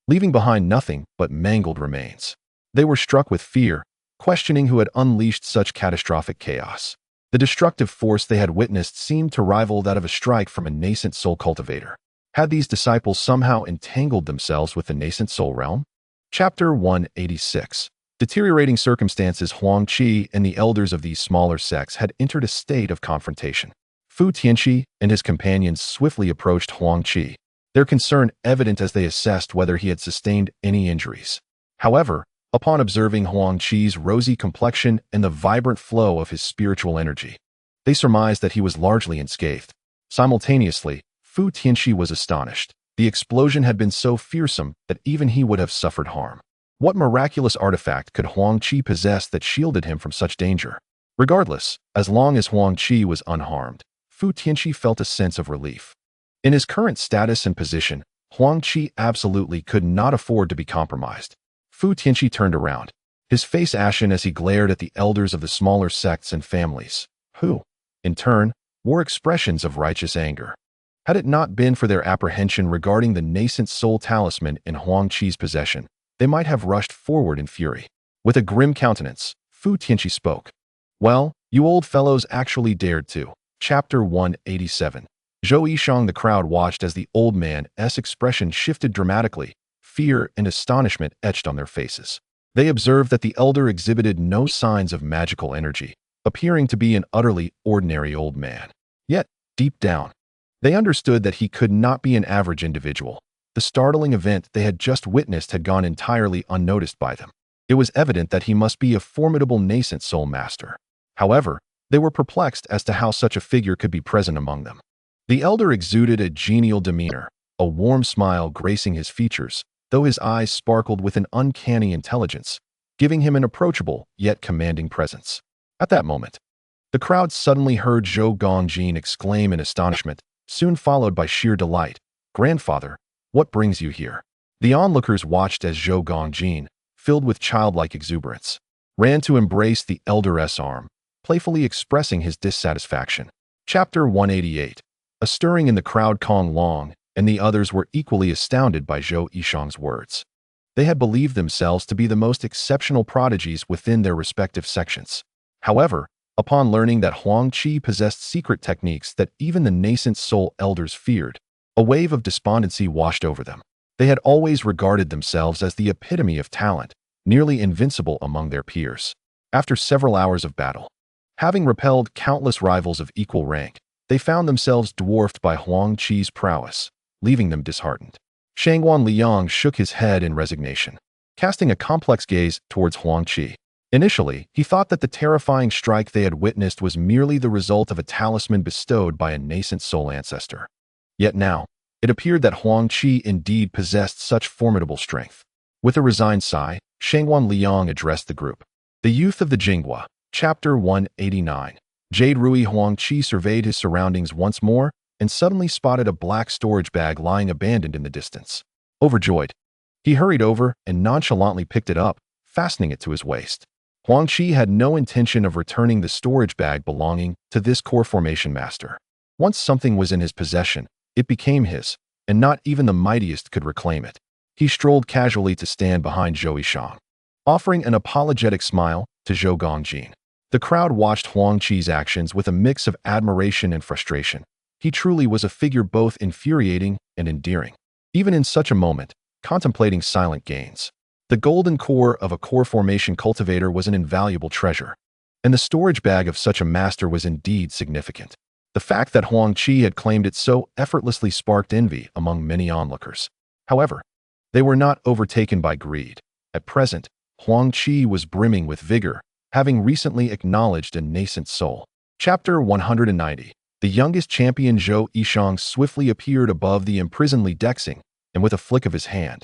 leaving behind nothing but mangled remains. They were struck with fear, questioning who had unleashed such catastrophic chaos. The destructive force they had witnessed seemed to rival that of a strike from a nascent soul cultivator. Had these disciples somehow entangled themselves with the nascent soul realm? Chapter 186. Deteriorating circumstances. Huang Qi and the elders of these smaller sects had entered a state of confrontation. Fu Tianqi and his companions swiftly approached Huang Qi, their concern evident as they assessed whether he had sustained any injuries. However, upon observing Huang Qi's rosy complexion and the vibrant flow of his spiritual energy, they surmised that he was largely unscathed. Simultaneously, Fu Tianqi was astonished. The explosion had been so fearsome that even he would have suffered harm. What miraculous artifact could Huang Qi possess that shielded him from such danger? Regardless, as long as Huang Qi was unharmed, Fu Tianqi felt a sense of relief. In his current status and position, Huang Qi absolutely could not afford to be compromised. Fu Tianqi turned around, his face ashen as he glared at the elders of the smaller sects and families, who, in turn, wore expressions of righteous anger. Had it not been for their apprehension regarding the nascent soul talisman in Huang Qi's possession, they might have rushed forward in fury. With a grim countenance, Fu Tianqi spoke. "Well, you old fellows actually dared to." Chapter 187. Zhou Yishang. The crowd watched as the old man's expression shifted dramatically. Fear and astonishment etched on their faces. They observed that the elder exhibited no signs of magical energy, appearing to be an utterly ordinary old man. Yet, deep down, they understood that he could not be an average individual. The startling event they had just witnessed had gone entirely unnoticed by them. It was evident that he must be a formidable nascent soul master. However, they were perplexed as to how such a figure could be present among them. The elder exuded a genial demeanor, a warm smile gracing his features, though his eyes sparkled with an uncanny intelligence, giving him an approachable yet commanding presence. At that moment, the crowd suddenly heard Zhou Gongjin exclaim in astonishment, soon followed by sheer delight, "Grandfather, what brings you here?" The onlookers watched as Zhou Gongjin, filled with childlike exuberance, ran to embrace the elder's arm, playfully expressing his dissatisfaction. Chapter 188. A stirring in the crowd. Kong Long and the others were equally astounded by Zhou Yishang's words. They had believed themselves to be the most exceptional prodigies within their respective sections. However, upon learning that Huang Qi possessed secret techniques that even the nascent soul elders feared, a wave of despondency washed over them. They had always regarded themselves as the epitome of talent, nearly invincible among their peers. After several hours of battle, having repelled countless rivals of equal rank, they found themselves dwarfed by Huang Qi's prowess, leaving them disheartened. Shangguan Liang shook his head in resignation, casting a complex gaze towards Huang Qi. Initially, he thought that the terrifying strike they had witnessed was merely the result of a talisman bestowed by a nascent soul ancestor. Yet now, it appeared that Huang Qi indeed possessed such formidable strength. With a resigned sigh, Shangguan Liang addressed the group. The youth of the Jinghua. Chapter 189. Jade Rui. Huang Qi surveyed his surroundings once more and suddenly spotted a black storage bag lying abandoned in the distance. Overjoyed, he hurried over and nonchalantly picked it up, fastening it to his waist. Huang Qi had no intention of returning the storage bag belonging to this core formation master. Once something was in his possession, it became his, and not even the mightiest could reclaim it. He strolled casually to stand behind Zhou Yishang, offering an apologetic smile to Zhou Gongjin. The crowd watched Huang Qi's actions with a mix of admiration and frustration. He truly was a figure both infuriating and endearing. Even in such a moment, contemplating silent gains. The golden core of a core formation cultivator was an invaluable treasure, and the storage bag of such a master was indeed significant. The fact that Huang Qi had claimed it so effortlessly sparked envy among many onlookers. However, they were not overtaken by greed. At present, Huang Qi was brimming with vigor, having recently acknowledged a nascent soul. Chapter 190. The youngest champion Zhou Yishang swiftly appeared above the imprisoned Li Dexing, and with a flick of his hand,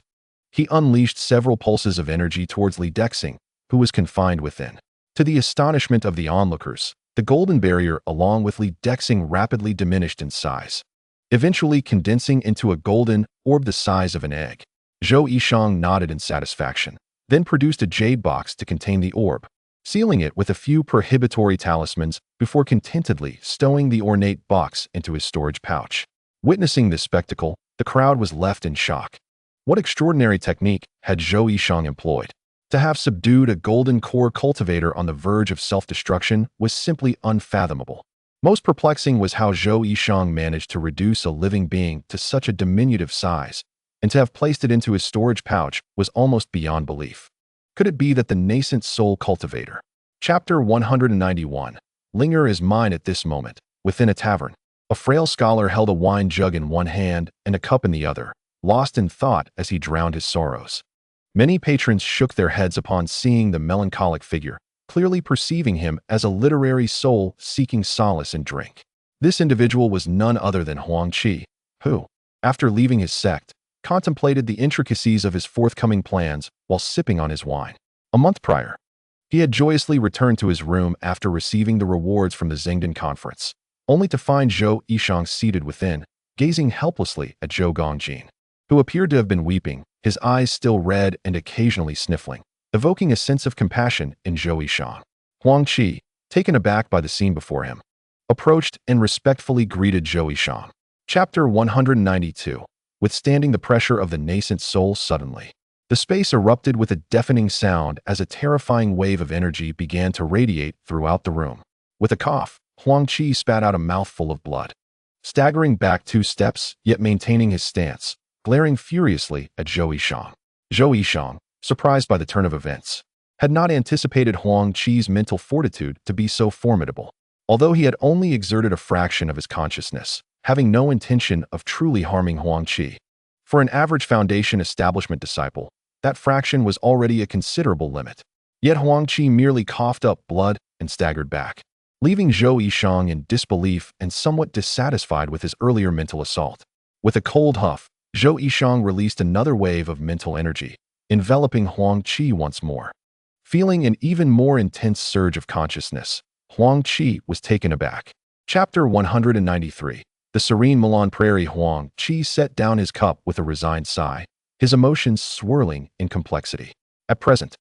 he unleashed several pulses of energy towards Li Dexing, who was confined within. To the astonishment of the onlookers, the golden barrier along with Li Dexing rapidly diminished in size, eventually condensing into a golden orb the size of an egg. Zhou Yishang nodded in satisfaction, then produced a jade box to contain the orb. sealing it with a few prohibitory talismans before contentedly stowing the ornate box into his storage pouch. Witnessing this spectacle, the crowd was left in shock. What extraordinary technique had Zhou Yishang employed? To have subdued a golden core cultivator on the verge of self-destruction was simply unfathomable. Most perplexing was how Zhou Yishang managed to reduce a living being to such a diminutive size, and to have placed it into his storage pouch was almost beyond belief. Could it be that the nascent soul cultivator? Chapter 191. Linger is mine at this moment. Within a tavern, a frail scholar held a wine jug in one hand and a cup in the other, lost in thought as he drowned his sorrows. Many patrons shook their heads upon seeing the melancholic figure, clearly perceiving him as a literary soul seeking solace in drink. This individual was none other than Huang Qi, who, after leaving his sect, contemplated the intricacies of his forthcoming plans while sipping on his wine. A month prior, he had joyously returned to his room after receiving the rewards from the Zhengdan conference, only to find Zhou Yishang seated within, gazing helplessly at Zhou Gongjin, who appeared to have been weeping, his eyes still red and occasionally sniffling, evoking a sense of compassion in Zhou Yishang. Huang Qi, taken aback by the scene before him, approached and respectfully greeted Zhou Yishang. Chapter 192. Withstanding the pressure of the nascent soul suddenly. The space erupted with a deafening sound as a terrifying wave of energy began to radiate throughout the room. With a cough, Huang Qi spat out a mouthful of blood. Staggering back 2 steps, yet maintaining his stance, glaring furiously at Zhou Yishang. Zhou Yishang, surprised by the turn of events, had not anticipated Huang Qi's mental fortitude to be so formidable. Although he had only exerted a fraction of his consciousness, having no intention of truly harming Huang Qi. For an average foundation establishment disciple, that fraction was already a considerable limit. Yet Huang Qi merely coughed up blood and staggered back, leaving Zhou Yishang in disbelief and somewhat dissatisfied with his earlier mental assault. With a cold huff, Zhou Yishang released another wave of mental energy, enveloping Huang Qi once more. Feeling an even more intense surge of consciousness, Huang Qi was taken aback. Chapter 193. The serene Milan Prairie. Huang Qi set down his cup with a resigned sigh, his emotions swirling in complexity. At present,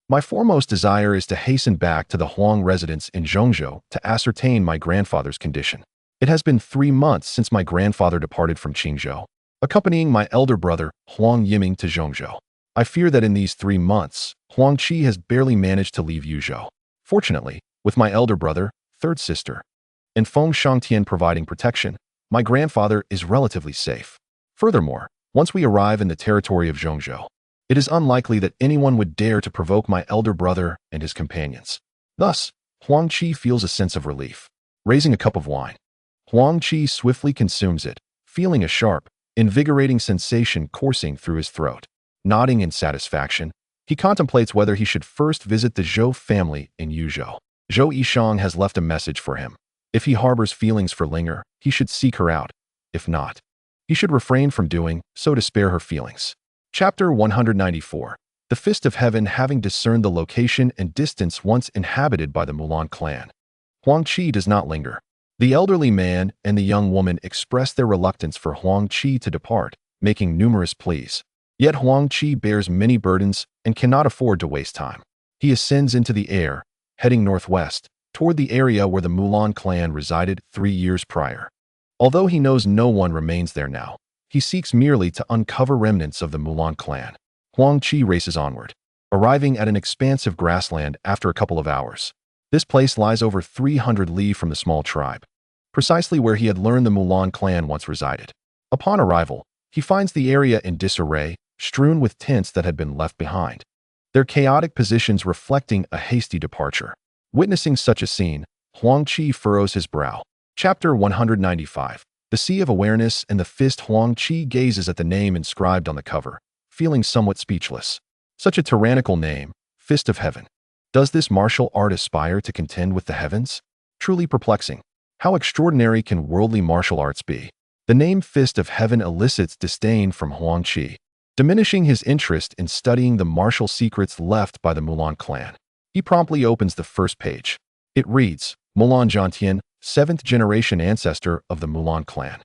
my foremost desire is to hasten back to the Huang residence in Zhongzhou to ascertain my grandfather's condition. It has been 3 months since my grandfather departed from Qingzhou, accompanying my elder brother, Huang Yiming, to Zhongzhou. I fear that in these 3 months, Huang Qi has barely managed to leave Yuzhou. Fortunately, with my elder brother, third sister, and Feng Shangtian providing protection, my grandfather is relatively safe. Furthermore, once we arrive in the territory of Zhongzhou, it is unlikely that anyone would dare to provoke my elder brother and his companions. Thus, Huang Qi feels a sense of relief. Raising a cup of wine, Huang Qi swiftly consumes it, feeling a sharp, invigorating sensation coursing through his throat. Nodding in satisfaction, he contemplates whether he should first visit the Zhou family in Yuzhou. Zhou Yishang has left a message for him. If he harbors feelings for Linger, he should seek her out. If not, he should refrain from doing so to spare her feelings. Chapter 194. The Fist of Heaven. Having discerned the location and distance once inhabited by the Mulan clan, Huang Qi does not linger. The elderly man and the young woman express their reluctance for Huang Qi to depart, making numerous pleas. Yet Huang Qi bears many burdens and cannot afford to waste time. He ascends into the air, heading northwest, toward the area where the Mulan clan resided 3 years prior. Although he knows no one remains there now, he seeks merely to uncover remnants of the Mulan clan. Huang Qi races onward, arriving at an expansive grassland after a couple of hours. This place lies over 300 li from the small tribe, precisely where he had learned the Mulan clan once resided. Upon arrival, he finds the area in disarray, strewn with tents that had been left behind, their chaotic positions reflecting a hasty departure. Witnessing such a scene, Huang Qi furrows his brow. Chapter 195. The Sea of Awareness and the Fist. Huang Qi gazes at the name inscribed on the cover, feeling somewhat speechless. Such a tyrannical name, Fist of Heaven. Does this martial art aspire to contend with the heavens? Truly perplexing. How extraordinary can worldly martial arts be? The name Fist of Heaven elicits disdain from Huang Qi, diminishing his interest in studying the martial secrets left by the Mulan clan. He promptly opens the first page. It reads, Mulan Zhantian, 7th generation ancestor of the Mulan clan.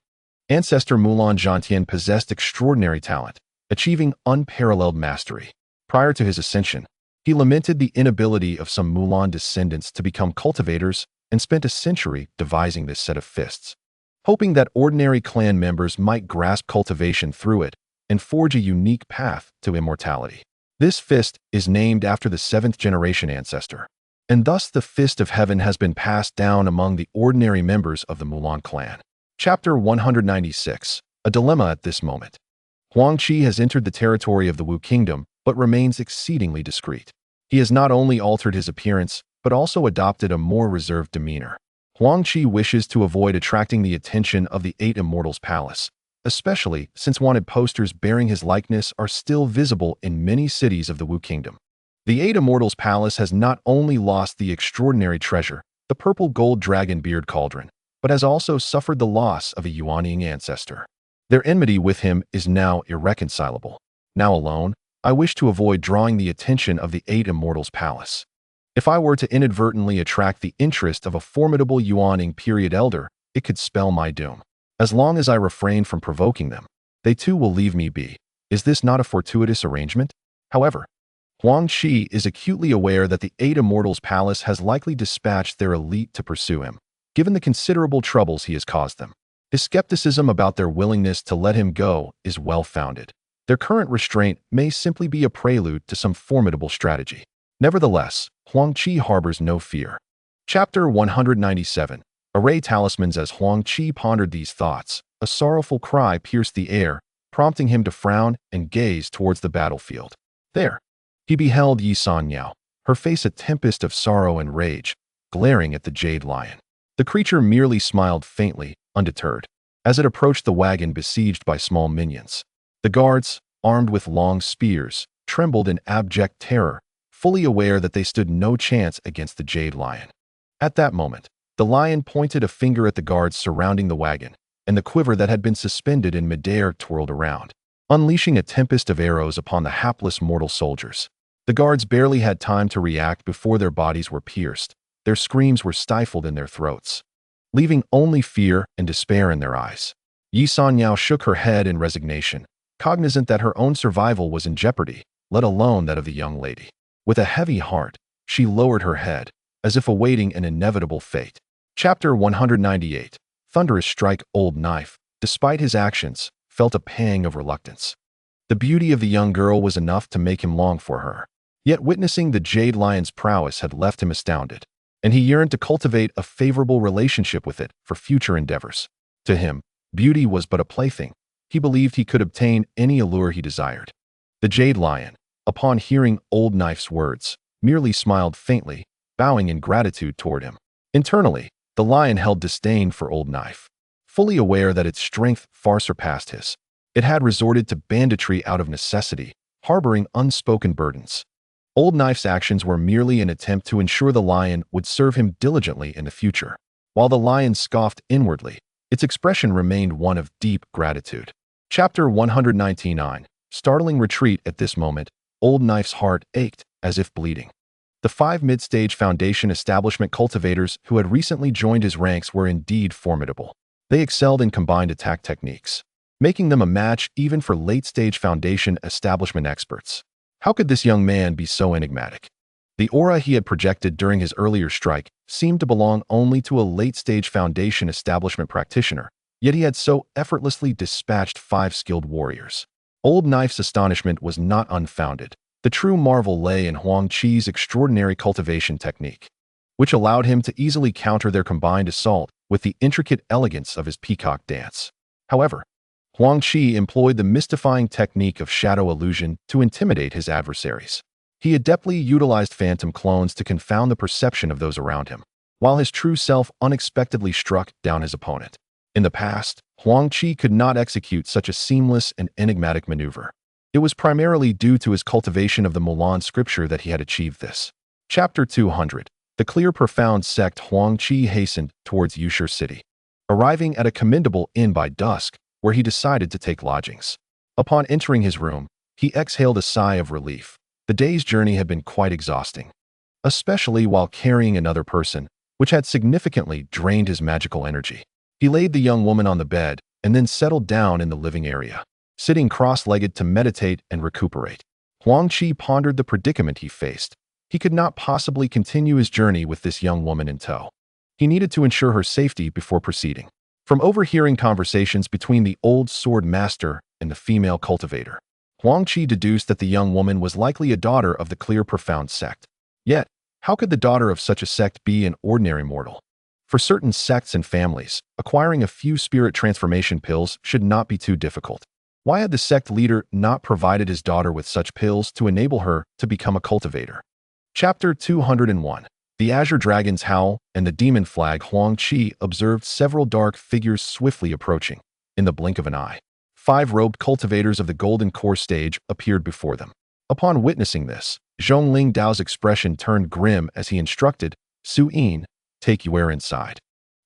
Ancestor Mulan Zhantian possessed extraordinary talent, achieving unparalleled mastery. Prior to his ascension, He lamented the inability of some Mulan descendants to become cultivators and spent a century devising this set of fists, hoping that ordinary clan members might grasp cultivation through it and forge a unique path to immortality. This fist is named after the seventh-generation ancestor, and thus the Fist of Heaven has been passed down among the ordinary members of the Mulan clan. Chapter 196. A dilemma at this moment. Huang Qi has entered the territory of the Wu Kingdom, but remains exceedingly discreet. He has not only altered his appearance, but also adopted a more reserved demeanor. Huang Qi wishes to avoid attracting the attention of the Eight Immortals Palace, especially since wanted posters bearing his likeness are still visible in many cities of the Wu Kingdom. The Eight Immortals Palace has not only lost the extraordinary treasure, the purple gold dragon beard cauldron, but has also suffered the loss of a Yuanying ancestor. Their enmity with him is now irreconcilable. Now alone, I wish to avoid drawing the attention of the Eight Immortals Palace. If I were to inadvertently attract the interest of a formidable Yuanying period elder, it could spell my doom. As long as I refrain from provoking them, they too will leave me be. Is this not a fortuitous arrangement? However, Huang Qi is acutely aware that the Eight Immortals Palace has likely dispatched their elite to pursue him, given the considerable troubles he has caused them. His skepticism about their willingness to let him go is well-founded. Their current restraint may simply be a prelude to some formidable strategy. Nevertheless, Huang Qi harbors no fear. Chapter 197. Array talismans. As Huang Qi pondered these thoughts, a sorrowful cry pierced the air, prompting him to frown and gaze towards the battlefield. There, he beheld Yi Sanyao, her face a tempest of sorrow and rage, glaring at the jade lion. The creature merely smiled faintly, undeterred, as it approached the wagon besieged by small minions. The guards, armed with long spears, trembled in abject terror, fully aware that they stood no chance against the jade lion. At that moment, the lion pointed a finger at the guards surrounding the wagon, and the quiver that had been suspended in midair twirled around, unleashing a tempest of arrows upon the hapless mortal soldiers. The guards barely had time to react before their bodies were pierced. Their screams were stifled in their throats, leaving only fear and despair in their eyes. Yi Sanyao shook her head in resignation, cognizant that her own survival was in jeopardy, let alone that of the young lady. With a heavy heart, she lowered her head, as if awaiting an inevitable fate. Chapter 198. Thunderous strike. Old Knife, despite his actions, felt a pang of reluctance. The beauty of the young girl was enough to make him long for her. Yet witnessing the jade lion's prowess had left him astounded, and he yearned to cultivate a favorable relationship with it for future endeavors. To him, beauty was but a plaything. He believed he could obtain any allure he desired. The jade lion, upon hearing Old Knife's words, merely smiled faintly, bowing in gratitude toward him. Internally, the lion held disdain for Old Knife. Fully aware that its strength far surpassed his, it had resorted to banditry out of necessity, harboring unspoken burdens. Old Knife's actions were merely an attempt to ensure the lion would serve him diligently in the future. While the lion scoffed inwardly, its expression remained one of deep gratitude. Chapter 199. Startling retreat. At this moment, Old Knife's heart ached, as if bleeding. The 5 mid-stage Foundation establishment cultivators who had recently joined his ranks were indeed formidable. They excelled in combined attack techniques, making them a match even for late-stage Foundation establishment experts. How could this young man be so enigmatic? The aura he had projected during his earlier strike seemed to belong only to a late-stage Foundation establishment practitioner, yet he had so effortlessly dispatched 5 skilled warriors. Old Knife's astonishment was not unfounded. The true marvel lay in Huang Qi's extraordinary cultivation technique, which allowed him to easily counter their combined assault with the intricate elegance of his peacock dance. However, Huang Qi employed the mystifying technique of shadow illusion to intimidate his adversaries. He adeptly utilized phantom clones to confound the perception of those around him, while his true self unexpectedly struck down his opponent. In the past, Huang Qi could not execute such a seamless and enigmatic maneuver. It was primarily due to his cultivation of the Mulan scripture that he had achieved this. Chapter 200. The clear profound sect. Huang Qi hastened towards Yushir City, arriving at a commendable inn by dusk, where he decided to take lodgings. Upon entering his room, he exhaled a sigh of relief. The day's journey had been quite exhausting, especially while carrying another person, which had significantly drained his magical energy. He laid the young woman on the bed and then settled down in the living area, sitting cross-legged to meditate and recuperate. Huang Qi pondered the predicament he faced. He could not possibly continue his journey with this young woman in tow. He needed to ensure her safety before proceeding. From overhearing conversations between the old sword master and the female cultivator, Huang Qi deduced that the young woman was likely a daughter of the clear profound sect. Yet, how could the daughter of such a sect be an ordinary mortal? For certain sects and families, acquiring a few spirit transformation pills should not be too difficult. Why had the sect leader not provided his daughter with such pills to enable her to become a cultivator? Chapter 201. The Azure Dragon's Howl and the Demon Flag. Huang Qi observed several dark figures swiftly approaching. In the blink of an eye, 5 robed cultivators of the Golden Core stage appeared before them. Upon witnessing this, Zhongling Dao's expression turned grim as he instructed, Su Yin, take Yuer inside.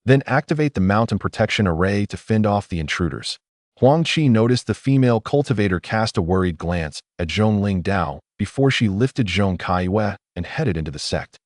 Then activate the mountain protection array to fend off the intruders. Huang Qi noticed the female cultivator cast a worried glance at Zhongling Dao before she lifted Zhong Kaiwei and headed into the sect.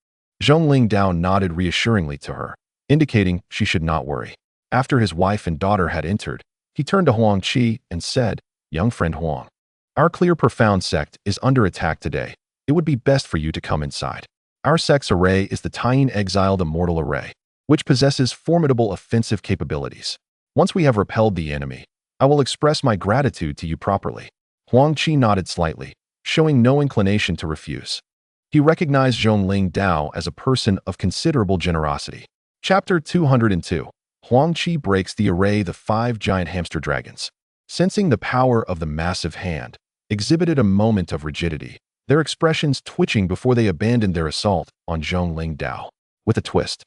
Zhongling Dao nodded reassuringly to her, indicating she should not worry. After his wife and daughter had entered, he turned to Huang Qi and said, Young friend Huang, our clear profound sect is under attack today. It would be best for you to come inside. Our sect's array is the Tying Exiled Immortal Array, which possesses formidable offensive capabilities. Once we have repelled the enemy, I will express my gratitude to you properly. Huang Qi nodded slightly, showing no inclination to refuse. He recognized Zhongling Dao as a person of considerable generosity. Chapter 202. Huang Qi breaks the array. The 5 giant hamster dragons, sensing the power of the massive hand, exhibited a moment of rigidity, their expressions twitching before they abandoned their assault on Zhongling Dao. With a twist,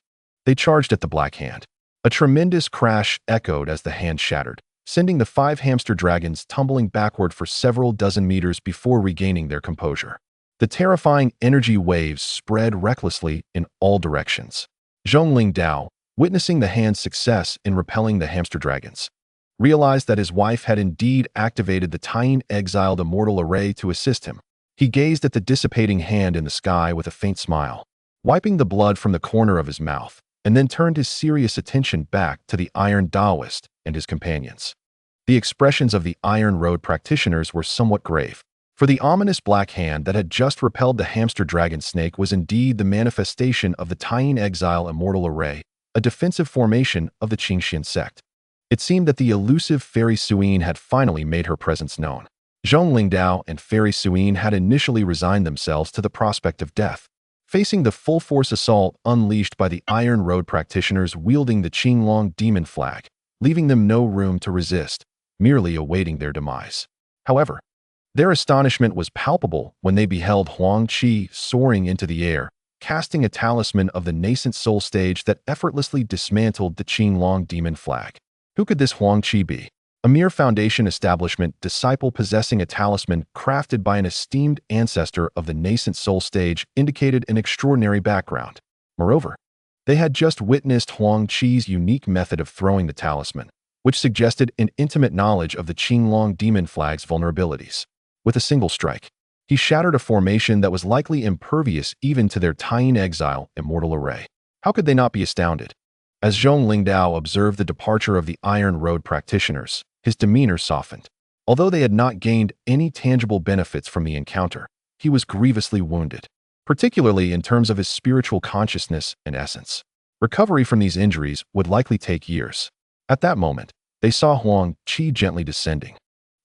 they charged at the black hand. A tremendous crash echoed as the hand shattered, sending the 5 hamster dragons tumbling backward for several dozen meters before regaining their composure. The terrifying energy waves spread recklessly in all directions. Zhongling Dao, witnessing the hand's success in repelling the hamster dragons, realized that his wife had indeed activated the Tying Exiled Immortal Array to assist him. He gazed at the dissipating hand in the sky with a faint smile, wiping the blood from the corner of his mouth, and then turned his serious attention back to the Iron Taoist and his companions. The expressions of the Iron Road practitioners were somewhat grave, for the ominous black hand that had just repelled the hamster dragon snake was indeed the manifestation of the Tying Exile Immortal Array, a defensive formation of the Qingxian sect. It seemed that the elusive Fairy Suyin had finally made her presence known. Zhongling Dao and Fairy Suyin had initially resigned themselves to the prospect of death, facing the full-force assault unleashed by the Iron Road practitioners wielding the Qinglong demon flag, leaving them no room to resist, merely awaiting their demise. However, their astonishment was palpable when they beheld Huang Qi soaring into the air, casting a talisman of the nascent soul stage that effortlessly dismantled the Qinglong demon flag. Who could this Huang Qi be? A mere foundation establishment disciple possessing a talisman crafted by an esteemed ancestor of the nascent soul stage indicated an extraordinary background. Moreover, they had just witnessed Huang Qi's unique method of throwing the talisman, which suggested an intimate knowledge of the Qinglong demon flag's vulnerabilities. With a single strike, he shattered a formation that was likely impervious even to their Tying Exile Immortal Array. How could they not be astounded? As Zhongling Dao observed the departure of the Iron Road practitioners, his demeanor softened. Although they had not gained any tangible benefits from the encounter, he was grievously wounded, particularly in terms of his spiritual consciousness and essence. Recovery from these injuries would likely take years. At that moment, they saw Huang Qi gently descending,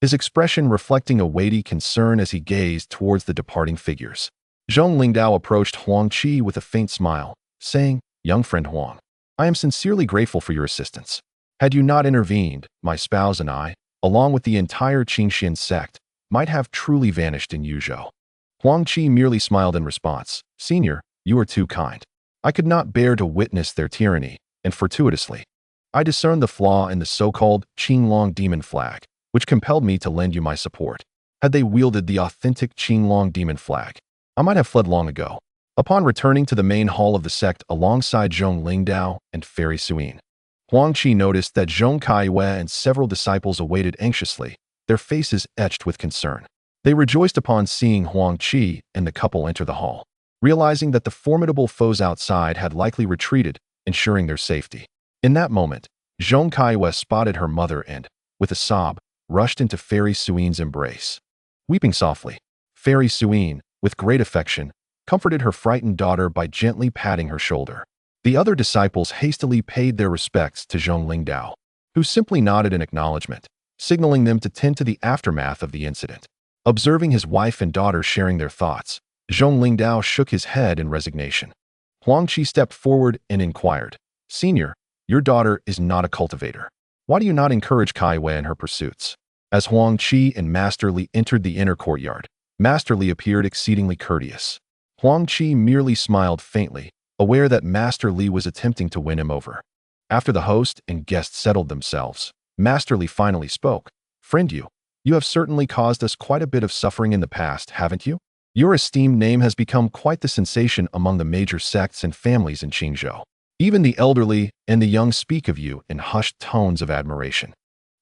his expression reflecting a weighty concern as he gazed towards the departing figures. Zhongling Dao approached Huang Qi with a faint smile, saying, Young friend Huang, I am sincerely grateful for your assistance. Had you not intervened, my spouse and I, along with the entire Qingxian sect, might have truly vanished in Yuzhou. Huang Qi merely smiled in response. Senior, you are too kind. I could not bear to witness their tyranny, and fortuitously, I discerned the flaw in the so-called Qinglong demon flag, which compelled me to lend you my support. Had they wielded the authentic Qinglong demon flag, I might have fled long ago. Upon returning to the main hall of the sect alongside Zhongling Dao and Fairy Suyin, Huang Qi noticed that Zhong Kaiwei and several disciples awaited anxiously, their faces etched with concern. They rejoiced upon seeing Huang Qi and the couple enter the hall, realizing that the formidable foes outside had likely retreated, ensuring their safety. In that moment, Zhong Kaiwei spotted her mother and, with a sob, rushed into Fairy Suyin's embrace. Weeping softly, Fairy Suine, with great affection, comforted her frightened daughter by gently patting her shoulder. The other disciples hastily paid their respects to Zhong Lingdao, who simply nodded in acknowledgement, signaling them to tend to the aftermath of the incident. Observing his wife and daughter sharing their thoughts, Zhong Lingdao shook his head in resignation. Huang Qi stepped forward and inquired, "Senior, your daughter is not a cultivator. Why do you not encourage Kai Wei in her pursuits?" As Huang Qi and Master Li entered the inner courtyard, Master Li appeared exceedingly courteous. Huang Qi merely smiled faintly, aware that Master Li was attempting to win him over. After the host and guests settled themselves, Master Li finally spoke. "Friend you have certainly caused us quite a bit of suffering in the past, haven't you? Your esteemed name has become quite the sensation among the major sects and families in Qingzhou. Even the elderly and the young speak of you in hushed tones of admiration.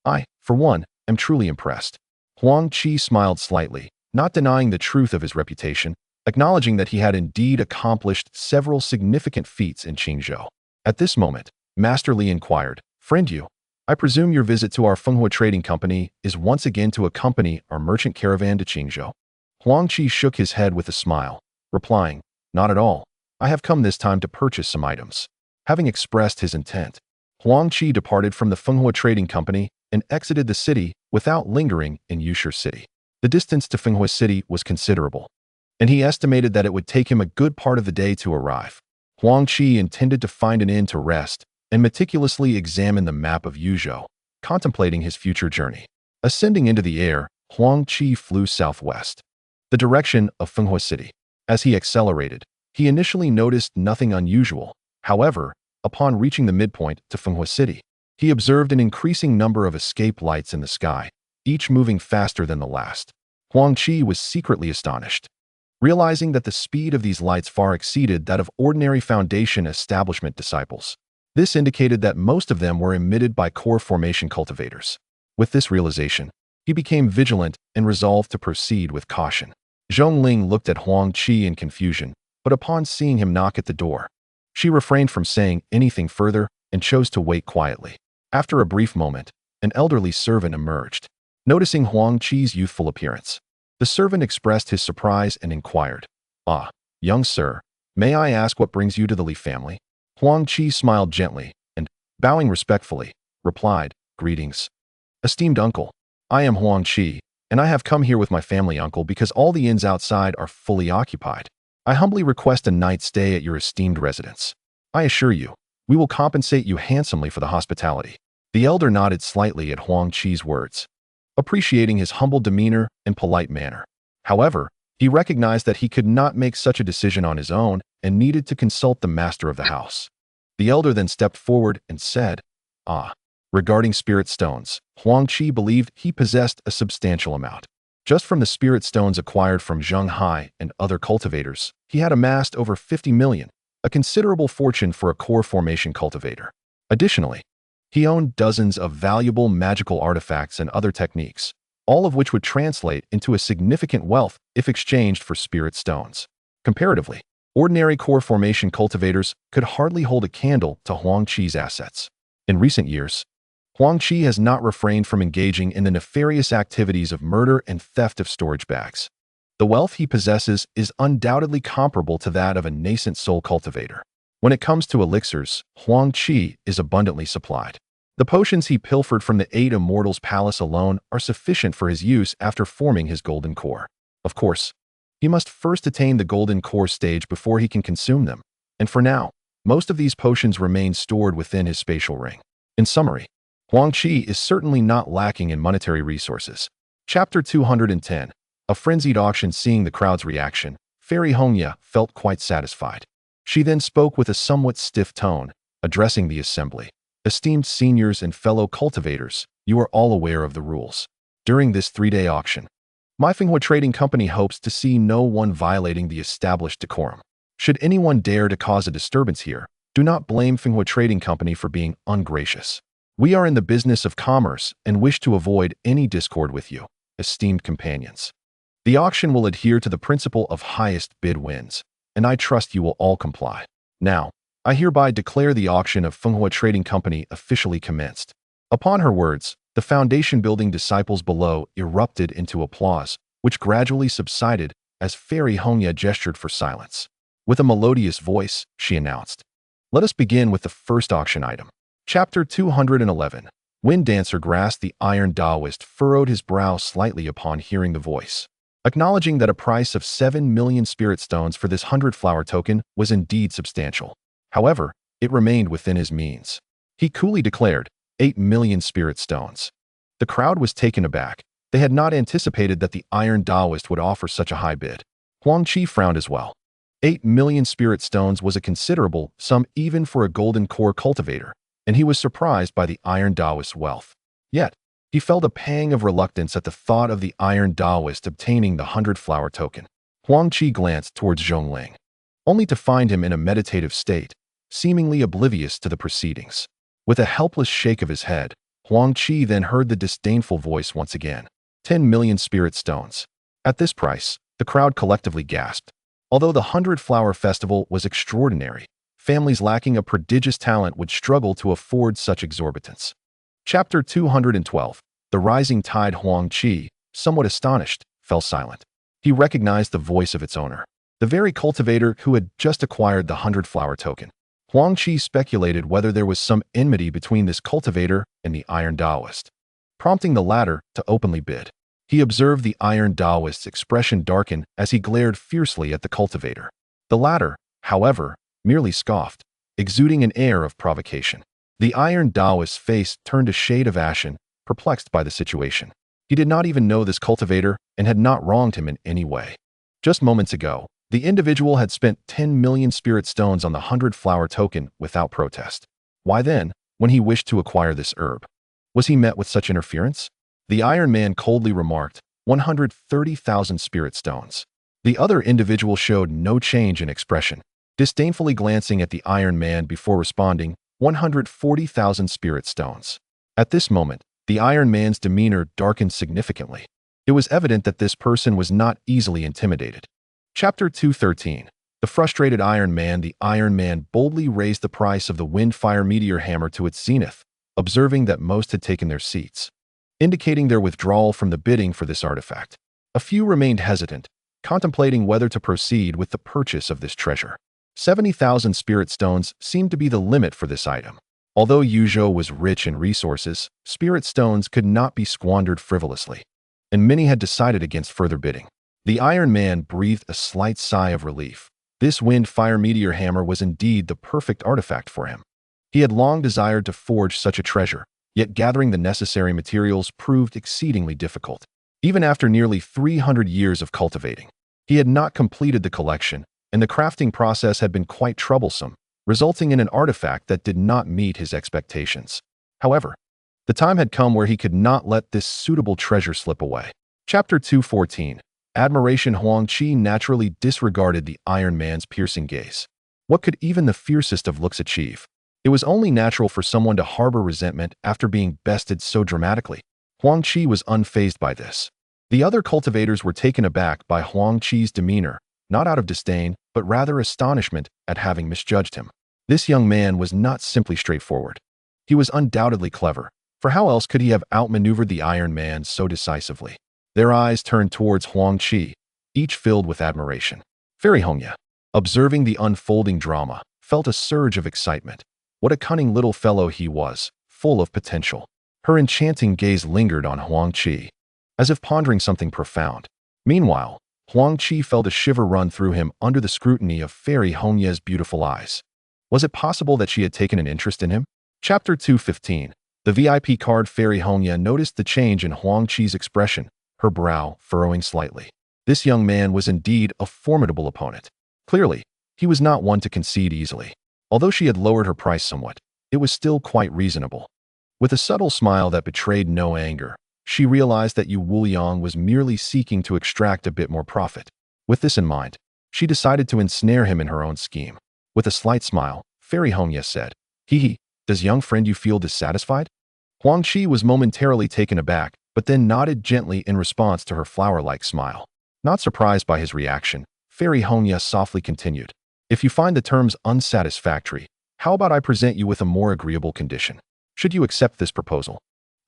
I, for one, am truly impressed." Huang Qi smiled slightly, not denying the truth of his reputation, acknowledging that he had indeed accomplished several significant feats in Qingzhou. At this moment, Master Li inquired, "Friend I presume your visit to our Fenghua Trading Company is once again to accompany our merchant caravan to Qingzhou?" Huang Qi shook his head with a smile, replying, "Not at all. I have come this time to purchase some items." Having expressed his intent, Huang Qi departed from the Fenghua Trading Company and exited the city without lingering in Yushi City. The distance to Fenghua City was considerable, and he estimated that it would take him a good part of the day to arrive. Huang Qi intended to find an inn to rest and meticulously examine the map of Yuzhou, contemplating his future journey. Ascending into the air, Huang Qi flew southwest, the direction of Fenghua City. As he accelerated, he initially noticed nothing unusual. However, upon reaching the midpoint to Fenghua City, he observed an increasing number of escape lights in the sky, each moving faster than the last. Huang Qi was secretly astonished, realizing that the speed of these lights far exceeded that of ordinary Foundation establishment disciples. This indicated that most of them were emitted by core formation cultivators. With this realization, he became vigilant and resolved to proceed with caution. Zhong Ling looked at Huang Qi in confusion, but upon seeing him knock at the door, she refrained from saying anything further and chose to wait quietly. After a brief moment, an elderly servant emerged. Noticing Huang Qi's youthful appearance, the servant expressed his surprise and inquired, "Ah, young sir, may I ask what brings you to the Li family?" Huang Qi smiled gently and, bowing respectfully, replied, "Greetings, esteemed uncle. I am Huang Qi, and I have come here with my family uncle because all the inns outside are fully occupied. I humbly request a night's stay at your esteemed residence. I assure you, we will compensate you handsomely for the hospitality." The elder nodded slightly at Huang Qi's words, appreciating his humble demeanor and polite manner. However, he recognized that he could not make such a decision on his own and needed to consult the master of the house. The elder then stepped forward and said, Regarding spirit stones, Huang Qi believed he possessed a substantial amount. Just from the spirit stones acquired from Zheng Hai and other cultivators, he had amassed over 50 million, a considerable fortune for a core formation cultivator. Additionally, he owned dozens of valuable magical artifacts and other techniques, all of which would translate into a significant wealth if exchanged for spirit stones. Comparatively, ordinary core formation cultivators could hardly hold a candle to Huang Qi's assets. In recent years, Huang Qi has not refrained from engaging in the nefarious activities of murder and theft of storage bags. The wealth he possesses is undoubtedly comparable to that of a nascent soul cultivator. When it comes to elixirs, Huang Qi is abundantly supplied. The potions he pilfered from the 8 Immortals Palace alone are sufficient for his use after forming his golden core. Of course, he must first attain the golden core stage before he can consume them, and for now, most of these potions remain stored within his spatial ring. In summary, Huang Qi is certainly not lacking in monetary resources. Chapter 210. A frenzied auction. Seeing the crowd's reaction, Fairy Hongya felt quite satisfied. She then spoke with a somewhat stiff tone, addressing the assembly. "Esteemed seniors and fellow cultivators, you are all aware of the rules. During this 3-day auction, my Fenghua Trading Company hopes to see no one violating the established decorum. Should anyone dare to cause a disturbance here, do not blame Fenghua Trading Company for being ungracious. We are in the business of commerce and wish to avoid any discord with you, esteemed companions. The auction will adhere to the principle of highest bid wins, and I trust you will all comply. Now, I hereby declare the auction of Fenghua Trading Company officially commenced." Upon her words, the foundation building disciples below erupted into applause, which gradually subsided as Fairy Hongya gestured for silence. With a melodious voice, she announced, "Let us begin with the first auction item." Chapter 211. Wind Dancer grasped the iron Taoist, furrowed his brow slightly upon hearing the voice. Acknowledging that a price of 7 million spirit stones for this 100-flower token was indeed substantial. However, it remained within his means. He coolly declared, 8 million spirit stones. The crowd was taken aback. They had not anticipated that the iron Taoist would offer such a high bid. Huang Qi frowned as well. 8 million spirit stones was a considerable sum even for a golden core cultivator, and he was surprised by the iron Taoist's wealth. Yet, he felt a pang of reluctance at the thought of the iron Taoist obtaining the 100-flower token. Huang Qi glanced towards Zhongling, only to find him in a meditative state, seemingly oblivious to the proceedings. With a helpless shake of his head, Huang Qi then heard the disdainful voice once again. 10 million spirit stones. At this price, the crowd collectively gasped. Although the 100-flower festival was extraordinary, families lacking a prodigious talent would struggle to afford such exorbitance. Chapter 212. The rising tide. Huang Qi, somewhat astonished, fell silent. He recognized the voice of its owner, the very cultivator who had just acquired the 100-flower token. Huang Qi speculated whether there was some enmity between this cultivator and the iron Taoist, prompting the latter to openly bid. He observed the iron Taoist's expression darken as he glared fiercely at the cultivator. The latter, however, merely scoffed, exuding an air of provocation. The iron Taoist's face turned a shade of ashen, perplexed by the situation. He did not even know this cultivator and had not wronged him in any way. Just moments ago, the individual had spent 10 million spirit stones on the 100-flower token without protest. Why then, when he wished to acquire this herb, was he met with such interference? The Iron Man coldly remarked, 130,000 spirit stones. The other individual showed no change in expression, disdainfully glancing at the Iron Man before responding, 140,000 spirit stones. At this moment, the Iron Man's demeanor darkened significantly. It was evident that this person was not easily intimidated. Chapter 213. The frustrated Iron Man. The Iron Man boldly raised the price of the Wind-Fire Meteor Hammer to its zenith, observing that most had taken their seats, indicating their withdrawal from the bidding for this artifact. A few remained hesitant, contemplating whether to proceed with the purchase of this treasure. 70,000 spirit stones seemed to be the limit for this item. Although Yuzhou was rich in resources, spirit stones could not be squandered frivolously, and many had decided against further bidding. The Iron Man breathed a slight sigh of relief. This Wind-Fire Meteor Hammer was indeed the perfect artifact for him. He had long desired to forge such a treasure, yet gathering the necessary materials proved exceedingly difficult. Even after nearly 300 years of cultivating, he had not completed the collection, and the crafting process had been quite troublesome, resulting in an artifact that did not meet his expectations. However, the time had come where he could not let this suitable treasure slip away. Chapter 214. Admiration. Huang Qi naturally disregarded the Iron Man's piercing gaze. What could even the fiercest of looks achieve? It was only natural for someone to harbor resentment after being bested so dramatically. Huang Qi was unfazed by this. The other cultivators were taken aback by Huang Qi's demeanor, not out of disdain, but rather astonishment at having misjudged him. This young man was not simply straightforward. He was undoubtedly clever, for how else could he have outmaneuvered the Iron Man so decisively? Their eyes turned towards Huang Qi, each filled with admiration. Fairy Hongya, observing the unfolding drama, felt a surge of excitement. What a cunning little fellow he was, full of potential. Her enchanting gaze lingered on Huang Qi, as if pondering something profound. Meanwhile, Huang Qi felt a shiver run through him under the scrutiny of Fairy Hongya's beautiful eyes. Was it possible that she had taken an interest in him? Chapter 215. The VIP card. Fairy Hongya noticed the change in Huang Qi's expression, her brow furrowing slightly. This young man was indeed a formidable opponent. Clearly, he was not one to concede easily. Although she had lowered her price somewhat, it was still quite reasonable. With a subtle smile that betrayed no anger, she realized that Yu Wuliang was merely seeking to extract a bit more profit. With this in mind, she decided to ensnare him in her own scheme. With a slight smile, Fairy Hongya said, "Hee, does young friend you feel dissatisfied?" Huang Qi was momentarily taken aback, but then nodded gently in response to her flower-like smile. Not surprised by his reaction, Fairy Hongya softly continued, "If you find the terms unsatisfactory, how about I present you with a more agreeable condition? Should you accept this proposal?"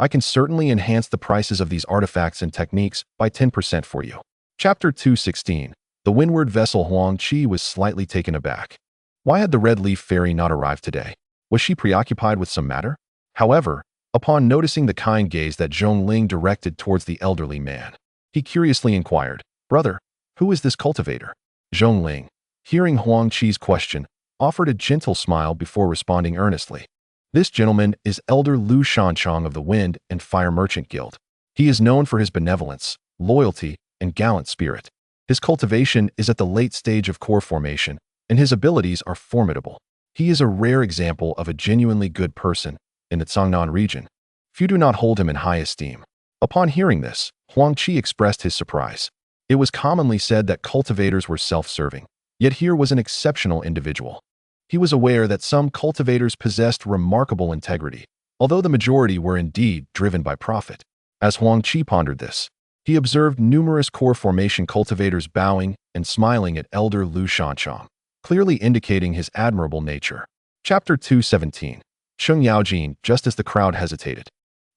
I can certainly enhance the prices of these artifacts and techniques by 10% for you. Chapter 216. The windward vessel. Huang Qi was slightly taken aback. Why had the Red Leaf Fairy not arrived today? Was she preoccupied with some matter? However, upon noticing the kind gaze that Zhongling directed towards the elderly man, he curiously inquired, "Brother, who is this cultivator?" Zhongling, hearing Huang Qi's question, offered a gentle smile before responding earnestly. "This gentleman is Elder Lu Shanchong of the Wind and Fire Merchant Guild. He is known for his benevolence, loyalty, and gallant spirit. His cultivation is at the late stage of core formation, and his abilities are formidable. He is a rare example of a genuinely good person in the Cangnan region. Few do not hold him in high esteem." Upon hearing this, Huang Qi expressed his surprise. It was commonly said that cultivators were self-serving, yet here was an exceptional individual. He was aware that some cultivators possessed remarkable integrity, although the majority were indeed driven by profit. As Huang Qi pondered this, he observed numerous core formation cultivators bowing and smiling at Elder Lu Shanchong, clearly indicating his admirable nature. Chapter 217. Sheng Yaojin. Just as the crowd hesitated,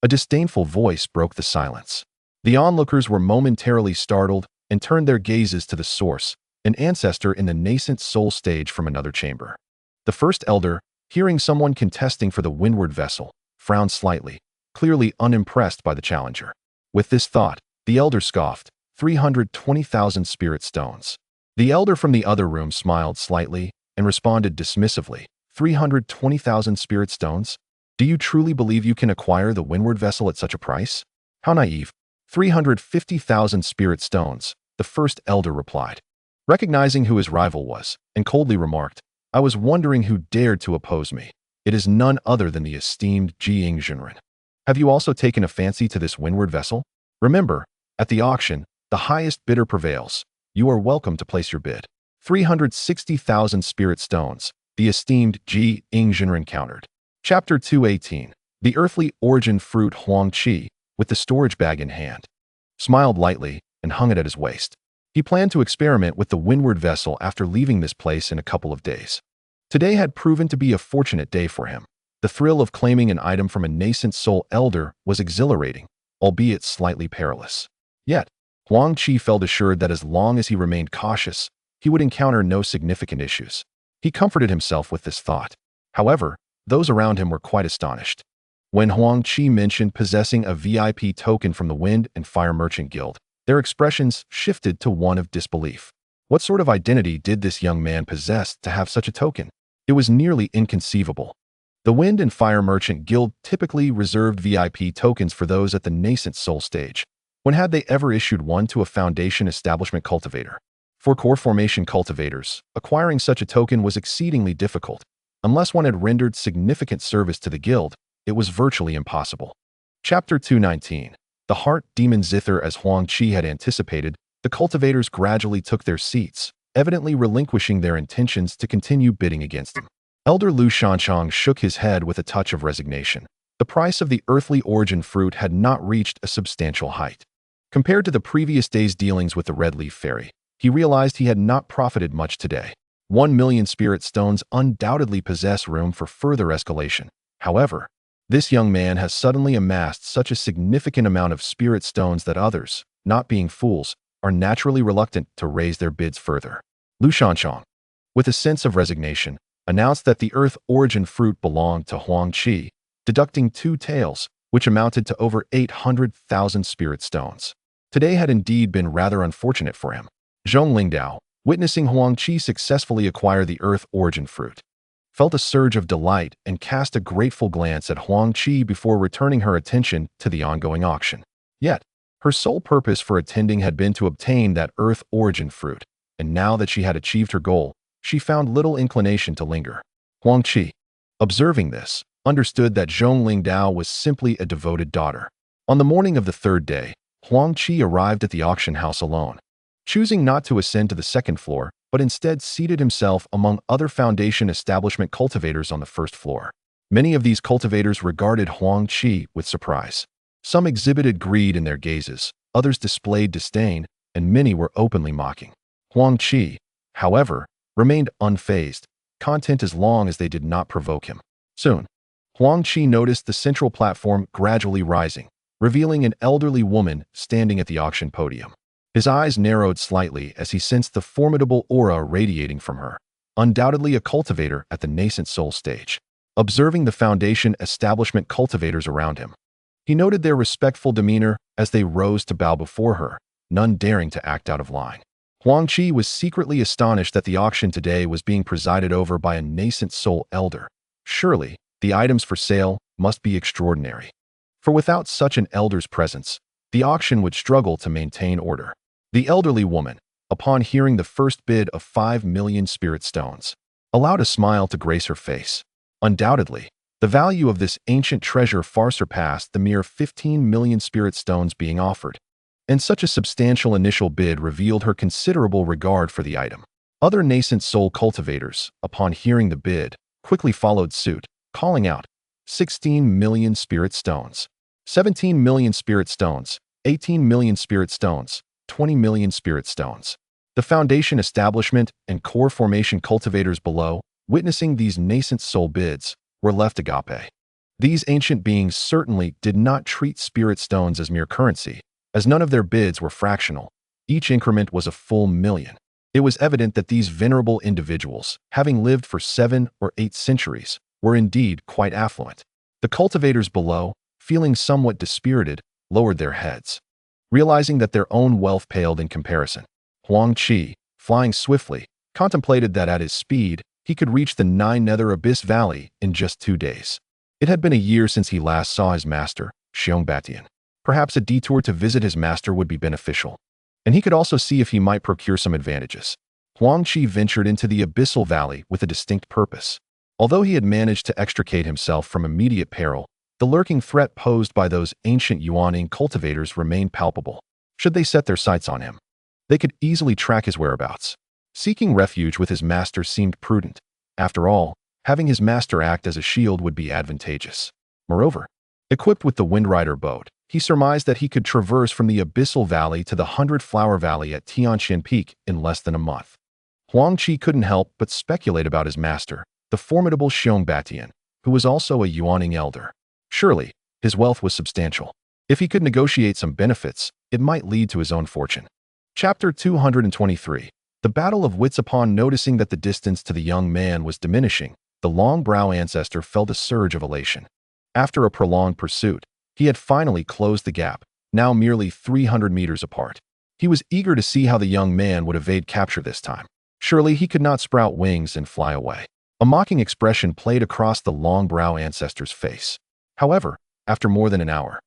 a disdainful voice broke the silence. The onlookers were momentarily startled and turned their gazes to the source, an ancestor in the nascent soul stage from another chamber. The first elder, hearing someone contesting for the windward vessel, frowned slightly, clearly unimpressed by the challenger. With this thought, the elder scoffed, 320,000 spirit stones. The elder from the other room smiled slightly and responded dismissively, 320,000 spirit stones? Do you truly believe you can acquire the windward vessel at such a price? How naive. 350,000 spirit stones, the first elder replied, recognizing who his rival was, and coldly remarked, "I was wondering who dared to oppose me. It is none other than the esteemed Jiying Zhenren. Have you also taken a fancy to this windward vessel? Remember, at the auction, the highest bidder prevails. You are welcome to place your bid." 360,000 spirit stones, the esteemed Jiying Zhenren countered. Chapter 218. The earthly origin fruit. Huang Qi, with the storage bag in hand, smiled lightly and hung it at his waist. He planned to experiment with the windward vessel after leaving this place in a couple of days. Today had proven to be a fortunate day for him. The thrill of claiming an item from a nascent soul elder was exhilarating, albeit slightly perilous. Yet, Huang Qi felt assured that as long as he remained cautious, he would encounter no significant issues. He comforted himself with this thought. However, those around him were quite astonished. When Huang Qi mentioned possessing a VIP token from the Wind and Fire Merchant Guild, their expressions shifted to one of disbelief. What sort of identity did this young man possess to have such a token? It was nearly inconceivable. The Wind and Fire Merchant Guild typically reserved VIP tokens for those at the nascent soul stage. When had they ever issued one to a foundation establishment cultivator? For core formation cultivators, acquiring such a token was exceedingly difficult. Unless one had rendered significant service to the guild, it was virtually impossible. Chapter 219. The heart demon zither. As Huang Qi had anticipated, the cultivators gradually took their seats, evidently relinquishing their intentions to continue bidding against him. Elder Lu Shanchong shook his head with a touch of resignation. The price of the earthly origin fruit had not reached a substantial height. Compared to the previous day's dealings with the Red Leaf Fairy, he realized he had not profited much today. 1,000,000 spirit stones undoubtedly possess room for further escalation. However, this young man has suddenly amassed such a significant amount of spirit stones that others, not being fools, are naturally reluctant to raise their bids further. Lu Shanchong, with a sense of resignation, announced that the earth origin fruit belonged to Huang Qi, deducting 2 taels, which amounted to over 800,000 spirit stones. Today had indeed been rather unfortunate for him. Zhong Lingdao, witnessing Huang Qi successfully acquire the earth origin fruit, felt a surge of delight and cast a grateful glance at Huang Qi before returning her attention to the ongoing auction. Yet, her sole purpose for attending had been to obtain that earth origin fruit, and now that she had achieved her goal, she found little inclination to linger. Huang Qi, observing this, understood that Zhong Lingdao was simply a devoted daughter. On the morning of the 3rd day, Huang Qi arrived at the auction house alone. Choosing not to ascend to the 2nd floor, but instead seated himself among other foundation establishment cultivators on the 1st floor. Many of these cultivators regarded Huang Qi with surprise. Some exhibited greed in their gazes, others displayed disdain, and many were openly mocking. Huang Qi, however, remained unfazed, content as long as they did not provoke him. Soon, Huang Qi noticed the central platform gradually rising, revealing an elderly woman standing at the auction podium. His eyes narrowed slightly as he sensed the formidable aura radiating from her, undoubtedly a cultivator at the nascent soul stage. Observing the foundation establishment cultivators around him, he noted their respectful demeanor as they rose to bow before her, none daring to act out of line. Huang Qi was secretly astonished that the auction today was being presided over by a nascent soul elder. Surely, the items for sale must be extraordinary. For without such an elder's presence, the auction would struggle to maintain order. The elderly woman, upon hearing the first bid of 5 million spirit stones, allowed a smile to grace her face. Undoubtedly, the value of this ancient treasure far surpassed the mere 15 million spirit stones being offered, and such a substantial initial bid revealed her considerable regard for the item. Other nascent soul cultivators, upon hearing the bid, quickly followed suit, calling out, 16 million spirit stones, 17 million spirit stones, 18 million spirit stones, 20 million spirit stones. The foundation establishment and core formation cultivators below, witnessing these nascent soul bids, were left agape. These ancient beings certainly did not treat spirit stones as mere currency, as none of their bids were fractional. Each increment was a full million. It was evident that these venerable individuals, having lived for 7 or 8 centuries, were indeed quite affluent. The cultivators below, feeling somewhat dispirited, lowered their heads, realizing that their own wealth paled in comparison. Huang Qi, flying swiftly, contemplated that at his speed, he could reach the 9 Nether Abyss Valley in just 2 days. It had been a year since he last saw his master, Xiao Bai. Perhaps a detour to visit his master would be beneficial, and he could also see if he might procure some advantages. Huang Qi ventured into the Abyssal Valley with a distinct purpose. Although he had managed to extricate himself from immediate peril, the lurking threat posed by those ancient Yuaning cultivators remained palpable. Should they set their sights on him, they could easily track his whereabouts. Seeking refuge with his master seemed prudent. After all, having his master act as a shield would be advantageous. Moreover, equipped with the Windrider boat, he surmised that he could traverse from the Abyssal Valley to the 100-Flower Valley at Tianqian Peak in less than a month. Huang Qi couldn't help but speculate about his master, the formidable Xiao Bai, who was also a Yuaning elder. Surely, his wealth was substantial. If he could negotiate some benefits, it might lead to his own fortune. Chapter 223. The Battle of Wits. Upon noticing that the distance to the young man was diminishing, the long-brow ancestor felt a surge of elation. After a prolonged pursuit, he had finally closed the gap, now merely 300 meters apart. He was eager to see how the young man would evade capture this time. Surely he could not sprout wings and fly away. A mocking expression played across the long-brow ancestor's face. However, after more than an hour,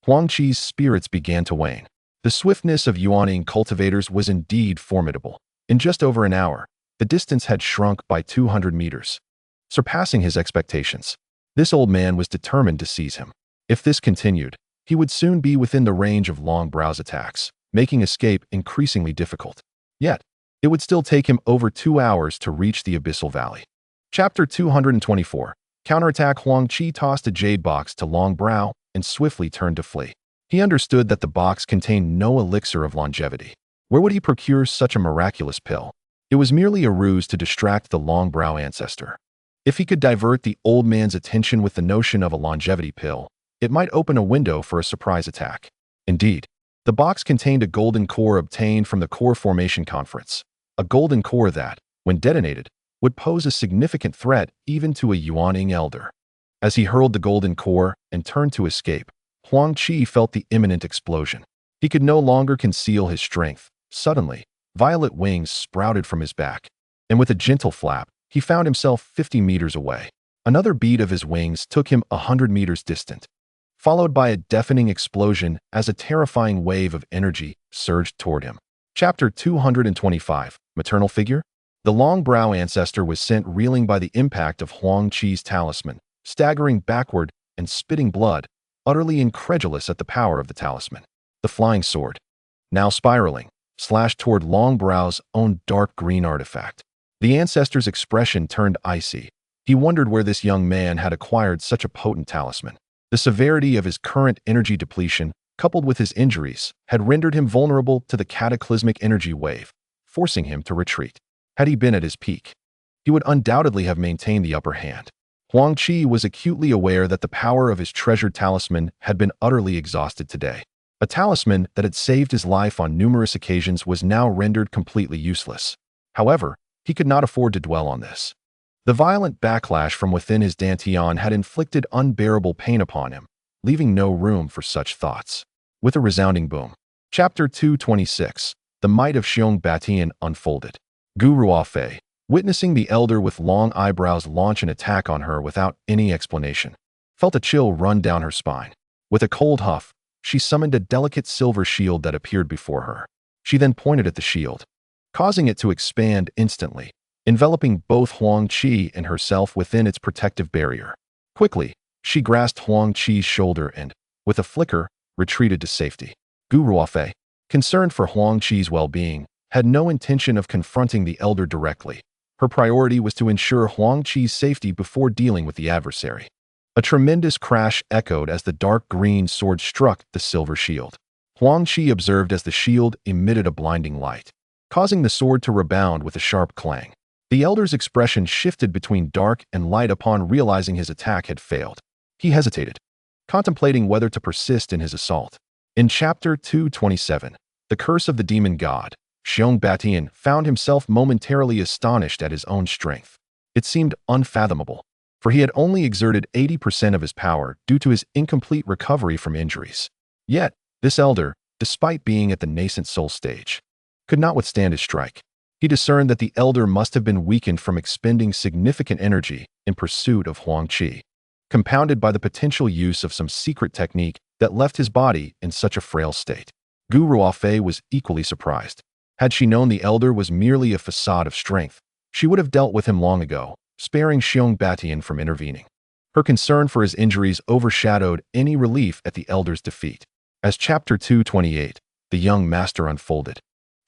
Huang Qi's spirits began to wane. The swiftness of Yuaning cultivators was indeed formidable. In just over an hour, the distance had shrunk by 200 meters, surpassing his expectations. This old man was determined to seize him. If this continued, he would soon be within the range of Long Brow's attacks, making escape increasingly difficult. Yet, it would still take him over 2 hours to reach the Abyssal Valley. Chapter 224. Counterattack. Huang Qi tossed a jade box to Long Brow and swiftly turned to flee. He understood that the box contained no elixir of longevity. Where would he procure such a miraculous pill? It was merely a ruse to distract the long-brow ancestor. If he could divert the old man's attention with the notion of a longevity pill, it might open a window for a surprise attack. Indeed, the box contained a golden core obtained from the Core Formation Conference, a golden core that, when detonated, would pose a significant threat even to a Yuaning elder. As he hurled the golden core and turned to escape, Huang Qi felt the imminent explosion. He could no longer conceal his strength. Suddenly, violet wings sprouted from his back, and with a gentle flap, he found himself 50 meters away. Another beat of his wings took him 100 meters distant, followed by a deafening explosion as a terrifying wave of energy surged toward him. Chapter 225. Maternal Figure. The long-brow ancestor was sent reeling by the impact of Huang Qi's talisman, staggering backward and spitting blood, utterly incredulous at the power of the talisman. The flying sword, now spiraling, slashed toward Long Brow's own dark green artifact. The ancestor's expression turned icy. He wondered where this young man had acquired such a potent talisman. The severity of his current energy depletion, coupled with his injuries, had rendered him vulnerable to the cataclysmic energy wave, forcing him to retreat. Had he been at his peak, he would undoubtedly have maintained the upper hand. Huang Qi was acutely aware that the power of his treasured talisman had been utterly exhausted today. A talisman that had saved his life on numerous occasions was now rendered completely useless. However, he could not afford to dwell on this. The violent backlash from within his dantian had inflicted unbearable pain upon him, leaving no room for such thoughts. With a resounding boom. Chapter 226. The Might of Xiao Bai unfolded. Gu Ruofei, witnessing the elder with long eyebrows launch an attack on her without any explanation, felt a chill run down her spine. With a cold huff, she summoned a delicate silver shield that appeared before her. She then pointed at the shield, causing it to expand instantly, enveloping both Huang Qi and herself within its protective barrier. Quickly, she grasped Huang Qi's shoulder and, with a flicker, retreated to safety. Gu Ruofei, concerned for Huang Qi's well-being, had no intention of confronting the elder directly. Her priority was to ensure Huang Qi's safety before dealing with the adversary. A tremendous crash echoed as the dark green sword struck the silver shield. Huang Qi observed as the shield emitted a blinding light, causing the sword to rebound with a sharp clang. The elder's expression shifted between dark and light upon realizing his attack had failed. He hesitated, contemplating whether to persist in his assault. In Chapter 227, The Curse of the Demon God, Xiao Bai found himself momentarily astonished at his own strength. It seemed unfathomable, for he had only exerted 80% of his power due to his incomplete recovery from injuries. Yet, this elder, despite being at the nascent soul stage, could not withstand his strike. He discerned that the elder must have been weakened from expending significant energy in pursuit of Huang Qi, compounded by the potential use of some secret technique that left his body in such a frail state. Gu Ruofei was equally surprised. Had she known the elder was merely a facade of strength, she would have dealt with him long ago, sparing Xiao Bai from intervening. Her concern for his injuries overshadowed any relief at the elder's defeat. As Chapter 228, The Young Master unfolded,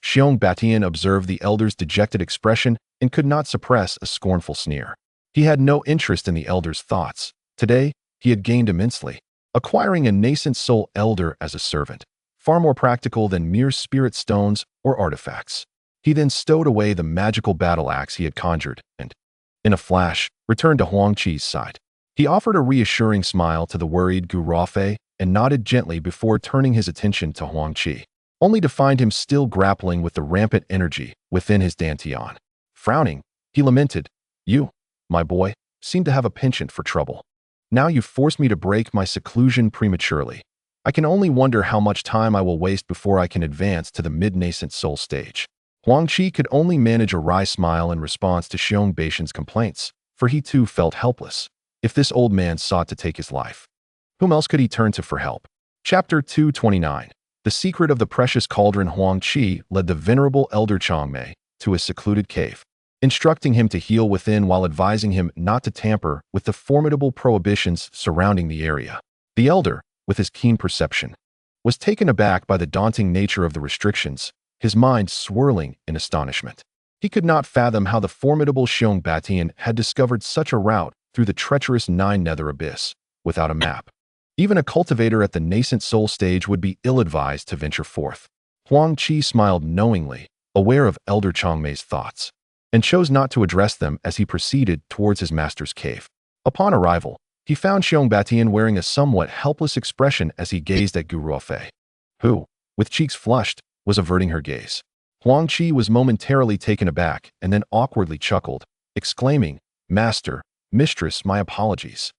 Xiao Bai observed the elder's dejected expression and could not suppress a scornful sneer. He had no interest in the elder's thoughts. Today, he had gained immensely, acquiring a nascent soul elder as a servant, far more practical than mere spirit stones or artifacts. He then stowed away the magical battle axe he had conjured and, in a flash, returned to Huang Qi's side. He offered a reassuring smile to the worried Gu Ruofei and nodded gently before turning his attention to Huang Qi, only to find him still grappling with the rampant energy within his dantian. Frowning, he lamented, "You, my boy, seem to have a penchant for trouble. Now you've forced me to break my seclusion prematurely. I can only wonder how much time I will waste before I can advance to the mid-nascent soul stage." Huang Qi could only manage a wry smile in response to Xiao Bai's complaints, for he too felt helpless. If this old man sought to take his life, whom else could he turn to for help? Chapter 229. The Secret of the Precious Cauldron. Huang Qi led the venerable elder Changmei to a secluded cave, instructing him to heal within while advising him not to tamper with the formidable prohibitions surrounding the area. The elder, with his keen perception, was taken aback by the daunting nature of the restrictions, his mind swirling in astonishment. He could not fathom how the formidable Xiao Bai had discovered such a route through the treacherous Nine-Nether Abyss without a map. Even a cultivator at the nascent soul stage would be ill-advised to venture forth. Huang Qi smiled knowingly, aware of Elder Changmei's thoughts, and chose not to address them as he proceeded towards his master's cave. Upon arrival, he found Xiao Bai wearing a somewhat helpless expression as he gazed at Gu Ruofei, who, with cheeks flushed, was averting her gaze. Huang Qi was momentarily taken aback and then awkwardly chuckled, exclaiming, "Master, mistress, my apologies.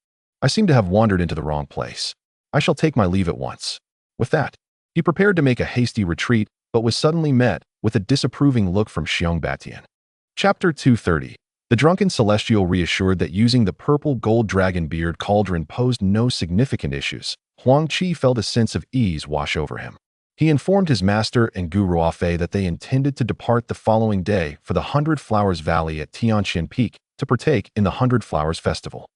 I seem to have wandered into the wrong place. I shall take my leave at once." With that, he prepared to make a hasty retreat, but was suddenly met with a disapproving look from Xiao Bai. Chapter 230. The drunken celestial reassured that using the purple gold dragon beard cauldron posed no significant issues. Huang Qi felt a sense of ease wash over him. He informed his master and Gu Ruofei that they intended to depart the following day for the 100 Flowers Valley at Tianqian Peak to partake in the 100 Flowers Festival.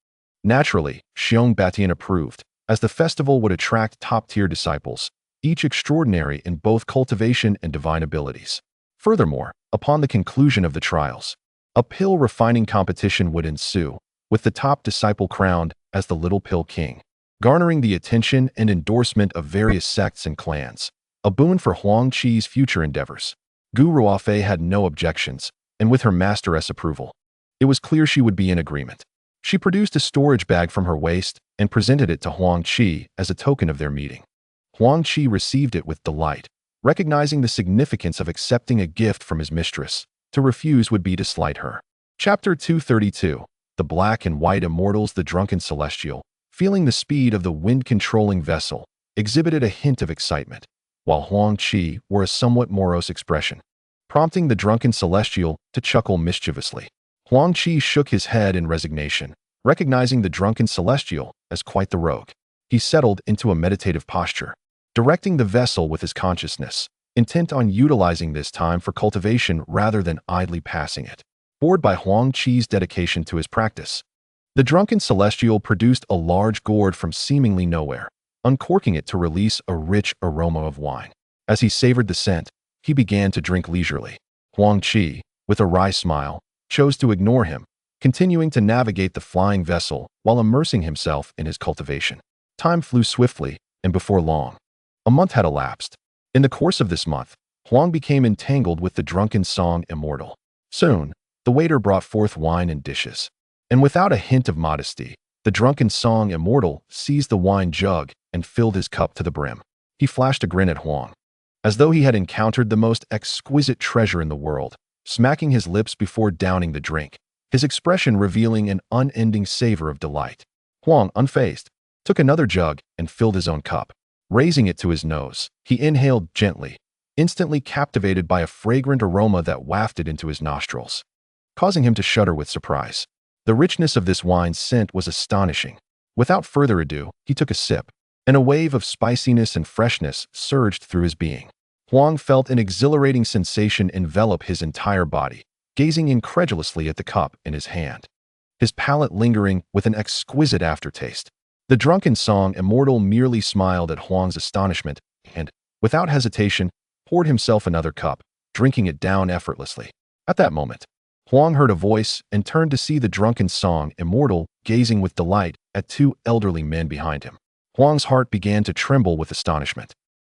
Naturally, Xiao Bai approved, as the festival would attract top-tier disciples, each extraordinary in both cultivation and divine abilities. Furthermore, upon the conclusion of the trials, a pill refining competition would ensue, with the top disciple crowned as the Little Pill King, garnering the attention and endorsement of various sects and clans, a boon for Huang Qi's future endeavors. Gu Ruofei had no objections, and with her masteress' approval, it was clear she would be in agreement. She produced a storage bag from her waist and presented it to Huang Qi as a token of their meeting. Huang Qi received it with delight, recognizing the significance of accepting a gift from his mistress. To refuse would be to slight her. Chapter 232. The Black and White Immortals. The drunken celestial, feeling the speed of the wind-controlling vessel, exhibited a hint of excitement, while Huang Qi wore a somewhat morose expression, prompting the drunken celestial to chuckle mischievously. Huang Qi shook his head in resignation, recognizing the drunken celestial as quite the rogue. He settled into a meditative posture, directing the vessel with his consciousness, intent on utilizing this time for cultivation rather than idly passing it. Bored by Huang Qi's dedication to his practice, the drunken celestial produced a large gourd from seemingly nowhere, uncorking it to release a rich aroma of wine. As he savored the scent, he began to drink leisurely. Huang Qi, with a wry smile, chose to ignore him, continuing to navigate the flying vessel while immersing himself in his cultivation. Time flew swiftly, and before long, a month had elapsed. In the course of this month, Huang became entangled with the drunken song immortal. Soon, the waiter brought forth wine and dishes, and without a hint of modesty, the drunken song immortal seized the wine jug and filled his cup to the brim. He flashed a grin at Huang, as though he had encountered the most exquisite treasure in the world, smacking his lips before downing the drink, his expression revealing an unending savor of delight. Huang, unfazed, took another jug and filled his own cup. Raising it to his nose, he inhaled gently, instantly captivated by a fragrant aroma that wafted into his nostrils, causing him to shudder with surprise. The richness of this wine's scent was astonishing. Without further ado, he took a sip, and a wave of spiciness and freshness surged through his being. Huang felt an exhilarating sensation envelop his entire body, gazing incredulously at the cup in his hand, his palate lingering with an exquisite aftertaste. The drunken song immortal merely smiled at Huang's astonishment and, without hesitation, poured himself another cup, drinking it down effortlessly. At that moment, Huang heard a voice and turned to see the drunken song immortal gazing with delight at two elderly men behind him. Huang's heart began to tremble with astonishment.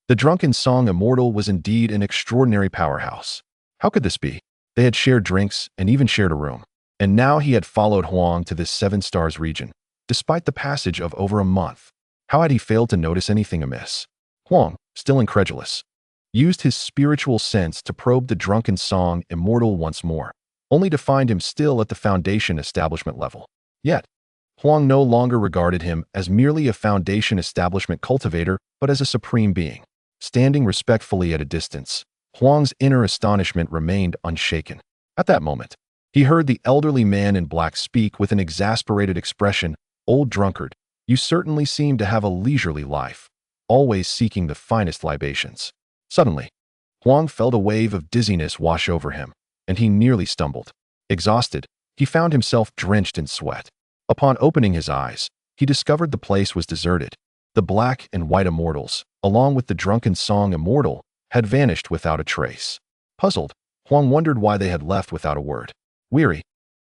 The drunken song immortal was indeed an extraordinary powerhouse. How could this be? They had shared drinks and even shared a room. And now he had followed Huang to this 7 stars region, despite the passage of over a month. How had he failed to notice anything amiss? Huang, still incredulous, used his spiritual sense to probe the drunken song immortal once more, only to find him still at the foundation establishment level. Yet, Huang no longer regarded him as merely a foundation establishment cultivator, but as a supreme being. Standing respectfully at a distance, Huang's inner astonishment remained unshaken. At that moment, he heard the elderly man in black speak with an exasperated expression. "Old drunkard, you certainly seem to have a leisurely life, always seeking the finest libations." Suddenly, Huang felt a wave of dizziness wash over him, and he nearly stumbled. Exhausted, he found himself drenched in sweat. Upon opening his eyes, he discovered the place was deserted. The Black and White Immortals, along with the drunken song immortal, had vanished without a trace. Puzzled, Huang wondered why they had left without a word. Weary,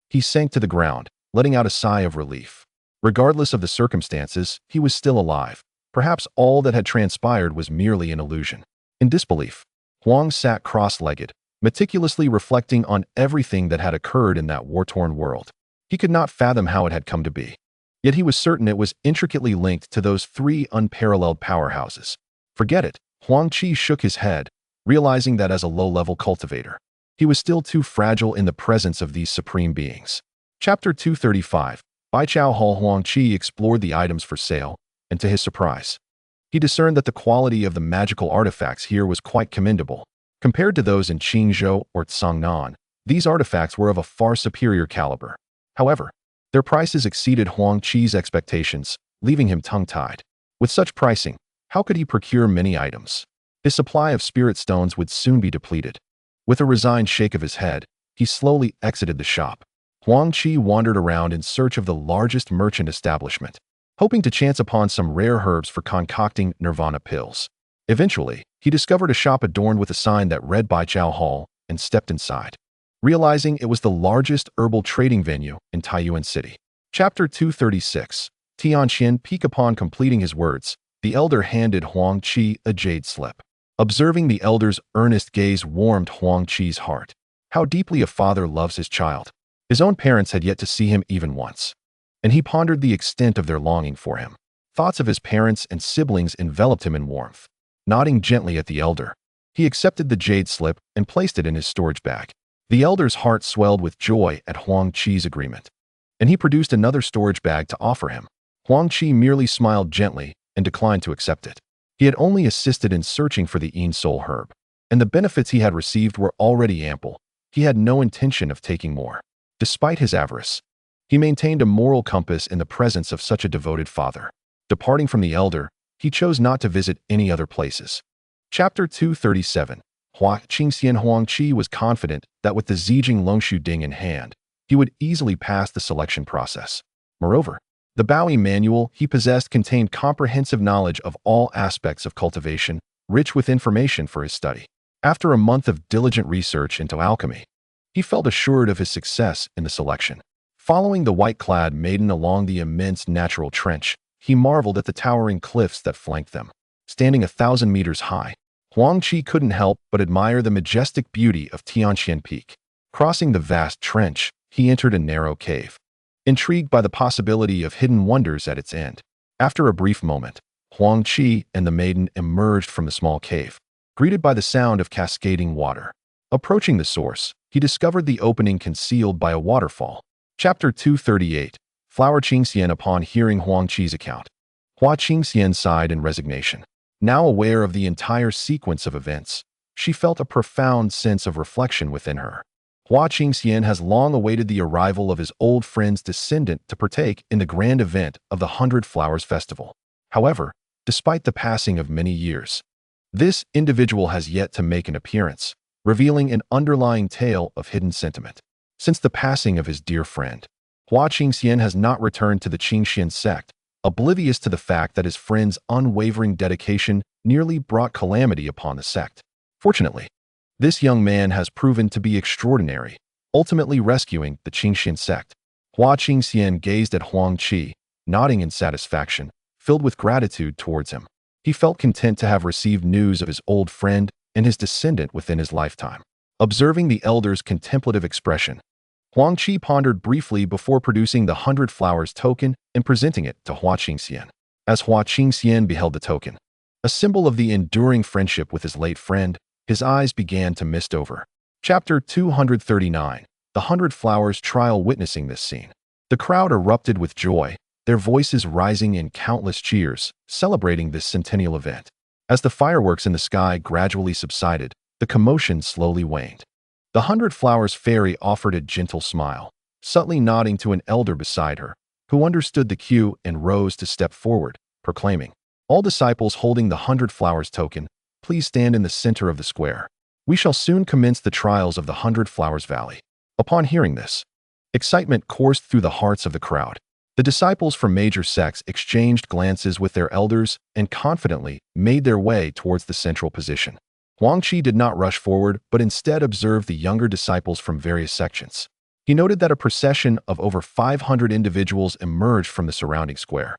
he sank to the ground, letting out a sigh of relief. Regardless of the circumstances, he was still alive. Perhaps all that had transpired was merely an illusion. In disbelief, Huang sat cross-legged, meticulously reflecting on everything that had occurred in that war-torn world. He could not fathom how it had come to be. Yet he was certain it was intricately linked to those 3 unparalleled powerhouses. Forget it, Huang Qi shook his head, realizing that as a low-level cultivator, he was still too fragile in the presence of these supreme beings. Chapter 235. Baichao Hall. Huang Qi explored the items for sale, and to his surprise, he discerned that the quality of the magical artifacts here was quite commendable. Compared to those in Qingzhou or Tsangnan, these artifacts were of a far superior caliber. However, their prices exceeded Huang Qi's expectations, leaving him tongue-tied. With such pricing, how could he procure many items? His supply of spirit stones would soon be depleted. With a resigned shake of his head, he slowly exited the shop. Huang Qi wandered around in search of the largest merchant establishment, hoping to chance upon some rare herbs for concocting nirvana pills. Eventually, he discovered a shop adorned with a sign that read Baichao Hall and stepped inside, realizing it was the largest herbal trading venue in Taiyuan City. Chapter 236. Tianqian. Peak. Upon completing his words, the elder handed Huang Qi a jade slip. Observing the elder's earnest gaze warmed Huang Qi's heart. How deeply a father loves his child. His own parents had yet to see him even once. and he pondered the extent of their longing for him. Thoughts of his parents and siblings enveloped him in warmth. Nodding gently at the elder, he accepted the jade slip and placed it in his storage bag. The elder's heart swelled with joy at Huang Qi's agreement, and he produced another storage bag to offer him. Huang Qi merely smiled gently and declined to accept it. He had only assisted in searching for the Yin-Soul herb, and the benefits he had received were already ample. He had no intention of taking more. Despite his avarice, he maintained a moral compass in the presence of such a devoted father. Departing from the elder, he chose not to visit any other places. Chapter 237. Huang Qi was confident that with the Zijing Longshu Ding in hand, he would easily pass the selection process. Moreover, the Baoyi manual he possessed contained comprehensive knowledge of all aspects of cultivation, rich with information for his study. After a month of diligent research into alchemy, he felt assured of his success in the selection. Following the white-clad maiden along the immense natural trench, he marveled at the towering cliffs that flanked them. Standing 1,000 meters high, Huang Qi couldn't help but admire the majestic beauty of Tianqian Peak. Crossing the vast trench, he entered a narrow cave, intrigued by the possibility of hidden wonders at its end. After a brief moment, Huang Qi and the maiden emerged from the small cave, greeted by the sound of cascading water. Approaching the source, he discovered the opening concealed by a waterfall. Chapter 238. Flower Qingxian. Upon hearing Huang Qi's account, Hua Qingxian sighed in resignation. Now aware of the entire sequence of events, she felt a profound sense of reflection within her. Hua Qingxian has long awaited the arrival of his old friend's descendant to partake in the grand event of the 100 Flowers Festival. However, despite the passing of many years, this individual has yet to make an appearance, revealing an underlying tale of hidden sentiment. Since the passing of his dear friend, Hua Qingxian has not returned to the Qingxian sect, oblivious to the fact that his friend's unwavering dedication nearly brought calamity upon the sect. Fortunately, this young man has proven to be extraordinary, ultimately rescuing the Qingxian sect. Hua Qingxian gazed at Huang Qi, nodding in satisfaction, filled with gratitude towards him. He felt content to have received news of his old friend and his descendant within his lifetime. Observing the elder's contemplative expression, Huang Qi pondered briefly before producing the 100 Flowers token and presenting it to Hua Qingxian. As Hua Qingxian beheld the token, a symbol of the enduring friendship with his late friend, his eyes began to mist over. Chapter 239. The 100 Flowers trial. Witnessing this scene, the crowd erupted with joy, their voices rising in countless cheers, celebrating this centennial event. As the fireworks in the sky gradually subsided, the commotion slowly waned. The 100 Flowers fairy offered a gentle smile, subtly nodding to an elder beside her, who understood the cue and rose to step forward, proclaiming, "All disciples holding the 100 Flowers token, please stand in the center of the square. We shall soon commence the trials of the 100 Flowers Valley." Upon hearing this, excitement coursed through the hearts of the crowd. The disciples from major sects exchanged glances with their elders and confidently made their way towards the central position. Huang Qi did not rush forward, but instead observed the younger disciples from various sections. He noted that a procession of over 500 individuals emerged from the surrounding square,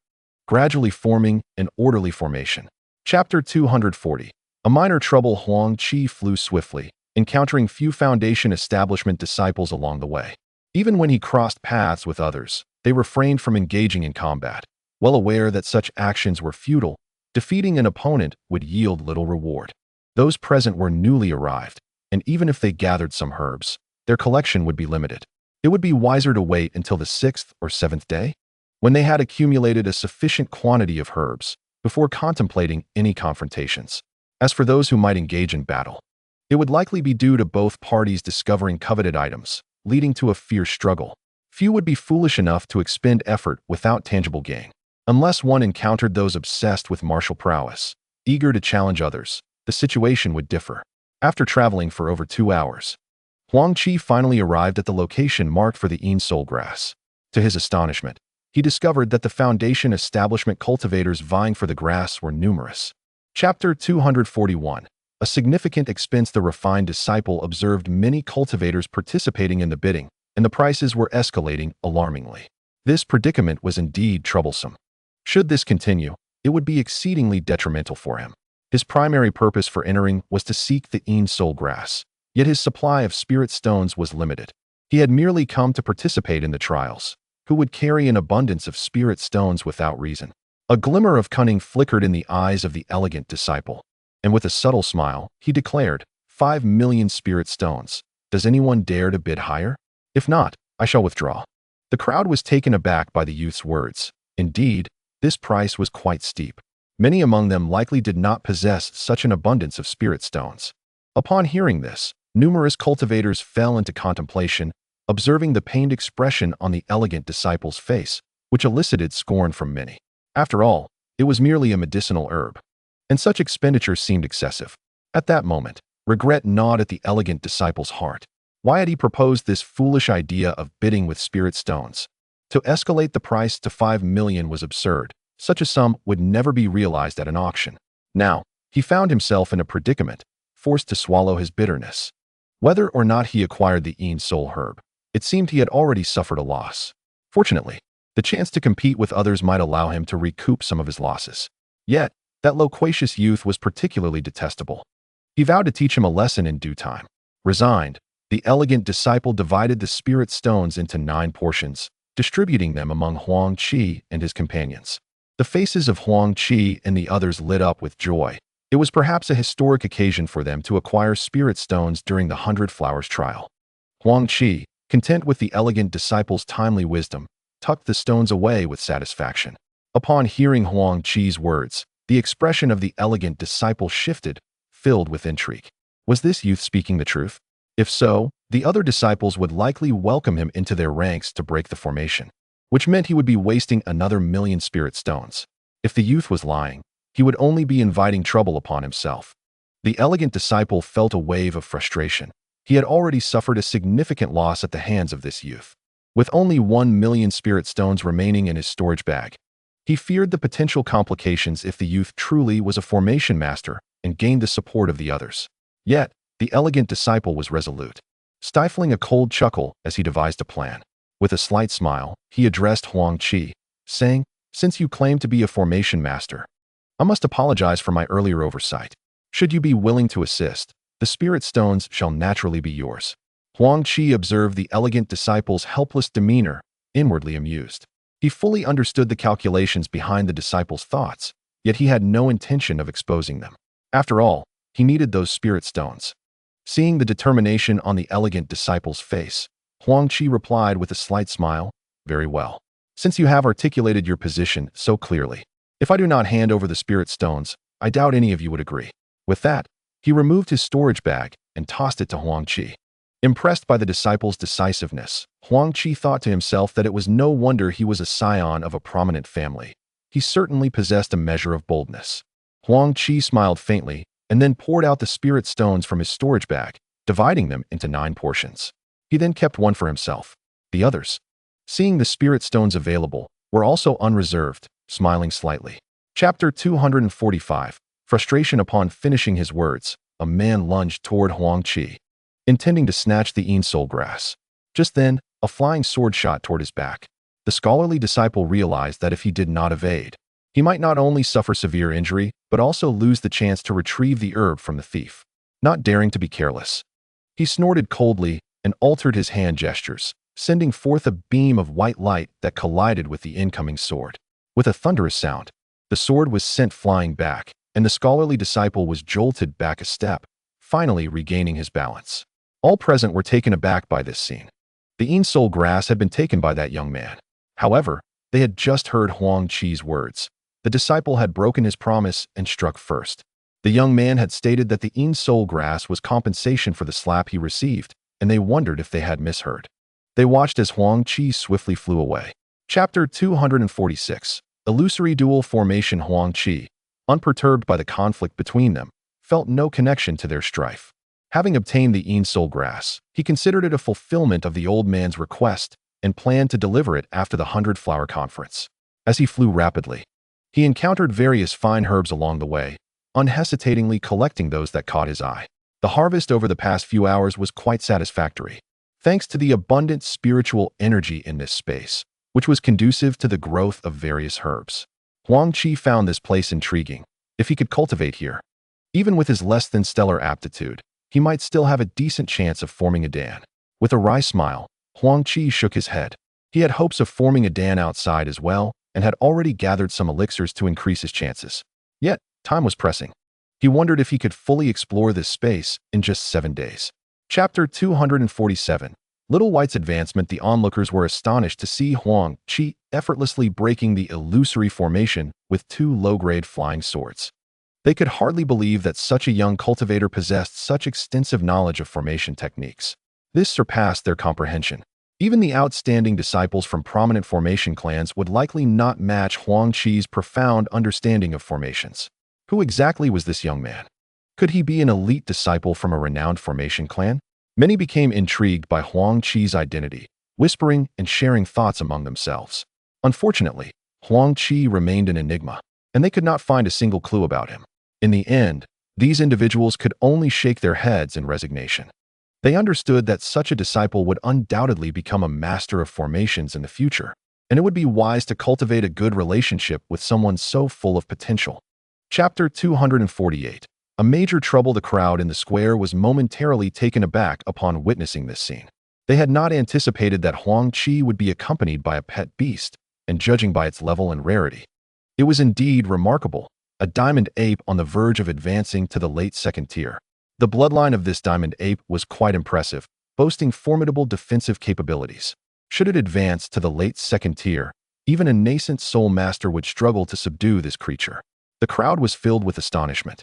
gradually forming an orderly formation. Chapter 240. A minor trouble. Huang Qi flew swiftly, encountering few Foundation establishment disciples along the way. Even when he crossed paths with others, they refrained from engaging in combat, well aware that such actions were futile. Defeating an opponent would yield little reward. Those present were newly arrived, and even if they gathered some herbs, their collection would be limited. It would be wiser to wait until the 6th or 7th day, when they had accumulated a sufficient quantity of herbs, before contemplating any confrontations. As for those who might engage in battle, it would likely be due to both parties discovering coveted items, leading to a fierce struggle. Few would be foolish enough to expend effort without tangible gain, unless one encountered those obsessed with martial prowess, eager to challenge others. The situation would differ. After traveling for over 2 hours, Huang Qi finally arrived at the location marked for the Yin-Soul grass. To his astonishment, he discovered that the Foundation establishment cultivators vying for the grass were numerous. Chapter 241. A significant expense. The refined disciple observed many cultivators participating in the bidding, and the prices were escalating alarmingly. This predicament was indeed troublesome. Should this continue, it would be exceedingly detrimental for him. His primary purpose for entering was to seek the Yin-Soul grass, yet his supply of spirit stones was limited. He had merely come to participate in the trials, who would carry an abundance of spirit stones without reason. A glimmer of cunning flickered in the eyes of the elegant disciple, and with a subtle smile, he declared, 5,000,000 spirit stones. Does anyone dare to bid higher? If not, I shall withdraw. The crowd was taken aback by the youth's words. Indeed, this price was quite steep. Many among them likely did not possess such an abundance of spirit stones. Upon hearing this, numerous cultivators fell into contemplation, observing the pained expression on the elegant disciple's face, which elicited scorn from many. After all, it was merely a medicinal herb, and such expenditure seemed excessive. At that moment, regret gnawed at the elegant disciple's heart. Why had he proposed this foolish idea of bidding with spirit stones? To escalate the price to 5,000,000 was absurd. Such a sum would never be realized at an auction. Now, he found himself in a predicament, forced to swallow his bitterness. Whether or not he acquired the soul herb, it seemed he had already suffered a loss. Fortunately, the chance to compete with others might allow him to recoup some of his losses. Yet, that loquacious youth was particularly detestable. He vowed to teach him a lesson in due time. Resigned, the elegant disciple divided the spirit stones into 9 portions, distributing them among Huang Qi and his companions. The faces of Huang Qi and the others lit up with joy. It was perhaps a historic occasion for them to acquire spirit stones during the 100 Flowers trial. Huang Qi, content with the elegant disciple's timely wisdom, tucked the stones away with satisfaction. Upon hearing Huang Qi's words, the expression of the elegant disciple shifted, filled with intrigue. Was this youth speaking the truth? If so, the other disciples would likely welcome him into their ranks to break the formation, which meant he would be wasting another 1,000,000 spirit stones. If the youth was lying, he would only be inviting trouble upon himself. The elegant disciple felt a wave of frustration. He had already suffered a significant loss at the hands of this youth. With only 1,000,000 spirit stones remaining in his storage bag, he feared the potential complications if the youth truly was a formation master and gained the support of the others. Yet, the elegant disciple was resolute, stifling a cold chuckle as he devised a plan. With a slight smile, he addressed Huang Qi, saying, "Since you claim to be a formation master, I must apologize for my earlier oversight. Should you be willing to assist, the spirit stones shall naturally be yours." Huang Qi observed the elegant disciple's helpless demeanor, inwardly amused. He fully understood the calculations behind the disciple's thoughts, yet he had no intention of exposing them. After all, he needed those spirit stones. Seeing the determination on the elegant disciple's face, Huang Qi replied with a slight smile, "Very well. Since you have articulated your position so clearly, if I do not hand over the spirit stones, I doubt any of you would agree." With that, he removed his storage bag and tossed it to Huang Qi. Impressed by the disciple's decisiveness, Huang Qi thought to himself that it was no wonder he was a scion of a prominent family. He certainly possessed a measure of boldness. Huang Qi smiled faintly and then poured out the spirit stones from his storage bag, dividing them into 9 portions. He then kept one for himself. The others, seeing the spirit stones available, were also unreserved, smiling slightly. Chapter 245. Frustration. Upon finishing his words, a man lunged toward Huang Qi, intending to snatch the soul grass. Just then, a flying sword shot toward his back. The scholarly disciple realized that if he did not evade, he might not only suffer severe injury, but also lose the chance to retrieve the herb from the thief. Not daring to be careless, he snorted coldly and altered his hand gestures, sending forth a beam of white light that collided with the incoming sword. With a thunderous sound, the sword was sent flying back, and the scholarly disciple was jolted back a step, finally regaining his balance. All present were taken aback by this scene. The soul grass had been taken by that young man. However, they had just heard Huang Qi's words. The disciple had broken his promise and struck first. The young man had stated that the soul grass was compensation for the slap he received, and they wondered if they had misheard. They watched as Huang Qi swiftly flew away. Chapter 246. Illusory dual formation. Huang Qi, unperturbed by the conflict between them, felt no connection to their strife. Having obtained the soul grass, he considered it a fulfillment of the old man's request and planned to deliver it after the 100 Flower Conference. As he flew rapidly, he encountered various fine herbs along the way, unhesitatingly collecting those that caught his eye. The harvest over the past few hours was quite satisfactory, thanks to the abundant spiritual energy in this space, which was conducive to the growth of various herbs. Huang Qi found this place intriguing. If he could cultivate here, even with his less than stellar aptitude, he might still have a decent chance of forming a dan. With a wry smile, Huang Qi shook his head. He had hopes of forming a den outside as well, and had already gathered some elixirs to increase his chances. Yet, time was pressing. He wondered if he could fully explore this space in just 7 days. Chapter 247. Little White's advancement. The onlookers were astonished to see Huang Qi effortlessly breaking the illusory formation with 2 low-grade flying swords. They could hardly believe that such a young cultivator possessed such extensive knowledge of formation techniques. This surpassed their comprehension. Even the outstanding disciples from prominent formation clans would likely not match Huang Qi's profound understanding of formations. Who exactly was this young man? Could he be an elite disciple from a renowned formation clan? Many became intrigued by Huang Qi's identity, whispering and sharing thoughts among themselves. Unfortunately, Huang Qi remained an enigma, and they could not find a single clue about him. In the end, these individuals could only shake their heads in resignation. They understood that such a disciple would undoubtedly become a master of formations in the future, and it would be wise to cultivate a good relationship with someone so full of potential. Chapter 248. A major trouble. The crowd in the square was momentarily taken aback upon witnessing this scene. They had not anticipated that Huang Qi would be accompanied by a pet beast, and judging by its level and rarity, it was indeed remarkable, a diamond ape on the verge of advancing to the late 2nd tier. The bloodline of this diamond ape was quite impressive, boasting formidable defensive capabilities. Should it advance to the late 2nd tier, even a nascent soul master would struggle to subdue this creature. The crowd was filled with astonishment,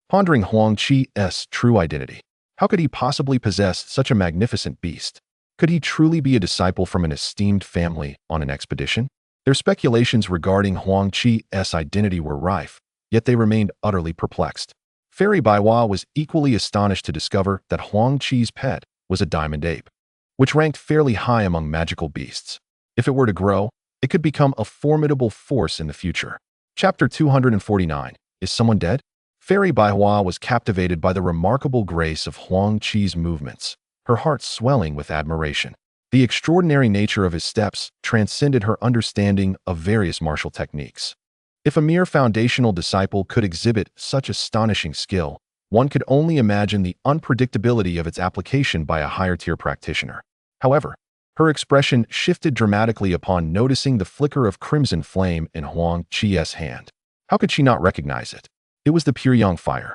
pondering Huang Qi's true identity. How could he possibly possess such a magnificent beast? Could he truly be a disciple from an esteemed family on an expedition? Their speculations regarding Huang Qi's identity were rife, yet they remained utterly perplexed. Fairy Baiwa was equally astonished to discover that Huang Qi's pet was a diamond ape, which ranked fairly high among magical beasts. If it were to grow, it could become a formidable force in the future. Chapter 249. Is someone dead? Fairy Baiwa was captivated by the remarkable grace of Huang Qi's movements, her heart swelling with admiration. The extraordinary nature of his steps transcended her understanding of various martial techniques. If a mere foundational disciple could exhibit such astonishing skill, one could only imagine the unpredictability of its application by a higher-tier practitioner. However, her expression shifted dramatically upon noticing the flicker of crimson flame in Huang Qi's hand. How could she not recognize it? It was the Peryang fire,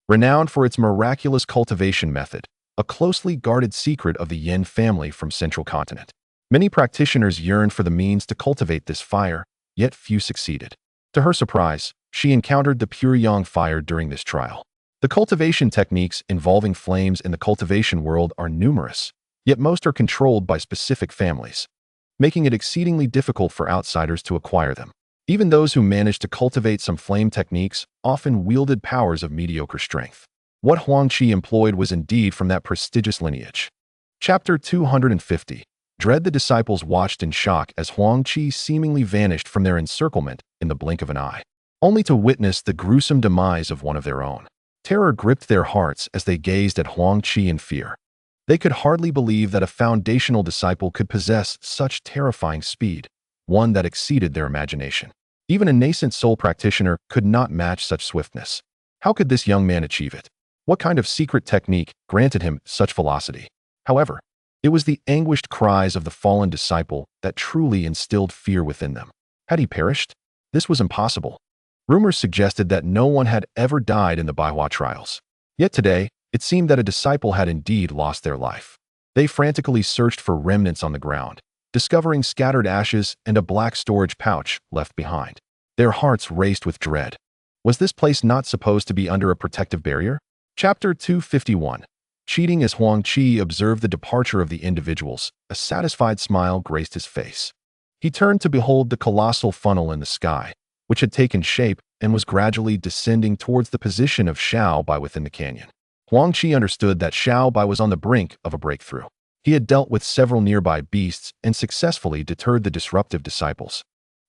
renowned for its miraculous cultivation method, a closely guarded secret of the Yin family from Central Continent. Many practitioners yearned for the means to cultivate this fire, yet few succeeded. To her surprise, she encountered the Peryang fire during this trial. The cultivation techniques involving flames in the cultivation world are numerous, yet most are controlled by specific families, making it exceedingly difficult for outsiders to acquire them. Even those who managed to cultivate some flame techniques often wielded powers of mediocre strength. What Huang Qi employed was indeed from that prestigious lineage. Chapter 250. Dread. The disciples watched in shock as Huang Qi seemingly vanished from their encirclement in the blink of an eye, only to witness the gruesome demise of one of their own. Terror gripped their hearts as they gazed at Huang Qi in fear. They could hardly believe that a foundational disciple could possess such terrifying speed, one that exceeded their imagination. Even a nascent soul practitioner could not match such swiftness. How could this young man achieve it? What kind of secret technique granted him such velocity? However, it was the anguished cries of the fallen disciple that truly instilled fear within them. Had he perished? This was impossible. Rumors suggested that no one had ever died in the Baiwa trials. Yet today, it seemed that a disciple had indeed lost their life. They frantically searched for remnants on the ground, discovering scattered ashes and a black storage pouch left behind. Their hearts raced with dread. Was this place not supposed to be under a protective barrier? Chapter 251. Cheating. As Huang Qi observed the departure of the individuals, a satisfied smile graced his face. He turned to behold the colossal funnel in the sky, which had taken shape and was gradually descending towards the position of Xiao Bai within the canyon. Huang Qi understood that Xiao Bai was on the brink of a breakthrough. He had dealt with several nearby beasts and successfully deterred the disruptive disciples,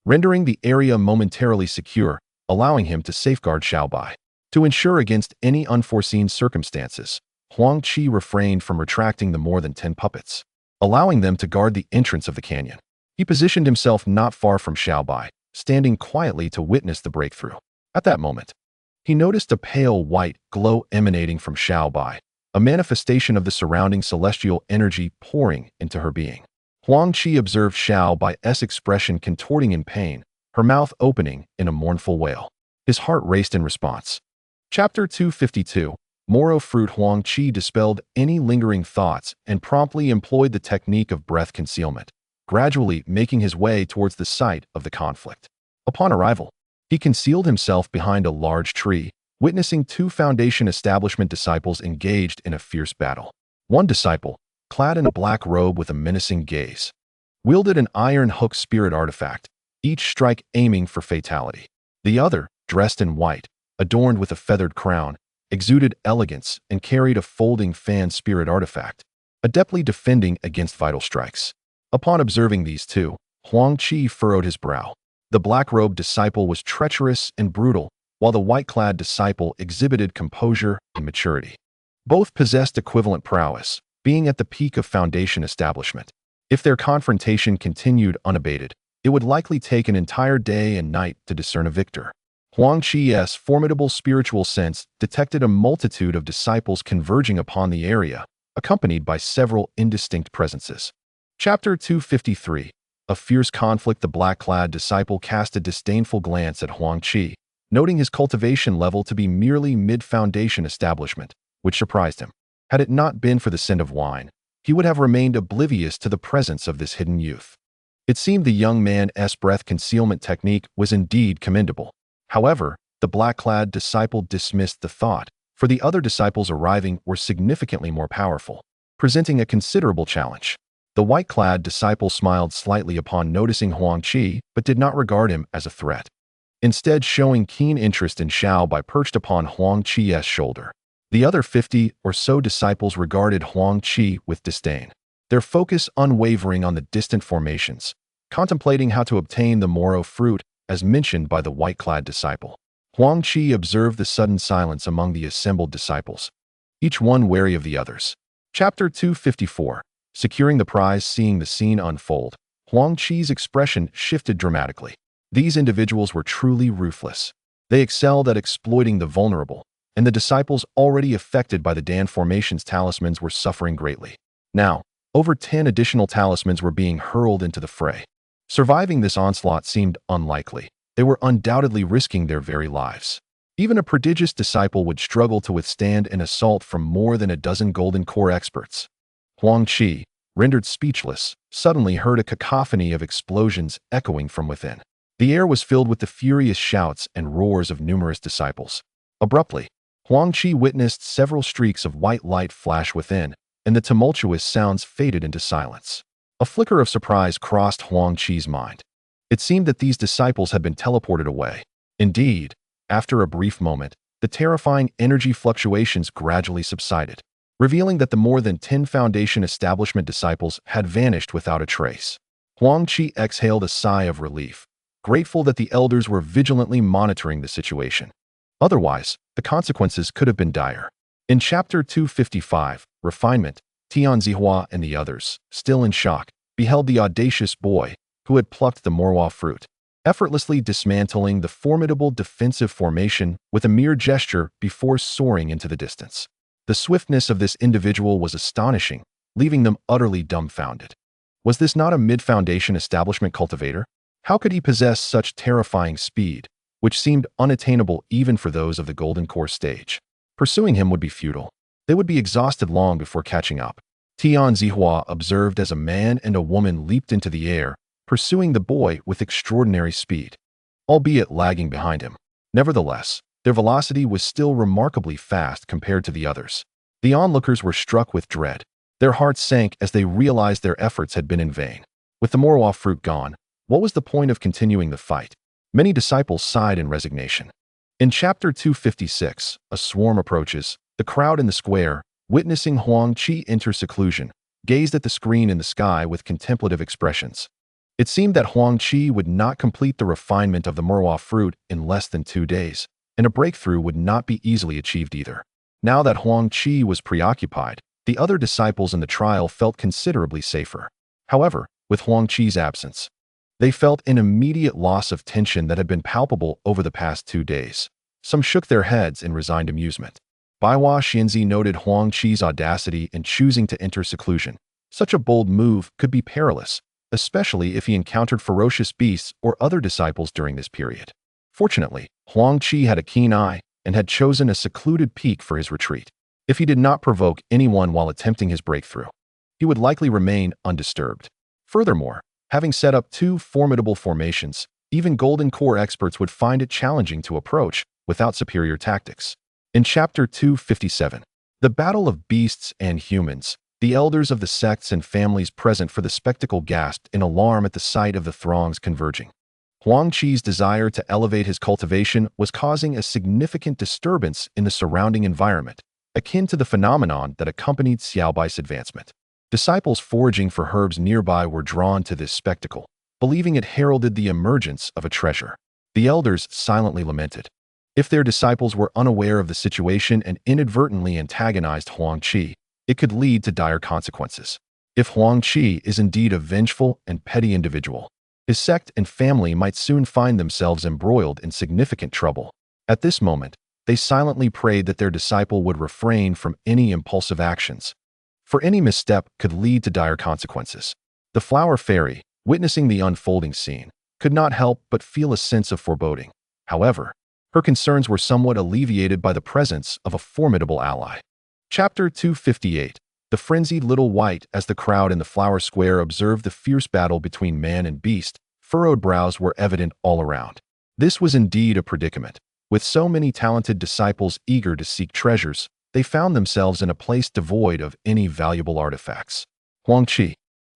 rendering the area momentarily secure, allowing him to safeguard Xiao Bai. To ensure against any unforeseen circumstances, Huang Qi refrained from retracting the more than 10 puppets, allowing them to guard the entrance of the canyon. He positioned himself not far from Xiao Bai, standing quietly to witness the breakthrough. At that moment, he noticed a pale white glow emanating from Xiao Bai, a manifestation of the surrounding celestial energy pouring into her being. Huang Qi observed Xiao Bai's expression contorting in pain, her mouth opening in a mournful wail. His heart raced in response. Chapter 252. Moro fruit. Huang Qi dispelled any lingering thoughts and promptly employed the technique of breath concealment, gradually making his way towards the site of the conflict. Upon arrival, he concealed himself behind a large tree, witnessing two Foundation establishment disciples engaged in a fierce battle. One disciple, clad in a black robe with a menacing gaze, wielded an iron hook spirit artifact, each strike aiming for fatality. The other, dressed in white, adorned with a feathered crown, exuded elegance and carried a folding fan spirit artifact, adeptly defending against vital strikes. Upon observing these two, Huang Qi furrowed his brow. The black-robed disciple was treacherous and brutal, while the white-clad disciple exhibited composure and maturity. Both possessed equivalent prowess, being at the peak of Foundation establishment. If their confrontation continued unabated, it would likely take an entire day and night to discern a victor. Huang Qi's formidable spiritual sense detected a multitude of disciples converging upon the area, accompanied by several indistinct presences. Chapter 253. A fierce conflict. The black-clad disciple cast a disdainful glance at Huang Qi, noting his cultivation level to be merely mid-Foundation establishment, which surprised him. Had it not been for the scent of wine, he would have remained oblivious to the presence of this hidden youth. It seemed the young man's breath concealment technique was indeed commendable. However, the black-clad disciple dismissed the thought, for the other disciples arriving were significantly more powerful, presenting a considerable challenge. The white-clad disciple smiled slightly upon noticing Huang Qi, but did not regard him as a threat, instead showing keen interest in Xiao Bai perched upon Huang Qi's shoulder. The other 50 or so disciples regarded Huang Qi with disdain, their focus unwavering on the distant formations, contemplating how to obtain the Moro fruit as mentioned by the white-clad disciple. Huang Qi observed the sudden silence among the assembled disciples, each one wary of the others. Chapter 254. Securing the prize. Seeing the scene unfold, Huang Qi's expression shifted dramatically. These individuals were truly ruthless. They excelled at exploiting the vulnerable, and the disciples already affected by the Dan Formation's talismans were suffering greatly. Now, over 10 additional talismans were being hurled into the fray. Surviving this onslaught seemed unlikely. They were undoubtedly risking their very lives. Even a prodigious disciple would struggle to withstand an assault from more than a dozen golden core experts. Huang Qi, rendered speechless, suddenly heard a cacophony of explosions echoing from within. The air was filled with the furious shouts and roars of numerous disciples. Abruptly, Huang Qi witnessed several streaks of white light flash within, and the tumultuous sounds faded into silence. A flicker of surprise crossed Huang Qi's mind. It seemed that these disciples had been teleported away. Indeed, after a brief moment, the terrifying energy fluctuations gradually subsided, revealing that the more than 10 Foundation establishment disciples had vanished without a trace. Huang Qi exhaled a sigh of relief, grateful that the elders were vigilantly monitoring the situation. Otherwise, the consequences could have been dire. In Chapter 255, Refinement, Tian Zihua and the others, still in shock, beheld the audacious boy who had plucked the Morwa fruit, effortlessly dismantling the formidable defensive formation with a mere gesture before soaring into the distance. The swiftness of this individual was astonishing, leaving them utterly dumbfounded. Was this not a mid-Foundation establishment cultivator? How could he possess such terrifying speed, which seemed unattainable even for those of the Golden Core stage? Pursuing him would be futile. They would be exhausted long before catching up. Tian Zihua observed as a man and a woman leaped into the air, pursuing the boy with extraordinary speed, albeit lagging behind him. Nevertheless, their velocity was still remarkably fast compared to the others. The onlookers were struck with dread. Their hearts sank as they realized their efforts had been in vain. With the Morwa fruit gone, what was the point of continuing the fight? Many disciples sighed in resignation. In Chapter 256, a swarm approaches. The crowd in the square, witnessing Huang Qi enter seclusion, gazed at the screen in the sky with contemplative expressions. It seemed that Huang Qi would not complete the refinement of the Morwa fruit in less than 2 days, and a breakthrough would not be easily achieved either. Now that Huang Qi was preoccupied, the other disciples in the trial felt considerably safer. However, with Huang Qi's absence, they felt an immediate loss of tension that had been palpable over the past 2 days. Some shook their heads in resigned amusement. Baiwa Xianzi noted Huang Qi's audacity in choosing to enter seclusion, Such a bold move could be perilous, especially if he encountered ferocious beasts or other disciples during this period. Fortunately, Huang Qi had a keen eye and had chosen a secluded peak for his retreat. If he did not provoke anyone while attempting his breakthrough, he would likely remain undisturbed. Furthermore, having set up two formidable formations, even Golden Core experts would find it challenging to approach without superior tactics. In Chapter 257, The Battle of Beasts and Humans, the elders of the sects and families present for the spectacle gasped in alarm at the sight of the throngs converging. Huang Qi's desire to elevate his cultivation was causing a significant disturbance in the surrounding environment, akin to the phenomenon that accompanied Xiao Bai's advancement. Disciples foraging for herbs nearby were drawn to this spectacle, believing it heralded the emergence of a treasure. The elders silently lamented. If their disciples were unaware of the situation and inadvertently antagonized Huang Qi, it could lead to dire consequences. If Huang Qi is indeed a vengeful and petty individual, his sect and family might soon find themselves embroiled in significant trouble. At this moment, they silently prayed that their disciple would refrain from any impulsive actions, for any misstep could lead to dire consequences. The flower fairy, witnessing the unfolding scene, could not help but feel a sense of foreboding. However, her concerns were somewhat alleviated by the presence of a formidable ally. Chapter 258, The Frenzied Little White. As the crowd in the flower square observed the fierce battle between man and beast, furrowed brows were evident all around. This was indeed a predicament. With so many talented disciples eager to seek treasures, they found themselves in a place devoid of any valuable artifacts. Huang Qi,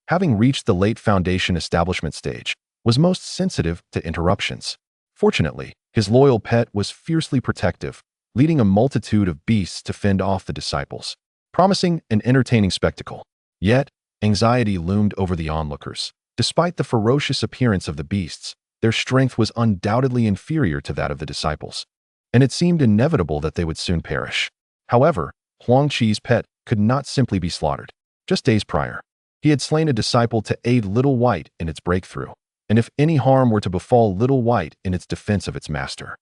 having reached the late foundation establishment stage, was most sensitive to interruptions. Fortunately, his loyal pet was fiercely protective, leading a multitude of beasts to fend off the disciples, promising an entertaining spectacle. Yet, anxiety loomed over the onlookers. Despite the ferocious appearance of the beasts, their strength was undoubtedly inferior to that of the disciples, and it seemed inevitable that they would soon perish. However, Huang Qi's pet could not simply be slaughtered. Just days prior, he had slain a disciple to aid Little White in its breakthrough, and if any harm were to befall Little White in its defense of its master,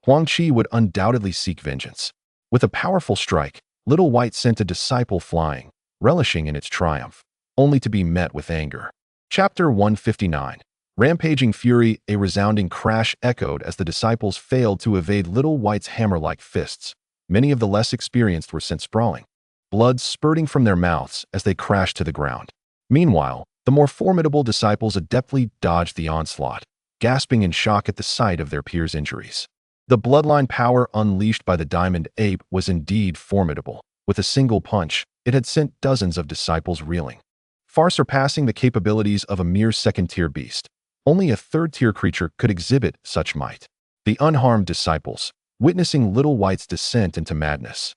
Huang Qi would undoubtedly seek vengeance. With a powerful strike, Little White sent a disciple flying, relishing in its triumph, only to be met with anger. Chapter 159, Rampaging Fury. A resounding crash echoed as the disciples failed to evade Little White's hammer-like fists. Many of the less experienced were sent sprawling, blood spurting from their mouths as they crashed to the ground. Meanwhile, the more formidable disciples adeptly dodged the onslaught, gasping in shock at the sight of their peers' injuries. The bloodline power unleashed by the diamond ape was indeed formidable. With a single punch, it had sent dozens of disciples reeling, far surpassing the capabilities of a mere second-tier beast. Only a third-tier creature could exhibit such might. The unharmed disciples, witnessing Little White's descent into madness,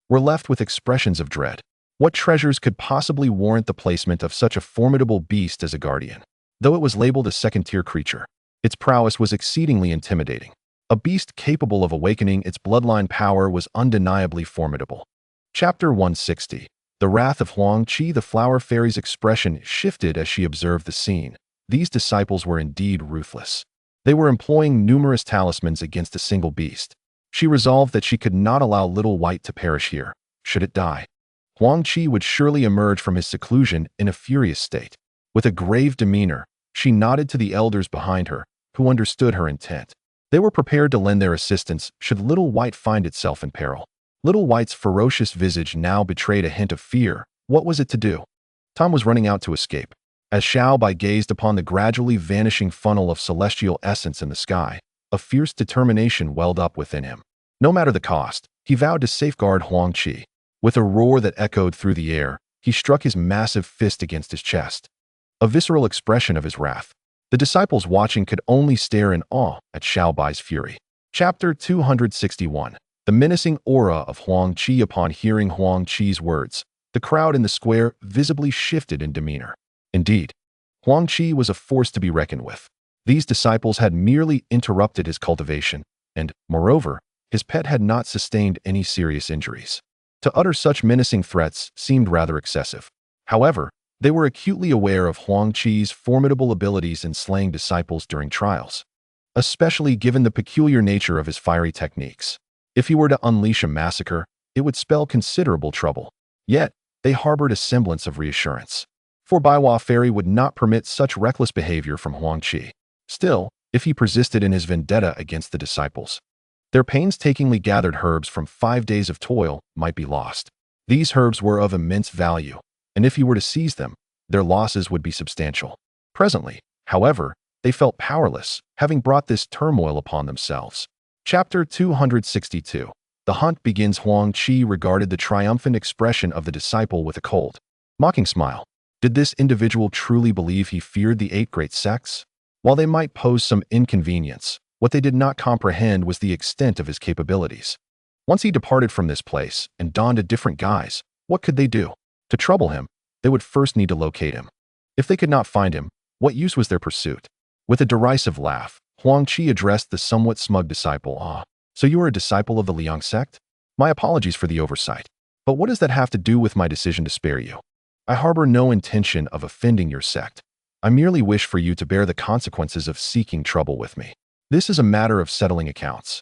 were left with expressions of dread. What treasures could possibly warrant the placement of such a formidable beast as a guardian? Though it was labeled a second-tier creature, its prowess was exceedingly intimidating. A beast capable of awakening its bloodline power was undeniably formidable. Chapter 160, The Wrath of Huang Qi. The flower fairy's expression shifted as she observed the scene. These disciples were indeed ruthless. They were employing numerous talismans against a single beast. She resolved that she could not allow Little White to perish here. Should it die, Huang Qi would surely emerge from his seclusion in a furious state. With a grave demeanor, she nodded to the elders behind her, who understood her intent. They were prepared to lend their assistance should Little White find itself in peril. Little White's ferocious visage now betrayed a hint of fear. What was it to do? Time was running out to escape. As Xiao Bai gazed upon the gradually vanishing funnel of celestial essence in the sky, a fierce determination welled up within him. No matter the cost, he vowed to safeguard Huang Qi. With a roar that echoed through the air, he struck his massive fist against his chest, a visceral expression of his wrath. The disciples watching could only stare in awe at Xiao Bai's fury. Chapter 261, The Menacing Aura of Huang Qi. Upon hearing Huang Qi's words, the crowd in the square visibly shifted in demeanor. Indeed, Huang Qi was a force to be reckoned with. These disciples had merely interrupted his cultivation, and, moreover, his pet had not sustained any serious injuries. To utter such menacing threats seemed rather excessive. However, they were acutely aware of Huang Qi's formidable abilities in slaying disciples during trials, especially given the peculiar nature of his fiery techniques. If he were to unleash a massacre, it would spell considerable trouble. Yet, they harbored a semblance of reassurance. for Baiwa Fairy would not permit such reckless behavior from Huang Qi. Still, if he persisted in his vendetta against the disciples, their painstakingly gathered herbs from 5 days of toil might be lost. These herbs were of immense value, and if he were to seize them, their losses would be substantial. Presently, however, they felt powerless, having brought this turmoil upon themselves. Chapter 262. The hunt begins. Huang Qi regarded the triumphant expression of the disciple with a cold, mocking smile. Did this individual truly believe he feared the 8 great sects? While they might pose some inconvenience, what they did not comprehend was the extent of his capabilities. Once he departed from this place and donned a different guise, what could they do? To trouble him, they would first need to locate him. If they could not find him, what use was their pursuit? With a derisive laugh, Huang Qi addressed the somewhat smug disciple. "Ah, so you are a disciple of the Liang sect? My apologies for the oversight. But what does that have to do with my decision to spare you? I harbor no intention of offending your sect. I merely wish for you to bear the consequences of seeking trouble with me. This is a matter of settling accounts.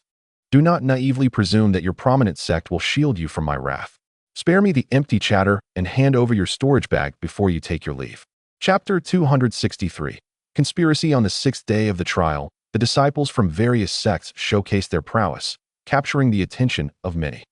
Do not naively presume that your prominent sect will shield you from my wrath. Spare me the empty chatter and hand over your storage bag before you take your leave." Chapter 263. Conspiracy. On the 6th day of the trial, the disciples from various sects showcased their prowess, capturing the attention of many.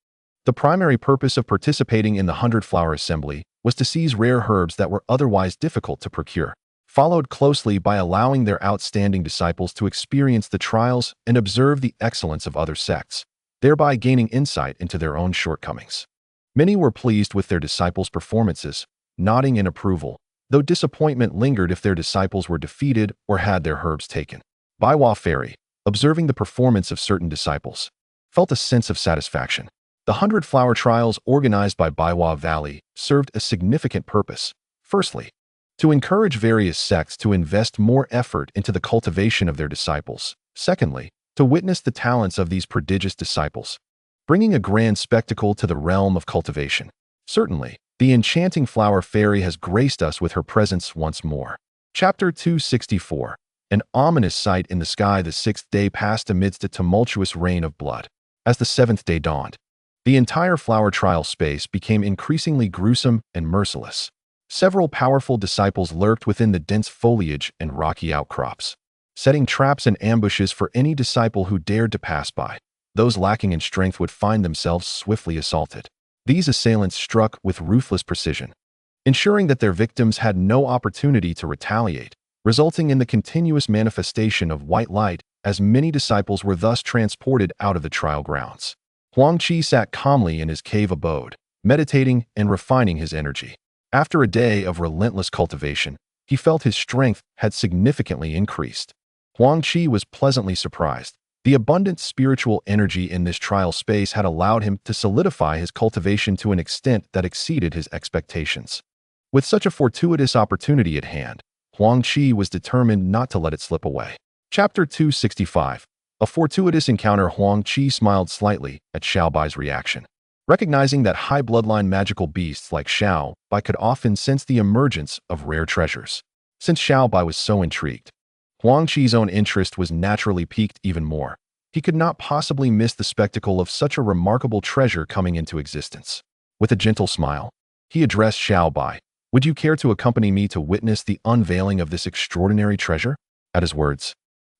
The primary purpose of participating in the 100-flower assembly was to seize rare herbs that were otherwise difficult to procure, followed closely by allowing their outstanding disciples to experience the trials and observe the excellence of other sects, thereby gaining insight into their own shortcomings. Many were pleased with their disciples' performances, nodding in approval, though disappointment lingered if their disciples were defeated or had their herbs taken. Baiwa Fairy, observing the performance of certain disciples, felt a sense of satisfaction. The 100-flower trials organized by Baiwa Valley served a significant purpose. Firstly, to encourage various sects to invest more effort into the cultivation of their disciples. Secondly, to witness the talents of these prodigious disciples, bringing a grand spectacle to the realm of cultivation. Certainly, the enchanting flower fairy has graced us with her presence once more. Chapter 264. An ominous sight in the sky. The 6th day passed amidst a tumultuous rain of blood. As the 7th day dawned, the entire flower trial space became increasingly gruesome and merciless. Several powerful disciples lurked within the dense foliage and rocky outcrops, setting traps and ambushes for any disciple who dared to pass by. Those lacking in strength would find themselves swiftly assaulted. These assailants struck with ruthless precision, ensuring that their victims had no opportunity to retaliate, resulting in the continuous manifestation of white light as many disciples were thus transported out of the trial grounds. Huang Qi sat calmly in his cave abode, meditating and refining his energy. After a day of relentless cultivation, he felt his strength had significantly increased. Huang Qi was pleasantly surprised. The abundant spiritual energy in this trial space had allowed him to solidify his cultivation to an extent that exceeded his expectations. With such a fortuitous opportunity at hand, Huang Qi was determined not to let it slip away. Chapter 265. A fortuitous encounter. Huang Qi smiled slightly at Xiao Bai's reaction, recognizing that high bloodline magical beasts like Xiao Bai could often sense the emergence of rare treasures. Since Xiao Bai was so intrigued, Huang Qi's own interest was naturally piqued even more. He could not possibly miss the spectacle of such a remarkable treasure coming into existence. With a gentle smile, he addressed Xiao Bai. "Would you care to accompany me to witness the unveiling of this extraordinary treasure?" At his words,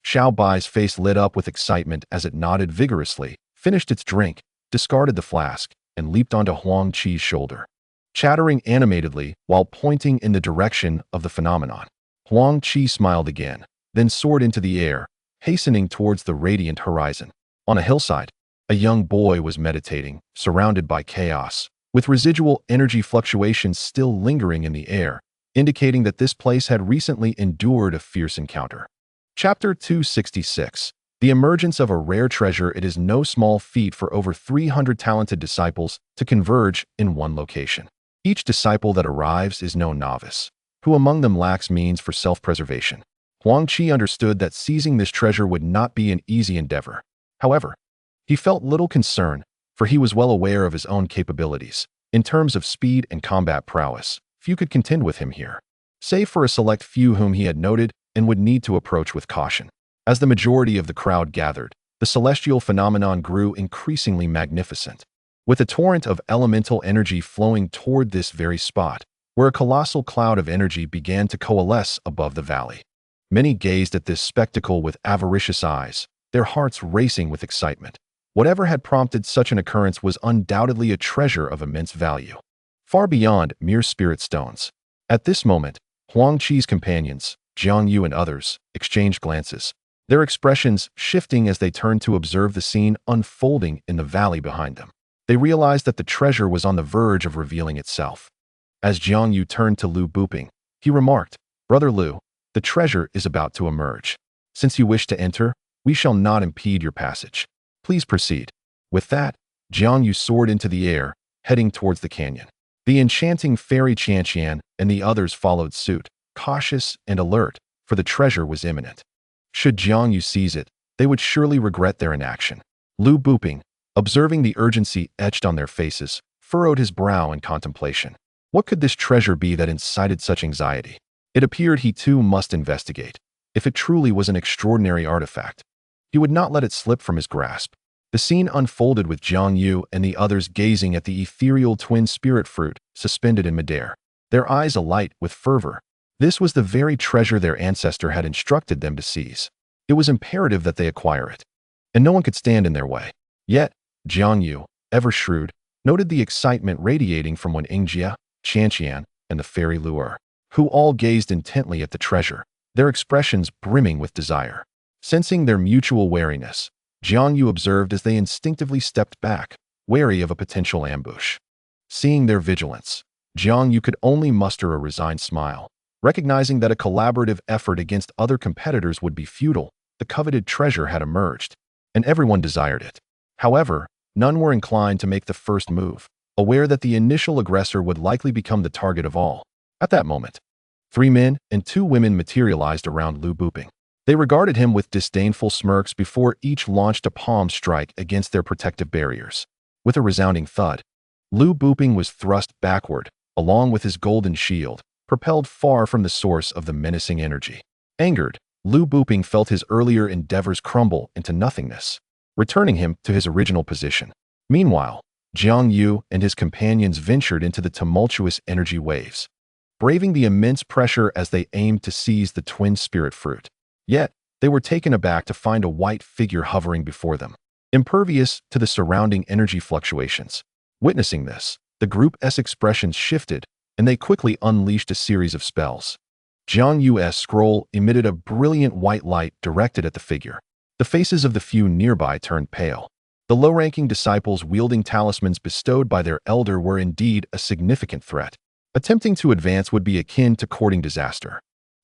Xiao Bai's face lit up with excitement as it nodded vigorously, finished its drink, discarded the flask, and leaped onto Huang Qi's shoulder, chattering animatedly while pointing in the direction of the phenomenon. Huang Qi smiled again, then soared into the air, hastening towards the radiant horizon. On a hillside, a young boy was meditating, surrounded by chaos, with residual energy fluctuations still lingering in the air, indicating that this place had recently endured a fierce encounter. Chapter 266. The emergence of a rare treasure. It is no small feat for over 300 talented disciples to converge in one location. Each disciple that arrives is no novice, who among them lacks means for self-preservation. Huang Qi understood that seizing this treasure would not be an easy endeavor. However, he felt little concern, for he was well aware of his own capabilities. In terms of speed and combat prowess, few could contend with him here, save for a select few whom he had noted and would need to approach with caution. As the majority of the crowd gathered, the celestial phenomenon grew increasingly magnificent. With a torrent of elemental energy flowing toward this very spot, where a colossal cloud of energy began to coalesce above the valley. Many gazed at this spectacle with avaricious eyes, their hearts racing with excitement. Whatever had prompted such an occurrence was undoubtedly a treasure of immense value, far beyond mere spirit stones. At this moment, Huang Qi's companions, Jiang Yu and others, exchanged glances, their expressions shifting as they turned to observe the scene unfolding in the valley behind them. They realized that the treasure was on the verge of revealing itself. As Jiang Yu turned to Lu Buping, he remarked, "Brother Lu, the treasure is about to emerge. Since you wish to enter, we shall not impede your passage. Please proceed." With that, Jiang Yu soared into the air, heading towards the canyon. The enchanting fairy Qianqian and the others followed suit, cautious and alert, for the treasure was imminent. Should Jiang Yu seize it, they would surely regret their inaction. Lu Buping, observing the urgency etched on their faces, furrowed his brow in contemplation. What could this treasure be that incited such anxiety? It appeared he too must investigate. If it truly was an extraordinary artifact, he would not let it slip from his grasp. The scene unfolded with Jiang Yu and the others gazing at the ethereal twin spirit fruit suspended in midair, their eyes alight with fervor. This was the very treasure their ancestor had instructed them to seize. It was imperative that they acquire it, and no one could stand in their way. Yet, Jiang Yu, ever shrewd, noted the excitement radiating from Wen Yingjia, Qianqian, and the fairy Lu'er, who all gazed intently at the treasure, their expressions brimming with desire. Sensing their mutual wariness, Jiang Yu observed as they instinctively stepped back, wary of a potential ambush. Seeing their vigilance, Jiang Yu could only muster a resigned smile. Recognizing that a collaborative effort against other competitors would be futile, the coveted treasure had emerged, and everyone desired it. However, none were inclined to make the first move, aware that the initial aggressor would likely become the target of all. At that moment, 3 men and 2 women materialized around Lu Buping. They regarded him with disdainful smirks before each launched a palm strike against their protective barriers. With a resounding thud, Lu Buping was thrust backward, along with his golden shield, propelled far from the source of the menacing energy. Angered, Lu Buping felt his earlier endeavors crumble into nothingness, returning him to his original position. Meanwhile, Jiang Yu and his companions ventured into the tumultuous energy waves, braving the immense pressure as they aimed to seize the twin spirit fruit. Yet, they were taken aback to find a white figure hovering before them, impervious to the surrounding energy fluctuations. Witnessing this, the group's expressions shifted, and they quickly unleashed a series of spells. Jiang Yu's scroll emitted a brilliant white light directed at the figure. The faces of the few nearby turned pale. The low-ranking disciples wielding talismans bestowed by their elder were indeed a significant threat. Attempting to advance would be akin to courting disaster.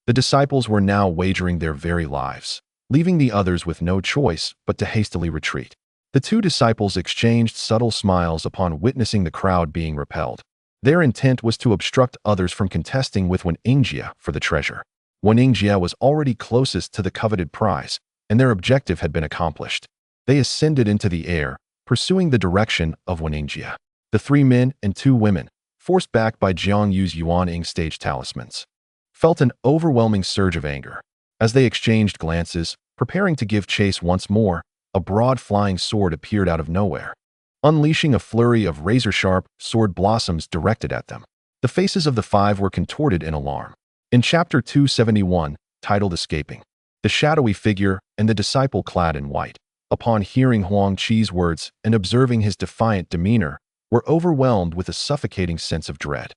The disciples were now wagering their very lives, leaving the others with no choice but to hastily retreat. The 2 disciples exchanged subtle smiles upon witnessing the crowd being repelled. Their intent was to obstruct others from contesting with Wen Yingjia for the treasure. Wen Yingjia was already closest to the coveted prize, and their objective had been accomplished. They ascended into the air, pursuing the direction of Wen Yingjia. The 3 men and 2 women, forced back by Jiang Yu's Yuan stage talismans, felt an overwhelming surge of anger. As they exchanged glances, preparing to give chase once more, a broad flying sword appeared out of nowhere, unleashing a flurry of razor-sharp sword blossoms directed at them. The faces of the 5 were contorted in alarm. In Chapter 271, titled Escaping, the shadowy figure and the disciple clad in white, upon hearing Huang Qi's words and observing his defiant demeanor, were overwhelmed with a suffocating sense of dread.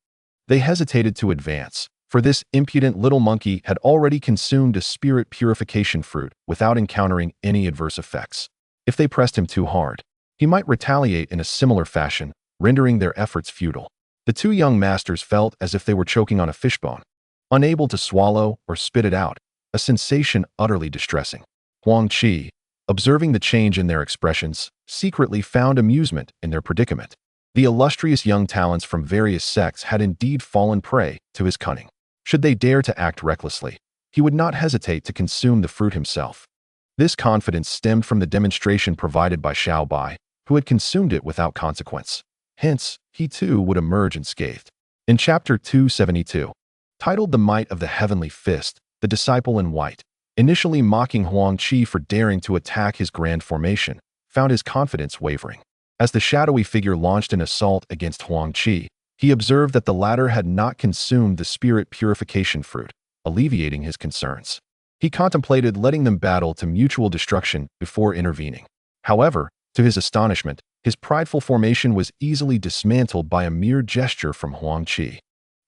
They hesitated to advance, for this impudent little monkey had already consumed a spirit purification fruit without encountering any adverse effects. If they pressed him too hard, he might retaliate in a similar fashion, rendering their efforts futile. The 2 young masters felt as if they were choking on a fishbone, unable to swallow or spit it out, a sensation utterly distressing. Huang Qi, observing the change in their expressions, secretly found amusement in their predicament. The illustrious young talents from various sects had indeed fallen prey to his cunning. Should they dare to act recklessly, he would not hesitate to consume the fruit himself. This confidence stemmed from the demonstration provided by Xiao Bai, who had consumed it without consequence. Hence, he too would emerge unscathed. In Chapter 272, titled The Might of the Heavenly Fist, the disciple in white, initially mocking Huang Qi for daring to attack his grand formation, found his confidence wavering. As the shadowy figure launched an assault against Huang Qi, He observed that the latter had not consumed the spirit purification fruit, alleviating his concerns. He contemplated letting them battle to mutual destruction before intervening. However, to his astonishment, his prideful formation was easily dismantled by a mere gesture from Huang Qi.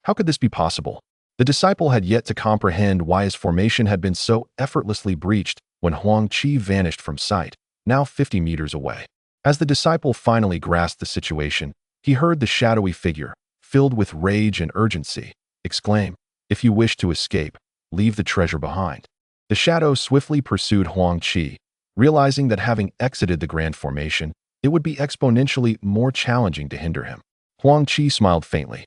How could this be possible? The disciple had yet to comprehend why his formation had been so effortlessly breached when Huang Qi vanished from sight, now 50 meters away. As the disciple finally grasped the situation, he heard the shadowy figure, filled with rage and urgency, exclaim, "If you wish to escape, leave the treasure behind." The shadow swiftly pursued Huang Qi, realizing that having exited the grand formation, it would be exponentially more challenging to hinder him. Huang Qi smiled faintly,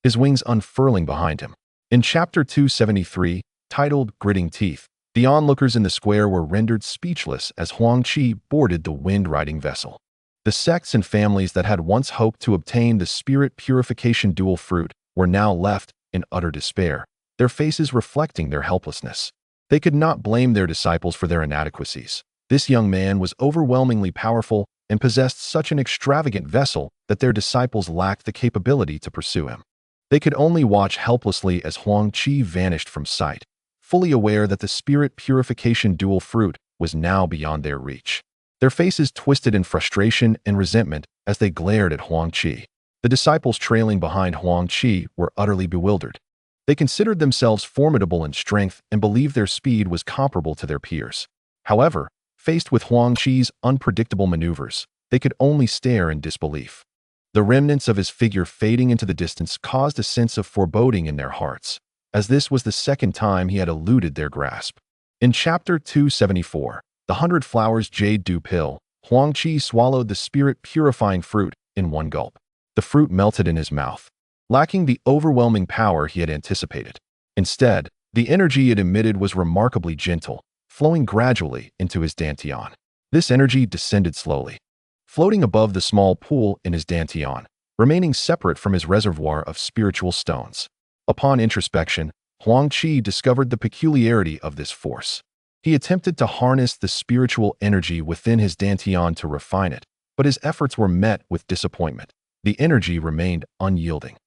his wings unfurling behind him. In Chapter 273, titled Gritting Teeth, the onlookers in the square were rendered speechless as Huang Qi boarded the wind-riding vessel. The sects and families that had once hoped to obtain the spirit purification dual fruit were now left in utter despair, their faces reflecting their helplessness. They could not blame their disciples for their inadequacies. This young man was overwhelmingly powerful and possessed such an extravagant vessel that their disciples lacked the capability to pursue him. They could only watch helplessly as Huang Qi vanished from sight, fully aware that the spirit purification dual fruit was now beyond their reach. Their faces twisted in frustration and resentment as they glared at Huang Qi. The disciples trailing behind Huang Qi were utterly bewildered. They considered themselves formidable in strength and believed their speed was comparable to their peers. However, faced with Huang Qi's unpredictable maneuvers, they could only stare in disbelief. The remnants of his figure fading into the distance caused a sense of foreboding in their hearts, as this was the second time he had eluded their grasp. In Chapter 274, the 100 Flowers Jade Dew Pill, Huang Qi swallowed the spirit-purifying fruit in one gulp. The fruit melted in his mouth, lacking the overwhelming power he had anticipated. Instead, the energy it emitted was remarkably gentle, flowing gradually into his dantian. This energy descended slowly, floating above the small pool in his dantian, remaining separate from his reservoir of spiritual stones. Upon introspection, Huang Qi discovered the peculiarity of this force. He attempted to harness the spiritual energy within his dantian to refine it, but his efforts were met with disappointment. The energy remained unyielding.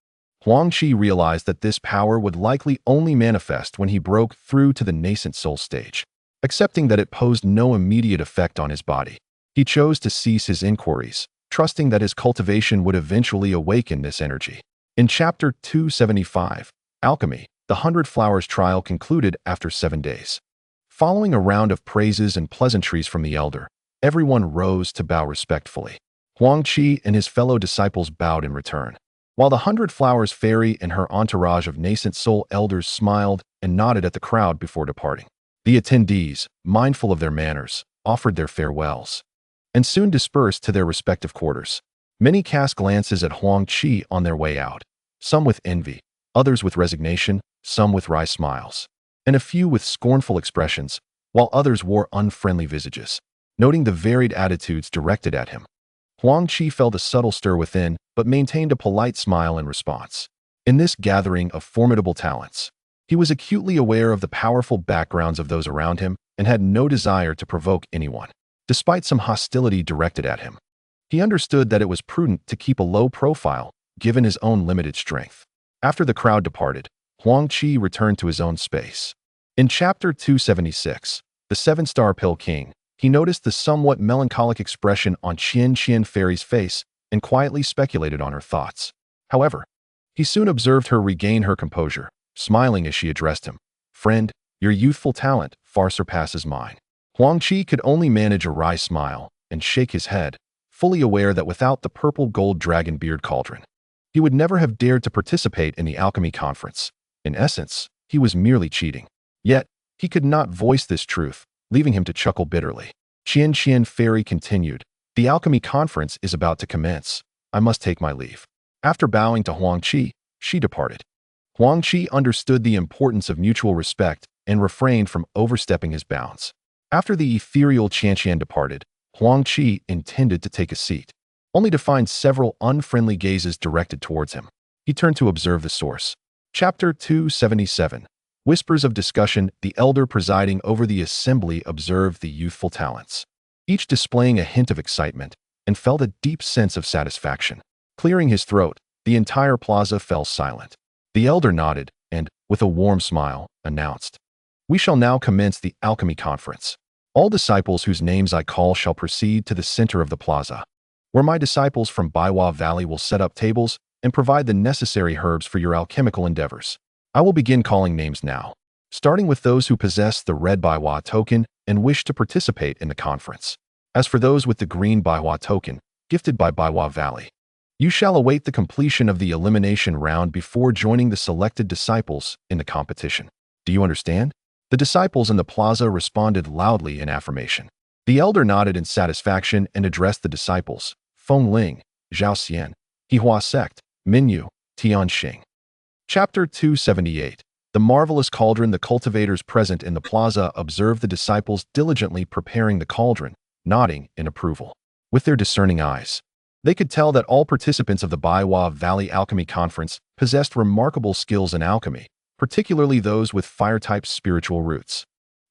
Huang Qi realized that this power would likely only manifest when he broke through to the nascent soul stage. Accepting that it posed no immediate effect on his body, he chose to cease his inquiries, trusting that his cultivation would eventually awaken this energy. In Chapter 275, Alchemy, the 100 Flowers trial concluded after 7 days. Following a round of praises and pleasantries from the elder, everyone rose to bow respectfully. Huang Qi and his fellow disciples bowed in return, while the 100 Flowers fairy and her entourage of nascent soul elders smiled and nodded at the crowd before departing. The attendees, mindful of their manners, offered their farewells, and soon dispersed to their respective quarters. Many cast glances at Huang Qi on their way out, some with envy, others with resignation, some with wry smiles, and a few with scornful expressions, while others wore unfriendly visages, noting the varied attitudes directed at him. Huang Qi felt a subtle stir within, but maintained a polite smile in response. In this gathering of formidable talents, he was acutely aware of the powerful backgrounds of those around him and had no desire to provoke anyone, despite some hostility directed at him. He understood that it was prudent to keep a low profile, given his own limited strength. After the crowd departed, Huang Qi returned to his own space. In Chapter 276, the 7-Star Pill King, he noticed the somewhat melancholic expression on Qian Fairy's face and quietly speculated on her thoughts. However, he soon observed her regain her composure, smiling as she addressed him. "Friend, your youthful talent far surpasses mine." Huang Qi could only manage a wry smile and shake his head, fully aware that without the purple gold dragon beard cauldron, he would never have dared to participate in the alchemy conference. In essence, he was merely cheating. Yet, he could not voice this truth, leaving him to chuckle bitterly. Qian Fairy continued, "The alchemy conference is about to commence. I must take my leave." After bowing to Huang Qi, she departed. Huang Qi understood the importance of mutual respect and refrained from overstepping his bounds. After the ethereal Qian departed, Huang Qi intended to take a seat, only to find several unfriendly gazes directed towards him. He turned to observe the source. Chapter 277. Whispers of discussion. The elder presiding over the assembly observed the youthful talents, each displaying a hint of excitement, and felt a deep sense of satisfaction. Clearing his throat, The entire plaza fell silent. The elder nodded and, with a warm smile, announced, "We shall now commence the alchemy conference. All disciples whose names I call shall proceed to the center of the plaza, where my disciples from Baiwa Valley will set up tables and provide the necessary herbs for your alchemical endeavors. I will begin calling names now, starting with those who possess the red Baiwa token and wish to participate in the conference. As for those with the green Baiwa token, gifted by Baiwa Valley, you shall await the completion of the elimination round before joining the selected disciples in the competition. Do you understand?" The disciples in the plaza responded loudly in affirmation. The elder nodded in satisfaction and addressed the disciples: Feng Ling, Zhao Xian, Hihua Sect, Minyu, Tian Xing. Chapter 278. The marvelous cauldron. The cultivators present in the plaza observed the disciples diligently preparing the cauldron, nodding in approval. With their discerning eyes, they could tell that all participants of the Baiwa Valley Alchemy Conference possessed remarkable skills in alchemy, particularly those with fire-type spiritual roots.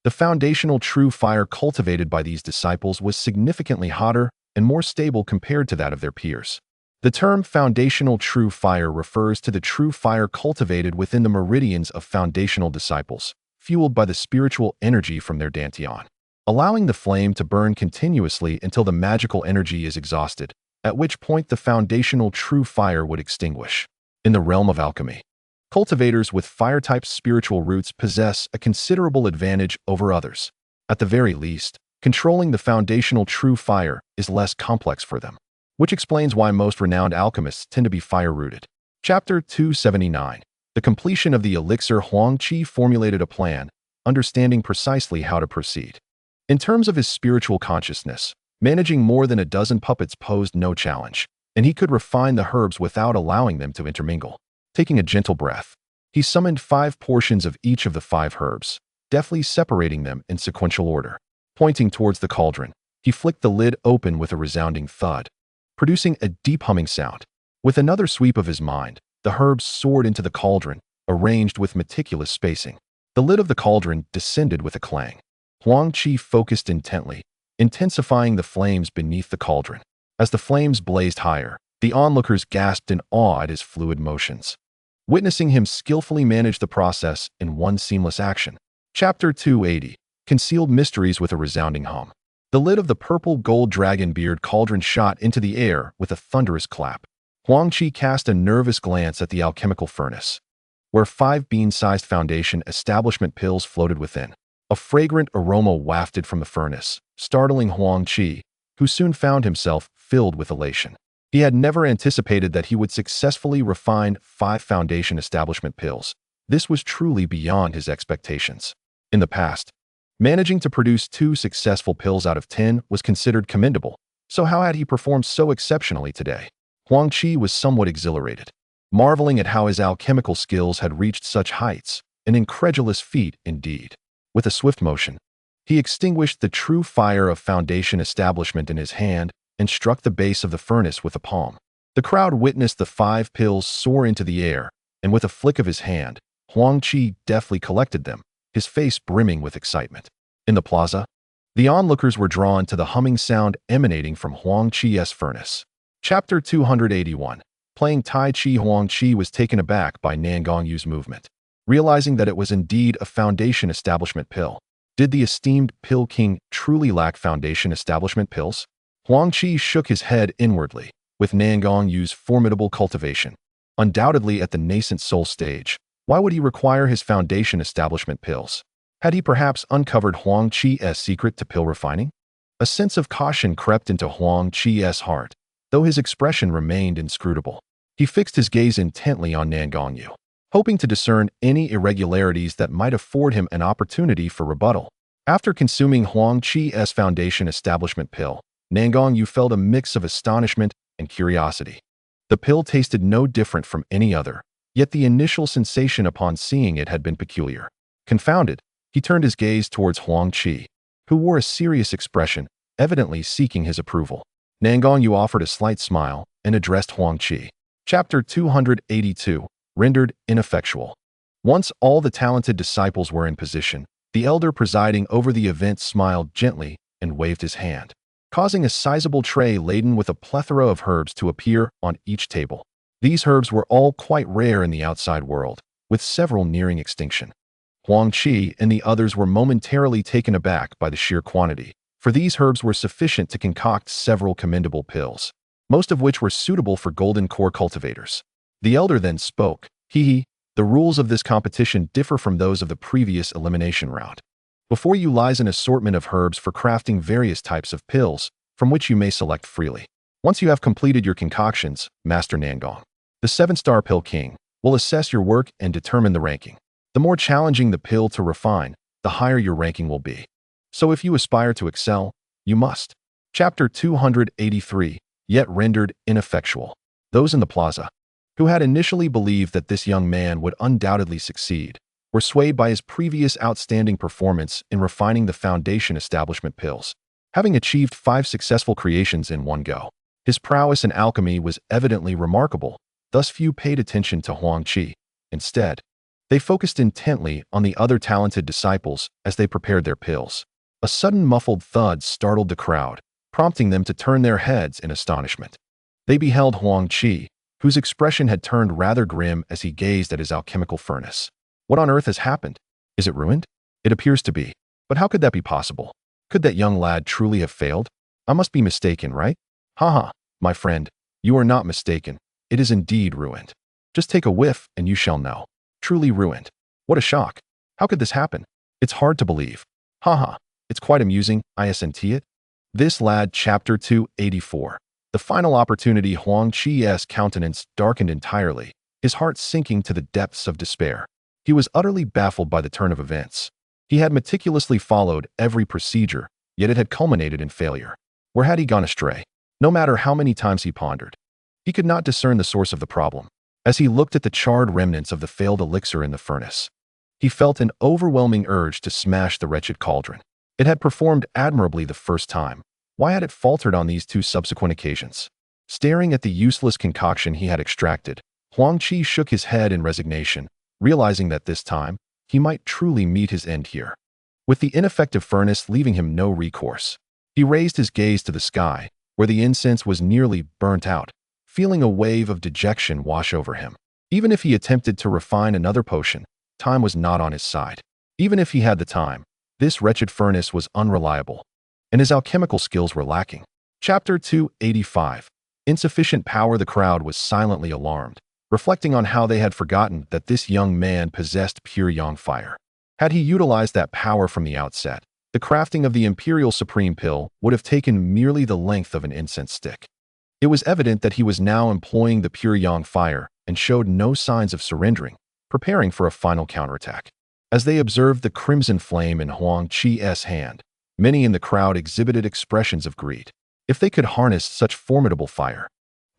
The foundational true fire cultivated by these disciples was significantly hotter and more stable compared to that of their peers. The term foundational true fire refers to the true fire cultivated within the meridians of foundational disciples, fueled by the spiritual energy from their dantian, allowing the flame to burn continuously until the magical energy is exhausted, at which point the foundational true fire would extinguish. In the realm of alchemy, cultivators with fire-type spiritual roots possess a considerable advantage over others. At the very least, controlling the foundational true fire is less complex for them, which explains why most renowned alchemists tend to be fire-rooted. Chapter 279. The completion of the elixir. Huang Qi formulated a plan, understanding precisely how to proceed. In terms of his spiritual consciousness, managing more than a dozen puppets posed no challenge, and he could refine the herbs without allowing them to intermingle. Taking a gentle breath, he summoned 5 portions of each of the 5 herbs, deftly separating them in sequential order. Pointing towards the cauldron, he flicked the lid open with a resounding thud, producing a deep humming sound. With another sweep of his mind, the herbs soared into the cauldron, arranged with meticulous spacing. The lid of the cauldron descended with a clang. Huang Qi focused intently, intensifying the flames beneath the cauldron. As the flames blazed higher, the onlookers gasped in awe at his fluid motions, witnessing him skillfully manage the process in one seamless action. Chapter 280. Concealed mysteries. With a resounding hum, the lid of the purple gold dragon beard cauldron shot into the air with a thunderous clap. Huang Qi cast a nervous glance at the alchemical furnace, where 5 bean-sized foundation establishment pills floated within. A fragrant aroma wafted from the furnace, startling Huang Qi, who soon found himself filled with elation. He had never anticipated that he would successfully refine 5 foundation establishment pills. This was truly beyond his expectations. In the past, managing to produce 2 successful pills out of 10 was considered commendable, so how had he performed so exceptionally today? Huang Qi was somewhat exhilarated, marveling at how his alchemical skills had reached such heights, an incredulous feat indeed. With a swift motion, he extinguished the true fire of foundation establishment in his hand and struck the base of the furnace with a palm. The crowd witnessed the 5 pills soar into the air, and with a flick of his hand, Huang Qi deftly collected them, his face brimming with excitement. In the plaza, the onlookers were drawn to the humming sound emanating from Huang Qi's furnace. Chapter 281. Playing Tai Chi. Huang Qi was taken aback by Nangongyu's movement, realizing that it was indeed a foundation establishment pill. Did the esteemed Pill King truly lack foundation establishment pills? Huang Qi shook his head inwardly. With Nangongyu's formidable cultivation, undoubtedly at the nascent soul stage, why would he require his foundation establishment pills? Had he perhaps uncovered Huang Qi's secret to pill refining? A sense of caution crept into Huang Qi's heart, though his expression remained inscrutable. He fixed his gaze intently on Nangongyu, hoping to discern any irregularities that might afford him an opportunity for rebuttal. After consuming Huang Qi's foundation establishment pill, Nangongyu felt a mix of astonishment and curiosity. The pill tasted no different from any other, yet the initial sensation upon seeing it had been peculiar. Confounded, he turned his gaze towards Huang Qi, who wore a serious expression, evidently seeking his approval. Nangongyu offered a slight smile and addressed Huang Qi. Chapter 282. Rendered ineffectual. Once all the talented disciples were in position, the elder presiding over the event smiled gently and waved his hand, causing a sizable tray laden with a plethora of herbs to appear on each table. These herbs were all quite rare in the outside world, with several nearing extinction. Huang Qi and the others were momentarily taken aback by the sheer quantity, for these herbs were sufficient to concoct several commendable pills, most of which were suitable for golden core cultivators. The elder then spoke. The rules of this competition differ from those of the previous elimination round. Before you lies an assortment of herbs for crafting various types of pills, from which you may select freely. Once you have completed your concoctions, Master Nangong, the 7-star Pill King, will assess your work and determine the ranking. The more challenging the pill to refine, the higher your ranking will be. So if you aspire to excel, you must. Chapter 283, yet rendered ineffectual. Those in the plaza, who had initially believed that this young man would undoubtedly succeed, were swayed by his previous outstanding performance in refining the foundation establishment pills. Having achieved 5 successful creations in one go, his prowess in alchemy was evidently remarkable, thus few paid attention to Huang Qi. Instead, they focused intently on the other talented disciples as they prepared their pills. A sudden muffled thud startled the crowd, prompting them to turn their heads in astonishment. They beheld Huang Qi, whose expression had turned rather grim as he gazed at his alchemical furnace. What on earth has happened? Is it ruined? It appears to be. But how could that be possible? Could that young lad truly have failed? I must be mistaken, right? Haha, my friend, you are not mistaken. It is indeed ruined. Just take a whiff and you shall know. Truly ruined. What a shock. How could this happen? It's hard to believe. Haha, it's quite amusing, isn't it? This lad, Chapter 284. The final opportunity. Huang Qi's countenance darkened entirely, his heart sinking to the depths of despair. He was utterly baffled by the turn of events. He had meticulously followed every procedure, yet it had culminated in failure. Where had he gone astray? No matter how many times he pondered, he could not discern the source of the problem. As he looked at the charred remnants of the failed elixir in the furnace, he felt an overwhelming urge to smash the wretched cauldron. It had performed admirably the first time. Why had it faltered on these 2 subsequent occasions? Staring at the useless concoction he had extracted, Huang Qi shook his head in resignation, realizing that this time, he might truly meet his end here. With the ineffective furnace leaving him no recourse, he raised his gaze to the sky, where the incense was nearly burnt out, feeling a wave of dejection wash over him. Even if he attempted to refine another potion, time was not on his side. Even if he had the time, this wretched furnace was unreliable, and his alchemical skills were lacking. Chapter 285. Insufficient power. The crowd was silently alarmed, reflecting on how they had forgotten that this young man possessed pure yang fire. Had he utilized that power from the outset, the crafting of the Imperial Supreme Pill would have taken merely the length of an incense stick. It was evident that he was now employing the pure yang fire and showed no signs of surrendering, preparing for a final counterattack. As they observed the crimson flame in Huang Qi's hand, many in the crowd exhibited expressions of greed. If they could harness such formidable fire,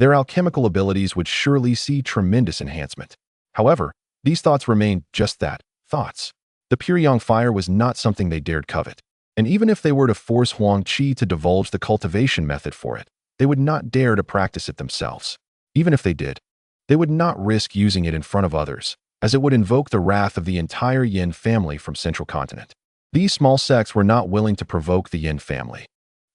their alchemical abilities would surely see tremendous enhancement. However, these thoughts remained just that, thoughts. The pure yang fire was not something they dared covet, and even if they were to force Huang Qi to divulge the cultivation method for it, they would not dare to practice it themselves. Even if they did, they would not risk using it in front of others, as it would invoke the wrath of the entire Yin family from Central Continent. These small sects were not willing to provoke the Yin family.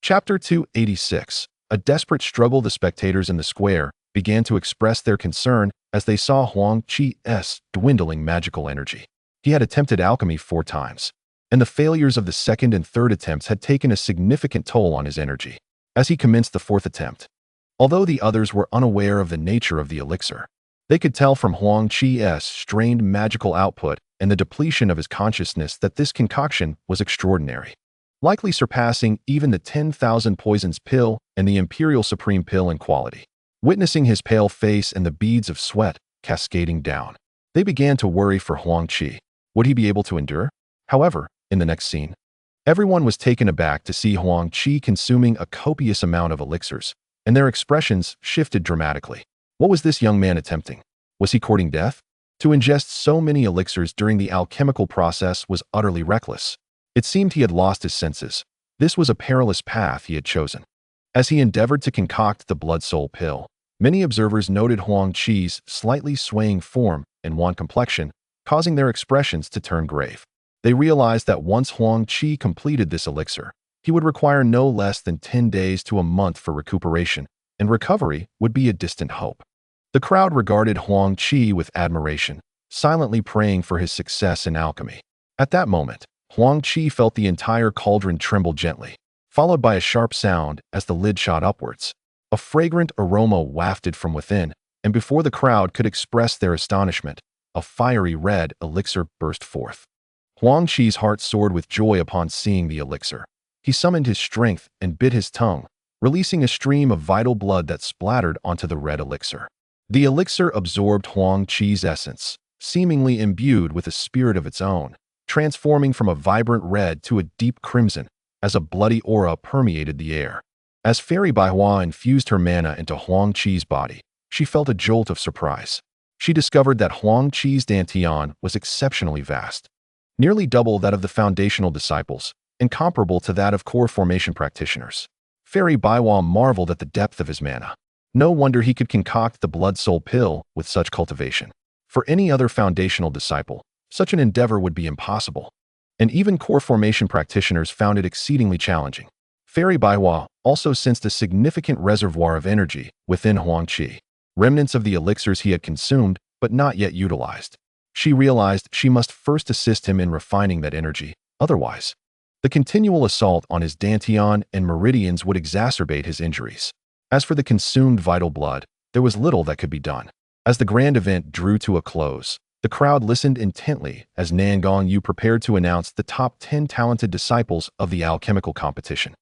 Chapter 286. A desperate struggle. The spectators in the square began to express their concern as they saw Huang Qi's dwindling magical energy. He had attempted alchemy 4 times, and the failures of the second and third attempts had taken a significant toll on his energy. As he commenced the 4th attempt, although the others were unaware of the nature of the elixir, they could tell from Huang Qi's strained magical output and the depletion of his consciousness that this concoction was extraordinary, likely surpassing even the 10,000 poisons pill and the Imperial Supreme Pill in quality. Witnessing his pale face and the beads of sweat cascading down, they began to worry for Huang Qi. Would he be able to endure? However, in the next scene, everyone was taken aback to see Huang Qi consuming a copious amount of elixirs, and their expressions shifted dramatically. What was this young man attempting? Was he courting death? To ingest so many elixirs during the alchemical process was utterly reckless. It seemed he had lost his senses. This was a perilous path he had chosen. As he endeavored to concoct the blood-soul pill, many observers noted Huang Qi's slightly swaying form and wan complexion, causing their expressions to turn grave. They realized that once Huang Qi completed this elixir, he would require no less than 10 days to a month for recuperation, and recovery would be a distant hope. The crowd regarded Huang Qi with admiration, silently praying for his success in alchemy. At that moment, Huang Qi felt the entire cauldron tremble gently, followed by a sharp sound as the lid shot upwards. A fragrant aroma wafted from within, and before the crowd could express their astonishment, a fiery red elixir burst forth. Huang Qi's heart soared with joy upon seeing the elixir. He summoned his strength and bit his tongue, releasing a stream of vital blood that splattered onto the red elixir. The elixir absorbed Huang Qi's essence, seemingly imbued with a spirit of its own, transforming from a vibrant red to a deep crimson as a bloody aura permeated the air. As Fairy Baihua infused her mana into Huang Qi's body, she felt a jolt of surprise. She discovered that Huang Qi's dantian was exceptionally vast, nearly double that of the foundational disciples, and comparable to that of core formation practitioners. Fairy Baihua marveled at the depth of his mana. No wonder he could concoct the blood-soul pill with such cultivation. For any other foundational disciple, such an endeavor would be impossible, and even core formation practitioners found it exceedingly challenging. Fairy Baihua also sensed a significant reservoir of energy within Huang Qi, remnants of the elixirs he had consumed but not yet utilized. She realized she must first assist him in refining that energy, otherwise, the continual assault on his dantian and meridians would exacerbate his injuries. As for the consumed vital blood, there was little that could be done. As the grand event drew to a close, the crowd listened intently as Nangong Yu prepared to announce the top 10 talented disciples of the alchemical competition.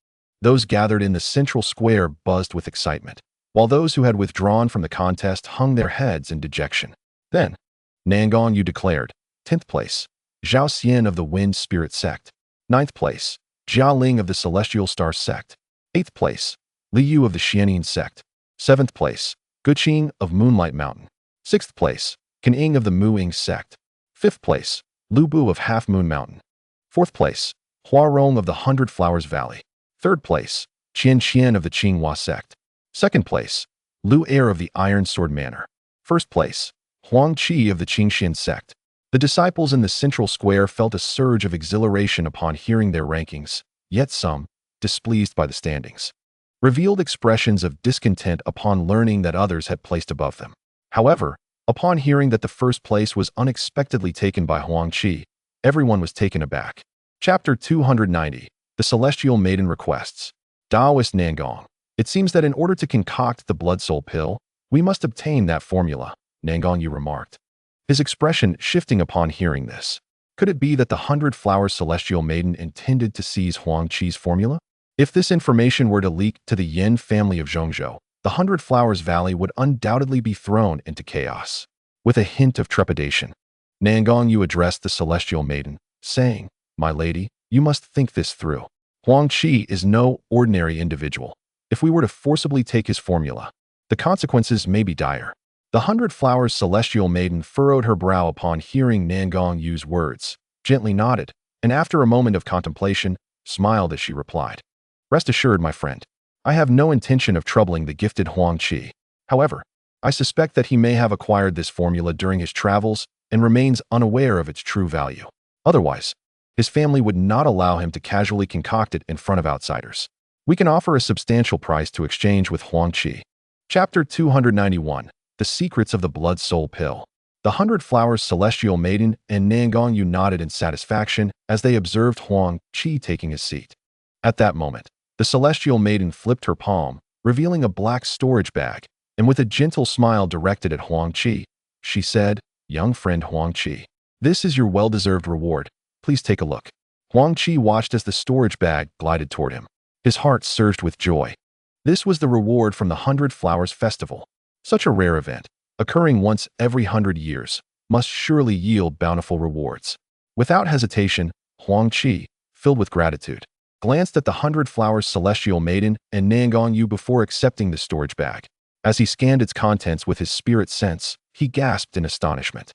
Those gathered in the central square buzzed with excitement, while those who had withdrawn from the contest hung their heads in dejection. Then, Nangong Yu declared, 10th place, Zhao Xian of the Wind Spirit Sect. 9th place, Jia Ling of the Celestial Star Sect. 8th place, Li Yu of the Xianin Sect. 7th place, Guqing of Moonlight Mountain. 6th place, Kan Ing of the Mu-Ing Sect. 5th place, Lu Bu of Half Moon Mountain. 4th place, Hua Rong of the Hundred Flowers Valley. 3rd place, Qian Qian of the Qinghua Sect. 2nd place, Lu Er of the Iron Sword Manor. 1st place, Huang Qi of the Qingxian Sect. The disciples in the central square felt a surge of exhilaration upon hearing their rankings, yet some, displeased by the standings, revealed expressions of discontent upon learning that others had placed above them. However, upon hearing that the first place was unexpectedly taken by Huang Qi, everyone was taken aback. Chapter 290, The Celestial Maiden Requests. Taoist Nangong. It seems that in order to concoct the blood-soul pill, we must obtain that formula, Nangong Yu remarked, his expression shifting upon hearing this. Could it be that the 100 Flowers Celestial Maiden intended to seize Huang Qi's formula? If this information were to leak to the Yin family of Zhongzhou, the 100 Flowers Valley would undoubtedly be thrown into chaos. With a hint of trepidation, Nangong Yu addressed the Celestial Maiden, saying, "My lady, you must think this through. Huang Qi is no ordinary individual. If we were to forcibly take his formula, the consequences may be dire." The 100 Flowers Celestial Maiden furrowed her brow upon hearing Nangong Yu's words, gently nodded, and after a moment of contemplation, smiled as she replied, "Rest assured, my friend, I have no intention of troubling the gifted Huang Qi. However, I suspect that he may have acquired this formula during his travels and remains unaware of its true value. Otherwise, his family would not allow him to casually concoct it in front of outsiders. We can offer a substantial price to exchange with Huang Qi." Chapter 291, The Secrets of the Blood-Soul Pill. The 100 Flowers Celestial Maiden and Nangong Yu nodded in satisfaction as they observed Huang Qi taking his seat. At that moment, the Celestial Maiden flipped her palm, revealing a black storage bag, and with a gentle smile directed at Huang Qi, she said, "Young friend Huang Qi, this is your well-deserved reward. Please take a look." Huang Qi watched as the storage bag glided toward him. His heart surged with joy. This was the reward from the 100 Flowers Festival. Such a rare event, occurring once every 100 years, must surely yield bountiful rewards. Without hesitation, Huang Qi, filled with gratitude, glanced at the 100 Flowers Celestial Maiden and Nangong Yu before accepting the storage bag. As he scanned its contents with his spirit sense, he gasped in astonishment.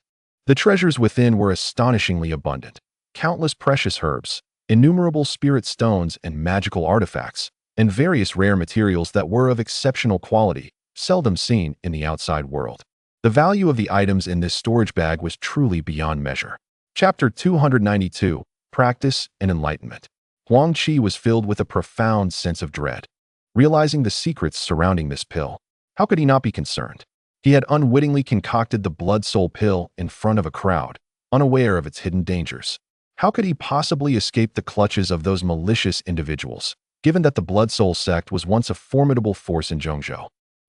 The treasures within were astonishingly abundant. Countless precious herbs, innumerable spirit stones and magical artifacts, and various rare materials that were of exceptional quality, seldom seen in the outside world. The value of the items in this storage bag was truly beyond measure. Chapter 292, Practice and Enlightenment. Huang Qi was filled with a profound sense of dread. Realizing the secrets surrounding this pill, how could he not be concerned? He had unwittingly concocted the blood soul pill in front of a crowd, unaware of its hidden dangers. How could he possibly escape the clutches of those malicious individuals, given that the blood soul sect was once a formidable force in Zhongzhou?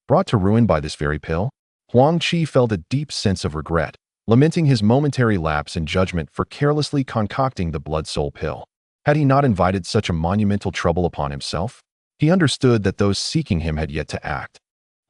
Brought to ruin by this very pill, Huang Qi felt a deep sense of regret, lamenting his momentary lapse in judgment for carelessly concocting the blood soul pill. Had he not invited such a monumental trouble upon himself? He understood that those seeking him had yet to act,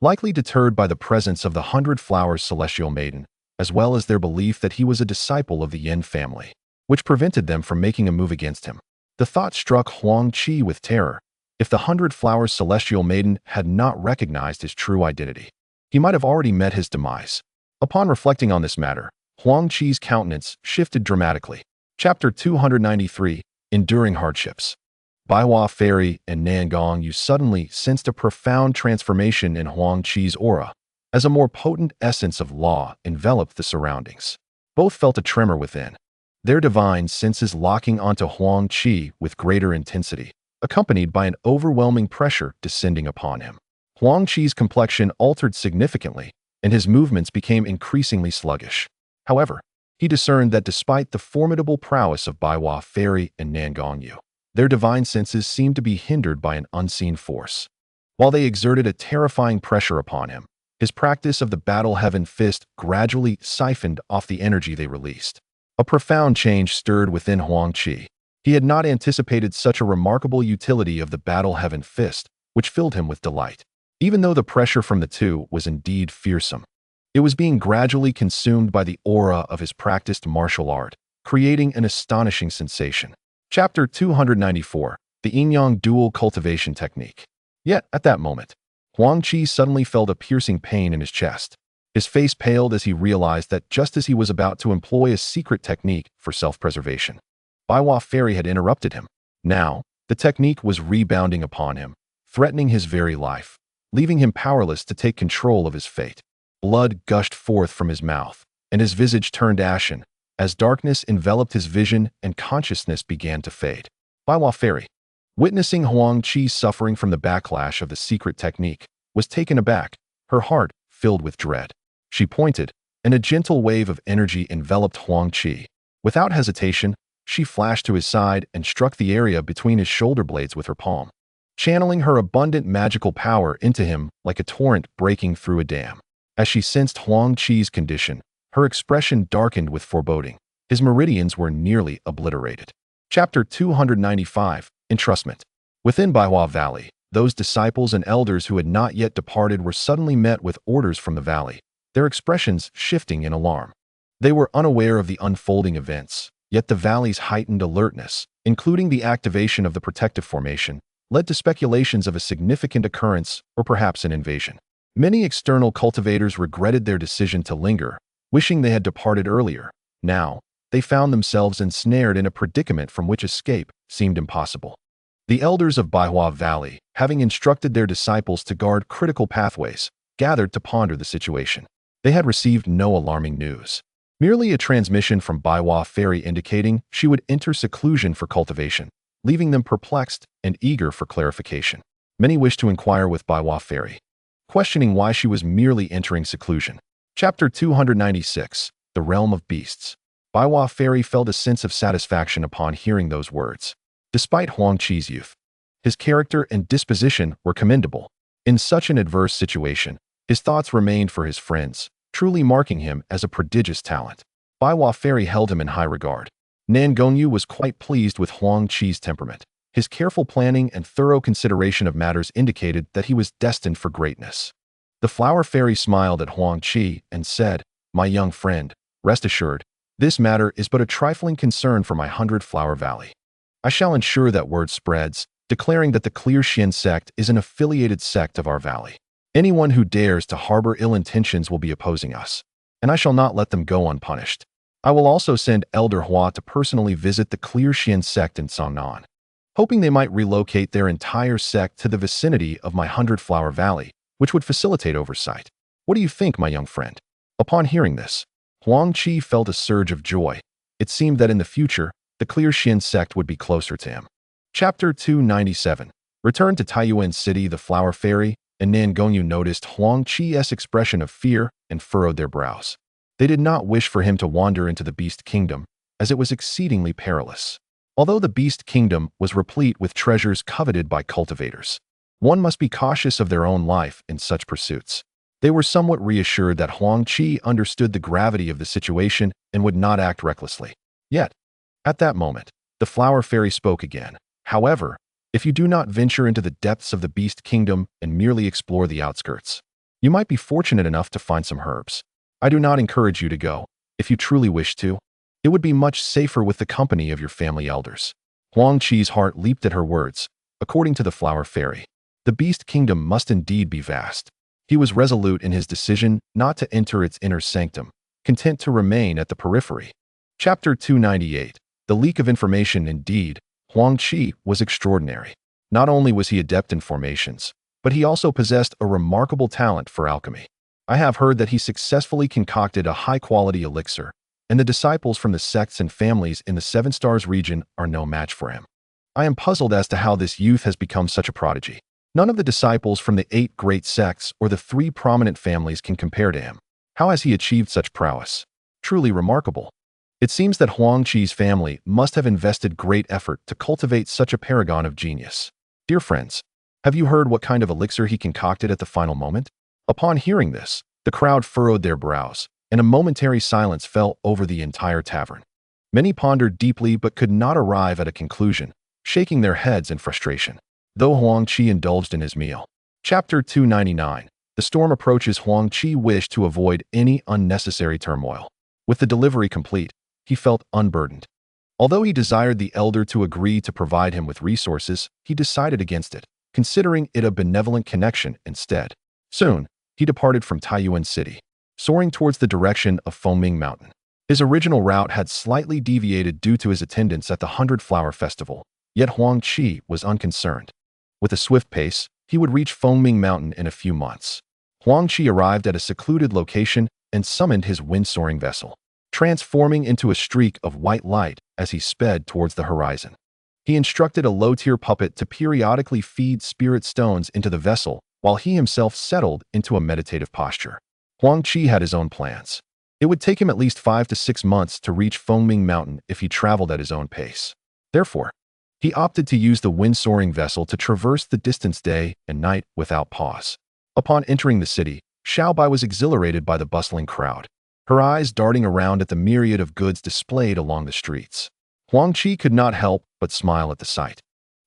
likely deterred by the presence of the 100 Flowers celestial maiden, as well as their belief that he was a disciple of the Yin family, which prevented them from making a move against him. The thought struck Huang Qi with terror. If the 100 Flowers celestial maiden had not recognized his true identity, he might have already met his demise. Upon reflecting on this matter, Huang Qi's countenance shifted dramatically. Chapter 293, Enduring Hardships. Baihua Fairy and Nangong Yu suddenly sensed a profound transformation in Huang Qi's aura, as a more potent essence of law enveloped the surroundings. Both felt a tremor within, their divine senses locking onto Huang Qi with greater intensity, accompanied by an overwhelming pressure descending upon him. Huang Qi's complexion altered significantly, and his movements became increasingly sluggish. However, he discerned that despite the formidable prowess of Baihua Fairy and Nangong Yu, their divine senses seemed to be hindered by an unseen force. While they exerted a terrifying pressure upon him, his practice of the Battle Heaven Fist gradually siphoned off the energy they released. A profound change stirred within Huang Qi. He had not anticipated such a remarkable utility of the Battle Heaven Fist, which filled him with delight. Even though the pressure from the two was indeed fearsome, it was being gradually consumed by the aura of his practiced martial art, creating an astonishing sensation. Chapter 294, the Yin-Yang Dual Cultivation Technique. Yet, at that moment, Huang Qi suddenly felt a piercing pain in his chest. His face paled as he realized that just as he was about to employ a secret technique for self-preservation, Baihua Fairy had interrupted him. Now, the technique was rebounding upon him, threatening his very life, leaving him powerless to take control of his fate. Blood gushed forth from his mouth, and his visage turned ashen, as darkness enveloped his vision and consciousness began to fade. Baihua Fairy, witnessing Huang Qi suffering from the backlash of the secret technique, was taken aback, her heart filled with dread. She pointed, and a gentle wave of energy enveloped Huang Qi. Without hesitation, she flashed to his side and struck the area between his shoulder blades with her palm, channeling her abundant magical power into him like a torrent breaking through a dam. As she sensed Huang Qi's condition, her expression darkened with foreboding. His meridians were nearly obliterated. Chapter 295, Entrustment. Within Baihua Valley, those disciples and elders who had not yet departed were suddenly met with orders from the valley, their expressions shifting in alarm. They were unaware of the unfolding events, yet the valley's heightened alertness, including the activation of the protective formation, led to speculations of a significant occurrence or perhaps an invasion. Many external cultivators regretted their decision to linger, wishing they had departed earlier. Now, they found themselves ensnared in a predicament from which escape seemed impossible. The elders of Baihua Valley, having instructed their disciples to guard critical pathways, gathered to ponder the situation. They had received no alarming news, merely a transmission from Baihua Fairy indicating she would enter seclusion for cultivation, leaving them perplexed and eager for clarification. Many wished to inquire with Baihua Fairy, questioning why she was merely entering seclusion. Chapter 296, The Realm of Beasts. Baihua Fairy felt a sense of satisfaction upon hearing those words. Despite Huang Qi's youth, his character and disposition were commendable. In such an adverse situation, his thoughts remained for his friends, truly marking him as a prodigious talent. Baihua Fairy held him in high regard. Nangong Yu was quite pleased with Huang Qi's temperament. His careful planning and thorough consideration of matters indicated that he was destined for greatness. The Flower Fairy smiled at Huang Qi and said, "My young friend, rest assured, this matter is but a trifling concern for my 100-Flower Valley. I shall ensure that word spreads, declaring that the Clear Xian sect is an affiliated sect of our valley. Anyone who dares to harbor ill intentions will be opposing us, and I shall not let them go unpunished. I will also send Elder Hua to personally visit the Clear Xian sect in Songnan, hoping they might relocate their entire sect to the vicinity of my 100-Flower Valley, which would facilitate oversight. What do you think, my young friend?" Upon hearing this, Huang Qi felt a surge of joy. It seemed that in the future, the Clear Xian sect would be closer to him. Chapter 297. Return to Taiyuan City. The Flower Fairy, and Nan Gongyu noticed Huang Qi's expression of fear and furrowed their brows. They did not wish for him to wander into the Beast Kingdom, as it was exceedingly perilous. Although the Beast Kingdom was replete with treasures coveted by cultivators, one must be cautious of their own life in such pursuits. They were somewhat reassured that Huang Qi understood the gravity of the situation and would not act recklessly. Yet, at that moment, the Flower Fairy spoke again. However, if you do not venture into the depths of the Beast Kingdom and merely explore the outskirts, you might be fortunate enough to find some herbs. I do not encourage you to go. If you truly wish to, it would be much safer with the company of your family elders. Huang Qi's heart leaped at her words. According to the Flower Fairy, the Beast Kingdom must indeed be vast. He was resolute in his decision not to enter its inner sanctum, content to remain at the periphery. Chapter 298. The leak of information. Indeed, Huang Qi was extraordinary. Not only was he adept in formations, but he also possessed a remarkable talent for alchemy. I have heard that he successfully concocted a high-quality elixir, and the disciples from the sects and families in the Seven Stars region are no match for him. I am puzzled as to how this youth has become such a prodigy. None of the disciples from the 8 great sects or the 3 prominent families can compare to him. How has he achieved such prowess? Truly remarkable. It seems that Huang Qi's family must have invested great effort to cultivate such a paragon of genius. Dear friends, have you heard what kind of elixir he concocted at the final moment? Upon hearing this, the crowd furrowed their brows, and a momentary silence fell over the entire tavern. Many pondered deeply but could not arrive at a conclusion, shaking their heads in frustration. Though Huang Qi indulged in his meal. Chapter 299. The storm approaches. Huang Qi wished to avoid any unnecessary turmoil. With the delivery complete, he felt unburdened. Although he desired the elder to agree to provide him with resources, he decided against it, considering it a benevolent connection instead. Soon, he departed from Taiyuan City, soaring towards the direction of Fengming Mountain. His original route had slightly deviated due to his attendance at the 100 Flower Festival, yet Huang Qi was unconcerned. With a swift pace, he would reach Fengming Mountain in a few months. Huang Qi arrived at a secluded location and summoned his wind-soaring vessel, transforming into a streak of white light as he sped towards the horizon. He instructed a low-tier puppet to periodically feed spirit stones into the vessel while he himself settled into a meditative posture. Huang Qi had his own plans. It would take him at least 5 to 6 months to reach Fengming Mountain if he traveled at his own pace. Therefore, he opted to use the wind-soaring vessel to traverse the distance day and night without pause. Upon entering the city, Xiao Bai was exhilarated by the bustling crowd, her eyes darting around at the myriad of goods displayed along the streets. Huang Qi could not help but smile at the sight.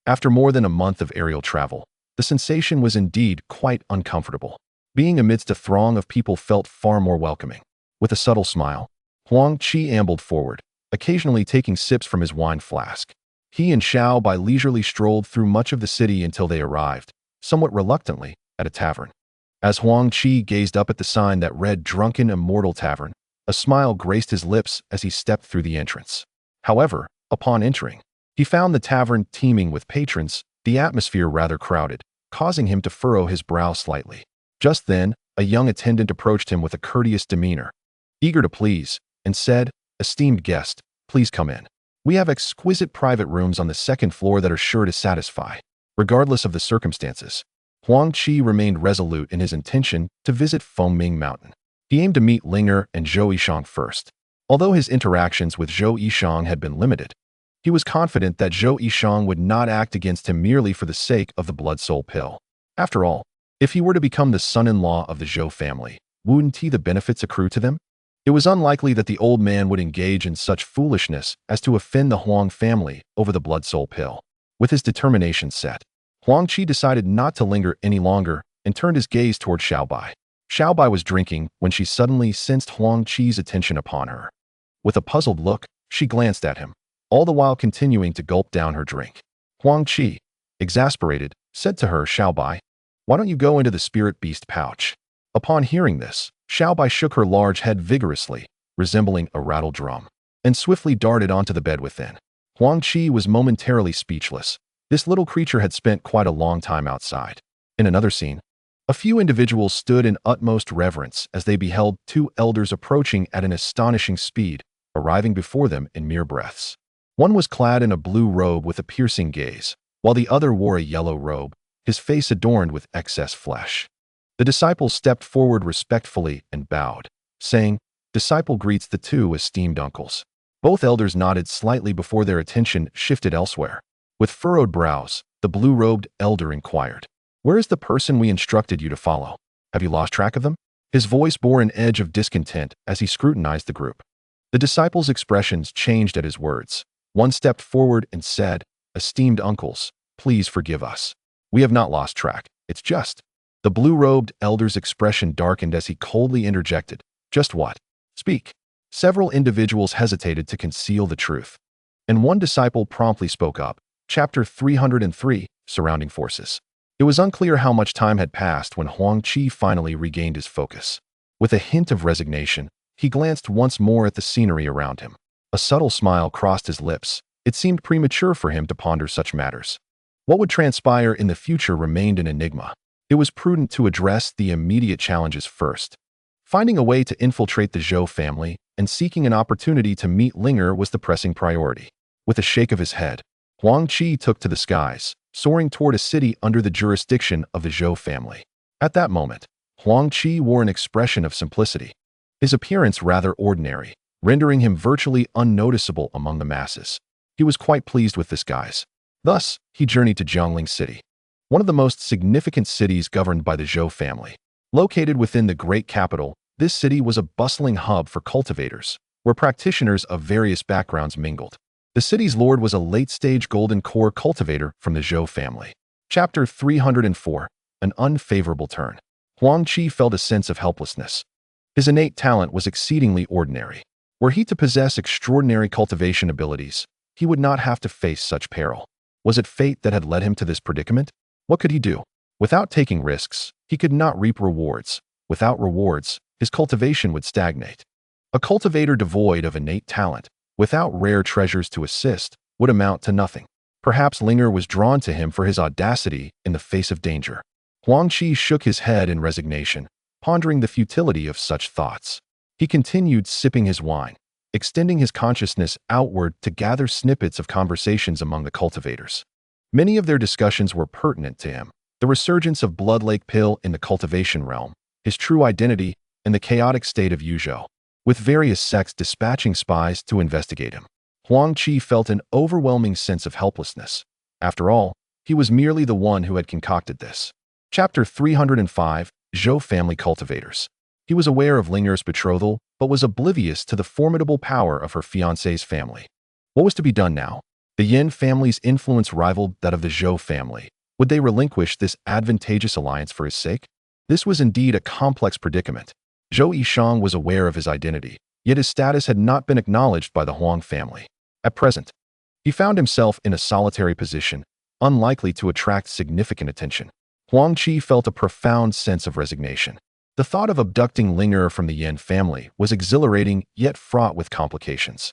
After more than a month of aerial travel, the sensation was indeed quite uncomfortable. Being amidst a throng of people felt far more welcoming. With a subtle smile, Huang Qi ambled forward, occasionally taking sips from his wine flask. He and Xiao Bai leisurely strolled through much of the city until they arrived, somewhat reluctantly, at a tavern. As Huang Qi gazed up at the sign that read Drunken Immortal Tavern, a smile graced his lips as he stepped through the entrance. However, upon entering, he found the tavern teeming with patrons, the atmosphere rather crowded, causing him to furrow his brow slightly. Just then, a young attendant approached him with a courteous demeanor, eager to please, and said, "Esteemed guest, please come in. We have exquisite private rooms on the 2nd floor that are sure to satisfy." Regardless of the circumstances, Huang Qi remained resolute in his intention to visit Fengming Mountain. He aimed to meet Linger and Zhou Yishang first. Although his interactions with Zhou Yishang had been limited, he was confident that Zhou Yishang would not act against him merely for the sake of the blood-soul pill. After all, if he were to become the son-in-law of the Zhou family, wouldn't the benefits accrue to them? It was unlikely that the old man would engage in such foolishness as to offend the Huang family over the blood-soul pill. With his determination set, Huang Qi decided not to linger any longer and turned his gaze toward Xiao Bai. Xiao Bai was drinking when she suddenly sensed Huang Qi's attention upon her. With a puzzled look, she glanced at him, all the while continuing to gulp down her drink. Huang Qi, exasperated, said to her, "Xiao Bai, why don't you go into the spirit beast pouch?" Upon hearing this, Xiao Bai shook her large head vigorously, resembling a rattle drum, and swiftly darted onto the bed within. Huang Qi was momentarily speechless. This little creature had spent quite a long time outside. In another scene, a few individuals stood in utmost reverence as they beheld 2 elders approaching at an astonishing speed, arriving before them in mere breaths. One was clad in a blue robe with a piercing gaze, while the other wore a yellow robe, his face adorned with excess flesh. The disciple stepped forward respectfully and bowed, saying, "Disciple greets the two esteemed uncles." Both elders nodded slightly before their attention shifted elsewhere. With furrowed brows, the blue-robed elder inquired, "Where is the person we instructed you to follow? Have you lost track of them?" His voice bore an edge of discontent as he scrutinized the group. The disciples' expressions changed at his words. One stepped forward and said, "Esteemed uncles, please forgive us. We have not lost track. It's just..." The blue-robed elder's expression darkened as he coldly interjected, "Just what? Speak." Several individuals hesitated to conceal the truth, and one disciple promptly spoke up. Chapter 303, Surrounding Forces. It was unclear how much time had passed when Huang Qi finally regained his focus. With a hint of resignation, he glanced once more at the scenery around him. A subtle smile crossed his lips. It seemed premature for him to ponder such matters. What would transpire in the future remained an enigma. It was prudent to address the immediate challenges first. Finding a way to infiltrate the Zhou family and seeking an opportunity to meet Linger was the pressing priority. With a shake of his head, Huang Qi took to the skies, soaring toward a city under the jurisdiction of the Zhou family. At that moment, Huang Qi wore an expression of simplicity. His appearance rather ordinary, rendering him virtually unnoticeable among the masses. He was quite pleased with this guise. Thus, he journeyed to Jiangling City, one of the most significant cities governed by the Zhou family. Located within the great capital, this city was a bustling hub for cultivators, where practitioners of various backgrounds mingled. The city's lord was a late-stage golden core cultivator from the Zhou family. Chapter 304, An Unfavorable Turn. Huang Qi felt a sense of helplessness. His innate talent was exceedingly ordinary. Were he to possess extraordinary cultivation abilities, he would not have to face such peril. Was it fate that had led him to this predicament? What could he do? Without taking risks, he could not reap rewards. Without rewards, his cultivation would stagnate. A cultivator devoid of innate talent, without rare treasures to assist, would amount to nothing. Perhaps Linger was drawn to him for his audacity in the face of danger. Huang Qi shook his head in resignation, pondering the futility of such thoughts. He continued sipping his wine, extending his consciousness outward to gather snippets of conversations among the cultivators. Many of their discussions were pertinent to him. The resurgence of Blood Lake Pill in the cultivation realm, his true identity, and the chaotic state of Yuzhou, with various sects dispatching spies to investigate him. Huang Qi felt an overwhelming sense of helplessness. After all, he was merely the one who had concocted this. Chapter 305, Zhou Family Cultivators. He was aware of Linger's betrothal, but was oblivious to the formidable power of her fiancé's family. What was to be done now? The Yin family's influence rivaled that of the Zhou family. Would they relinquish this advantageous alliance for his sake? This was indeed a complex predicament. Zhou Yishang was aware of his identity, yet his status had not been acknowledged by the Huang family. At present, he found himself in a solitary position, unlikely to attract significant attention. Huang Qi felt a profound sense of resignation. The thought of abducting Linger from the Yin family was exhilarating yet fraught with complications.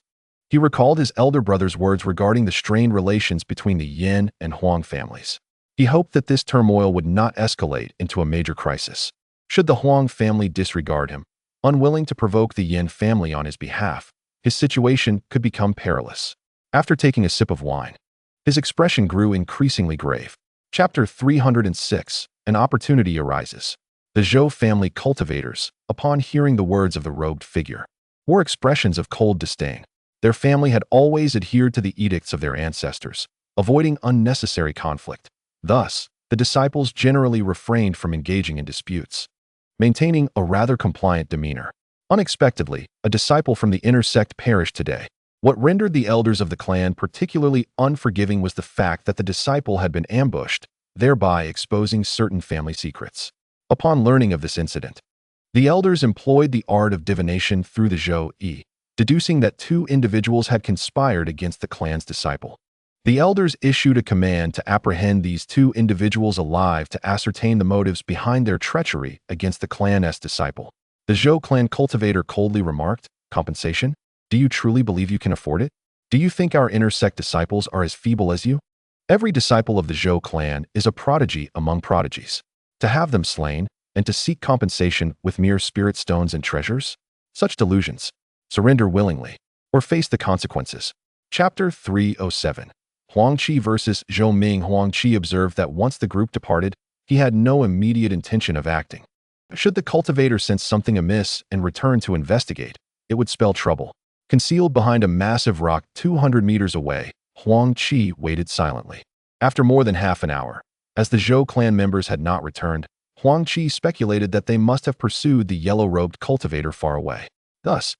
He recalled his elder brother's words regarding the strained relations between the Yin and Huang families. He hoped that this turmoil would not escalate into a major crisis. Should the Huang family disregard him, unwilling to provoke the Yin family on his behalf, his situation could become perilous. After taking a sip of wine, his expression grew increasingly grave. Chapter 306, An Opportunity Arises. The Zhou family cultivators, upon hearing the words of the robed figure, wore expressions of cold disdain. Their family had always adhered to the edicts of their ancestors, avoiding unnecessary conflict. Thus, the disciples generally refrained from engaging in disputes, maintaining a rather compliant demeanor. Unexpectedly, a disciple from the inner sect perished today. What rendered the elders of the clan particularly unforgiving was the fact that the disciple had been ambushed, thereby exposing certain family secrets. Upon learning of this incident, the elders employed the art of divination through the Zhou Yi, deducing that two individuals had conspired against the clan's disciple. The elders issued a command to apprehend these two individuals alive to ascertain the motives behind their treachery against the clan's disciple. The Zhou clan cultivator coldly remarked, "Compensation? Do you truly believe you can afford it? Do you think our inner sect disciples are as feeble as you? Every disciple of the Zhou clan is a prodigy among prodigies. To have them slain, and to seek compensation with mere spirit stones and treasures? Such delusions. Surrender willingly, or face the consequences." Chapter 307. Huang Qi versus Zhou Ming. Huang Qi observed that once the group departed, he had no immediate intention of acting. Should the cultivator sense something amiss and return to investigate, it would spell trouble. Concealed behind a massive rock 200 meters away, Huang Qi waited silently. After more than half an hour, as the Zhou clan members had not returned, Huang Qi speculated that they must have pursued the yellow-robed cultivator far away. Thus,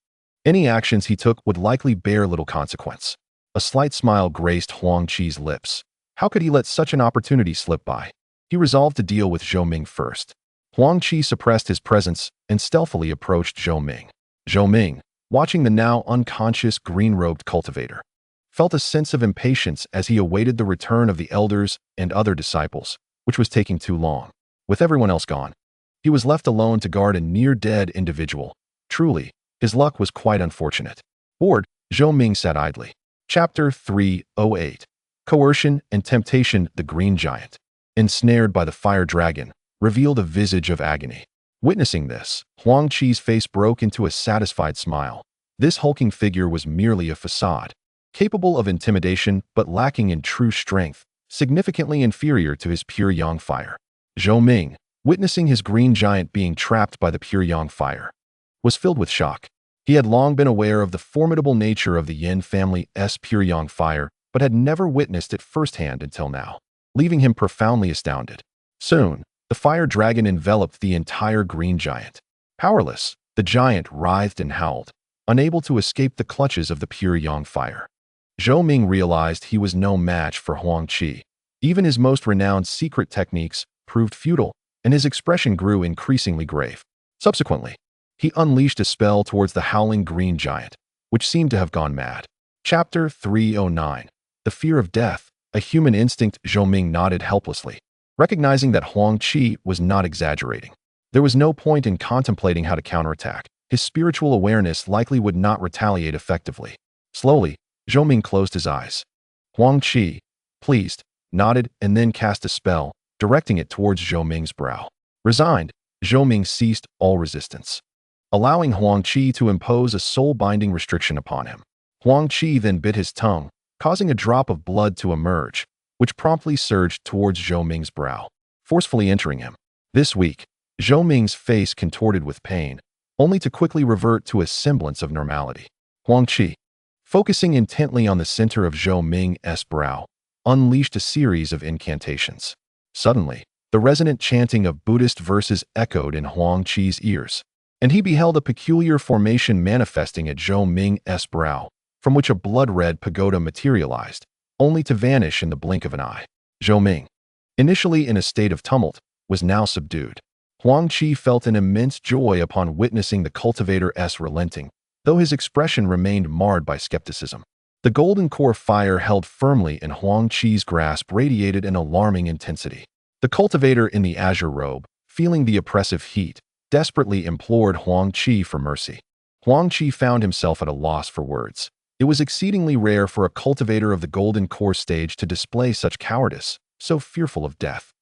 any actions he took would likely bear little consequence. A slight smile graced Huang Qi's lips. How could he let such an opportunity slip by? He resolved to deal with Zhou Ming first. Huang Qi suppressed his presence and stealthily approached Zhou Ming. Zhou Ming, watching the now unconscious green-robed cultivator, felt a sense of impatience as he awaited the return of the elders and other disciples, which was taking too long. With everyone else gone, he was left alone to guard a near-dead individual. Truly, his luck was quite unfortunate. Bored, Zhou Ming sat idly. Chapter 308. Coercion and Temptation. The Green Giant, ensnared by the fire dragon, revealed a visage of agony. Witnessing this, Huang Qi's face broke into a satisfied smile. This hulking figure was merely a facade, capable of intimidation but lacking in true strength, significantly inferior to his pure yang fire. Zhou Ming, witnessing his green giant being trapped by the pure yang fire, was filled with shock. He had long been aware of the formidable nature of the Yin family's pure yang fire, but had never witnessed it firsthand until now, leaving him profoundly astounded. Soon, the fire dragon enveloped the entire green giant. Powerless, the giant writhed and howled, unable to escape the clutches of the pure yang fire. Zhou Ming realized he was no match for Huang Qi. Even his most renowned secret techniques proved futile, and his expression grew increasingly grave. Subsequently, he unleashed a spell towards the howling green giant, which seemed to have gone mad. Chapter 309. The Fear of Death. A human instinct. Zhou Ming nodded helplessly, recognizing that Huang Qi was not exaggerating. There was no point in contemplating how to counterattack. His spiritual awareness likely would not retaliate effectively. Slowly, Zhou Ming closed his eyes. Huang Qi, pleased, nodded and then cast a spell, directing it towards Zhou Ming's brow. Resigned, Zhou Ming ceased all resistance, allowing Huang Qi to impose a soul-binding restriction upon him. Huang Qi then bit his tongue, causing a drop of blood to emerge, which promptly surged towards Zhou Ming's brow, forcefully entering him. This weak, Zhou Ming's face contorted with pain, only to quickly revert to a semblance of normality. Huang Qi, focusing intently on the center of Zhou Ming's brow, unleashed a series of incantations. Suddenly, the resonant chanting of Buddhist verses echoed in Huang Qi's ears, and he beheld a peculiar formation manifesting at Zhou Ming's brow, from which a blood-red pagoda materialized, only to vanish in the blink of an eye. Zhou Ming, initially in a state of tumult, was now subdued. Huang Qi felt an immense joy upon witnessing the cultivator's relenting, though his expression remained marred by skepticism. The golden core fire held firmly in Huang Qi's grasp radiated an alarming intensity. The cultivator in the azure robe, feeling the oppressive heat, desperately implored Huang Qi for mercy. Huang Qi found himself at a loss for words. It was exceedingly rare for a cultivator of the golden core stage to display such cowardice, so fearful of death.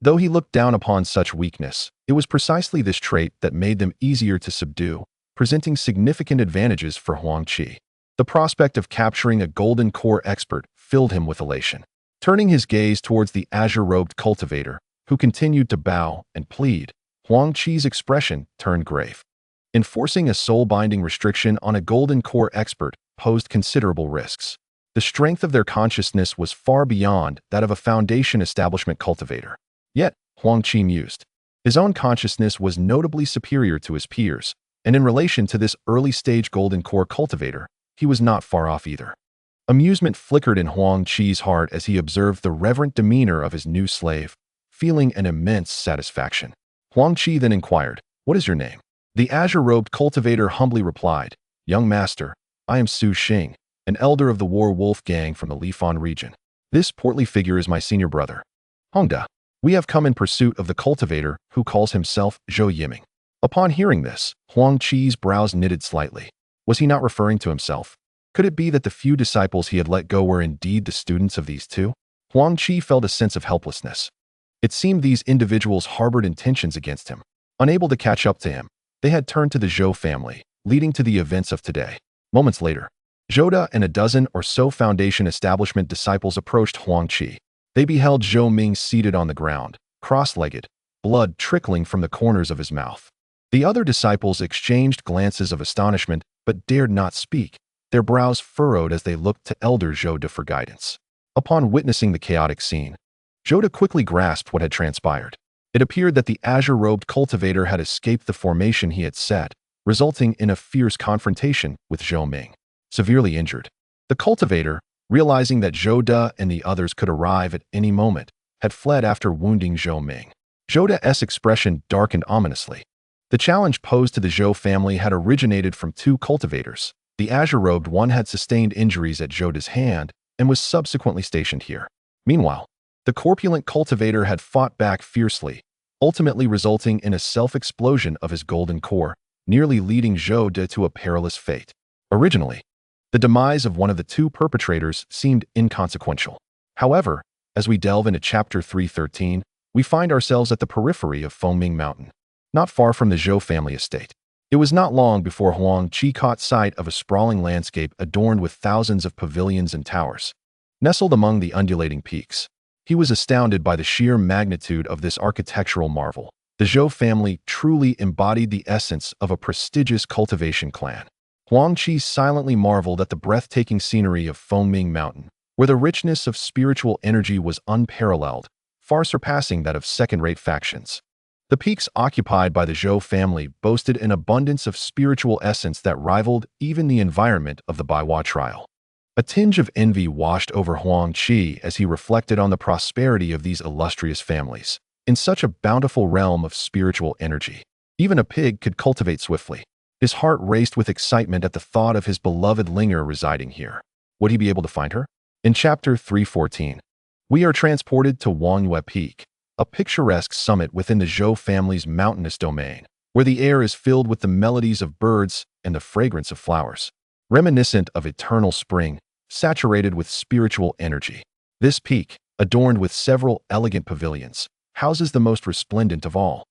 Though he looked down upon such weakness, it was precisely this trait that made them easier to subdue, presenting significant advantages for Huang Qi. The prospect of capturing a golden core expert filled him with elation. Turning his gaze towards the azure-robed cultivator, who continued to bow and plead, Huang Qi's expression turned grave. Enforcing a soul-binding restriction on a golden core expert posed considerable risks. The strength of their consciousness was far beyond that of a foundation establishment cultivator. Yet, Huang Qi mused, his own consciousness was notably superior to his peers, and in relation to this early-stage golden core cultivator, he was not far off either. Amusement flickered in Huang Qi's heart as he observed the reverent demeanor of his new slave, feeling an immense satisfaction. Huang Qi then inquired, "What is your name?" The azure-robed cultivator humbly replied, "Young master, I am Su Xing, an elder of the War Wolf gang from the Lifan region. This portly figure is my senior brother, Hongda. We have come in pursuit of the cultivator who calls himself Zhou Yiming." Upon hearing this, Huang Qi's brows knitted slightly. Was he not referring to himself? Could it be that the few disciples he had let go were indeed the students of these two? Huang Qi felt a sense of helplessness. It seemed these individuals harbored intentions against him. Unable to catch up to him, they had turned to the Zhou family, leading to the events of today. Moments later, Zhou and a dozen or so Foundation establishment disciples approached Huang Qi. They beheld Zhou Ming seated on the ground, cross-legged, blood trickling from the corners of his mouth. The other disciples exchanged glances of astonishment but dared not speak, their brows furrowed as they looked to Elder Zhou for guidance. Upon witnessing the chaotic scene, Zhou quickly grasped what had transpired. It appeared that the azure-robed cultivator had escaped the formation he had set, resulting in a fierce confrontation with Zhou Ming. Severely injured, the cultivator, realizing that Zhou and the others could arrive at any moment, had fled after wounding Zhou Ming. Zhou's expression darkened ominously. The challenge posed to the Zhou family had originated from two cultivators. The azure-robed one had sustained injuries at Zhou's hand and was subsequently stationed here. Meanwhile, the corpulent cultivator had fought back fiercely, ultimately resulting in a self-explosion of his golden core, nearly leading Zhou to a perilous fate. Originally, the demise of one of the two perpetrators seemed inconsequential. However, as we delve into Chapter 313, we find ourselves at the periphery of Fengming Mountain, not far from the Zhou family estate. It was not long before Huang Qi caught sight of a sprawling landscape adorned with thousands of pavilions and towers. Nestled among the undulating peaks, he was astounded by the sheer magnitude of this architectural marvel. The Zhou family truly embodied the essence of a prestigious cultivation clan. Huang Qi silently marveled at the breathtaking scenery of Fengming Mountain, where the richness of spiritual energy was unparalleled, far surpassing that of second-rate factions. The peaks occupied by the Zhou family boasted an abundance of spiritual essence that rivaled even the environment of the Baiwa trial. A tinge of envy washed over Huang Qi as he reflected on the prosperity of these illustrious families. In such a bountiful realm of spiritual energy, even a pig could cultivate swiftly. His heart raced with excitement at the thought of his beloved Linger residing here. Would he be able to find her? In Chapter 314, we are transported to Wangyue Peak, a picturesque summit within the Zhou family's mountainous domain, where the air is filled with the melodies of birds and the fragrance of flowers, reminiscent of eternal spring, saturated with spiritual energy. This peak, adorned with several elegant pavilions, houses the most resplendent of all,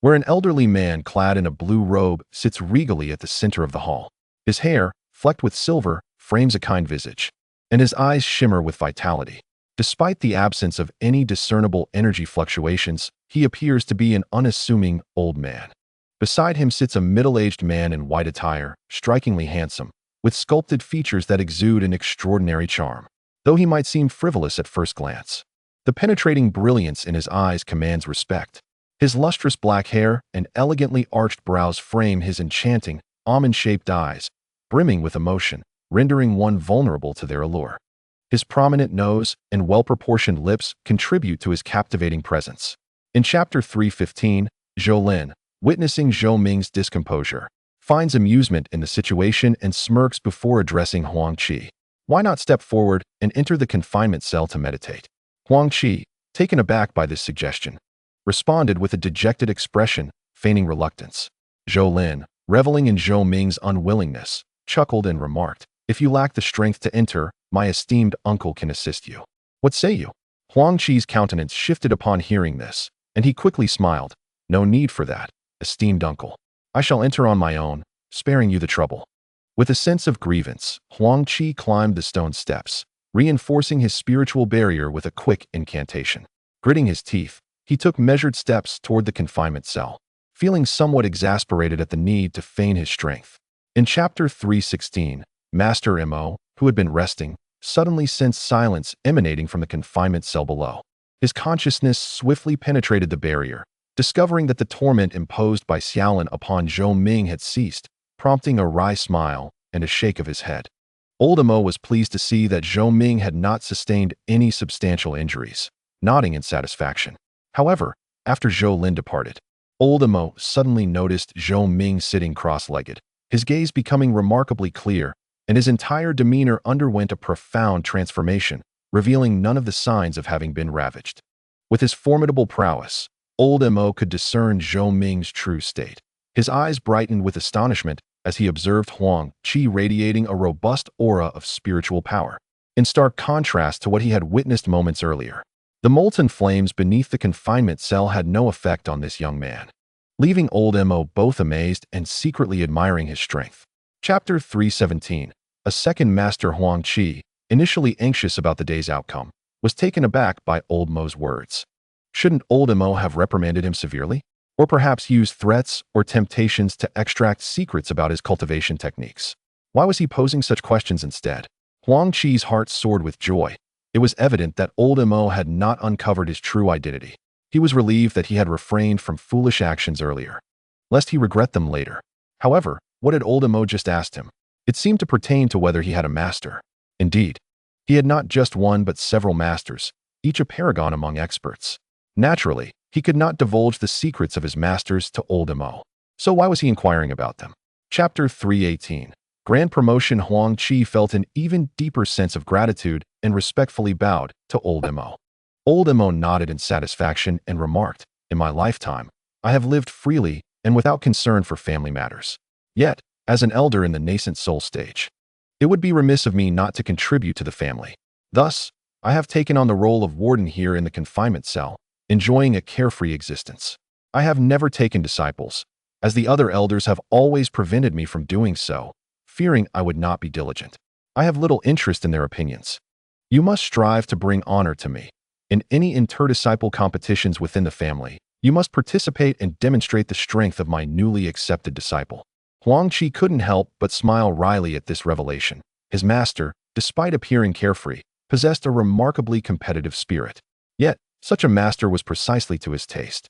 where an elderly man clad in a blue robe sits regally at the center of the hall. His hair, flecked with silver, frames a kind visage, and his eyes shimmer with vitality. Despite the absence of any discernible energy fluctuations, he appears to be an unassuming old man. Beside him sits a middle-aged man in white attire, strikingly handsome, with sculpted features that exude an extraordinary charm, though he might seem frivolous at first glance. The penetrating brilliance in his eyes commands respect. His lustrous black hair and elegantly arched brows frame his enchanting, almond-shaped eyes, brimming with emotion, rendering one vulnerable to their allure. His prominent nose and well-proportioned lips contribute to his captivating presence. In Chapter 315, Zhou Lin, witnessing Zhou Ming's discomposure, finds amusement in the situation and smirks before addressing Huang Qi. Why not step forward and enter the confinement cell to meditate? Huang Qi, taken aback by this suggestion, responded with a dejected expression, feigning reluctance. Zhou Lin, reveling in Zhou Ming's unwillingness, chuckled and remarked, "If you lack the strength to enter, my esteemed uncle can assist you. What say you?" Huang Qi's countenance shifted upon hearing this, and he quickly smiled. "No need for that, esteemed uncle. I shall enter on my own, sparing you the trouble." With a sense of grievance, Huang Qi climbed the stone steps, reinforcing his spiritual barrier with a quick incantation. Gritting his teeth, he took measured steps toward the confinement cell, feeling somewhat exasperated at the need to feign his strength. In Chapter 316, Master Mo, who had been resting, suddenly sensed silence emanating from the confinement cell below. His consciousness swiftly penetrated the barrier, discovering that the torment imposed by Xiaolin upon Zhou Ming had ceased, prompting a wry smile and a shake of his head. Old Mo was pleased to see that Zhou Ming had not sustained any substantial injuries, nodding in satisfaction. However, after Zhou Lin departed, Old Mo suddenly noticed Zhou Ming sitting cross-legged, his gaze becoming remarkably clear, and his entire demeanor underwent a profound transformation, revealing none of the signs of having been ravaged. With his formidable prowess, Old Mo could discern Zhou Ming's true state. His eyes brightened with astonishment as he observed Huang Qi radiating a robust aura of spiritual power, in stark contrast to what he had witnessed moments earlier. The molten flames beneath the confinement cell had no effect on this young man, leaving Old Mo both amazed and secretly admiring his strength. Chapter 317, A second master, Huang Qi, initially anxious about the day's outcome, was taken aback by old Mo's words. Shouldn't old Mo have reprimanded him severely? Or perhaps used threats or temptations to extract secrets about his cultivation techniques? Why was he posing such questions instead? Huang Qi's heart soared with joy. It was evident that old Mo had not uncovered his true identity. He was relieved that he had refrained from foolish actions earlier, lest he regret them later. However, what had old Mo just asked him? It seemed to pertain to whether he had a master. Indeed, he had not just one but several masters, each a paragon among experts. Naturally, he could not divulge the secrets of his masters to old Mo. So why was he inquiring about them? Chapter 318. Grand Promotion. Huang Qi felt an even deeper sense of gratitude and respectfully bowed to old Mo. Old Mo nodded in satisfaction and remarked, "In my lifetime, I have lived freely and without concern for family matters. Yet, as an elder in the nascent soul stage, it would be remiss of me not to contribute to the family. Thus, I have taken on the role of warden here in the confinement cell, enjoying a carefree existence. I have never taken disciples, as the other elders have always prevented me from doing so, fearing I would not be diligent. I have little interest in their opinions. You must strive to bring honor to me. In any interdisciple competitions within the family, you must participate and demonstrate the strength of my newly accepted disciple." Huang Qi couldn't help but smile wryly at this revelation. His master, despite appearing carefree, possessed a remarkably competitive spirit. Yet, such a master was precisely to his taste.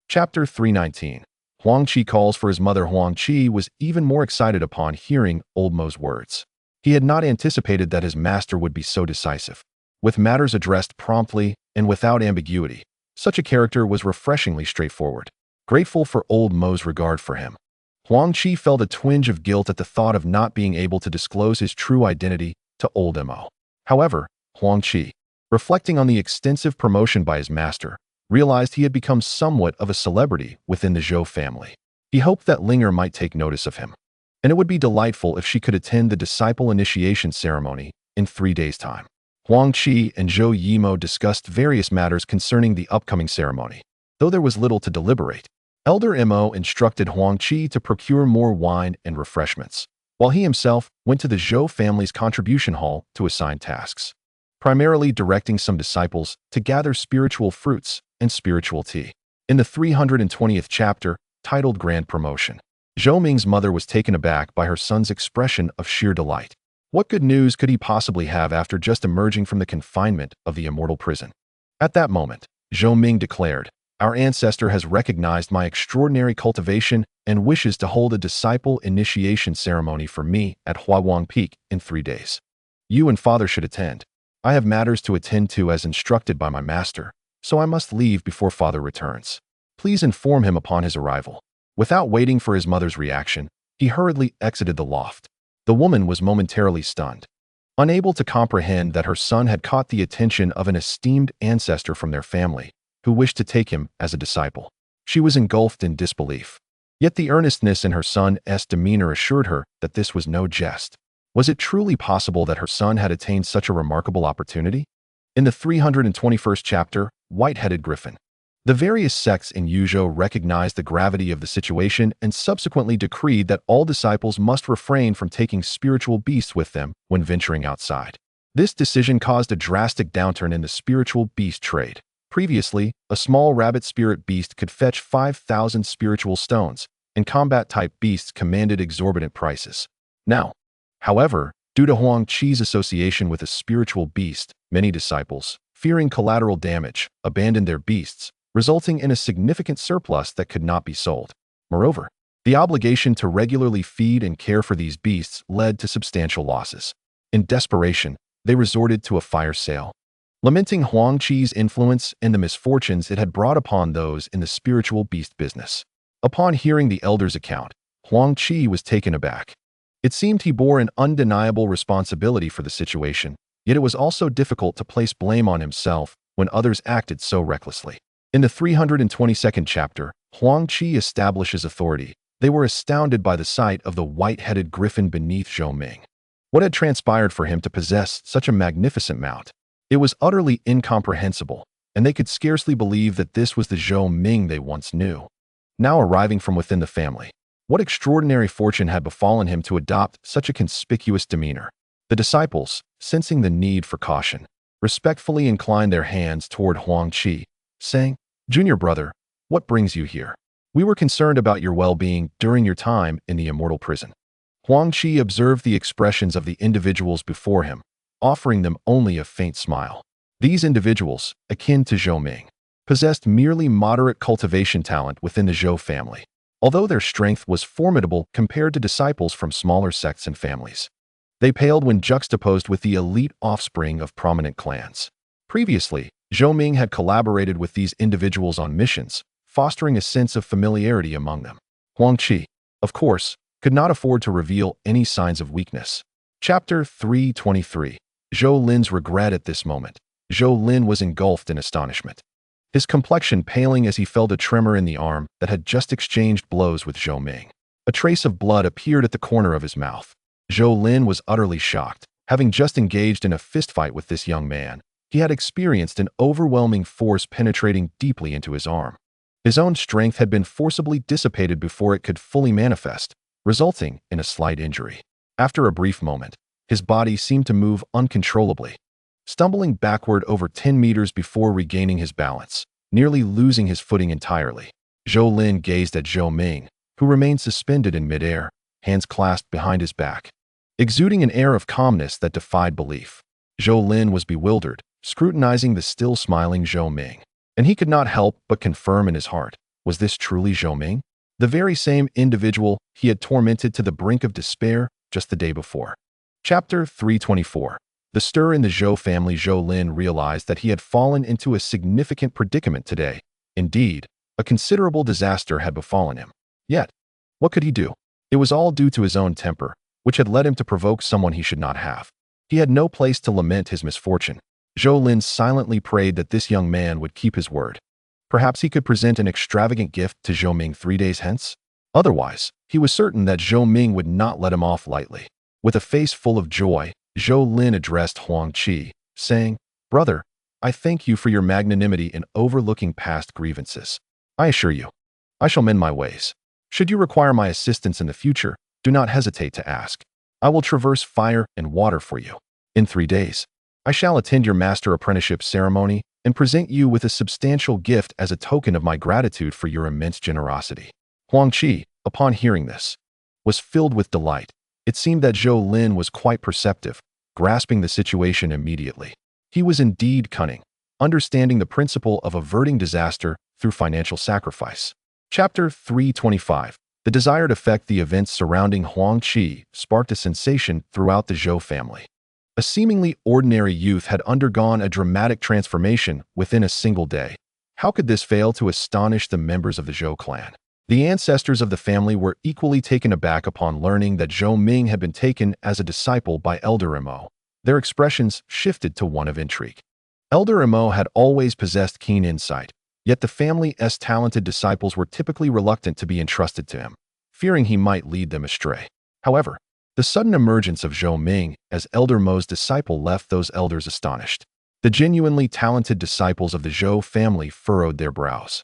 Chapter 319. Huang Qi calls for his mother. Huang Qi was even more excited upon hearing old Mo's words. He had not anticipated that his master would be so decisive. With matters addressed promptly and without ambiguity, such a character was refreshingly straightforward. Grateful for old Mo's regard for him, Huang Qi felt a twinge of guilt at the thought of not being able to disclose his true identity to old Mo. However, Huang Qi, reflecting on the extensive promotion by his master, realized he had become somewhat of a celebrity within the Zhou family. He hoped that Linger might take notice of him, and it would be delightful if she could attend the disciple initiation ceremony in 3 days' time. Huang Qi and Zhou Yimo discussed various matters concerning the upcoming ceremony. Though there was little to deliberate, Elder Mo instructed Huang Qi to procure more wine and refreshments, while he himself went to the Zhou family's contribution hall to assign tasks, primarily directing some disciples to gather spiritual fruits and spiritual tea. In the 320th chapter, titled Grand Promotion, Zhou Ming's mother was taken aback by her son's expression of sheer delight. What good news could he possibly have after just emerging from the confinement of the immortal prison? At that moment, Zhou Ming declared, "Our ancestor has recognized my extraordinary cultivation and wishes to hold a disciple initiation ceremony for me at Huawang Peak in 3 days. You and father should attend. I have matters to attend to as instructed by my master, so I must leave before father returns. Please inform him upon his arrival." Without waiting for his mother's reaction, he hurriedly exited the loft. The woman was momentarily stunned, unable to comprehend that her son had caught the attention of an esteemed ancestor from their family, who wished to take him as a disciple. She was engulfed in disbelief. Yet the earnestness in her son's demeanor assured her that this was no jest. Was it truly possible that her son had attained such a remarkable opportunity? In the 321st chapter, White-Headed Griffin, the various sects in Yuzhou recognized the gravity of the situation and subsequently decreed that all disciples must refrain from taking spiritual beasts with them when venturing outside. This decision caused a drastic downturn in the spiritual beast trade. Previously, a small rabbit spirit beast could fetch 5,000 spiritual stones, and combat-type beasts commanded exorbitant prices. Now, however, due to Huang Qi's association with a spiritual beast, many disciples, fearing collateral damage, abandoned their beasts, resulting in a significant surplus that could not be sold. Moreover, the obligation to regularly feed and care for these beasts led to substantial losses. In desperation, they resorted to a fire sale, lamenting Huang Qi's influence and the misfortunes it had brought upon those in the spiritual beast business. Upon hearing the elder's account, Huang Qi was taken aback. It seemed he bore an undeniable responsibility for the situation, yet it was also difficult to place blame on himself when others acted so recklessly. In the 322nd chapter, Huang Qi establishes authority. They were astounded by the sight of the white-headed griffin beneath Zhou Ming. What had transpired for him to possess such a magnificent mount? It was utterly incomprehensible, and they could scarcely believe that this was the Zhou Ming they once knew, now arriving from within the family. What extraordinary fortune had befallen him to adopt such a conspicuous demeanor? The disciples, sensing the need for caution, respectfully inclined their hands toward Huang Qi, saying, "Junior brother, what brings you here? We were concerned about your well-being during your time in the immortal prison." Huang Qi observed the expressions of the individuals before him, offering them only a faint smile. These individuals, akin to Zhou Ming, possessed merely moderate cultivation talent within the Zhou family, although their strength was formidable compared to disciples from smaller sects and families. They paled when juxtaposed with the elite offspring of prominent clans. Previously, Zhou Ming had collaborated with these individuals on missions, fostering a sense of familiarity among them. Huang Qi, of course, could not afford to reveal any signs of weakness. Chapter 323. Zhou Lin's regret at this moment. Zhou Lin was engulfed in astonishment, his complexion paling as he felt a tremor in the arm that had just exchanged blows with Zhou Ming. A trace of blood appeared at the corner of his mouth. Zhou Lin was utterly shocked. Having just engaged in a fistfight with this young man, he had experienced an overwhelming force penetrating deeply into his arm. His own strength had been forcibly dissipated before it could fully manifest, resulting in a slight injury. After a brief moment, his body seemed to move uncontrollably, stumbling backward over 10 meters before regaining his balance, nearly losing his footing entirely. Zhou Lin gazed at Zhou Ming, who remained suspended in midair, hands clasped behind his back, exuding an air of calmness that defied belief. Zhou Lin was bewildered, scrutinizing the still smiling Zhou Ming, and he could not help but confirm in his heart, was this truly Zhou Ming? The very same individual he had tormented to the brink of despair just the day before. Chapter 324. The stir in the Zhou family. Zhou Lin realized that he had fallen into a significant predicament today. Indeed, a considerable disaster had befallen him. Yet, what could he do? It was all due to his own temper, which had led him to provoke someone he should not have. He had no place to lament his misfortune. Zhou Lin silently prayed that this young man would keep his word. Perhaps he could present an extravagant gift to Zhou Ming 3 days hence? Otherwise, he was certain that Zhou Ming would not let him off lightly. With a face full of joy, Zhou Lin addressed Huang Qi, saying, "Brother, I thank you for your magnanimity in overlooking past grievances. I assure you, I shall mend my ways. Should you require my assistance in the future, do not hesitate to ask. I will traverse fire and water for you. In 3 days, I shall attend your master apprenticeship ceremony and present you with a substantial gift as a token of my gratitude for your immense generosity." Huang Qi, upon hearing this, was filled with delight. It seemed that Zhou Lin was quite perceptive, grasping the situation immediately. He was indeed cunning, understanding the principle of averting disaster through financial sacrifice. Chapter 325. The desired effect. The events surrounding Huang Qi sparked a sensation throughout the Zhou family. A seemingly ordinary youth had undergone a dramatic transformation within a single day. How could this fail to astonish the members of the Zhou clan? The ancestors of the family were equally taken aback upon learning that Zhou Ming had been taken as a disciple by Elder Imo. Their expressions shifted to one of intrigue. Elder Imo had always possessed keen insight, yet the family's talented disciples were typically reluctant to be entrusted to him, fearing he might lead them astray. However, the sudden emergence of Zhou Ming as Elder Mo's disciple left those elders astonished. The genuinely talented disciples of the Zhou family furrowed their brows.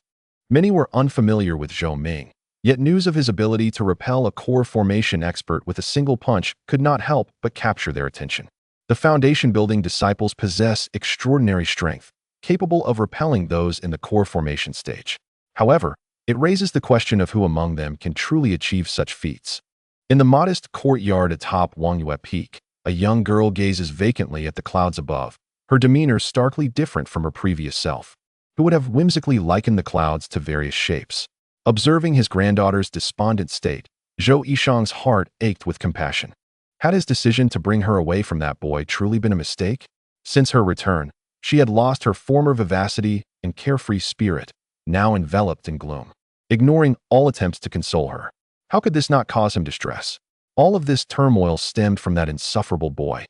Many were unfamiliar with Zhou Ming, yet news of his ability to repel a core formation expert with a single punch could not help but capture their attention. The foundation-building disciples possess extraordinary strength, capable of repelling those in the core formation stage. However, it raises the question of who among them can truly achieve such feats. In the modest courtyard atop Wangyue Peak, a young girl gazes vacantly at the clouds above, her demeanor starkly different from her previous self, who would have whimsically likened the clouds to various shapes. Observing his granddaughter's despondent state, Zhou Yishang's heart ached with compassion. Had his decision to bring her away from that boy truly been a mistake? Since her return, she had lost her former vivacity and carefree spirit, now enveloped in gloom, ignoring all attempts to console her. How could this not cause him distress? All of this turmoil stemmed from that insufferable boy,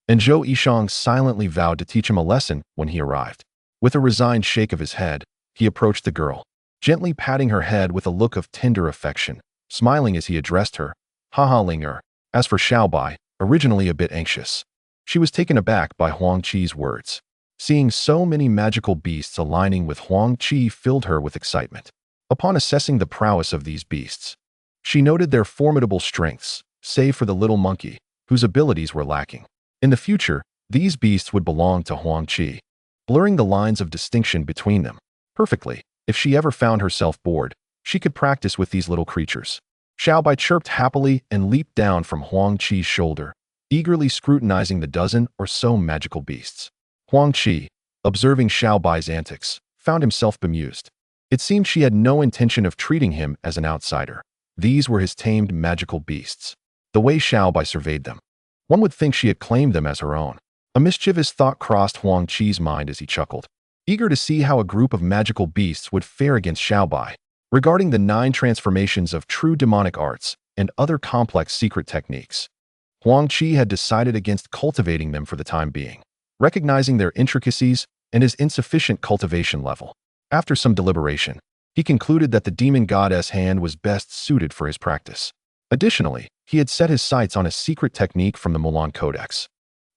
and Zhou Yishang silently vowed to teach him a lesson when he arrived. With a resigned shake of his head, he approached the girl, gently patting her head with a look of tender affection, smiling as he addressed her, "Haha Linger." As for Xiao Bai, originally a bit anxious, she was taken aback by Huang Qi's words. Seeing so many magical beasts aligning with Huang Qi filled her with excitement. Upon assessing the prowess of these beasts, she noted their formidable strengths, save for the little monkey, whose abilities were lacking. In the future, these beasts would belong to Huang Qi, blurring the lines of distinction between them perfectly. If she ever found herself bored, she could practice with these little creatures. Xiao Bai chirped happily and leaped down from Huang Qi's shoulder, eagerly scrutinizing the dozen or so magical beasts. Huang Qi, observing Xiao Bai's antics, found himself bemused. It seemed she had no intention of treating him as an outsider. These were his tamed magical beasts. The way Xiao Bai surveyed them, one would think she had claimed them as her own. A mischievous thought crossed Huang Qi's mind as he chuckled, eager to see how a group of magical beasts would fare against Xiao Bai. Regarding the 9 transformations of true demonic arts and other complex secret techniques, Huang Qi had decided against cultivating them for the time being, recognizing their intricacies and his insufficient cultivation level. After some deliberation, he concluded that the demon goddess hand was best suited for his practice. Additionally, he had set his sights on a secret technique from the Mulan Codex,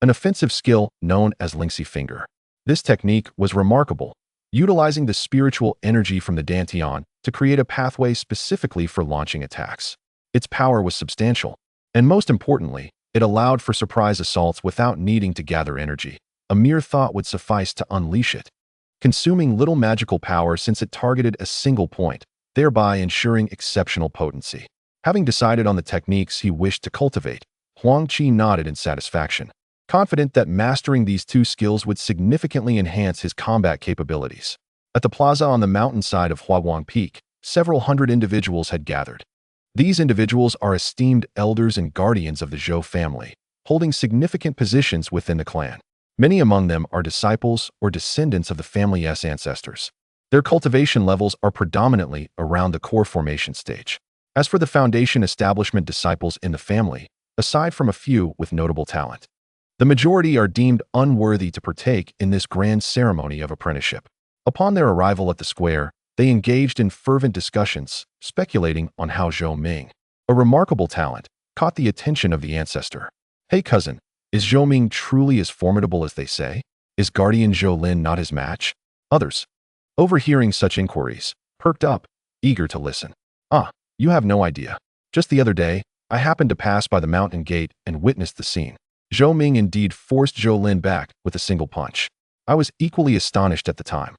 an offensive skill known as Lingxi Finger. This technique was remarkable, utilizing the spiritual energy from the Dantian to create a pathway specifically for launching attacks. Its power was substantial, and most importantly, it allowed for surprise assaults without needing to gather energy. A mere thought would suffice to unleash it, consuming little magical power since it targeted a single point, thereby ensuring exceptional potency. Having decided on the techniques he wished to cultivate, Huang Qi nodded in satisfaction, confident that mastering these 2 skills would significantly enhance his combat capabilities. At the plaza on the mountainside of Huawang Peak, several hundred individuals had gathered. These individuals are esteemed elders and guardians of the Zhou family, holding significant positions within the clan. Many among them are disciples or descendants of the family's ancestors. Their cultivation levels are predominantly around the core formation stage. As for the foundation establishment disciples in the family, aside from a few with notable talent, the majority are deemed unworthy to partake in this grand ceremony of apprenticeship. Upon their arrival at the square, they engaged in fervent discussions, speculating on how Zhou Ming, a remarkable talent, caught the attention of the ancestor. "Hey cousin, is Zhou Ming truly as formidable as they say? Is Guardian Zhou Lin not his match?" Others, overhearing such inquiries, perked up, eager to listen. "Ah, you have no idea. Just the other day, I happened to pass by the mountain gate and witnessed the scene. Zhou Ming indeed forced Zhou Lin back with a single punch. I was equally astonished at the time."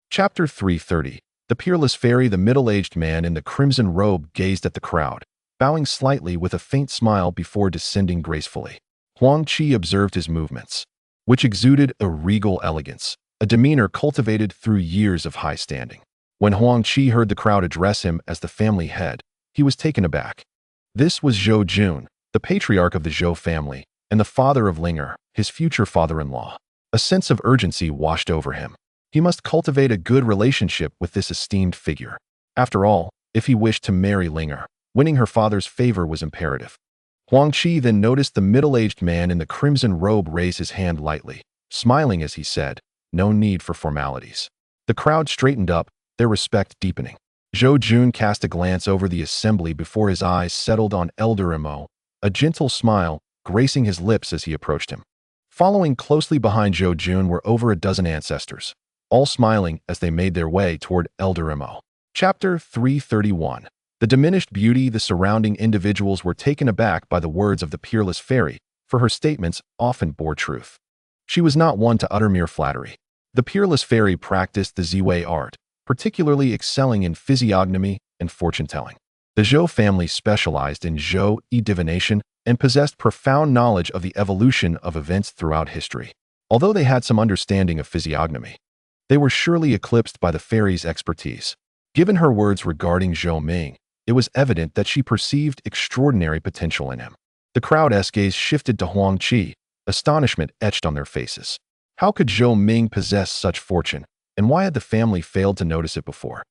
Chapter 330. The Peerless Fairy. The middle-aged man in the crimson robe gazed at the crowd, bowing slightly with a faint smile before descending gracefully. Huang Qi observed his movements, which exuded a regal elegance, a demeanor cultivated through years of high standing. When Huang Qi heard the crowd address him as the family head, he was taken aback. This was Zhou Jun, the patriarch of the Zhou family, and the father of Linger, his future father-in-law. A sense of urgency washed over him. He must cultivate a good relationship with this esteemed figure. After all, if he wished to marry Linger, winning her father's favor was imperative. Huang Qi then noticed the middle-aged man in the crimson robe raise his hand lightly, smiling as he said, "No need for formalities." The crowd straightened up, their respect deepening. Zhou Jun cast a glance over the assembly before his eyes settled on Elder Imo, a gentle smile gracing his lips as he approached him. Following closely behind Zhou Jun were over a dozen ancestors, all smiling as they made their way toward Elder Imo. Chapter 331. The diminished beauty. The surrounding individuals were taken aback by the words of the Peerless Fairy, for her statements often bore truth. She was not one to utter mere flattery. The Peerless Fairy practiced the Ziwei art, particularly excelling in physiognomy and fortune-telling. The Zhou family specialized in Zhou divination and possessed profound knowledge of the evolution of events throughout history. Although they had some understanding of physiognomy, they were surely eclipsed by the fairy's expertise. Given her words regarding Zhou Ming, it was evident that she perceived extraordinary potential in him. The crowd's gaze shifted to Huang Qi, astonishment etched on their faces. How could Zhou Ming possess such fortune, and why had the family failed to notice it before?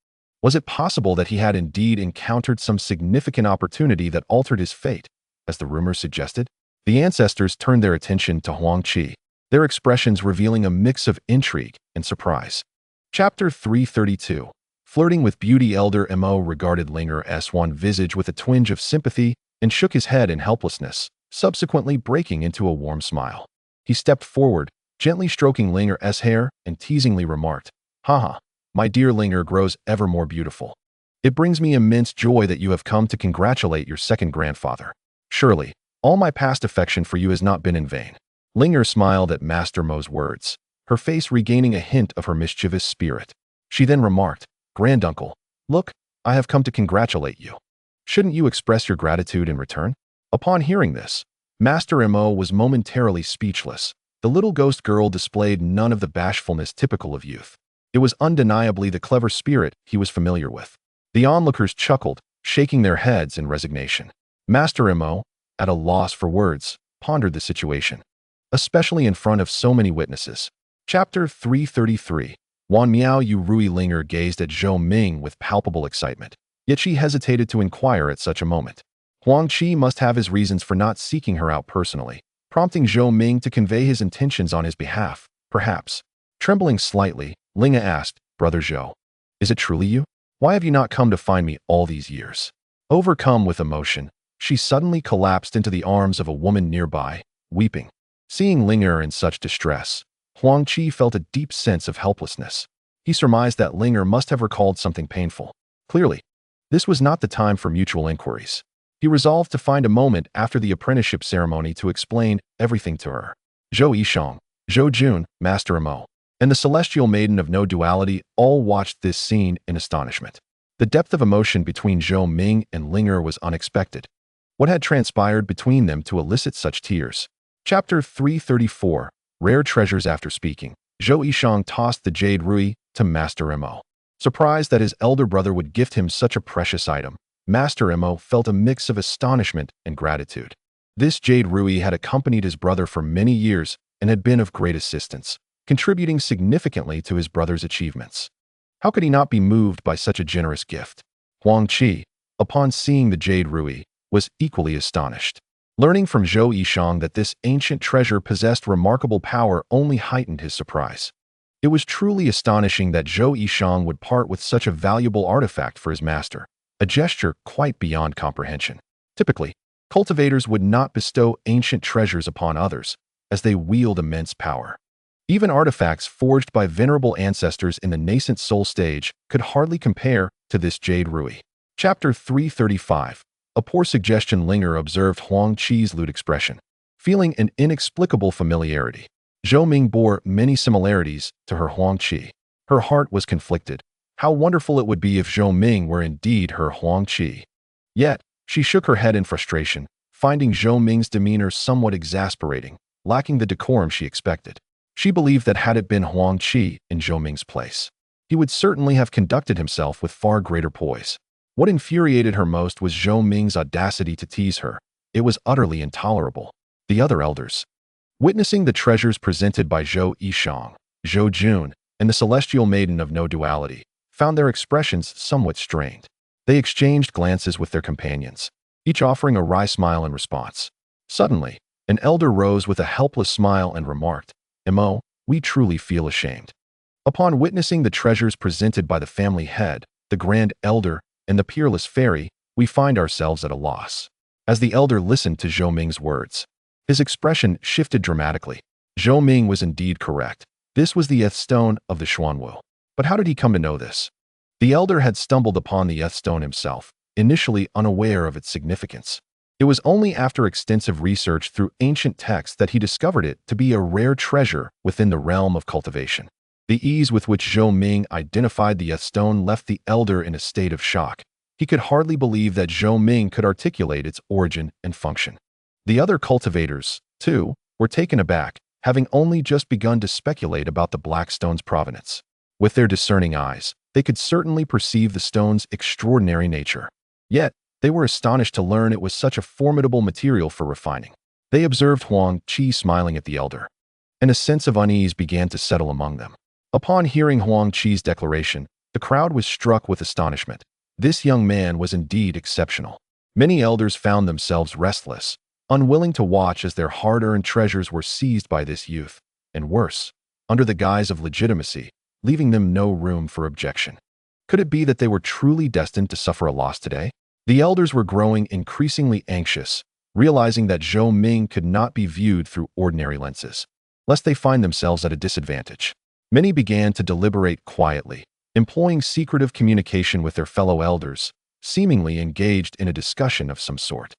Was it possible that he had indeed encountered some significant opportunity that altered his fate, as the rumors suggested? The ancestors turned their attention to Huang Qi, their expressions revealing a mix of intrigue and surprise. Chapter 332. Flirting with beauty. Elder Mo regarded Linger's wan visage with a twinge of sympathy and shook his head in helplessness, subsequently breaking into a warm smile. He stepped forward, gently stroking Linger's hair, and teasingly remarked, "Haha, my dear Linger grows ever more beautiful. It brings me immense joy that you have come to congratulate your second grandfather. Surely, all my past affection for you has not been in vain." Linger smiled at Master Mo's words, her face regaining a hint of her mischievous spirit. She then remarked, "Granduncle, look, I have come to congratulate you. Shouldn't you express your gratitude in return?" Upon hearing this, Master Mo was momentarily speechless. The little ghost girl displayed none of the bashfulness typical of youth. It was undeniably the clever spirit he was familiar with. The onlookers chuckled, shaking their heads in resignation. Master Mo, at a loss for words, pondered the situation, especially in front of so many witnesses. Chapter 333. Wan Miao Yu Rui Linger gazed at Zhou Ming with palpable excitement, yet she hesitated to inquire at such a moment. Huang Qi must have his reasons for not seeking her out personally, prompting Zhou Ming to convey his intentions on his behalf, perhaps. Trembling slightly, Linga asked, "Brother Zhou, is it truly you? Why have you not come to find me all these years?" Overcome with emotion, she suddenly collapsed into the arms of a woman nearby, weeping. Seeing Linger in such distress, Huang Qi felt a deep sense of helplessness. He surmised that Linger must have recalled something painful. Clearly, this was not the time for mutual inquiries. He resolved to find a moment after the apprenticeship ceremony to explain everything to her. Zhou Yishang, Zhou Jun, Master Mo, and the celestial maiden of no duality all watched this scene in astonishment. The depth of emotion between Zhou Ming and Linger was unexpected. What had transpired between them to elicit such tears? Chapter 334. Rare Treasures. After speaking, Zhou Yishang tossed the jade rui to Master Mo. Surprised that his elder brother would gift him such a precious item, Master Mo felt a mix of astonishment and gratitude. This jade rui had accompanied his brother for many years and had been of great assistance, contributing significantly to his brother's achievements. How could he not be moved by such a generous gift? Huang Qi, upon seeing the jade rui, was equally astonished. Learning from Zhou Yishang that this ancient treasure possessed remarkable power only heightened his surprise. It was truly astonishing that Zhou Yishang would part with such a valuable artifact for his master, a gesture quite beyond comprehension. Typically, cultivators would not bestow ancient treasures upon others, as they wield immense power. Even artifacts forged by venerable ancestors in the nascent soul stage could hardly compare to this jade rui. Chapter 335. A poor suggestion. Linger observed Huang Qi's lewd expression, feeling an inexplicable familiarity. Zhou Ming bore many similarities to her Huang Qi. Her heart was conflicted. How wonderful it would be if Zhou Ming were indeed her Huang Qi. Yet, she shook her head in frustration, finding Zhou Ming's demeanor somewhat exasperating, lacking the decorum she expected. She believed that had it been Huang Qi in Zhou Ming's place, he would certainly have conducted himself with far greater poise. What infuriated her most was Zhou Ming's audacity to tease her. It was utterly intolerable. The other elders, witnessing the treasures presented by Zhou Yishang, Zhou Jun, and the celestial maiden of no duality, found their expressions somewhat strained. They exchanged glances with their companions, each offering a wry smile in response. Suddenly, an elder rose with a helpless smile and remarked, "Mo, we truly feel ashamed." Upon witnessing the treasures presented by the family head, the grand elder, and the peerless fairy, we find ourselves at a loss. As the elder listened to Zhou Ming's words, his expression shifted dramatically. Zhou Ming was indeed correct. This was the stone of the Xuanwu. But how did he come to know this? The elder had stumbled upon the stone himself, initially unaware of its significance. It was only after extensive research through ancient texts that he discovered it to be a rare treasure within the realm of cultivation. The ease with which Zhou Ming identified the stone left the elder in a state of shock. He could hardly believe that Zhou Ming could articulate its origin and function. The other cultivators, too, were taken aback, having only just begun to speculate about the black stone's provenance. With their discerning eyes, they could certainly perceive the stone's extraordinary nature. Yet, they were astonished to learn it was such a formidable material for refining. They observed Huang Qi smiling at the elder, and a sense of unease began to settle among them. Upon hearing Huang Qi's declaration, the crowd was struck with astonishment. This young man was indeed exceptional. Many elders found themselves restless, unwilling to watch as their hard-earned treasures were seized by this youth, and worse, under the guise of legitimacy, leaving them no room for objection. Could it be that they were truly destined to suffer a loss today? The elders were growing increasingly anxious, realizing that Zhou Ming could not be viewed through ordinary lenses, lest they find themselves at a disadvantage. Many began to deliberate quietly, employing secretive communication with their fellow elders, seemingly engaged in a discussion of some sort.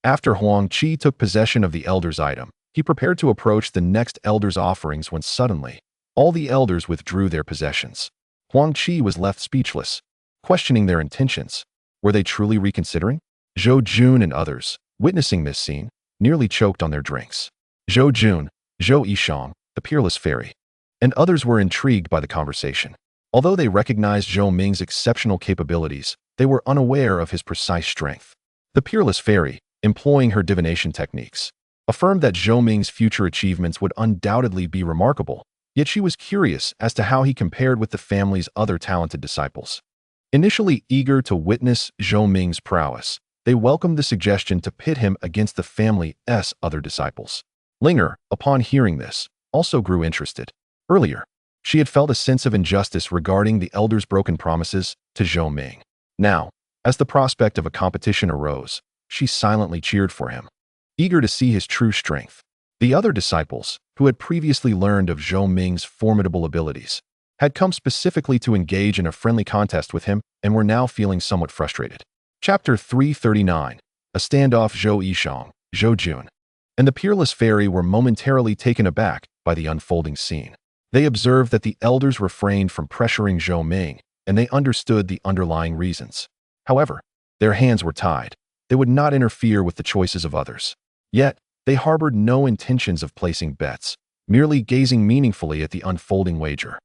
After Huang Qi took possession of the elder's item, He prepared to approach the next elder's offerings when suddenly, all the elders withdrew their possessions. Huang Qi was left speechless, questioning their intentions. Were they truly reconsidering? Zhou Jun and others, witnessing this scene, nearly choked on their drinks. Zhou Jun, Zhou Yishang, the peerless fairy, and others were intrigued by the conversation. Although they recognized Zhou Ming's exceptional capabilities, they were unaware of his precise strength. The peerless fairy, employing her divination techniques, affirmed that Zhou Ming's future achievements would undoubtedly be remarkable, yet she was curious as to how he compared with the family's other talented disciples. Initially eager to witness Zhou Ming's prowess, they welcomed the suggestion to pit him against the family's other disciples. Linger, upon hearing this, also grew interested. Earlier, she had felt a sense of injustice regarding the elders' broken promises to Zhou Ming. Now, as the prospect of a competition arose, she silently cheered for him, eager to see his true strength. The other disciples, who had previously learned of Zhou Ming's formidable abilities, had come specifically to engage in a friendly contest with him and were now feeling somewhat frustrated. Chapter 339. A standoff. Zhou Yishang, Zhou Jun, and the peerless fairy were momentarily taken aback by the unfolding scene. They observed that the elders refrained from pressuring Zhou Ming, and they understood the underlying reasons. However, their hands were tied. They would not interfere with the choices of others. Yet, they harbored no intentions of placing bets, merely gazing meaningfully at the unfolding wager.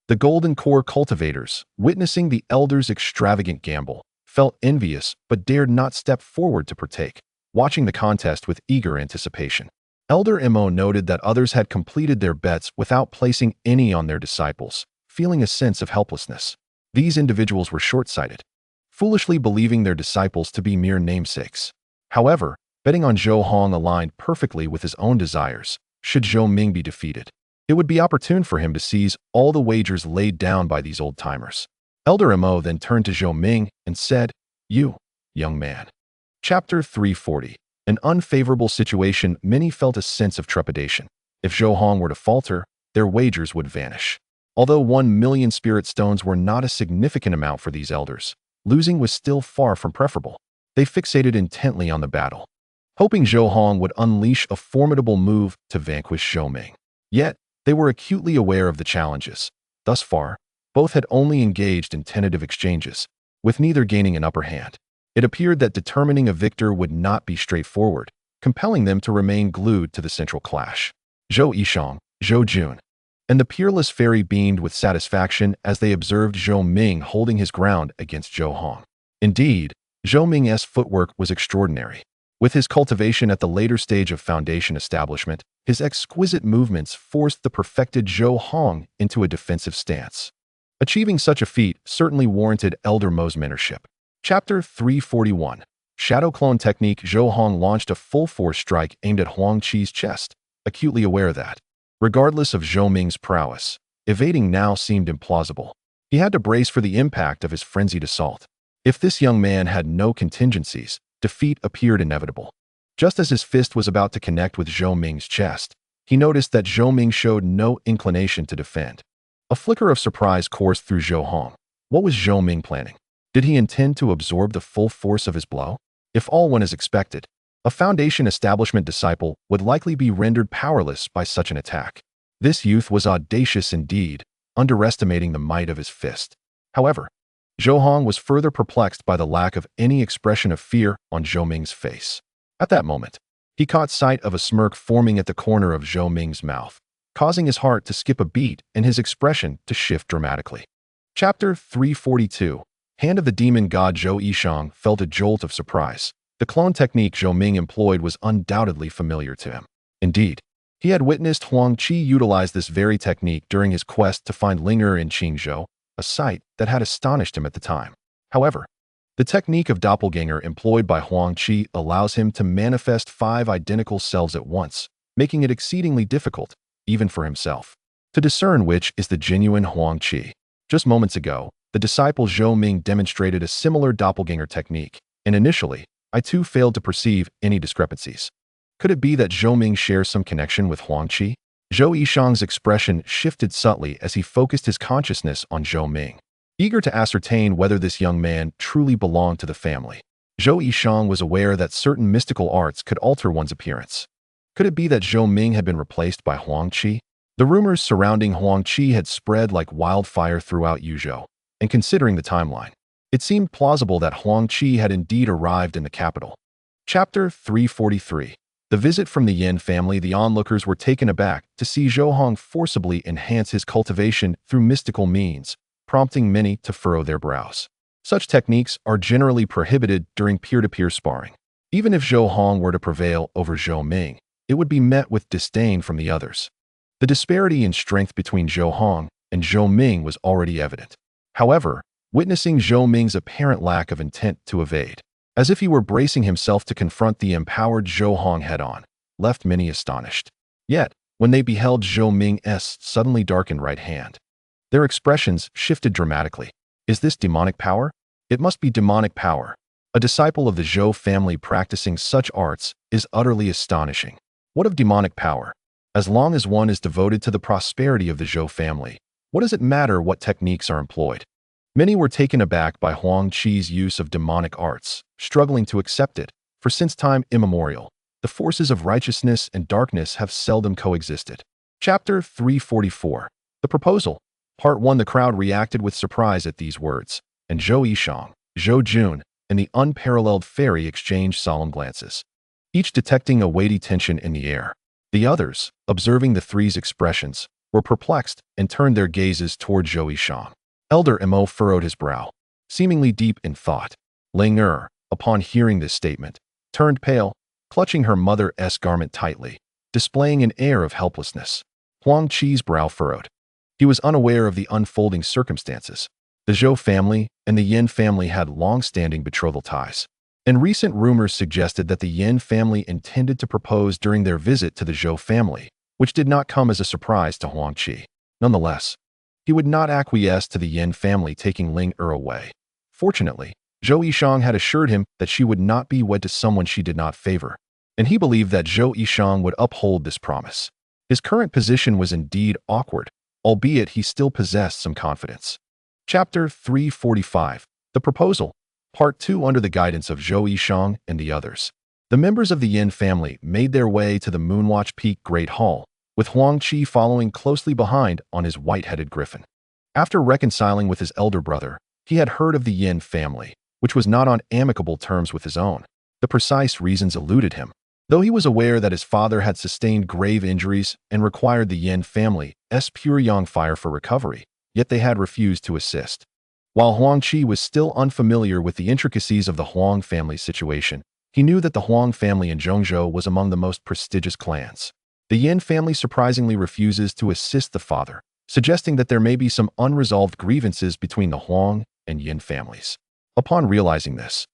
The Golden Core cultivators, witnessing the elders' extravagant gamble, felt envious but dared not step forward to partake, watching the contest with eager anticipation. Elder Mo noted that others had completed their bets without placing any on their disciples, feeling a sense of helplessness. These individuals were short-sighted, foolishly believing their disciples to be mere namesakes. However, betting on Zhou Hong aligned perfectly with his own desires. Should Zhou Ming be defeated, it would be opportune for him to seize all the wagers laid down by these old-timers. Elder Mo then turned to Zhou Ming and said, "You, young man." Chapter 340. An unfavorable situation. Many felt a sense of trepidation. If Zhou Hong were to falter, their wagers would vanish. Although 1,000,000 spirit stones were not a significant amount for these elders, losing was still far from preferable. They fixated intently on the battle, hoping Zhou Hong would unleash a formidable move to vanquish Zhou Ming. Yet, they were acutely aware of the challenges. Thus far, both had only engaged in tentative exchanges, with neither gaining an upper hand. It appeared that determining a victor would not be straightforward, compelling them to remain glued to the central clash. Zhou Yishang, Zhou Jun, and the peerless fairy beamed with satisfaction as they observed Zhou Ming holding his ground against Zhou Hong. Indeed, Zhou Ming's footwork was extraordinary. With his cultivation at the later stage of foundation establishment, his exquisite movements forced the perfected Zhou Hong into a defensive stance. Achieving such a feat certainly warranted Elder Mo's mentorship. Chapter 341. Shadow Clone Technique. Zhou Hong launched a full-force strike aimed at Huang Qi's chest, acutely aware that, regardless of Zhou Ming's prowess, evading now seemed implausible. He had to brace for the impact of his frenzied assault. If this young man had no contingencies, defeat appeared inevitable. Just as his fist was about to connect with Zhou Ming's chest, he noticed that Zhou Ming showed no inclination to defend. A flicker of surprise coursed through Zhou Hong. What was Zhou Ming planning? Did he intend to absorb the full force of his blow? If all went as expected, a foundation establishment disciple would likely be rendered powerless by such an attack. This youth was audacious indeed, underestimating the might of his fist. However, Zhou Hong was further perplexed by the lack of any expression of fear on Zhou Ming's face. At that moment, he caught sight of a smirk forming at the corner of Zhou Ming's mouth, causing his heart to skip a beat and his expression to shift dramatically. Chapter 342. Hand of the Demon God. Zhou Yishang felt a jolt of surprise. The clone technique Zhou Ming employed was undoubtedly familiar to him. Indeed, he had witnessed Huang Qi utilize this very technique during his quest to find Linger in Qingzhou, a sight that had astonished him at the time. However, the technique of doppelganger employed by Huang Qi allows him to manifest 5 identical selves at once, making it exceedingly difficult, even for himself, to discern which is the genuine Huang Qi. Just moments ago, the disciple Zhou Ming demonstrated a similar doppelganger technique, and initially, I too failed to perceive any discrepancies. Could it be that Zhou Ming shares some connection with Huang Qi? Zhou Yishang's expression shifted subtly as he focused his consciousness on Zhou Ming, eager to ascertain whether this young man truly belonged to the family. Zhou Yishang was aware that certain mystical arts could alter one's appearance. Could it be that Zhou Ming had been replaced by Huang Qi? The rumors surrounding Huang Qi had spread like wildfire throughout Yuzhou, and considering the timeline, it seemed plausible that Huang Qi had indeed arrived in the capital. Chapter 343. The visit from the Yin family. The onlookers were taken aback to see Zhou Hong forcibly enhance his cultivation through mystical means, prompting many to furrow their brows. Such techniques are generally prohibited during peer-to-peer sparring. Even if Zhou Hong were to prevail over Zhou Ming, it would be met with disdain from the others. The disparity in strength between Zhou Hong and Zhou Ming was already evident. However, witnessing Zhou Ming's apparent lack of intent to evade, as if he were bracing himself to confront the empowered Zhou Hong head-on, left many astonished. Yet, when they beheld Zhou Ming's suddenly darkened right hand, their expressions shifted dramatically. Is this demonic power? It must be demonic power. A disciple of the Zhou family practicing such arts is utterly astonishing. What of demonic power? As long as one is devoted to the prosperity of the Zhou family, what does it matter what techniques are employed? Many were taken aback by Huang Qi's use of demonic arts, struggling to accept it, for since time immemorial, the forces of righteousness and darkness have seldom coexisted. Chapter 344. The Proposal. Part 1. The crowd reacted with surprise at these words, and Zhou Yishang, Zhou Jun, and the unparalleled fairy exchanged solemn glances, each detecting a weighty tension in the air. The others, observing the three's expressions, were perplexed and turned their gazes toward Zhou Yishang. Elder Mo furrowed his brow, seemingly deep in thought. Ling Er, upon hearing this statement, turned pale, clutching her mother's garment tightly, displaying an air of helplessness. Huang Qi's brow furrowed. He was unaware of the unfolding circumstances. The Zhou family and the Yin family had long-standing betrothal ties, and recent rumors suggested that the Yin family intended to propose during their visit to the Zhou family, which did not come as a surprise to Huang Qi. Nonetheless, he would not acquiesce to the Yin family taking Ling Er away. Fortunately, Zhou Yishang had assured him that she would not be wed to someone she did not favor, and he believed that Zhou Yishang would uphold this promise. His current position was indeed awkward, albeit he still possessed some confidence. Chapter 345. The Proposal. Part 2. Under the guidance of Zhou Yishang and the others, the members of the Yin family made their way to the Moonwatch Peak Great Hall, with Huang Qi following closely behind on his white-headed griffin. After reconciling with his elder brother, he had heard of the Yin family, which was not on amicable terms with his own. The precise reasons eluded him. Though he was aware that his father had sustained grave injuries and required the Yin family's pure yang fire for recovery, yet they had refused to assist. While Huang Qi was still unfamiliar with the intricacies of the Huang family situation, he knew that the Huang family in Zhongzhou was among the most prestigious clans. The Yin family surprisingly refuses to assist the father, suggesting that there may be some unresolved grievances between the Huang and Yin families. Upon realizing this,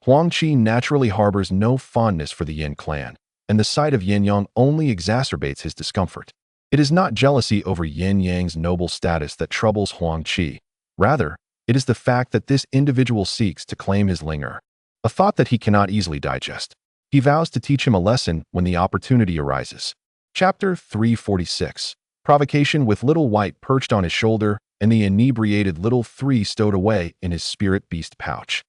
Huang Qi naturally harbors no fondness for the Yin clan, and the sight of Yin Yang only exacerbates his discomfort. It is not jealousy over Yin Yang's noble status that troubles Huang Qi. Rather, it is the fact that this individual seeks to claim his Ling Er, a thought that he cannot easily digest. He vows to teach him a lesson when the opportunity arises. Chapter 346. Provocation. With Little White perched on his shoulder and the inebriated Little Three stowed away in his spirit beast pouch,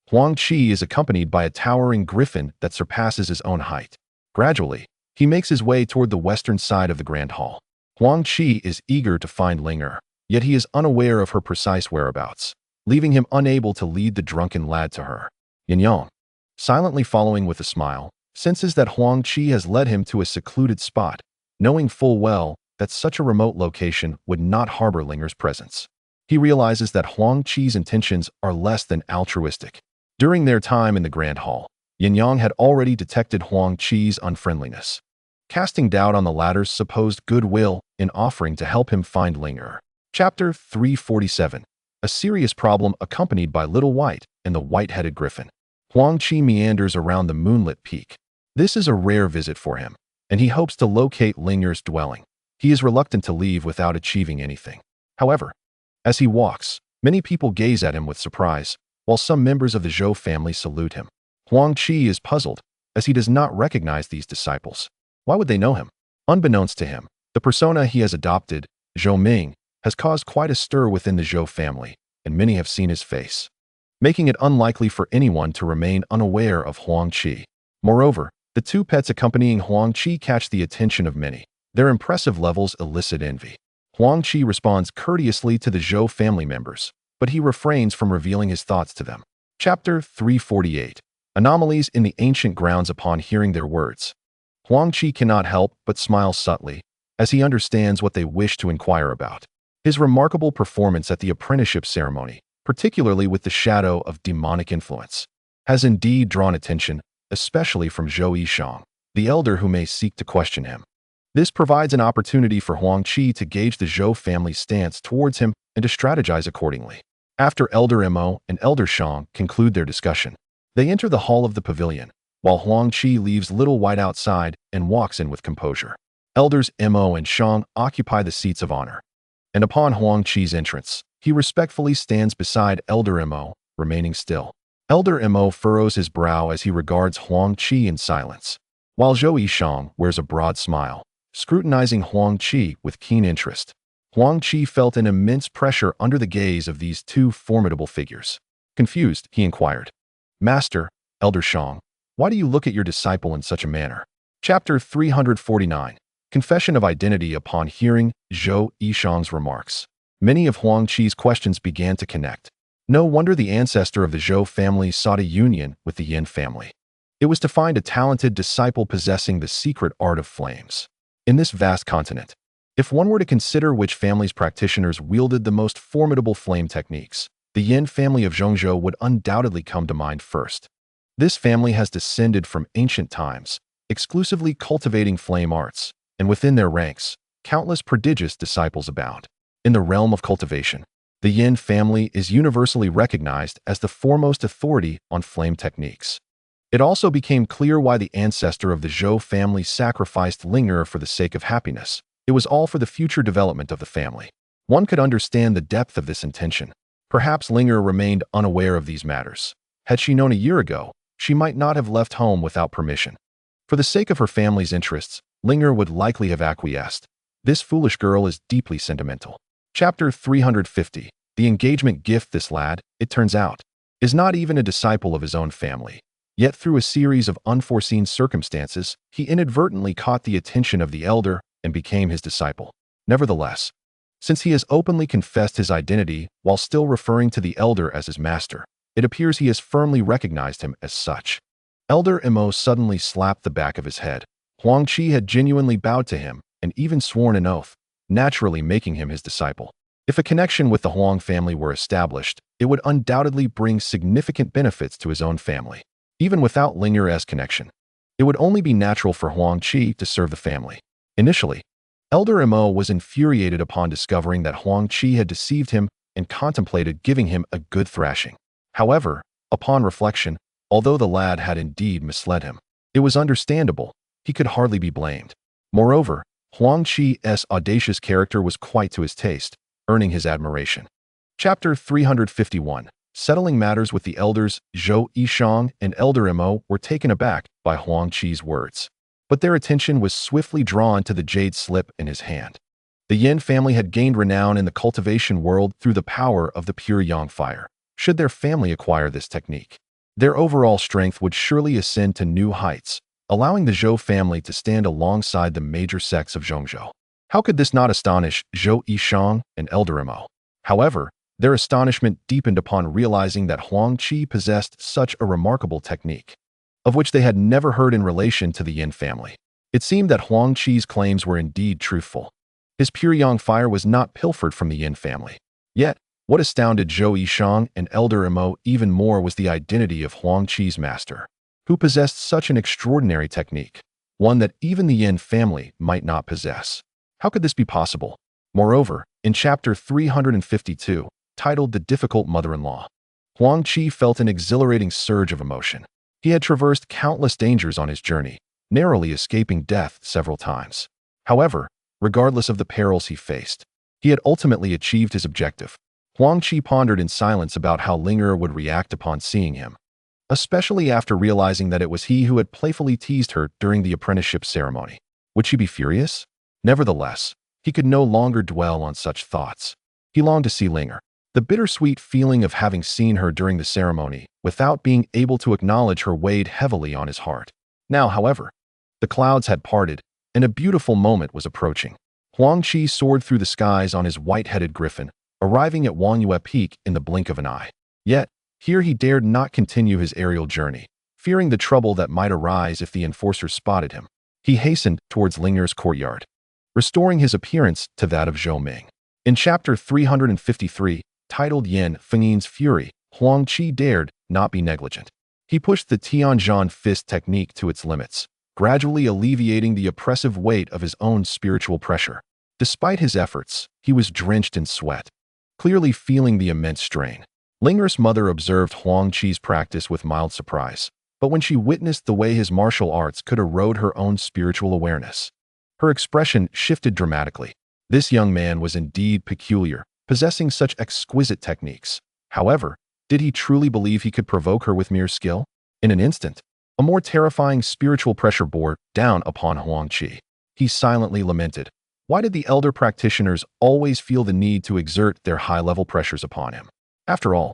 Huang Qi is accompanied by a towering griffin that surpasses his own height. Gradually, he makes his way toward the western side of the Grand Hall. Huang Qi is eager to find Ling Er, yet he is unaware of her precise whereabouts, leaving him unable to lead the drunken lad to her. Yin Yang, silently following with a smile, senses that Huang Qi has led him to a secluded spot, knowing full well that such a remote location would not harbor Ling Er's presence. He realizes that Huang Qi's intentions are less than altruistic. During their time in the Grand Hall, Yin Yang had already detected Huang Qi's unfriendliness, casting doubt on the latter's supposed goodwill in offering to help him find Ling Er. Chapter 347. A serious problem accompanied by Little White and the white-headed griffin. Huang Qi meanders around the moonlit peak. This is a rare visit for him, and he hopes to locate Ling Er's dwelling. He is reluctant to leave without achieving anything. However, as he walks, many people gaze at him with surprise, while some members of the Zhou family salute him. Huang Qi is puzzled, as he does not recognize these disciples. Why would they know him? Unbeknownst to him, the persona he has adopted, Zhou Ming, has caused quite a stir within the Zhou family, and many have seen his face, making it unlikely for anyone to remain unaware of Huang Qi. Moreover, The two pets accompanying Huang Qi catch the attention of many. Their impressive levels elicit envy. Huang Qi responds courteously to the Zhou family members, but he refrains from revealing his thoughts to them. Chapter 348. Anomalies in the ancient grounds. Upon hearing their words, Huang Qi cannot help but smile subtly, as he understands what they wish to inquire about. His remarkable performance at the apprenticeship ceremony, particularly with the shadow of demonic influence, has indeed drawn attention, especially from Zhou Yishang, the elder who may seek to question him. This provides an opportunity for Huang Qi to gauge the Zhou family's stance towards him and to strategize accordingly. After Elder Mo and Elder Shang conclude their discussion, they enter the hall of the pavilion, while Huang Qi leaves Little White outside and walks in with composure. Elders Mo and Shang occupy the seats of honor, and upon Huang Qi's entrance, he respectfully stands beside Elder Mo, remaining still. Elder Mo furrows his brow as he regards Huang Qi in silence, while Zhou Yishang wears a broad smile, scrutinizing Huang Qi with keen interest. Huang Qi felt an immense pressure under the gaze of these two formidable figures. Confused, he inquired, "Master, Elder Shang, why do you look at your disciple in such a manner?" Chapter 349. Confession of Identity. Upon hearing Zhou Yishang's remarks, many of Huang Qi's questions began to connect. No wonder the ancestor of the Zhou family sought a union with the Yin family. It was to find a talented disciple possessing the secret art of flames. In this vast continent, if one were to consider which family's practitioners wielded the most formidable flame techniques, the Yin family of Zhongzhou would undoubtedly come to mind first. This family has descended from ancient times, exclusively cultivating flame arts, and within their ranks, countless prodigious disciples abound. In the realm of cultivation, the Yin family is universally recognized as the foremost authority on flame techniques. It also became clear why the ancestor of the Zhou family sacrificed Linger for the sake of happiness. It was all for the future development of the family. One could understand the depth of this intention. Perhaps Linger remained unaware of these matters. Had she known a year ago, she might not have left home without permission. For the sake of her family's interests, Linger would likely have acquiesced. This foolish girl is deeply sentimental. Chapter 350. The engagement gift. This lad, it turns out, is not even a disciple of his own family. Yet through a series of unforeseen circumstances, he inadvertently caught the attention of the elder and became his disciple. Nevertheless, since he has openly confessed his identity while still referring to the elder as his master, it appears he has firmly recognized him as such. Elder Mo suddenly slapped the back of his head. Huang Qi had genuinely bowed to him and even sworn an oath, naturally making him his disciple. If a connection with the Huang family were established, it would undoubtedly bring significant benefits to his own family. Even without Linger's connection, it would only be natural for Huang Qi to serve the family. Initially, Elder Mo was infuriated upon discovering that Huang Qi had deceived him and contemplated giving him a good thrashing. However, upon reflection, although the lad had indeed misled him, it was understandable. He could hardly be blamed. Moreover, Huang Qi's audacious character was quite to his taste, earning his admiration. Chapter 351. Settling matters with the elders. Zhou Yishang and Elder Mo were taken aback by Huang Qi's words, but their attention was swiftly drawn to the jade slip in his hand. The Yin family had gained renown in the cultivation world through the power of the pure yang fire. Should their family acquire this technique, their overall strength would surely ascend to new heights, allowing the Zhou family to stand alongside the major sects of Zhongzhou. How could this not astonish Zhou Yishang and Elder Mo? However, their astonishment deepened upon realizing that Huang Qi possessed such a remarkable technique, of which they had never heard in relation to the Yin family. It seemed that Huang Qi's claims were indeed truthful. His pure yang fire was not pilfered from the Yin family. Yet, what astounded Zhou Yishang and Elder Mo even more was the identity of Huang Qi's master, who possessed such an extraordinary technique, one that even the Yin family might not possess. How could this be possible? Moreover, in Chapter 352, titled The Difficult Mother-in-Law, Huang Qi felt an exhilarating surge of emotion. He had traversed countless dangers on his journey, narrowly escaping death several times. However, regardless of the perils he faced, he had ultimately achieved his objective. Huang Qi pondered in silence about how Linger would react upon seeing him, especially after realizing that it was he who had playfully teased her during the apprenticeship ceremony. Would she be furious? Nevertheless, he could no longer dwell on such thoughts. He longed to see Linger. The bittersweet feeling of having seen her during the ceremony without being able to acknowledge her weighed heavily on his heart. Now, however, the clouds had parted, and a beautiful moment was approaching. Huang Qi soared through the skies on his white-headed griffin, arriving at Wangyue Peak in the blink of an eye. Yet, here he dared not continue his aerial journey, fearing the trouble that might arise if the enforcers spotted him. He hastened towards Ling'er's courtyard, restoring his appearance to that of Zhou Ming. In chapter 353, titled Yin Fengyin's Fury, Huang Qi dared not be negligent. He pushed the Tianzhan fist technique to its limits, gradually alleviating the oppressive weight of his own spiritual pressure. Despite his efforts, he was drenched in sweat, clearly feeling the immense strain. Ling'er's mother observed Huang Qi's practice with mild surprise, but when she witnessed the way his martial arts could erode her own spiritual awareness, her expression shifted dramatically. This young man was indeed peculiar, possessing such exquisite techniques. However, did he truly believe he could provoke her with mere skill? In an instant, a more terrifying spiritual pressure bore down upon Huang Qi. He silently lamented. Why did the elder practitioners always feel the need to exert their high-level pressures upon him? After all,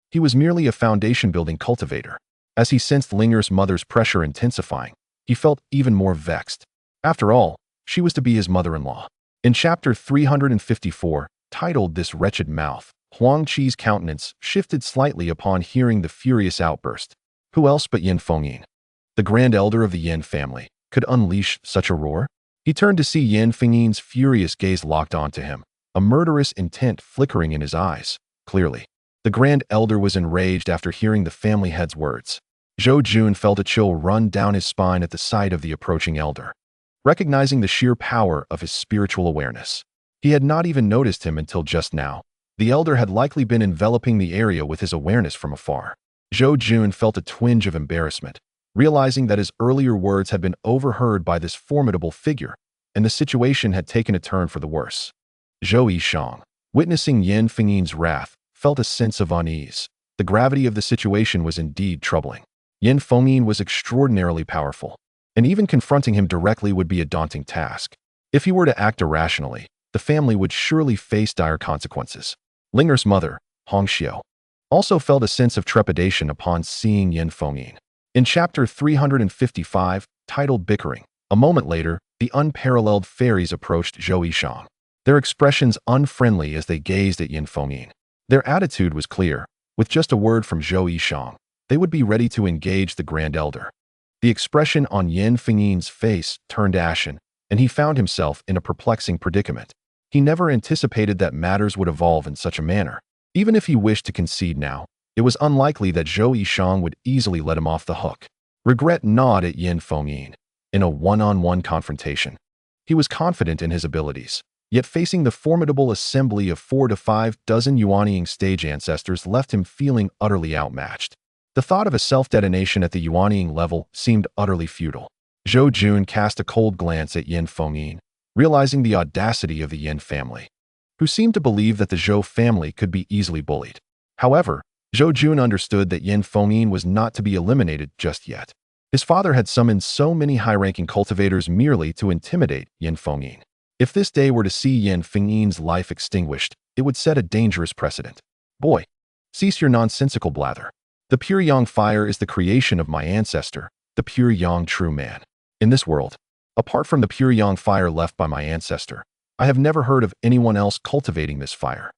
he was merely a foundation-building cultivator. As he sensed Ling'er's mother's pressure intensifying, he felt even more vexed. After all, she was to be his mother-in-law. In chapter 354, titled This Wretched Mouth, Huang Qi's countenance shifted slightly upon hearing the furious outburst. Who else but Yin Fengyin, the grand elder of the Yin family, could unleash such a roar? He turned to see Yin Fengyin's furious gaze locked onto him, a murderous intent flickering in his eyes. Clearly, the grand elder was enraged after hearing the family head's words. Zhou Jun felt a chill run down his spine at the sight of the approaching elder. Recognizing the sheer power of his spiritual awareness, he had not even noticed him until just now. The elder had likely been enveloping the area with his awareness from afar. Zhou Jun felt a twinge of embarrassment, realizing that his earlier words had been overheard by this formidable figure, and the situation had taken a turn for the worse. Zhou Yishang, witnessing Yin Fengyin's wrath, felt a sense of unease. The gravity of the situation was indeed troubling. Yin Fengyin was extraordinarily powerful, and even confronting him directly would be a daunting task. If he were to act irrationally, the family would surely face dire consequences. Ling'er's mother, Huang Qi, also felt a sense of trepidation upon seeing Yin Fengyin. In chapter 355, titled Bickering, a moment later, the unparalleled fairies approached Zhou Yishang, their expressions unfriendly as they gazed at Yin Fengyin. Their attitude was clear. With just a word from Zhou Yishang, they would be ready to engage the Grand Elder. The expression on Yin Fengyin's face turned ashen, and he found himself in a perplexing predicament. He never anticipated that matters would evolve in such a manner. Even if he wished to concede now, it was unlikely that Zhou Yishang would easily let him off the hook. Regret gnawed at Yin Fengyin. In a one-on-one confrontation, he was confident in his abilities, yet facing the formidable assembly of 4 to 5 dozen Yuanying stage ancestors left him feeling utterly outmatched. The thought of a self-detonation at the Yuanying level seemed utterly futile. Zhou Jun cast a cold glance at Yin Fengyin, realizing the audacity of the Yin family, who seemed to believe that the Zhou family could be easily bullied. However, Zhou Jun understood that Yin Fengyin was not to be eliminated just yet. His father had summoned so many high-ranking cultivators merely to intimidate Yin Fengyin. If this day were to see Yin Fengyin's life extinguished, it would set a dangerous precedent. Boy, cease your nonsensical blather. The pure yang fire is the creation of my ancestor, the pure yang true man. In this world, apart from the pure yang fire left by my ancestor, I have never heard of anyone else cultivating this fire.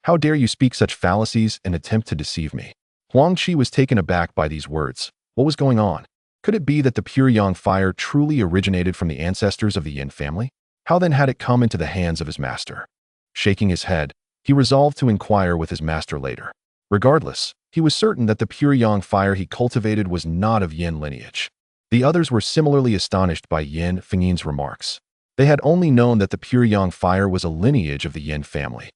How dare you speak such fallacies and attempt to deceive me? Huang Qi was taken aback by these words. What was going on? Could it be that the pure yang fire truly originated from the ancestors of the Yin family? How then had it come into the hands of his master? Shaking his head, he resolved to inquire with his master later. Regardless, he was certain that the pure yang fire he cultivated was not of Yin lineage. The others were similarly astonished by Yin Fengyin's remarks. They had only known that the pure yang fire was a lineage of the Yin family.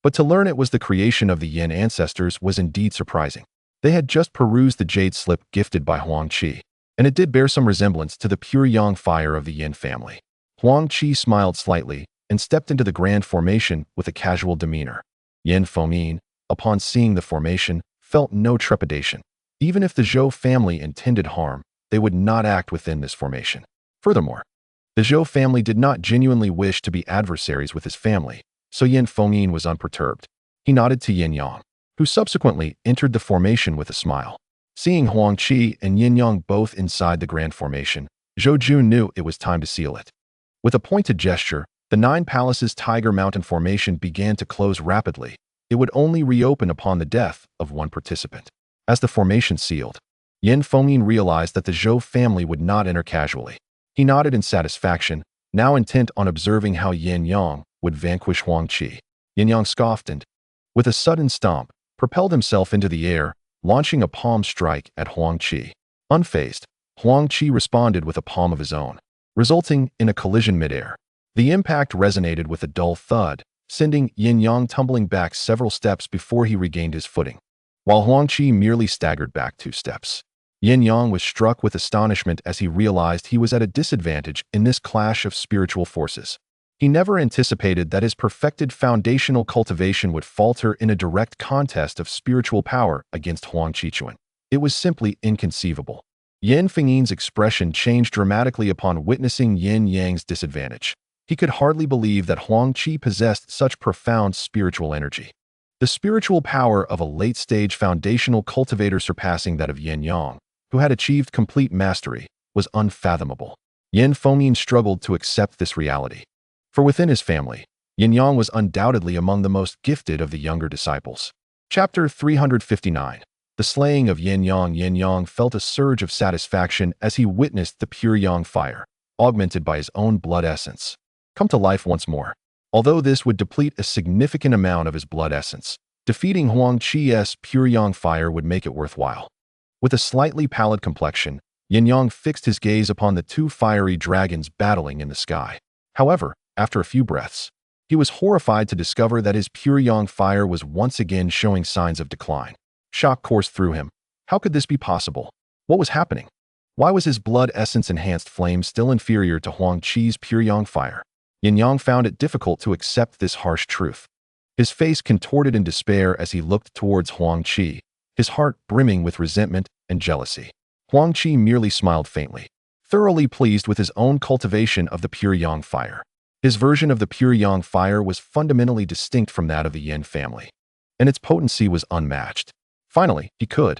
But to learn it was the creation of the Yin ancestors was indeed surprising. They had just perused the jade slip gifted by Huang Qi, and it did bear some resemblance to the pure yang fire of the Yin family. Huang Qi smiled slightly and stepped into the grand formation with a casual demeanor. Yin Fengyin, upon seeing the formation, felt no trepidation. Even if the Zhou family intended harm, they would not act within this formation. Furthermore, the Zhou family did not genuinely wish to be adversaries with his family, so Yin Fengyin was unperturbed. He nodded to Yin Yang, who subsequently entered the formation with a smile. Seeing Huang Qi and Yin Yang both inside the grand formation, Zhou Jun knew it was time to seal it. With a pointed gesture, the Nine Palaces Tiger Mountain formation began to close rapidly. It would only reopen upon the death of one participant. As the formation sealed, Yin Fengyin realized that the Zhou family would not enter casually. He nodded in satisfaction, now intent on observing how Yin Yang would vanquish Huang Qi. Yin Yang scoffed and, with a sudden stomp, propelled himself into the air, launching a palm strike at Huang Qi. Unfazed, Huang Qi responded with a palm of his own, resulting in a collision midair. The impact resonated with a dull thud, sending Yin Yang tumbling back several steps before he regained his footing, while Huang Qi merely staggered back 2 steps. Yin Yang was struck with astonishment as he realized he was at a disadvantage in this clash of spiritual forces. He never anticipated that his perfected foundational cultivation would falter in a direct contest of spiritual power against Huang Qichuan. It was simply inconceivable. Yin Fengyin's expression changed dramatically upon witnessing Yin Yang's disadvantage. He could hardly believe that Huang Qi possessed such profound spiritual energy. The spiritual power of a late-stage foundational cultivator surpassing that of Yin Yang, who had achieved complete mastery, was unfathomable. Yin Fengyin struggled to accept this reality. For within his family, Yin Yang was undoubtedly among the most gifted of the younger disciples. Chapter 359. The Slaying of Yin Yang. Yin Yang felt a surge of satisfaction as he witnessed the pure Yang fire, augmented by his own blood essence, come to life once more. Although this would deplete a significant amount of his blood essence, defeating Huang Qi's pure Yang fire would make it worthwhile. With a slightly pallid complexion, Yin Yang fixed his gaze upon the 2 fiery dragons battling in the sky. However, after a few breaths, he was horrified to discover that his pure Yang fire was once again showing signs of decline. Shock coursed through him. How could this be possible? What was happening? Why was his blood essence-enhanced flame still inferior to Huang Qi's pure Yang fire? Yin Yang found it difficult to accept this harsh truth. His face contorted in despair as he looked towards Huang Qi, his heart brimming with resentment and jealousy. Huang Qi merely smiled faintly, thoroughly pleased with his own cultivation of the pure Yang fire. His version of the pure Yang fire was fundamentally distinct from that of the Yin family, and its potency was unmatched. Finally, he could,